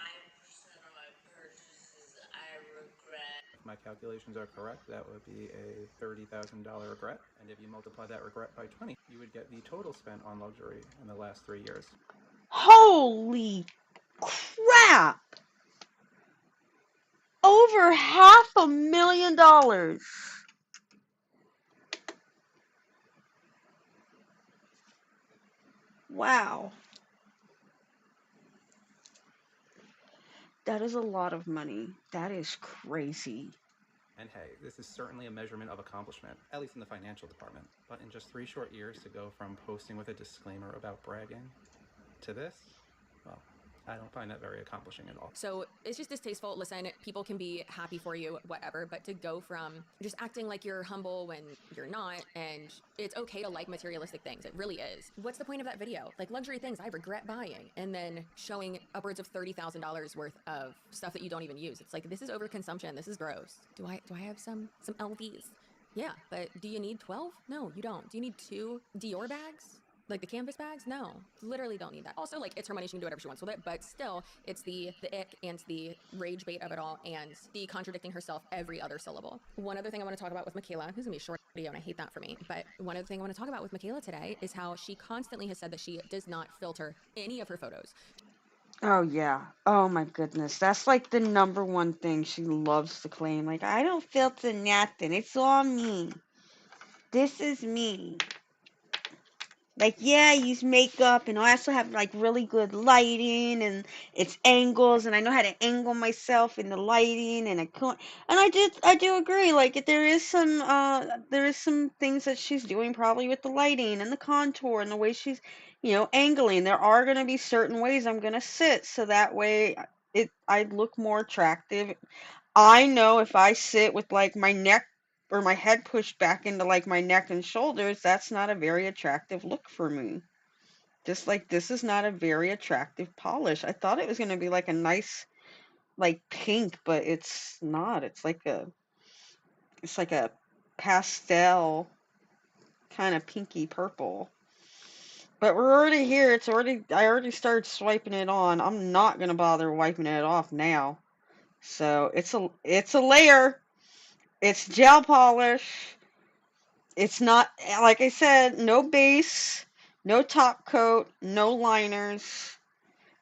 of my purchases I regret. If my calculations are correct, that would be a $30,000 regret. And if you multiply that regret by 20, you would get the total spent on luxury in the last 3 years. Holy crap! Over $500,000. Wow. That is a lot of money. That is crazy. And hey, this is certainly a measurement of accomplishment, at least in the financial department. But in just 3 short years to go from posting with a disclaimer about bragging to this, well, I don't find that very accomplishing at all. So it's just distasteful. Listen, people can be happy for you, whatever, but to go from just acting like you're humble when you're not, and it's okay to like materialistic things. It really is. What's the point of that video? Like luxury things I regret buying, and then showing upwards of $30,000 worth of stuff that you don't even use. It's like, this is overconsumption. This is gross. Do I have some LVs? Yeah, but do you need 12? No, you don't. Do you need 2 Dior bags? Like the canvas bags? No, literally don't need that. Also, like, it's her money, she can do whatever she wants with it, but still, it's the ick and the rage bait of it all and the contradicting herself every other syllable. One other thing I want to talk about with Michaela, this is gonna be a short video and I hate that for me, but one other thing I want to talk about with Michaela today is how she constantly has said that she does not filter any of her photos. Oh yeah. Oh my goodness. That's like the number one thing she loves to claim. Like, I don't filter nothing. It's all me. This is me. Like, yeah, I use makeup and I also have like really good lighting and it's angles and I know how to angle myself in the lighting and I do agree. Like, there is some things that she's doing probably with the lighting and the contour and the way she's, angling. There are going to be certain ways I'm going to sit so that way I look more attractive. I know if I sit with like my neck or my head pushed back into like my neck and shoulders, that's not a very attractive look for me. Just like this is not a very attractive polish. I thought it was going to be like a nice like pink, but it's not. It's like a pastel kind of pinky purple. But we're already here. I already started swiping it on. I'm not going to bother wiping it off now. So, it's a layer. It's gel polish. It's not, like I said, no base, no top coat, no liners.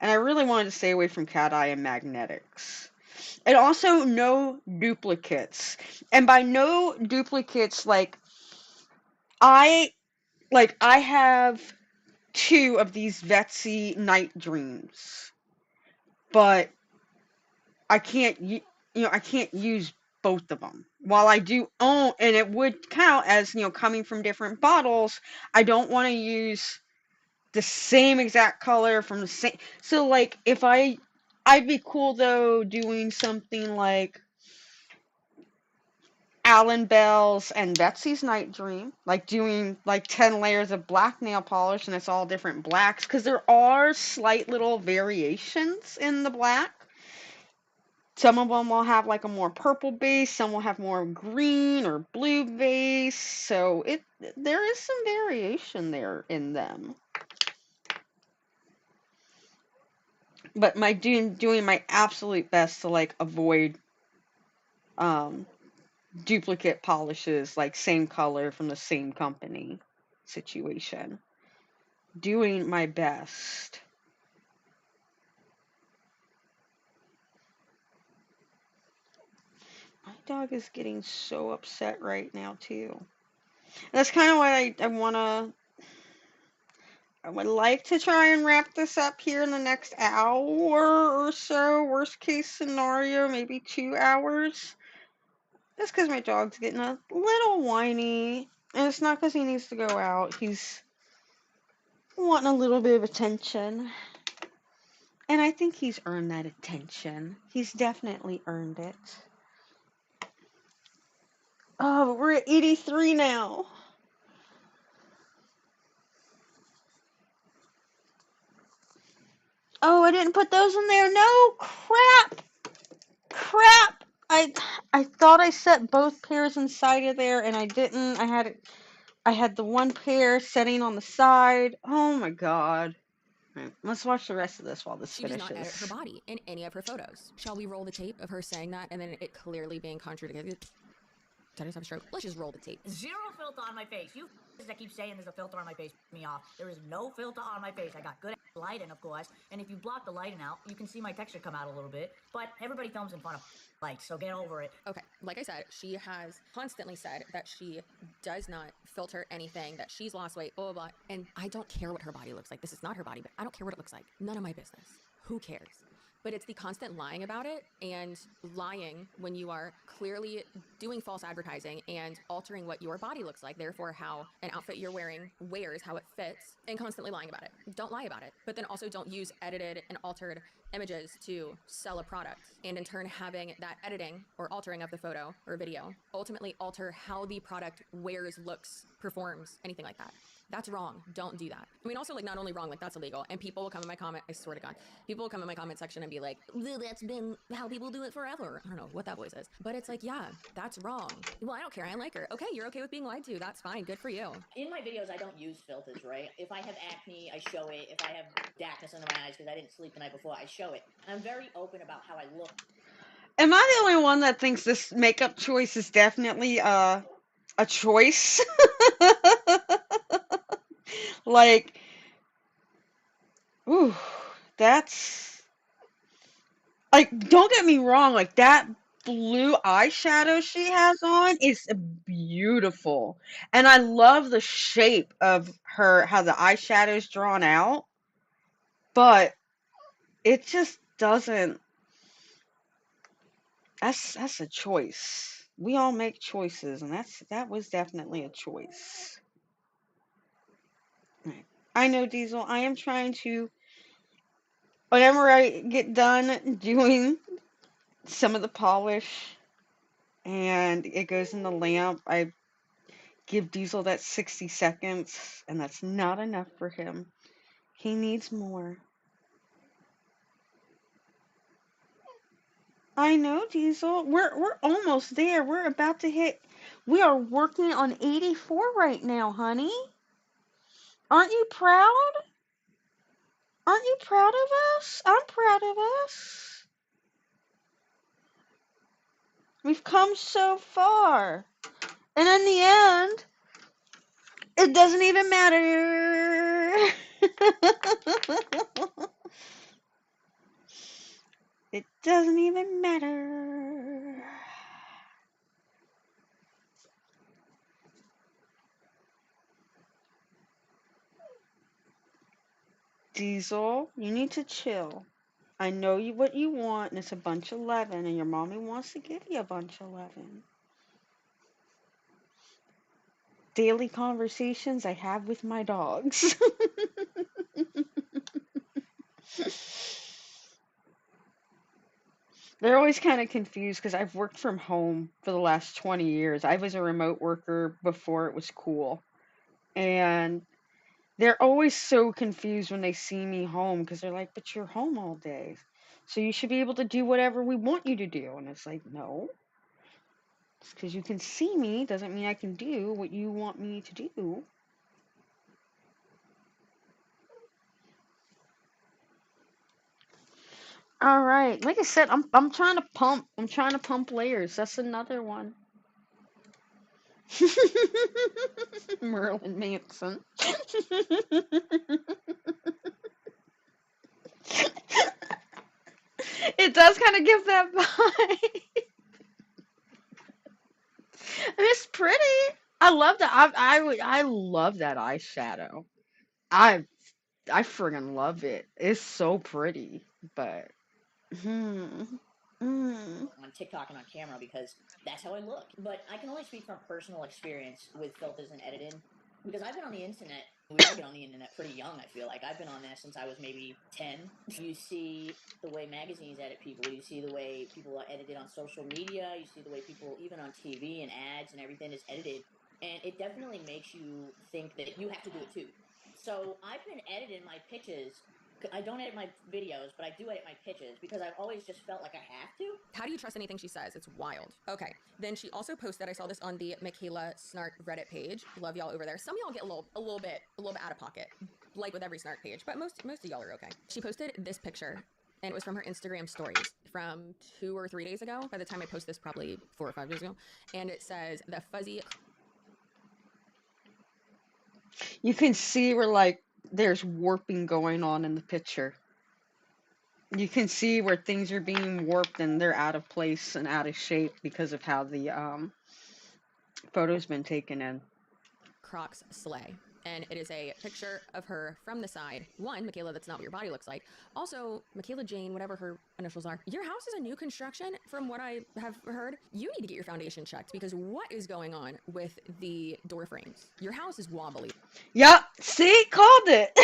And I really wanted to stay away from cat eye and magnetics. And also no duplicates. And by no duplicates, I I have two of these Vetsy Night Dreams, but I can't I can't use both of them. While I do own, and it would count as coming from different bottles, I don't want to use the same exact color from the same. So if I'd be cool though doing something like Alan Bell's and Betsy's Night Dream, like doing like 10 layers of black nail polish and it's all different blacks, because there are slight little variations in the black. Some of them will have like a more purple base, some will have more green or blue base, so there is some variation there in them. But doing my absolute best to like avoid um duplicate polishes, like same color from the same company situation. Doing my best. My dog is getting so upset right now too. That's kind of why I would like to try and wrap this up here in the next hour or so. Worst case scenario, maybe 2 hours. That's because my dog's getting a little whiny. And it's not because he needs to go out. He's wanting a little bit of attention. And I think he's earned that attention. He's definitely earned it. Oh, but we're at 83 now. Oh, I didn't put those in there. No, crap. Crap. I thought I set both pairs inside of there and I didn't. I had the one pair setting on the side. Oh my god. Right, let's watch the rest of this while this She does not edit her finishes. body in any of her photos. Shall we roll the tape of her saying that and then it clearly being contradicted? Did I just have a stroke? Let's just roll the tape. Zero filter on my face. You that keep saying there's a filter on my face piss me off. There is no filter on my face. I got good lighting, of course. And if you block the lighting out, you can see my texture come out a little bit. But everybody films in front of lights, so get over it. Okay, like I said, she has constantly said that she does not filter anything, that she's lost weight, blah, blah, blah. And I don't care what her body looks like. This is not her body, but I don't care what it looks like. None of my business. Who cares? But it's the constant lying about it, and lying when you are clearly doing false advertising and altering what your body looks like, therefore how an outfit you're wearing wears, how it fits, and constantly lying about it. Don't lie about it. But then also don't use edited and altered images to sell a product, and in turn having that editing or altering of the photo or video ultimately alter how the product wears, looks, performs, anything like that. That's wrong. Don't do that. I mean, also, like, not only wrong, like, that's illegal. And people will come in my comment, I swear to God, people will come in my comment section and be like, that's been how people do it forever. I don't know what that voice is. But it's like, yeah, that's wrong. Well, I don't care. I like her. Okay, you're okay with being lied to. That's fine. Good for you. In my videos, I don't use filters, right? If I have acne, I show it. If I have darkness under my eyes because I didn't sleep the night before, I show it. And I'm very open about how I look. Am I the only one that thinks this makeup choice is definitely a choice? Like, ooh, that's like, don't get me wrong, like that blue eyeshadow she has on is beautiful. And I love the shape of her, how the eyeshadow's drawn out, but it just doesn't, that's a choice. We all make choices, and that was definitely a choice. Right. I know, Diesel, I am trying to, whenever I get done doing some of the polish, and it goes in the lamp. I give Diesel that 60 seconds, and that's not enough for him. He needs more. I know, Diesel. We're almost there. We're about to hit. We are working on 84 right now, honey. Aren't you proud? Aren't you proud of us? I'm proud of us. We've come so far. And in the end, it doesn't even matter. It doesn't even matter. Diesel, you need to chill. I know what you want, and it's a bunch of 11, and your mommy wants to give you a bunch of 11. Daily conversations I have with my dogs. They're always kind of confused because I've worked from home for the last 20 years. I was a remote worker before it was cool. And they're always so confused when they see me home because they're like, but you're home all day. So you should be able to do whatever we want you to do. And it's like, no. Just because you can see me doesn't mean I can do what you want me to do. All right. Like I said, I'm trying to pump. I'm trying to pump layers. That's another one. Merlin Manson. It does kind of give that vibe. It's pretty. I love that. I love that eyeshadow. I I friggin' love it. It's so pretty. But on TikTok and on camera because that's how I look. But I can only speak from personal experience with filters and editing because I've been on the internet. We all get on the internet pretty young, I feel like. I've been on there since I was maybe 10. You see the way magazines edit people, you see the way people are edited on social media, you see the way people, even on TV and ads and everything, is edited. And it definitely makes you think that you have to do it too. So I've been editing my pictures. I don't edit my videos, but I do edit my pictures because I've always just felt like I have to. How do you trust anything she says? It's wild. Okay. Then she also posted, I saw this on the Michaela Snart Reddit page. Love y'all over there. Some of y'all get a little bit out of pocket, like with every Snart page, but most of y'all are okay. She posted this picture, and it was from her Instagram stories from 2 or 3 days ago. By the time I post this, probably 4 or 5 days ago. And it says, the fuzzy. you can see where like there's warping going on in the picture. You can see where things are being warped and they're out of place and out of shape because of how the photo's been taken in. Crocs sleigh. And it is a picture of her from the side. One, Michaela, that's not what your body looks like. Also, Michaela Jane, whatever her initials are. Your house is a new construction, from what I have heard. You need to get your foundation checked because what is going on with the door frames? Your house is wobbly. Yep. See? Called it.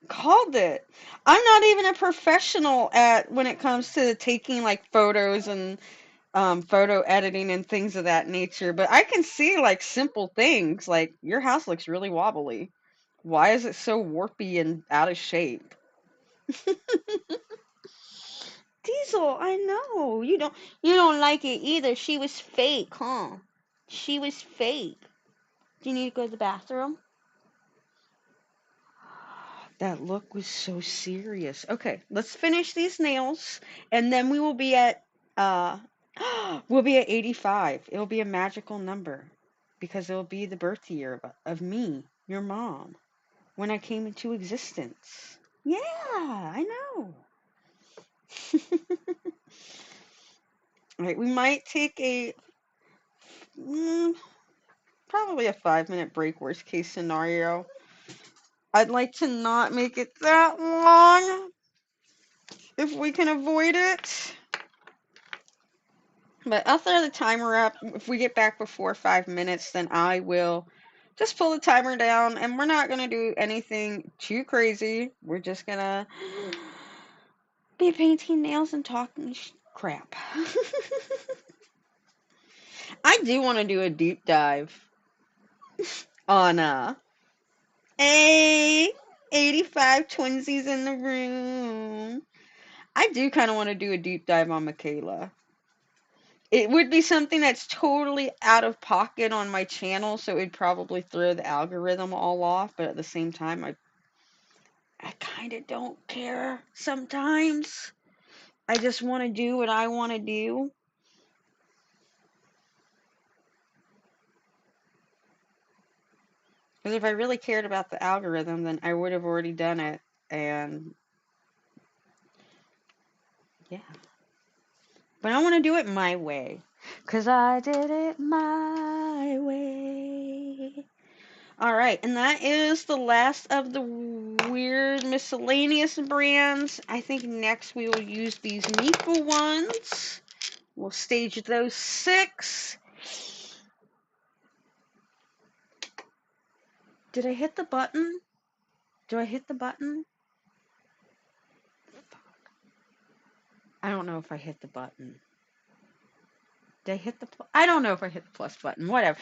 Called it. I'm not even a professional at when it comes to taking like photos and photo editing and things of that nature, but I can see like simple things like your house looks really wobbly. Why is it so warpy and out of shape? Diesel, I know. You don't like it either. She was fake, huh? She was fake. Do you need to go to the bathroom? That look was so serious. Okay, let's finish these nails and then we will be at uh we'll be at 85. It'll be a magical number because it'll be the birth year of me, your mom, when I came into existence. Yeah, I know. All right, we might take mm, probably a 5-minute break, worst case scenario. I'd like to not make it that long if we can avoid it. But I'll throw the timer up. If we get back before 5 minutes, then I will just pull the timer down, and we're not going to do anything too crazy. We're just going to be painting nails and talking crap. I do want to do a deep dive on a 85 twinsies in the room. I do kind of want to do a deep dive on Michaela. It would be something that's totally out of pocket on my channel, so it would probably throw the algorithm all off, but at the same time, I kind of don't care sometimes. I just want to do what I want to do. Because if I really cared about the algorithm, then I would have already done it. And yeah. But I want to do it my way. Because I did it my way. Alright, and that is the last of the weird miscellaneous brands. I think next we will use these Mifa ones. We'll stage those 6. Did I hit the button? Do I hit the button? I don't know if I hit the button. Did I hit the I don't know if I hit the plus button. Whatever.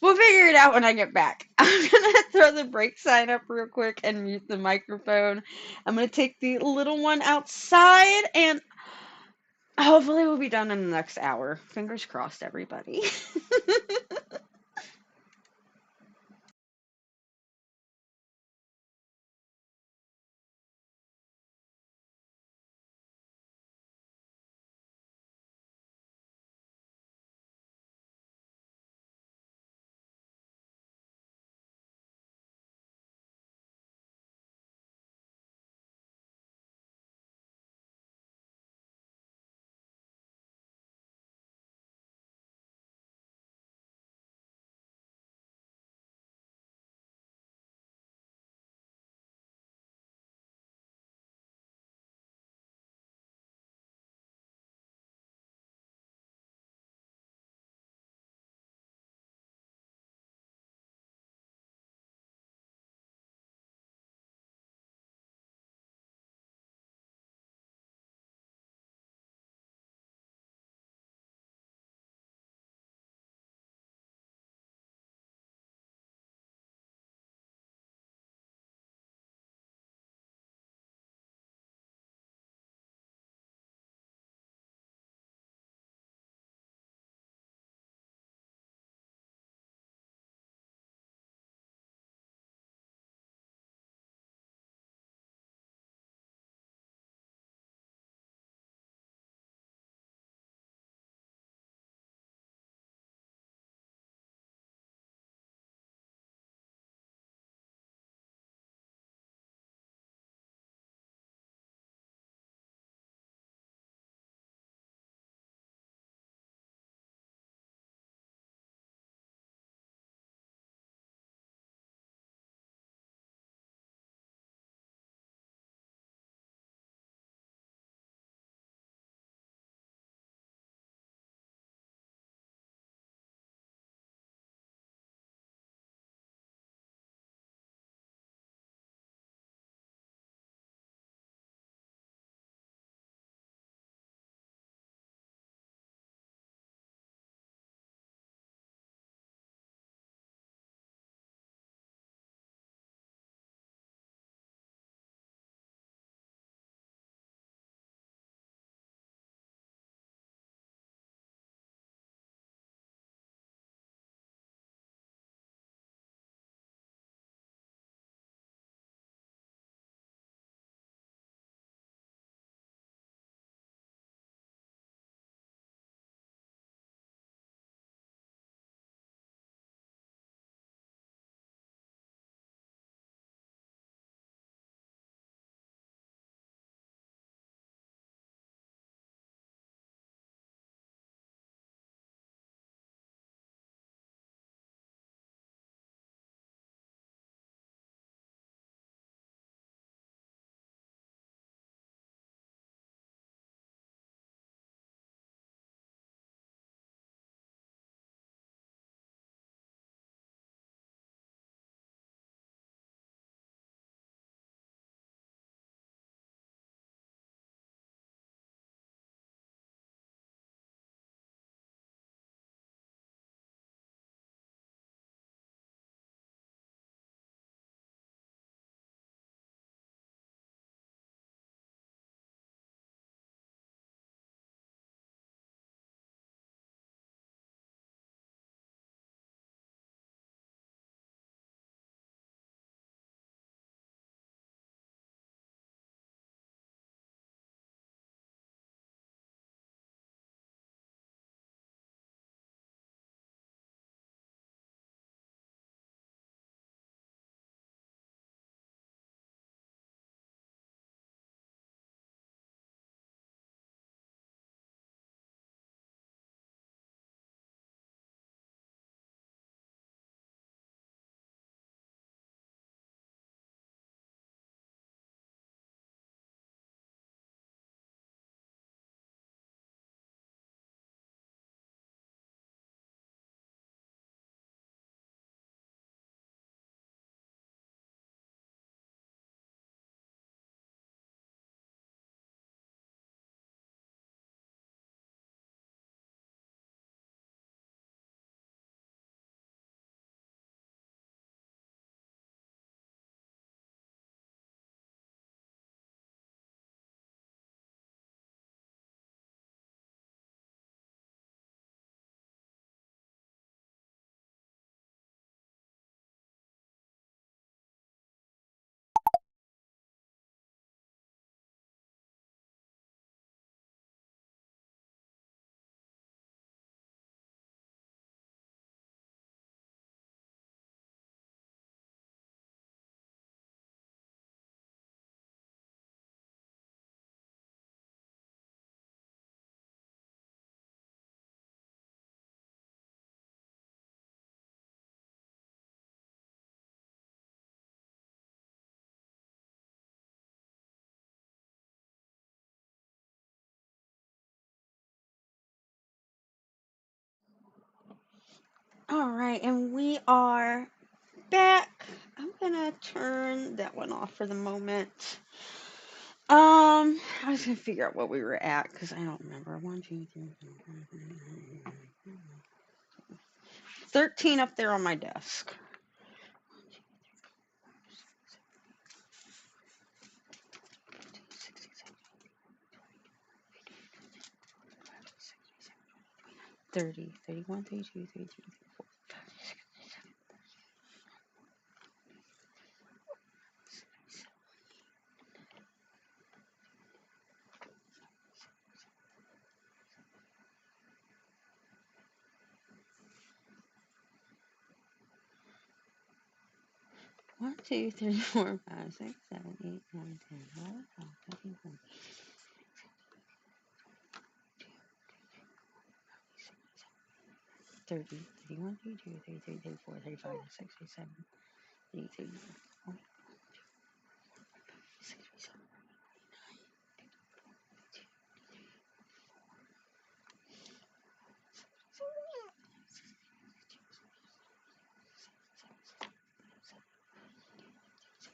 We'll figure it out when I get back. I'm going to throw the break sign up real quick and mute the microphone. I'm going to take the little one outside and hopefully we'll be done in the next hour. Fingers crossed, everybody. All right, and we are back. I'm gonna turn that one off for the moment. I was gonna figure out what we were at because I don't remember. 1, 2, 3, 4, 5, 13 up there on my desk. 30, 31, 32, 33, 34. 1, 2, 3, 4, 5, 6, 7, 8, 9, 10, 11, 12, 13, 14, 30, 31, 32, 33, 34, 35, 36, 37, 38, 39,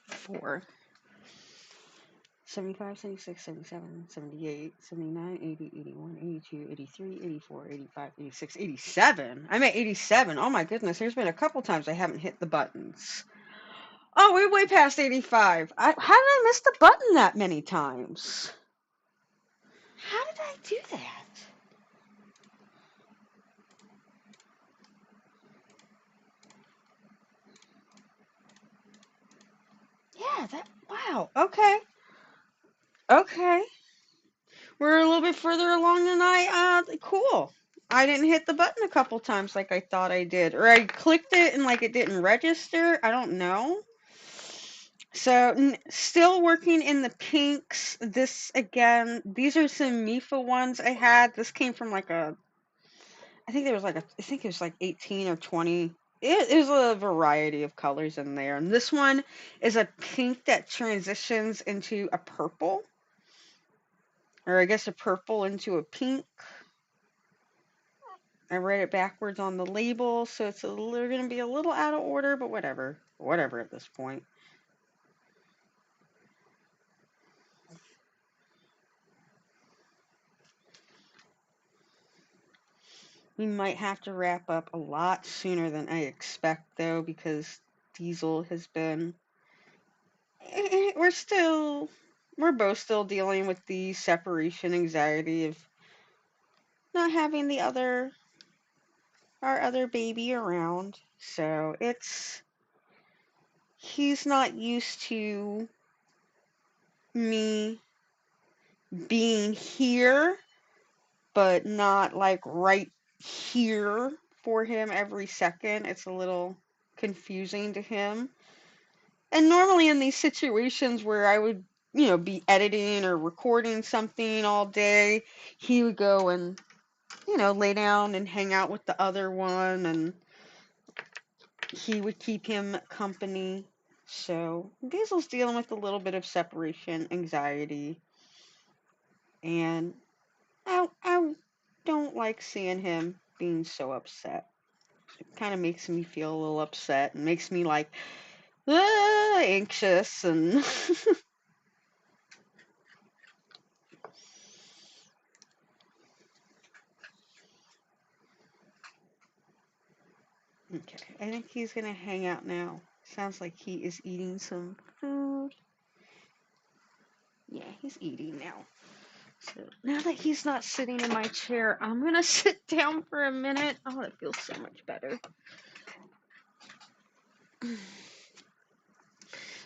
4, 75, 76, 77, 78, 79, 80, 81, 82, 83, 84, 85, 86, 87. I'm at 87. Oh my goodness, there's been a couple times I haven't hit the buttons. Oh, we're way past 85. How did I miss the button that many times? How did I do that? Yeah, wow. Okay. Okay. We're a little bit further along than cool. I didn't hit the button a couple times like I thought I did. Or I clicked it and like it didn't register. I don't know. So, still working in the pinks. This, again, these are some Mifa ones I had. This came from like I think it was like 18 or 20. It was a variety of colors in there. And this one is a pink that transitions into a purple. Or I guess a purple into a pink. I read it backwards on the label, so it's going to be a little out of order, but whatever. Whatever at this point. We might have to wrap up a lot sooner than I expect, though, because Diesel has been... We're both still dealing with the separation anxiety of not having our other baby around. So he's not used to me being here, but not like right here for him every second. It's a little confusing to him. And normally in these situations where I would, be editing or recording something all day, he would go and, lay down and hang out with the other one, and he would keep him company. So Diesel's dealing with a little bit of separation anxiety, and I don't like seeing him being so upset. It kind of makes me feel a little upset and makes me like anxious and okay, I think he's gonna hang out now. Sounds like he is eating some food. Yeah, he's eating now. So now that he's not sitting in my chair, I'm gonna sit down for a minute. Oh, that feels so much better.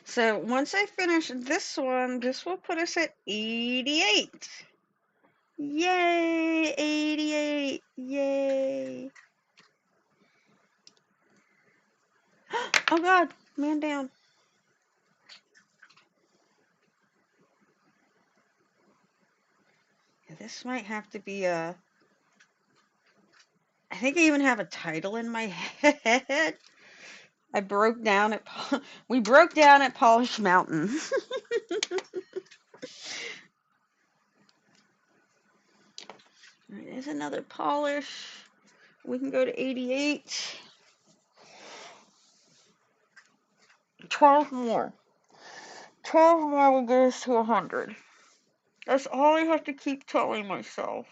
So once I finish this one, this will put us at 88. Yay, 88. Yay. Oh God, man down. This might have to be I think I even have a title in my head. We broke down at Polish Mountain. There's another polish. We can go to 88. 12 more. 12 more will get us to 100. That's all I have to keep telling myself.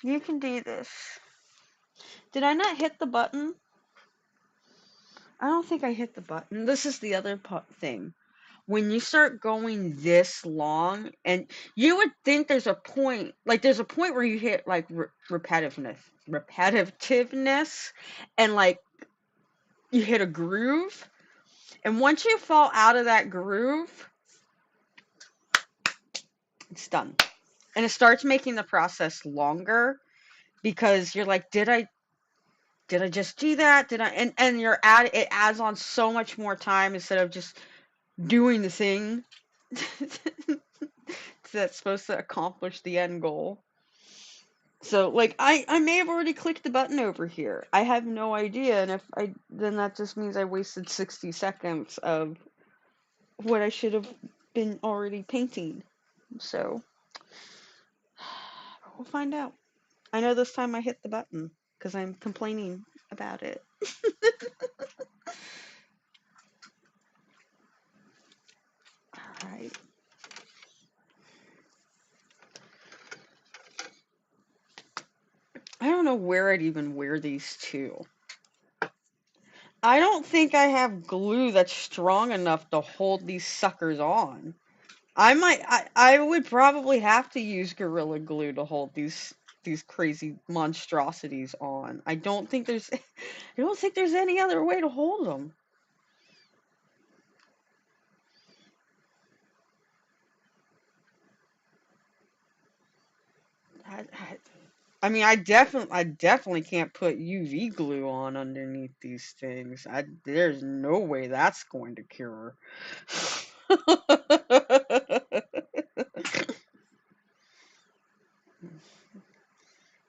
You can do this. Did I not hit the button? I don't think I hit the button. This is the other thing. When you start going this long, and you would think there's a point, like there's a point where you hit like repetitiveness, and like you hit a groove, and once you fall out of that groove, it's done. And it starts making the process longer because you're like, did I just do that? Did I? And it adds on so much more time instead of just doing the thing that's supposed to accomplish the end goal. So like I may have already clicked the button over here. I have no idea, and if I then that just means I wasted 60 seconds of what I should have been already painting. So we'll find out. I know this time I hit the button because I'm complaining about it. All right. I don't know where I'd even wear these to. I don't think I have glue that's strong enough to hold these suckers on. I would probably have to use Gorilla Glue to hold these crazy monstrosities on. I don't think there's I don't think there's any other way to hold them. I, I, I mean, I definitely can't put UV glue on underneath these things. There's no way that's going to cure.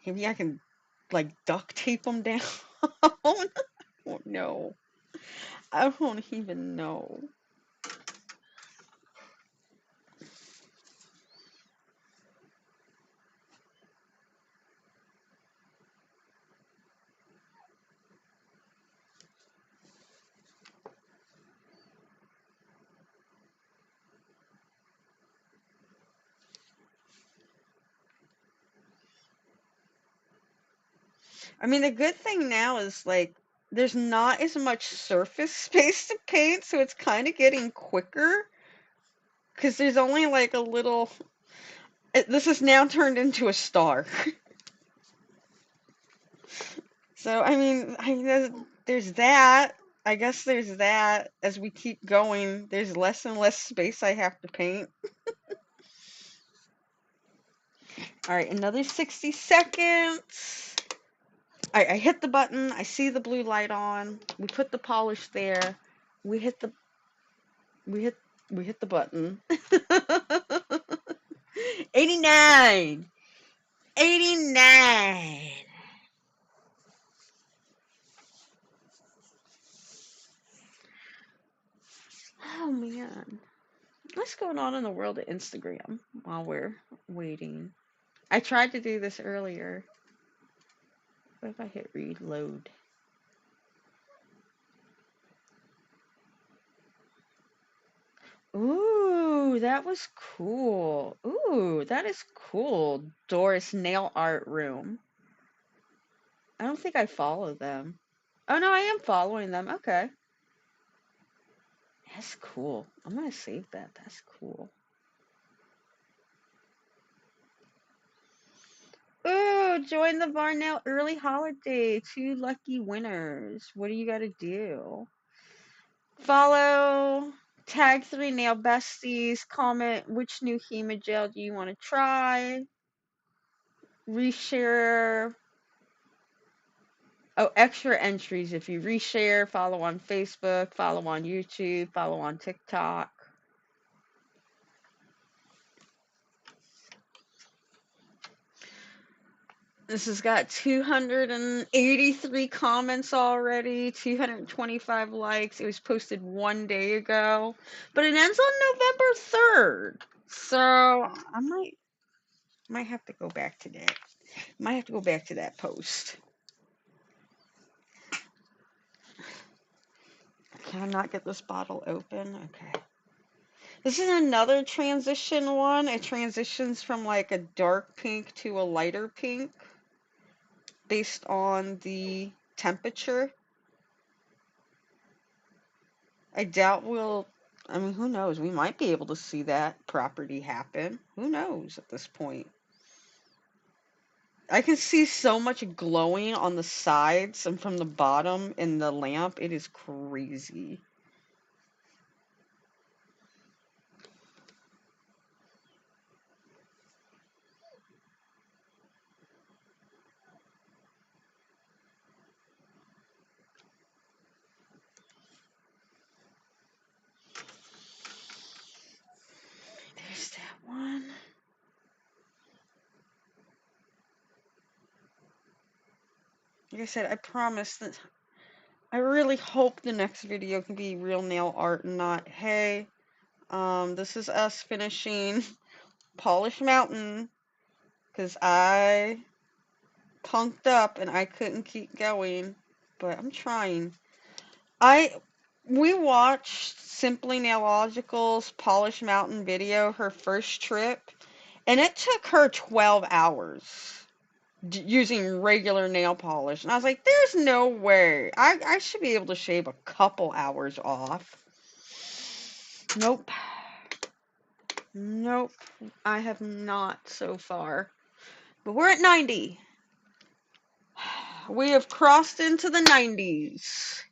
Maybe I can like duct tape them down. Oh no. I don't even know. I mean, the good thing now is like there's not as much surface space to paint, so it's kind of getting quicker because there's only like a little. This is now turned into a star. So I mean, there's that. I guess there's that. As we keep going, there's less and less space I have to paint. All right, another 60 seconds. I hit the button. I see the blue light on. We put the polish there. We hit the we hit we hit the button. 89. 89. Oh man. What's going on in the world of Instagram while we're waiting? I tried to do this earlier. What if I hit reload? Ooh, that was cool. Ooh, that is cool. Doris Nail Art Room. I don't think I follow them. Oh no, I am following them. Okay. That's cool. I'm gonna save that. That's cool. Ooh, join the Varnell early holiday. 2 lucky winners. What do you gotta do? Follow, tag 3 nail besties, comment which new Hemagel do you want to try, reshare. Oh, extra entries if you reshare, follow on Facebook, follow on YouTube, follow on TikTok. This has got 283 comments already, 225 likes. It was posted 1 day ago, but it ends on November 3rd. So I might have to go back to that. Might have to go back to that post. Can I not get this bottle open? Okay. This is another transition one. It transitions from like a dark pink to a lighter pink based on the temperature. I doubt we'll, I mean, who knows? We might be able to see that property happen. Who knows at this point? I can see so much glowing on the sides and from the bottom in the lamp. It is crazy. There's that one. Like I said, I promise that I really hope the next video can be real nail art and not, hey, this is us finishing Polish Mountain because I punked up and I couldn't keep going, but I'm trying. We watched Simply Nailogical's Polish Mountain video, her first trip, and it took her 12 hours using regular nail polish. And I was like, there's no way. I should be able to shave a couple hours off. Nope. Nope. I have not so far. But we're at 90. We have crossed into the 90s.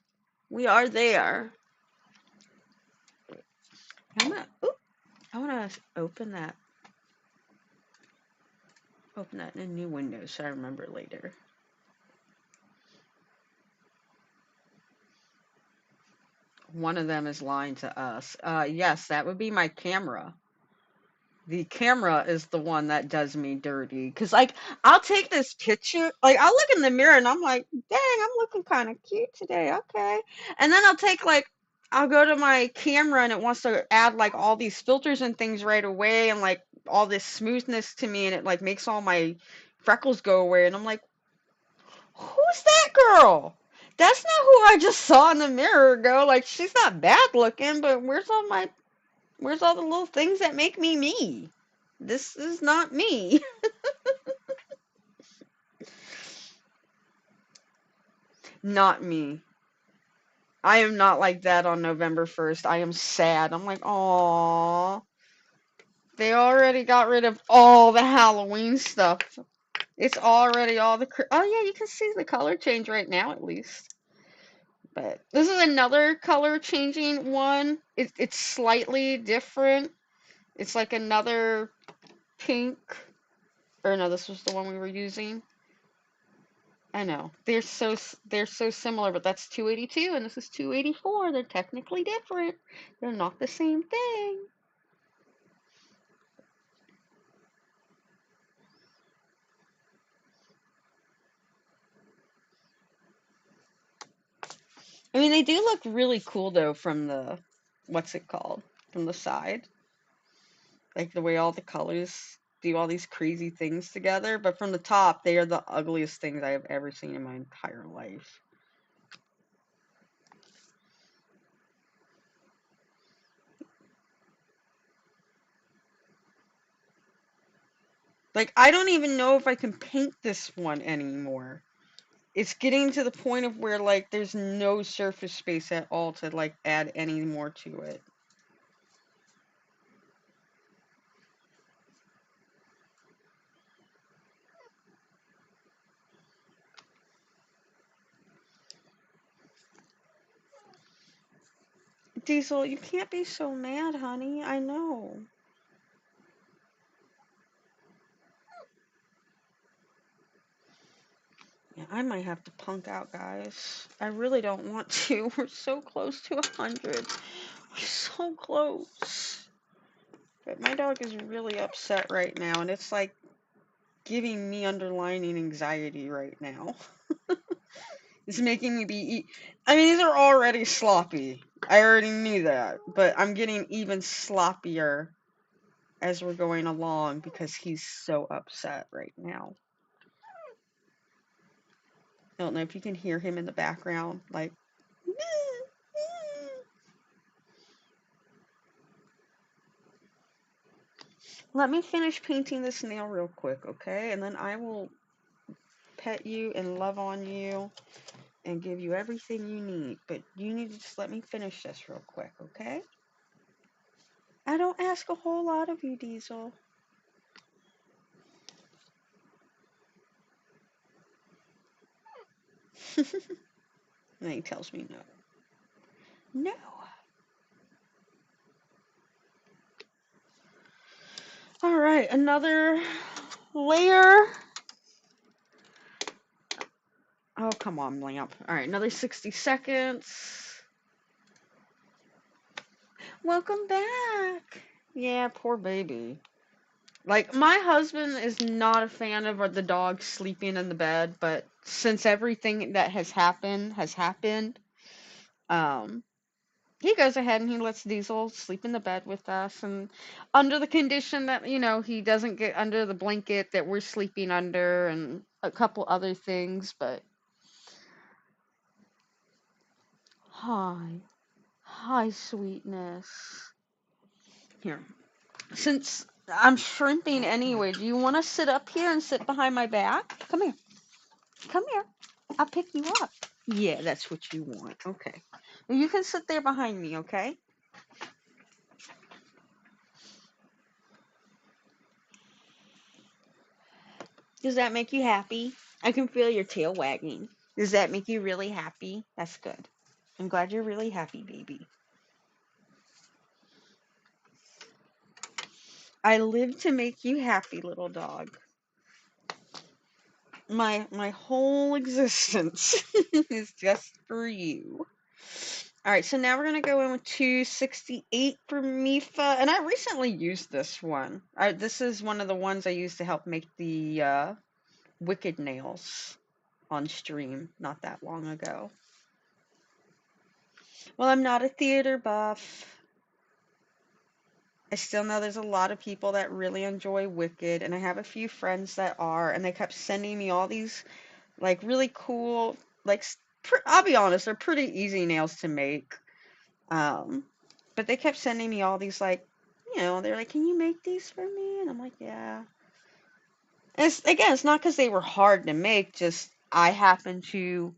We are there. I want to open that in a new window so I remember later. One of them is lying to us. Yes, that would be my camera. The camera is the one that does me dirty. Cause like I'll take this picture, like I'll look in the mirror and I'm like, dang, I'm looking kind of cute today. Okay. And then I'll go to my camera and it wants to add like all these filters and things right away and like all this smoothness to me and it like makes all my freckles go away and I'm like, who's that girl? That's not who I just saw in the mirror ago. Like she's not bad looking, but where's all the little things that make me me? This is not me. Not me. I am not like that on November 1st. I am sad. I'm like, "Aw, they already got rid of all the Halloween stuff. It's already all the oh yeah, you can see the color change right now at least." But this is another color changing one. It's slightly different. It's like another pink. Or no, this was the one we were using. I know. They're so similar, but that's 282 and this is 284. They're technically different. They're not the same thing. I mean, they do look really cool though from the what's it called? From the side. Like the way all the colors do all these crazy things together, but from the top, they are the ugliest things I have ever seen in my entire life. Like, I don't even know if I can paint this one anymore. It's getting to the point of where, like, there's no surface space at all to, like, add any more to it. Diesel, you can't be so mad, honey. I know. Yeah, I might have to punk out, guys. I really don't want to. We're so close to 100. We're so close. But my dog is really upset right now, and it's like giving me underlying anxiety right now. It's making me be. I mean, these are already sloppy. I already knew that, but I'm getting even sloppier as we're going along because he's so upset right now. I don't know if you can hear him in the background, like. Let me finish painting this nail real quick, okay? And then I will pet you and love on you and give you everything you need. But you need to just let me finish this real quick, okay? I don't ask a whole lot of you, Diesel. And he tells me no. No. All right, another layer. Oh, come on, lamp. All right, another 60 seconds. Welcome back. Yeah, poor baby. Like, my husband is not a fan of the dog sleeping in the bed, but since everything that has happened, um, he goes ahead and he lets Diesel sleep in the bed with us, and under the condition that, you know, he doesn't get under the blanket that we're sleeping under, and a couple other things, but hi. Hi, sweetness. Here. Since I'm shrimping anyway, do you want to sit up here and sit behind my back? Come here. Come here. I'll pick you up. Yeah, that's what you want. Okay. Well, you can sit there behind me, okay? Does that make you happy? I can feel your tail wagging. Does that make you really happy? That's good. I'm glad you're really happy, baby. I live to make you happy, little dog. My whole existence is just for you. All right, so now we're gonna go in with 268 for Mifa, and I recently used this one. This is one of the ones I used to help make the Wicked nails on stream not that long ago. Well, I'm not a theater buff. I still know there's a lot of people that really enjoy Wicked, and I have a few friends that are, and they kept sending me all these like really cool, like I'll be honest, they're pretty easy nails to make. But they kept sending me all these like, you know, they're like, "Can you make these for me?" And I'm like, "Yeah." And it's not because they were hard to make, just I happen to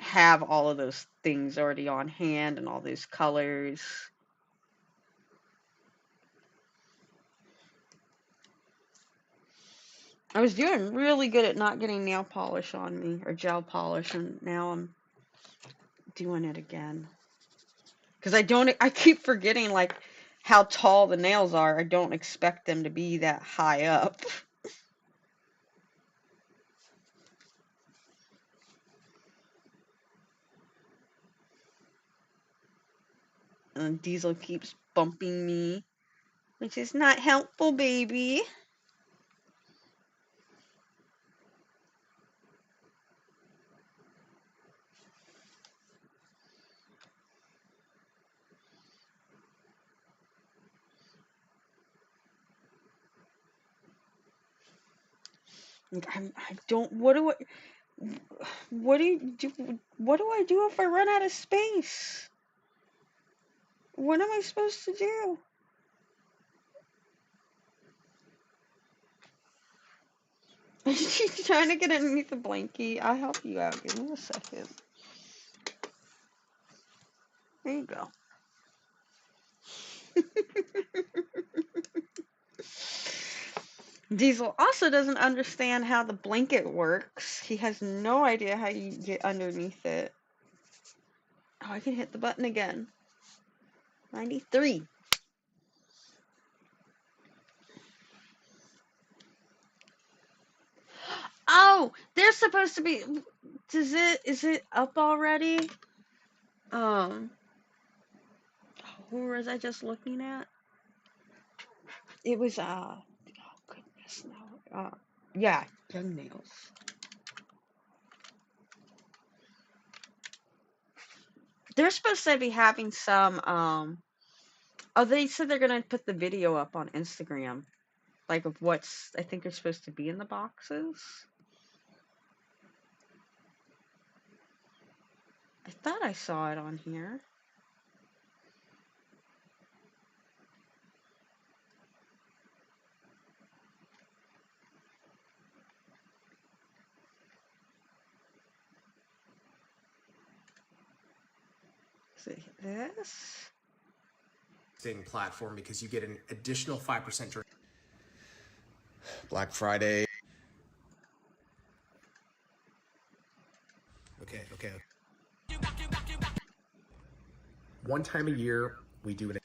have all of those things already on hand and all those colors. I was doing really good at not getting nail polish on me or gel polish, and now I'm doing it again. Because I keep forgetting like how tall the nails are. I don't expect them to be that high up. And Diesel keeps bumping me, which is not helpful, baby. I don't. What do you do? What do I do if I run out of space? What am I supposed to do? She's trying to get underneath the blankie. I'll help you out. Give me a second. There you go. Diesel also doesn't understand how the blanket works. He has no idea how you get underneath it. Oh, I can hit the button again. 93. Oh, they're supposed to be. Is it up already? Who was I just looking at? It was oh goodness no. Yeah, young nails. They're supposed to be having some oh, they said they're gonna put the video up on Instagram, like of what's I think are supposed to be in the boxes. I thought I saw it on here. See this? Platform because you get an additional 5% during Black Friday. Okay. One time a year, we do an.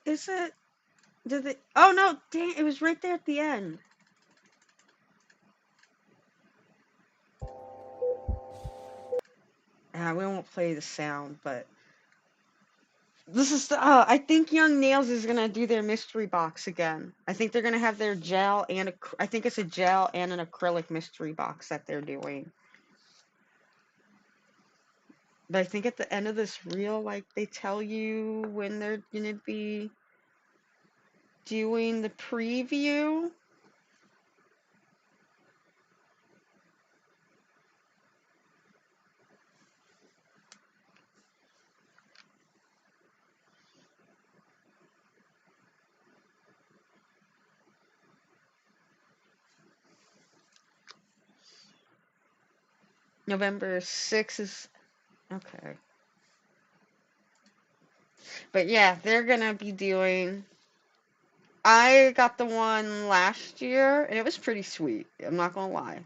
Is it? Did they? Oh no! Dang! It was right there at the end. We won't play the sound, but this is. I think Young Nails is gonna do their mystery box again. I think they're gonna have their gel and I think it's a gel and an acrylic mystery box that they're doing. But I think at the end of this reel, like they tell you when they're gonna be doing the preview. November 6th is okay. But yeah, they're gonna be doing. I got the one last year, and it was pretty sweet. I'm not gonna lie.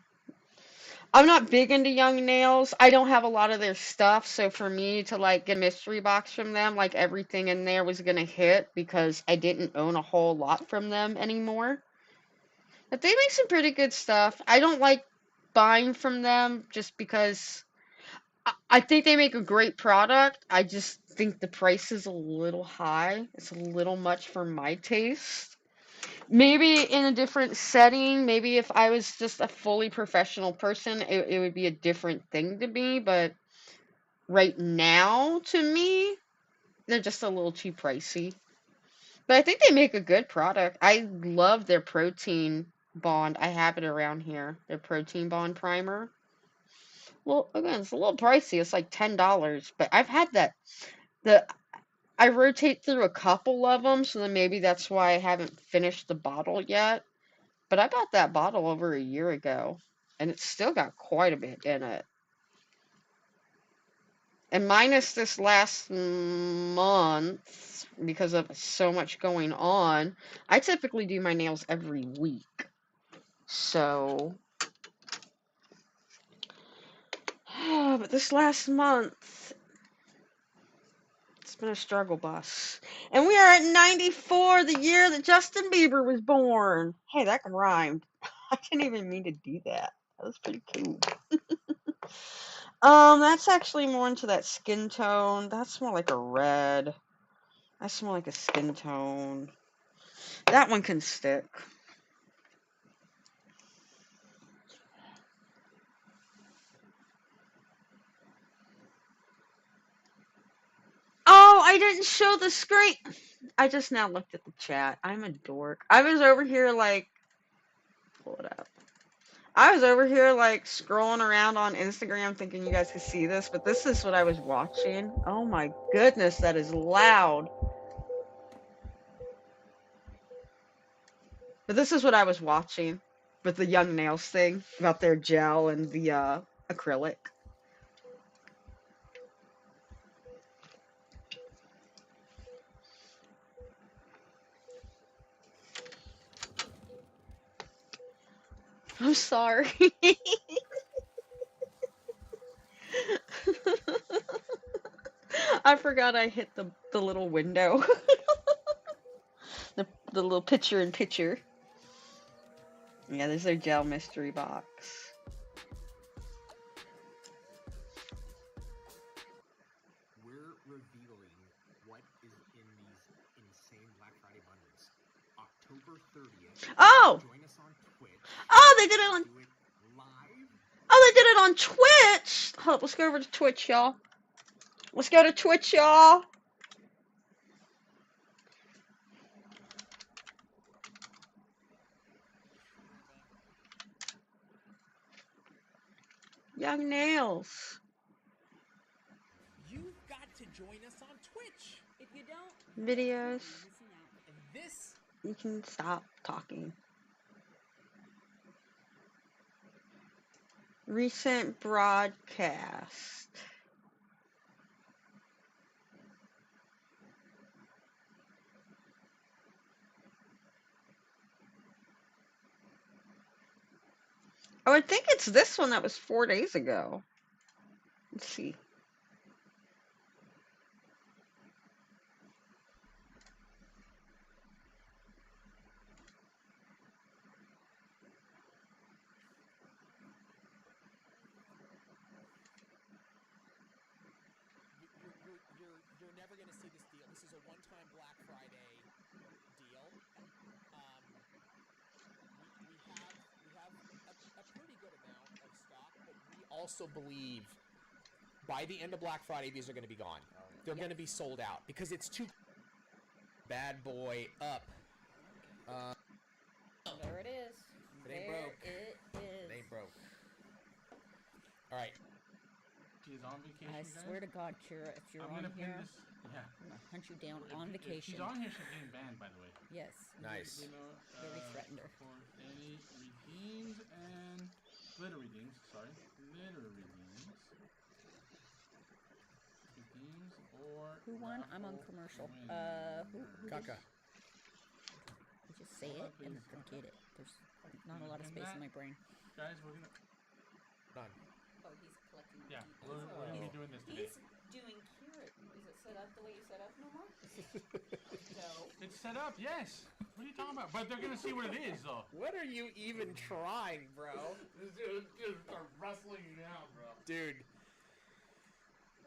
I'm not big into Young Nails. I don't have a lot of their stuff, so for me to like get a mystery box from them, like everything in there was gonna hit because I didn't own a whole lot from them anymore. But they make some pretty good stuff. I don't like buying from them just because I think they make a great product. I just think the price is a little high. It's a little much for my taste. Maybe in a different setting, maybe if I was just a fully professional person, it would be a different thing to me. But right now, to me, they're just a little too pricey. But I think they make a good product. I love their protein bond. I have it around here. Their protein bond primer. Well, again, it's a little pricey. It's like $10, but I've had that. The I rotate through a couple of them, so then maybe that's why I haven't finished the bottle yet. But I bought that bottle over a year ago, and it's still got quite a bit in it. And minus this last month, because of so much going on, I typically do my nails every week. So, but this last month, it's been a struggle bus. And we are at 94, the year that Justin Bieber was born. Hey, that can rhyme. I didn't even mean to do that. That was pretty cool. That's actually more into that skin tone. That's more like a red. That's more like a skin tone. That one can stick. Oh, I didn't show the screen. I just now looked at the chat. I'm a dork. I was over here like, pull it up. I was over here like scrolling around on Instagram thinking you guys could see this, but this is what I was watching. Oh my goodness, that is loud. But this is what I was watching with the Young Nails thing about their gel and the acrylic. I'm sorry. I forgot I hit the little window. the little picture in picture. Yeah, there's their gel mystery box. We're revealing what is in these insane Black Friday bundles. October 30th. Oh! Join us on Twitch. Oh, they did it on. Do it live. Oh, they did it on Twitch. Hold up, let's go over to Twitch, y'all. Let's go to Twitch, y'all. Young Nails. You've got to join us on Twitch. If you don't, Videos. and this You can stop talking. Recent broadcast. Oh, I think it's this one that was 4 days ago. Let's see. You're never going to see this deal. This is a one-time Black Friday deal. We have a pretty good amount of stock, but we also believe by the end of Black Friday these are going to be gone. They're going to be sold out because it's too bad boy up. There it is. It ain't broke. It is. It ain't broke. All right. She's on vacation, I guys? swear to God, Kira, if you're I'm on gonna pin here, this. Yeah. I'm gonna hunt you down on If vacation. she's on here, she's getting banned, by the way. Yes. Nice. You know, Very threatened her. for any redeems and glitter redeems. Sorry, glitter redeems. Redeems or Who won? I'm on raffle commercial. Who? Kaka. You just say Hold on, it and please. forget it. There's not a lot of Pin space that. in my brain. Guys, we're gonna. Done. Oh, he's collecting. Yeah, we're gonna be doing this today. He's doing Kira. Is it set up the way you set up no more? No. It's set up, yes. What are you talking about? But they're gonna see what it is, though. What are you even trying, bro? Just start wrestling you down, bro. Dude.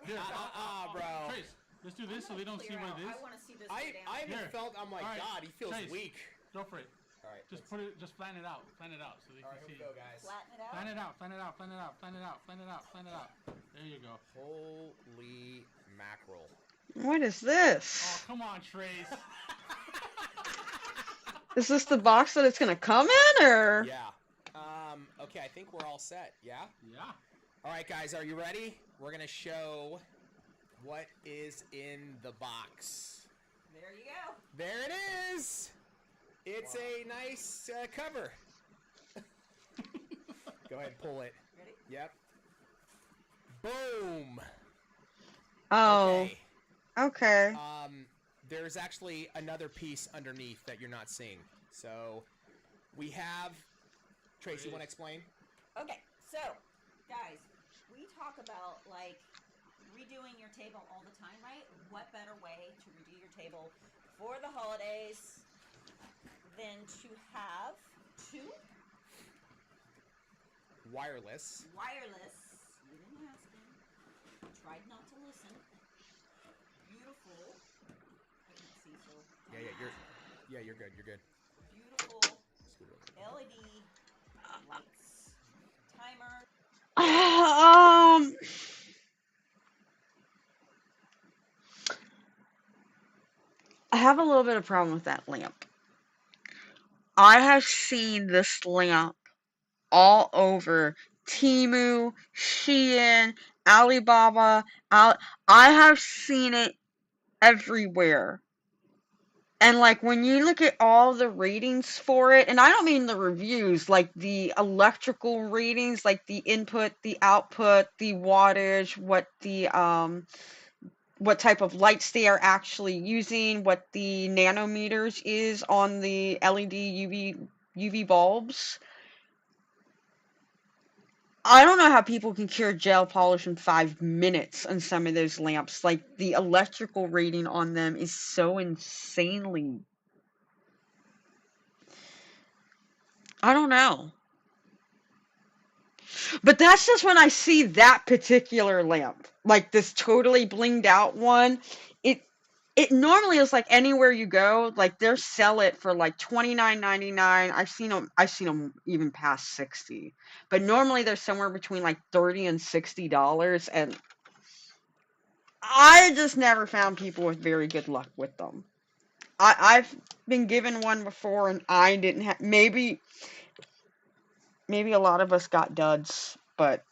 Here, bro. Trace, let's do this so they don't see what it is. I want to see this. I haven't felt. I'm like, All right, God, he feels Trace, weak. Go for it. All right. Just put it. Just flatten it out. Flatten it out so they All can right, see. here we go, guys. Flatten it out. Flatten it out. Flatten it out. Flatten it out. Flatten it out. Flatten it out. Flatten it out. There you go. Holy mackerel. What is this? Oh, come on, Trace. Is this the box that it's gonna come in, or? Yeah. Okay, I think we're all set. Yeah? Yeah. All right, guys, are you ready? We're going to show what is in the box. There you go. There it is. It's a nice cover. Go ahead, pull it. Ready? Yep. Boom. Oh. Okay. There's actually another piece underneath that you're not seeing. So we have Tracy, want to explain? Okay, so guys, we talk about like redoing your table all the time, right? What better way to redo your table for the holidays than to have two wireless. You didn't ask me. Tried not to listen. Beautiful. I can't see, so. You're good. You're good. Beautiful LED lights. Timer. I have a little bit of problem with that lamp. I have seen this lamp all over Temu, Shein, Alibaba. I have seen it everywhere. And like when you look at all the ratings for it, and I don't mean the reviews, like the electrical ratings, like the input, the output, the wattage, what type of lights they are actually using, what the nanometers is on the LED UV bulbs. I don't know how people can cure gel polish in 5 minutes on some of those lamps. Like the electrical rating on them is so insanely. I don't know. But that's just when I see that particular lamp, like this totally blinged out one. It it normally is like anywhere you go, like they sell it for like $29.99. I've seen them even past 60. But normally they're somewhere between like $30 and $60, and I just never found people with very good luck with them. I've been given one before and I didn't have maybe a lot of us got duds, but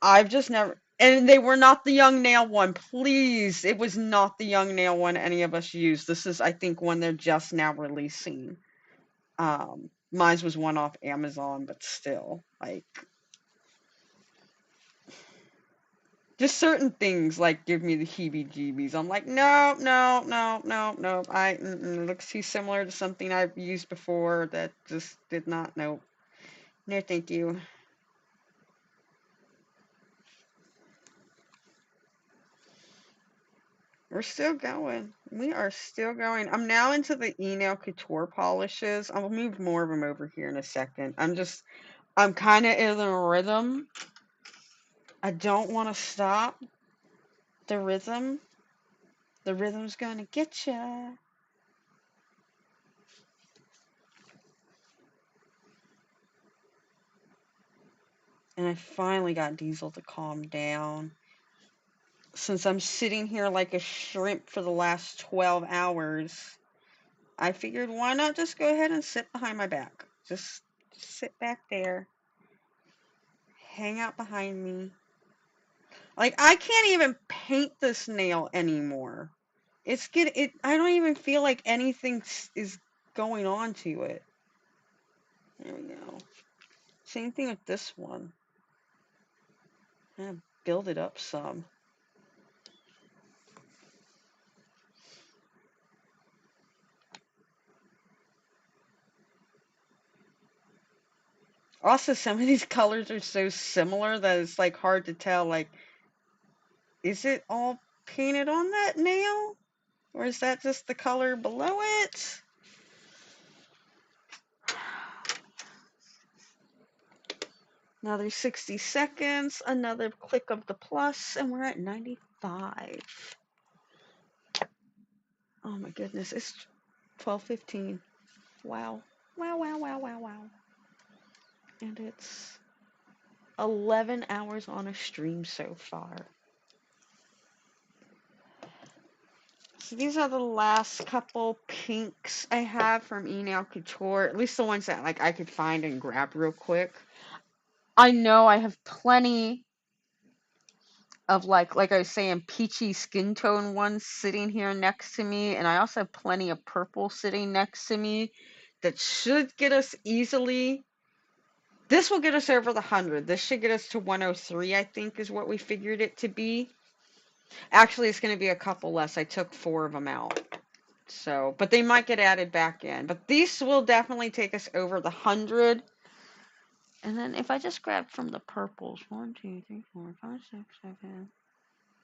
I've just never. And they were not the young nail one. Please, it was not the young nail one any of us used. This is, I think, one they're just now releasing. Mine was one off Amazon, but still, like, Just certain things like give me the heebie-jeebies. I'm like, no, no, no, no, no. It looks too similar to something I've used before that just did not. No, no, thank you. We're still going. We are still going. I'm now into the e-nail couture polishes. I'll move more of them over here in a second. I'm kind of in a rhythm. I don't want to stop the rhythm. The rhythm's gonna get ya. And I finally got Diesel to calm down. Since I'm sitting here like a shrimp for the last 12 hours, I figured why not just go ahead and sit behind my back. Just sit back there. Hang out behind me. Like, I can't even paint this nail anymore. I don't even feel like anything is going on to it. There we go. Same thing with this one. I'm gonna build it up some. Also, some of these colors are so similar that it's like hard to tell, like, is it all painted on that nail? Or is that just the color below it? Another 60 seconds, another click of the plus, and we're at 95. Oh my goodness, it's 12:15. Wow. Wow, wow, wow, wow, wow. And it's 11 hours on a stream so far. So these are the last couple pinks I have from e-nail couture, at least the ones that like I could find and grab real quick. I know I have plenty of like I was saying, peachy skin tone ones sitting here next to me, and I also have plenty of purple sitting next to me that should get us easily. This will get us over the 100. This should get us to 103, I think, is what we figured it to be. Actually, it's going to be a couple less. I took 4 of them out. So, but they might get added back in. But these will definitely take us over the 100. And then if I just grab from the purples, 1, 2, 3, 4, 5, 6, 7,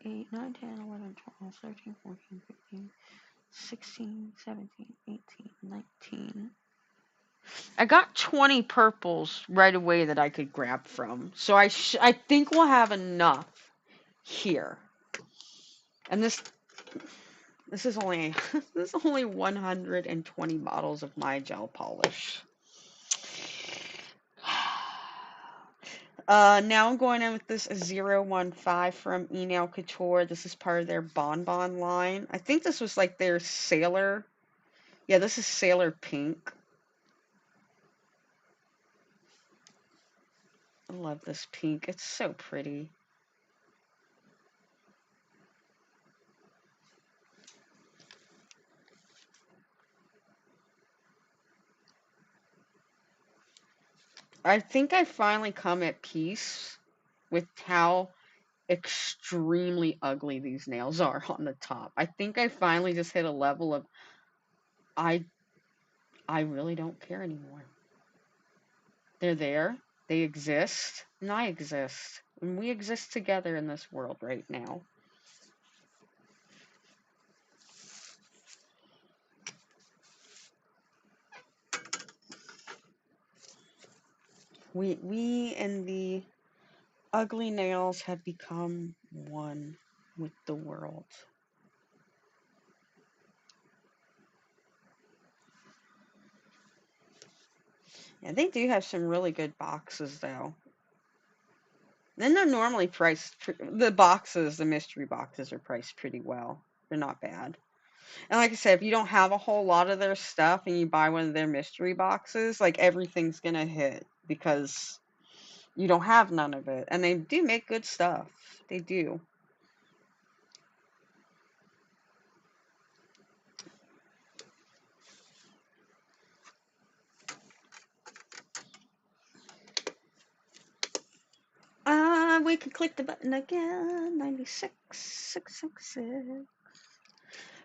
8, 9, 10, 11, 12, 13, 14, 15, 16, 17, 18, 19. I got 20 purples right away that I could grab from. So I think we'll have enough here. And this is only this is only 120 bottles of my gel polish. Now I'm going in with this 015 from e-nail couture. This is part of their Bonbon line. I think this was like their Sailor. Yeah, this is Sailor Pink. I love this pink. It's so pretty. I think I finally come at peace with how extremely ugly these nails are on the top. I think I finally just hit a level of I really don't care anymore. They're there, they exist, and I exist. And we exist together in this world right now. We and the ugly nails have become one with the world. Yeah, they do have some really good boxes though. Then they're normally priced, the boxes, the mystery boxes are priced pretty well. They're not bad. And like I said, if you don't have a whole lot of their stuff and you buy one of their mystery boxes, like everything's gonna hit because you don't have none of it. And they do make good stuff. They do. we can click the button again. 96, 666.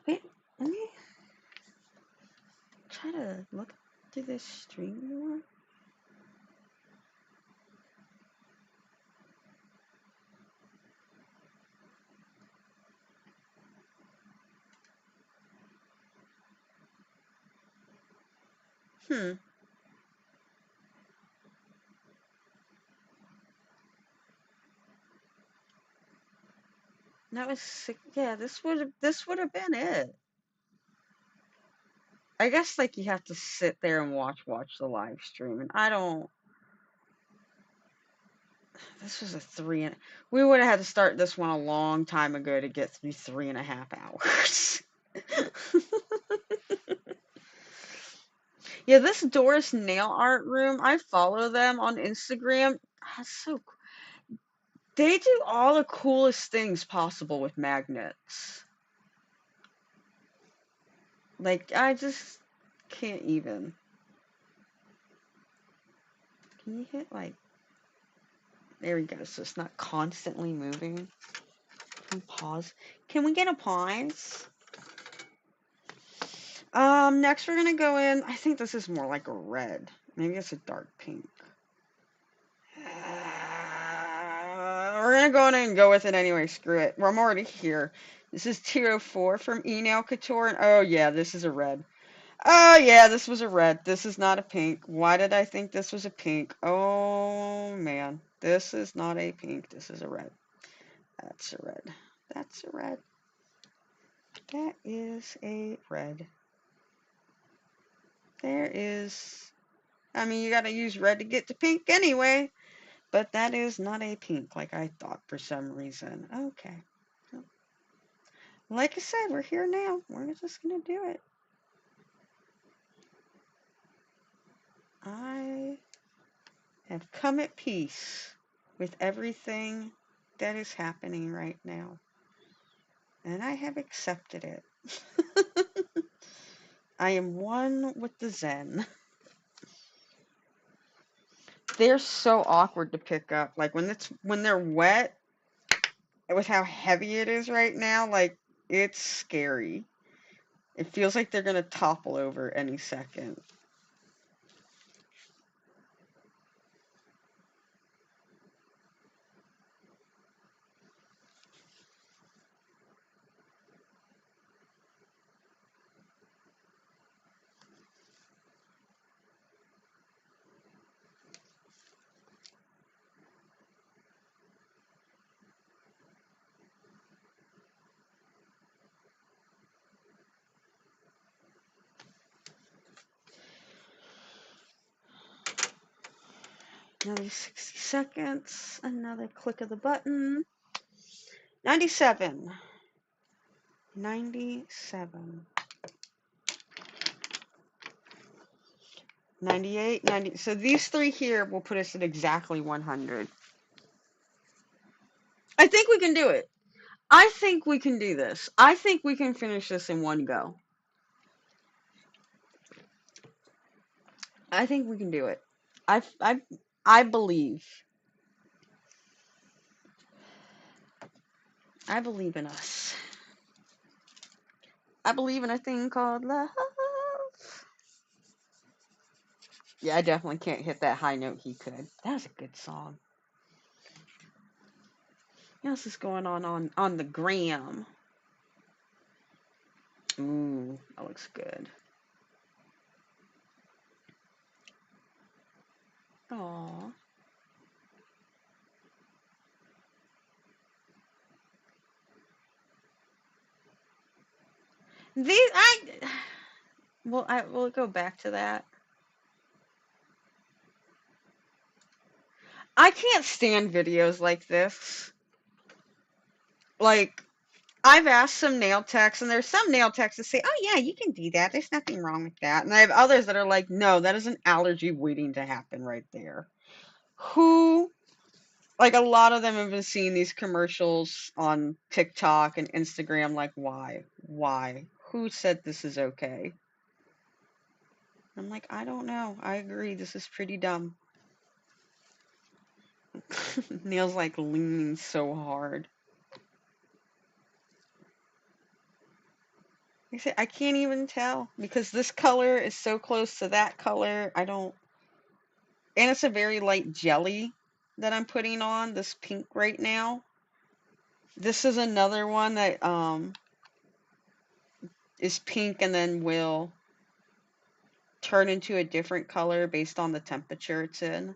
Wait, let me try to look through this stream more. That was sick. Yeah, this would have been it. I guess like you have to sit there and watch the live stream, and I don't. This was a three and we would have had to start this one a long time ago to get through 3.5 hours. Yeah, this Doris Nail Art Room, I follow them on Instagram. That's so they do all the coolest things possible with magnets. Like I just can't even. Can you hit like there we go, so it's not constantly moving. Pause. Can we get a pause? Next we're gonna go in. I think this is more like a red. Maybe it's a dark pink. We're gonna go in and go with it anyway. Screw it. I'm already here. This is 204 from Nail Couture. And oh yeah, this is a red. Oh yeah, this was a red. This is not a pink. Why did I think this was a pink? Oh man, this is not a pink. This is a red. That's a red. That's a red. That is a red. There is. I mean, you gotta use red to get to pink anyway. But that is not a pink like I thought for some reason. Okay. Like I said, we're here now. We're just gonna do it. I have come at peace with everything that is happening right now. And I have accepted it. I am one with the Zen. They're so awkward to pick up. Like when they're wet, with how heavy it is right now, like it's scary. It feels like they're gonna topple over any second. Another 60 seconds. Another click of the button. 97. 97. 98, 90. So these three here will put us at exactly 100. I think we can do it. I think we can do this. I think we can finish this in one go. I think we can do it. I believe. I believe in us. I believe in a thing called love. Yeah, I definitely can't hit that high note he could. That was a good song. What else is going on the gram? Ooh, that looks good. Aww. I will go back to that. I can't stand videos like this. Like, I've asked some nail techs, and there's some nail techs that say, oh yeah, you can do that. There's nothing wrong with that. And I have others that are like, no, that is an allergy waiting to happen right there. Like, a lot of them have been seeing these commercials on TikTok and Instagram, like, why? Why? Who said this is okay? I'm like, I don't know. I agree. This is pretty dumb. Nails like leaning so hard. I can't even tell because this color is so close to that color. I don't, and it's a very light jelly that I'm putting on, this pink right now. This is another one that is pink and then will turn into a different color based on the temperature it's in.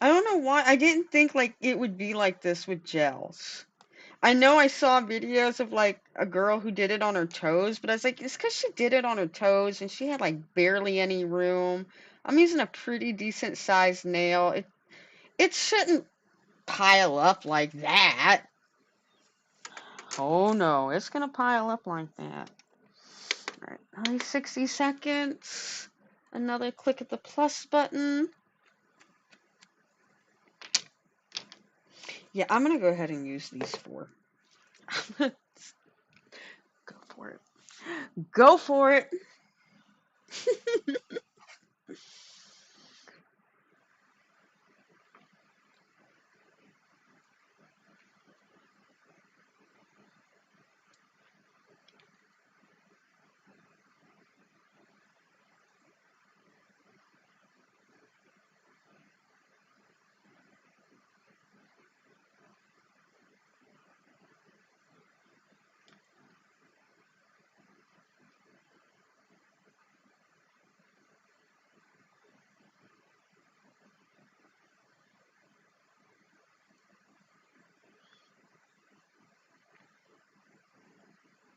I don't know why. I didn't think like it would be like this with gels. I know I saw videos of like a girl who did it on her toes, but I was like, it's because she did it on her toes and she had like barely any room. I'm using a pretty decent sized nail. It shouldn't pile up like that. Oh no, it's gonna pile up like that. Alright, only 60 seconds. Another click at the plus button. Yeah, I'm gonna go ahead and use these four. Go for it. Go for it.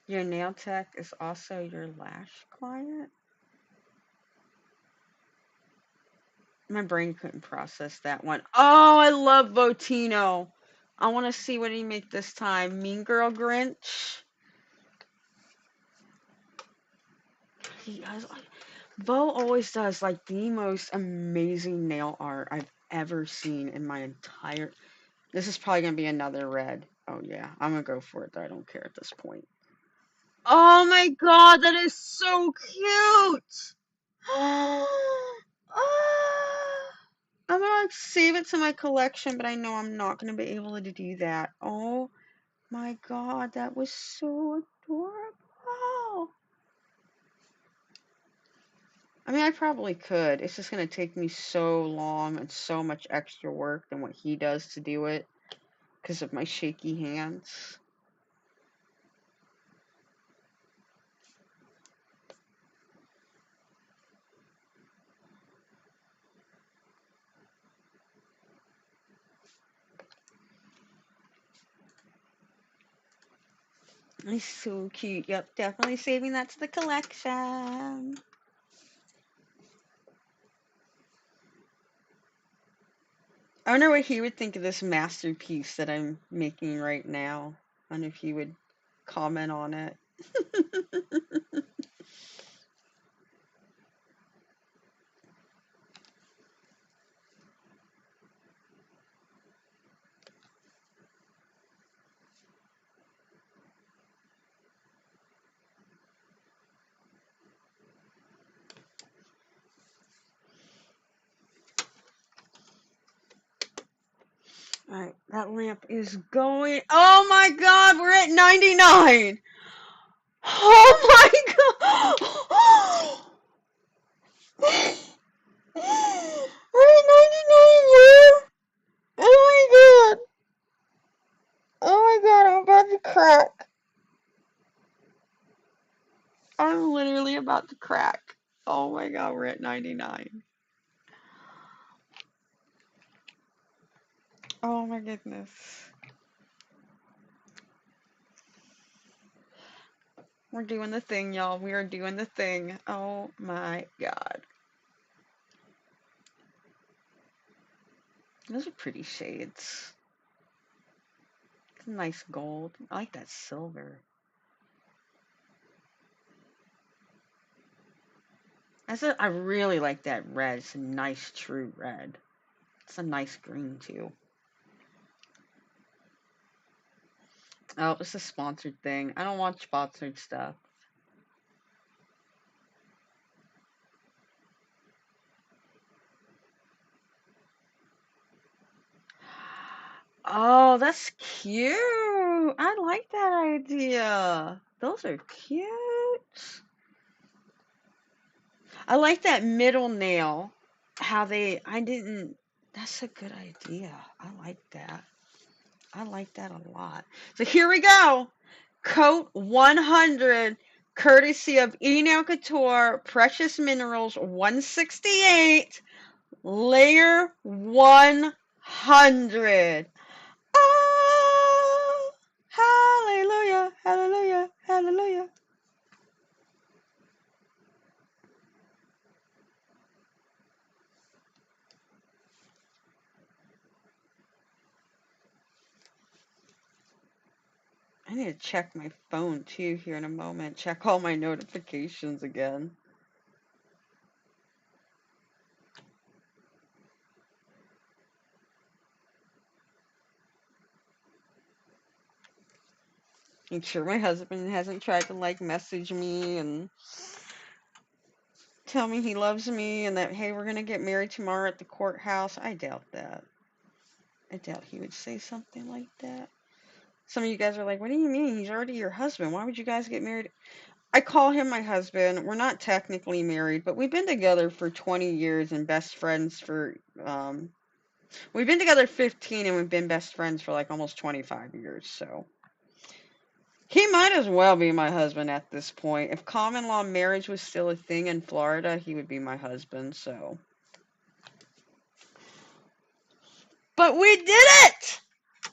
Your nail tech is also your lash client? My brain couldn't process that one. Oh, I love Votino. I want to see what he make this time. Mean Girl Grinch. Vo always does like the most amazing nail art I've ever seen in my entire. This is probably gonna be another red. Oh yeah, I'm gonna go for it though. I don't care at this point. Oh my god, that is so cute. I'm gonna like, save it to my collection, but I know I'm not gonna be able to do that. Oh my god, that was so adorable. I mean, I probably could. It's just gonna take me so long and so much extra work than what he does to do it because of my shaky hands. He's so cute. Yep, definitely saving that to the collection. I wonder what he would think of this masterpiece that I'm making right now. I wonder if he would comment on it. Alright, that lamp is going. Oh my god, we're at 99! Oh my god! We're at 99, yeah! Oh my god! Oh my god, I'm about to crack. I'm literally about to crack. Oh my god, we're at 99. Oh my goodness. We're doing the thing, y'all. We are doing the thing. Oh my god. Those are pretty shades. It's a nice gold. I like that silver. I really like that red. It's a nice true red. It's a nice green too. Oh, it's a sponsored thing. I don't want sponsored stuff. Oh, that's cute. I like that idea. Those are cute. I like that middle nail. I didn't, that's a good idea. I like that. I like that a lot. So here we go. Coat 100, courtesy of Nail Couture, Precious Minerals 168, layer 100. Oh, hallelujah, hallelujah, hallelujah. I need to check my phone too here in a moment. Check all my notifications again. Make sure my husband hasn't tried to like message me and tell me he loves me and that, hey, we're going to get married tomorrow at the courthouse. I doubt that. I doubt he would say something like that. Some of you guys are like, what do you mean? He's already your husband. Why would you guys get married? I call him my husband. We're not technically married, but we've been together for 20 years and best friends for, we've been together 15 and we've been best friends for like almost 25 years. So he might as well be my husband at this point. If common law marriage was still a thing in Florida, he would be my husband. So, but we did it!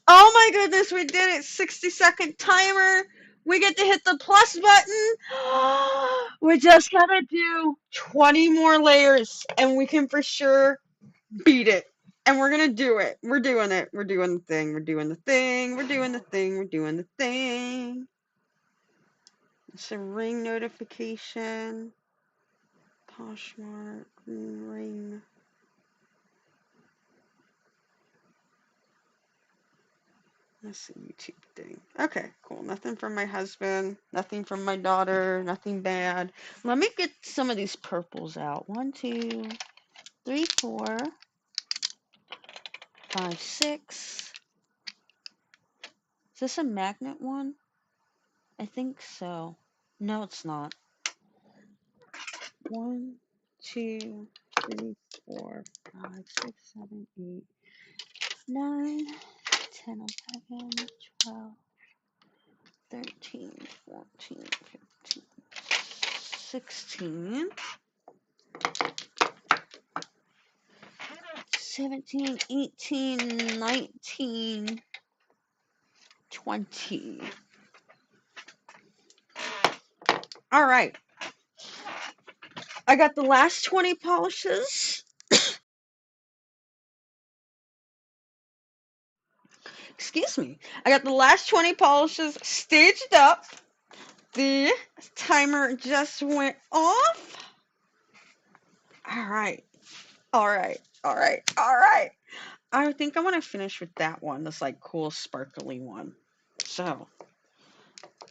Oh my goodness, we did it. 60-second timer. We get to hit the plus button. We just gotta do 20 more layers and we can for sure beat it. And we're gonna do it. We're doing it. We're doing the thing. We're doing the thing. We're doing the thing. We're doing the thing. It's a ring notification. Poshmark ring. That's a YouTube thing. Okay, cool. Nothing from my husband. Nothing from my daughter. Nothing bad. Let me get some of these purples out. 1, 2, 3, 4, 5, 6. Is this a magnet one? I think so. No, it's not. 1, 2, 3, 4, 5, 6, 7, 8, 9, 10, 11, 12, 13, 14, 15, 16, 17, 18, 19, 20. All right. I got the last 20 polishes. Excuse me. I got the last 20 polishes staged up. The timer just went off. All right. All right. All right. All right. I think I want to finish with that one. This like cool sparkly one. So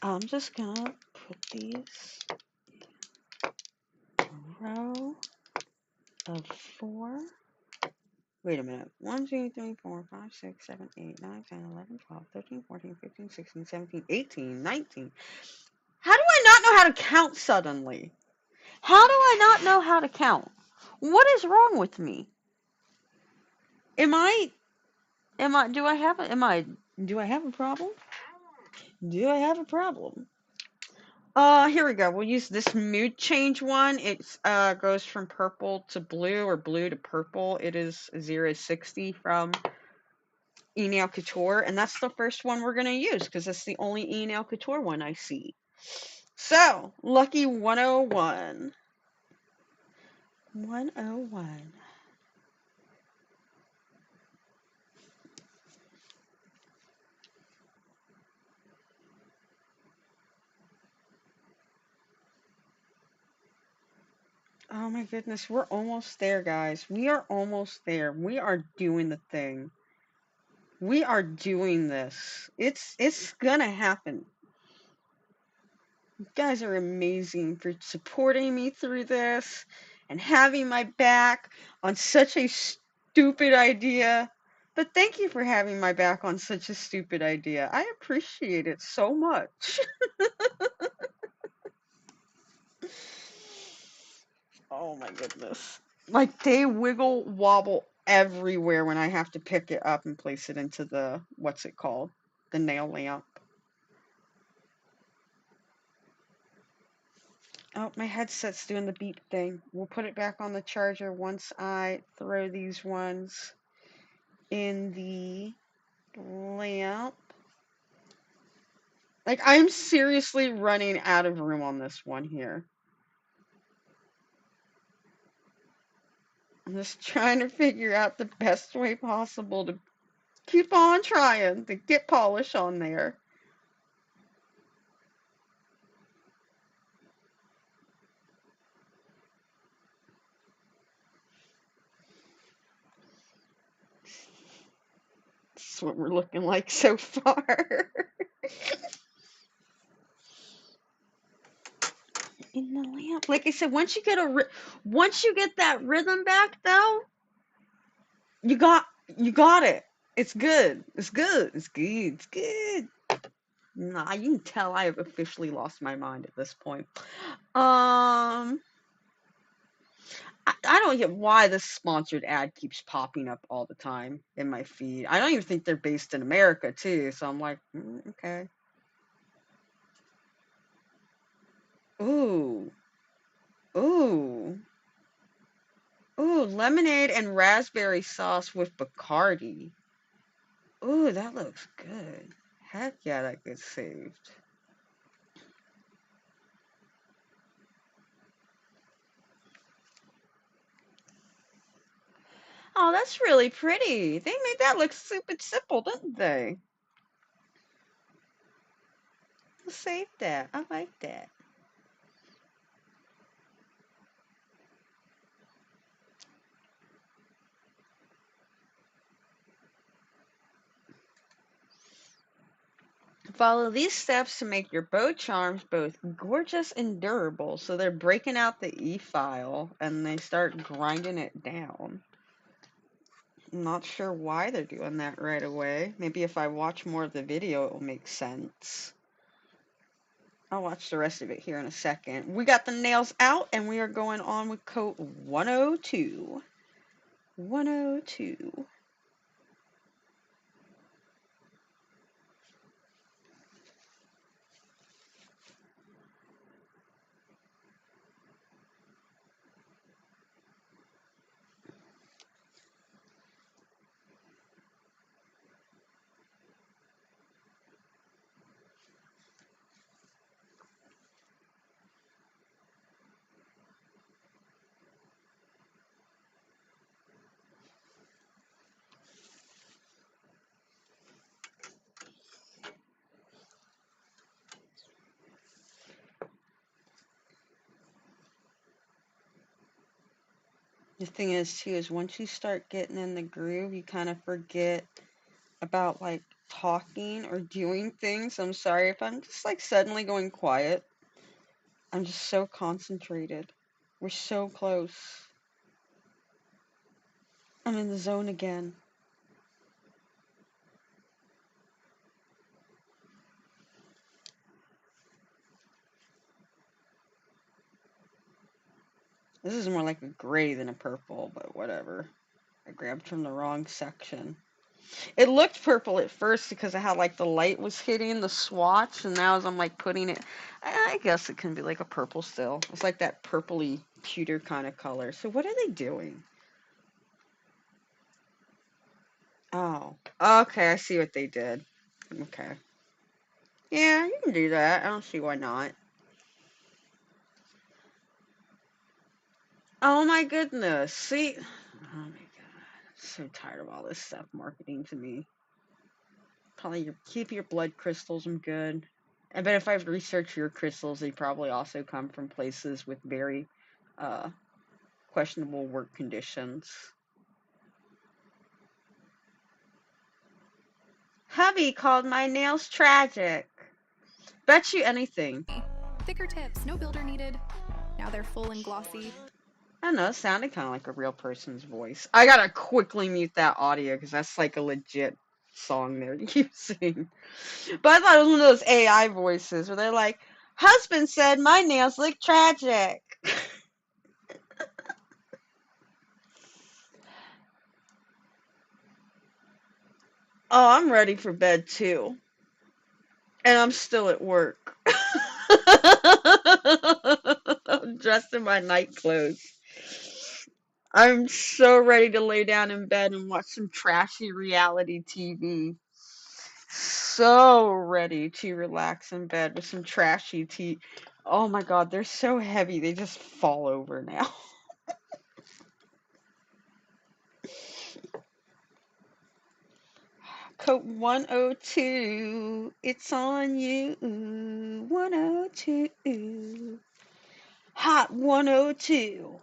I'm just gonna put these in a row of 4. Wait a minute. 1, 2, 3, 4, 5, 6, 7, 8, 9, 10, 11, 12, 13, 14, 15, 16, 17, 18, 19. How do I not know how to count suddenly? How do I not know how to count? What is wrong with me? Do I have a problem? Do I have a problem? Here we go. We'll use this mood change one. It's goes from purple to blue or blue to purple. It is 060 from Nail Couture, and that's the first one we're gonna use because it's the only Nail Couture one I see. So, lucky 101. 101. Oh my goodness, we're almost there, guys. We are almost there. We are doing the thing. We are doing this. It's gonna happen. You guys are amazing for supporting me through this and having my back on such a stupid idea. But thank you for having my back on such a stupid idea. I appreciate it so much. Oh my goodness. Like they wiggle wobble everywhere when I have to pick it up and place it into the, what's it called? The nail lamp. Oh, my headset's doing the beep thing. We'll put it back on the charger once I throw these ones in the lamp. Like, I'm seriously running out of room on this one here. I'm just trying to figure out the best way possible to keep on trying to get polish on there. This is what we're looking like so far. In the lamp. Like I said, once you get that rhythm back, though, you got you got it. It's good. It's good. It's good. It's good. Nah, you can tell I have officially lost my mind at this point. I don't get why this sponsored ad keeps popping up all the time in my feed. I don't even think they're based in America too, so I'm like, okay. Ooh, ooh, ooh, lemonade and raspberry sauce with Bacardi. Ooh, that looks good. Heck yeah, that gets saved. Oh, that's really pretty. They made that look super simple, didn't they? Let's save that. I like that. Follow these steps to make your bow charms both gorgeous and durable. So they're breaking out the e-file and they start grinding it down. I'm not sure why they're doing that right away. Maybe if I watch more of the video, it will make sense. I'll watch the rest of it here in a second. We got the nails out and we are going on with coat 102. 102. The thing is, too, is once you start getting in the groove, you kind of forget about like talking or doing things. I'm sorry if I'm just like suddenly going quiet. I'm just so concentrated. We're so close. I'm in the zone again. This is more like a gray than a purple, but whatever. I grabbed from the wrong section. It looked purple at first because of how like the light was hitting the swatch, and now as I'm like putting it, I guess it can be like a purple still. It's like that purpley pewter kind of color. So what are they doing? Oh, okay, I see what they did. Okay. Yeah, you can do that. I don't see why not. Oh my goodness. See? Oh my god. I'm so tired of all this stuff marketing to me. Probably keep your blood crystals. I'm good. I bet if I've researched your crystals, they probably also come from places with very uh, questionable work conditions. Hubby called my nails tragic. Bet you anything. Thicker tips, no builder needed. Now they're full and glossy. I don't know, it sounded kind of like a real person's voice. I gotta quickly mute that audio because that's like a legit song they're using. But I thought it was one of those AI voices where they're like, husband said my nails look tragic. Oh, I'm ready for bed too. And I'm still at work. I'm dressed in my night clothes. I'm so ready to lay down in bed and watch some trashy reality TV. So ready to relax in bed with some trashy TV. Oh my god, they're so heavy, they just fall over now. Code 102, it's on you. 102. Hot 102.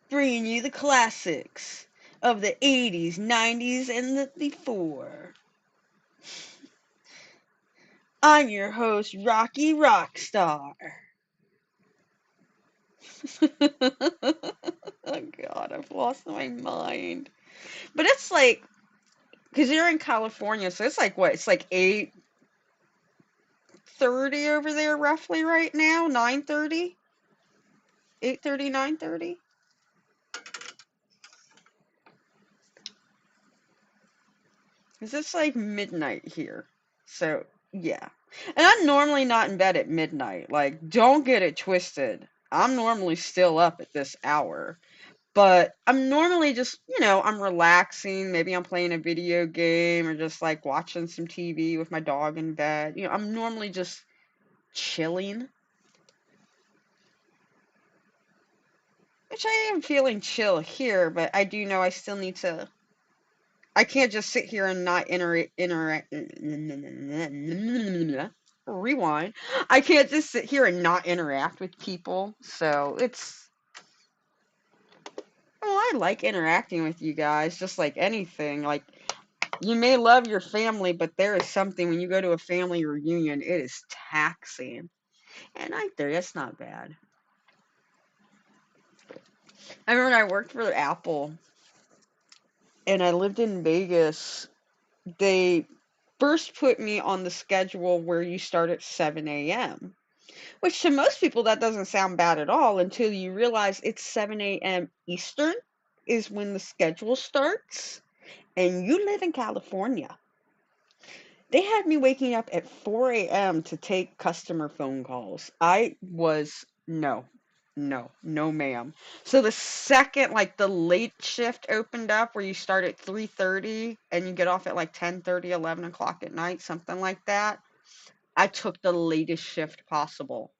Bringing you the classics of the 80s, 90s, and the before. I'm your host, Rocky Rockstar. Oh god, I've lost my mind. But it's like, because you're in California, so it's like what? It's like 8:30 over there roughly right now? 9:30? 8:30, 9:30? Because it's like midnight here. So, yeah. And I'm normally not in bed at midnight. Like, don't get it twisted. I'm normally still up at this hour. But I'm normally just, I'm relaxing. Maybe I'm playing a video game or just like watching some TV with my dog in bed. I'm normally just chilling. Which I am feeling chill here, but I do know I still need to. I can't just sit here and not interact. Rewind. I can't just sit here and not interact with people. So it's. Well, I like interacting with you guys, just like anything. Like, you may love your family, but there is something when you go to a family reunion, it is taxing. And that's not bad. I remember when I worked for Apple and I lived in Vegas. They first put me on the schedule where you start at 7 a.m., which to most people that doesn't sound bad at all until you realize it's 7 a.m. Eastern is when the schedule starts, and you live in California. They had me waking up at 4 a.m. to take customer phone calls. I was no, ma'am. So the second like the late shift opened up where you start at 3:30 and you get off at like 10:30, 11 o'clock at night, something like that, I took the latest shift possible.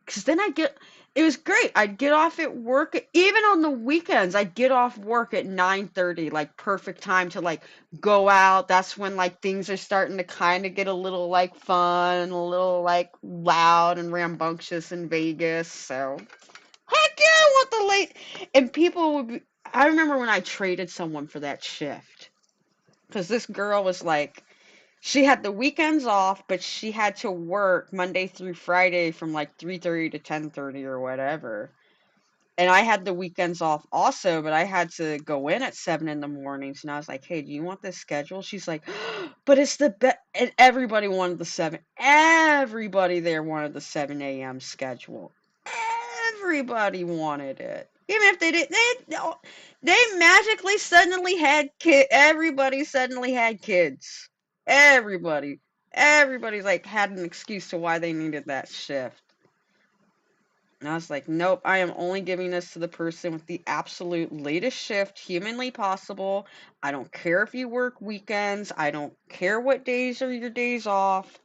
Because then it was great. I'd get off at work, even on the weekends, I'd get off work at 9:30, like perfect time to like go out. That's when like things are starting to kind of get a little like fun, a little like loud and rambunctious in Vegas. So, heck yeah, I want the late. And people would be, I remember when I traded someone for that shift. Because this girl was like, she had the weekends off, but she had to work Monday through Friday from like 3:30 to 10:30 or whatever. And I had the weekends off also, but I had to go in at 7 in the mornings. And I was like, hey, do you want this schedule? She's like, but it's the best. And everybody wanted the 7. Everybody there wanted the 7 a.m. schedule. Everybody wanted it. Even if they didn't, they magically suddenly had everybody suddenly had kids. Everybody. Everybody's like had an excuse to why they needed that shift. And I was like, nope, I am only giving this to the person with the absolute latest shift humanly possible. I don't care if you work weekends. I don't care what days are your days off.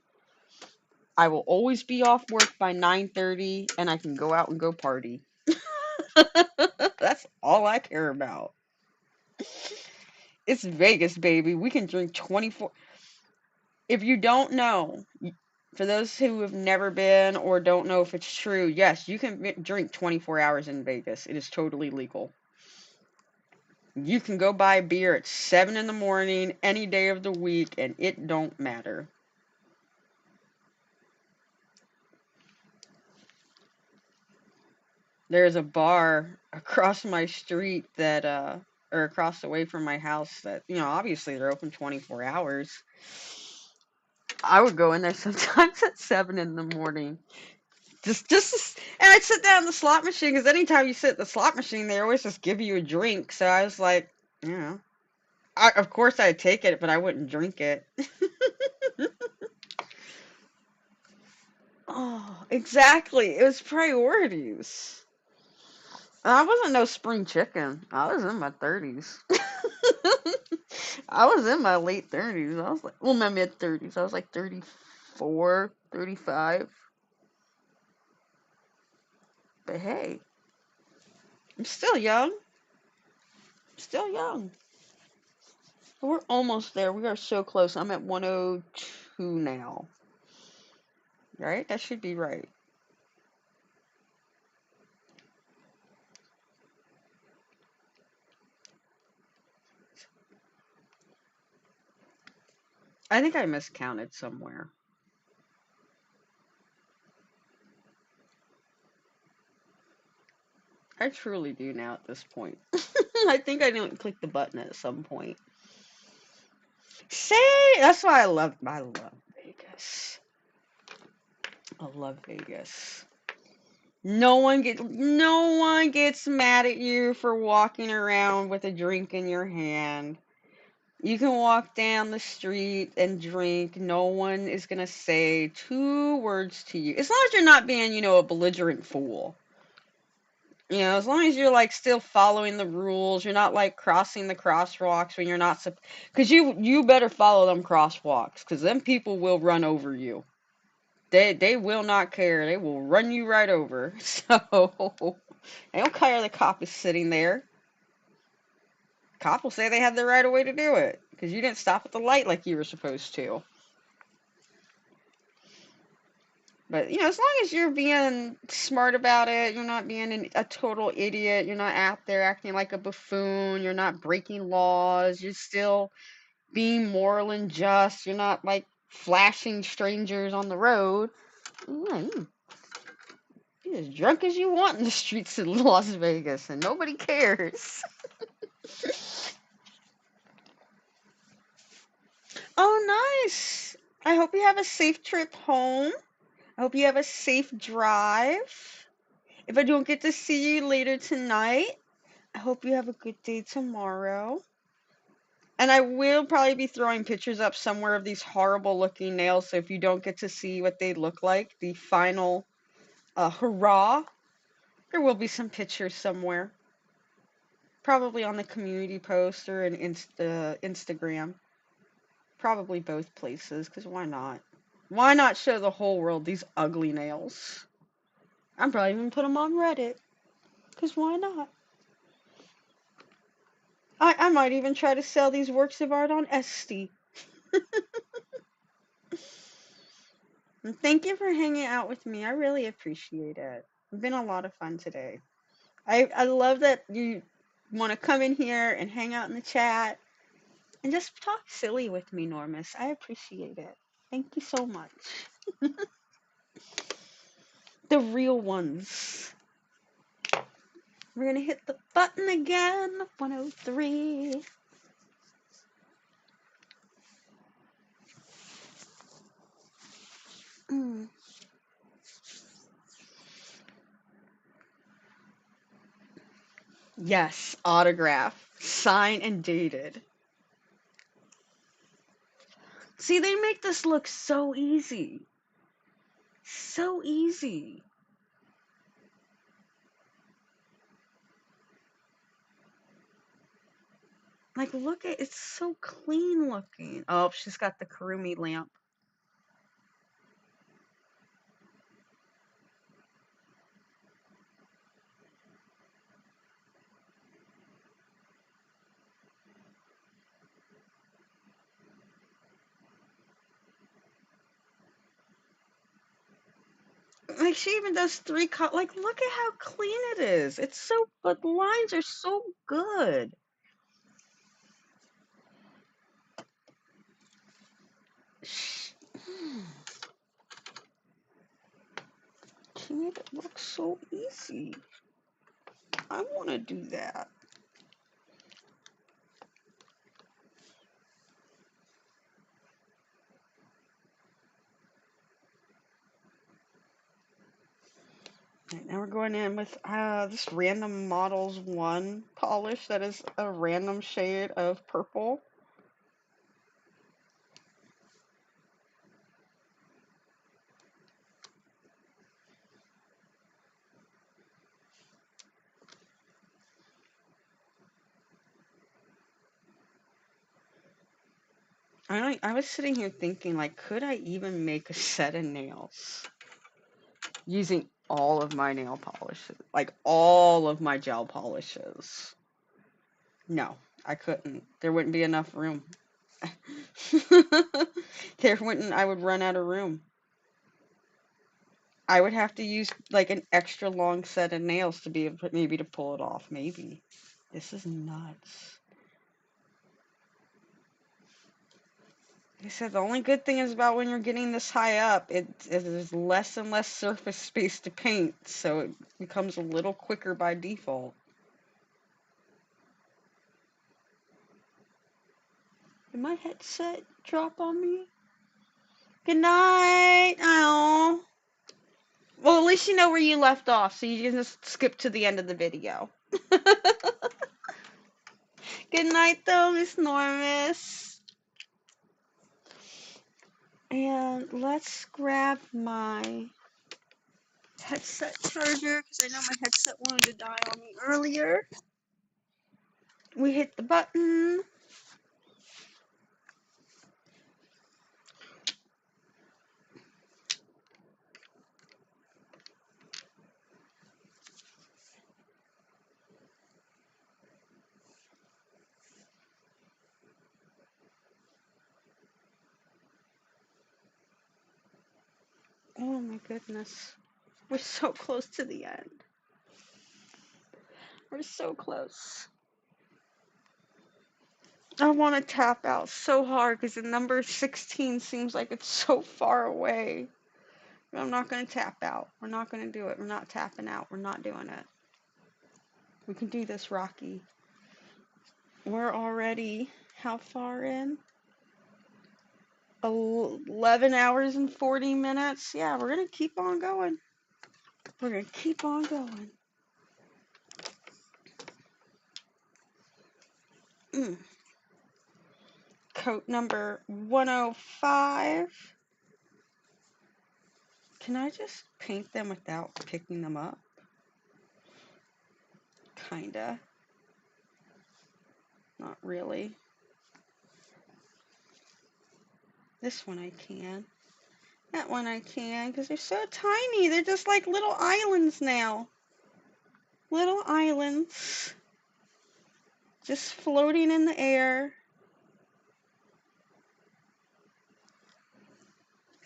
I will always be off work by 9:30 and I can go out and go party. That's all I care about. It's Vegas, baby. We can drink 24. If you don't know, For those who have never been or don't know if it's true, yes, you can drink 24 hours in Vegas. It is totally legal. You can go buy beer at 7 in the morning any day of the week and it don't matter. There's a bar across my street that or across the way from my house that, obviously they're open 24 hours. I would go in there sometimes at 7 in the morning. And I'd sit down in the slot machine because anytime you sit at the slot machine, they always just give you a drink. So I was like, of course I'd take it, but I wouldn't drink it. Oh, exactly. It was priorities. I wasn't no spring chicken. I was in my 30s. I was in my late 30s. I was like, well, my mid 30s. I was like 34, 35. But hey, I'm still young. Still young. We're almost there. We are so close. I'm at 102 now. Right? That should be right. I think I miscounted somewhere. I truly do now at this point. I think I didn't click the button at some point. See, that's why I love Vegas. I love Vegas. No one gets mad at you for walking around with a drink in your hand. You can walk down the street and drink. No one is gonna say 2 words to you. As long as you're not being, a belligerent fool. As long as you're like still following the rules, you're not like crossing the crosswalks when you're not because you better follow them crosswalks because them people will run over you. They will not care. They will run you right over. So they don't care the cop is sitting there. Cop will say they had the right of way to do it because you didn't stop at the light like you were supposed to. But, as long as you're being smart about it, you're not being a total idiot, you're not out there acting like a buffoon, you're not breaking laws, you're still being moral and just, you're not, like, flashing strangers on the road. You're as drunk as you want in the streets of Las Vegas, and nobody cares. Oh, nice. I hope you have a safe trip home. I hope you have a safe drive. If I don't get to see you later tonight, I hope you have a good day tomorrow. And I will probably be throwing pictures up somewhere of these horrible looking nails, so if you don't get to see what they look like, the final hurrah, there will be some pictures somewhere. Probably on the community post or in Instagram. Probably both places, because why not? Why not show the whole world these ugly nails? I'm probably even put them on Reddit, because why not? I might even try to sell these works of art on Etsy. And thank you for hanging out with me. I really appreciate it. It's been a lot of fun today. I love that you want to come in here and hang out in the chat and just talk silly with me, Normus. I appreciate it. Thank you so much. The real ones. We're going to hit the button again. 103. Mm. Yes, autograph. Signed and dated. See, they make this look so easy. So easy. Like, look at it's so clean looking. Oh, she's got the Karumi lamp. Like she even does three cut. Like look at how clean it is. It's so, but the lines are so good. She made it look so easy. I want to do that. Right, now we're going in with this Random Models 1 polish that is a random shade of purple. I was sitting here thinking, like, could I even make a set of nails using all of my nail polishes, like all of my gel polishes? No, I couldn't. There wouldn't be enough room. I would run out of room. I would have to use like an extra long set of nails to be able maybe to pull it off. Maybe. This is nuts. Like I said, the only good thing is about when you're getting this high up, there's less and less surface space to paint, so it becomes a little quicker by default. Did my headset drop on me? Good night. Oh. Well, at least you know where you left off, so you can just skip to the end of the video. Good night, though, Miss Normus. And let's grab my headset charger, because I know my headset wanted to die on me earlier. We hit the button. Oh my goodness. We're so close to the end. We're so close. I want to tap out so hard because the number 16 seems like it's so far away. But I'm not going to tap out. We're not going to do it. We're not tapping out. We're not doing it. We can do this, Rocky. We're already how far in? 11 hours and 40 minutes. Yeah, we're going to keep on going. We're going to keep on going. Coat number 105. Can I just paint them without picking them up? Kinda. Not really. This one I can. That one I can, because they're so tiny. They're just like little islands now. Little islands. Just floating in the air.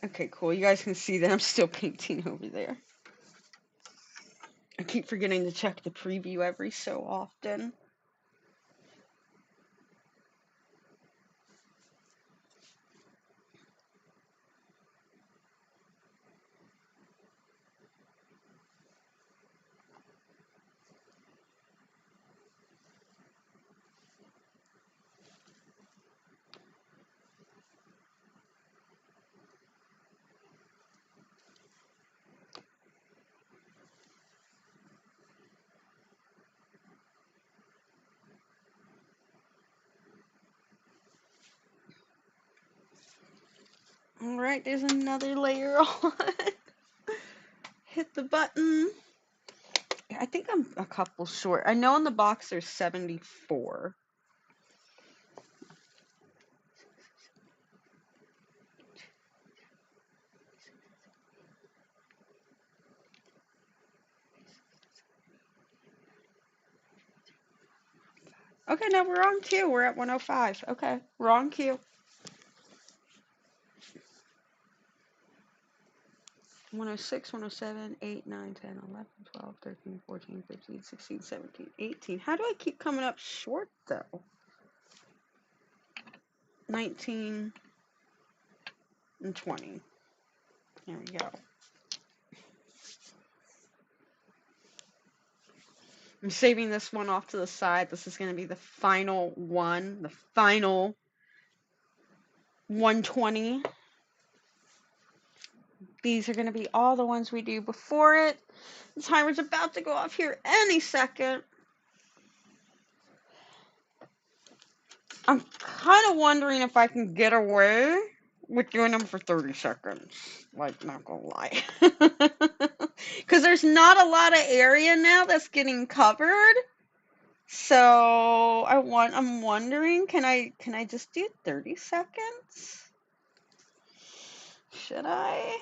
Okay, cool. You guys can see that I'm still painting over there. I keep forgetting to check the preview every so often. Alright, there's another layer on. Hit the button. I think I'm a couple short. I know in the box there's 74. Okay, no, we're on cue. We're at 105. Okay, we're on cue. 106, 107, 8, 9, 10, 11, 12, 13, 14, 15, 16, 17, 18. How do I keep coming up short, though? 19 and 20. There we go. I'm saving this one off to the side. This is going to be the final one, the final 120. These are going to be all the ones we do before it. The timer's about to go off here any second. I'm kind of wondering if I can get away with doing them for 30 seconds. Like, not gonna lie. Because there's not a lot of area now that's getting covered. So I'm wondering, can I just do 30 seconds? Should I?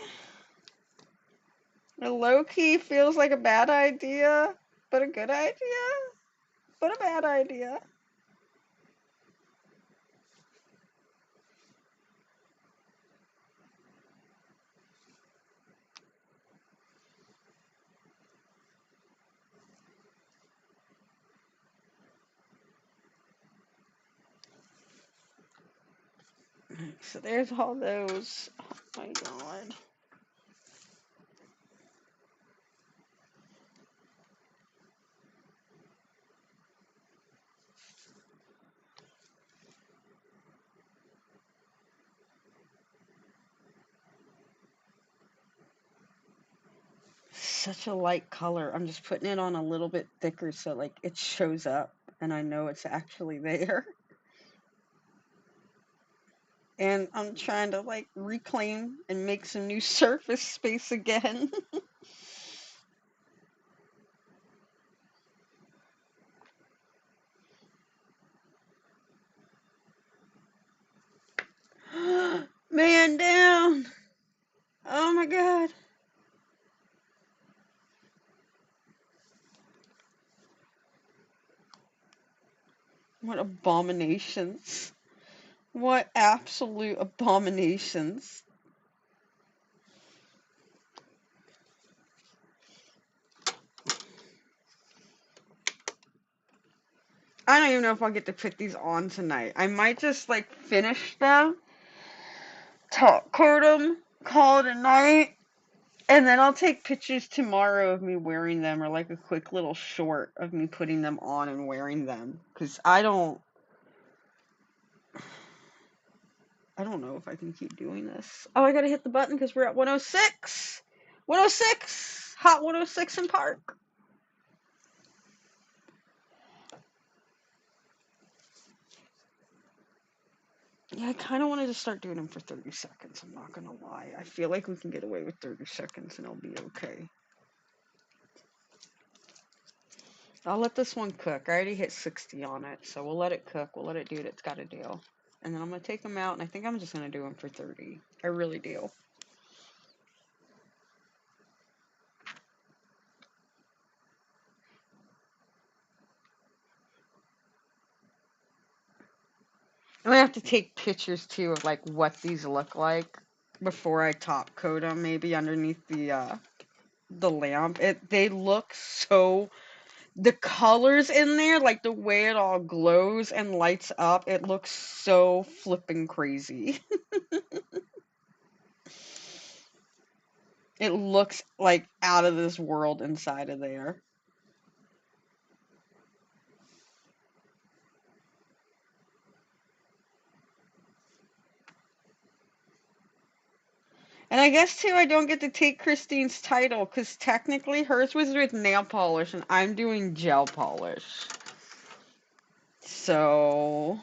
It low-key feels like a bad idea, but a good idea, but a bad idea. So there's all those. Oh my god. Such a light color. I'm just putting it on a little bit thicker so like it shows up and I know it's actually there. And I'm trying to like reclaim and make some new surface space again. Man down. Oh my god. What abominations. What absolute abominations. I don't even know if I'll get to put these on tonight. I might just like finish them, top coat them, call it a night, and then I'll take pictures tomorrow of me wearing them or like a quick little short of me putting them on and wearing them. Because I don't know if I can keep doing this. Oh, I gotta hit the button because we're at 106. 106! Hot 106 in Park. Yeah, I kind of wanted to start doing them for 30 seconds. I'm not gonna lie. I feel like we can get away with 30 seconds and it'll be okay. I'll let this one cook. I already hit 60 on it, so we'll let it cook. We'll let it do what it's got to do. And then I'm going to take them out, and I think I'm just going to do them for 30. I really do. I'm going to have to take pictures, too, of, like, what these look like before I top coat them, maybe underneath the lamp. They look so... The colors in there, like the way it all glows and lights up, it looks so flippin' crazy. It looks like out of this world inside of there. And I guess too, I don't get to take Christine's title because technically hers was with nail polish and I'm doing gel polish. So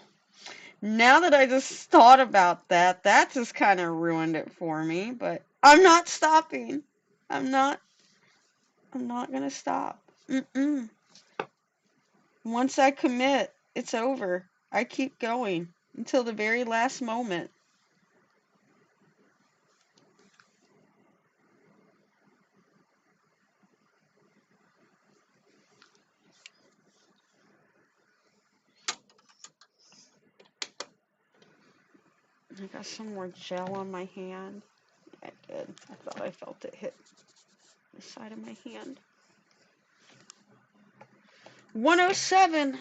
now that I just thought about that, that just kind of ruined it for me. But I'm not stopping. I'm not gonna stop. Once I commit, it's over. I keep going until the very last moment. I got some more gel on my hand. I did. I thought I felt it hit the side of my hand. 107.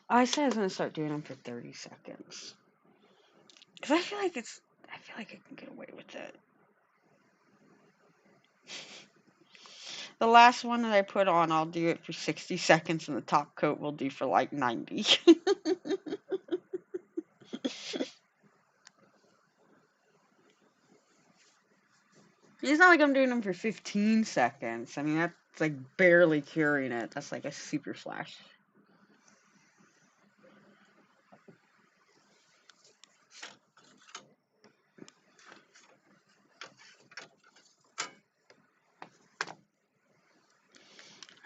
I said I was gonna start doing them for 30 seconds. Cause I feel like I can get away with it. The last one that I put on, I'll do it for 60 seconds, and the top coat will do for like 90. It's not like I'm doing them for 15 seconds. I mean, that's like barely curing it. That's like a super slash.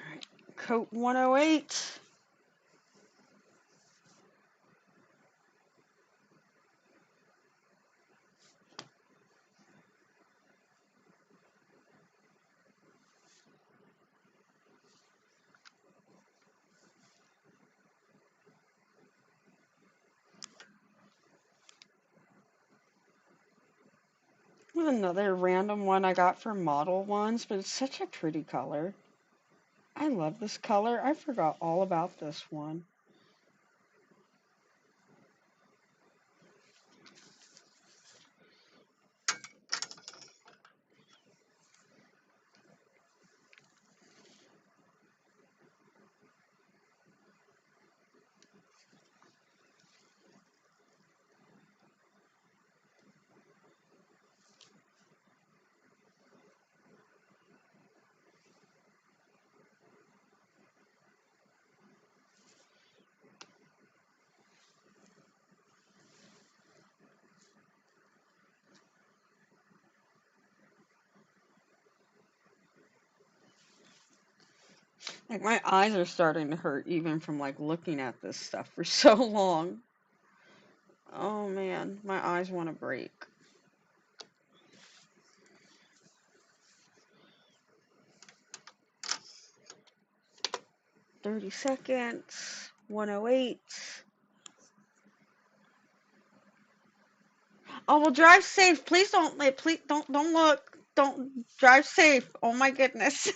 Alright, coat 108. Here's another random one I got for model ones, but it's such a pretty color. I love this color. I forgot all about this one. Like my eyes are starting to hurt even from like looking at this stuff for so long. Oh man, my eyes want to break. $30 seconds. 108. Oh well, drive safe. Please don't. Please don't look. Don't drive safe. Oh my goodness.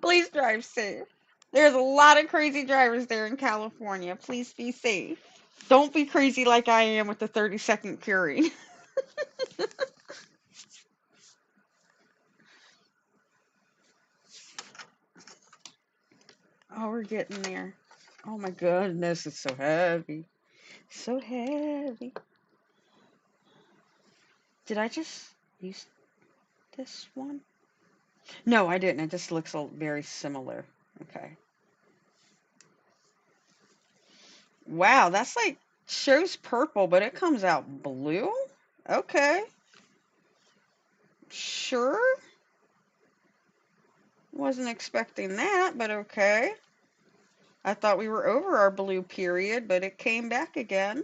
Please drive safe. There's a lot of crazy drivers there in California. Please be safe. Don't be crazy like I am with the 30-second curing. Oh, we're getting there. Oh my goodness, it's so heavy. So heavy. Did I just use this one? No, I didn't. It just looks very similar. Okay. Wow, that's like shows purple, but it comes out blue? Okay. Sure. Wasn't expecting that, but okay. I thought we were over our blue period, but it came back again.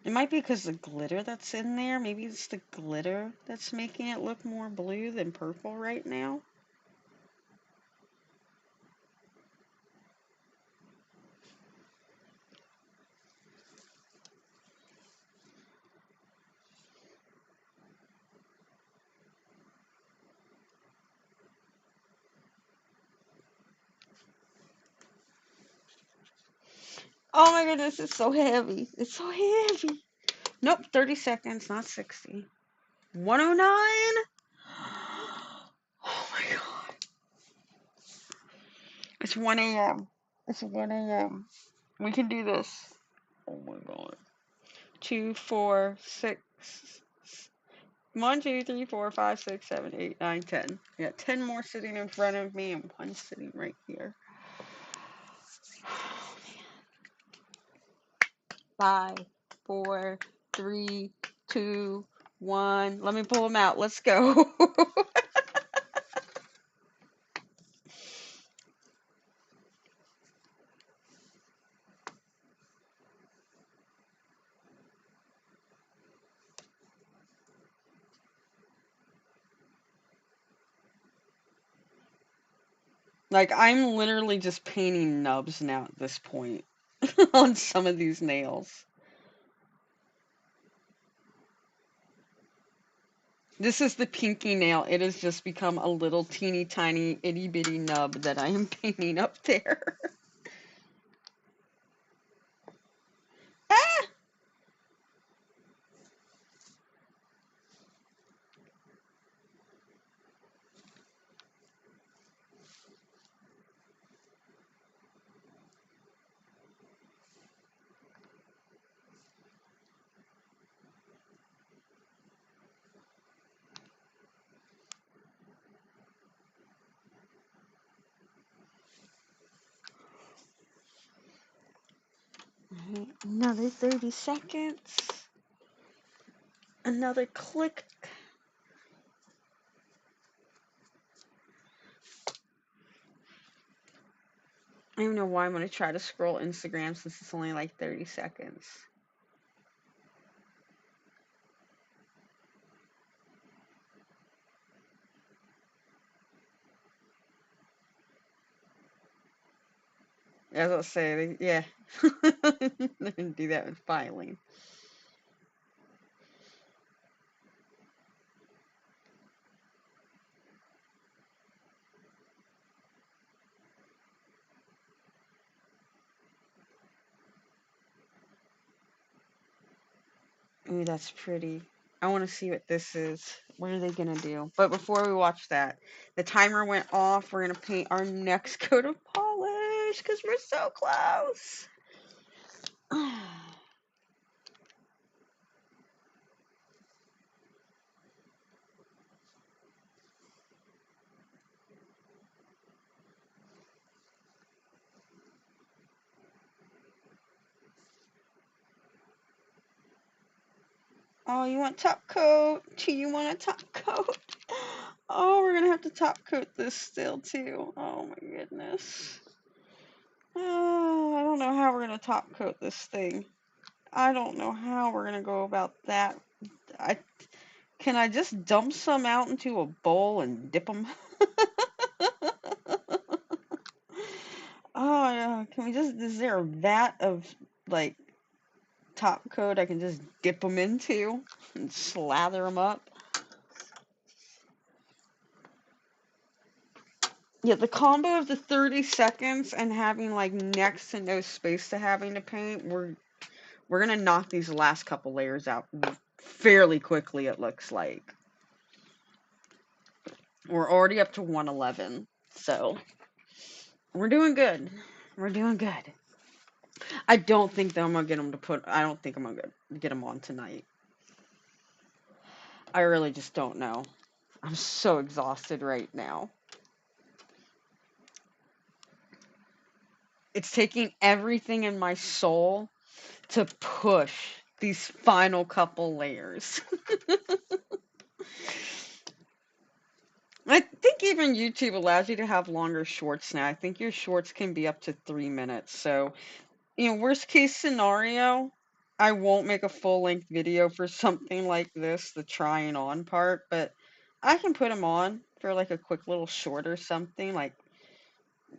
It might be because the glitter that's in there. Maybe it's the glitter that's making it look more blue than purple right now. Oh my goodness, it's so heavy. It's so heavy. Nope, 30 seconds, not 60. 109? Oh my god. It's 1 a.m. It's 1 a.m. We can do this. Oh my god. 2, 4, 6. 1, 2, 3, 4, 5, 6, 7, 8, 9, 10. I got 10 more sitting in front of me and one sitting right here. 5, 4, 3, 2, 1. Let me pull them out. Let's go. Like, I'm literally just painting nubs now at this point on some of these nails. This is the pinky nail. It has just become a little teeny tiny itty bitty nub that I am painting up there. Ah! Alright, another 30 seconds. Another click. I don't know why I'm going to try to scroll Instagram since it's only like 30 seconds. As I say, yeah. They're going to do that with filing. Ooh, that's pretty. I want to see what this is. What are they going to do? But before we watch that, the timer went off. We're going to paint our next coat of polish because we're so close. Oh, you want top coat? Do you want a top coat? Oh, we're going to have to top coat this still too. Oh my goodness. Oh, I don't know how we're going to top coat this thing. I don't know how we're going to go about that. Can I just dump some out into a bowl and dip them? Oh, yeah. Can we just, is there a vat of, like, top coat I can just dip them into and slather them up? Yeah, the combo of the 30 seconds and having, like, next to no space to having to paint, we're gonna knock these last couple layers out fairly quickly, it looks like. We're already up to 111, so we're doing good. We're doing good. I don't think that I'm gonna get them to put. I don't think I'm gonna get them on tonight. I really just don't know. I'm so exhausted right now. It's taking everything in my soul to push these final couple layers. I think even YouTube allows you to have longer shorts now. I think your shorts can be up to 3 minutes. So, worst case scenario, I won't make a full length video for something like this, the trying on part, but I can put them on for like a quick little short or something, like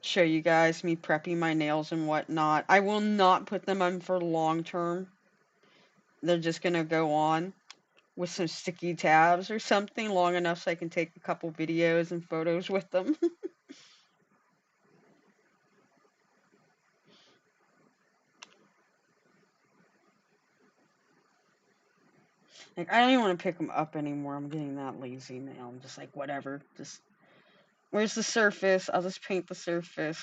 show you guys me prepping my nails and whatnot. I will not put them on for long term. They're just going to go on with some sticky tabs or something long enough so I can take a couple videos and photos with them. Like, I don't even want to pick them up anymore. I'm getting that lazy now. I'm just like, whatever. Just, where's the surface? I'll just paint the surface.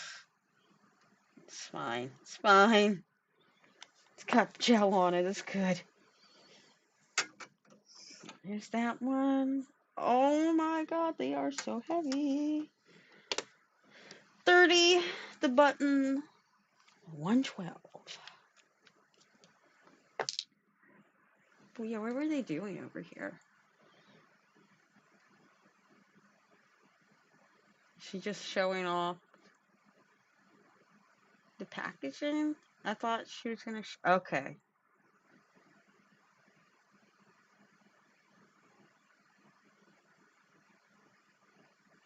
It's fine. It's fine. It's got gel on it. It's good. There's that one. Oh my god, they are so heavy. 30, the button, 112. But yeah, what were they doing over here? She just showing off the packaging? I thought she was gonna. Okay.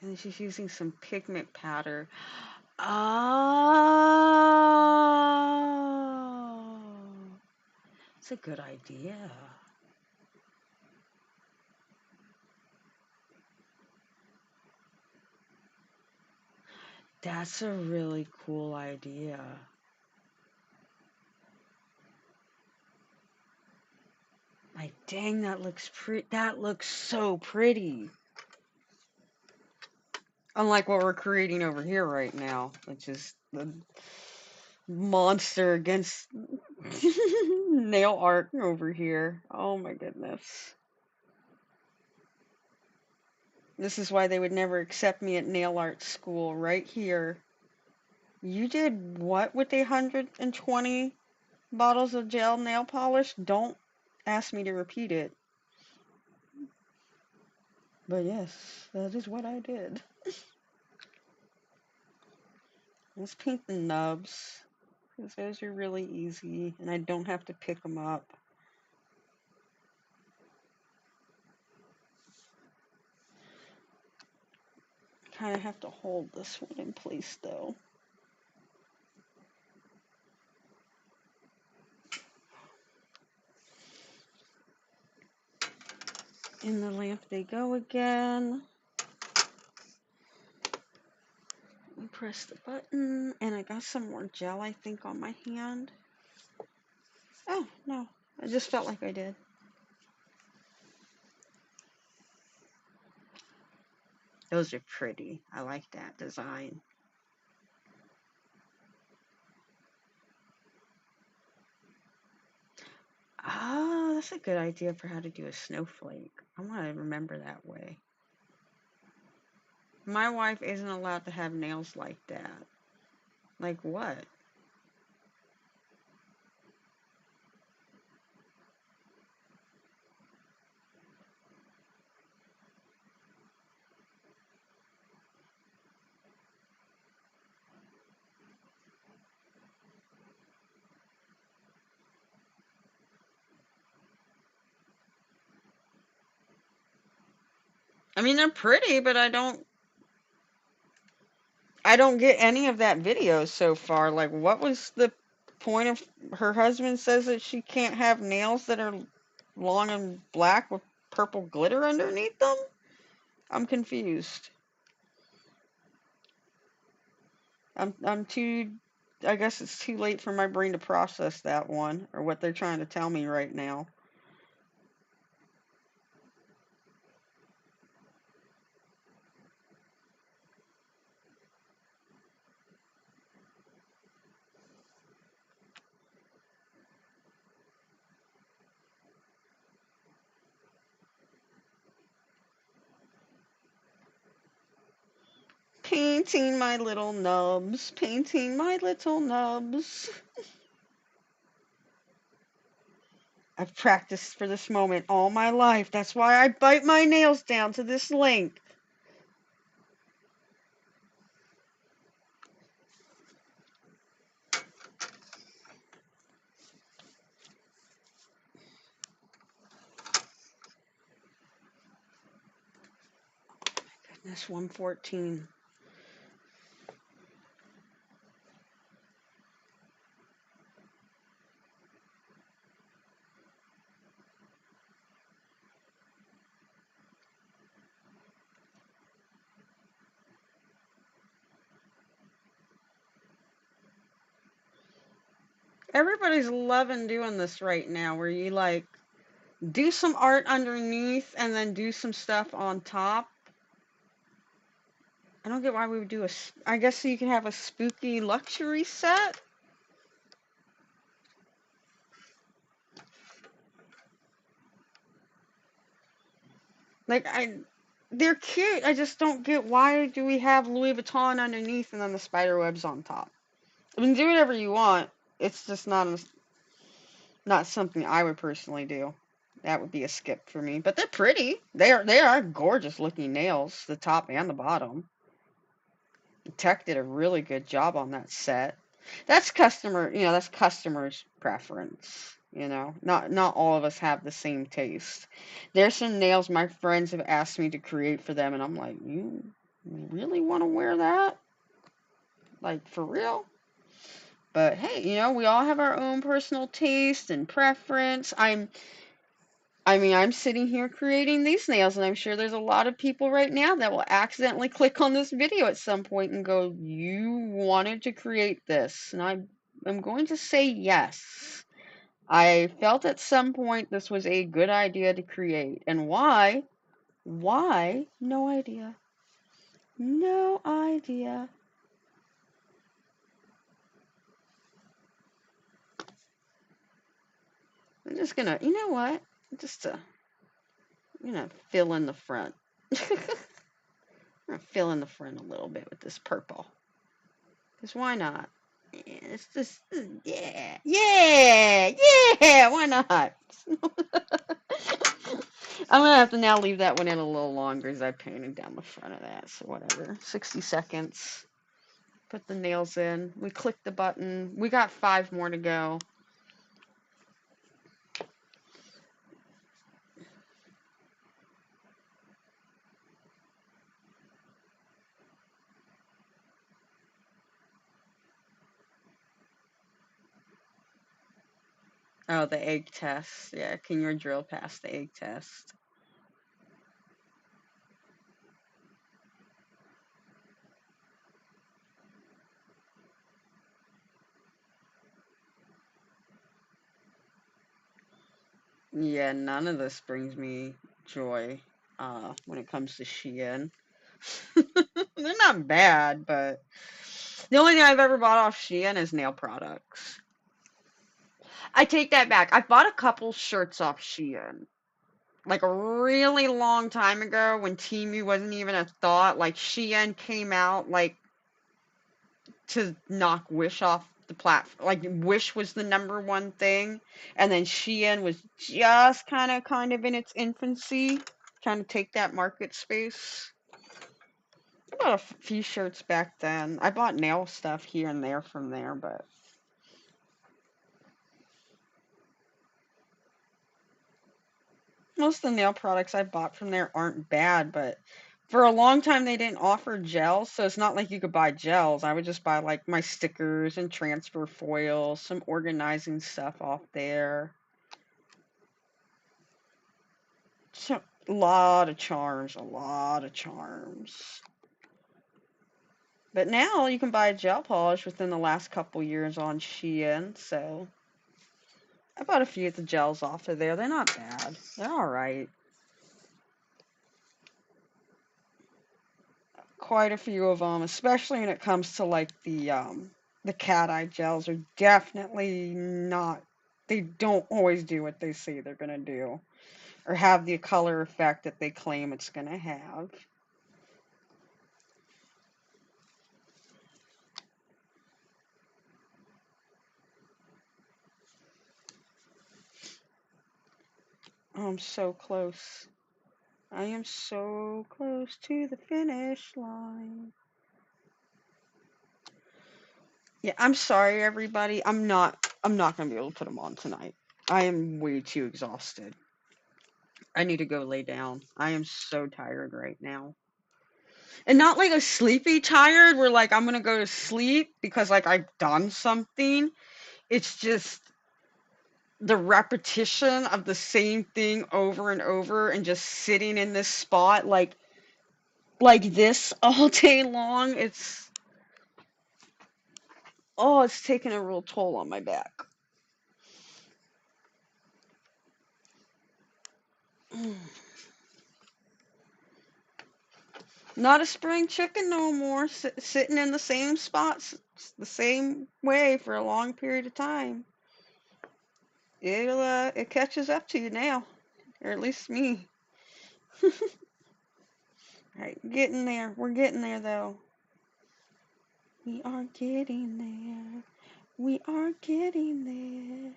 And she's using some pigment powder. Oh, it's a good idea. That's a really cool idea. Like, dang, that looks pretty. That looks so pretty. Unlike what we're creating over here right now, which is the monster against nail art over here. Oh my goodness. This is why they would never accept me at nail art school right here. You did what with 120 bottles of gel nail polish? Don't ask me to repeat it. But yes, that is what I did. Let's paint the nubs, because those are really easy, and I don't have to pick them up. Kind of have to hold this one in place, though. In the lamp they go again. We press the button, and I got some more gel, I think, on my hand. Oh, no. I just felt like I did. Those are pretty. I like that design. Oh, that's a good idea for how to do a snowflake. I want to remember that way. My wife isn't allowed to have nails like that. Like what? I mean, they're pretty, but I don't get any of that video so far. Like, what was the point of her husband says that she can't have nails that are long and black with purple glitter underneath them? I'm confused. I'm too I guess it's too late for my brain to process that one or what they're trying to tell me right now. Painting my little nubs, painting my little nubs. I've practiced for this moment all my life. That's why I bite my nails down to this length. Goodness, 114. Everybody's loving doing this right now where you like do some art underneath and then do some stuff on top. I don't get why we would do I guess so you can have a spooky luxury set. Like they're cute. I just don't get why do we have Louis Vuitton underneath and then the spider webs on top. I mean, do whatever you want. It's just not something I would personally do. That would be a skip for me. But they're pretty. They are gorgeous looking nails, the top and the bottom. Tech did a really good job on that set. That's that's customer's preference. Not all of us have the same taste. There's some nails my friends have asked me to create for them, and I'm like, you really want to wear that? Like, for real? But hey, we all have our own personal taste and preference. I'm sitting here creating these nails, and I'm sure there's a lot of people right now that will accidentally click on this video at some point and go, "You wanted to create this." And I'm going to say yes. I felt at some point this was a good idea to create. And why? Why? No idea. No idea. I'm just gonna, you know what? Just fill in the front. I'm gonna fill in the front a little bit with this purple. Because why not? Yeah, it's just, yeah, why not? I'm gonna have to now leave that one in a little longer as I painted down the front of that, so whatever. 60 seconds. Put the nails in. We click the button. We got 5 more to go. Oh, the egg test. Yeah, can your drill pass the egg test? Yeah, none of this brings me joy when it comes to Shein. They're not bad, but the only thing I've ever bought off Shein is nail products. I take that back. I bought a couple shirts off Shein. Like a really long time ago when Temu wasn't even a thought. Like Shein came out like to knock Wish off the platform. Like Wish was the number 1 thing, and then Shein was just kind of in its infancy, trying to take that market space. I bought a few shirts back then. I bought nail stuff here and there from there, but most of the nail products I bought from there aren't bad, but for a long time they didn't offer gels, so it's not like you could buy gels. I would just buy like my stickers and transfer foils, some organizing stuff off there. So, a lot of charms, a lot of charms. But now you can buy a gel polish within the last couple years on Shein, so I bought a few of the gels off of there. They're not bad. They're alright. Quite a few of them, especially when it comes to like the cat eye gels are definitely not. They don't always do what they say they're gonna do, or have the color effect that they claim it's gonna have. Oh, I'm so close. I am so close to the finish line. Yeah, I'm sorry everybody. I'm not going to be able to put them on tonight. I am way too exhausted. I need to go lay down. I am so tired right now. And not like a sleepy tired where like I'm going to go to sleep because like I've done something. It's just the repetition of the same thing over and over and just sitting in this spot like this all day long. It's taking a real toll on my back. Not a spring chicken no more, sitting in the same spots the same way for a long period of time. It catches up to you now, or at least me. Right, getting there. We're getting there though. We are getting there. We are getting there.